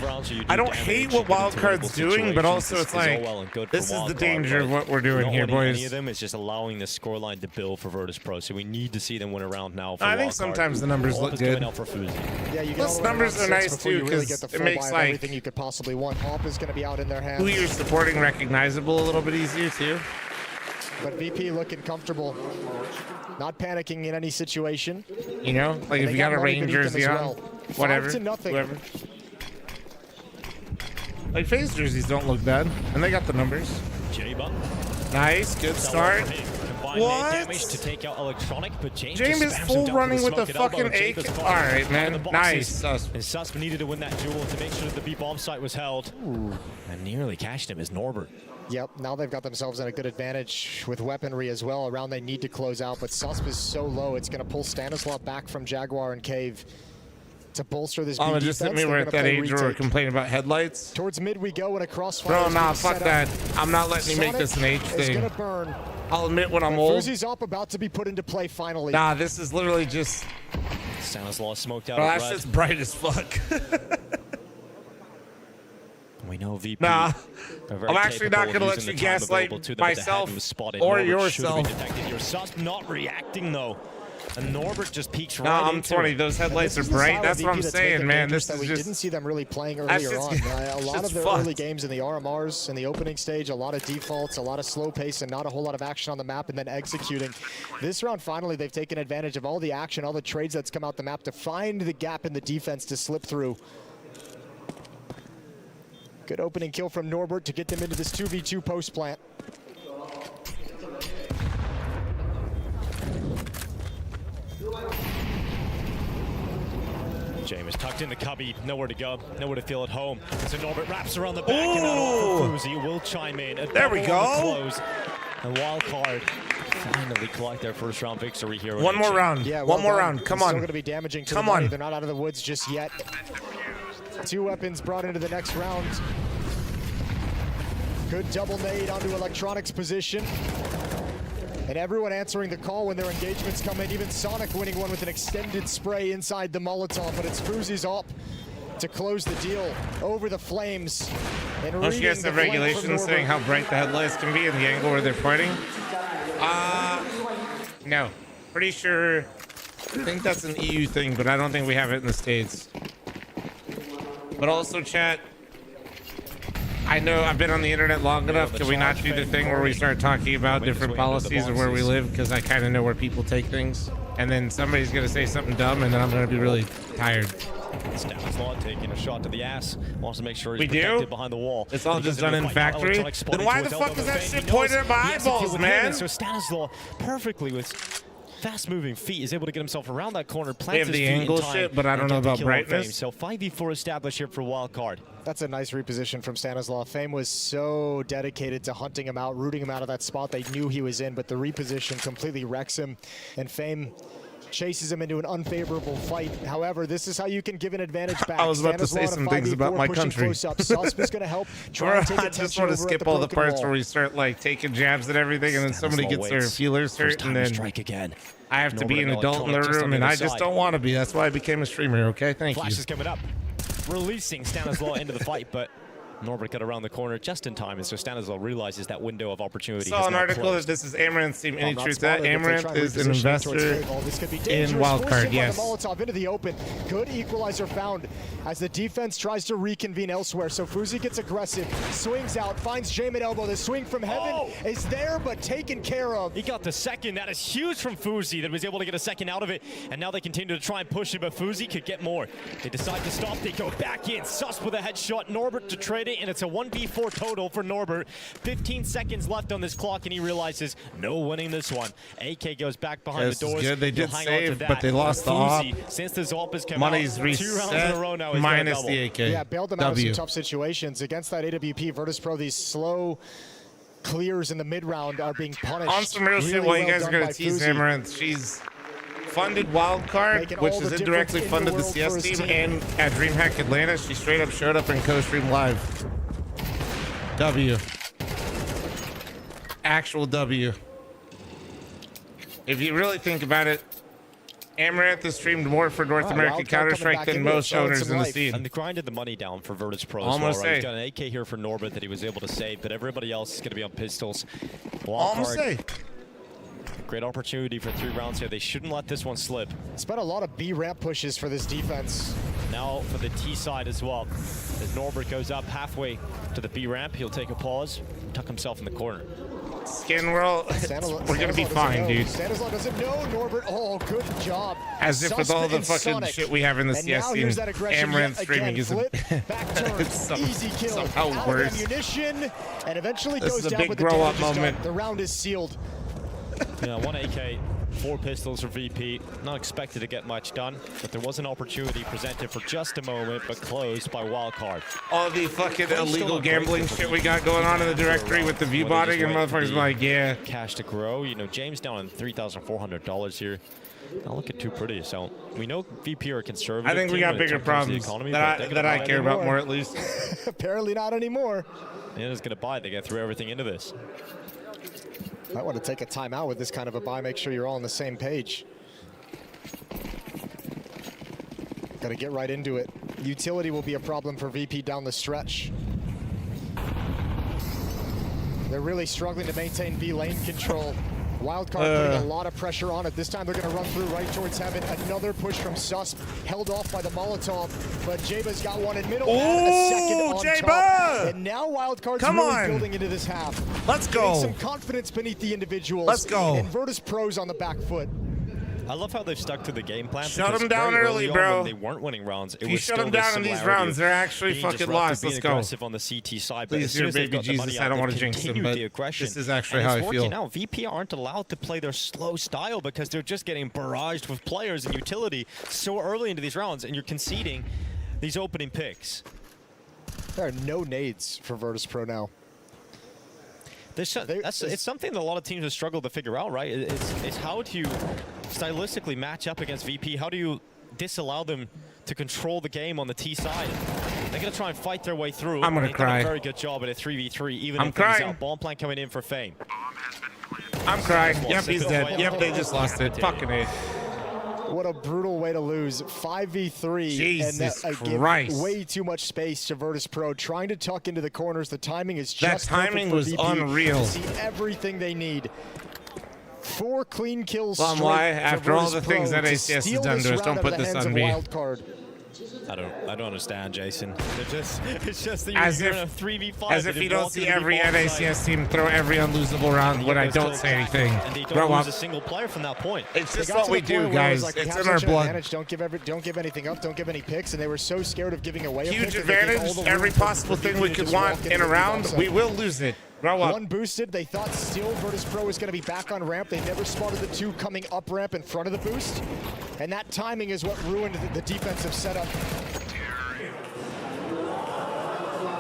don't hate what Wildcard's doing, but also it's like, this is the danger of what we're doing here, boys. Any of them is just allowing the scoreline to build for Virtus.pro, so we need to see them win a round now. For I think Wildcard. sometimes the numbers All look of it's coming good. out for Fuzi. Yeah, you Plus, get numbers are nice too, you really because get the it full makes buy of like everything you could possibly want. Op is going to be out in their hands. who you're supporting recognizable a little bit easier too. But VP looking comfortable, not panicking in any situation. You know, like And if they you got a money Rain beneath them jersey as on, well. whatever, 5-0. whoever. Like, FaZe jerseys don't look bad, and they got the numbers. Nice, good start. What? Damage to take out Electronic, but James is full running with the fucking AK. All right, man. Nice. And Susp needed to win that duel to make sure that the B bomb site was held. Ooh. And nearly cashed him is Norbert. Yep, now they've got themselves in a good advantage with weaponry as well. Around they need to close out, but Susp is so low, it's going to pull Stanislav back from Jaguar and Cave to bolster this B defense. Just hit me where at that age where we're complaining about headlights. Towards mid we go, and a crossfire. Bro, nah, fuck that. I'm not letting you make this an age thing. Gonna burn. I'll admit when I'm old. Fuzi's up, about to be put into play finally. Nah, this is literally just... Stanislav smoked out. Bro, that shit's bright as fuck. We know VP. Nah, I'm actually not going to let you gaslight myself or yourself. Your Susp not reacting, though. And Norbert just peeks right into I'm 20. Those headlights are bright. That's what I'm saying, man. This is we just... didn't see them really playing earlier on. A lot of their early games in the RMRs, in the opening stage, a lot of defaults, a lot of slow pace, and not a whole lot of action on the map, and then executing. This round, finally, they've taken advantage of all the action, all the trades that's come out the map to find the gap in the defense to slip through. Good opening kill from Norbert to get them into this 2v2 post plant. James tucked in the cubby, nowhere to go, nowhere to feel at home. So Norbert wraps around the back, and now Fuzi will chime in. There we go. Close. And Wildcard finally collect their first round victory here. One more round. Yeah, one more round. Come on. Still going to be damaging to the money. They're not out of the woods just yet. 2 weapons brought into the next round. Good double nade onto Electronic's position. And everyone answering the call when their engagements come in. Even Sonic winning one with an extended spray inside the Molotov. But it's Fuzi's up to close the deal over the flames. Don't you guys have regulations saying how bright the headlights can be in the angle where they're pointing? No. Pretty sure. I think that's an EU thing, but I don't think we have it in the States. But also, chat, I know I've been on the internet long enough. Can we not do the thing where we start talking about different policies of where we live? Because I kind of know where people take things. And then somebody's going to say something dumb, and then I'm going to be really tired. Stanislav taking a shot to the ass. Wants to make sure he's protected behind the wall. It's all just done in factory? Then why the fuck is that shit pointed at my eyeballs, man? So Stanislav, perfectly with fast-moving feet, is able to get himself around that corner. They have the angle shit, but I don't know about brightness. So 5v4 established here for Wildcard. That's a nice reposition from Stanislav. Fame was so dedicated to hunting him out, rooting him out of that spot they knew he was in, but the reposition completely wrecks him, and Fame chases him into an unfavorable fight. However, this is how you can give an advantage back. I was about to say some things about my country. Susp is going to help try and take I just want to skip all the parts where we start like taking jabs at everything, and then somebody gets their feelers hurt, and then strike again. I have to be an adult in the room, and I just don't want to be. That's why I became a streamer, okay? Thank you. Flash is coming up, releasing Stanislav into the fight, but Norbert got around the corner just in time, and so Stanislav realizes that window of opportunity. I saw an article that this is Amaranth's team. Any truth that Amaranth is an investor in Wildcard, yes. Molotov into the open. Good equalizer found as the defense tries to reconvene elsewhere. So Fuzi gets aggressive, swings out, finds Jamin elbow. The swing from heaven is there, but taken care of. He got the second. That is huge from Fuzi that was able to get a second out of it, and now they continue to try and push it, but Fuzi could get more. They decide to stop. They go back in. Susp with a headshot. Norbert to trade it, and it's a 1v4 total for Norbert. 15 seconds left on this clock, and he realizes no winning this one. AK goes back behind the doors. Good. They did save, but they lost the op. Since this op has come Money's out, reset 2 rounds in a row now. Minus the AK. Yeah, bailed them out of some tough situations. Against that AWP, Virtus.pro, these slow clears in the mid-round are being punished. On some real shit, while you guys are going to tease Amaranth, she's funded Wildcard, which is indirectly funded the CS team, and at DreamHack Atlanta, she straight up showed up in co-stream live. W. Actual W. If you really think about it, Amaranth has streamed more for North American Counter-Strike than most owners in the scene. And they grinded the money down for Virtus.pro as well, right? He's got an AK here for Norbert that he was able to save, but everybody else is going to be on pistols. Great opportunity for 3 rounds here. They shouldn't let this one slip. It's been a lot of B ramp pushes for this defense. Now for the T side as well. As Norbert goes up halfway to the B ramp, he'll take a pause, tuck himself in the corner. Skin World, we're gonna be fine, dude. Stanislav doesn't know. Norbert, oh, good job. As if with all the fucking shit we have in the CS scene, Amaranth streaming is somehow worse. Ammunition, and eventually This goes is a down big with the grow-up damage done. moment. The round is sealed. Yeah, 1 AK, 4 pistols for VP. Not expected to get much done, but there was an opportunity presented for just a moment, but closed by Wildcard. All the fucking illegal gambling shit we got going on in the directory with the view botting and motherfuckers like, yeah. Cash to grow. You know, James down on $3,400 here. Not looking too pretty. So we know VP are conservative. I think we got bigger problems that I care about more, at least. Apparently not anymore. And it's going to buy. They get through everything into this. I want to take a timeout with this kind of a buy. Make sure you're all on the same page. Got to get right into it. Utility will be a problem for VP down the stretch. They're really struggling to maintain B lane control. Wildcard putting a lot of pressure on it. This time they're going to run through right towards Heaven. Another push from Susp, held off by the Molotov, but Jaba's got one in middle. And a second on top. And now Wildcard's really building into this half. Let's go. Getting some confidence beneath the individuals. Let's go. And Virtus.pro's on the back foot. I love how they've stuck to the game plan. Shut them down early, bro. When they weren't winning rounds. If you shut them down in these rounds, they're actually fucking lost. Let's go. Aggressive on the CT side, but Please, as soon as they've baby got the money Jesus, out, I don't want to they've jinx them, continued but the aggression. this is actually And how it's I feel. working out. VP aren't allowed to play their slow style because they're just getting barraged with players and utility so early into these rounds, and you're conceding these opening picks. There are no nades for Virtus.pro now. It's something that a lot of teams have struggled to figure out, right? It's how do you stylistically match up against VP? How do you disallow them to control the game on the T side? They're going to try and fight their way through. I'm going to cry. They've done a very good job at a 3v3, even I'm if things crying. out. Bomb plan coming in for Fame. I'm crying. Yep, he's dead. Yep, they just lost it. Fucking A. What a brutal way to lose. 5v3. Jesus and Christ. Give way too much space to Virtus.pro. Trying to tuck into the corners. The timing is That just timing perfect for was VP unreal. to see everything they need. 4 clean kills Well, why, after all the things that ACS has done to us, don't put this on me. I don't understand, Jason. It's just that As you're if, in a 3v5. as if you don't see every NACS team throw every unlosable round when I don't say anything. And they Grow don't up. lose a single player from that point. It's just what we do, guys. It's in our blood. Don't give anything up. Don't give any picks. And they were so scared of giving away a Huge pick that they gave all advantage. the Every room for possible thing VP we to could just want walk in into a the round, rebound. we will lose it. Grow up. One boosted. They thought still Virtus.pro was going to be back on ramp. They never spotted the 2 coming up ramp in front of the boost. And that timing is what ruined the defensive setup.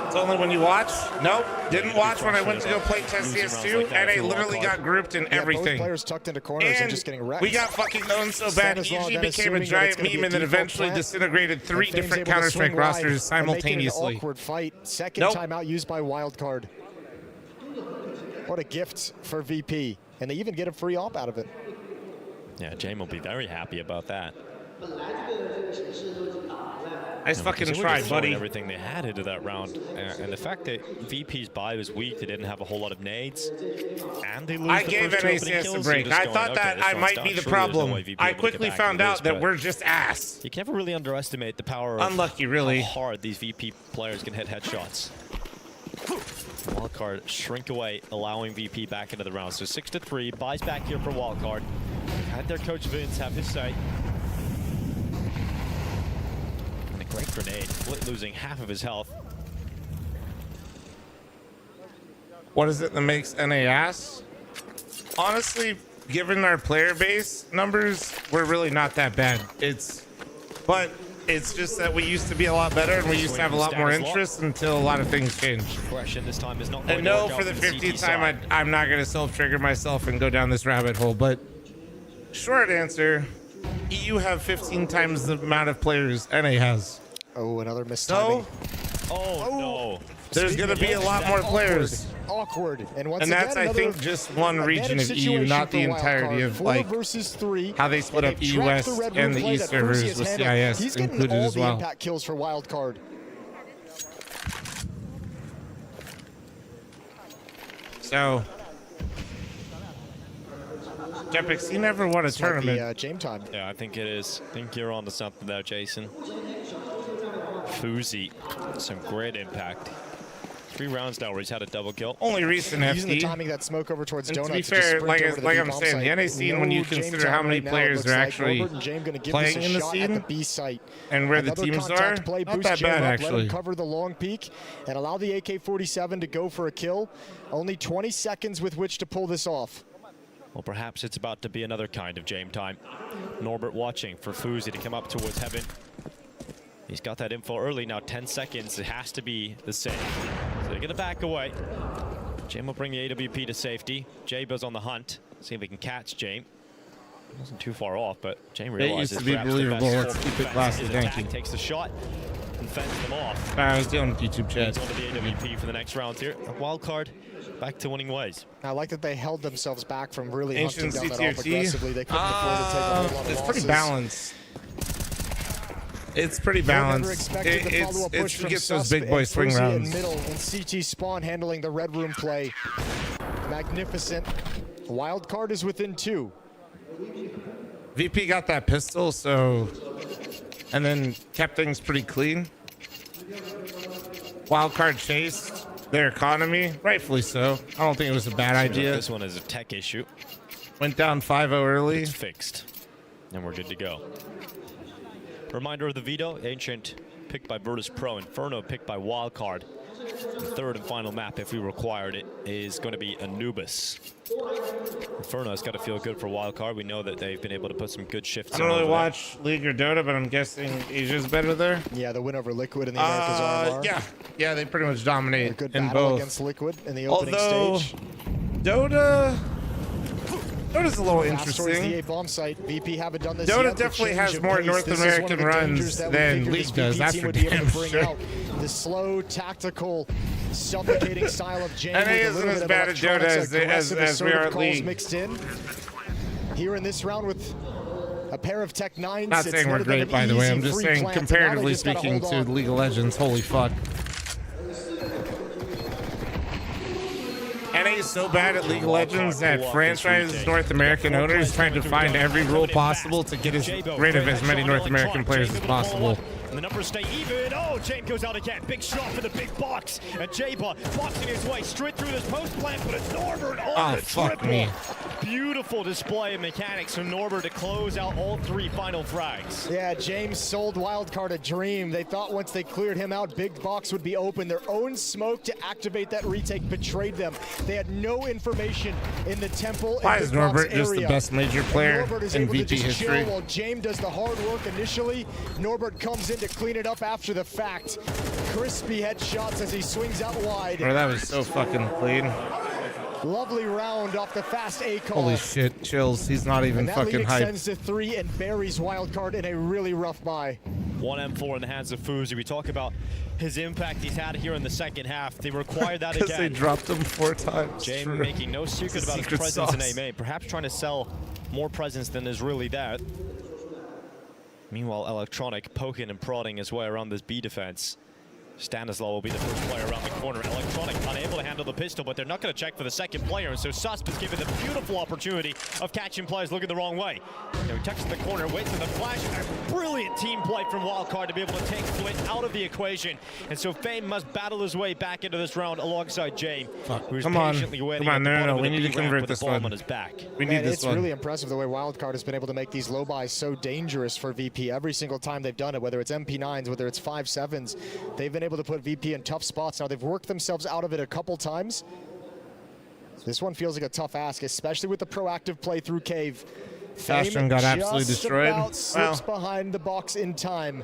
It's only when you watch. Nope, didn't watch when I went to go play test CS2, and I literally got grouped in everything. Both players tucked into corners and just getting wrecked. We got fucking owned so bad, EG became a giant meme and then eventually disintegrated 3 different Counter-Strike rosters simultaneously. Awkward fight. Second timeout used by Wildcard. What a gift for VP. And they even get a free op out of it. Yeah, Jame will be very happy about that. Nice fucking try, buddy. Everything they had into that round, and the fact that VP's buy was weak, they didn't have a whole lot of nades, and they lose I the gave first 2 opening NACS kills, a so break. you're just I going, thought okay, that this I one's might done. be the Surely there's no problem. way VP I will get quickly back found into out this, that but we're just ass. you can never really underestimate the power of Unlucky, really. how hard these VP players can hit headshots. Wildcard shrink away, allowing VP back into the round. So 6-3, buys back here for Wildcard. Had their coach Vince have his say. And a great grenade, Split losing half of his health. What is it that makes NA ass? Honestly, given our player base numbers, we're really not that bad. But it's just that we used to be a lot better and we used to have a lot more interest until a lot of things changed. Question this time is not going And to no, work for the out 50th CT time, side. I'm not going to self-trigger myself and go down this rabbit hole. But short answer, EU have 15 times the amount of players NA has. Oh, another missed So, no. There's going to be a lot more players. Awkward. And once And that's, again, I think, just one region of EU, not the entirety of, like, how they split up EU West and the East servers with CIS included as well. Impact kills for Wildcard. So, Jepix, he never won a tournament. Might be, Jame time. Yeah, I think it is. I think you're on to something there, Jason. Fuzi, some great impact. 3 rounds now where he's had a double kill. Only recent Using the FD. timing that smoke over towards And Donut to be to just fair, sprint over to the like I'm B bomb saying, the site. NA scene, when you consider how many players are actually playing in the scene and where the teams are, not that bad actually. Let him cover the long peak and allow the AK-47 to go for a kill. Only 20 seconds with which to pull this off. Well, perhaps it's about to be another kind of Jame time. Norbert watching for Fuzi to come up towards Heaven. He's got that info early now, 10 seconds. It has to be the same. So they're going to back away. Jame will bring the AWP to safety. Jabe's on the hunt. See if he can catch Jame. Wasn't too far off, but Jame realizes it used to be believable. Let's keep it classy. Thank you. Takes the shot and fends them off. I was dealing with YouTube chat. He's on to the AWP for the next round here. A wild card. Back to winning ways. I like that they held themselves back from really Ancient hunting down that off CTRT. aggressively. They couldn't afford to take a whole lot of It's losses. pretty balanced. It's pretty balanced. It gets those big boy swing rounds. In middle and CT Spawn handling the red room play. Magnificent. Wild card is within 2. VP got that pistol, so, and then kept things pretty clean. Wildcard chased their economy, rightfully so. I don't think it was a bad idea. This one is a tech issue. Went down 5-0 early. It's fixed, and we're good to go. Reminder of the Veto, Ancient picked by Virtus.pro, Inferno picked by Wildcard. The third and final map, if we required it, is going to be Anubis. Inferno's got to feel good for Wildcard. We know that they've been able to put some good shifts. I don't really watch League or Dota, but I'm guessing Asia's better there. Yeah, the win over Liquid in the Americas RMR. Yeah, they pretty much dominate good in battle both. against Liquid in the opening stage. Dota's a little Fast towards interesting. the A bomb site. VP haven't done this Dota yet. The definitely change has of more pace. North This is one of American the dangers runs that we than figured League this does. VP That's team for would be able to damn bring sure. out. The slow, tactical, suffocating style of Jame. NA with a isn't little as bit of bad at Dota electronics, as aggressive we assertive are at calls League. mixed in. Here in this round with a pair of Tech 9s. Not saying we're great, by the way. I'm just saying, comparatively speaking to League of Legends, holy fuck. NA is so bad at League of Legends that franchise North American owners trying to find every rule possible to get rid of as many North American players as possible. And the numbers stay even. Oh, Jame goes out again. Big shot for the big box. And Jaba boxing his way straight through this post plant, but it's Norbert on the fuck triple. me. Beautiful display of mechanics from Norbert to close out all 3 final frags. Yeah, James sold Wildcard a dream. They thought once they cleared him out, Big Box would be open. Their own smoke to activate that retake betrayed them. They had no information in the temple. Why is Norbert just the best major player in VP history? While James does the hard work initially, Norbert comes in to clean it up after the fact. Crispy headshots as he swings out wide. Bro, that was so fucking clean. Lovely round off the fast A call. Holy shit, chills. He's not even and that fucking lead hyped. extends to 3 and buries Wildcard in a really rough buy. 1 M4 in the hands of Fuzi. We talk about his impact he's had here in the second half. They require that again. Because they dropped him 4 times. Jame making no secret about his presence in A main. Perhaps trying to sell more presence than is really there. Meanwhile, Electronic poking and prodding his way around this B defense. Stanislaw will be the first player around the corner. Electronic unable to handle the pistol, but they're not going to check for the second player. And so Susp is given the beautiful opportunity of catching players looking the wrong way. Now he tucks in the corner, waits for the flash. A brilliant team play from Wildcard to be able to take Flint out of the equation. And so Fame must battle his way back into this round alongside Jame, who's Come on. patiently waiting Come on, at the no, bottom of we the need to B ramp convert with this the bomb one. on his back. We need this it's one. really impressive the way Wildcard has been able to make these low buys so dangerous for VP every single time they've done it, whether it's MP9s, whether it's 5.7s. They've been able to put VP in tough spots. Now they've worked themselves out of it a couple times. This one feels like a tough ask, especially with the proactive play through Cave. Bastion got absolutely destroyed. About slips behind the box in time.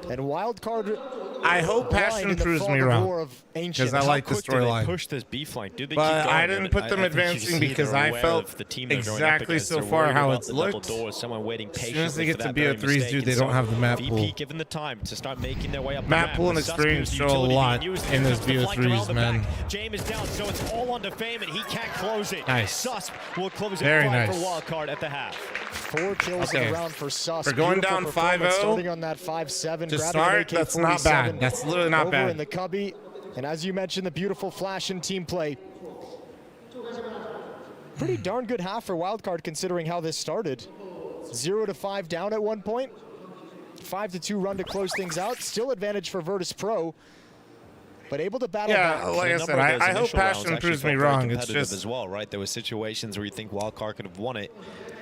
And Wildcard. I hope Passion proves me wrong, because I like the storyline. Push this B flank. Do they But keep going? I didn't put them I think you advancing see because they're I aware felt of the team they're going up exactly against. so They're far worried how about it's the double looked. doors, someone waiting As soon patiently as they get for to that be very a 3s, mistake. dude, they And don't so have the map VP pool. given the time to start making their way up Map pool and the ramp. experience The show a utility lot being used in to this the flank around BO3s, the man. back. Jame is down, so it's all on to Fame, and he can't close it. Nice. Susp will close it Very fine nice. for Wildcard at the half. 4 kills in the round for Sus. For going Beautiful down performance 5-0 starting on that 5-7. to grabbing start, an that's not bad. AK-47 That's literally not over bad. in the cubby. And as you mentioned, the beautiful flash and team play. Pretty darn good half for Wildcard considering how this started. 0-5 down at one point. 5-2 run to close things out. Still advantage for Virtus.pro. but able to battle Yeah, back. like I said, I hope Passion proves me wrong. It's just as well, right? There were situations where you think Wildcard could have won it.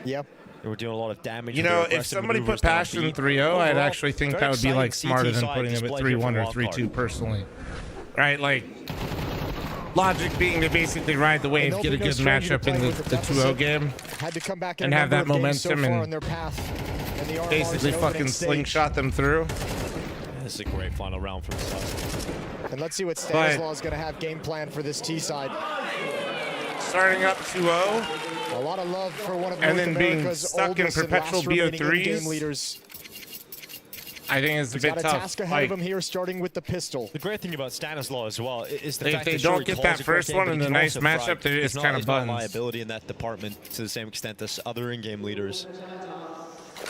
Yep. They were doing a lot of damage. You know, if somebody put Passion 3-0, I'd actually think that would be like smarter than putting him at 3-1 or 3-2 personally. Right? Like, logic being to basically ride the wave, get a good matchup in the 2-0 game, Had to come back and have that momentum and basically fucking slingshot them through. This is a great final round from Sus. And let's see what Stanislaw is going to have game plan for this T side. Starting up 2-0. A lot of love for one of and North then being America's stuck in oldest and perpetual last remaining in-game BO3s. leaders. I think it's a bit got tough. a task ahead of him here, starting with the pistol. The great thing about Stanislaw as well is the If fact they that don't get that first one in a nice matchup, they're just kind of buns. Liability in that department to the same extent as other in-game leaders.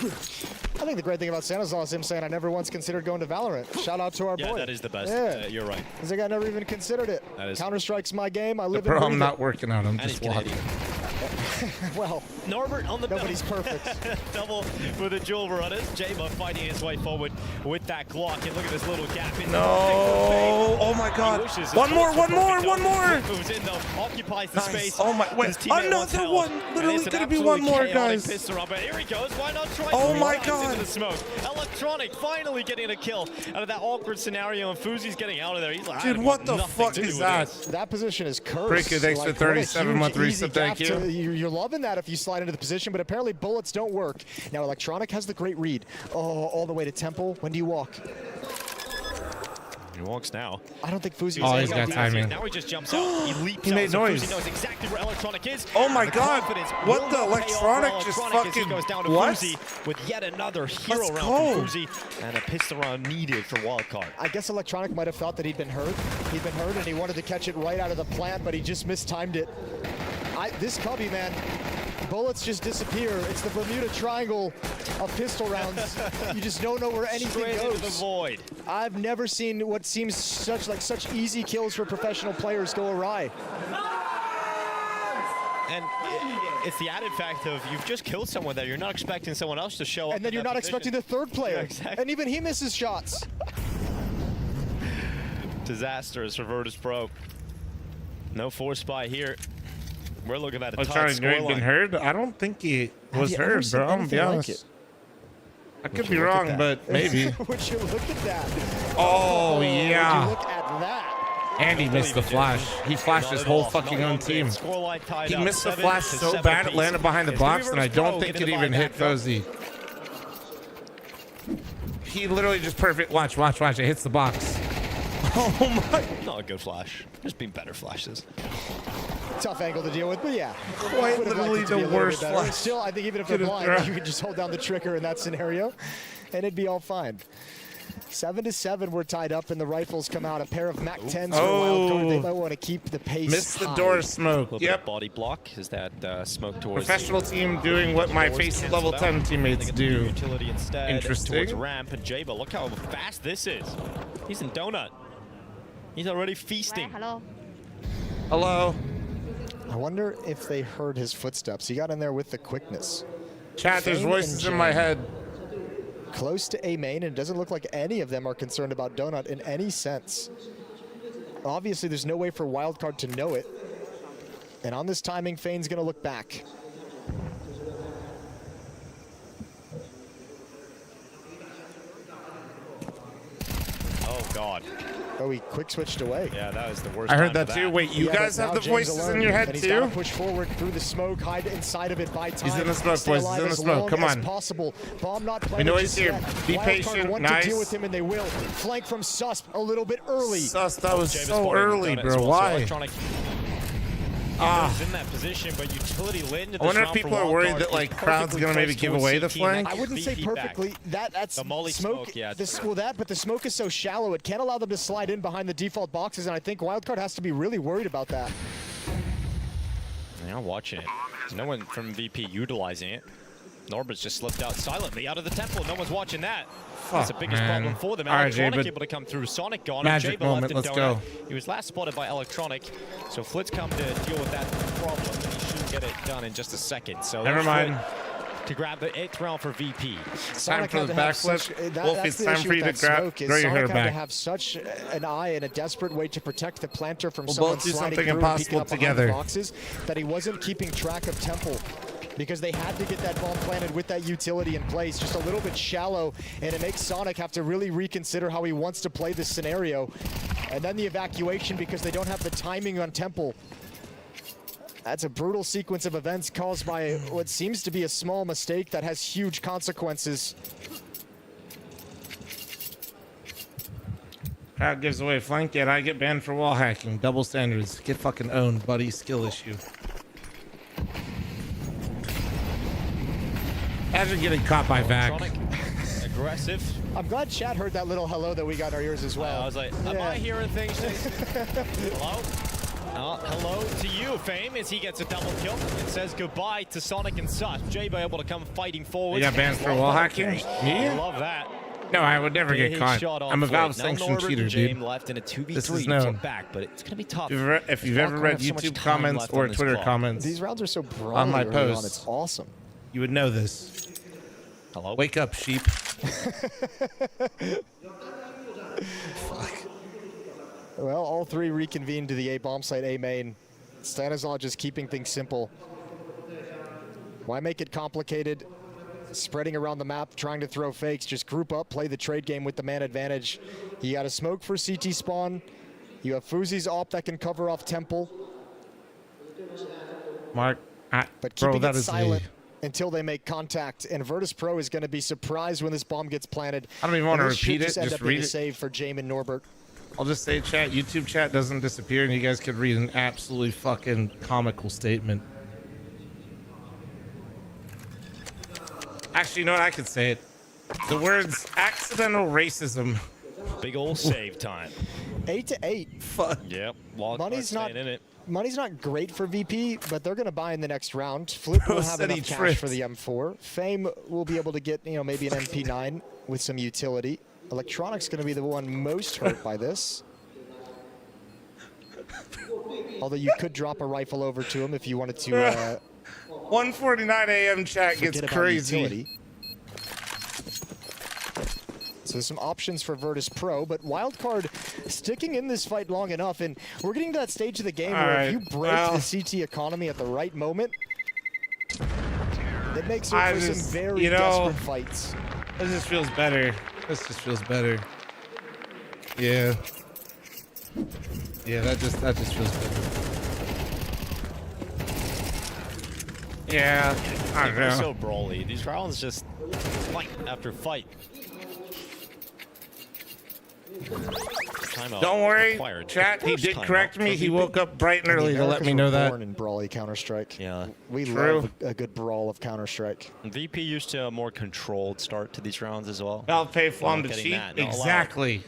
I think the great thing about Stanislaw is him saying, I never once considered going to Valorant. Shout out to our boy. Yeah, that is the best. Yeah. You're right. He's like, I never even considered it. Counter-Strike's my game. I live in I'm not working out. I'm just walking. Well, Norbert on the nobody's perfect. Double with a jewel runners. Jaba fighting his way forward with that Glock. And look at this little gap in No! Oh my God! One more! Moves in though, occupies the space. Oh my! Wait! Another one! Literally gonna be one more, guys. But here he goes. Why not try? Oh my God! Into the smoke. Electronic finally getting a kill out of that awkward scenario, and Fuzi's getting out of there. He's like, dude, what the fuck is that? That position is cursed. Breaker, thanks for 37-month reset. Thank you. You're loving that if you slide into the position, but apparently bullets don't work. Now Electronic has the great read. Oh, all the way to Temple. When do you walk? He walks now. I don't think Fuzi. Oh, he's got timing. Now he just jumps out. He leaps He out. made So noise. Fuzi knows exactly where Electronic is. Oh my The God! confidence What will the not pay off Electronic for just Electronic as he fucking goes down to what? Fuzi with yet another hero Let's round go. from Fuzi and a pistol round needed for Wildcard. I guess Electronic might have thought that he'd been hurt. And he wanted to catch it right out of the plant, but he just mistimed it. This Cubby, man, bullets just disappear. It's the Bermuda Triangle of pistol rounds. You just don't know where anything Straight goes. into the void. I've never seen what seems such easy kills for professional players go awry. And it's the added fact of you've just killed someone there. You're not expecting someone else to show up. And then you're not expecting the third player. Yeah, exactly. And even he misses shots. Disastrous for Virtus.pro. No force buy here. We're looking at a tight Electronic knew he'd been scoreline. hurt. I don't think he was Have you ever hurt, seen bro. I'm gonna anything be like honest. it? I could be wrong, but maybe. Would you look at that? Oh, Would yeah. you look at that? And he missed the flash. He flashed his whole fucking own team. He missed the flash so bad it landed behind the box, and I don't think it even hit Fozy. He literally just perfect. Watch. It hits the box. Oh my. Not a good flash. There's been better flashes. Tough angle to deal with, but yeah. Quite Would have liked literally it to be the a little worst bit better. flash. Still, I think even if they're Could have blind, tried. you could just hold down the trigger in that scenario, and it'd be all fine. 7-7, we're tied up, and the rifles come out. A pair of MAC 10s for Wildcard. They might want to keep the pace Missed the high. door smoke. A little bit of body block. Is that smoke towards Professional team doing what my face level 10 teammates do. Utility instead. Interesting. Towards ramp and Jaba. Look how fast this is. He's in donut. He's already feasting. Hello. I wonder if they heard his footsteps. He got in there with the quickness. Chat, there's Fame voices and in my Jam head. Close to A main, and it doesn't look like any of them are concerned about Donut in any sense. Obviously, there's no way for Wildcard to know it. And on this timing, Fane's going to look back. Oh, God. Oh, he quick switched away. Yeah, that was the worst. I heard time that for too. Wait, you Yeah, guys but have now the James voices alone, in your head and he's got too? to push forward through the smoke, hide inside of it by time. He's in the smoke, Stay boys. He's alive in the as smoke. long Come as on. possible. Bomb not planted We know he's just here. yet. Be Wildcard patient. want Nice. to deal with him, and they will. Flank from Sus a little bit early. Sus, that was James so spotted early, Donut as bro. well, so Why? Electronic was in that position, but utility lit into I wonder this if round people for are worried Wildcard. that like He's crowd's perfectly gonna maybe placed give towards away the CT, and that flank. I gets wouldn't say beat feedback. perfectly. That's The molly smoke, yeah. Well, but the smoke is so shallow, it can't allow them to slide in behind the default boxes, and I think Wildcard has to be really worried about that. Yeah, I'm watching it. There's no one from VP utilizing it. Norbert's just slipped out silently out of the temple. No one's watching that. That's the Fuck, biggest man. problem for them. All right, Electronic Jay, able to come through. Sonic gone. Magic and Jaba moment, left in let's donut. go. He was last spotted by Electronic. So Flitz come to deal with that problem. He should get it done in just a second. So Never mind. to grab the 8th round for VP. Time for the backflip. Wolf, it's time for you to grab. Throw your hair back. To have such an eye and a desperate way to protect the planter from We'll someone both do sliding something through and picking impossible up behind together. the boxes, that he wasn't keeping track of Temple, because they had to get that bomb planted with that utility in place. Just a little bit shallow, and it makes Sonic have to really reconsider how he wants to play this scenario. And then the evacuation, because they don't have the timing on Temple. That's a brutal sequence of events caused by what seems to be a small mistake that has huge consequences. Crowd gives away flank, yet I get banned for wall hacking. Double standards. Get fucking owned, buddy. Skill issue. Imagine getting caught by Vac. Aggressive. I'm glad Chad heard that little hello that we got in our ears as well. I was like, am I hearing things? Hello? Hello to you, Fame, as he gets a double kill. It says goodbye to Sonic and Sus. J-Bo able to come fighting forward. You got banned for wall hacking? Me? I love that. No, I would never get caught. I'm a Valve sanctioned cheater, dude. Left in a 2v3 This is known. back, but it's going to be tough. If you've ever read YouTube comments or Twitter comments, these rounds are so broad on my posts, it's awesome. You would know this. Hello? Wake up, sheep. Well, all three reconvened to the A bomb site, A main. Stanislaw just keeping things simple. Why make it complicated? Spreading around the map, trying to throw fakes. Just group up, play the trade game with the man advantage. You got a smoke for CT spawn. You have Fuzi's op that can cover off Temple. Mark, but bro, keeping that it is silent until they make contact. And Virtus.pro is going to be surprised when this bomb gets planted. I don't even want to And this should repeat it. End Just up being read a it. save for Jamin Norbert. I'll just say, chat. YouTube chat doesn't disappear, and you guys could read an absolutely fucking comical statement. Actually, you know what? I could say it. The words "accidental racism." Big ol' save time. 8-8. Fuck. Yep. Money's not in it. Money's not great for VP, but they're going to buy in the next round. Flip will have enough cash for the M4. Fame will be able to get, maybe an MP9 with some utility. Electronic's going to be the one most hurt by this. Although you could drop a rifle over to him if you wanted to. 1:49 a.m. chat gets crazy. Utility. So there's some options for Virtus.pro, but Wildcard sticking in this fight long enough, and we're getting to that stage of the game where if you break the CT economy at the right moment, it makes it for some very desperate fights. This just feels better. This just feels better. Yeah. Yeah, that just feels better. Yeah, I don't They're know. so brawly. These rounds just fight after fight. Timeout Don't worry, required. chat. He First did timeout correct for me. He VP. woke up bright and early to let me know that. Born in brawly Counter-Strike. Yeah. We True. love a good brawl of Counter-Strike. VP used to a more controlled start to these rounds as well. Valve pay Flom to Getting cheat. that, not allowed. Exactly.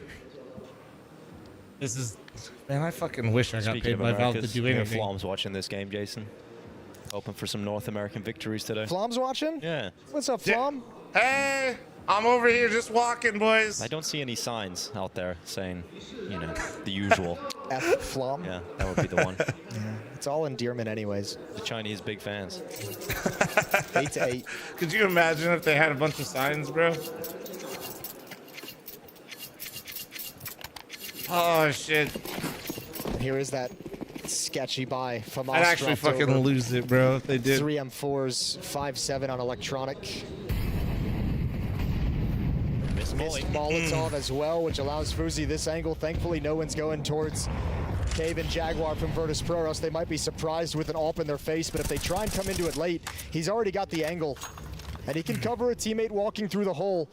This is, man. I fucking wish I got Speaking paid of by Valve to Americas, do you know, anything. Flom's watching this game, Jason. Hoping for some North American victories today. Flom's watching? Yeah. What's up, Flom? Hey, I'm over here just walking, boys. I don't see any signs out there saying, the usual. F Flom? Yeah, that would be the one. It's all endearment anyways. The Chinese big fans. 8-8. Could you imagine if they had a bunch of signs, bro? Oh shit. Here is that sketchy buy from I'd actually fucking lose it, bro, if they did. 3 M4s, 5-7 on electronic. Missed Molotov as well, which allows Fuzi this angle. Thankfully, no one's going towards Cave and Jaguar from Virtus.pro, or else they might be surprised with an AWP in their face. But if they try and come into it late, he's already got the angle. And he can cover a teammate walking through the hole.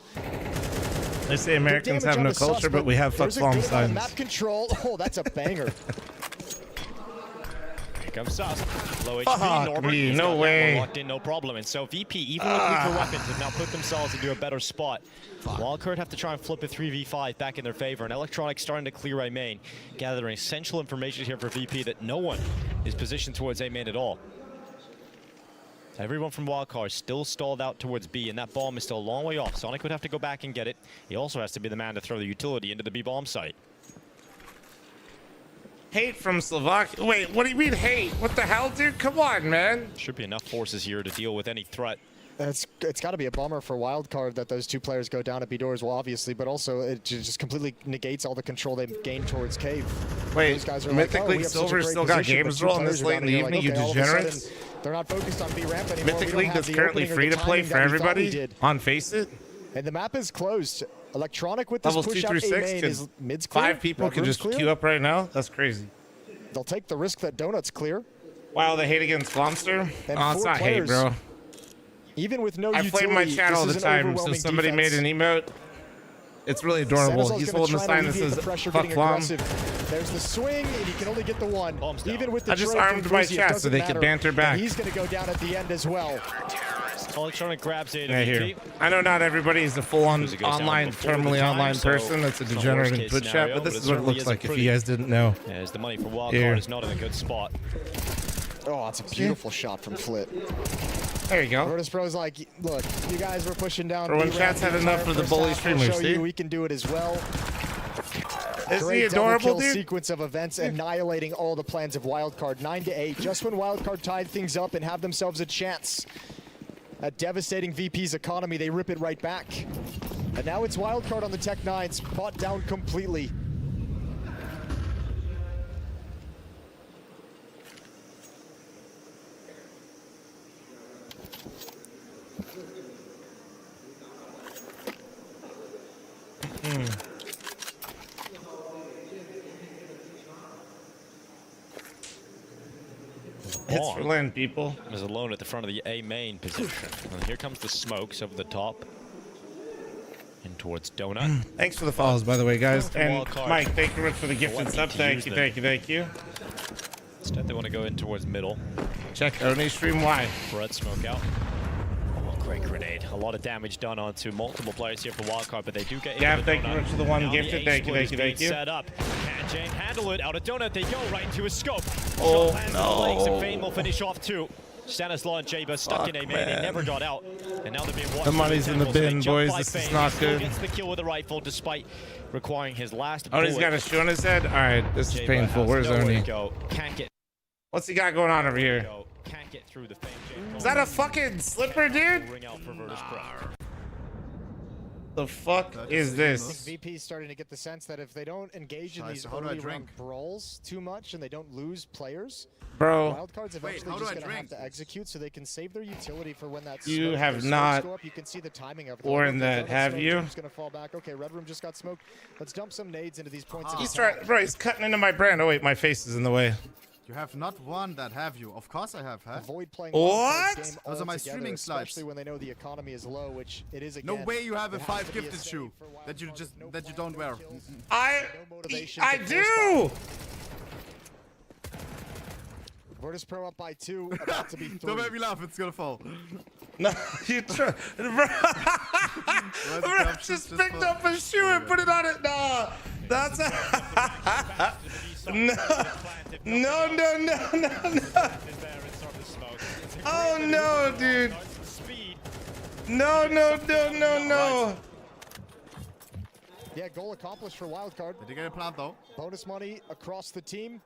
They say Americans have no culture, but we have fuck bomb signs. Map control. Oh, that's a banger. Here comes Sus. Low Fuck HP, Norbert. me, He's no got that way. one locked in, no problem. And so VP, even looking for weapons, have now put themselves into a better spot. Wildcard have to try and flip a 3v5 back in their favor, and Electronic starting to clear A main, gathering essential information here for VP that no one is positioned towards A main at all. Everyone from Wildcard still stalled out towards B, and that bomb is still a long way off. Sonic would have to go back and get it. He also has to be the man to throw the utility into the B bomb site. Hate from Slovakia. Wait, what do you mean hate? What the hell, dude? Come on, man. Should be enough forces here to deal with any threat It's got to be a bummer for Wildcard that those two players go down at B doors, well, obviously, but also it just completely negates all the control they've gained towards Cave. Wait, those guys are Mythic like, League Silver still got games roll in this late in the evening, you degenerates? They're not focused on B ramp anymore. Mythic League that's currently free to play for everybody on Face It. And the map is closed. Electronic with this Levels push 2 out through A 6, main is mid's clear. 5 people can just queue up right now. That's crazy. They'll take the risk that Donut's clear. Wow, the hate against Flomster? And Oh, it's 4 not hate, players. bro. Even with no I utility, flame my chat all the time, so somebody made an emote. It's really adorable. He's holding a sign that says, fuck Flom. There's the swing, and he can only get the one. Even with the I just trade armed from my Furia, it chat so doesn't they could matter. banter back. And he's going to go down at the end as well. Electronic grabs it. Yeah, here. I know not everybody is a full-on online, terminally online person that's a degenerate in Twitch chat, but this is what it looks like if you guys didn't know. Yeah, as the money for Wildcard Here. is not in a good spot. Oh, that's a beautiful shot from Flit. There you go. Virtus.pro's like, look, you guys were pushing down. Or when B-ramp chat's the had enough entire for the first bully half. We'll streamers, show see? you we can do it as well. Isn't Great he adorable, double kill dude? sequence of events annihilating all the plans of Wildcard 9-8. Just when Wildcard tied things up and have themselves a chance at devastating VP's economy, they rip it right back. And now it's Wildcard on the Tech 9s, bought down completely. Hits for land, people. Is alone at the front of the A main position. And here comes the smokes over the top. In towards Donut. Thanks for the follows, by the way, guys. For And Wildcard. Mike, thank you very much for the gifted Wanting sub. to Thank use you, them. thank you, thank you. Instead, they want to go in towards middle. Check Oni stream why. Red smoke out. Oh, great grenade. A lot of damage done onto multiple players here for Wildcard, but they do get Yeah, into the thank you Donut. very much for the one Now gifted. A Thank you, split thank is you, being thank you. Set up. Can Jane handle it? Out of Donut, they go right into his scope. Oh, Shot lands on the legs, and no. Fane will finish off too. Stanislaw and Jaber stuck Fuck, in A main. man. They never got out. And now they're being watched. The money's in the from temple, so they bin, jump boys. by This is Fane. not He still good. gets the kill with a rifle despite requiring his last Oni's bullet. got a shoe on his head? Alright, this is Jaber painful. has Where's nowhere to Oni? go. Can't get What's he got going on over here? Can't get through the Fane. Is that a fucking slipper, dude? Ring out for Virtus.pro. The fuck is I this? think VP's starting to get the sense that if they don't engage in these Scheiße, how do I early drink? round brawls too much and they don't lose players, Bro. Wildcard's eventually how do just I going to have drink? to execute so they can save their utility for when that You smoke, have those smokes not go up. You can see the timing of it. worn that, have you? Just going to fall back. Okay, Red Room just got smoked. Let's dump some nades into these points. of He's attack. trying, bro, he's cutting into my brand. Oh wait, my face is in the way. You have not won that, have you? Of course I have, huh? Avoid playing What? Wildcard's game Those are my altogether, streaming slides. especially when they know the economy is low, which it is No again. way you have a It has 5 to be a gifted save shoe for that you Wildcard. that you don't wear. I motivation I to do. Virtus.pro up by 2, about to be 3. Don't make me laugh, it's gonna fall. No, you try. Bro, bro just picked up a shoe and put it on it. No, that's a no, no, no, no, no, no. Oh no, dude. No, no, no, no, no. Yeah, goal accomplished for Wildcard. Did you get a plant though? Bonus money across the team.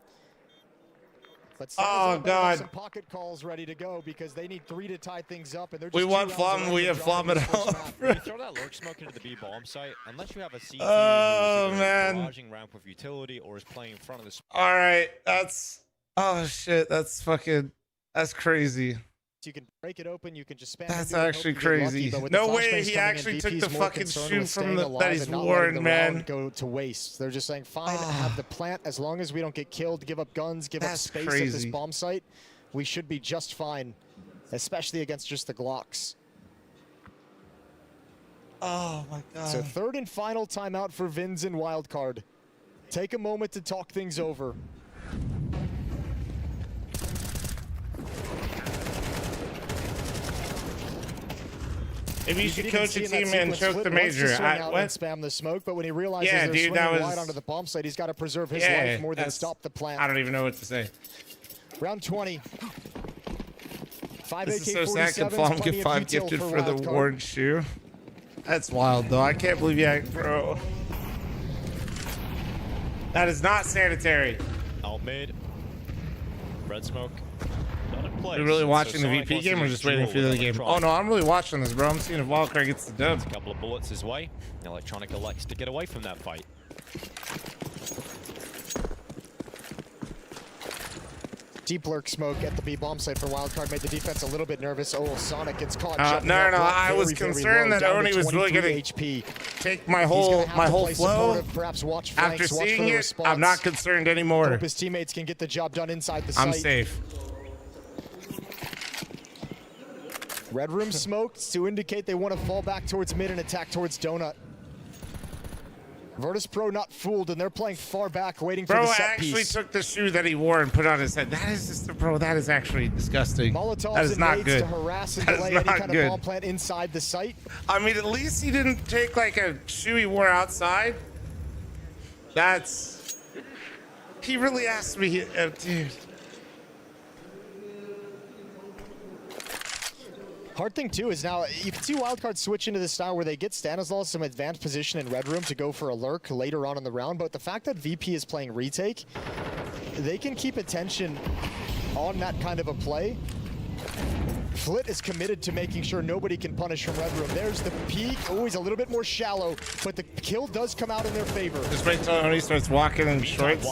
But Oh, God. some pocket calls ready to go because they need 3 to tie things up, and they're just We 2 want rounds Flom, away we from have Flom dropping it this first out. map. When you throw that lurk smoke into the B bomb site, unless you have a CT Oh, who's man. either barraging ramp with utility or is playing in front of the All right, that's oh shit, that's crazy. You can break it open, you can just spam. That's into it, hope actually you get lucky, crazy. but with No the way flashbangs he coming in, actually took VP's the more fucking concerned shoe with from staying that alive he's and not worn, letting the man. round go to waste. They're just saying, fine, have the plant as long as we don't get killed, give up guns, give up That's space at crazy. this bomb site. We should be just fine, especially against just the Glocks. Oh my god. So third and final timeout for Vins and Wildcard. Take a moment to talk things over. Maybe you should didn't coach see a in that team and sequence, choke Flip the wants to major. swing out and What? spam the smoke, but when he realizes Yeah, they're dude, that swinging wide was- onto the bomb site, he's got to preserve his Yeah, life more than that's- stop the plant. I don't even know what to say. Round 20. 5 This is so sad. Could AK-47s, Flom plenty get of 5 util gifted for the Wildcard. worn shoe? That's wild, though. I can't believe you, bro. That is not sanitary. Out mid. Red smoke. Got him plays. Are you really watching So the Sonic VP wants to game or just just waiting drill for the with game? Electronic. Oh no, I'm really watching this, bro. I'm seeing if Wildcard gets the dub. A couple of bullets his way. Electronic elects to get away from that fight. Deep lurk smoke at the B bomb site for Wildcard made the defense a little bit nervous. Oh, Sonic gets caught. No, I was concerned that Oni was really going to take my whole flow. Perhaps watch flanks, After watch seeing for the it, response. I'm not concerned anymore. Hope his teammates can get the job done inside the site. I'm safe. Red room smoked to indicate they want to fall back towards mid and attack towards Donut. Virtus.pro not fooled, and they're playing far back, waiting for Bro the set actually piece. took the shoe that he wore and put on his head. That is just, bro, that is actually disgusting. Molotovs That is and not nades good. to harass and That is delay any not kind good. of bomb plant inside the site. I mean, at least he didn't take like a shoe he wore outside. That's... He really asked me, dude. Hard thing too is now you can see Wildcard switch into this style where they get Stanislaus some advanced position in red room to go for a lurk later on in the round, but the fact that VP is playing retake, they can keep attention on that kind of a play. Flit is committed to making sure nobody can punish from red room. There's the peak, always a little bit more shallow, but the kill does come out in their favor. Just wait till Oni starts walking in shorts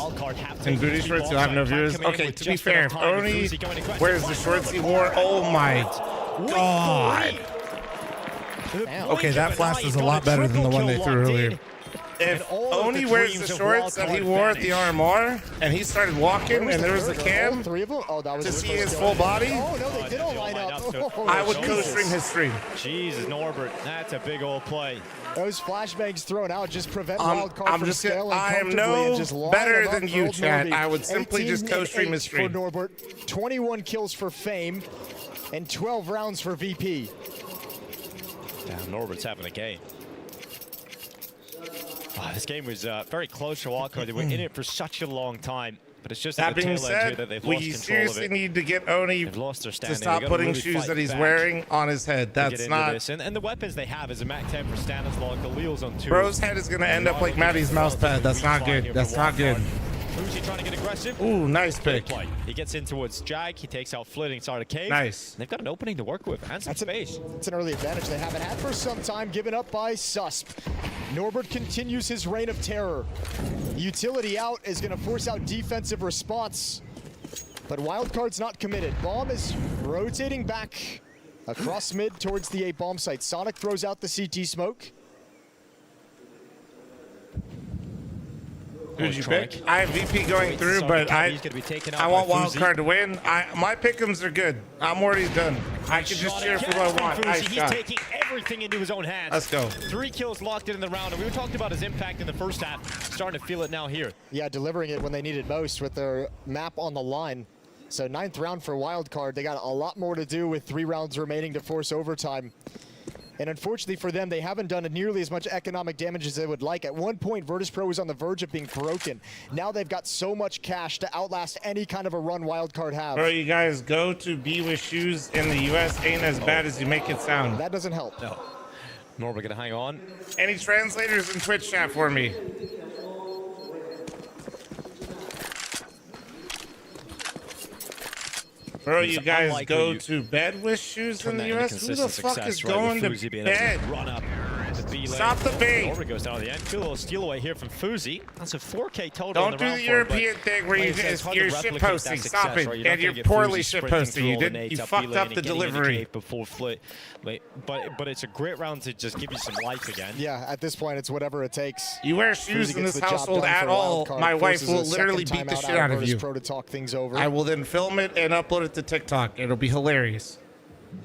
and booty shorts. You'll have no viewers. Okay, to be fair, if Oni wears the shorts he wore, oh my god. Okay, that flash is a lot better than the one they threw earlier. If Oni wears the shorts that he wore at the RMR and he started walking and there was a cam to see his full body, Oh no, they did all line up. I would co-stream his stream. Jesus, Norbert, that's a big old play. Those flashbangs thrown out just prevent I'm Wildcard from just scaling I am comfortably and no just line better them up than for you, old chat. Norby. I would simply just 18 and co-stream his 8 stream. for Norbert, 21 kills for Fame, and 12 rounds for VP. Damn, Norbert's having a game. This game was very close to Wildcard. They were in it for such a long time, but it's just That at the being tail end here said, that they've we lost control of seriously it. need to get Oni They've lost their to standing. stop They gotta putting really shoes fight that he's back wearing on his head. to get That's into not... this. And the weapons they have is a Mac 10 for Stanislaus, the Leals on 2. Bro's head is going to end up like Maddie's mouse pad. That's not good. That's not good. Fuzi trying to get aggressive. Ooh, nice pick. Play. He gets in towards Jag. He takes out Flit inside a cave. Nice. They've got an opening to work with and some space. It's an early advantage they haven't had for some time, given up by Susp. Norbert continues his reign of terror. Utility out is going to force out defensive response. But Wildcard's not committed. Bomb is rotating back across mid towards the A bomb site. Sonic throws out the CT smoke. Who'd you pick? I have VP going through, but I want Wildcard to win. My pick'ems are good. I'm already done. I can just cheer for who I want. Nice He's shot. taking everything into his own hands. Let's go. 3 kills locked in the round, and we were talking about his impact in the first half. Starting to feel it now here. Yeah, delivering it when they needed most with their map on the line. So 9th round for Wildcard. They got a lot more to do with 3 rounds remaining to force overtime. And unfortunately for them, they haven't done nearly as much economic damage as they would like. At one point, Virtus.pro was on the verge of being broken. Now they've got so much cash to outlast any kind of a run Wildcard have. Bro, you guys go to B with shoes in the US ain't as bad as you make it sound. That doesn't help. No. Norbert gonna hang on. Any translators in Twitch chat for me? Bro, you guys go to bed with shoes in the US? Who the fuck is going to bed? Run up to B lane. Stop the bait. Norbert goes down to the end. Feel a little steal away here from Fuzi. That's a 4K total. Don't in the do round the for him, but European thing where like I said, it's hard to you're replicate shit that posting. success, Stop it. right? You're not And gonna you're get poorly Fuzi shit sprinting posting. through You all the didn't. nades You up fucked B lane up and the getting into delivery. cave before Flit. But it's a great round to just give you some life again. Yeah, at this point, it's whatever it takes. You wear shoes Fuzi in gets this the job household done at for all, Wildcard, my wife forces will a literally second beat the timeout shit out of you. Virtus.pro to talk things over. I will then film it and upload it to TikTok. It'll be hilarious.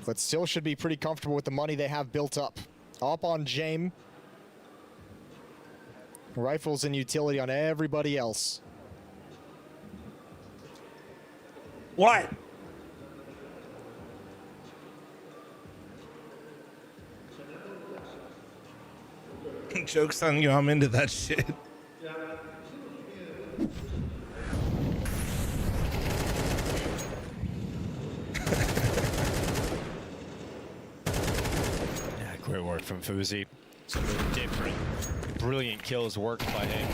But still should be pretty comfortable with the money they have built up. Up on Jame. Rifles and utility on everybody else. What? Joke's on you, I'm into that shit. Yeah, great work from Fuzi. Something different. Brilliant kills worked by him.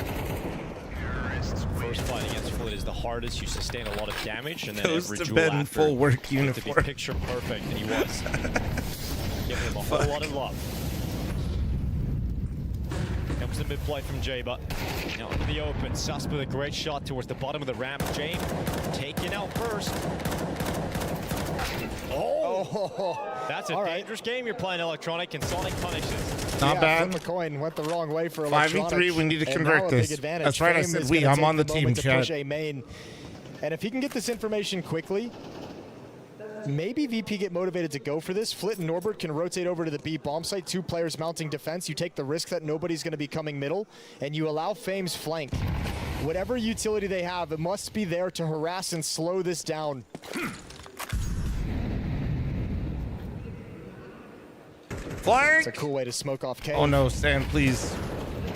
first fight against Flit is the hardest. You sustain a lot of damage, and then Goes every to duel bed in after full work you have to uniform. be picture perfect, and he was. Giving him a whole lot of love. Comes the mid-play from Jaba. Now into the open. Sus with a great shot towards the bottom of the ramp. Jame taken out first. Oh! That's a dangerous game you're playing, Electronic, and Sonic punishes. Not bad. Flip McCoy went the wrong way for Electronic. 5v3, we need to and convert now a this. big advantage. That's right, I Fame said is we. gonna I'm take on the the team, moment to chat. push A main. And if he can get this information quickly, maybe VP get motivated to go for this. Flit and Norbert can rotate over to the B bomb site. 2 players mounting defense. You take the risk that nobody's going to be coming middle, and you allow Fame's flank. Whatever utility they have, it must be there to harass and slow this down. Flank! It's a cool way to smoke off K. Oh no, Stan, please.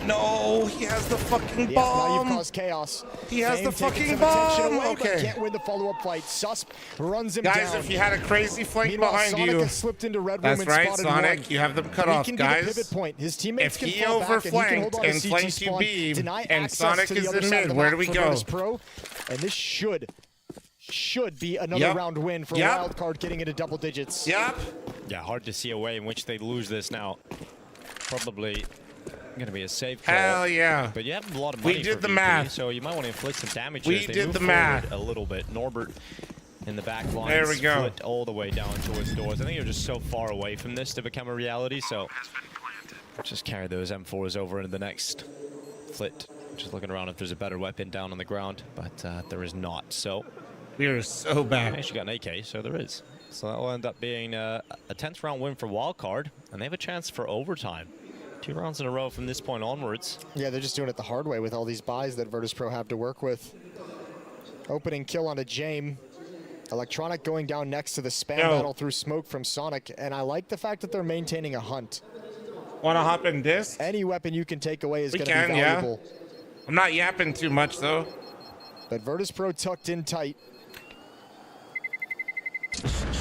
No, he has the fucking Yeah, now bomb. you've caused chaos. He has Fame the taking fucking some bomb. attention away, but Okay. can't win the follow-up fight. Susp runs him down. Guys, if you had a crazy flank Meanwhile, behind Sonic you, has slipped into red room that's and right, spotted Sonic. one. You have them cut He off, can guys. Be the pivot point. His teammates If can he fall back, and he can hold overflanked on to and CT flanked spawn, UB, deny and access Sonic to the is other in side of mid, the where map do we for go? Virtus.pro, and this should be another round win for Wildcard getting into double digits. Yep. Yeah, hard to see a way in which they lose this now. Probably going to be a safe call. Hell yeah. But you have a lot of money We did for the VP, math. so you might want to inflict some damage We as they did move the forward math. a little bit. Norbert in the back line. There we go. Flit all the way down towards doors. I think you're just so far away from this to become a reality, so just carry those M4s over into the next Flit. Just looking around if there's a better weapon down on the ground, but there is not. So we are so bad. They actually got an AK, so there is. So that will end up being a 10th round win for Wildcard, and they have a chance for overtime. 2 rounds in a row from this point onwards. Yeah, they're just doing it the hard way with all these buys that Virtus.pro have to work with. Opening kill onto Jame. Electronic going down next to the spam battle through smoke from Sonic, and I like the fact that they're maintaining a hunt. Want to hop in this? Any weapon you can take away is We going to be can, yeah. valuable. I'm not yapping too much, though. But Virtus.pro tucked in tight.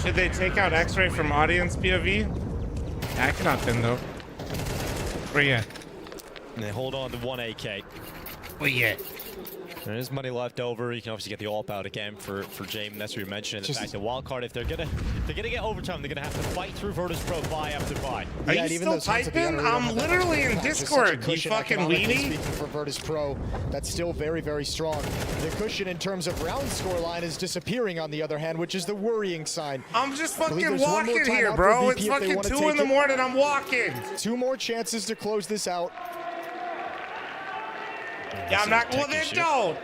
Should they take out X-ray from audience POV? I cannot pin, though. Where you at? And they hold on to 1 AK. Where you at? There is money left over. You can obviously get the AWP out again for Jame. That's what you mentioned. The fact that Wildcard, if they're gonna get overtime, they're gonna have to fight through Virtus.pro buy after buy. Are you still typing? I'm literally in Discord, you fucking weenie. Speaking for Virtus.pro, that's still very, very strong. The cushion in terms of round scoreline is disappearing on the other hand, which is the worrying sign. I'm just I believe fucking there's one more walking here, timeout bro. for It's VP if they fucking wanna 2 take in the it. morning. I'm walking. 2 more chances to close this out. Yeah, I'm not. Well, then don't.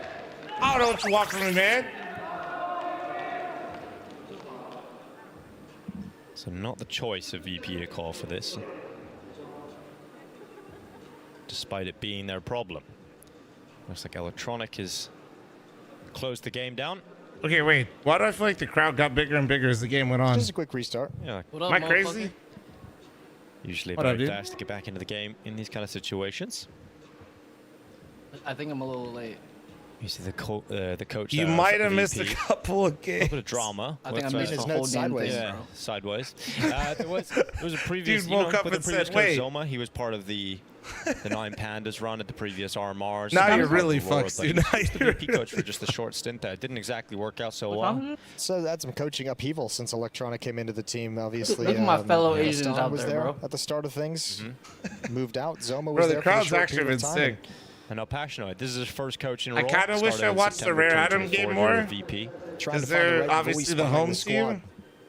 I don't know what you want from me, man. So not the choice of VP to call for this, despite it being their problem. Looks like Electronic has closed the game down. Okay, wait. Why do I feel like the crowd got bigger and bigger as the game went on? Just a quick restart. Yeah. Am I crazy? Usually What up, very dude? fast to get back into the game in these kind of situations. I think I'm a little late. You see the coach. You there might for have the missed a VP. couple of A games. little bit of drama. I think I What's missed that? the whole damn thing, Yeah, bro. sideways. There was a previous. Dude woke up with the and previous said, coach "Wait." Zoma, he was part of the 9 Pandas run at the previous RMRs. Now He you're was part of really Aurora, fucked, but dude. he Now was the you're VP coach for just a short stint there. It didn't exactly work out so well. So that's some coaching upheaval since Electronic came into the team. Obviously, Look at my fellow Asians Stan out was there, bro. at the start of things. Moved out. Zoma was Bro, the there for a crowd's short actually period been of time. sick. And now Passionate. This is his first coach in a I role. kind of wish Started I in watched the September Rare Adam 2024 game here more. at VP. Because they're obviously the home team.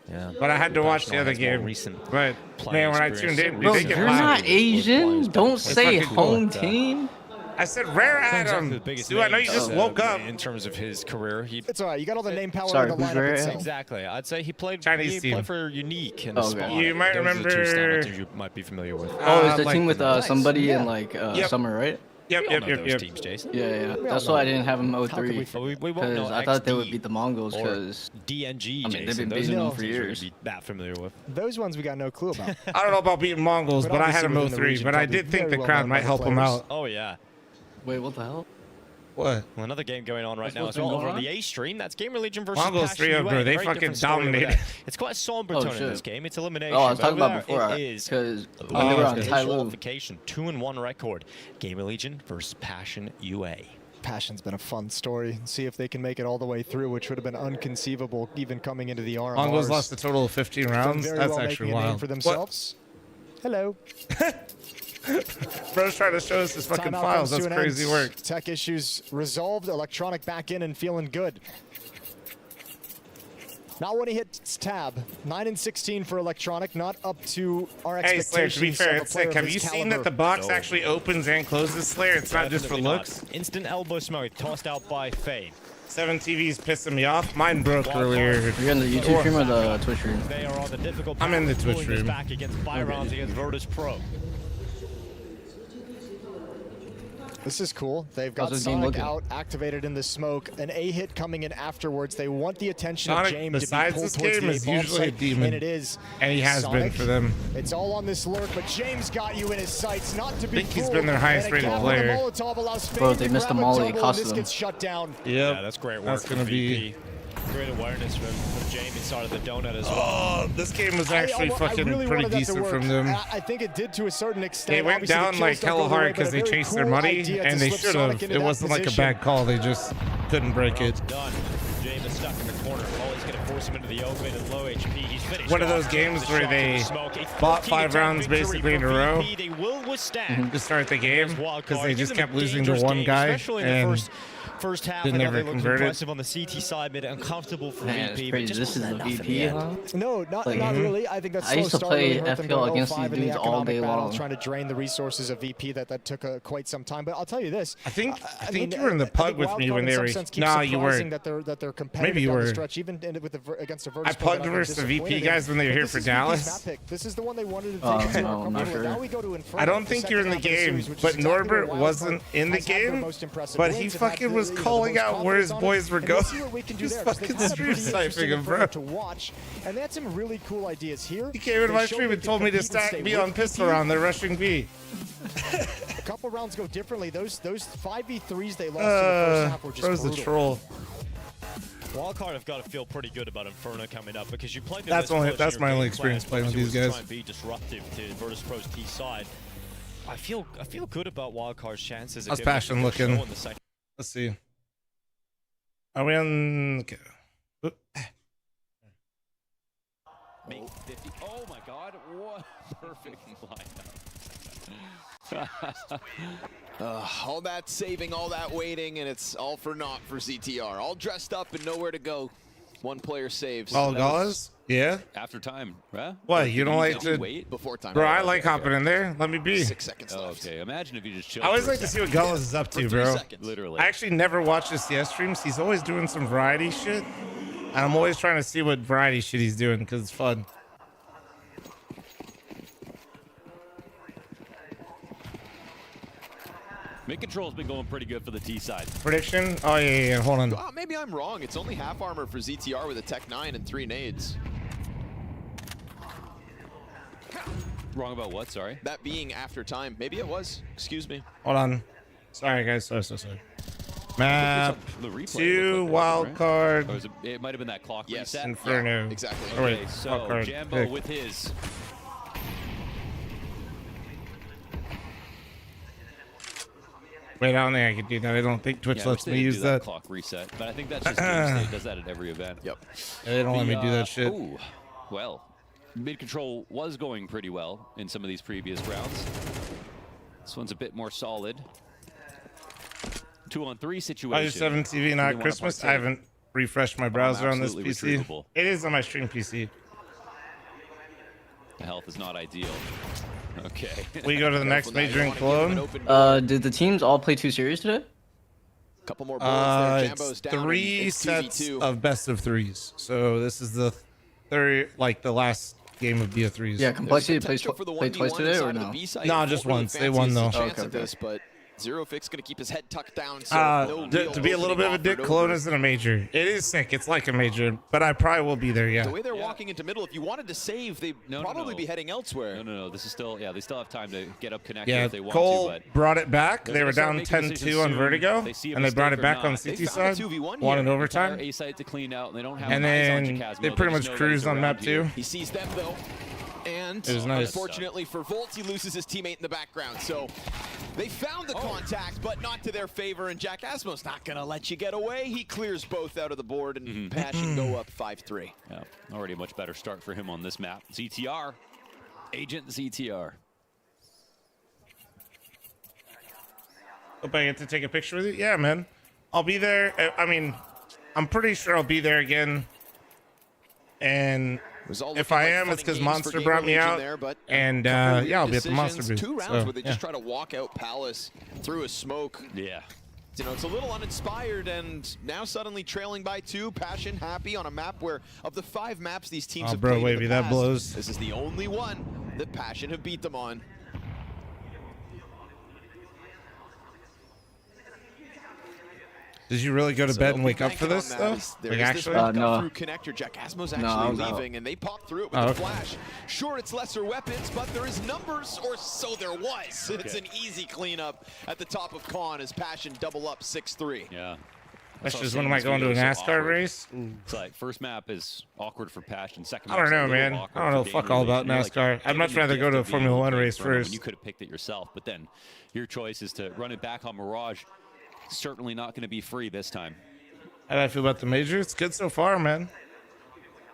Yeah. But I had to watch the Passionate other has more game. recent But playing man, when I experience. tuned in, Bro, they get you're live. not Asian. Don't say fucking home cool. team. I said Rare Adam. The biggest Dude, I know you names, just woke up. in terms of his career. He It's all right. You got all the name power Sorry, in the who's lineup Rare? itself. Exactly. I'd say he played Chinese he team. played for Unique in Oh, the okay. spot. You might Those are the two remember- standout teams you might be familiar with. Oh, it's the like team with the- somebody in Yeah. like Yep. summer, right? Yep, We all yep, know yep, those yep. teams, Jason. Yeah, yeah. We all That's know why I that. didn't have them How could 03. But we won't know I thought they would XD beat the Mongols or because DNG, I mean, they've Jason. been Those beating are them the for teams you're years. gonna be that familiar with. Those ones we got no clue about. I don't know about beating Mongols, But but I had obviously them within the 03. region, But I probably did think very the well crowd known might by help the them players. out. Oh yeah. wait, what the hell? What? Well, another game going on right What's now as been well going over on on? the A stream. That's GamerLegion versus Mongols Passion 3-0, UA. bro. They Very fucking different story over dominated. there. It's quite a somber Oh, tone in shit. this game. It's elimination. Oh, I was but talking over about there, before it is because when Oh, they were on okay. Tai Lu. qualification 2-1 record. GamerLegion versus Passion UA. Passion's been a fun story. See if they can make it all the way through, which would have been unconceivable even coming into the RMRs. Mongolz lost a total of 15 rounds. That's actually wild. For themselves. Hello. Bro's trying to show us his fucking files. That's crazy work. Tech issues resolved. Electronic back in and feeling good. Not when he hits tab. 9 and 16 for Electronic, not up to our expectations. Hey, Slayer, to be fair, it's sick. Have you seen that the box actually opens and closes, Slayer? It's not just for looks. Instant elbow smoke tossed out by Faye. 7 TV's pissing me off. Mine broke earlier. You're in the YouTube stream or the Twitch stream? They are on the difficult I'm in the Twitch room. Back against 5 rounds against Virtus.pro. This is cool. They've got Sonic out, activated in the smoke. An A hit coming in afterwards. They want the attention of James besides to be this pulled game, towards is the A-bomb usually a site, demon. and it is. And he has been for them. It's all on this lurk, but James got you in his sights. Not to be I think he's been their highest rated player. Bro, they missed a molly. It cost them. Gets shut down. Yep. Yeah, that's great work. That's from gonna VP. Great awareness from James inside of the donut as well. Oh, this game was actually fucking pretty decent from them. I think it did to a certain extent. They went down like hella hard because they chased their money, and they should have. It wasn't like a bad call. They just couldn't break it. Done. James is stuck in the corner. Molly's going to force him into the open and low HP. He's finished. One of those games where they bought 5 rounds basically in a row They will withstand to start the game because they just kept losing to one guy, especially in the and first half. they I thought never they looked converted. impressive on the CT side, made it uncomfortable for VP. But just This is the VP, huh? No, not really. I think that's I used to play FPL against these dudes all day long. Trying to drain the resources of VP. That took quite some time. But I'll tell you this. I think you were in the pug with me when they were. No, you weren't. That they're competitive. Maybe you were. Stretch, even with against a Virtus. I plugged versus the VP guys when they were here for Dallas. This is the one they wanted to take. No, I'm not sure. Now we go to Inferno, I don't think you're in the game, but Norbert wasn't in the game, but he fucking was calling out where his boys were going. He's fucking stream sniping him, bro. To watch, and they had some really cool ideas here. He came into my stream and told me to stack B on pistol round. They're rushing B. A couple rounds go differently. Those 5v3s they lost in the first half were just Bro's brutal. a troll. Wildcard have got to feel pretty good about Inferno coming up because you played. That's my only experience playing with these guys. Try and be disruptive to Virtus.pro's T side. I feel good about Wildcard's chances. How's Passion looking? Let's see. Are we on? Okay. Make 50. Oh my God! What perfect lineup. All that saving, all that waiting, and it's all for naught for ZTR. All dressed up and nowhere to go. One player saves. Mongolz? Yeah? After time, right? What, you don't like to wait before time? Bro, I like hopping in there. Let me be. 6 seconds left. Okay, imagine if you just chill. I always like to see what Gullis is up to, bro. Literally. I actually never watch his CS streams. He's always doing some variety shit. And I'm always trying to see what variety shit he's doing because it's fun. Mid control's been going pretty good for the T side. Prediction? Oh, yeah. Hold on. Maybe I'm wrong. It's only half armor for ZTR with a Tech 9 and 3 nades. Wrong about what? Sorry. That being after time. Maybe it was. Excuse me. Hold on. Sorry, guys. So sorry. Map 2, wild card. Or it might have been that clock reset. Inferno. Yeah, exactly. Oh, wait. Okay, so Wild card. Jambo Pick. with his. Wait, I don't think I can do that. I don't think Twitch Yeah, lets they me didn't use do that. Clock reset, but I think that's just Game State does that at every event. Yep. Yeah, they don't let me do that shit. Ooh, well, mid control was going pretty well in some of these previous rounds. This one's a bit more solid. 2-on-3 situation. I just 7 TV, not Christmas. I haven't refreshed my browser on this absolutely PC. retrievable. It is on my stream PC. The health is not ideal. Okay. We go to the next major in Cologne. Did the teams all play 2 series today? Couple more bullets there. Jambo's It's down. 3 It's sets 2v2. of best of 3s. So this is the third, like the last game of BO3s. Yeah, Complexity played twice today or no? No, just once. They won though. But Zero Fix gonna keep his head tucked down. So To be a little bit of a dick, Cologne isn't a major. It is sick. It's like a major, but I probably will be there. Yeah. The way they're walking into middle, if you wanted to save, they'd probably be heading elsewhere. No. This is still, they still have time to get up connected Yeah, if they want Cole to. But brought it back. they're They were gonna down start making 10-2 decisions on soon. Vertigo, They see a and they brought it mistake or back not. on They CT found a side. 2v1 Won in here. overtime. Entire A site to clean out, and they don't have And eyes on then Chasmo. they pretty just much know that cruised he's on map around you. 2. He sees them though, and It was nice. unfortunately for Volt, he loses his teammate in the background. So They found the contact, but not to their favor, and Jack Asmo's not going to let you get away. He clears both out of the board, and Passion go up 5-3. Yeah, already a much better start for him on this map. ZTR, Agent ZTR. Hope I get to take a picture with you. Yeah, man. I'll be there. I mean, I'm pretty sure I'll be there again. And if I am, it's because Monster brought me out. There, but and yeah, I'll be at the Monster booth. 2 rounds so, where they just try to walk out Palace through a smoke. Yeah. You know, it's a little uninspired, and now suddenly trailing by 2. Passion happy on a map where, of the 5 maps these teams have played wavy, in the that past, blows. this is the only one that Passion have beat them on. Did you really go to bed and wake up for this, though? There like, is actually? this no. through connector. Jack Asmo's actually leaving, and they pop through it with the flash. Sure, it's lesser weapons, but there is numbers, or so there was. It's an easy cleanup at the top of Con as Passion double up 6-3. Yeah. That's just when am I going to a NASCAR race? It's like first map is awkward for Passion. Second I don't know, map's a man. little I don't know awkward for fuck all about GamerLegion. NASCAR. Like, I'd much rather go to a Formula 1 race first. You could have picked it yourself, but then your choice is to run it back on Mirage. Certainly not going to be free this time. How do I feel about the major? It's good so far, man.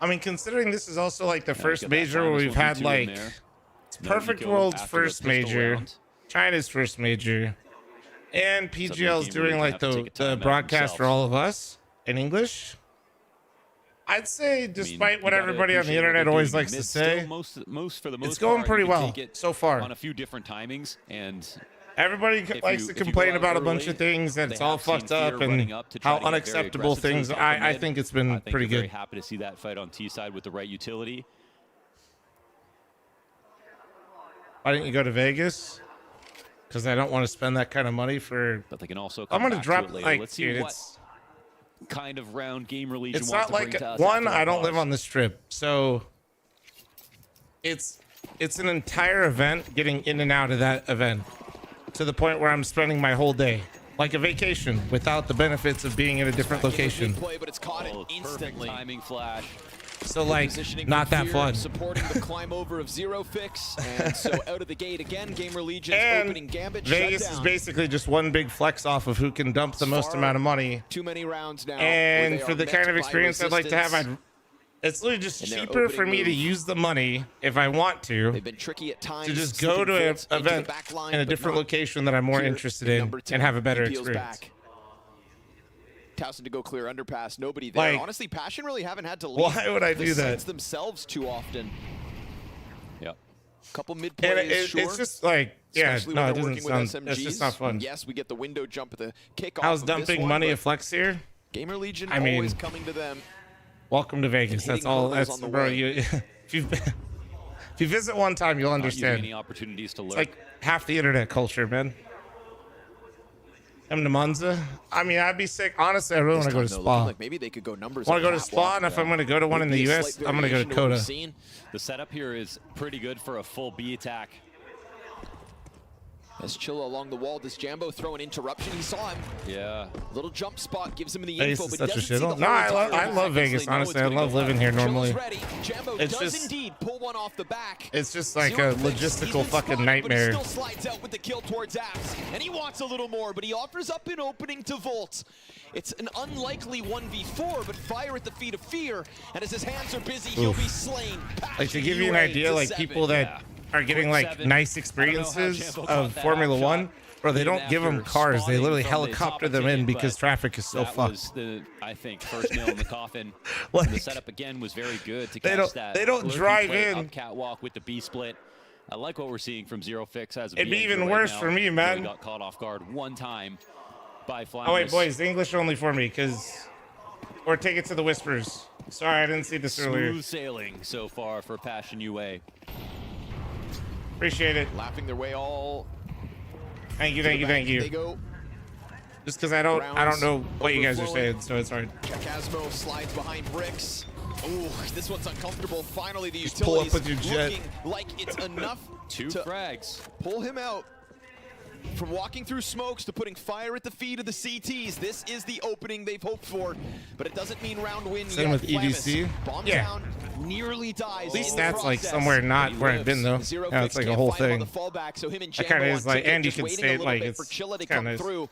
I mean, considering this is also like the first major where we've had like it's Perfect World's first major, China's first major, and PGL's doing like the broadcast for all of us in English. I'd say, despite what everybody on the internet always likes to say, it's going pretty well so far. On a few different timings, and everybody likes to complain about a bunch of things that it's all fucked up and how unacceptable things. I think it's been pretty good. Very happy to see that fight on T side with the right utility. Why didn't you go to Vegas? Because I don't want to spend that kind of money for. But they can also. I'm gonna drop like. Let's see dude, what kind of round GamerLegion it's wants not to bring like to us one. after I the don't pause. live on the strip, so it's an entire event getting in and out of that event to the point where I'm spending my whole day like a vacation without the benefits of being in a different location. Play, but it's caught it instantly. Timing flash. So like, not that fun. Supporting the climb over of Zero Fix, and so out of the gate again, GamerLegion's opening gambit. Vegas is basically just one big flex off of who can dump the most amount of money. Too many rounds now. And for the kind of experience I'd like to have, it's literally just cheaper for me to use the money if I want to. They've been tricky at times. To just go to an event in a different location that I'm more interested in and have a better experience. Towson to go clear underpass, nobody there. Like, honestly, Passion really haven't had to leave why would I do the that? sites themselves too often. Yep. Couple mid And plays, sure. it's just like, yeah, Especially no, when it they're doesn't working sound, with it's just not fun. Yes, we get the window jump at the kickoff. How's of this dumping one, money but a flex here? GamerLegion I mean, always coming to them. Welcome to Vegas. That's hitting all. hurdles That's on the bro. way. If you visit one time, you'll understand. Any opportunities to learn. It's like half the internet culture, man. I'm to Monza. I mean, I'd be sick. Honestly, I really want to go to Spa. Like maybe they could go numbers. Want to go to Spa, and if I'm going to go to one in the US, I'm going to go to Coda. The setup here is pretty good for a full B attack. As Chilla along the wall, does Jambo throw an interruption? He saw him. Yeah. Little jump spot gives him the Vegas info, is but such a doesn't see the shithole. No, I whole love Vegas. Honestly, I love living here normally. Jambo It's does just, indeed pull one off the back. it's just like a logistical fucking nightmare. But he still slides out with the kill towards Apps, and he wants a little more, but he offers up an opening to Volt. It's an unlikely 1v4, but fire at the feet of fear, and as his hands are busy, he'll be slain. Like, to give you an idea, like people that are getting like nice experiences of Formula 1, bro, they don't give them cars. They literally helicopter them in because traffic is so that fucked. was the, I think, first nail in the coffin. Like, the setup again was very good to they catch don't- that. they don't lurking drive play in. up catwalk with the B split. I like what we're seeing from Zero Fix as a It'd be B even right worse now. for me, man. He got caught off guard one time by Flying. Oh wait, boys, English only for me, or take it to the Whispers. Sorry, I didn't see this earlier. Smooth sailing so far for Passion UA. Appreciate it. Laughing their way all. Thank you, to thank the you, back. thank you. They go. Just because I don't know what you guys are saying, so it's hard. Jack Asmo slides behind bricks. Ooh, this one's uncomfortable. Finally, the Just pull up utilities with your jet. looking like it's enough Two to frags. pull him out. From walking through smokes to putting fire at the feet of the CTs, this is the opening they've hoped for, but it doesn't mean round win Same yet. with EDC. Bomb Yeah. down, nearly dies. At least in the that's like process. somewhere not But he where I've lives. been though. Zero Yeah, Fix it's like a can't whole find him on thing. the fallback, so him and That kind of Jambo is on like, ticket, and you just can waiting a stay little like bit it's for Chilla to kind come of through.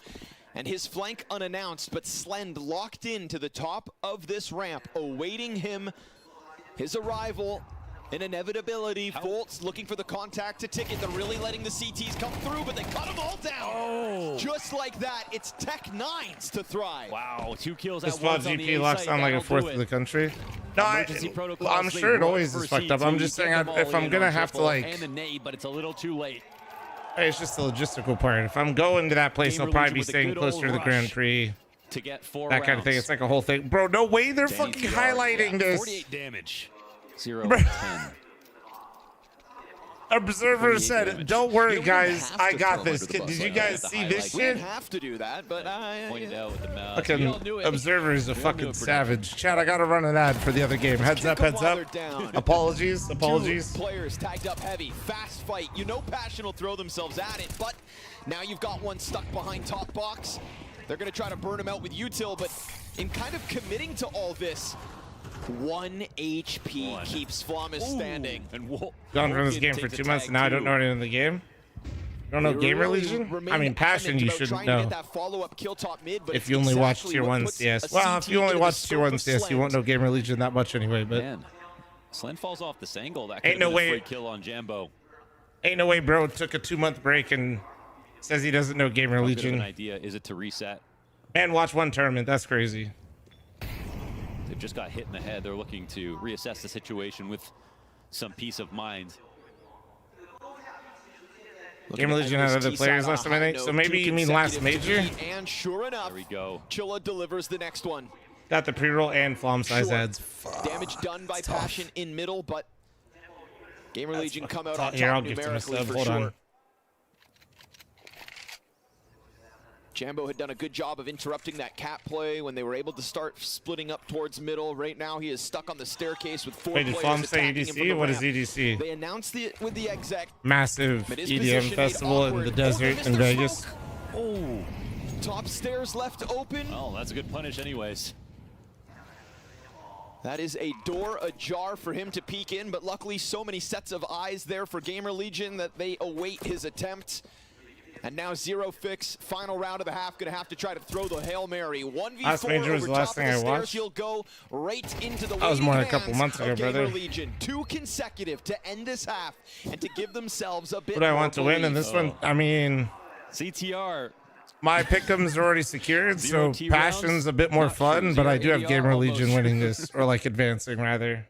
And his flank unannounced, but Slend locked in to the top of this ramp, awaiting him, his arrival. An inevitability. Foltz looking for the contact to ticket. They're really letting the CTs come through, but they cut them all down. Oh. Just like that, it's Tech Nines to thrive. Wow, 2 kills This at spot once on the GP A locks site. down like a That'll fourth do of it. the country. No, Emergency protocols, I'm they sure it run always for is fucked up. I'm CT, just get saying, them all if I'm in gonna on have to triple like, and the nade, but it's a little too late. it's just the logistical part. If I'm going to that place, I'll probably be with a staying good closer old to the Grand rush Prix. To get 4 That kind of thing. rounds. It's like a whole thing, bro. No way they're Danny's fucking yard, highlighting yeah. this. 48 damage. 0 Bro. 10. Observer said, damage. "Don't worry, You guys. wouldn't have I to got throw this." under the bus Did you like that. guys see this We shit? didn't have to do that, but Pointed out with the mouse. Fucking We all knew it. Observer is a We all knew fucking it, production. savage. Chad, I gotta run an ad for the other game. Heads up, heads up. Apologies, apologies. Two players tagged up heavy, fast fight. You know Passion will throw themselves at it, but now you've got one stuck behind top box. They're gonna try to burn him out with util, but in kind of committing to all this, 1 HP keeps Flawless standing. And Gone from this game for 2 months, and now I don't know anything in the game. You don't know GamerLegion? I mean, Passion you shouldn't know. If you only watch Tier 1 CS. Well, if you only watch Tier 1 CS, you won't know GamerLegion that much anyway, but... Man, Slend falls off this angle. That Ain't could no have been a way. free kill on Jambo. Ain't no way bro took a 2-month break and says he doesn't know How good of an GamerLegion. idea is it to reset? And watch one tournament, that's crazy. They've just got hit in the head. They're looking to reassess the situation with some peace of mind. GamerLegion had other players last time, I think. So maybe you mean last major? And sure enough, there we go. Chilla delivers the next one. Got the pre-roll and Flom size ads. Damage done by Passion in middle, but GamerLegion come out on Here, I'll top give him a numerically sub. for Hold sure. on. Jambo had done a good job of interrupting that cat play when they were able to start splitting up towards middle. Right now, he is stuck on the staircase with 4 Wait, did players Flom say attacking him from EDC? the What is ramp. EDC? They announced it with the exec. Massive But his EDM position made festival in awkward. the desert Oh, in Mr. Vegas. Smoke. Oh. Top stairs left open. Oh, that's a good punish anyways. That is a door ajar for him to peek in, but luckily so many sets of eyes there for GamerLegion that they await his attempt. And now Zero Fix, final round of the half, gonna have to try to throw the Hail Mary. 1v4 Last major was over the last top thing of the I stairs. watched. He'll go right into the That was more than a waiting couple hands months ago, of brother. GamerLegion. 2 consecutive to end this half and to give themselves a bit What do I more want to win? And belief. this one, I mean... CTR. My pick'ems are already secured, so 0 T rounds? Passion's a bit more Not fun, true. but I 0 do have ADR, GamerLegion almost winning true. this, or like advancing rather.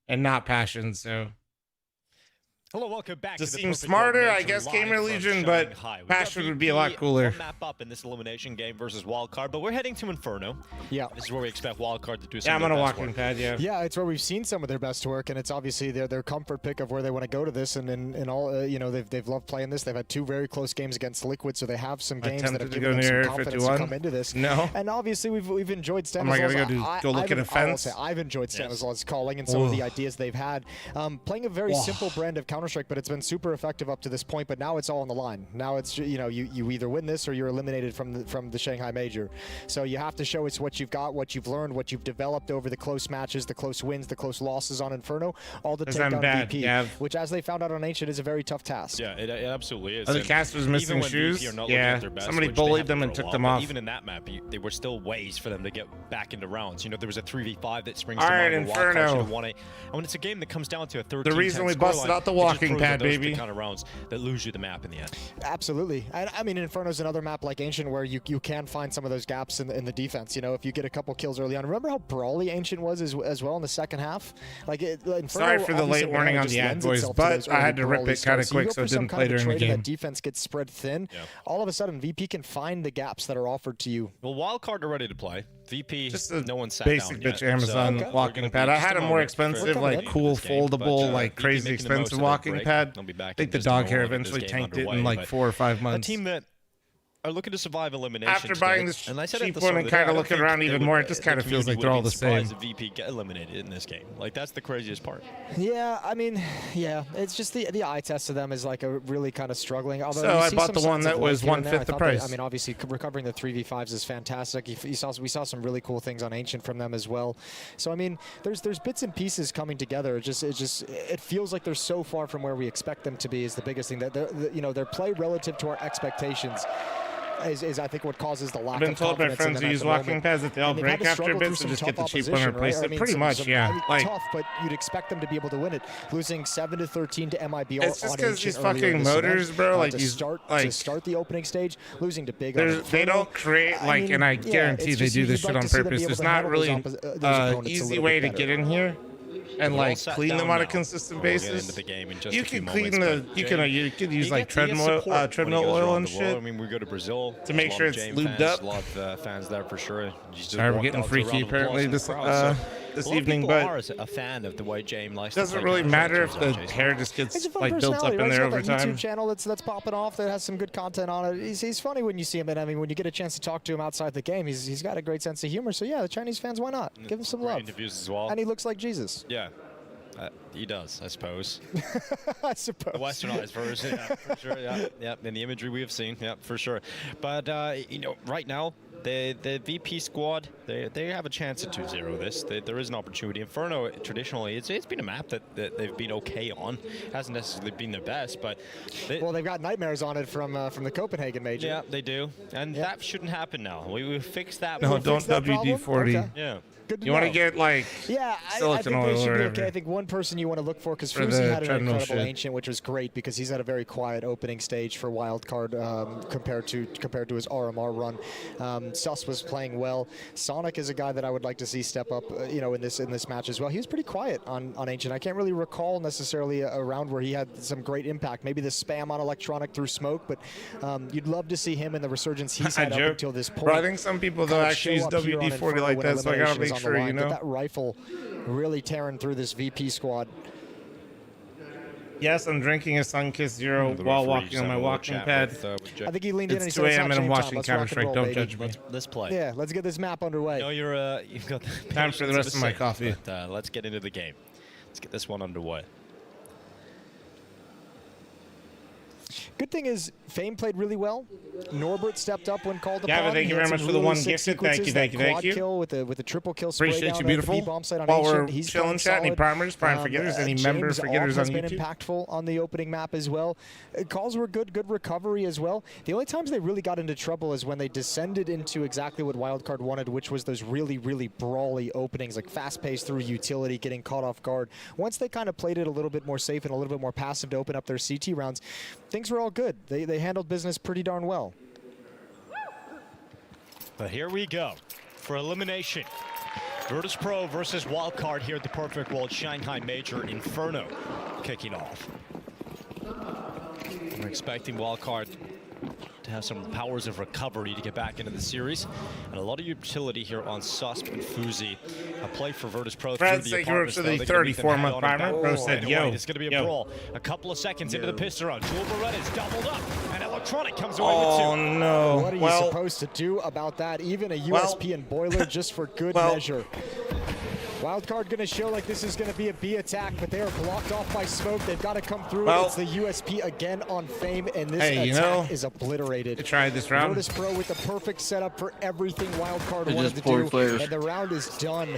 And not Passion, so... Hello, welcome back To to the seem Perfect smarter, World I Major guess live from GamerLegion, but Shanghai. We've got Passion would be a lot VP cooler. one map up in this elimination game versus Wildcard, but we're heading to Inferno. Yeah. This is where we expect Wildcard to do some Yeah, I'm of on their a best walking work. pad, yeah. Yeah, it's where we've seen some of their best work, and it's obviously their comfort pick of where they want to go to this. And all, you know, they've loved playing this. They've had 2 very close games against Liquid, so they have some games that Attempted have to given go them near some confidence 51. to come into this. No. And obviously we've enjoyed Am I Stanislaus. gonna go look at a I will fence? say, I've enjoyed Stanislaus' calling and some of the ideas they've had. Playing a very simple brand of Counter-Strike, but it's been super effective up to this point. But now it's all on the line. Now it's, you know, you either win this or you're eliminated from the Shanghai Major. So you have to show us what you've got, what you've learned, what you've developed over the close matches, the close wins, the close losses on Inferno, all to 'Cause take I'm down bad, VP, Gav. which, as they found out on Ancient, is a very tough task. Yeah, it absolutely is. Are the And casters even missing when shoes? VP are not looking Yeah, at their best, somebody which they bullied haven't them for and a took while, them but off. Even in that map, there were still ways for them to get back into rounds. You know, there was a 3v5 that springs All to right, mind. where Wildcard Inferno. should have won it. And when it's a game that comes down to a 13-10 The reason we busted scoreline, out the it just walking proves that pad, those are baby. the kind of rounds that lose you the map in the end. Absolutely. And I mean, Inferno's another map like Ancient where you can find some of those gaps in the defense. You know, if you get a couple kills early on. Remember how brawly Ancient was as well in the second half? Like Inferno, Sorry for the obviously late warning now on just the ad, lends boys, itself to but those I had early to rip brawly it kind of starts. So you quick go so for it some didn't kind play of a during the trade and game. that defense gets spread thin. All of a sudden, VP can find the gaps that are offered to you. Well, Wildcard are ready to play. VP, Just a no one sat basic down bitch yet. Amazon So walking we're pad. gonna I be had just a more moment for expensive, the like lead in cool, this game, but, foldable, like VP crazy making the most expensive of their walking break. pad. They'll be back I think in the just no dog hair one to get this eventually game tanked it in underway, like but 4 or 5 months. A team that are looking to survive elimination. After buying this and I said cheap one and kind of looking around even more, it just kind of feels like they're all the same. If VP get eliminated in this game, like that's the craziest part. Yeah, I mean, yeah, it's just the eye test of them is like a really kind of struggling. Although so I bought the one that was 1/5 the price. I mean, obviously recovering the 3v5s is fantastic. We saw some really cool things on Ancient from them as well. So I mean, there's bits and pieces coming together. It feels like they're so far from where we expect them to be. Is the biggest thing that their play relative to our expectations is I think what causes the lack of confidence. I've been told by friends who use walking pads that they all break after a bit, so just get the cheap one and replace it. Pretty much, yeah. Like tough, but you'd expect them to be able to win it. Losing 7-13 to MIBR. It's just because these fucking motors, bro. Like to start the opening stage, losing to big. They don't create like, and I guarantee they do this shit on purpose. There's not really an easy way to get in here and like clean them on a consistent basis. You can clean the, you could use like treadmill oil and shit. I mean, we go to Brazil to make sure it's lubed up. A lot of fans there for sure. Sorry, we're getting freaky apparently this evening, but are a fan of the way James likes. Doesn't really matter if the hair just gets like built up in there over time. YouTube channel that's popping off that has some good content on it. He's funny when you see him, and I mean when you get a chance to talk to him outside the game, he's got a great sense of humor. So yeah, the Chinese fans, why not give him some love? Interviews as well, and he looks like Jesus. Yeah. He does, I suppose. I suppose. The westernized version, yeah, for sure. Yeah, in the imagery we have seen, yeah, for sure. But right now, the VP squad, they have a chance to 2-0 this. There is an opportunity. Inferno, traditionally, it's been a map that they've been okay on. Hasn't necessarily been their best, but well, they've got nightmares on it from the Copenhagen major. Yeah, they do, and that shouldn't happen now. We fixed that. No, don't WD-40. Okay. Yeah. You want to get like silicone oil or whatever. Okay. I think one person you want to look for, because Fuzi had an incredible Ancient, which was great because he's had a very quiet opening stage for Wildcard compared to his RMR run. Sus was playing well. Sonic is a guy that I would like to see step up, in this match as well. He was pretty quiet on Ancient. I can't really recall necessarily a round where he had some great impact. Maybe the spam on Electronic through smoke, but you'd love to see him in the resurgence he's had up until this point. Bro, I think some people though actually use WD-40 like that, so I gotta make sure, you know. That rifle really tearing through this VP squad. Yes, I'm drinking a Sunkist Zero while walking on my walking pad. I think he leaned in and he said, 2 a.m. and I'm watching Counter-Strike. Don't judge me. Let's play. Yeah, let's get this map underway. No, you've got time for the rest of my coffee. But, let's get into the game. Let's get this one underway. Good thing is, Fame played really well. Norbert stepped up when called upon. Yeah, but thank you very much for the one gifted. Thank you. Kill with the triple kill spray appreciate down you, beautiful. While we're chilling, chat. Any primers, prime forgetters, any member forgetters on YouTube? James been impactful on the opening map as well. Calls were good recovery as well. The only times they really got into trouble is when they descended into exactly what Wildcard wanted, which was those really brawly openings, like fast-paced through utility, getting caught off guard. Once they kind of played it a little bit more safe and a little bit more passive to open up their CT rounds, things were all good. They handled business pretty darn well. But here we go for elimination. Virtus.pro versus Wildcard here at the Perfect World Shanghai Major Inferno kicking off. We're expecting Wildcard to have some powers of recovery to get back into the series, and a lot of utility here on Susp and Fuzi. A play for Virtus.pro through the apartments. For the 34-month primer. Bro said, yo. It's going to be a brawl. A couple of seconds into the pistol round. Jewel Beretta is doubled up, and Electronic comes away with 2. Oh, no. What are you supposed to do about that? Even a USP and boiler just for good measure. Wildcard going to show like this is going to be a B attack, but they are blocked off by smoke. They've got to come through. It's the USP again on Fame, and this attack is obliterated. They tried this round. Virtus.pro with the perfect setup for everything Wildcard wanted to do, and the round is done.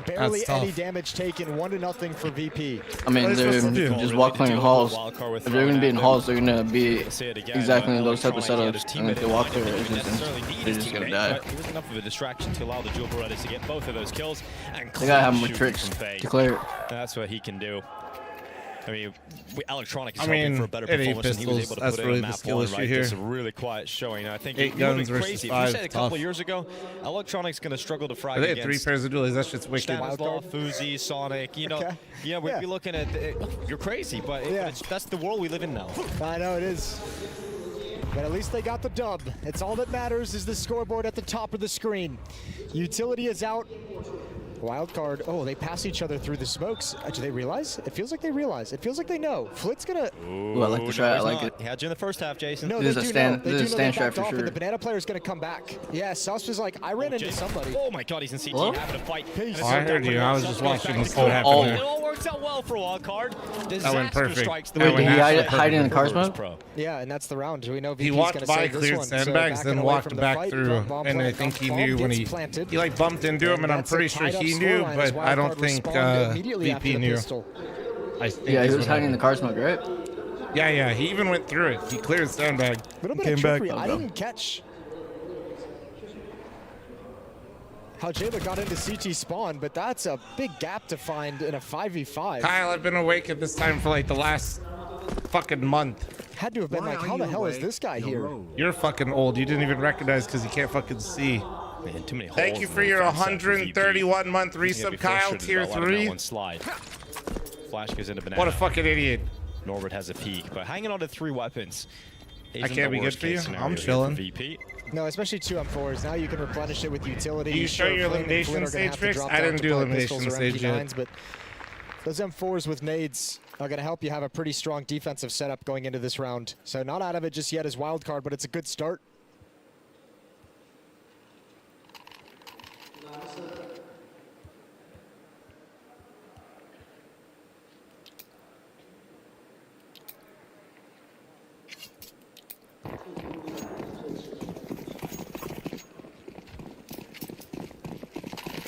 Barely any damage taken, 1-0 for VP. I mean, they're just walking in halls. If they're going to be in halls, they're going to be exactly in those type of setups. And if they walk there, they're just going to die. It was enough of a distraction to allow the Jewel Berettas to get both of those kills. And they got to have more tricks to clear it. That's what he can do. I mean, Electronic is hoping for a better performance, and he was able to put it on map 1, right? It's a really quiet showing. I think it would be crazy. If you said a couple of years ago, Electronic's going to struggle to frag against. They had 3 pairs of dualies. That shit's wicked. Stanislav, Fuzi, Sonic, you know. Yeah, we'd be looking at you're crazy, but that's the world we live in now. I know it is. But at least they got the dub. It's all that matters is the scoreboard at the top of the screen. Utility is out. Wildcard, oh, they pass each other through the smokes. Do they realize? It feels like they realize. It feels like they know. Flit's gonna... Ooh, I like the try. I like it. He had you in the first half, Jason. No, This they is a do stand- know. this They is do a know stand they backed strat for off, sure. and the banana player's gonna come back. Yeah, Sus was like, I ran into somebody. Oh my god, he's in CT Hello? having a fight. Oh, I heard you. I was just watching this what happened Oh. there. It all works out well for Wildcard. That went perfect. Strikes the That Wait, did went he absolutely hide in the car perfect. smoke? Yeah, and that's the round. We know He VP's walked gonna by, save this cleared one. sandbags, So then backing away walked from the back fight, through. bomb And I plant, think he bomb knew when gets he planted. like bumped into him, and I'm that's a pretty sure tied-up he knew, scoreline as but I don't Wildcard think responded immediately after VP the knew. pistol. I think Yeah, he is was what hiding in the happened. car smoke, right? Yeah, he even went through it. He cleared sandbag. A little bit Came of back. trickery. I didn't catch how Jayla got into CT spawn, but that's a big gap to find in a 5v5. Kyle, I've been awake at this time for like the last fucking month. Had to have been like, how the hell is this guy here? You're fucking old. You didn't even recognize because you can't fucking see. Man, too many Thank you for your 131-month resub, Kyle, tier 3. One slide. Flash goes into banana. What a fucking idiot. Norbert has a peek, but hanging on to 3 weapons. I can't be good for you. I'm chilling. VP. No, especially 2 M4s. Now you can replenish it with utility. Do you show your elimination stage tricks? I didn't do elimination stage yet. But those M4s with nades are going to help you have a pretty strong defensive setup going into this round. So not out of it just yet as wildcard, but it's a good start.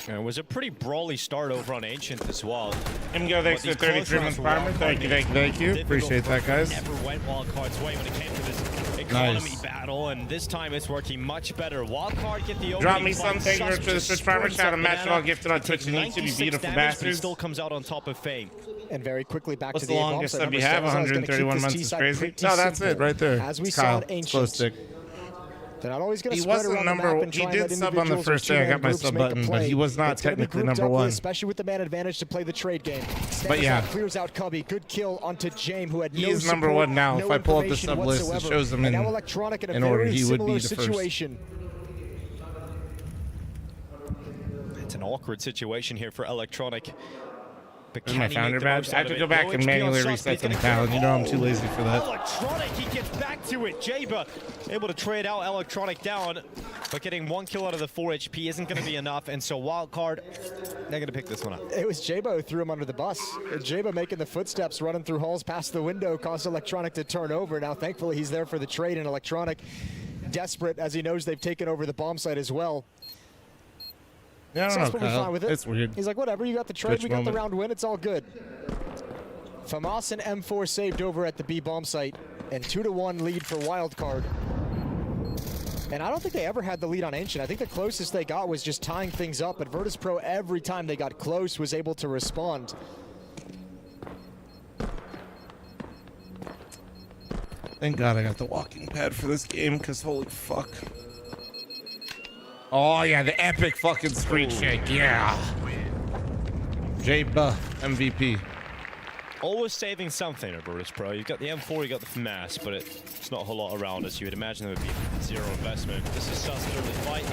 It was a pretty brawly start over on Ancient as well. Go, thanks for 33 months farmer. Thank you. Appreciate that, guys. Never went Wildcard's way when it came to this economy battle, and this time it's working much better. Wildcard get the Drop me some. Thank you for the Switch farmer. Shout out Match all gifted on Twitch and YouTube. You beautiful bastards. Still comes out on top of Fame. And very quickly back What's to the the longest sub you have? 131 months is crazy. No, that's it right there. As we Kyle, saw in Ancient. close stick. They're not always going to He spread wasn't around number the map one. and He try and let did sub on the individuals or first day I got two-man my groups sub make a button, but play. he was not It's gonna be technically grouped number up, 1. especially with the man advantage to play the trade game. But yeah. Clears out Cubby. Good kill onto Jame, who had He no is number support, 1 now. no If I pull up the information sub list, it whatsoever. shows him And in now Electronic in a order. very He would be similar the first. situation. It's an awkward situation here for Electronic. But This is my can he founder make the badge. most I have out to of go it? back No and HP on manually Sus, reset but he's them, gonna Kyle. You know I'm too lazy for that. Electronic, he gets back to it. Jaba able to trade out Electronic down, but getting 1 kill out of the 4 HP isn't going to be enough, and so Wildcard, they're going to pick this one up. It was Jabo who threw him under the bus. Jabo making the footsteps, running through halls past the window, caused Electronic to turn over. Now, thankfully, he's there for the trade, and Electronic, desperate as he knows they've taken over the bomb site as well. Yeah, I don't know, Probably Kyle. fine with it. It's weird. He's like, whatever, you got the trade, Twitch we got the moment. round win, it's all good. Famas and M4 saved over at the B bomb site, and 2-1 lead for Wildcard. And I don't think they ever had the lead on Ancient. I think the closest they got was just tying things up, but Virtus.pro, every time they got close, was able to respond. Thank God I got the walking pad for this game, because holy fuck. Oh, yeah, the epic fucking street shake, yeah. J-Buh, MVP. Always saving something at Virtus.pro. You've got the M4, you've got the FAMAS, but it's not a whole lot around us. You would imagine there would be 0 investment. This is Sus early fight.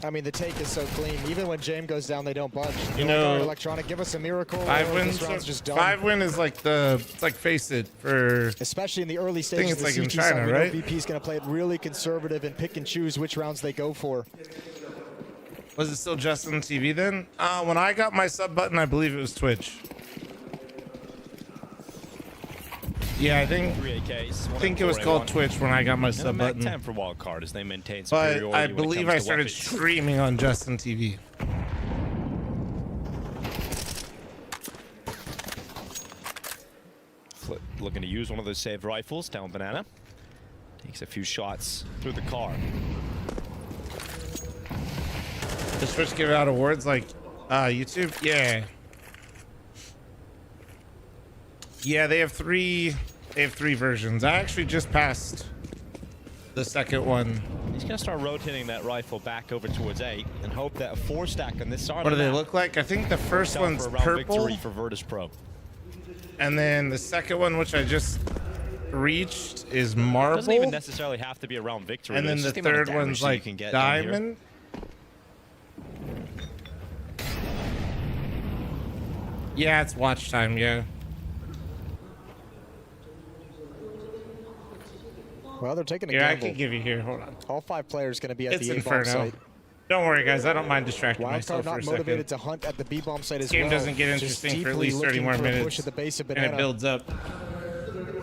I mean, the take is so clean. Even when Jame goes down, they don't budge. You know, Electronic, give us a miracle. 5 wins. This round's just done. 5 win is like the, it's like face it for. Especially in the early stages it's of the like in CT side, China, we know right? VP's going to play it really conservative and pick and choose which rounds they go for. Was it still Justin TV then? When I got my sub button, I believe it was Twitch. Yeah, I think it was called Twitch when I got my sub button. 10 for Wildcard as they maintain But superiority I when it believe comes I to started weapons. streaming on Justin TV. Flip looking to use one of those saved rifles down banana. Takes a few shots through the car. Does Twitch give out awards like YouTube? Yeah. Yeah, they have three versions. I actually just passed the second one. He's going to start rotating that rifle back over towards 8 and hope that a 4 stack on this side What do of the they map look like? I think the first works out one's for a round purple. victory for Virtus.pro. And then the second one, which I just reached, is marble. Doesn't even necessarily have to be a round victory. And then It's the just amount of third damage one's that you like can get down here. diamond. Yeah, it's watch time, yeah. Well, they're taking a Yeah, gamble. I can give you here. Hold on. All 5 players going to be at It's the A-bomb Inferno. site. Don't worry, guys. I don't mind distracting Wildcard myself for not a second. motivated to hunt at the B-bomb site as This game well. doesn't get Just interesting for at deeply least 30 looking more for a minutes. push at the base of And Banana. it builds up.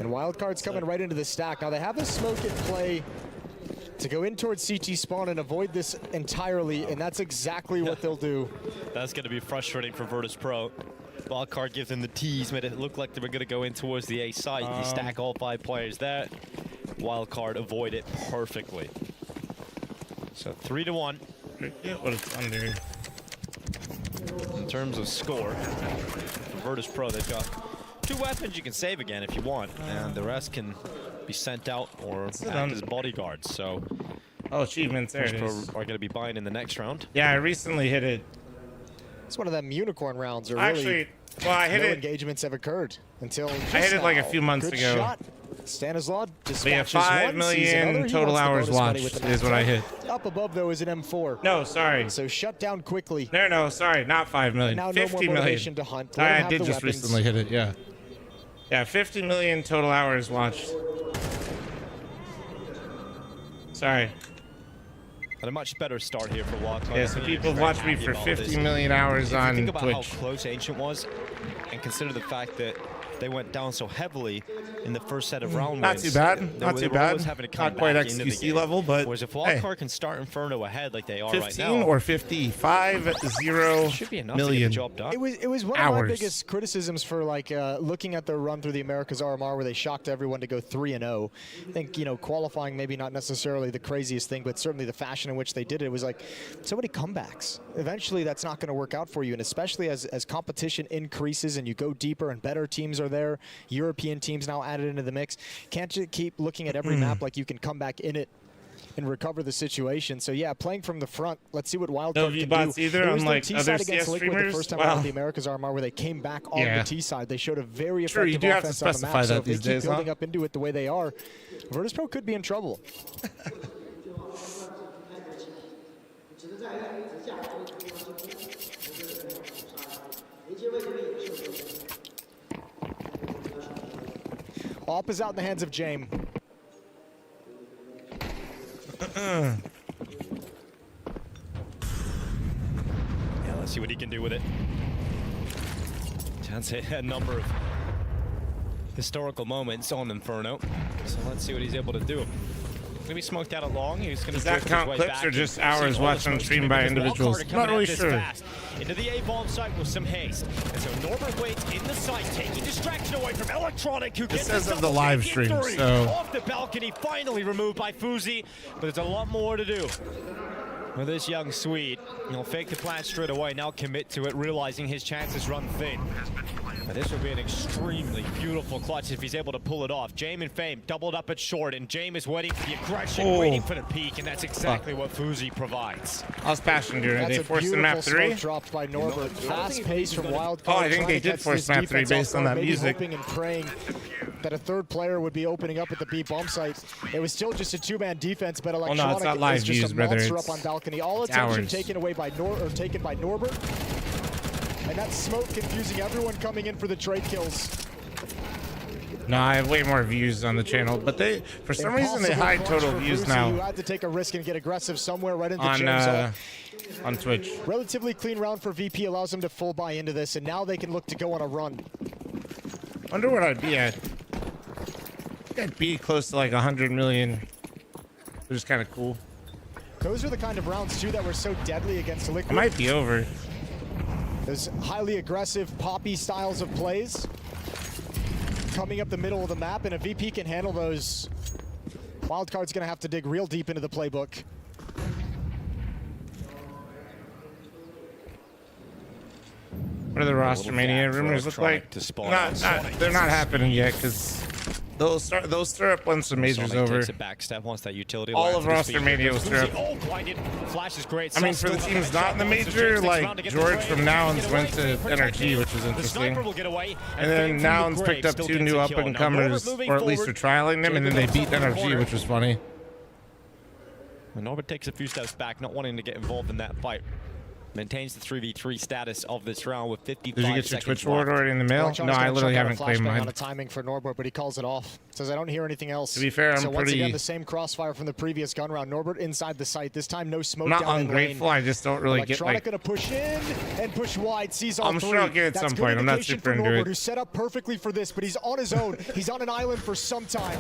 And Wildcard's coming right into the stack. Now they have a smoke in play to go in towards CT spawn and avoid this entirely, and that's exactly what they'll do. That's going to be frustrating for Virtus.pro. Wildcard gives them the tease, made it look like they were going to go in towards the A site. You stack all 5 players there. Wildcard avoid it perfectly. So 3-1. What it's under. In terms of score, for Virtus.pro, they've got 2 weapons you can save again if you want, and the rest can be sent out or act as bodyguards. So, achievements, there it is. Are going to be buying in the next round. Yeah, I recently hit it. It's one of them unicorn rounds. Or Actually, really well, I hit no it. engagements have occurred until I hit it like a now. few months Good ago. Shot. Stanislaw But yeah, dispatches 5 one, million sees another. He total wants the hours bonus money watched with the is what I match. hit. Up above though is an M4. No, sorry. So shut down quickly. No, sorry, not 5 million. Now no 50 more million. motivation to hunt. Let him I have did the just weapons. recently hit it, yeah. Yeah, 50 million total hours watched. Sorry. And a much better start here for Wildcard. Yeah, so people have watched me for 50 million hours on If you think about Twitch. how close Ancient was, and consider the fact that they went down so heavily in the first set of round Not wins. too bad. Not they too were bad. always having to come Not quite back into the XQC game. level, but Whereas if hey. Wildcard can start Inferno ahead like they are 15 right now, or 55 0 should be enough to get million the job done. It was one of my hours. biggest criticisms for like looking at their run through the Americas RMR where they shocked everyone to go 3-0. I think qualifying maybe not necessarily the craziest thing, but certainly the fashion in which they did it. It was like so many comebacks. Eventually, that's not going to work out for you, and especially as competition increases and you go deeper and better teams are there. European teams now added into the mix. Can't you keep looking at every map like you can come back in it and recover the situation? So yeah, playing from the front, let's see what Wildcard No can V-bots do. either, It was their unlike T other side against CS Liquid the streamers? first time Wow. around the Americas RMR where they came back on Yeah. the T side. They showed a very True, you effective do have to offense on the specify map. So that if they these keep days, huh? building up into it the way they are, Virtus.pro could be in trouble. Op is out in the hands of James. Yeah, let's see what he can do with it. Chance hit a number of historical moments on Inferno, so let's see what he's able to do. Gonna be smoked out long. He's gonna Does that drift his count way clips back or and just see hours all the watched on smokes stream coming by because individuals? Wildcard are Not coming really at this sure. fast. Into the A-bomb site with some haste. And so Norbert waits in the site, taking distraction away from Electronic, who gets says the of the double live take stream, victory. so- Off the balcony, finally removed by Fuzi, but there's a lot more to do. With this young Swede, he'll fake the plant straight away, now commit to it, realizing his chances run thin. Now this will be an extremely beautiful clutch if he's able to pull it off. James and Fame doubled up at short, and James is waiting for the aggression, waiting for the peak, and that's exactly what Fuzi provides. I was passionate during it. That's They a forced the beautiful map 3. smoke dropped by Norbert. Fast pace from Wildcard. Oh, I think they trying to did catch force this map 3 defense based off on guard, that maybe music. hoping and praying that a third player would be opening up at the B bomb site. It was still just a 2-man defense, but no, Electronic it's not live is just views, a brother. monster It's- up on balcony. All it's attention hours. taken away by Norbert. And that smoke confusing everyone coming in for the trade kills. No, I have way more views on the channel, but they, for some reason, they Impossible hide clutch total for views Fuzi, now who had to take a risk and get aggressive somewhere right into on James. on Twitch. Relatively clean round for VP allows them to full buy into this, and now they can look to go on a run. Wonder what I'd be at. I think I'd be close to like 100 million, which is kind of cool. Those are the kind of rounds, too, that were so deadly against Liquid. I might be over. Those highly aggressive, poppy styles of plays coming up the middle of the map, and if VP can handle those, Wildcard's going to have to dig real deep into the playbook. What do the roster mania rumors look like? They're not happening yet because they'll stir up once the major's Sonic over. takes a back step once that utility All line of to the roster speed. mania will stir up. Oh, blinded. Flash is great. I mean, for the teams not in the major, like George from Nouns went to NRG, which was interesting. And then Nouns picked up 2 new up-and-comers, or at least are trialing them, and then they beat NRG, which was funny. And Norbert takes a few steps back, not wanting to get involved in that fight. maintains the 3v3 status of this round with 55 Did you get your seconds Twitch ward left. already in the mail? No, I literally haven't claimed mine. On a timing for Norbert, but he calls it off. Says, I don't hear anything else. To be fair, so I'm once pretty... again, the same crossfire from the previous gun round. Norbert inside the site. This time, no smoke I'm not down ungrateful, in lane. I just don't really get, like... Electronic gonna push in and push wide. Sees all I'm three. sure I'll get it at some point. I'm not super into Norbert, it. who's set up perfectly for this, but he's on his own. He's on an island for some time.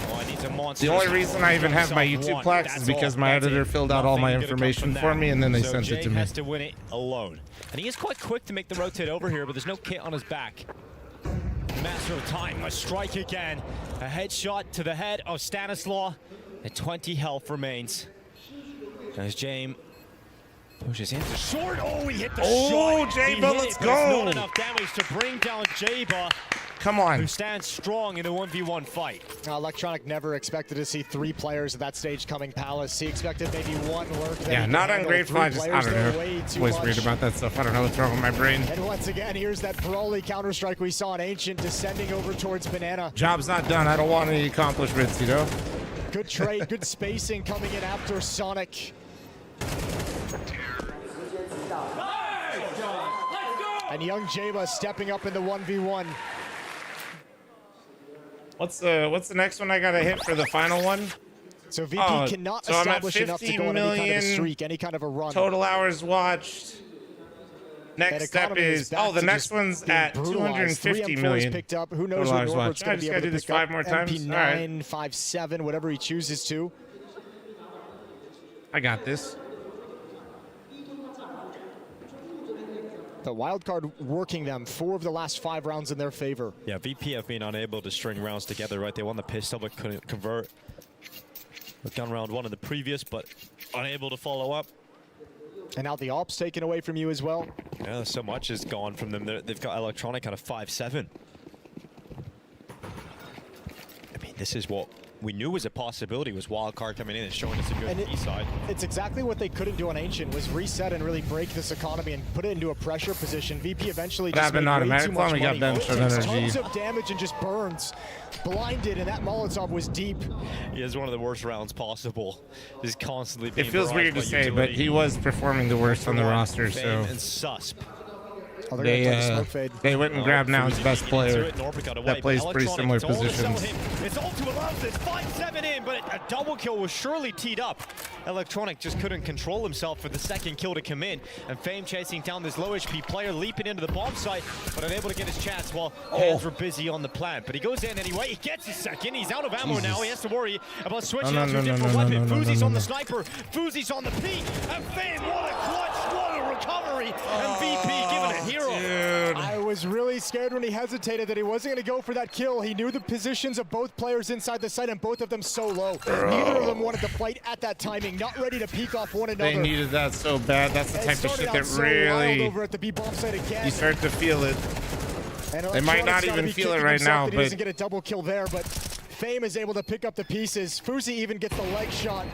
The only reason I even have my YouTube plaques is because my editor filled out all my information for me, and then they sent it to me. Has to win it alone. And he is quite quick to make the rotate over here, but there's no kit on his back. Master of time, a strike again. A headshot to the head of Stanislaw, and 20 health remains. As James pushes into short. Oh, he hit the shot. Oh, Jaba, let's go. Not enough damage to bring down Jaba. Come on. Who stands strong in the 1v1 fight. Electronic never expected to see 3 players at that stage coming Palace. He expected maybe 1 lurk. Yeah, not ungrateful. I don't know. Always weird about that stuff. I don't know what's wrong with my brain. And once again, here's that brawly Counter-Strike we saw in Ancient descending over towards Banana. Job's not done. I don't want any accomplishments, you know? Good trade, good spacing coming in after Sonic. And young Jaba stepping up in the 1v1. What's the next one I gotta hit for the final one? So VP cannot establish enough to go on any kind of a streak, any kind of a run. Total hours watched. Next step is the next one's at 250 million. Picked up. Who knows what Norbert's going to be able to do this pick 5 up? more times. MP9, right. 5.7, whatever he chooses to. I got this. The wildcard working them 4 of the last 5 rounds in their favor. Yeah, VP have been unable to string rounds together, right? They won the pistol but couldn't convert. We've done round 1 in the previous, but unable to follow up. And now the ops taken away from you as well. Yeah, so much is gone from them. They've got Electronic at a 5-7. I mean, this is what we knew was a possibility, was wildcard coming in and showing us a good B-side. It's exactly what they couldn't do on Ancient, was reset and really break this economy and put it into a pressure position. VP eventually just made way too much money. Tons of damage and just burns. Blinded, and that Molotov was deep. He has one of the worst rounds possible. He's constantly being It feels weird to say, but he was performing the worst on the roster, so... And Susp. They went and grabbed now his best player that plays pretty similar positions. It's all to allow this 5-7 in, but a double kill was surely teed up. Electronic just couldn't control himself for the second kill to come in, and Fame chasing down this low HP player, leaping into the bomb site, but unable to get his chance while hands were busy on the plant. But he goes in anyway, he gets his second, he's out of ammo now, he has to worry about switching out to a different weapon. Fuzi's on the sniper, Fuzi's on the peak, and Fame, what a clutch, what a recovery, and VP giving it hero. Dude. I was really scared when he hesitated that he wasn't going to go for that kill. He knew the positions of both players inside the site, and both of them so low. Neither of them wanted to fight at that timing, not ready to peek off one another. They needed that so bad. That's the type of shit that really... over at the B bomb site again. You start to feel it. They might not even feel it right now, but... He doesn't get a double kill there, but Fame is able to pick up the pieces. Fuzi even gets the leg shot.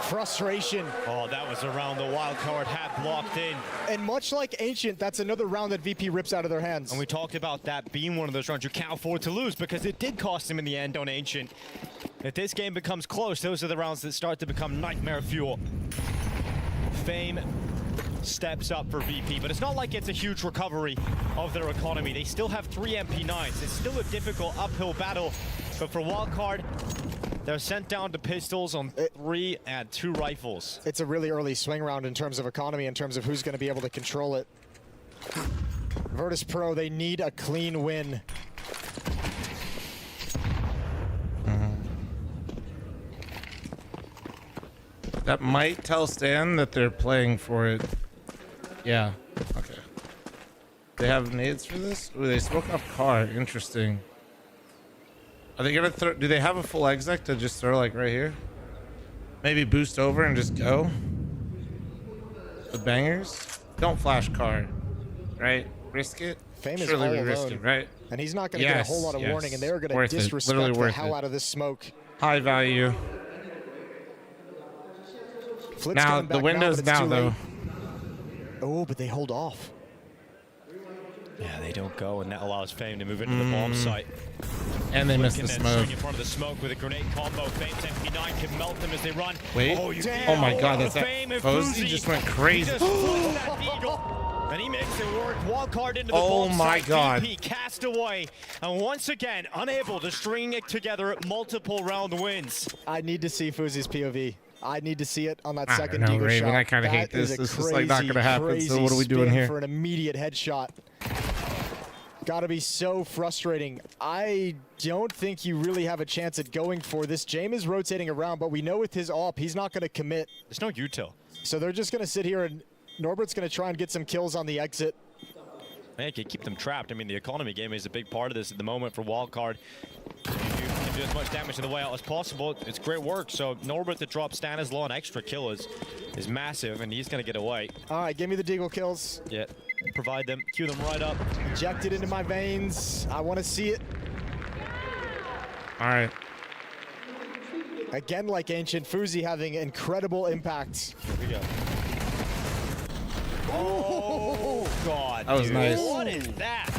Frustration. Oh, that was a round the wild card had blocked in. And much like Ancient, that's another round that VP rips out of their hands. And we talked about that being one of those rounds you can't afford to lose, because it did cost him in the end on Ancient. If this game becomes close, those are the rounds that start to become nightmare fuel. Fame steps up for VP, but it's not like it's a huge recovery of their economy. They still have 3 MP9s. It's still a difficult uphill battle, but for wildcard, they're sent down to pistols on 3 and 2 rifles. It's a really early swing round in terms of economy, in terms of who's going to be able to control it. Virtus.pro, they need a clean win. That might tell Stan that they're playing for it. Yeah. Okay. They have nades for this? Ooh, they smoke off car. Interesting. Are they gonna throw? Do they have a full exec to just throw like right here? Maybe boost over and just go. The bangers. Don't flash car, right? Risk it. Fame is Surely all we risked alone. it, right? And he's not going to get a whole lot of warning, and they're going to disrespect the hell out of this smoke. High value. Flip's now coming back the windows now though. Oh, but they hold off. Yeah, they don't go, and that allows Fame to move into the bomb site. And they missed the Swing smoke. in front of the smoke with a grenade combo. Fame's MP9 can melt them as they run. Wait. Oh my God, that's that. Fozy just went crazy. He just flips that eagle, and he makes it work. Wildcard into the Oh my God. VP cast away, and once again unable to string it together multiple round wins. I need to see Fuzi's POV. I need to see it on that second know, Deagle Raven, shot. I kind of hate this. This is like not going to happen. So what are we doing here? For an immediate headshot. Got to be so frustrating. I don't think you really have a chance at going for this. James is rotating around, but we know with his AWP, he's not going to commit. There's no util. So they're just going to sit here, and Norbert's going to try and get some kills on the exit. Man, can keep them trapped. I mean, the economy game is a big part of this at the moment for Wildcard. You can do as much damage to the way out as possible. It's great work. So Norbert to drop Stanislaw an extra kill is massive, and he's going to get away. All right, give me the Deagle kills. Yeah, provide them, cue them right up. Inject it into my veins. I want to see it. All right. Again, like Ancient, Fuzi having incredible impact. Here we go. Oh, God. That was dude. nice. What is that?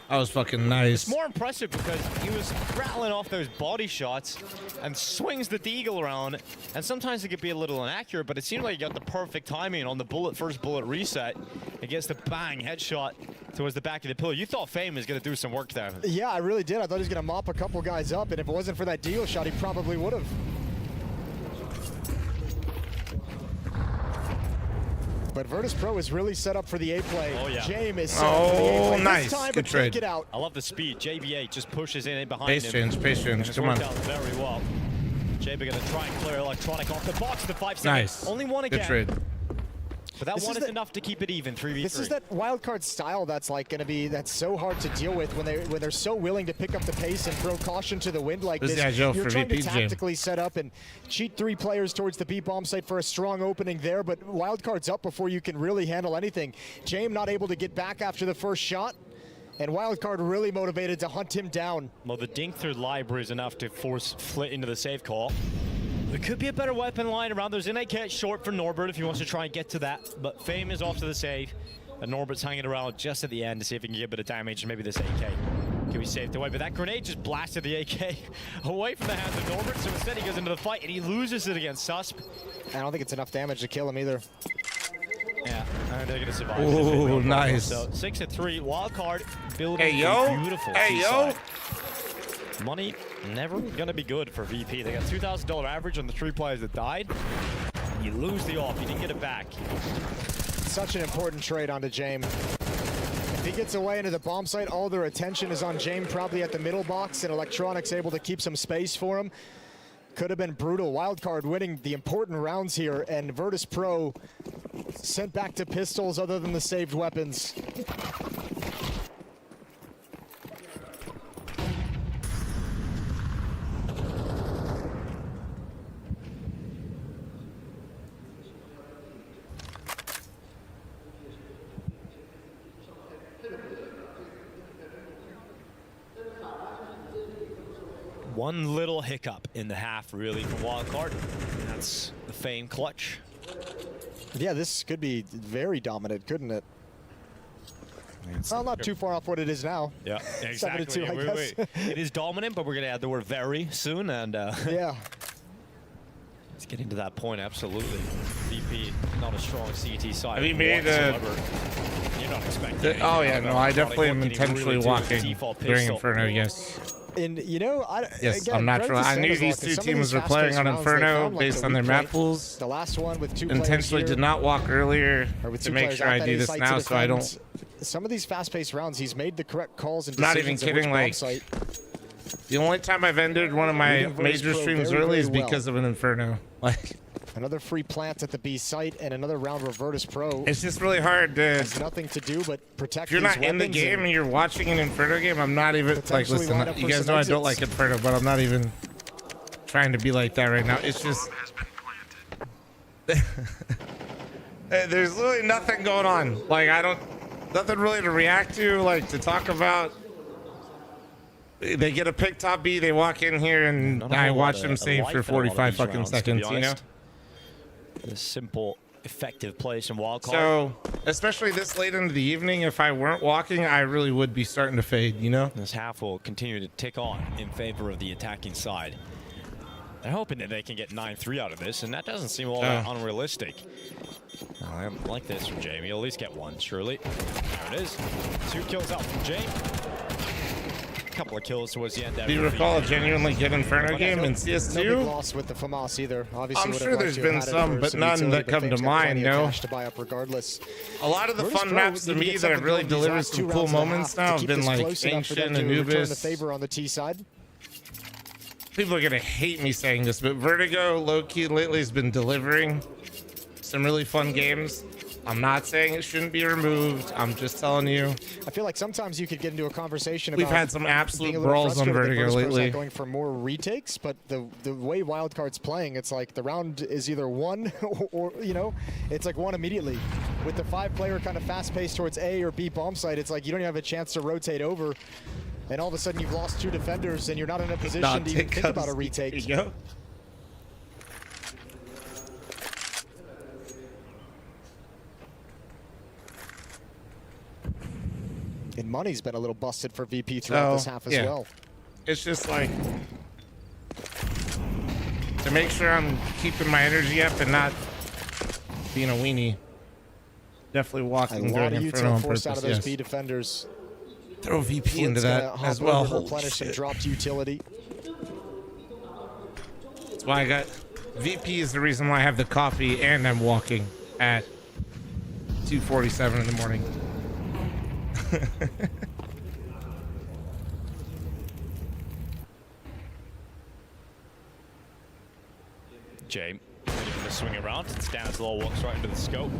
That was fucking nice. It's more impressive because he was rattling off those body shots and swings the Deagle around, and sometimes it could be a little inaccurate, but it seemed like he got the perfect timing on the first bullet reset. It gets the bang headshot towards the back of the pillar. You thought Fame was going to do some work there. Yeah, I really did. I thought he was going to mop a couple guys up, and if it wasn't for that Deagle shot, he probably would have. But Virtus.pro is really set up for the A play. Oh, yeah. James is set up for the A play. Nice. This time, Good but trade. take it out. I love the speed. JB8 just pushes in behind Pace him. change, pace change. And Come on. it's worked out very well. JB going to try and clear Electronic off the box. The 5 seconds. Nice. Only one again. Good trade. But that one is enough to keep it even, 3v3. This is that wildcard style that's like going to be so hard to deal with when they're so willing to pick up the pace and throw caution to the wind like this. You're trying to tactically set up and cheat 3 players towards the B bomb site for a strong opening there, but wildcard's up before you can really handle anything. James not able to get back after the first shot, and wildcard really motivated to hunt him down. Well, the dink through library is enough to force Flit into the save call. There could be a better weapon line around. There's an AK short for Norbert if he wants to try and get to that, but Fame is off to the save, and Norbert's hanging around just at the end to see if he can get a bit of damage, and maybe this AK can be saved away. But that grenade just blasted the AK away from the hands of Norbert, so instead he goes into the fight, and he loses it against Susp. I don't think it's enough damage to kill him either. Yeah, and they're going to survive. Ooh, nice. So 6-3, wildcard building Hey, yo. beautiful. Hey, yo. Money never gonna be good for VP. They got $2,000 average on the 3 players that died. You lose the off, you didn't get it back. Such an important trade onto James. If he gets away into the bomb site, all their attention is on James, probably at the middle box, and Electronics able to keep some space for him. Could have been brutal. Wildcard winning the important rounds here, and Virtus.pro sent back to pistols other than the saved weapons. One little hiccup in the half, really, for Wildcard. That's the Fame clutch. Yeah, this could be very dominant, couldn't it? Well, not too far off what it is now. Yeah, exactly. 7-2, I guess. It is dominant, but we're going to add the word very soon. And yeah. It's getting to that point, absolutely. VP, not a strong CT side. Have you made whatsoever. You're not expecting Oh, yeah, no, I definitely am intentionally really walking during Inferno, yes. And, you know, Yes, again, I'm natural. I knew these Some two of teams were fast-paced playing on rounds, they Inferno found, like, based the on their weak map point. pools. The last one with 2 Intentionally players did not walk earlier with to 2 make players sure at I that do A this site now to so I don't... defend. Some of these fast-paced rounds, he's made the correct calls and Not decisions even kidding, at which bomb like, site. the only time I've ended one of my Reading major Virtus.pro streams very, early is very well. because of an Inferno. Like, Another free plant at the B site and another round where Virtus.pro it's just really hard to... has nothing to do but protect If you're these not in the weapons game and you're watching an Inferno game, I'm not even... Like, Potentially listen, line up you for guys some know I don't exits. like Inferno, but I'm not even trying to be like that right now. It's just... There's literally nothing going on. Like, I don't... Nothing really to react to, like, to talk about. They get a pick top B, they walk in here, and I watch them save for 45 fucking seconds, you know? The simple effective plays from Wildcard. So, especially this late into the evening, if I weren't walking, I really would be starting to fade, you know? This half will continue to tick on in favor of the attacking side. They're hoping that they can get 9-3 out of this, and that doesn't seem all that unrealistic. I like this from Jamie. He'll at least get one, surely. There it is. 2 kills out from Jamie. A couple of kills towards the end. Do you recall a genuinely good Inferno game in CS2? No big loss with the FAMAS either. Obviously, I'm sure there's been some, but none that come to mind, no. To buy up regardless. A lot of the fun maps to me that have really delivered some cool moments now have been like Ancient, Anubis. The favor on the T side. People are gonna hate me saying this, but Vertigo, low-key, lately has been delivering some really fun games. I'm not saying it shouldn't be removed. I'm just telling you. I feel like sometimes you could get into a conversation about. We've had some absolute brawls on Vertigo lately. Going for more retakes, but the way Wildcard's playing, it's like the round is either won or you know, it's like won immediately. With the 5-player kind of fast pace towards A or B bomb site, it's like you don't even have a chance to rotate over. And all of a sudden you've lost 2 defenders and you're not in a position to even think about a retake. There you go. And money's been a little busted for VP throughout this half as well. It's just like to make sure I'm keeping my energy up and not being a weenie. Definitely walking through an Inferno on purpose. Out of those B defenders. Throw VP into that as well. Replenish some dropped utility. That's why I got VP is the reason why I have the coffee and I'm walking at 2:47 in the morning. Jay, ready for the swing around. Stands low, walks right into the scope.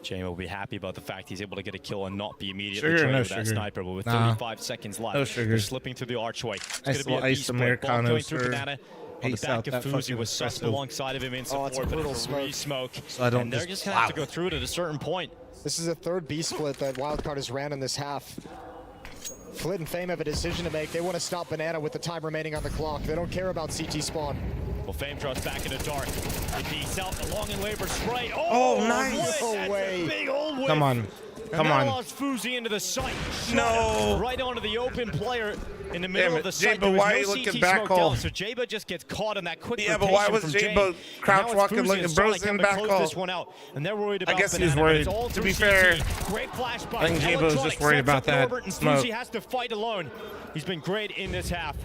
Jamie will be happy about the fact he's able to get a kill and not be immediately trained with that sniper. But with 35 seconds left, they're slipping through the archway. It's going to be a beast split. Bomb going through Banana. On the back of Fuzi with Sus alongside of him in support, but it's a re-smoke. So and they're just going to have to go through it at a certain point. This is the 3rd B split that Wildcard has ran in this half. Flit and Fame have a decision to make. They want to stop Banana with the time remaining on the clock. They don't care about CT spawn. Well, Fame draws back in the dark. He south along in labor spray. Oh, nice. No way. Big old whip. Come on. Come on. Lost Fuzi into the site. No. Right onto the open player in the middle of the site. Jayba, why are you looking back hole? So Jayba just gets caught in that quick rotation. Yeah, but why was Jayba crouch walking looking bros in back hole? This one out, and they're worried about I guess he was worried. To be fair, great flash by I think Jayba was just worried about that smoke. Fuzi has to fight alone. He's been great in this half.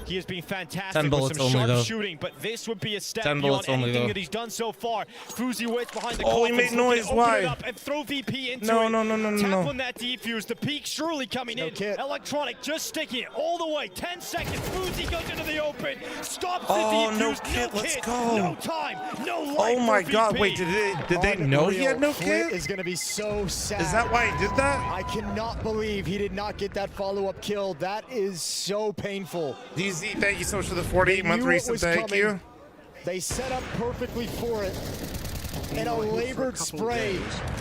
He has been fantastic 10 with some only, sharp shooting, but this would be a step beyond anything that he's done so far. Fuzi waits behind the he made noise. Why? Up and throw VP into no, it. No. Tap on that defuse. The peak surely coming in. Electronic just sticking it all the way. 10 seconds. Fuzi goes into the open. Stops the defuse. No kit. Let's go. No time. No life. Oh my God! Wait, did they know he had no kit? Is going to be so sad. Is that why he did that? I cannot believe he did not get that follow-up kill. That is so painful. DZ, thank you so much for the 48-month recent. Thank you. They set up perfectly for it. And a labored spray.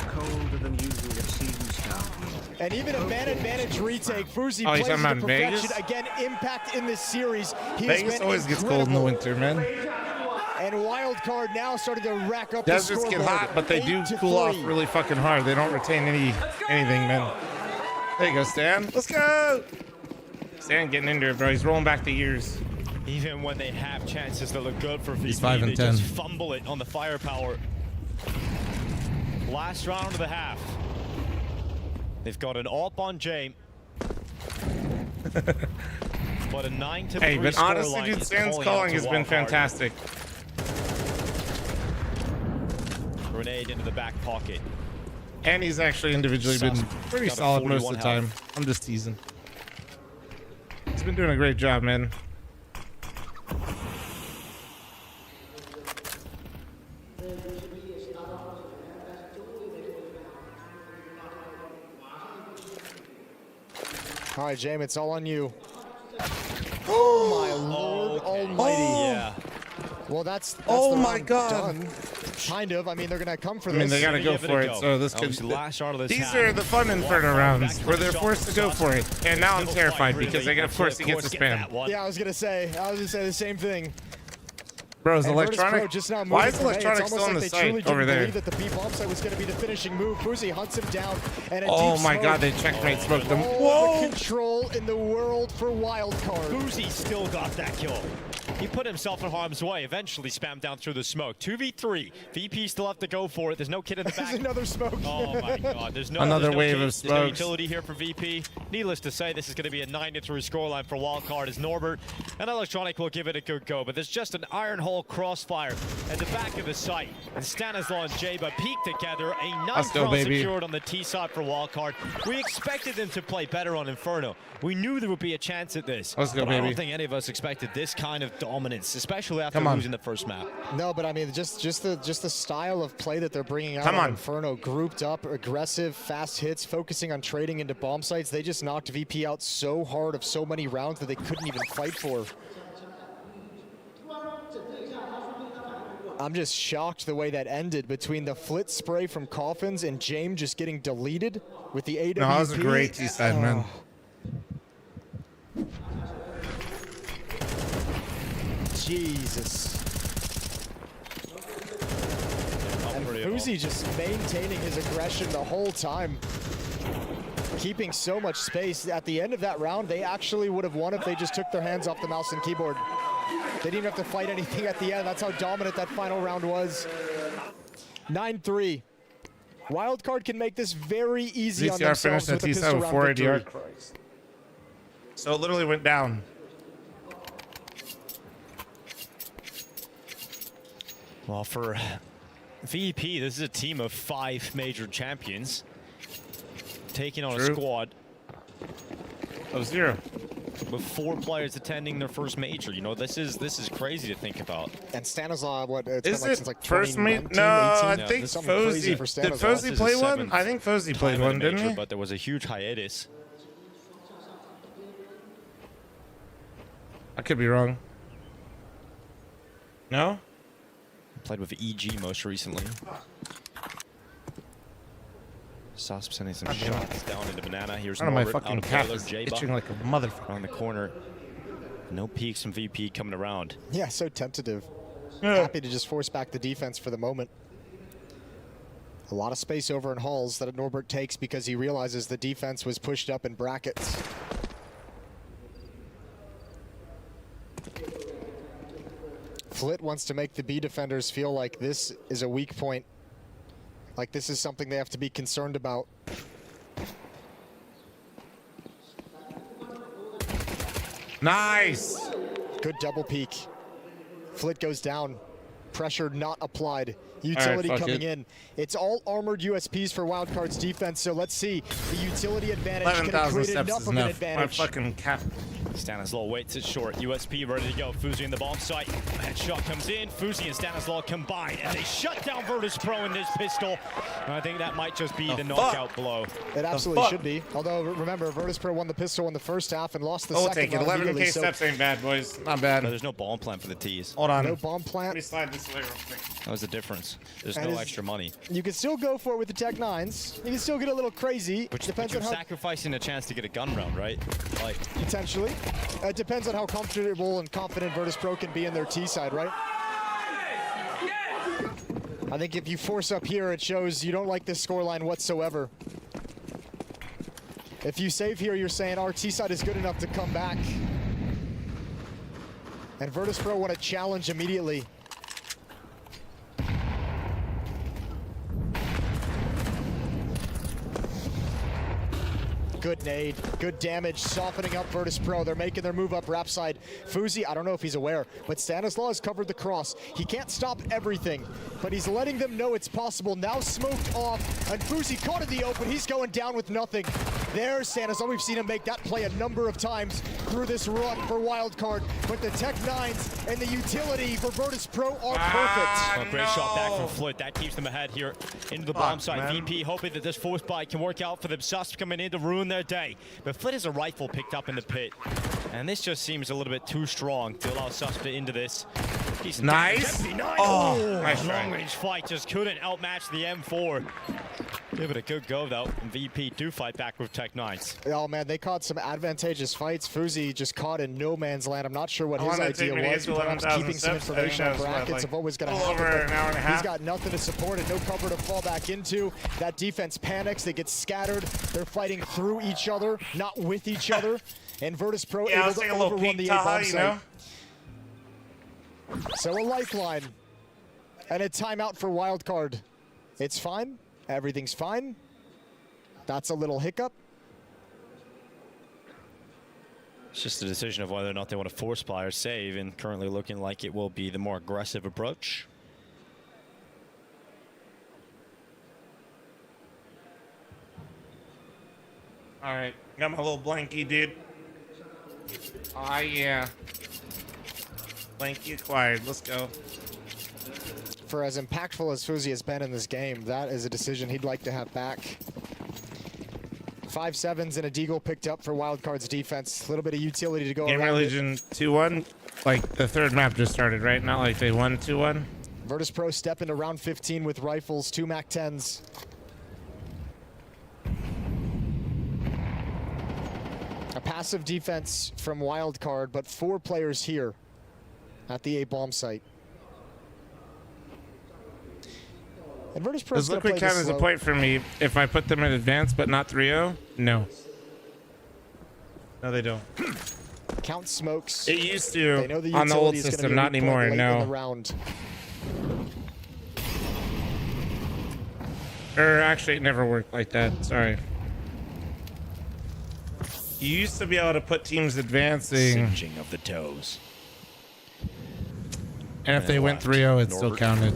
Colder than usual at season start. And even a man advantage retake. Fuzi plays to perfection. Vegas? Again, impact in this series. Vegas always gets cold in the winter, man. And Wildcard now starting to rack up Deserts get hot, but they do cool off really fucking hard. They don't retain anything, man. There you go, Stan. Let's go. Stan getting into it, bro. He's rolling back the years. Even when they have chances that look good for VP, He's 5 and 10. Just fumble it on the firepower. Last round of the half. They've got an AWP on Jay. But a 9-3 Hey, but honestly, dude, Stan's calling has been fantastic. Grenade into the back pocket. And he's actually individually been pretty solid most of the time. Health. I'm just teasing. He's been doing a great job, man. All right, James, it's all on you. Oh my Lord Almighty! Yeah. Well, that's oh the my round God. done. Kind of. I mean, they're gonna come for this. I mean, they gotta go for it. So this could. These are the fun Inferno rounds where they're forced to go for it. And now I'm terrified because they got, of course, he gets a spam. Yeah, I was gonna say the same thing. Bro, is And Electronic? Virtus.pro just now Why moving is from A. Electronic It's still on the almost like they truly site over didn't there? believe that the B bomb site was going to be the finishing move. Fuzi hunts him down, and a Oh deep my smoke. God, they checkmate smoked them. All the control in the world for Wildcard. Fuzi still got that kill. He put himself in harm's way, eventually spammed down through the smoke. 2v3. VP still have to go for it. There's no kid in the back. There's another smoke. Oh my God, there's no Another there's no wave kid, of There's no smokes. utility here for VP. Needless to say, this is going to be a 9-3 scoreline for Wildcard as Norbert and Electronic will give it a good go. But there's just an iron hole crossfire at the back of the site. And Stanislaw and Jaba peek together. A nice go, round baby. secured on the T side for Wildcard. We expected them to play better on Inferno. We knew there would be a chance at this. Let's go, but I baby. don't think any of us expected this kind of dominance, especially after Come on. losing the first map. No, but I mean, just the style of play that they're bringing out Come on on. Inferno, grouped up, aggressive, fast hits, focusing on trading into bomb sites. They just knocked VP out so hard of so many rounds that they couldn't even fight for. I'm just shocked the way that ended between the flit spray from Coffins and James just getting deleted with the AWP. No, that was a great T-side, man. Jesus. And Fuzi just maintaining his aggression the whole time. Keeping so much space. At the end of that round, they actually would have won if they just took their hands off the mouse and keyboard. They didn't have to fight anything at the end. That's how dominant that final round was. 9-3. Wildcard can make this very easy on ZCR themselves finished with at a T7 pistol with round 4 victory. ADR. So it literally went down. Well, for VP, this is a team of 5 major champions taking on a True. squad of 0 with 4 players attending their first major. You know, this is crazy to think about. And Stanislaw, what? It's Is been like it since like first meet? 2019, No, I 18? think Something crazy Fozy. for Did Stanislaw. Fozy play one? I think Fozy played Time at a one, didn't major, he? But there was a huge hiatus. I could be wrong. No? Played with EG most recently. Sosp sending some shots down into Banana. Here's None of my Norbert fucking out of calf boiler. is Jaba itching like a motherfucker. around the corner. No peeks from VP coming around. Yeah, so tentative. Yeah. Happy to just force back the defense for the moment. A lot of space over in halls that Norbert takes because he realizes the defense was pushed up in brackets. Flit wants to make the B defenders feel like this is a weak point. Like this is something they have to be concerned about. Nice! Good double peek. Flit goes down. Pressure not applied. Utility fuck coming it. in. It's all armored USPs for Wildcard's defense, so let's see. The utility advantage can it 11,000 create steps enough is of an enough. My advantage. fucking cap. Stanislaw waits it short. USP ready to go. Fuzi in the bomb site. Headshot comes in. Fuzi and Stanislaw combine, and they shut down Virtus.pro in this pistol. And I think that might just be the knockout blow. It absolutely should be. Although, remember, Virtus.pro won the pistol in the first half and lost the I'll second take it. round 11K immediately, so steps ain't bad, boys. Not bad. There's no bomb plan for the T's. Hold on. no bomb plant. Let me slide this way real quick. That was the difference. There's And no is- extra money. You can still go for it with the Tech 9s. You can still get a little crazy. But Depends you're on how sacrificing a chance to get a gun round, right? Like, potentially. It depends on how comfortable and confident Virtus.pro can be in their T side, right? I think if you force up here, it shows you don't like this scoreline whatsoever. If you save here, you're saying our T side is good enough to come back. And Virtus.pro want to challenge immediately. Good nade, good damage, softening up Virtus.pro. They're making their move up ramp side. Fuzi, I don't know if he's aware, but Stanislaw has covered the cross. He can't stop everything, but he's letting them know it's possible. Now smoked off, and Fuzi caught in the open. He's going down with nothing. There's Stanislaw. We've seen him make that play a number of times through this run for Wildcard, but the Tech 9s and the utility for Virtus.pro are perfect. a great shot back from Flit. That keeps them ahead here into the bomb site. man. VP hoping that this force buy can work out for them. Sus coming in to ruin their day. But Flit has a rifle picked up in the pit. And this just seems a little bit too strong to allow Suspect into this. Decent Nice. damage. Nice. Oh, nice try. Long range fight just couldn't outmatch the M4. Give it a good go, though. And VP do fight back with Tech9s. Oh, man, they caught some advantageous fights. Fuzi just caught in no man's land. I'm not sure what his idea was. Perhaps keeping some information on brackets of what was going to happen. Over an hour and a half. He's got nothing to support and no cover to fall back into. That defense panics. They get scattered. They're fighting through each other, not with each other. And Virtus.pro able to overrun the A-bomb site. So a lifeline and a timeout for wildcard. It's fine. Everything's fine. That's a little hiccup. It's just a decision of whether or not they want to force player save, and currently looking like it will be the more aggressive approach. All right, got my little blankie, dude. Oh, yeah. Blankie acquired. Let's go. For as impactful as Fuzi has been in this game, that is a decision he'd like to have back. 5-7s and a deagle picked up for wildcard's defense. A little bit of utility to go around. GamerLegion 2-1. Like the third map just started, right? Not like they won 2-1. Virtus.pro step into round 15 with rifles, 2 MAC-10s. A passive defense from wildcard, but 4 players here at the A-bomb site. And Virtus.pro Does liquid count as a point for me if I put them in advance but not 3-0? No. No, they don't. Count smokes. It used to on the old system, not anymore. No. Or actually, it never worked like that. Sorry. You used to be able to put teams advancing. Singeing of the toes. And if they went 3-0, it still counted.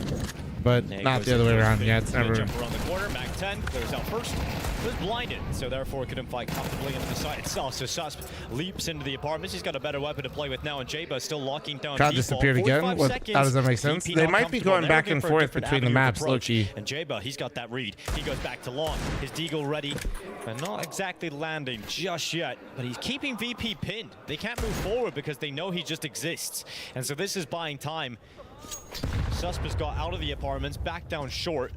But not the other way around. Yeah, it's never. Jump around the corner. MAC-10 clears out first. Was blinded, so therefore couldn't fight comfortably into the side itself. So Susp leaps into the apartments. He's got a better weapon to play with now, and Jaba still locking down. Crowd disappeared again. How does that make sense? They might be going back and forth between the maps, low-key. And Jaba, he's got that read. He goes back to long. His deagle ready, and not exactly landing just yet. But he's keeping VP pinned. They can't move forward because they know he just exists. And so this is buying time. Susp has got out of the apartments, back down short.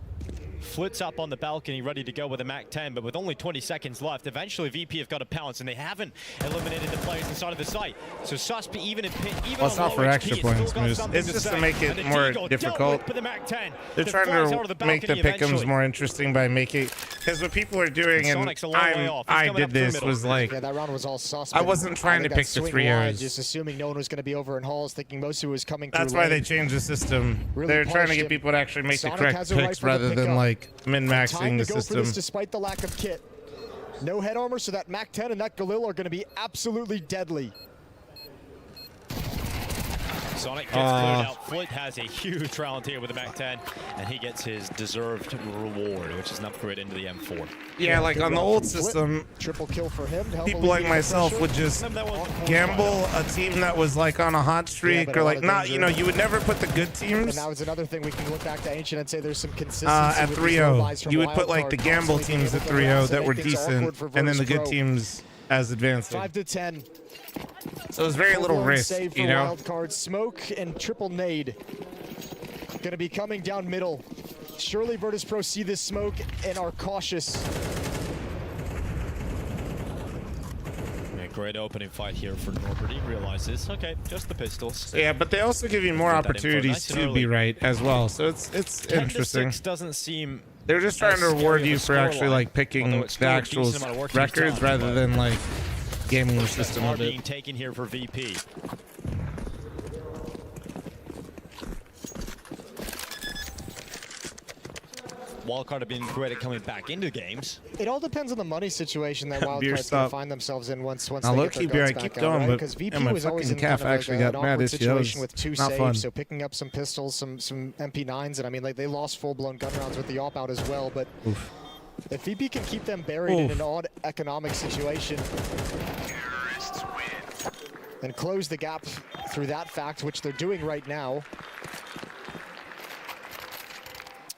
Flits up on the balcony, ready to go with a MAC-10, but with only 20 seconds left, eventually VP have got to pounce, and they haven't eliminated the players inside of the site. So Susp, even in pit, even well, it's not for extra points, it's just to make it more difficult. They're trying to make the pick'ems more interesting by making, because what people are doing, and I did this, was like, yeah, that round was all sauce. I wasn't trying to pick the 3-0s. Just assuming no one was going to be over in halls, thinking most of it was coming through. That's why they changed the system. Really they're trying to get people to actually make the correct picks rather than like min-maxing the system. Despite the lack of kit. No head armor, so that MAC-10 and that Galil are going to be absolutely deadly. Sonic gets cleared out. Flit has a huge round here with the MAC-10, and he gets his deserved reward, which is an upgrade into the M4. Yeah, like on the old system, triple kill for him. People like myself would just gamble a team that was like on a hot streak, or like not, you know, you would never put the good teams. And that was another thing we can look back to Ancient and say there's some consistency. At 3-0, you would put like the gamble teams at 3-0 that were decent, and then the good teams as advanced. 5-10. So there's very little risk, you know. Wild card, smoke and triple nade. Going to be coming down middle. Surely Virtus.pro see this smoke and are cautious. Yeah, great opening fight here for Norbert. He realizes, okay, just the pistols. Yeah, but they also give you more opportunities to be right as well. So it's interesting. 10-6 doesn't seem. They're just trying to reward you for actually like picking the actual records rather than like gaming the system a bit. Being taken here for VP. Wildcard have been great at coming back into games. It all depends on the money situation that Wildcard's going to find themselves in once they look, get their guns back out, right? Because VP was always in kind of like an awkward situation with 2 saves, so picking up some pistols, some MP9s, and I mean, like they lost full-blown gun rounds with the op-out as well, but if VP can keep them buried in an odd economic situation and close the gap through that fact, which they're doing right now.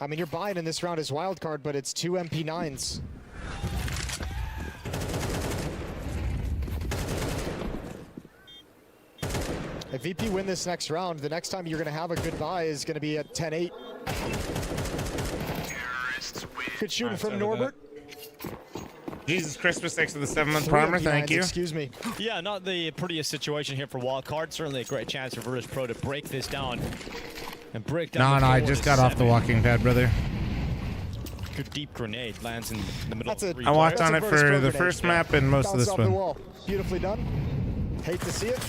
I mean, you're buying in this round as wildcard, but it's 2 MP9s. If VP win this next round, the next time you're going to have a good buy is going to be at 10-8. Good shooting from Norbert. Jesus Christmas, thanks for the 7-month primer. Thank you. Excuse me. Yeah, not the prettiest situation here for Wildcard. Certainly a great chance for Virtus.pro to break this down and break down. No, I just got off the walking pad, brother. Good deep grenade lands in the middle. I walked on it for the first map and most of this one. Beautifully done. Hate to see it.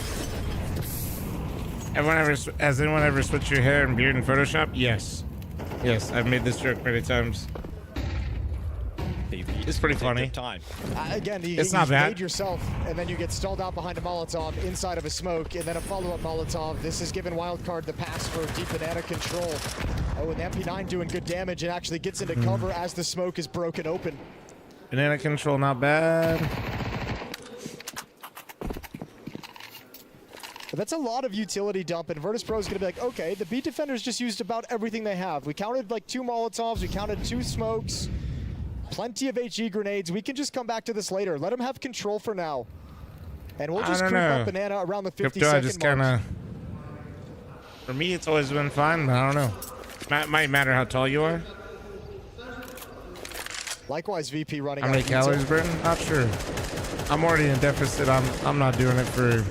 Has anyone ever switched your hair and beard in Photoshop? Yes. Yes, I've made this joke many times. It's pretty funny. Again, it's not bad. Made yourself, and then you get stalled out behind a Molotov inside of a smoke, and then a follow-up Molotov. This has given Wildcard the pass for deep banana control. Oh, and the MP9 doing good damage and actually gets into cover as the smoke is broken open. Banana control, not bad. But that's a lot of utility dump, and Virtus.pro is going to be like, okay, the B defenders just used about everything they have. We counted like 2 Molotovs, we counted 2 smokes. Plenty of HE grenades. We can just come back to this later. Let them have control for now. And we'll just creep up banana around the 50-second mark. For me, it's always been fine, but I don't know. It might matter how tall you are. Likewise, VP running. How many calories, Britton? Not sure. I'm already in deficit. I'm not doing it for...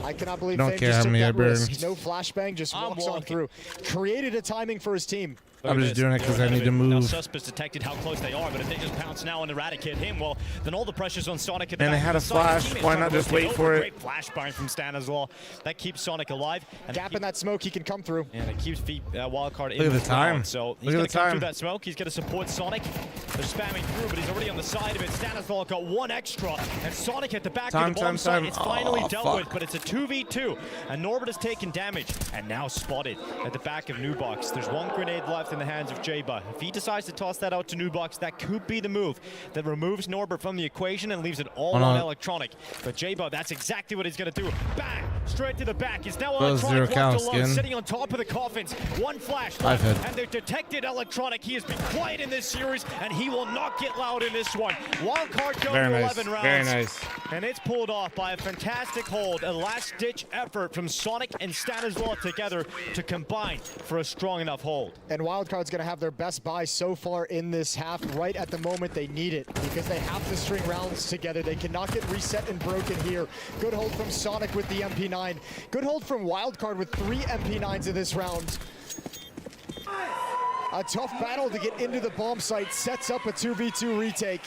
I cannot believe Don't Fame care just how took many I that burn. risk. No flashbang, just walks on through. Created a timing for his team. I'm just doing it because I need to move. Now Suspects detected how close they are, but if they just pounce now and eradicate him, well, then all the pressure's on Sonic at the And they back. had a flash. Why not just wait for it? Great flashbang from Stan as well. That keeps Sonic alive. And Gap in that smoke, he can come through. And it keeps Wildcard in Look at the time. round. So he's going to come through that smoke. He's going to support Sonic. They're spamming through, but he's already on the side of it. Stanislaw got 1 extra, and Sonic at the back of the bomb site. It's finally dealt with, but it's a 2v2, and Norbert has taken damage, and now spotted at the back of Nubox. There's 1 grenade left in the hands of Jayba. If he decides to toss that out to Nubox, that could be the move that removes Norbert from the equation and leaves it all on Electronic. But Jayba, that's exactly what he's going to do. Bang! Straight to the back. He's now Electronic left alone, sitting on top of the coffins. 1 flash left, and they've detected Electronic. He has been quiet in this series, and he will not get loud in this one. Wildcard going to 11 rounds. Very nice. And it's pulled off by a fantastic hold, a last-ditch effort from Sonic and Stanislaw together to combine for a strong enough hold. And Wildcard's going to have their best buy so far in this half, right at the moment they need it, because they have to string rounds together. They cannot get reset and broken here. Good hold from Sonic with the MP9. Good hold from Wildcard with 3 MP9s in this round. A tough battle to get into the bomb site, sets up a 2v2 retake.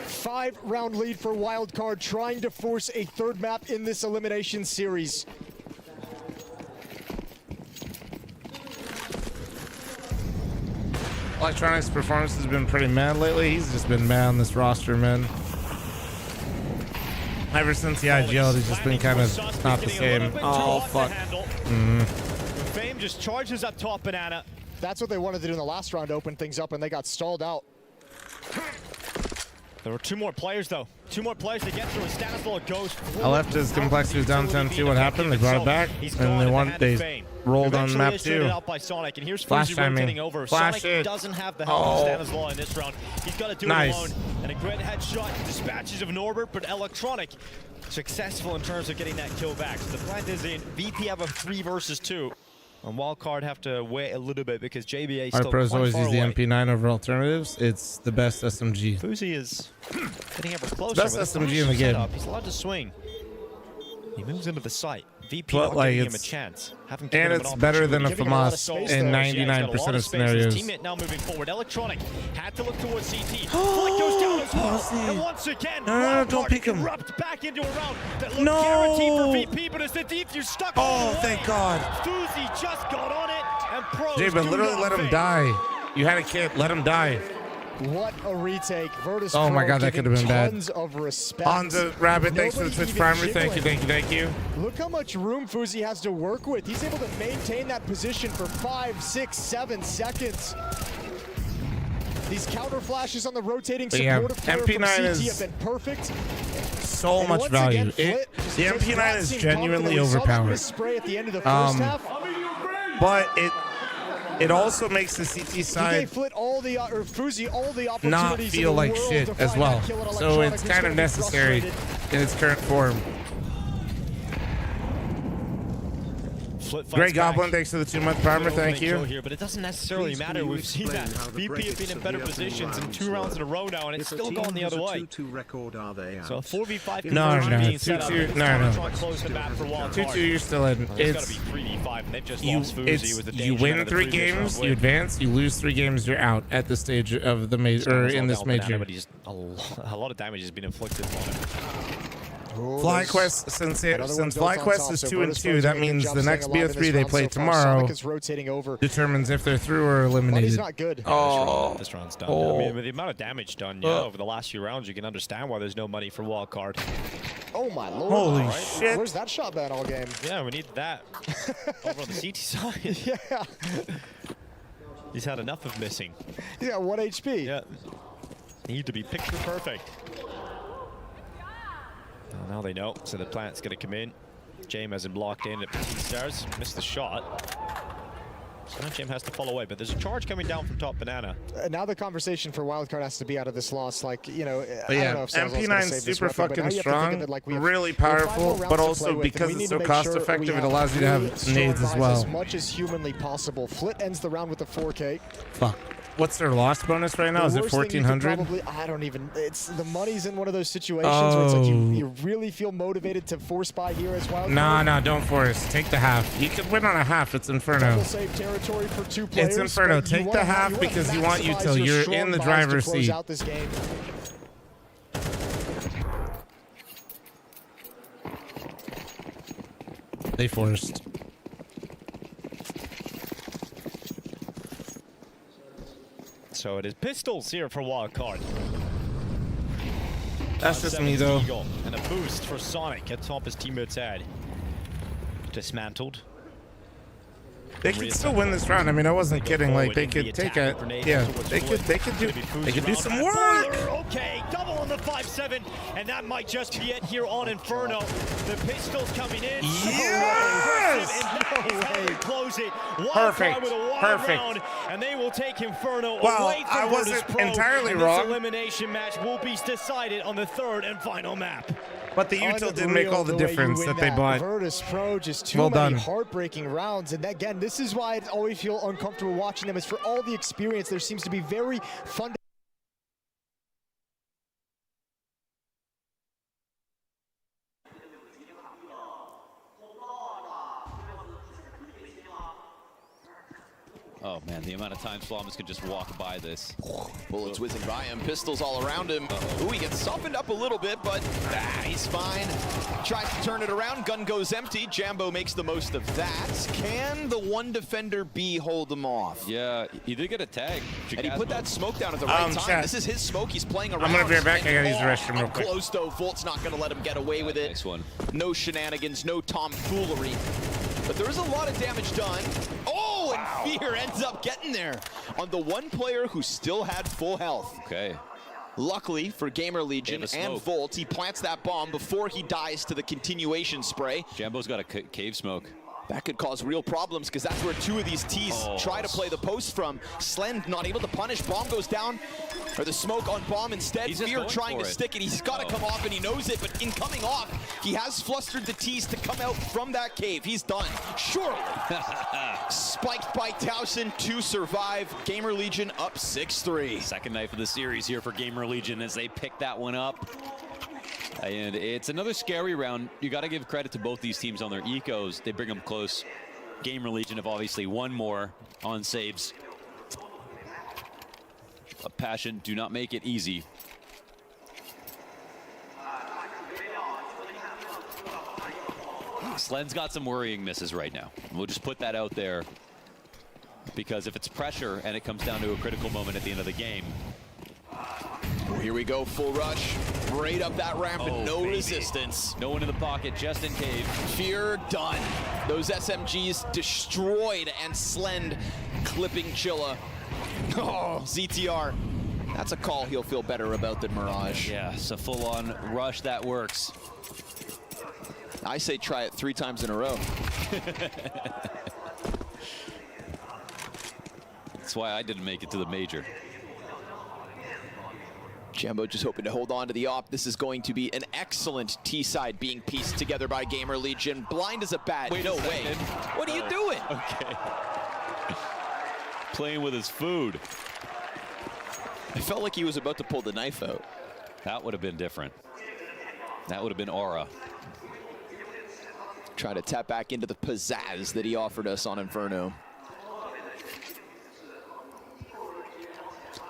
5-round lead for Wildcard, trying to force a 3rd map in this elimination series. Electronic's performance has been pretty mad lately. He's just been mad on this roster, man. Ever since the IGL, he's just been kind of not the same. Oh, fuck. Fame just charges up top, Banana. That's what they wanted to do in the last round, open things up, and they got stalled out. There were 2 more players, though. 2 more players to get through. Stanislaw goes. I left his complexity was down 10. See what happened? They brought it back, and they rolled on map 2. Out by Sonic, and here's Flash timing. Over. Flash Sonic it. doesn't have the help of Stanislaw in this round. He's got to do it alone. And a great headshot dispatches of Norbert, but Electronic successful in terms of getting that kill back. So the plant is in. VP have a 3 versus 2. And Wildcard have to wait a little bit because JBA still Our pros quite always far use the away. MP9 over alternatives. It's the best SMG. Fuzi is getting ever closer. Best with a SMG in the game. setup. He's allowed to swing. He moves into the site. VP But, not like, giving him a it's- chance. and it's better than a FAMAS in 99% of scenarios. Teammate now moving forward. Electronic had to look towards CT. Flight goes down as well. And once again, No, don't pick him. erupt back into a round that looked guaranteed for VP, but as the defuse stuck all the way. Thank God. Fuzi just got on it, and pros Jay, but do literally not let him fade. die. You had a kid, let him die. What a retake. Virtus Oh my Pro God, that giving could have been bad. tons of respect. On the Rabbit, thanks for the Nobody Twitch even primer. Thank you, jiggling. thank you, thank you. Look how much room Fuzi has to work with. He's able to maintain that position for 5, 6, 7 seconds. These counter flashes on the rotating But yeah, supportive player MP9 from CT is have been perfect. So And much once value. again, Flit just The does MP9 not is seem genuinely confident. We saw that overpowered. misspray at the end of the first half. But it also makes the CT He side gave Flit all the or Fuzi all the opportunities not in feel the like world shit to as find well. that kill at So Electronic. it's He's kind gonna of be necessary frustrated. in its current form. Great Goblin, thanks for the 2-month primer, thank you. Here, but it doesn't necessarily matter. We've seen that VP have been in better positions in 2 rounds in a row now, and it's still going the other way. So a 4v5 conversion being set up. 2-2, you're still in. It's gotta be 3v5, and they've just lost Fuzi with the you win 3 games, you advance. You lose 3 games, you're out at this stage of the major, or in this major. A lot of damage has been inflicted on him. FlyQuest, since FlyQuest is 2-2, that means the next BO3 they play tomorrow determines if they're through or eliminated. Oh, this round's done. I mean, with the amount of damage done over the last few rounds, you can understand why there's no money for wildcard. Oh my lord! Holy shit! Where's that shot ban all game? Yeah, we need that over on the CT side. Yeah. He's had enough of missing. He's got 1 HP. Yeah. Need to be picture perfect. Well, now they know, so the plant's going to come in. James has him blocked in at stars. Missed the shot. So now James has to fall away, but there's a charge coming down from top banana. Now the conversation for wildcard has to be out of this loss. Like, you know, but yeah, MP9's super fucking strong, really powerful, but also because it's so cost effective, it allows you to have nades as well. As much as humanly possible. Flit ends the round with a 4K. Fuck. What's their loss bonus right now? Is it 1,400? I don't even. It's the money's in one of those situations where it's like you really feel motivated to force buy here as well. No, don't force. Take the half. You can win on a half. It's Inferno. Double save territory for 2 players. It's Inferno. Take the half because you want util. You're in the driver's seat. Out this game. They forced. So it is pistols here for wildcard. That's just me though. And a boost for Sonic at top his teammate's head. Dismantled. They could still win this round. I mean, I wasn't kidding. Like they could take it. Yeah, they could do some work. Okay, double on the 5-7, and that might just be it here on Inferno. The pistols coming in. Yes! Close it. Perfect. With a Perfect. Round, and they will take Inferno well, away from I wasn't Virtus.pro, entirely and wrong. This elimination match will be decided on the 3rd and final map. But the util did make all the difference that they bought. Virtus.pro just too many heartbreaking rounds, and again, this is why I always feel uncomfortable watching them. Is for all the experience, there seems to be very fun. Oh man, the amount of times Flamas could just walk by this. Bullets whizzing by him, pistols all around him. Ooh, he gets softened up a little bit, but he's fine. Tries to turn it around, gun goes empty. Jambo makes the most of that. Can the one defender B hold him off? Yeah, he did get a tag. And he put that smoke down at the right time. Chat. This is his smoke, he's playing around. I'm gonna be right back, I gotta use the restroom real quick. Close though, Volt's not gonna let him get away with it. Nice one. No shenanigans, no tomfoolery. But there is a lot of damage done. Oh, and Fear ends up getting there on the one player who still had full health. Okay. Luckily for GamerLegion and Volt, he plants that bomb before he dies to the continuation spray. Jambo's got a cave smoke. That could cause real problems because that's where 2 of these T's try to play the post from. Slend not able to punish. Bomb goes down, or the smoke on bomb instead. Fear trying to stick it. He's got to come off and he knows it, but in coming off, he has flustered the T's to come out from that cave. He's done. Surely. Spiked by Towson to survive. GamerLegion up 6-3. Second knife of the series here for GamerLegion as they pick that one up. And it's another scary round. You got to give credit to both these teams on their ecos. They bring them close. GamerLegion have obviously one more on saves. A Passion do not make it easy. Slen's got some worrying misses right now. We'll just put that out there. Because if it's pressure and it comes down to a critical moment at the end of the game. Well, here we go, full rush. Right up that ramp and no resistance. No one in the pocket, just in cave. Fear done. Those SMGs destroyed and Slend clipping Chilla. Oh, ZTR. That's a call he'll feel better about than Mirage. Yeah, it's a full-on rush that works. I say try it 3 times in a row. That's why I didn't make it to the major. Jambo just hoping to hold on to the op. This is going to be an excellent T-side being pieced together by GamerLegion. Blind as a bat. Wait no a way. second. What are you doing? Okay. Playing with his food. I felt like he was about to pull the knife out. That would have been different. That would have been aura. Try to tap back into the pizzazz that he offered us on Inferno.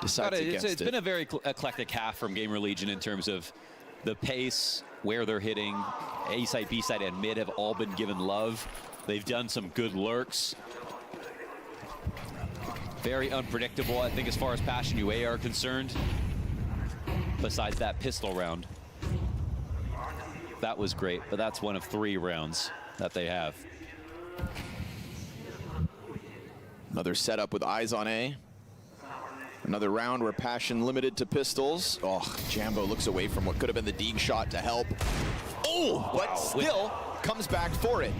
It's been a very eclectic half from GamerLegion in terms of the pace, where they're hitting. A side, B side, and mid have all been given love. They've done some good lurks. Very unpredictable, I think, as far as Passion UA are concerned. Besides that pistol round. That was great, but that's one of 3 rounds that they have. Another setup with eyes on A. Another round where Passion limited to pistols. Oh, Jambo looks away from what could have been the Deeg shot to help. Oh, but still comes back for it.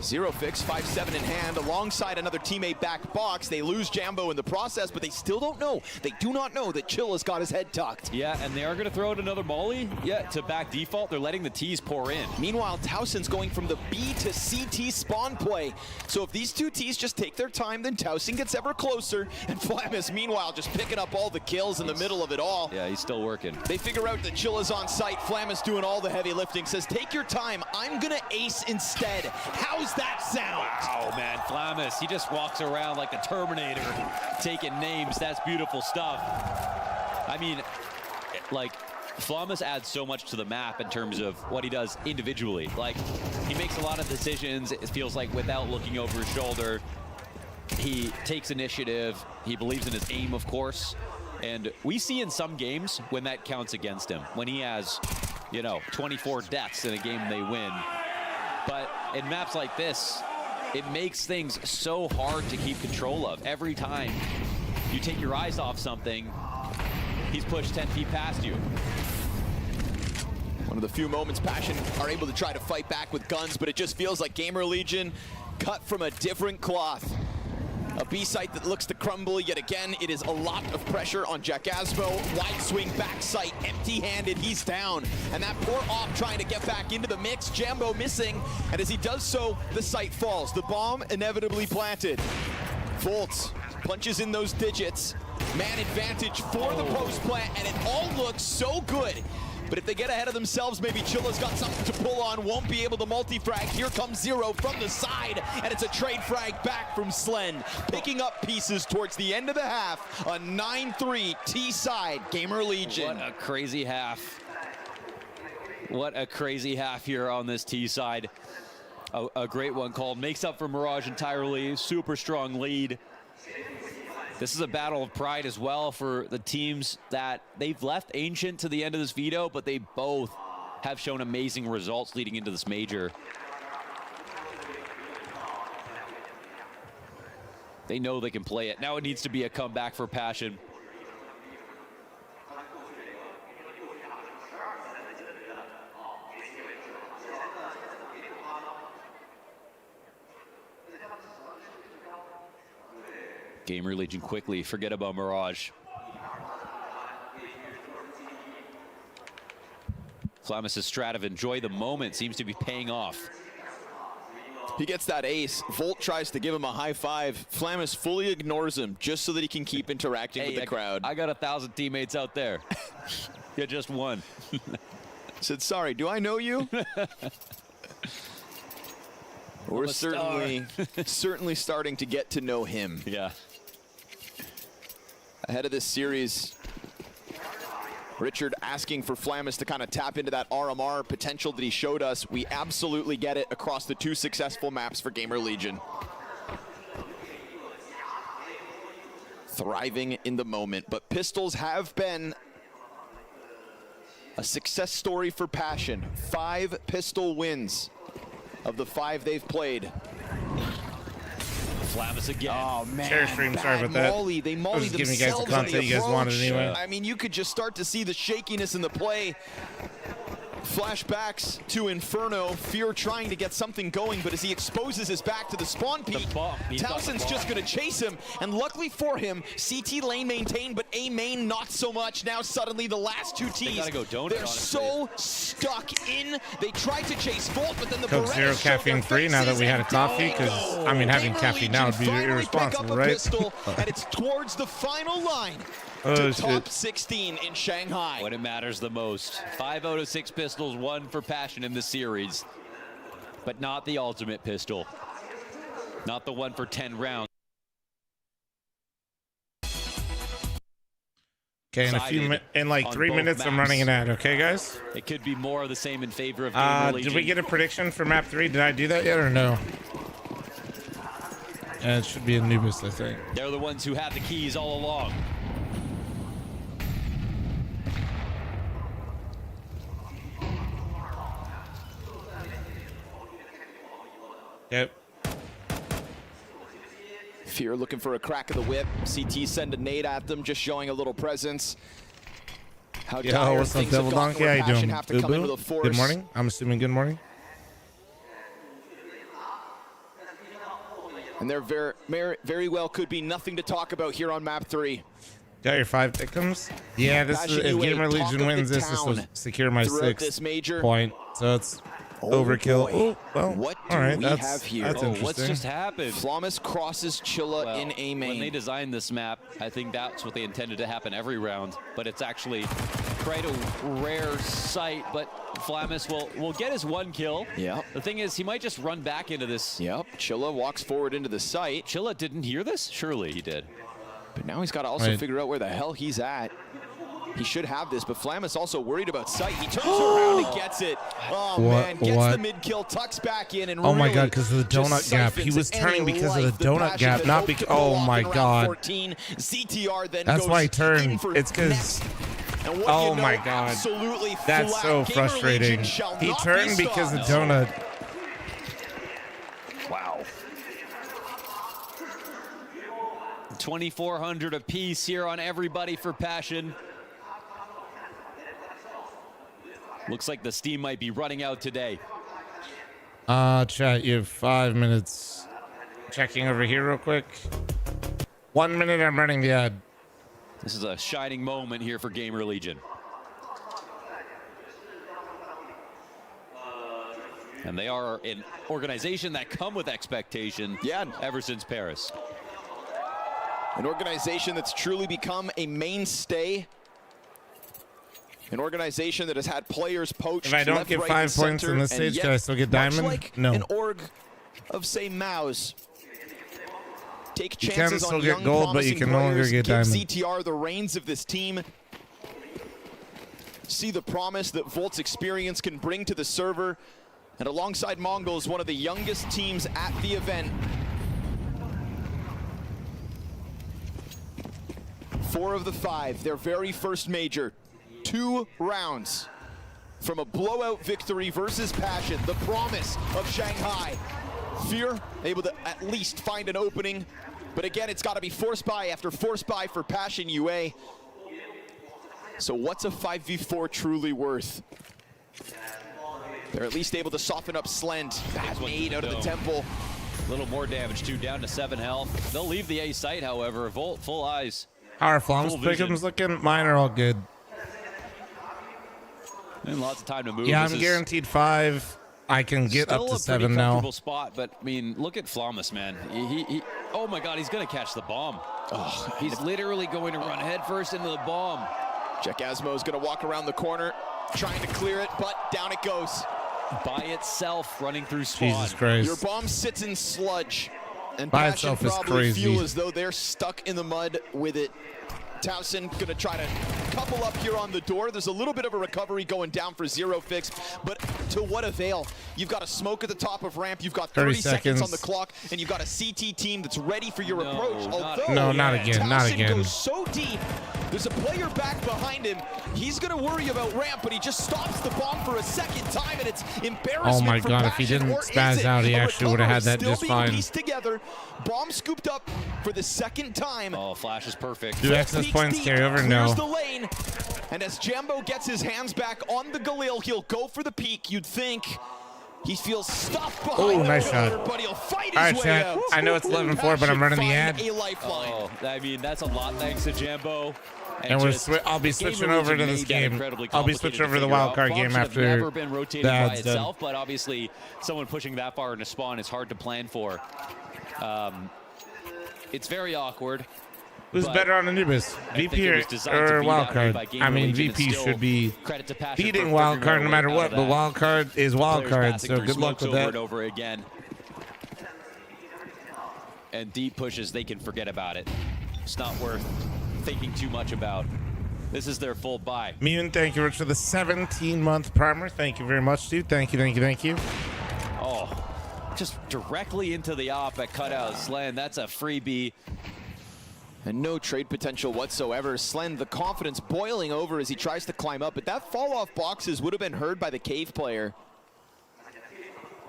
Zero fix, 5-7 in hand, alongside another teammate back box. They lose Jambo in the process, but they still don't know. They do not know that Chill has got his head tucked. Yeah, and they are going to throw out another molly. Yeah, to back default. They're letting the T's pour in. Meanwhile, Towson's going from the B to CT spawn play. So if these two T's just take their time, then Towson gets ever closer. And Flamus, meanwhile, just picking up all the kills in the middle of it all. Yeah, he's still working. They figure out that Chill is on site. Flamus doing all the heavy lifting. Says, take your time. I'm going to ace instead. How's that sound? Wow, man, Flamus, he just walks around like the Terminator, taking names. That's beautiful stuff. I mean, like, Flamus adds so much to the map in terms of what he does individually. Like, he makes a lot of decisions, it feels like, without looking over his shoulder. He takes initiative. He believes in his aim, of course. And we see in some games when that counts against him, when he has, you know, 24 deaths in a game they win. But in maps like this, it makes things so hard to keep control of. Every time you take your eyes off something, he's pushed 10 feet past you. One of the few moments Passion are able to try to fight back with guns, but it just feels like GamerLegion cut from a different cloth. A B site that looks to crumble yet again. It is a lot of pressure on Jack Asmo. Wide swing back sight, empty-handed, he's down. And that poor op trying to get back into the mix. Jambo missing, and as he does so, the site falls. The bomb inevitably planted. Volts punches in those digits. Man advantage for the post plant, and it all looks so good. But if they get ahead of themselves, maybe Chilla's got something to pull on, won't be able to multi-frag. Here comes Zero from the side, and it's a trade frag back from Slen. Picking up pieces towards the end of the half. A 9-3 T-side, GamerLegion. What a crazy half. What a crazy half here on this T-side. A great one called. Makes up for Mirage entirely. Super strong lead. This is a battle of pride as well for the teams that they've left Ancient to the end of this veto, but they both have shown amazing results leading into this major. They know they can play it. Now it needs to be a comeback for Passion. GamerLegion quickly, forget about Mirage. Flamus' strat of enjoy the moment seems to be paying off. He gets that ace. Volt tries to give him a high five. Flamus fully ignores him just so that he can keep interacting with the crowd. I got 1,000 teammates out there. You're just one. Said, sorry, do I know you? We're certainly starting to get to know him. Yeah. Ahead of this series, Richard asking for Flamus to kind of tap into that RMR potential that he showed us. We absolutely get it across the 2 successful maps for GamerLegion. Thriving in the moment, but pistols have been a success story for Passion. 5 pistol wins of the 5 they've played. Flamus again. Oh man, Share stream, sorry about that. Molly. They molly just giving you guys the themselves on content the you guys wanted approach. anyway. I mean, you could just start to see the shakiness in the play. Flashbacks to Inferno. Fear trying to get something going, but as he exposes his back to the spawn peak, Townsend's just going to chase him. And luckily for him, CT lane maintained, but A main not so much. Now suddenly the last two Ts, they're so stuck in. They tried to chase Volt, but then the Coke Zero caffeine free now that we had a coffee, because I mean having caffeine now would be irresponsible, right? And it's towards the final line. Oh, top 16 in Shanghai. When it matters the most. 5 out of 6 pistols, 1 for Passion in the series. But not the ultimate pistol. Not the one for 10 rounds. Okay, in like 3 minutes, I'm running an ad. Okay, guys? It could be more of the same in favor of GamerLegion. Did we get a prediction for map 3? Did I do that yet or no? It should be Anubis, I think. They're the ones who have the keys all along. Yep. Fear looking for a crack of the whip. CT send a nade at them, just showing a little presence. How Yo, what's up, Devil Donkey? How you doing? Boo-boo? Good morning. I'm assuming good morning. And there very well could be nothing to talk about here on map 3. Got your 5 victims? Yeah, this is, if GamerLegion wins this will secure my 6th point. So it's overkill. Oh, well, what do all right, we that's have here? interesting. What's just happened? Flamus crosses Chilla in A main. When they designed this map, I think that's what they intended to happen every round, but it's actually quite a rare sight. But Flamus will get his 1 kill. Yep. The thing is, he might just run back into this. Yep. Chilla walks forward into the site. Chilla didn't hear this? Surely he did. But now he's got to also figure out where the hell he's at. He should have this, but Flamus also worried about sight. He turns around and gets it. Oh, man. Gets the mid-kill, tucks back in, and oh my god, because of the donut gap. He was turning because of the donut gap, not because. Oh my god. CTR then that's why he turned. It's because. Oh my god. That's so frustrating. He turned because of donut. Wow. 2,400 apiece here on everybody for Passion. Looks like the steam might be running out today. Chat, you have 5 minutes. Checking over here real quick. 1 minute, I'm running the ad. This is a shining moment here for GamerLegion. And they are an organization that come with expectation ever since Paris. An organization that's truly become a mainstay. An organization that has had players poached. If I don't left, get right, 5 points in this stage, can I still get diamond? Like no. An org of, say, Maus. Take you chances can still on get young, gold, but you can no longer get give diamond. CTR the reins of this team. See the promise that Volt's experience can bring to the server. And alongside Mongolz, one of the youngest teams at the event. 4 of the 5, their very first major. 2 rounds from a blowout victory versus Passion, the promise of Shanghai. Fear able to at least find an opening, but again, it's got to be force buy after force buy for Passion UA. So what's a 5v4 truly worth? They're at least able to soften up Slend. Bad nade out of the temple. A little more damage too, down to 7 health. They'll leave the A site, however. Volt, full eyes. How are Flom's pick'ems looking? Mine are all good. And lots of time to move. Yeah, I'm guaranteed 5. I can get up to 7 now. Comfortable spot, but I mean, look at Flamus, man. He oh my God, he's gonna catch the bomb. Oh, he's literally going to run headfirst into the bomb. Jack Asmo's gonna walk around the corner, trying to clear it, but down it goes. By itself, running through spawn. Jesus Christ. Your bomb sits in sludge, and By Passion itself is probably crazy. feel as though they're stuck in the mud with it. Towson gonna try to couple up here on the door. There's a little bit of a recovery going down for Zero Fix, but to what avail? You've got a smoke at the top of ramp, you've got 30 seconds on the clock, and you've got a CT team that's ready for your approach. Although no, not again, Towson not again. goes so deep, there's a player back behind him. He's gonna worry about ramp, but he just stops the bomb for a second time, and it's embarrassment. Oh my for God, if he Passion, didn't or spaz is it? out, he A actually would have had that recovery just still being fine. pieced together. Bomb scooped up for the second time. Oh, Flash is perfect. Do access points carry over? No. The lane. And as Jambo gets his hands back on the Galil, he'll go for the peek. You'd think he feels stuffed behind the nice pillar, shot. but he'll fight All his right, way chat. out. I know it's 11-4, but I'm running the ad. A lifeline. Oh, I mean, that's a lot thanks to Jambo. And I'll be switching over to this game. I'll be switching over to the wild card game after never been rotating by that's itself, but obviously someone pushing that far into spawn is hard to plan for. It's very awkward. Who's better on Anubis, VP or wildcard? I mean, VP should be beating wildcard no matter what, but wildcard is wildcard, so good luck with that. Over again. And deep pushes, they can forget about it. It's not worth thinking too much about. This is their full buy. Mune, thank you for the 17-month primer. Thank you very much, dude. Thank you, thank you, thank you. Oh, just directly into the op at cutout. Slen, that's a freebie. And no trade potential whatsoever. Slen, the confidence boiling over as he tries to climb up, but that fall off boxes would have been heard by the cave player.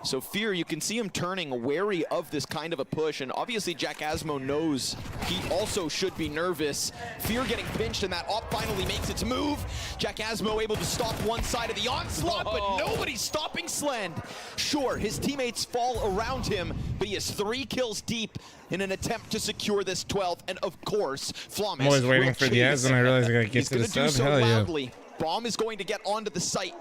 So Fear, you can see him turning wary of this kind of a push, and obviously Jack Asmo knows he also should be nervous. Fear getting pinched, and that op finally makes its move. Jack Asmo able to stop one side of the onslaught, but nobody's stopping Slend. Sure, his teammates fall around him, but he has 3 kills deep in an attempt to secure this 12th, and of course, Flawless. I'm always waiting for Diaz, and I realize I gotta get to the sub. Hell yeah. Bomb is going to get onto the site.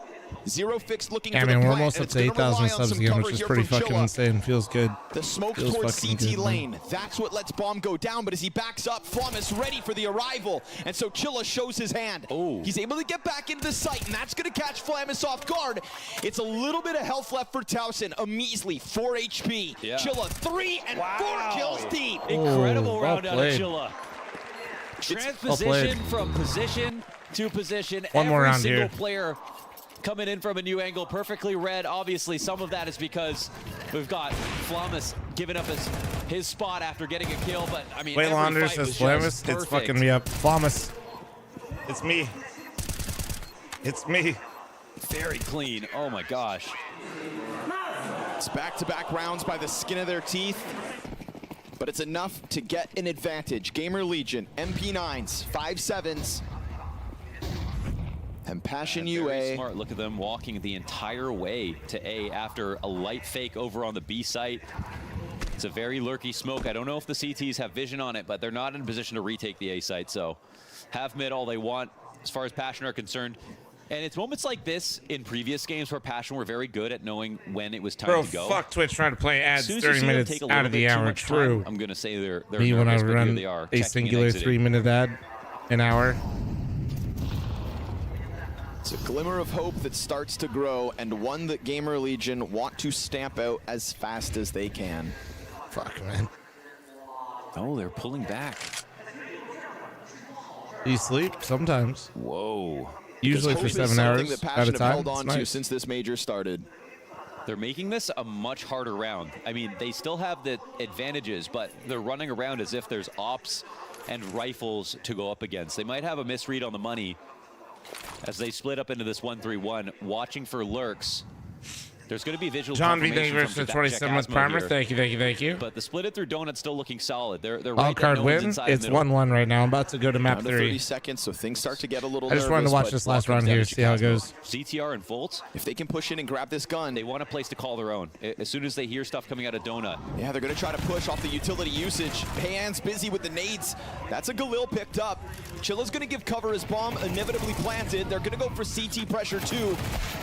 Zero Fix looking I for mean, the we're plant, almost up to 8,000 subs again, which is pretty fucking insane. Feels good. The smoke Feels towards fucking CT good, lane. man. That's what lets Bomb go down, but as he backs up, Flawless ready for the arrival. And so Chilla shows his hand. He's able to get back into the site, and that's going to catch Flamus off guard. It's a little bit of health left for Towson. A measly 4 HP. Yeah. Chilla 3 and 4 kills deep. Incredible round out of played. Chilla. Well played. Transposition from position to position. One more Every round single here. player coming in from a new angle, perfectly read. Obviously, some of that is because we've got Flamus giving up his spot after getting a kill, but I mean, Wait, every Launders fight was says Flamus. just It's perfect. fucking me up. Flamus. It's me. It's me. Very clean. Oh my gosh. It's back-to-back rounds by the skin of their teeth, but it's enough to get an advantage. GamerLegion, MP9s, 5-7s, and Passion Very UA. smart. Look at them walking the entire way to A after a light fake over on the B site. It's a very lurky smoke. I don't know if the CTs have vision on it, but they're not in a position to retake the A site, so have mid all they want as far as Passion are concerned. And it's moments like this in previous games where Passion were very good at knowing when it was time Bro, to go. fuck Twitch trying to play As ads soon as you 30 see them minutes take a out little of the bit too hour. much True. time, I'm going to say they're Me when I nervous, but here run they are, a checking and singular exiting. 3-minute ad an hour. It's a glimmer of hope that starts to grow, and one that GamerLegion want to stamp out as fast as they can. Fuck, man. Oh, they're pulling back. Do you sleep? Sometimes. Whoa. Usually for Hope is 7 something hours that at Passion a have time. held It's on to nice. since this major started. They're making this a much harder round. I mean, they still have the advantages, but they're running around as if there's ops and rifles to go up against. They might have a misread on the money as they split up into this 1-3-1, watching for lurks. There's going to be visual John V. confirmation Davis from for Jack 27 with Asmo primer. here. Thank you, thank you, thank you. But the split it through Donut's still looking solid. They're All right card that no one's win. inside It's the middle. 1-1 right now. I'm about to go to map Down to 3. 30 seconds, so things start to get a little I just wanted to nervous, watch but this last Comes round down here, to see how it Chicago. goes. CTR and Fultz, if they can push in and grab this gun, they want a place to call their own. As soon as they hear stuff coming out of Donut. yeah, they're going to try to push off the utility usage. Hands busy with the nades. That's a Galil picked up. Chilla's going to give cover as Bomb inevitably planted. They're going to go for CT pressure too.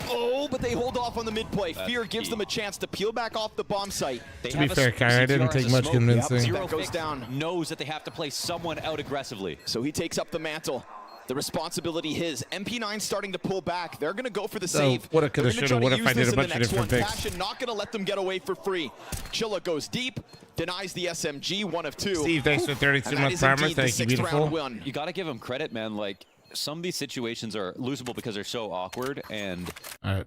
Oh, but they hold off on the mid play. That's Fear gives key. them a chance to peel back off the bomb site. They To be have a fair, Kyrie, I didn't CTR take as a much smoke. convincing. Zero That goes Fix down. knows that they have to play someone out aggressively. So he takes up the mantle. The responsibility his. MP9 starting to pull back. They're going to go for the So, save. woulda, coulda, They're gonna shoulda, try to what if use I did this a in the bunch of next different one. picks? Passion not going to let them get away for free. Chilla goes deep, denies the SMG, 1 of 2. Steve, thanks for 32 And that month is primer. indeed the Thank you, 6th beautiful. round win. You got to give them credit, man. Like, some of these situations are losable because they're so awkward, and All right.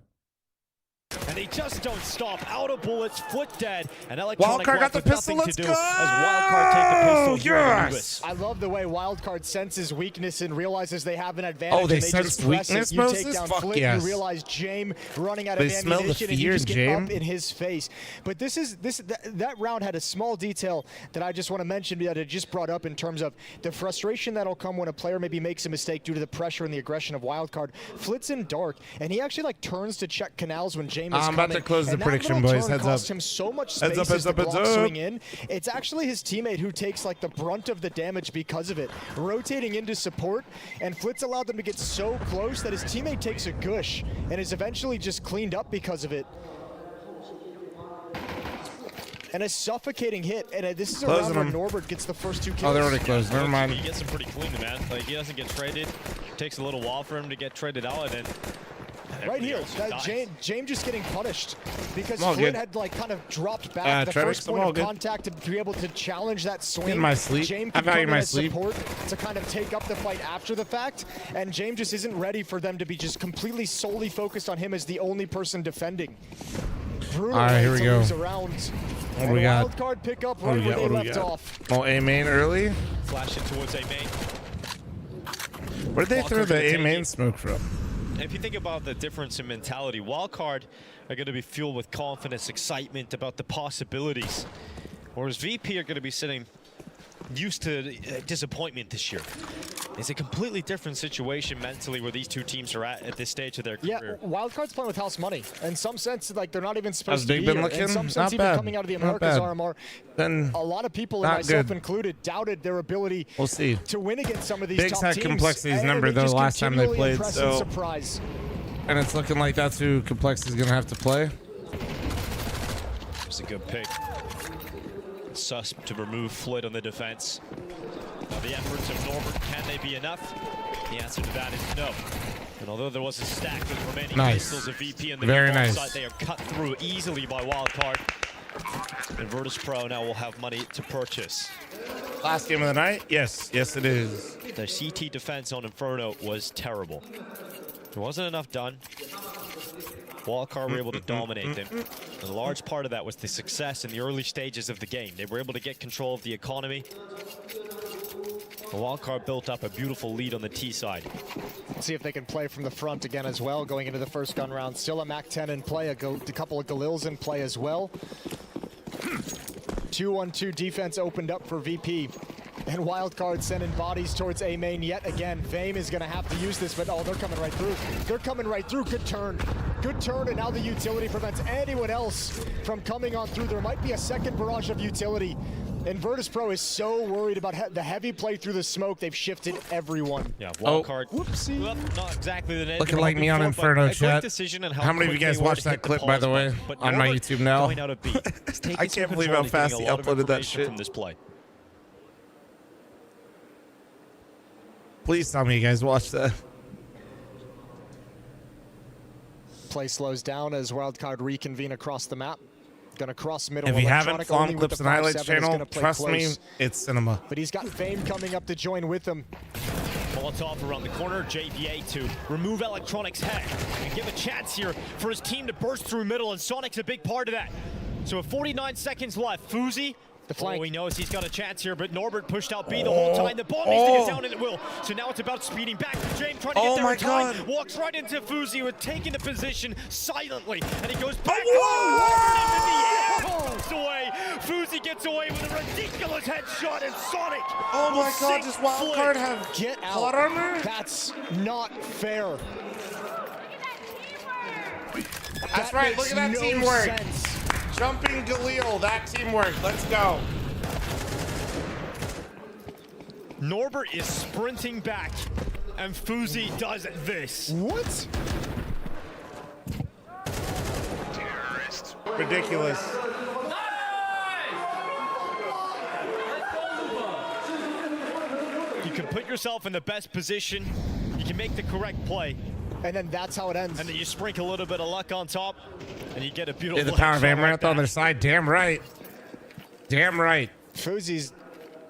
And they just don't stop. Out of bullets, foot dead, and Electronic Wildcard got the with pistol. nothing Let's to do go! as Wildcard take the pistol here in Lewis. I love the way Wildcard senses weakness and realizes they have an advantage. Oh, they and sense just press weakness, it. You Moses? take down Fuck Flip, yes. You realize Jame running out of They smell the ammunition, and you fear, just get Jame. up in his face. But that round had a small detail that I just want to mention that I just brought up in terms of the frustration that'll come when a player maybe makes a mistake due to the pressure and the aggression of Wildcard. Flit's in dark, and he actually like turns to check canals when Jame is I'm about to close the prediction, boys. Heads up. Him so much space Heads up, as heads the up, heads Glock up. swing in. It's actually his teammate who takes like the brunt of the damage because of it, rotating into support, and Flitz allowed them to get so close that his teammate takes a gush and is eventually just cleaned up because of it. And a suffocating hit, and this is a round where Norbert gets the first 2 kills. Oh, they're already closed. Never mind. He gets him pretty clean, man. Like, he doesn't get traded. Takes a little while for him to get traded out, and then right here, Jame just getting punished because All Flynn good. had like kind of dropped back. The Travis, first I'm point all of good. contact to be able to challenge that swing. In my sleep. Jame I can value come my in as sleep. support to kind of take up the fight after the fact, and Jame just isn't ready for them to be just completely solely focused on him as the only person defending. Brutal All right, here we go. What do we got? Wild card pick up What right do we where got? they What do we left got? off. Oh, A main early. flash it towards A main. Where did they Walker throw the gonna A take main it. smoke from? And if you think about the difference in mentality, Wildcard are going to be fueled with confidence, excitement about the possibilities, whereas VP are going to be sitting used to disappointment this year. It's a completely different situation mentally where these two teams are at this stage of their career. Yeah, Wildcard's playing with house money. In some sense, like they're not even supposed How's to Big be been here. looking? In some sense, Not even bad. coming out of the Not Americas bad. RMR, Then a lot of people, and not myself good. included, doubted their ability We'll see. to win against some of these Biggs top had teams. Complexity's And number, they though, just last time they continually played, impress so- and surprise. And it's looking like that's who Complexity's going to have to play. It's a good pick. Sus to remove Flit on the defense. Now the efforts of Norbert, can they be enough? The answer to that is no. And although there was a stack of remaining Nice. pistols of VP in the Very mid-ball nice. side, they are cut through easily by Wildcard. And Virtus.pro now will have money to purchase. Last game of the night? Yes. Yes, it is. Their CT defense on Inferno was terrible. There wasn't enough done. Wildcard were able to dominate them. And a large part of that was the success in the early stages of the game. They were able to get control of the economy. The Wildcard built up a beautiful lead on the T side. See if they can play from the front again as well, going into the first gun round. Still a MAC-10 in play, a couple of Galils in play as well. 2-1-2 defense opened up for VP. And Wildcard sending bodies towards A main yet again. Vame is going to have to use this, but oh, they're coming right through. They're coming right through. Good turn. Good turn, and now the utility prevents anyone else from coming on through. There might be a second barrage of utility. And Virtus.pro is so worried about the heavy play through the smoke, they've shifted everyone. Yeah, Wildcard. Whoopsie. Well, not exactly the net. Looking like me on Inferno chat. How many of you guys watched that clip, by the way, on my YouTube now? I can't believe how fast he uploaded that shit. From this play. Please tell me you guys watched that. Play slows down as Wildcard reconvene across the map. Gonna cross middle. If you haven't, Electronic Flom only with Clips the and Highlights 5-7 is channel, gonna play trust me, close. it's cinema. But he's got Fame coming up to join with him. Molotov around the corner, JVA to remove Electronic's head and give a chance here for his team to burst through middle, and Sonic's a big part of that. So with 49 seconds left, Fuzi, all he knows he's got a chance here, but Norbert pushed out B the whole time. The bomb needs to get down, and it will. So now it's about speeding back to James, trying to get there in time. Walks right into Fuzi, who had taken the position silently, and he goes back. Oh, Norbert into the air, away. Fuzi gets away with a ridiculous headshot, and Sonic. Oh my will God, sink does Wildcard Flit. have Get out. plot armor? That's not fair. That's right, look at that no teamwork. sense. Jumping Galil, that teamwork. Let's go. Norbert is sprinting back, and Fuzi does this. What? Ridiculous. You can put yourself in the best position, you can make the correct play, and then that's how it ends. And then you sprinkle a little bit of luck on top, and you get a beautiful. Yeah, the power of headshot Amaranth like on their side. Damn right. Damn right. Fuzi's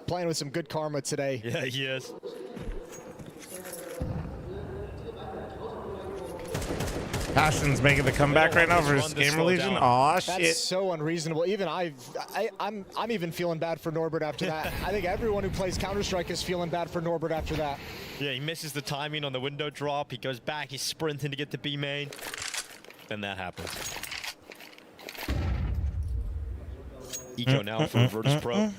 playing with some good karma today. Yeah, he is. Passion's making the comeback right now versus GamerLegion. Aw, shit. That's so unreasonable. Even I'm even feeling bad for Norbert after that. I think everyone who plays Counter-Strike is feeling bad for Norbert after that. Yeah, he misses the timing on the window drop. He goes back, he's sprinting to get to B main. Then that happens. Eco now for Virtus.pro.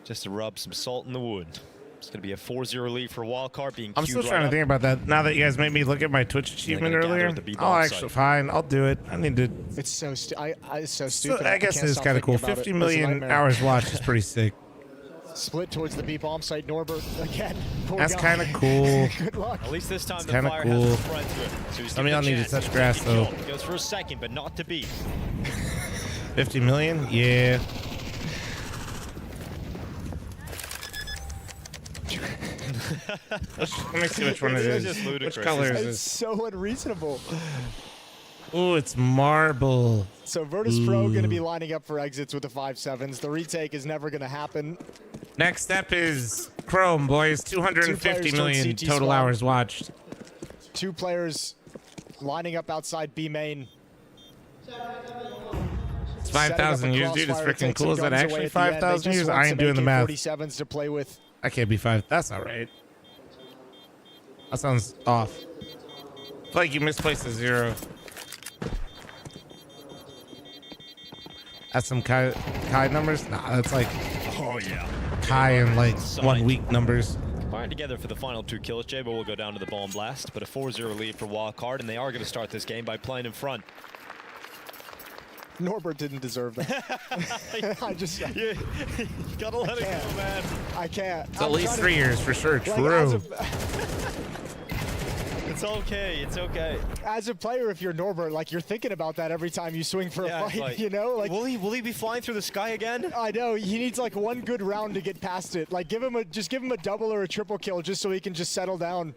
Just to rub some salt in the wound. It's going to be a 4-0 lead for Wildcard being I'm still trying to think about that. Now that you guys made me look at my Twitch achievement earlier. Oh, actually, fine. I'll do it. I need to. It's so it's so stupid. I guess it is kind of cool. 50 million hours watched is pretty sick. Split towards the B bomb site. Norbert again. That's kind of cool. Good luck. At least this time the kind of fire cool. has a spread to it. So he's Some of y'all need to touch grass though. Goes for a second, but not to beat. 50 million? Yeah. Let me see which one it is. Which color is It's this? so unreasonable. Ooh, it's marble. So Virtus.pro going to be lining up for exits with the 5-7s. The retake is never going to happen. Next step is Chrome, boys. 250 million total hours watched. 2 players lining up outside B main. It's 5,000 years, dude. It's freaking cool. Is that actually 5,000 years? I ain't doing the math. 47s to play with. I can't be 5. That's all right. That sounds off. I feel like you misplaced a 0. That's some Kai numbers? Nah, that's like Kai and like 1 week numbers. Combined together for the final 2 kills. Jabo will go down to the bomb blast, but a 4-0 lead for Wildcard, and they are going to start this game by playing in front. Norbert didn't deserve that. I just... You gotta let it go, man. I can't. It's at least 3 years for sure. Like, True. It's okay. It's okay. As a player, if you're Norbert, like you're thinking about that every time you swing for a fight, like, you know? Like, will he be flying through the sky again? I know. He needs like 1 good round to get past it. Like just give him a double or a triple kill just so he can just settle down.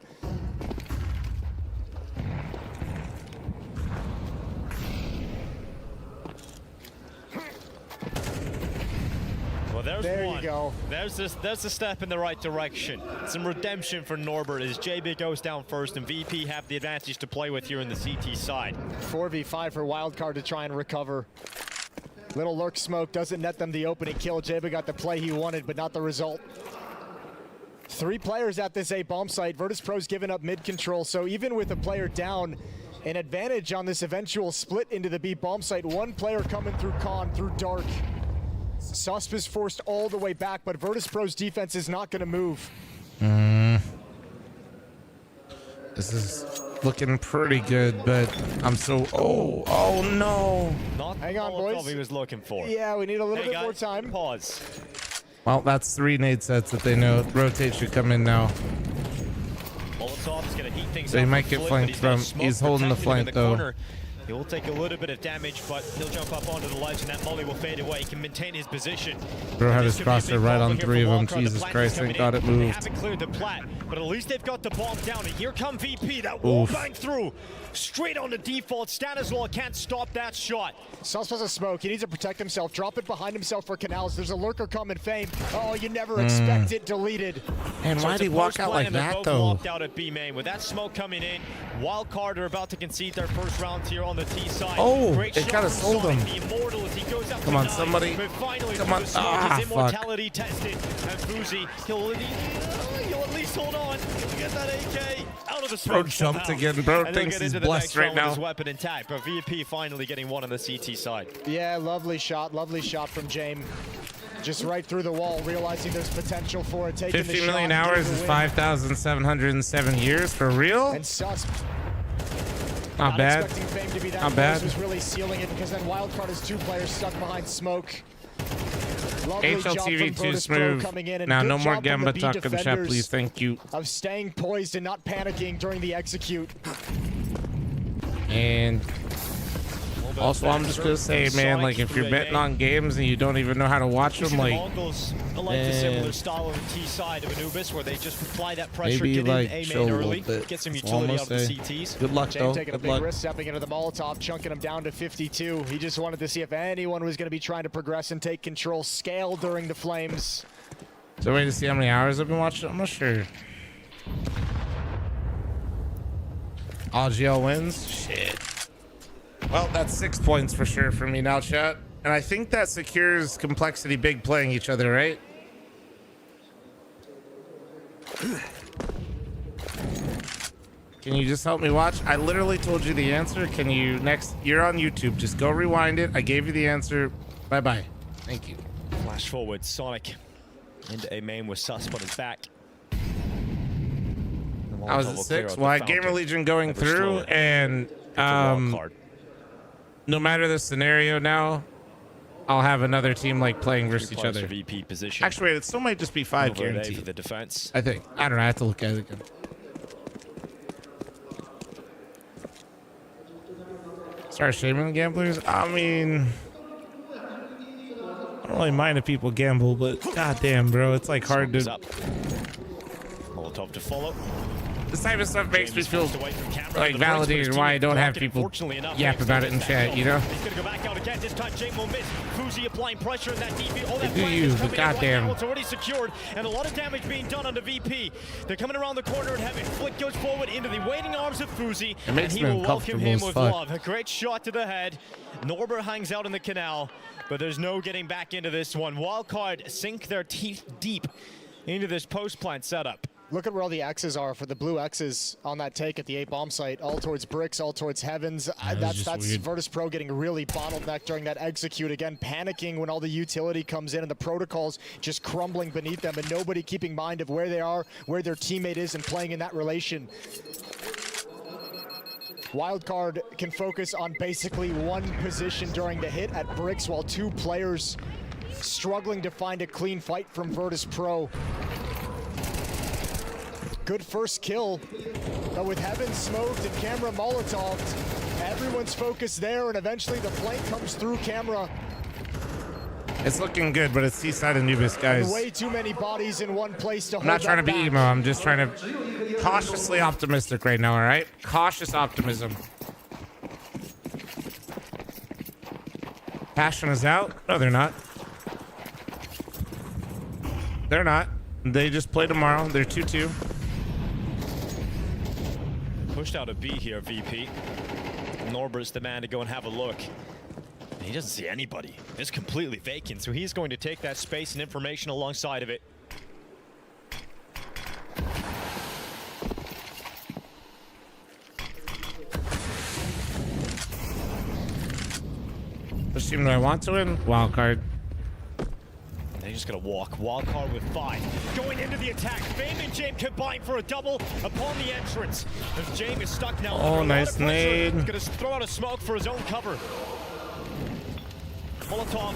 Well, there one. You go. There's a step in the right direction. Some redemption for Norbert as JB goes down first and VP have the advantage to play with here in the CT side. 4v5 for Wildcard to try and recover. Little lurk smoke doesn't net them the opening kill. JB got the play he wanted, but not the result. 3 players at this A bomb site. Virtus.pro's given up mid control, so even with a player down, an advantage on this eventual split into the B bomb site. 1 player coming through con, through dark. Susp is forced all the way back, but Virtus.pro's defense is not going to move. This is looking pretty good, but I'm so... Oh no. Not Hang on, boys. He was looking for. Yeah, we need a little bit more time. Pause. Well, that's 3 nade sets that they know. Rotate should come in now. Molotov's gonna heat things So he up might with get Flick, but flanked he's got from... He's smoke holding the protecting him in flank, though. corner. He will take a little bit of damage, but he'll jump up onto the ledge, and that molly will fade away. He can maintain his position. Bro had his This could be a big crosshair right problem on here 3 of for them. Wildcard. Jesus The plant Christ, is coming thank God in. it They moved. haven't cleared the plat, but at least they've got the bomb down. And here come VP. That wall bang through. Straight on the default. Stanislaw can't stop that shot. Susp has a smoke. He needs to protect himself. Drop it behind himself for Canals. There's a lurker coming, Fame. Oh, you never expect it deleted. And why'd it's he a walk post out play, like and they're that, both though? locked out at B main. With that smoke coming in, Wildcard are about to concede their first round here on the T side. Oh, Great they shot gotta from sold Sonic, him. The Immortal as he goes up Come to on, 9, somebody. but finally Come through on. the smoke, Ah, his fuck. immortality tested. And Fuzi, he'll at least hold on. He'll get that AK out of the smoke. Bro jumped somehow. again. Bro And he'll thinks get he's into the blessed next right round with now. his weapon intact, but VP finally getting one on the CT side. Yeah, lovely shot from James. Just right through the wall, realizing there's potential for it. Taking 50 the million shot, hours getting is the win. 5,707 years. For real? And Susp, Not bad. expecting Fame to be that Not close, bad. was really sealing it because then Wildcard has 2 players stuck behind smoke. Lovely job from HLTV too Virtus.pro smooth. coming in, and Now, good no more job from the Gamba B talk in chat, defenders please. Thank you. of staying poised and not panicking during the execute. And also, I'm just gonna say, man, like if you're betting on games and you don't even know how to watch them, like, Mongolz like a similar style on the T side of Anubis, where they just apply that pressure, maybe get like in chill A main a early, little bit. get some That's utility all out I'm of the gonna say. CTs. Good luck, James though. taking a Good big luck. risk, stepping into the Molotov, chunking him down to 52. He just wanted to see if anyone was going to be trying to progress and take control. Scale during the flames. So wait to see how many hours I've been watching. I'm not sure. All GL wins? Shit. Well, that's 6 points for sure for me now, chat. And I think that secures Complexity Big playing each other, right? Can you just help me watch? I literally told you the answer. Can you next? You're on YouTube. Just go rewind it. I gave you the answer. Bye-bye. Thank you. Flash forward, Sonic into a main with Susp on his back. I was at 6. Well, I had GamerLegion going through, and no matter the scenario now, I'll have another team like playing versus each other. VP position. Actually, wait, it still might just be 5 guaranteed for the defense. I think. I don't know. I have to look at it again. Start shaming gamblers? I mean, I don't really mind if people gamble, but goddamn, bro, it's like hard to. Molotov to follow. This type of stuff makes me feel like validated why I don't have people yap about it in chat, you know? He's gonna go back out again. This time Jake will miss. Fuzi applying pressure in that DP. All that Do you, but goddamn. It's already secured, and a lot of damage being done on the VP. They're coming around the corner and having Flick goes forward into the waiting arms of Fuzi, It makes and he me will welcome him uncomfortable with as fuck. love. A great shot to the head. Norbert hangs out in the canal, but there's no getting back into this one. Wildcard sink their teeth deep into this post plant setup. Look at where all the X's are for the blue X's on that take at the 8 bomb site. All towards bricks, all towards heavens. That's Virtus.pro getting really bottlenecked during that execute. Again, panicking when all the utility comes in and the protocols just crumbling beneath them and nobody keeping mind of where they are, where their teammate is, and playing in that relation. Wildcard can focus on basically one position during the hit at bricks while 2 players struggling to find a clean fight from Virtus.pro. Good first kill, but with Heaven smoked and Camera Molotov, everyone's focused there, and eventually the flank comes through Camera. It's looking good, but it's Seaside and Anubis, guys. And way too many bodies in one place to hold I'm not trying to be that back. emo. I'm just trying to cautiously optimistic right now, all right? Cautious optimism. Passion is out. No, they're not. They're not. They just play tomorrow. They're 2-2. Pushed out a B here, VP. Norbert's the man to go and have a look. And he doesn't see anybody. It's completely vacant, so he's going to take that space and information alongside of it. Which team do I want to win? Wildcard. They're just gonna walk. Wildcard with 5. Going into the attack. Fame and James combine for a double upon the entrance. As James is stuck now. Oh, nice nade. He's gonna throw out a smoke for his own cover. Molotov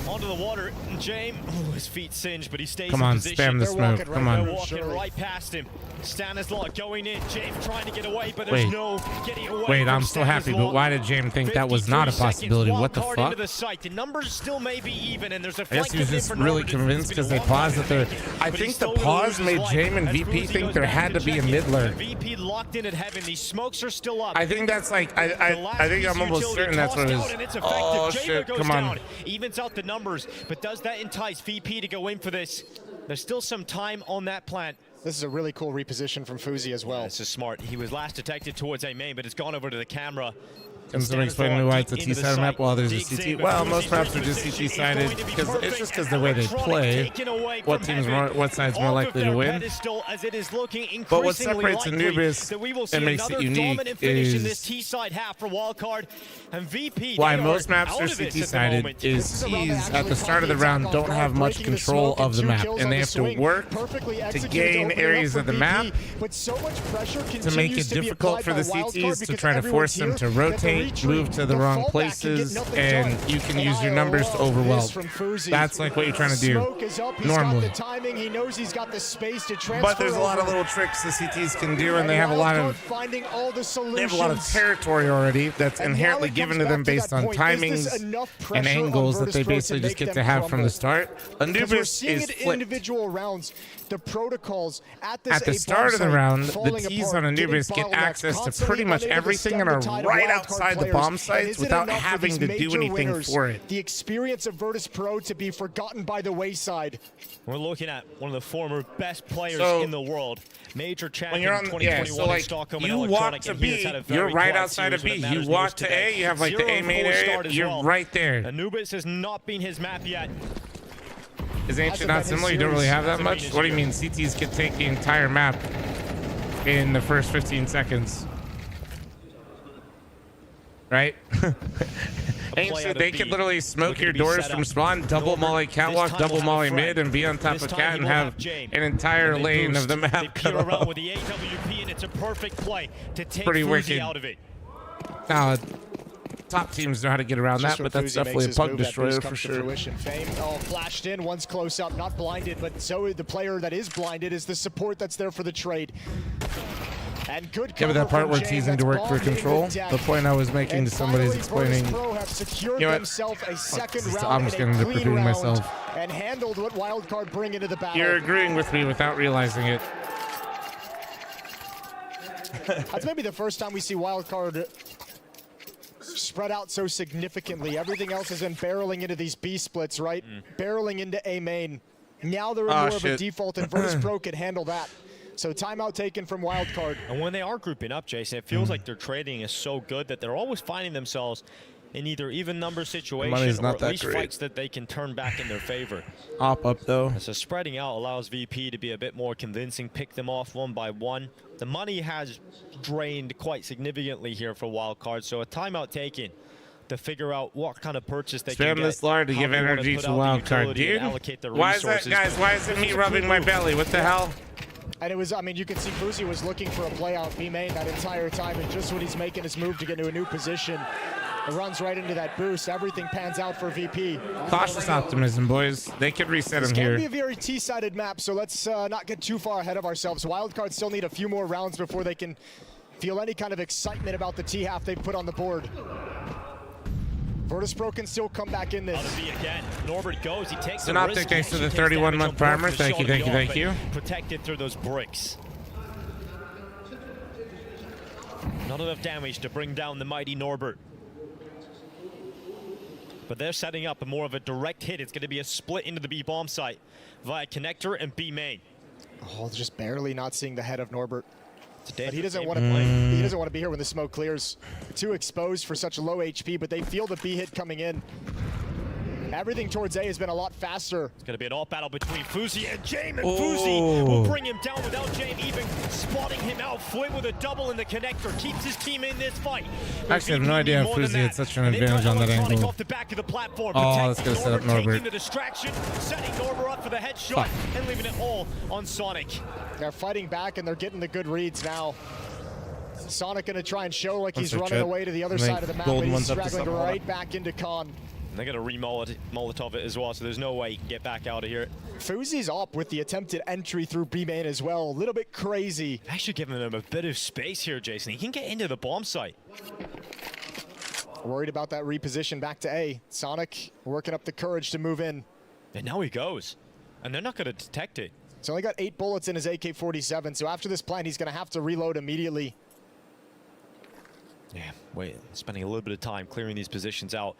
onto the water. And James, his feet singed, but he stays Come in on, position. spam the smoke. Come on. They're walking right past him. Stanislaw going in. James trying to get away, but there's no getting away. Wait, I'm so happy, but why did James think that was not a possibility? What the fuck? Into the site. The numbers still may be even, and there's a I guess he was just really convinced because they paused that there. I think the pause made James and VP think there had to be a mid lane. VP locked in at heaven. These smokes are still up. I think that's like I think I'm almost certain that's what it is. Oh shit! Come on. Evens out the numbers, but does that entice VP to go in for this? There's still some time on that plant. This is a really cool reposition from Fuzi as well. This is smart. He was last detected towards A main, but it's gone over to the camera. Can someone explain to me why it's a T-sided map while there's a CT? Well, most maps are just CT-sided because it's just because the way they play, what side's more likely to win. But what separates Anubis and makes it unique is why most maps are CT-sided is Cs at the start of the round don't have much control of the map, and they have to work to gain areas of the map to make it difficult for the CTs to try to force them to rotate, move to the wrong places, and you can use your numbers to overwhelm. That's like what you're trying to do normally. But there's a lot of little tricks the CTs can do, and they have a lot of territory already that's inherently given to them based on timings and angles that they basically just get to have from the start. Anubis is flipped. the protocols at this At the start of the round, the T's on Anubis get access to pretty much everything and are right outside the bomb sites without having to do anything for it. The experience of Virtus.pro to be forgotten by the wayside. We're looking at one of the former best players in the world. Major champion When you're on, 2021 in Stockholm. you walk to B, you're right outside of B. You walk to A, you have like the A main area, you're right there. Anubis has not been his map yet. Is Ancient not similar? You don't really have that much? What do you mean? CTs could take the entire map in the first 15 seconds. Right? Ancient, they could literally smoke your doors from spawn, double molly catwalk, double molly mid, and be on top of cat and have an entire lane of the map cut off. With the AWP, and it's a perfect play to take Pretty Fuzi wicked. out of it. Now, top teams know how to get around that, but that's definitely a pug destroyer for sure. Fame, flashed in, one's close up, not blinded, but so the player that is blinded is the support that's there for the trade. And good Yeah, but that part where T's into work for control, the point I was making to somebody is explaining, you know what, I'm just going to end up repeating myself. And handled what Wildcard bring into the battle. You're agreeing with me without realizing it. That's maybe the first time we see Wildcard spread out so significantly. Everything else has been barreling into these B splits, right? Barreling into A main. Now they're in more of a default, and Virtus.pro could handle that. So timeout taken from Wildcard. And when they are grouping up, Jason, it feels like their trading is so good that they're always finding themselves in either even number situations or at least fights that they can turn back in their favor. Up though. So spreading out allows VP to be a bit more convincing, pick them off one by one. The money has drained quite significantly here for Wildcard, so a timeout taken to figure out what kind of purchase they can get. Spam this Lard to give energy to Wildcard, dude. Why is that, guys? Why is it me rubbing my belly? What the hell? And it was, I mean, you can see Fuzi was looking for a play out B main that entire time, and just when he's making his move to get into a new position, it runs right into that boost. Everything pans out for VP. Cautious optimism, boys. They could reset him here. This can be a very T-sided map, so let's not get too far ahead of ourselves. Wildcard still need a few more rounds before they can feel any kind of excitement about the T-half they put on the board. Virtus.pro can still come back in this. Again. Norbert goes, he takes Synoptic, thanks for the 31-month primer. Thank you, thank you, thank you. Protected through those bricks. Not enough damage to bring down the mighty Norbert. But they're setting up a more of a direct hit. It's going to be a split into the B bomb site via connector and B main. Oh, just barely not seeing the head of Norbert. But he doesn't want to play. He doesn't want to be here when the smoke clears. Too exposed for such a low HP, but they feel the B hit coming in. Everything towards A has been a lot faster. It's going to be an alt battle between Fuzi and Jame, and Fuzi will bring him down without Jame even spotting him out. Flit with a double in the connector, keeps his team in this fight. I actually have no idea how Fuzi had such an advantage on that angle. Off the back of the platform, oh, that's going to set up Norbert. Taking the distraction, setting Norbert up for the headshot, and leaving it all on Sonic. They're fighting back, and they're getting the good reads now. Sonic going to try and show like he's running away to the other side of the map, but he's straggling right back into Khan. And they're going to re-Molotov it as well, so there's no way he can get back out of here. Fuzi's up with the attempted entry through B main as well. A little bit crazy. Actually giving him a bit of space here, Jason. He can get into the bomb site. Worried about that reposition back to A. Sonic working up the courage to move in. And now he goes. And they're not going to detect it. He's only got 8 bullets in his AK-47, so after this plant, he's going to have to reload immediately. Yeah, wait, spending a little bit of time clearing these positions out.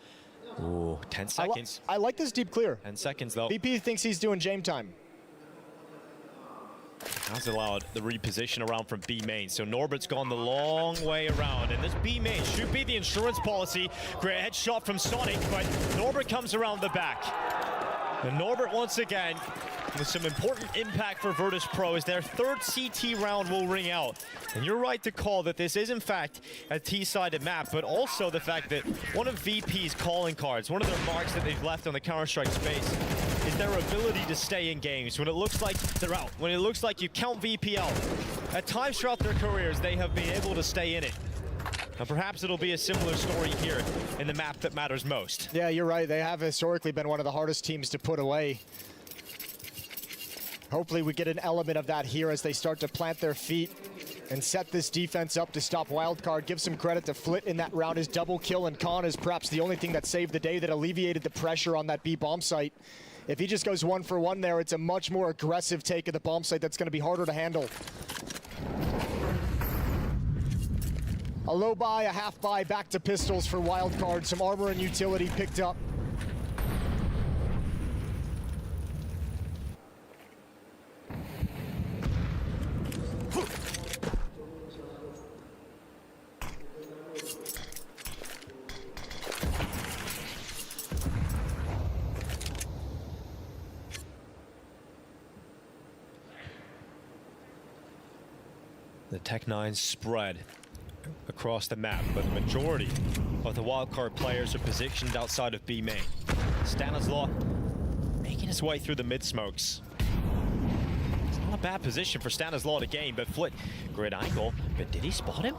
Ooh, 10 seconds. I like this deep clear. 10 seconds, though. VP thinks he's doing Jame time. That's allowed the reposition around from B main. So Norbert's gone the long way around. And this B main should be the insurance policy. Great headshot from Sonic, but Norbert comes around the back. And Norbert, once again, with some important impact for Virtus.pro as their third CT round will ring out. And you're right to call that this is, in fact, a T-sided map, but also the fact that one of VP's calling cards, one of their marks that they've left on the Counter-Strike space, is their ability to stay in games when it looks like they're out, when it looks like you count VP out. At times throughout their careers, they have been able to stay in it. And perhaps it'll be a similar story here in the map that matters most. Yeah, you're right. They have historically been one of the hardest teams to put away. Hopefully we get an element of that here as they start to plant their feet and set this defense up to stop Wildcard. Give some credit to Flit in that round. His double kill and Khan is perhaps the only thing that saved the day, that alleviated the pressure on that B bomb site. If he just goes 1 for 1 there, it's a much more aggressive take of the bomb site that's going to be harder to handle. A low buy, a half buy, back to pistols for Wildcard. Some armor and utility picked up. The Tech-9 spread across the map, but the majority of the wildcard players are positioned outside of B main. Stanislaw making his way through the mid smokes. It's not a bad position for Stanislaw to gain, but Flit, great angle, but did he spot him?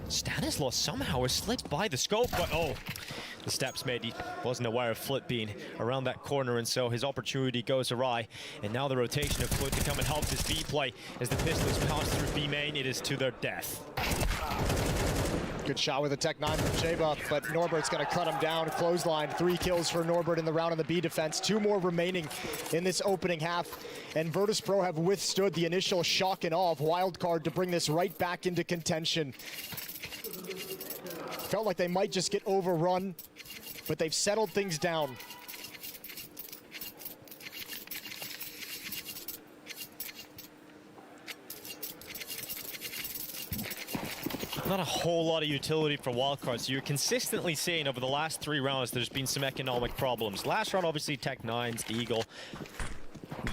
Stanislaw somehow has slipped by the scope, but oh, the steps made. He wasn't aware of Flit being around that corner, and so his opportunity goes awry. And now the rotation of Flit to come and help this B play as the pistols pass through B main. It is to their death. Good shot with a Tech-9 from J-Buff, but Norbert's going to cut him down. Clothesline, 3 kills for Norbert in the round on the B defense. 2 more remaining in this opening half. And Virtus.pro have withstood the initial shock and awe of Wildcard to bring this right back into contention. Felt like they might just get overrun, but they've settled things down. Not a whole lot of utility for wildcards. So you're consistently seeing over the last 3 rounds there's been some economic problems. Last round, obviously, Tech-9's, the Eagle.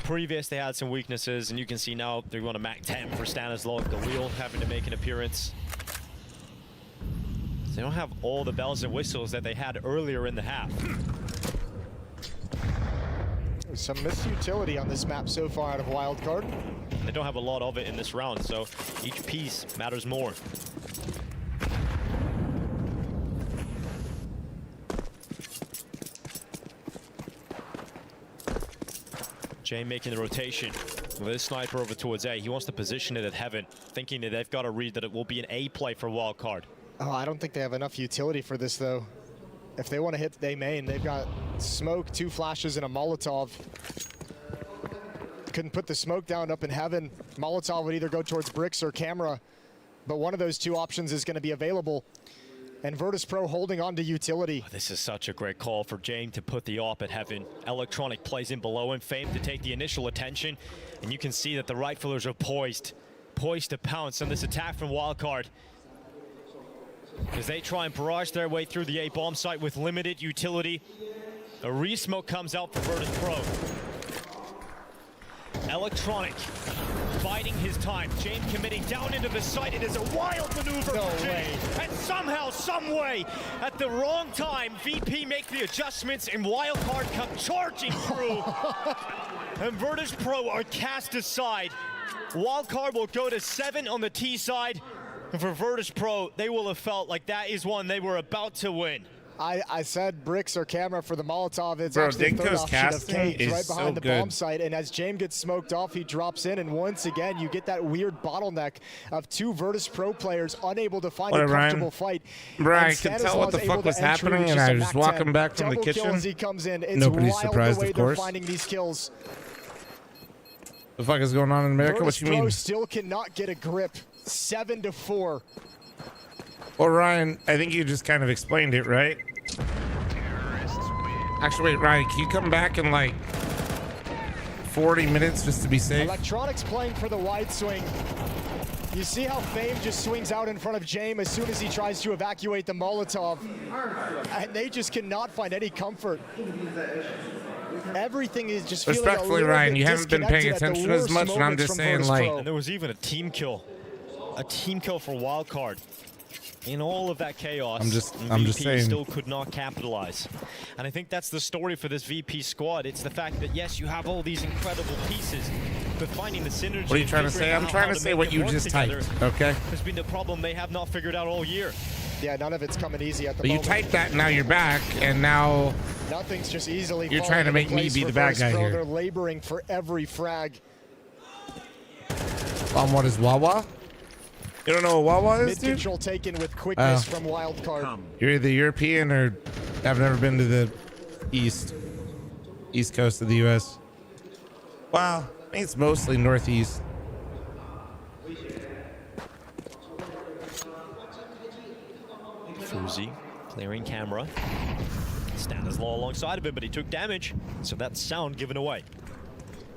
Previous, they had some weaknesses, and you can see now they're going to Mac 10 for Stanislaw. Galil having to make an appearance. They don't have all the bells and whistles that they had earlier in the half. Some missed utility on this map so far out of Wildcard. They don't have a lot of it in this round, so each piece matters more. Jay making the rotation with his sniper over towards A. He wants to position it at Heaven, thinking that they've got to read that it will be an A play for Wildcard. Oh, I don't think they have enough utility for this, though. If they want to hit A main, they've got smoke, 2 flashes, and a Molotov. Couldn't put the smoke down up in Heaven. Molotov would either go towards bricks or camera, but one of those 2 options is going to be available. And Virtus.pro holding on to utility. Oh, this is such a great call for James to put the op at Heaven. Electronic plays in below him, Fame to take the initial attention, and you can see that the riflers are poised to pounce on this attack from Wildcard. As they try and barrage their way through the A bomb site with limited utility. A re-smoke comes out for Virtus.pro. Electronic biding his time. James committing down into the site. It is a wild maneuver for James. And somehow, some way, at the wrong time, VP make the adjustments and Wildcard come charging through. And Virtus.pro are cast aside. Wildcard will go to 7 on the T side. And for Virtus.pro, they will have felt like that is one they were about to win. I said bricks or camera for the Molotov. It's Bro, actually the third Dinko's option of casting Cage is right behind so the good. bomb site. And as James gets smoked off, he drops in. And once again, you get that weird bottleneck of 2 Virtus.pro players unable to find a comfortable fight. Brian, I could tell what the fuck was happening, and I was walking back from the kitchen. As he comes in. It's Nobody's wild surprised, the way of course. they're finding these kills. The fuck is going on in America? What you Virtus.pro mean? still cannot get a grip. 7-4. Well, Ryan, I think you just kind of explained it, right? Actually, wait, Ryan, can you come back in like 40 minutes just to be safe? Electronics playing for the wide swing. You see how Fame just swings out in front of James as soon as he tries to evacuate the Molotov. And they just cannot find any comfort. Everything is just feeling Respectfully, Ryan, you haven't been paying attention as much, and I'm just saying, like... And there was even a team kill for Wildcard. In all of that chaos, I'm just VP saying. still could not capitalize. And I think that's the story for this VP squad. It's the fact that, yes, you have all these incredible pieces, but finding the synergy... What are you trying to say? I'm trying to say what you just typed, okay? Has been the problem they have not figured out all year. Yeah, none of it's coming easy at the But you moment. typed that, and now you're back, and now... Nothing's just easily You're falling trying to into make me place be for the bad guy Virtus.pro. here. They're laboring for every frag. What is Wawa? You don't know what Wawa is, dude? Mid-control taken with quickness from Wildcard. You're either European or have never been to the East. East coast of the U.S. Wow, I think it's mostly northeast. Fuzi clearing camera. Stanislaw alongside of him, but he took damage, so that's sound given away.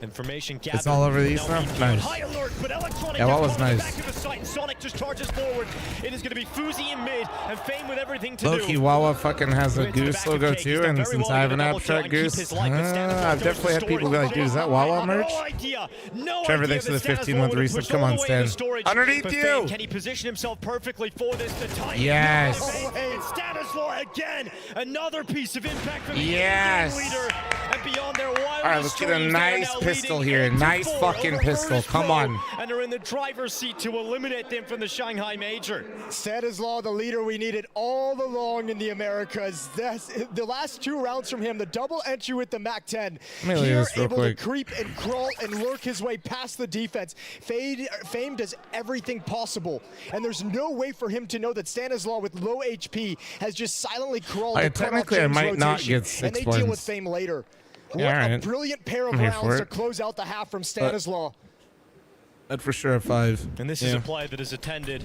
Information gathered. It's all over the east now? Nice. High alert, but Electronic Yeah, what was nice? back of the site, and Sonic just charges forward. It is going to be Fuzi in mid, and Fame with everything to Loki do. Wawa fucking has a goose logo too, and since I have an abstract goose, I've definitely had people be like, dude, is that Wawa merch? Trevor, thanks for the 15-month resub. Come on, Stan. Underneath you! Can he position himself perfectly for this? The time. Yes. Stanislaw again. Another piece of impact from the Yes. leader. And beyond their wildest All right, let's get a dreams, they are nice now pistol leading here. 8-4 Nice fucking over pistol. Virtus.pro, Come on. And are in the driver's seat to eliminate them from the Shanghai Major. Stanislaw, the leader we needed all along in the Americas. The last 2 rounds from him, the double entry with the MAC-10. Let me Here, this real able quick. to creep and crawl and lurk his way past the defense. Fame does everything possible, and there's no way for him to know that Stanislaw with low HP has just silently crawled. Technically, I might not get 6 and they points. deal with Fame later. What Yeah, all a right. brilliant pair of I'm here for rounds to it. close out the half from Stanislaw. That's for sure a 5. And this is a play that is attended.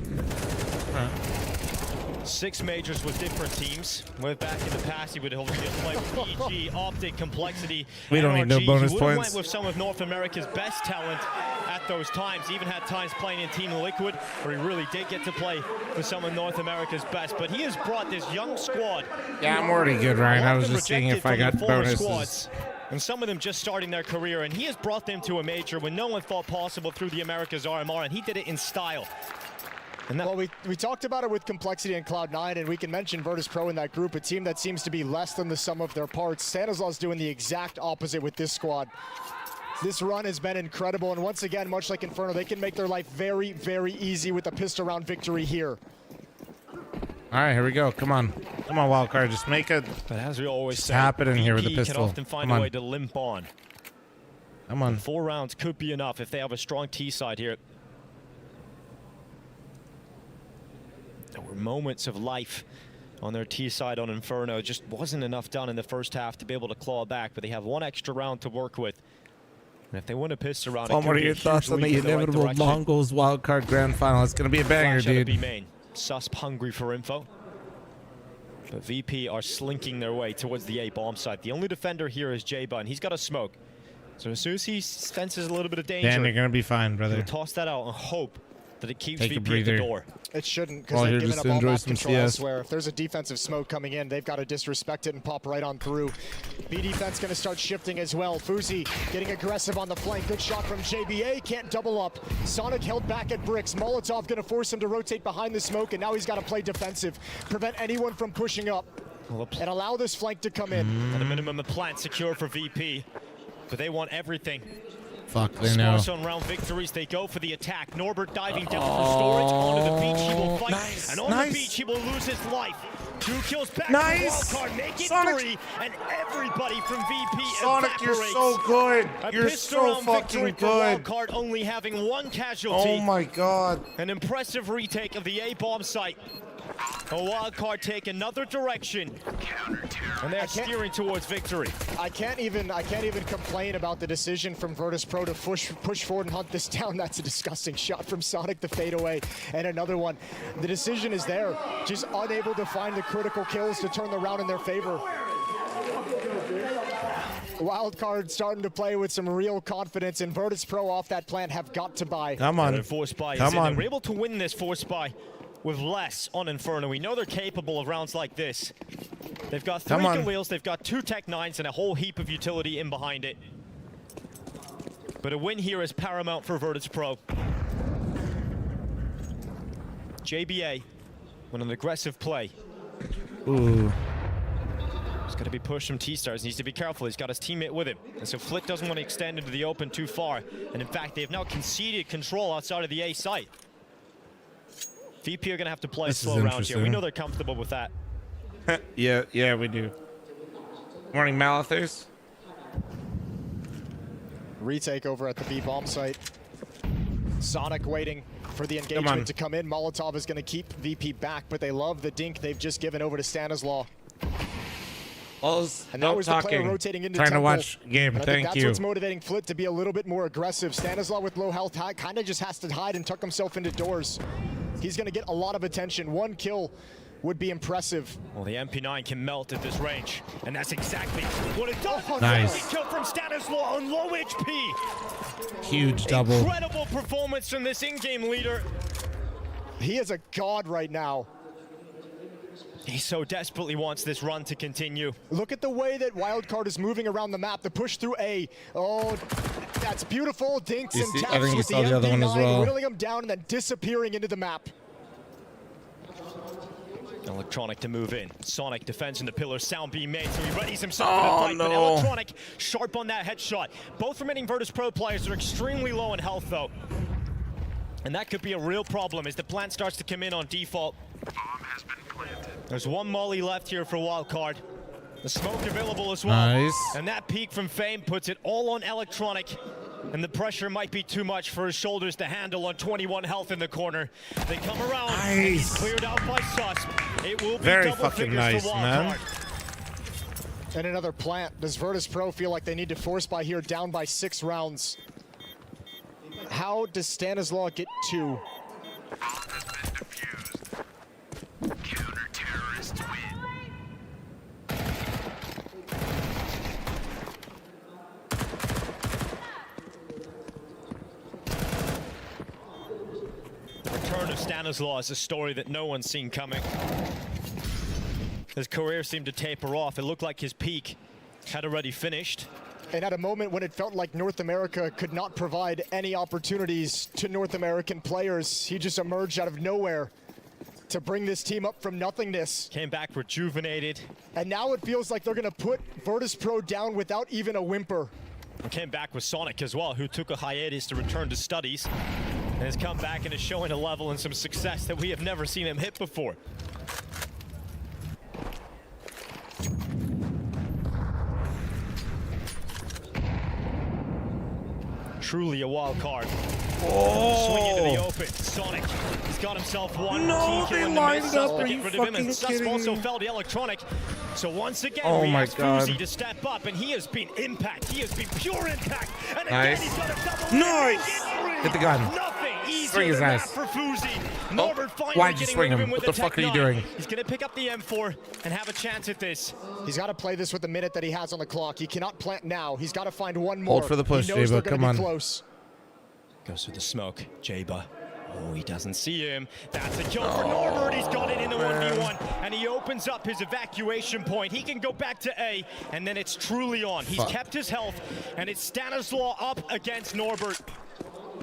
6 majors with different teams. Went back in the past, he would hold a play with EG, Optic, Complexity. We don't need no NRG. bonus He would've points. went with some of North America's best talent at those times. He even had times playing in Team Liquid, where he really did get to play with some of North America's best. But he has brought this young squad. Yeah, I'm already good, Ryan. I was just seeing if I got bonuses. Squads, and some of them just starting their career, and he has brought them to a major when no one thought possible through the Americas RMR, and he did it in style. Well, we talked about it with Complexity and Cloud9, and we can mention Virtus.pro in that group, a team that seems to be less than the sum of their parts. Stanislaw's doing the exact opposite with this squad. This run has been incredible, and once again, much like Inferno, they can make their life very, very easy with a pistol round victory here. All right, here we go. Come on. Come on, Wildcard. Just make it. But as we always Just say, tap it in here with the VP pistol. can often find Come a way on. to limp on. Come on. 4 rounds could be enough if they have a strong T side here. There were moments of life on their T side on Inferno. Just wasn't enough done in the first half to be able to claw back, but they have 1 extra round to work with. And if they win a pistol round, Tom, what are your thoughts on the inevitable Mongolz Wildcard Grand Final? It's going to be a banger, dude. Susp hungry for info. But VP are slinking their way towards the A bomb site. The only defender here is J-Bun, and he's got a smoke. So as soon as he senses a little bit of danger, Dan, you're going to be fine, brother. he'll toss that out and hope that it keeps Take a VP at the breather. door. It shouldn't, Well, because here they've given just up all enjoy map some control CS. elsewhere. If there's a defensive smoke coming in, they've got to disrespect it and pop right on through. B defense going to start shifting as well. Fuzi getting aggressive on the flank. Good shot from JBA, can't double up. Sonic held back at bricks. Molotov going to force him to rotate behind the smoke, and now he's got to play defensive. Prevent anyone from pushing up and allow this flank to come in. At a minimum, a plant secure for VP, but they want everything. Fuck, they know. Sparse on round victories, they go for the attack. Norbert diving down for storage. Onto the beach, he will fight. Nice, and on nice. the beach, he will lose his life. 2 kills back. Nice. To Wildcard, make it Sonic. 3, and everybody from VP Sonic, you're evaporates. so good. A You're pistol so round fucking victory good. for Wildcard, only having 1 casualty. Oh my god. An impressive retake of the A bomb site. A Wildcard take another direction, and they're steering towards victory. I can't even complain about the decision from Virtus.pro to push forward and hunt this down. That's a disgusting shot from Sonic, the fadeaway, and another one. The decision is there, just unable to find the critical kills to turn the round in their favor. Wildcard starting to play with some real confidence, and Virtus.pro off that plant have got to buy. Come on. Force buy Come on. They were able to win this force buy with less on Inferno. We know they're capable of rounds like this. They've got 3 Galils, they've got 2 Tech 9s, and a whole heap of utility in behind it. But a win here is paramount for Virtus.pro. JBA, with an aggressive play. Ooh. He's got to be pushed from T-Stars. Needs to be careful. He's got his teammate with him. And so Flick doesn't want to extend into the open too far. And in fact, they have now conceded control outside of the A site. VP are going to have to play a slow round here. We know they're comfortable with that. yeah, we do. Morning, Malithers. Retake over at the B bomb site. Sonic waiting for the engagement to come in. Molotov is going to keep VP back, but they love the dink they've just given over to Stanislaw. And that was the player rotating into Trying to Temple. watch game. And I think Thank that's you. what's motivating Flit to be a little bit more aggressive. Stanislaw with low health kind of just has to hide and tuck himself into doors. He's going to get a lot of attention. One kill would be impressive. Well, the MP9 can melt at this range, and that's exactly what it does. Nice. Kill from Stanislaw on low HP. Huge double. Incredible performance from this in-game leader. He is a god right now. He so desperately wants this run to continue. Look at the way that Wildcard is moving around the map. The push through A. Oh, that's beautiful. Dinks and taps I think you with saw the other one as MP9, well. whittling him down and then disappearing into the map. Electronic to move in. Sonic defends in the pillar. Sound being made, so he readies himself for Oh, the fight. But no. Electronic sharp on that headshot. Both remaining Virtus.pro players are extremely low in health, though. And that could be a real problem as the plant starts to come in on default. There's one molly left here for Wildcard. The smoke available as well. Nice. And that peek from Fame puts it all on Electronic. And the pressure might be too much for his shoulders to handle on 21 health in the corner. They come around. Nice. And he's cleared out by Sus. It will be Very double fucking figures nice, for man. Wildcard. And another plant. Does Virtus.pro feel like they need to force by here, down by 6 rounds? How does Stanislaw get 2? Return of Stanislaw is a story that no one's seen coming. His career seemed to taper off. It looked like his peak had already finished. And at a moment when it felt like North America could not provide any opportunities to North American players, he just emerged out of nowhere to bring this team up from nothingness. Came back rejuvenated. And now it feels like they're going to put Virtus.pro down without even a whimper. And came back with Sonic as well, who took a hiatus to return to studies. And has come back and is showing a level and some success that we have never seen him hit before. Truly a wild card. Swing into the open. Sonic, he's got himself one. No, team kill they in the lined mid. up. Sus Are will you get rid of him, and fucking Sus kidding also me? fell to Electronic. So once again, Oh we my asked God. Fuzi to step up, and he has been impact. He has been pure impact. And Nice. again, he's got a double Nice. injury. Hit the gun. Nothing easier Swing his than ass. that for Fuzi. Oh, Norbert finally why'd you getting swing rid of him? with What the fuck are you Tech 9. doing? He's gonna pick up the M4 and have a chance at this. He's got to play this with the minute that he has on the clock. He cannot plant now. He's got to find one more. Hold for the push, he knows Jaba. they're gonna Come be on. Close. Goes through the smoke, Jaba. Oh, he doesn't see him. That's a kill for Norbert. He's got it in the 1v1, and he opens up his evacuation point. He can go back to A, and then it's truly on. He's Fuck. kept his health, and it's Stanislaw up against Norbert.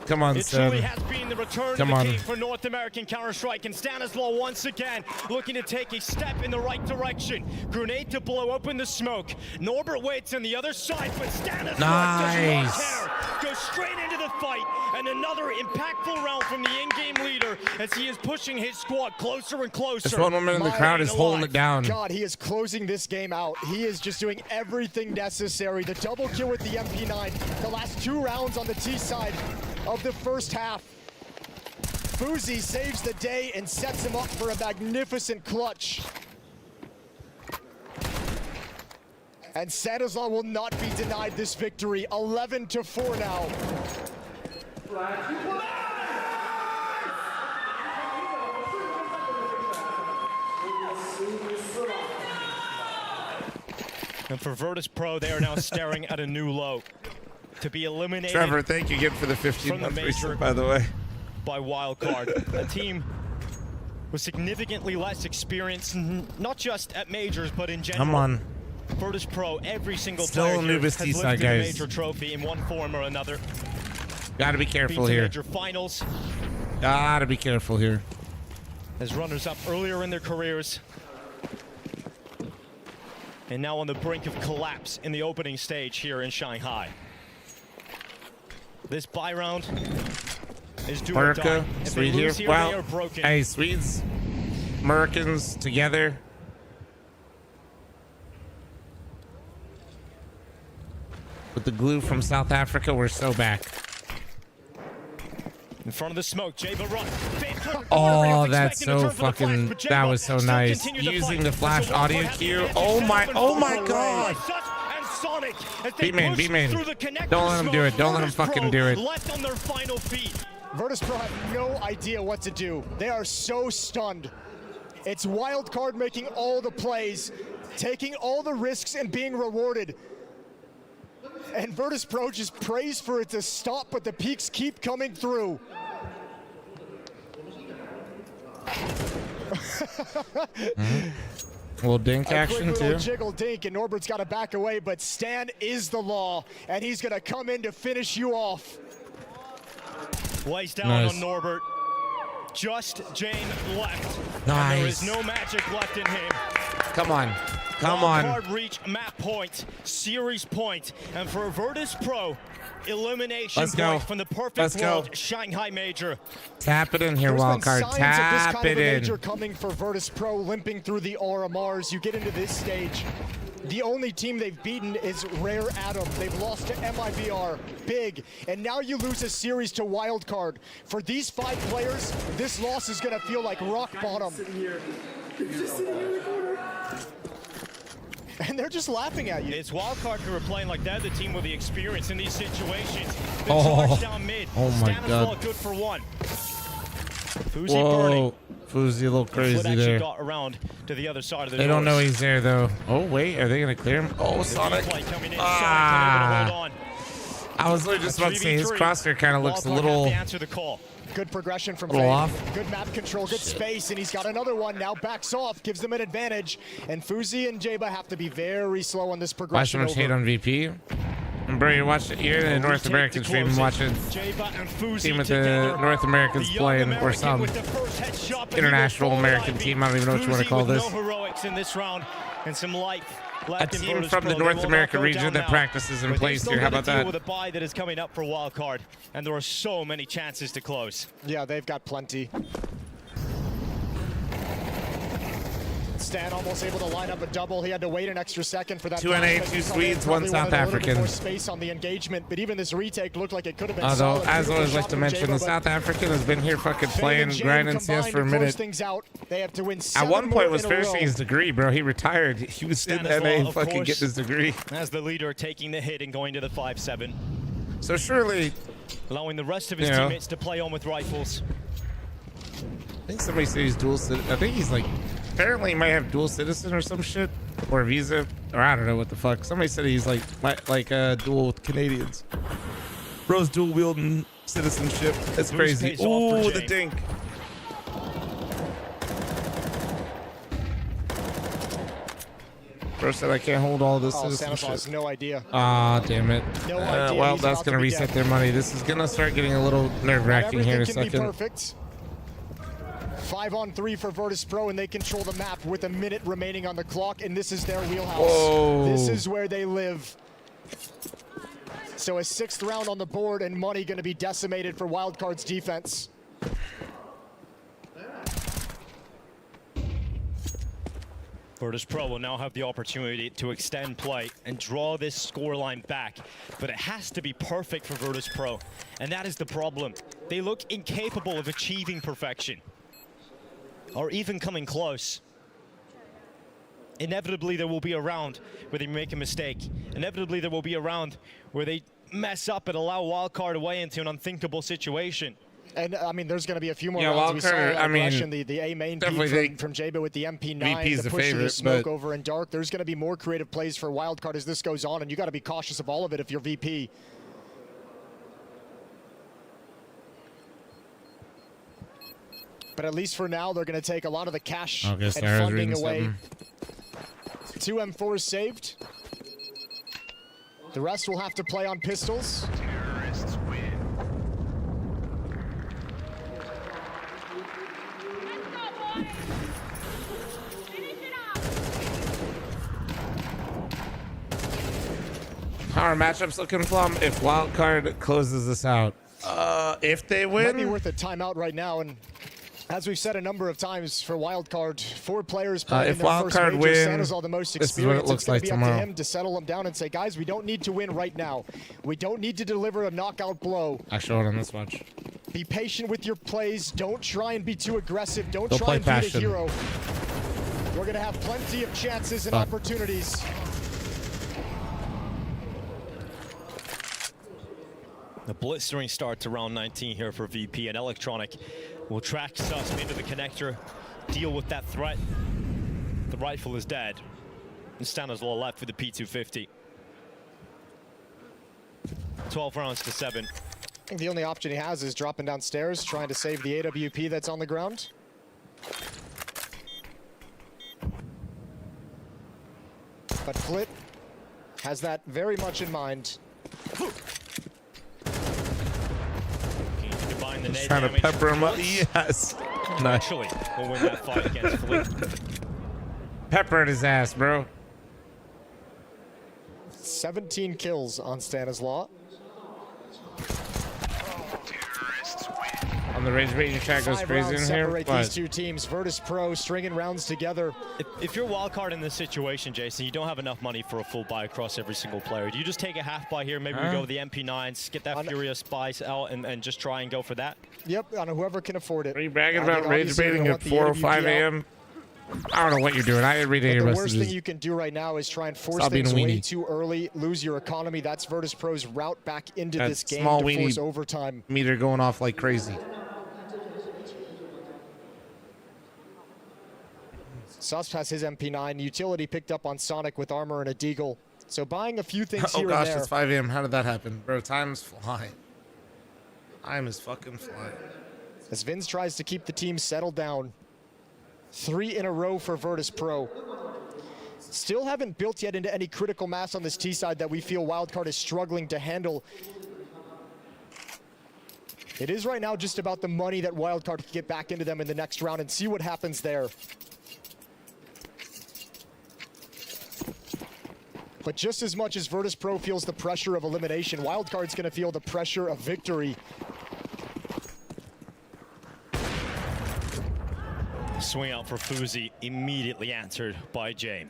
Come on, It truly Seb. has been the return Come of the on. king for North American Counter-Strike, and Stanislaw once again looking to take a step in the right direction. Grenade to blow open the smoke. Norbert waits on the other side, but Stanislaw does not care. Goes straight into the fight, and another impactful round from the in-game leader as he is pushing his squad closer and closer. This one woman in the crowd is holding it down. God, he is closing this game out. He is just doing everything necessary. The double kill with the MP9, the last 2 rounds on the T side of the first half. Fuzi saves the day and sets him up for a magnificent clutch. And Stanislaw will not be denied this victory. 11-4 now. And for Virtus.pro, they are now staring at a new low. To be eliminated. Trevor, thank you again for the 15 from the month major resub, by the way. By Wildcard. A team with significantly less experience, not just at majors, but in general. Come on. Virtus.pro, every single Still player here Anubis has T-side, lifted a guys. major trophy in one form or another. Gotta be careful Been to here. major finals. Gotta be careful here. As runners-up earlier in their careers. And now on the brink of collapse in the opening stage here in Shanghai. This buy round is do or die. America, If they Swede here. lose here, Well, they are broken. hey, Swedes, Americans together. With the glue from South Africa, we're so back. In front of the smoke, Jaba run. Oh, that's so fucking. That was so nice. Using the flash audio cue. Oh my god. B-main. Don't let him do it. Don't let him fucking do it. Left on their final feet. Virtus.pro have no idea what to do. They are so stunned. It's Wildcard making all the plays, taking all the risks and being rewarded. And Virtus.pro just prays for it to stop, but the peaks keep coming through. Little dink action quick too. little jiggle dink, and Norbert's got to back away, but Stan is the law, and he's going to come in to finish you off. Lays down Nice. on Norbert. Just Jane left. Nice. And there is no magic left in him. Come on. Come on. Hard reach, map point, series point, and for Virtus.pro, elimination Let's go. point from the perfect Let's go. world Shanghai major. Tap it in here, There's been Wildcard. signs of this Tap kind it of a in. major coming for Virtus.pro, limping through the RMRs. You get into this stage. The only team they've beaten is Rare Atom. They've lost to MIBR, big, and now you lose a series to Wildcard. For these 5 players, this loss is going to feel like rock bottom. And they're just laughing at you. It's Wildcard who are playing like they're the team with the experience in these situations. The Oh. charge down mid. Oh my Stanislaw God. good for one. Fuzi burning. Whoa. Fuzi a little Foot crazy actually there. got around to the other side of the They don't know doors. he's there though. Oh wait, are they gonna clear him? Oh, Sonic. Replay coming in. Sonic Ah. unable to hold on. I was literally just about to say his 3v3. crosshair kind of looks a Wildcard have little. to answer the call. Good progression from Little Fade. off. Good map control, good space, and he's got another one. Now backs off, gives them an advantage. And Fuzi and Jaba have to be very slow on this Why so progression. much hate on VP? And bro, you're watching. You're in the North American stream and watching. Jaba and Fuzi Team with together. the North Americans The young playing, or American some with the first headshot, but he international will fall American diving. team. I don't even know what you want to Fuzi call with this. No heroics in this round and some life. A Left in team Virtus from the Pro. They North will not America go region down that now. practices and But plays they've here. How still about got to deal that? with a bye that is coming up for Wildcard, and there are so many chances to close. Yeah, they've got plenty. Stan almost able to line up a double. He had to wait an extra second for that. 2 NA, 2 Swedes, 1 South African. More space on the engagement, but even this retake looked like it could have been. Although, solid. as I always Beautiful like shot to from mention, Jaba, the but South African has been here fucking Fade playing, and Jane grinding CS combined for a to close minute. things out. They have to win At 7 one point more was in a finishing row. his degree, bro. He retired. He was in Stanislaw, NA of fucking course, getting his degree. as the leader, taking the hit and going to the 5-7. So surely, allowing the rest of his you know, teammates to play on with rifles. I think somebody said he's dual citizen. I think he's like, apparently he might have dual citizen or some shit, or visa, or I don't know what the fuck. Somebody said he's like dual with Canadians. Bro's dual wielding citizenship. That's Boost crazy. pays off for Ooh, the Jane. dink. Bro said I can't hold all this Oh, Stanislaw citizenship. has no idea. Ah, damn it. No idea. Well, He's that's about to gonna be reset dead. their money. This is gonna start getting a little nerve-wracking here in a Everything can be second. perfect. 5-on-3 for Virtus.pro, and they control the map with a minute remaining on the clock, and this is their wheelhouse. Whoa. This is where they live. So a 6th round on the board, and money going to be decimated for Wildcard's defense. Virtus.pro will now have the opportunity to extend play and draw this scoreline back, but it has to be perfect for Virtus.pro, and that is the problem. They look incapable of achieving perfection, or even coming close. Inevitably, there will be a round where they make a mistake. Inevitably, there will be a round where they mess up and allow Wildcard away into an unthinkable situation. And I mean, there's going to be a few more Yeah, rounds. We saw Wildcard, I mean, aggression, the A main definitely peak from Jaba with the MP9 VP's to the push favorite, the smoke but- over in dark. There's going to be more creative plays for Wildcard as this goes on, and you got to be cautious of all of it if you're VP. But at least for now, they're going to take a lot of the cash Okay, and Sarah's funding reading away. something. 2 M4s saved. The rest will have to play on pistols. How are matchups looking, Flum? If Wildcard closes this out, if they Might be win, worth a timeout right now, and as we've said a number of times for Wildcard, 4 players playing if in their first Wildcard major. win, Santa's all the most this is what it experience. looks It's going like to be up tomorrow. to him to settle them down and say, guys, we don't need to win right now. We don't need to deliver a knockout blow. actually, hold on, let's watch. Be patient with your plays. Don't try and be too aggressive. Don't They'll try and be the passion. hero. We're going to have plenty of chances and opportunities. A blistering start to round 19 here for VP, and Electronic will track Sus into the connector, deal with that threat. The rifle is dead, and Stanislaw left for the P250. 12 rounds to 7. I think the only option he has is dropping downstairs, trying to save the AWP that's on the ground. But Flit has that very much in mind. Just trying to pepper him up. Yes. Nice. Actually, we'll win that fight against Flit. Peppered his ass, bro. 17 kills on Stanislaw. On the Rage Ranger chat goes crazy in here. Separate these two teams. Virtus.pro stringing rounds together. If you're wildcard in this situation, Jason, you don't have enough money for a full buy across every single player. Do you just take a half buy here? Maybe we go with the MP9s, get that Furia Spice out, and just try and go for that? Yep, on whoever can afford it. Are you bragging about rage baiting at 4 or 5 a.m.? I don't know what you're doing. I didn't read any of your The messages. worst thing you can do right now is try and force Stop being things a way weenie. too early, lose your economy. That's Virtus.pro's route back into That this game small to weenie force overtime. meter going off like crazy. Sus has his MP9. Utility picked up on Sonic with armor and a deagle. So buying a few things Oh here gosh, and there. it's 5 a.m. How did that happen? Bro, time's flying. Time is fucking flying. As Vince tries to keep the team settled down. 3 in a row for Virtus.pro. Still haven't built yet into any critical mass on this T side that we feel Wildcard is struggling to handle. It is right now just about the money that Wildcard can get back into them in the next round and see what happens there. But just as much as Virtus.pro feels the pressure of elimination, Wildcard's going to feel the pressure of victory. Swing out for Fuzi, immediately answered by Jay.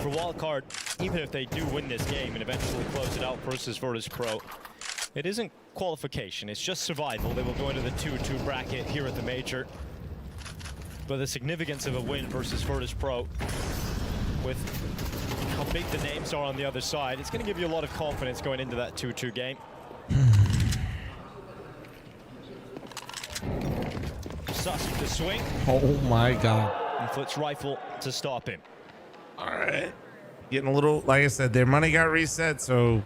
For Wildcard, even if they do win this game and eventually close it out versus Virtus.pro, it isn't qualification, it's just survival. They will go into the 2-2 bracket here at the Major. But the significance of a win versus Virtus.pro, with how big the names are on the other side, it's going to give you a lot of confidence going into that 2-2 game. Sus with the swing. Oh my god. And Flit's rifle to stop him. All right. Getting a little, like I said, their money got reset, so.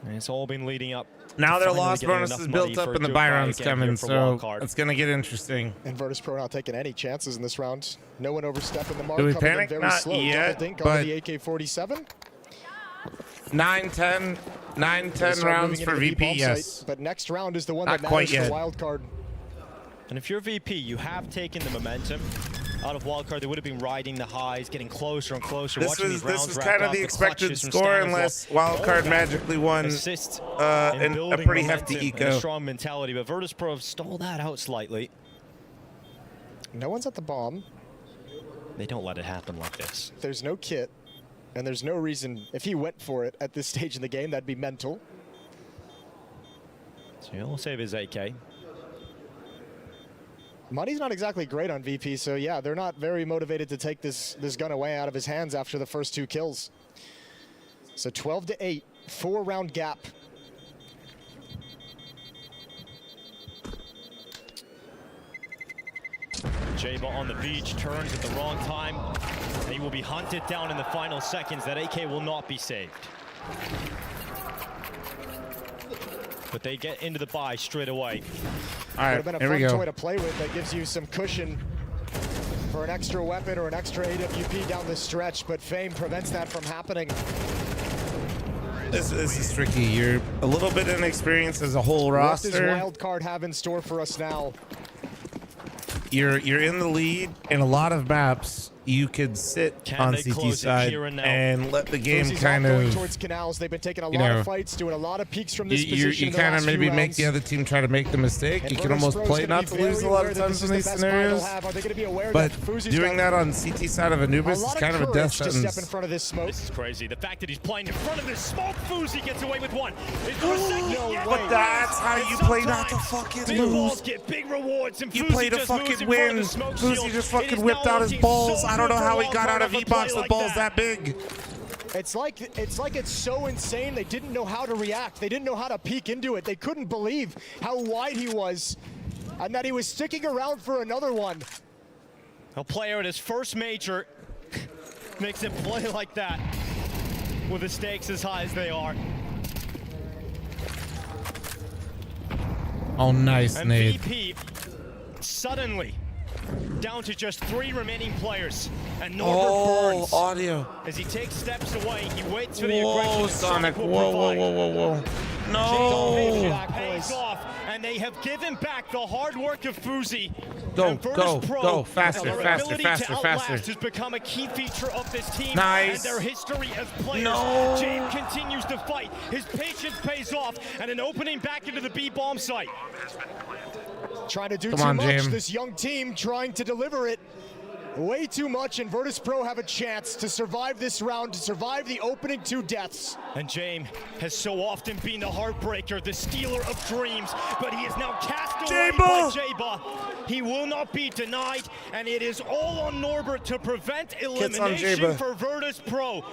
And it's all been leading up. Now their finally loss getting bonus enough is money built up for and the a buy good round's buy again coming, here for so Wildcard. it's going to get interesting. And Virtus.pro not taking any chances in this round. No one overstepping the mark. Do we coming in panic? very Not slow. yet, Double dink but on the AK-47. 9-10 rounds for VP, yes. But next round is the one Not that quite matters yet. for Wildcard. And if you're VP, you have taken the momentum out of Wildcard. They would have been riding the highs, getting closer and closer. This watching these is rounds kind wrap of up, the expected clutches from score Stanislaw. unless Wildcard magically won Assist and a building pretty hefty momentum and a eco. strong mentality, but Virtus.pro have stalled that out slightly. No one's at the bomb. They don't let it happen like this. There's no kit. And there's no reason, if he went for it at this stage in the game, that'd be mental. So he'll save his AK. Money's not exactly great on VP, so yeah, they're not very motivated to take this gun away out of his hands after the first 2 kills. So 12-8, 4-round gap. Jaba on the beach, turns at the wrong time, and he will be hunted down in the final seconds. That AK will not be saved. But they get into the buy straight away. All right, Would have been a here we fun go. toy to play with that gives you some cushion for an extra weapon or an extra AWP down the stretch, but Fame prevents that from happening. This is tricky. You're a little bit inexperienced as a whole What does roster. Wildcard have in store for us now? You're in the lead in a lot of maps. you could sit Can on they CT close it side here and now? and let the game Fuzi's kind going of, towards canals. They've been taking a you lot know, of fights, doing a lot of peaks from this you position. you kind of maybe make the other team try to make the mistake. You can almost play not to lose a lot of times in these scenarios. But doing that on CT side of Anubis is kind of a death sentence. Step in front of this smoke. This is crazy. The fact that he's playing in front of this smoke, Fuzi gets away with one. Is there a second? Yes, But that's how you play not to fucking big lose. balls get big rewards, and You Fuzi play to just moves fucking in front win. of the smoke Fuzi shield. just It fucking is whipped now out his looking balls. so I don't know good how for he got Wildcard out of of a V-Box play with like balls that big. It's like it's so insane. They didn't know how to react. They didn't know how to peek into it. They couldn't believe how wide he was, and that he was sticking around for another one. A player at his first major makes him play like that with the stakes as high as they are. Oh, nice, And Nate. VP suddenly down to just 3 remaining players. And Norbert Burns, audio. as he takes steps away, he waits for the Whoa, aggression. Sonic. will Whoa, provide. whoa. No. Pays off, and they have given back the hard work of Fuzi. Go, And Virtus.pro, go. Faster, their faster, ability faster, to outlast faster. has become a key feature of this team. Nice. And their history as players. No. James continues to fight. His patience pays off, and an opening back into the B bomb site. Trying to do Come too on, much. Jim. This young team trying to deliver it way too much, and Virtus.pro have a chance to survive this round, to survive the opening 2 deaths. And James has so often been the heartbreaker, the stealer of dreams, but he is now cast away by Jaba. He will not be denied, and it is all on Norbert to prevent elimination Jaba. for Virtus.pro.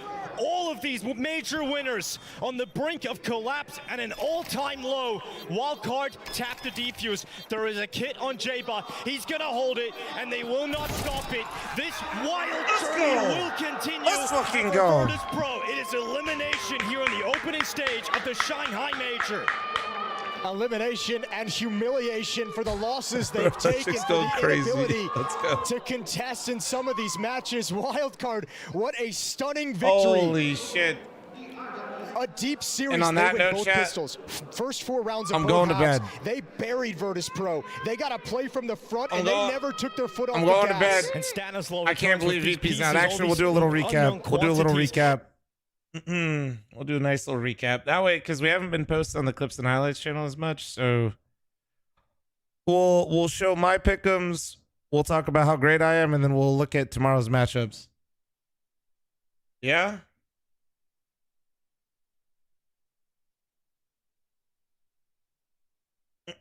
All of these major winners on the brink of collapse and an all-time low. Wildcard tap the defuse. There is a kit on Jaba. He's gonna hold it, and they will not stop it. This wild journey will continue. Let's fucking for go. Virtus.pro. It is elimination here in the opening stage of the Shanghai Major. Elimination and humiliation for the losses they've taken, just for go the crazy. inability Let's go. to contest in some of these matches. Wildcard, what a stunning victory. Holy shit. A deep series. And on they that win note, both chat, pistols. First 4 rounds of I'm both going to halves, bed. They buried Virtus.pro. They got to play from the front, I'm and going- they never took their foot off I'm the going to gas. bed. And Stanislaw I can't returns with believe these VP's pieces, out. all Actually, we'll these do a little unknown recap. We'll do a little quantities. recap. We'll do a nice little recap. That way, because we haven't been posted on the Clips and Highlights channel as much, so we'll show my pick'ems. We'll talk about how great I am, and then we'll look at tomorrow's matchups. Yeah?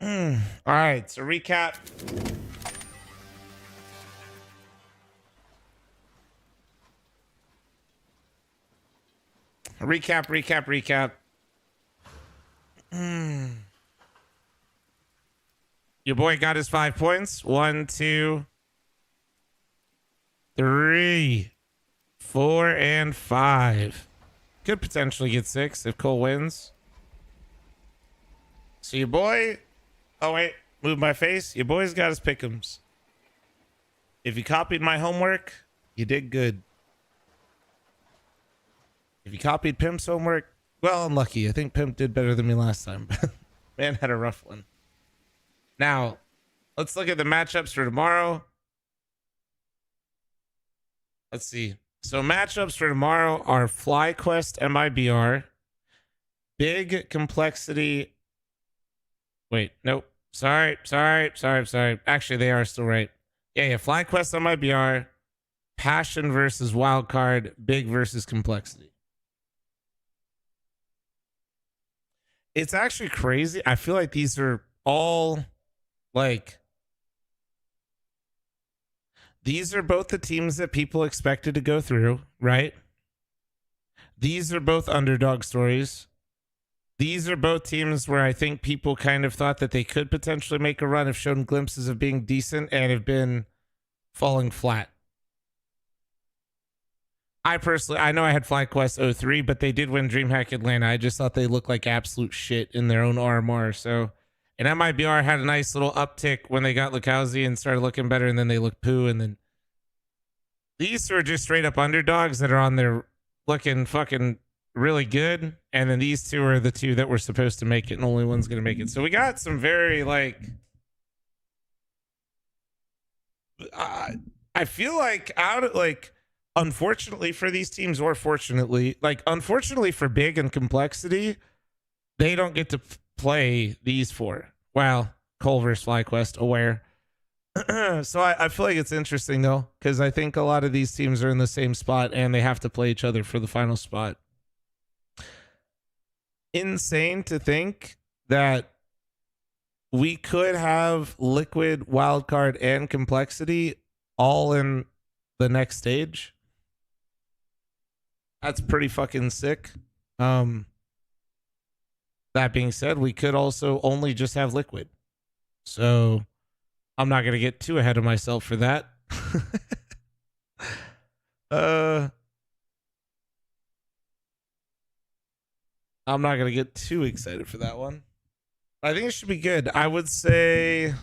All right, so recap. Recap. Your boy got his 5 points. 1, 2, 3, 4, and 5. Could potentially get 6 if Cole wins. So your boy... Oh, wait. Move my face. Your boy's got his pick'ems. If you copied my homework, you did good. If you copied Pimp's homework, well, unlucky. I think Pimp did better than me last time. Man had a rough one. Now, let's look at the matchups for tomorrow. Let's see. So matchups for tomorrow are FlyQuest MIBR, Big Complexity. Wait, nope. Sorry. Actually, they are still right. Yeah. FlyQuest MIBR, Passion versus Wildcard, Big versus Complexity. It's actually crazy. I feel like these are all like, these are both the teams that people expected to go through, right? These are both underdog stories. These are both teams where I think people kind of thought that they could potentially make a run, have shown glimpses of being decent, and have been falling flat. I know I had FlyQuest 03, but they did win DreamHack Atlanta. I just thought they looked like absolute shit in their own RMR. So, and MIBR had a nice little uptick when they got Lukowski and started looking better, and then they looked poo. And then these are just straight up underdogs that are on their looking fucking really good. And then these two are the two that were supposed to make it, and only one's going to make it. So we got some very like... I I feel like unfortunately for these teams, or fortunately, like unfortunately for Big and Complexity, they don't get to play these four. Well, Cole versus FlyQuest, aware. So I feel like it's interesting though, because I think a lot of these teams are in the same spot and they have to play each other for the final spot. Insane to think that we could have Liquid, Wildcard, and Complexity all in the next stage. That's pretty fucking sick. That being said, we could also only just have Liquid. So I'm not going to get too ahead of myself for that. I'm not going to get too excited for that one. I think it should be good. I would say,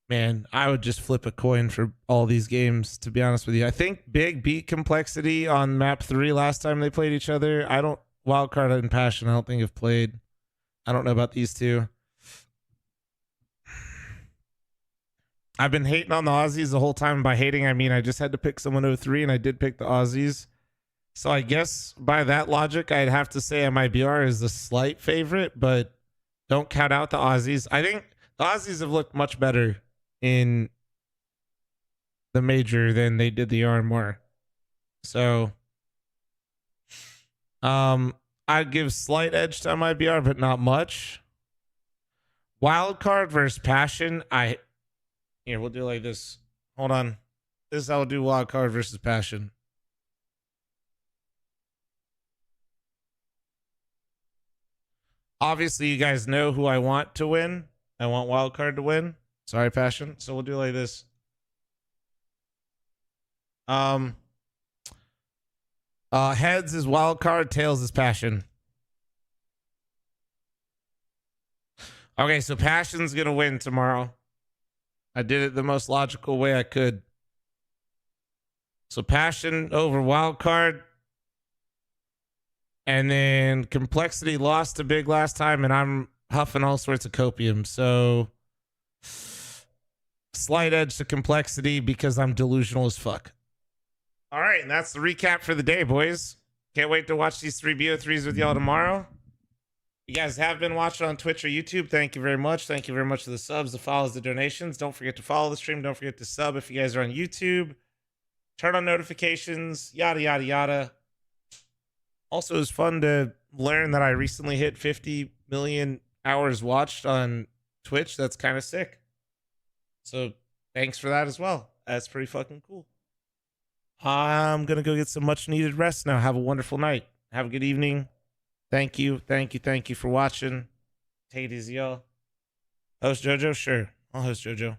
man, I would just flip a coin for all these games, to be honest with you. I think Big beat Complexity on map 3 last time they played each other. Wildcard and Passion, I don't think have played. I don't know about these two. I've been hating on the Aussies the whole time. By hating, I mean I just had to pick someone 03, and I did pick the Aussies. So I guess by that logic, I'd have to say MIBR is the slight favorite, but don't count out the Aussies. I think the Aussies have looked much better in the major than they did the RMR. So I'd give slight edge to MIBR, but not much. Wildcard versus Passion. Here, we'll do like this. Hold on. This is how we'll do Wildcard versus Passion. Obviously, you guys know who I want to win. I want Wildcard to win. Sorry, Passion. So we'll do like this. Heads is Wildcard, tails is Passion. Okay, so Passion's gonna win tomorrow. I did it the most logical way I could. So Passion over Wildcard. And then Complexity lost to Big last time, and I'm huffing all sorts of copium. So slight edge to Complexity because I'm delusional as fuck. All right, and that's the recap for the day, boys. Can't wait to watch these 3 BO3s with y'all tomorrow. You guys have been watching on Twitch or YouTube. Thank you very much. Thank you very much for the subs, the follows, the donations. Don't forget to follow the stream. Don't forget to sub if you guys are on YouTube. Turn on notifications, yada, yada, yada. Also, it was fun to learn that I recently hit 50 million hours watched on Twitch. That's kind of sick. So thanks for that as well. That's pretty fucking cool. I'm going to go get some much needed rest now. Have a wonderful night. Have a good evening. Thank you. Thank you. Thank you for watching. Take it easy, y'all. Host JoJo? Sure. I'll host JoJo.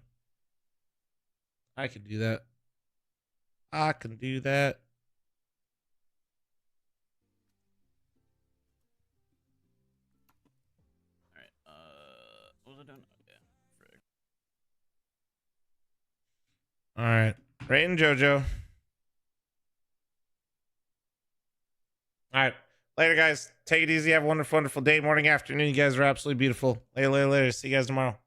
I can do that. I can do that. What was I doing? All right. Rain JoJo. All right. Later, guys. Take it easy. Have a wonderful, wonderful day, morning, afternoon. You guys are absolutely beautiful. Later, later, later. See you guys tomorrow.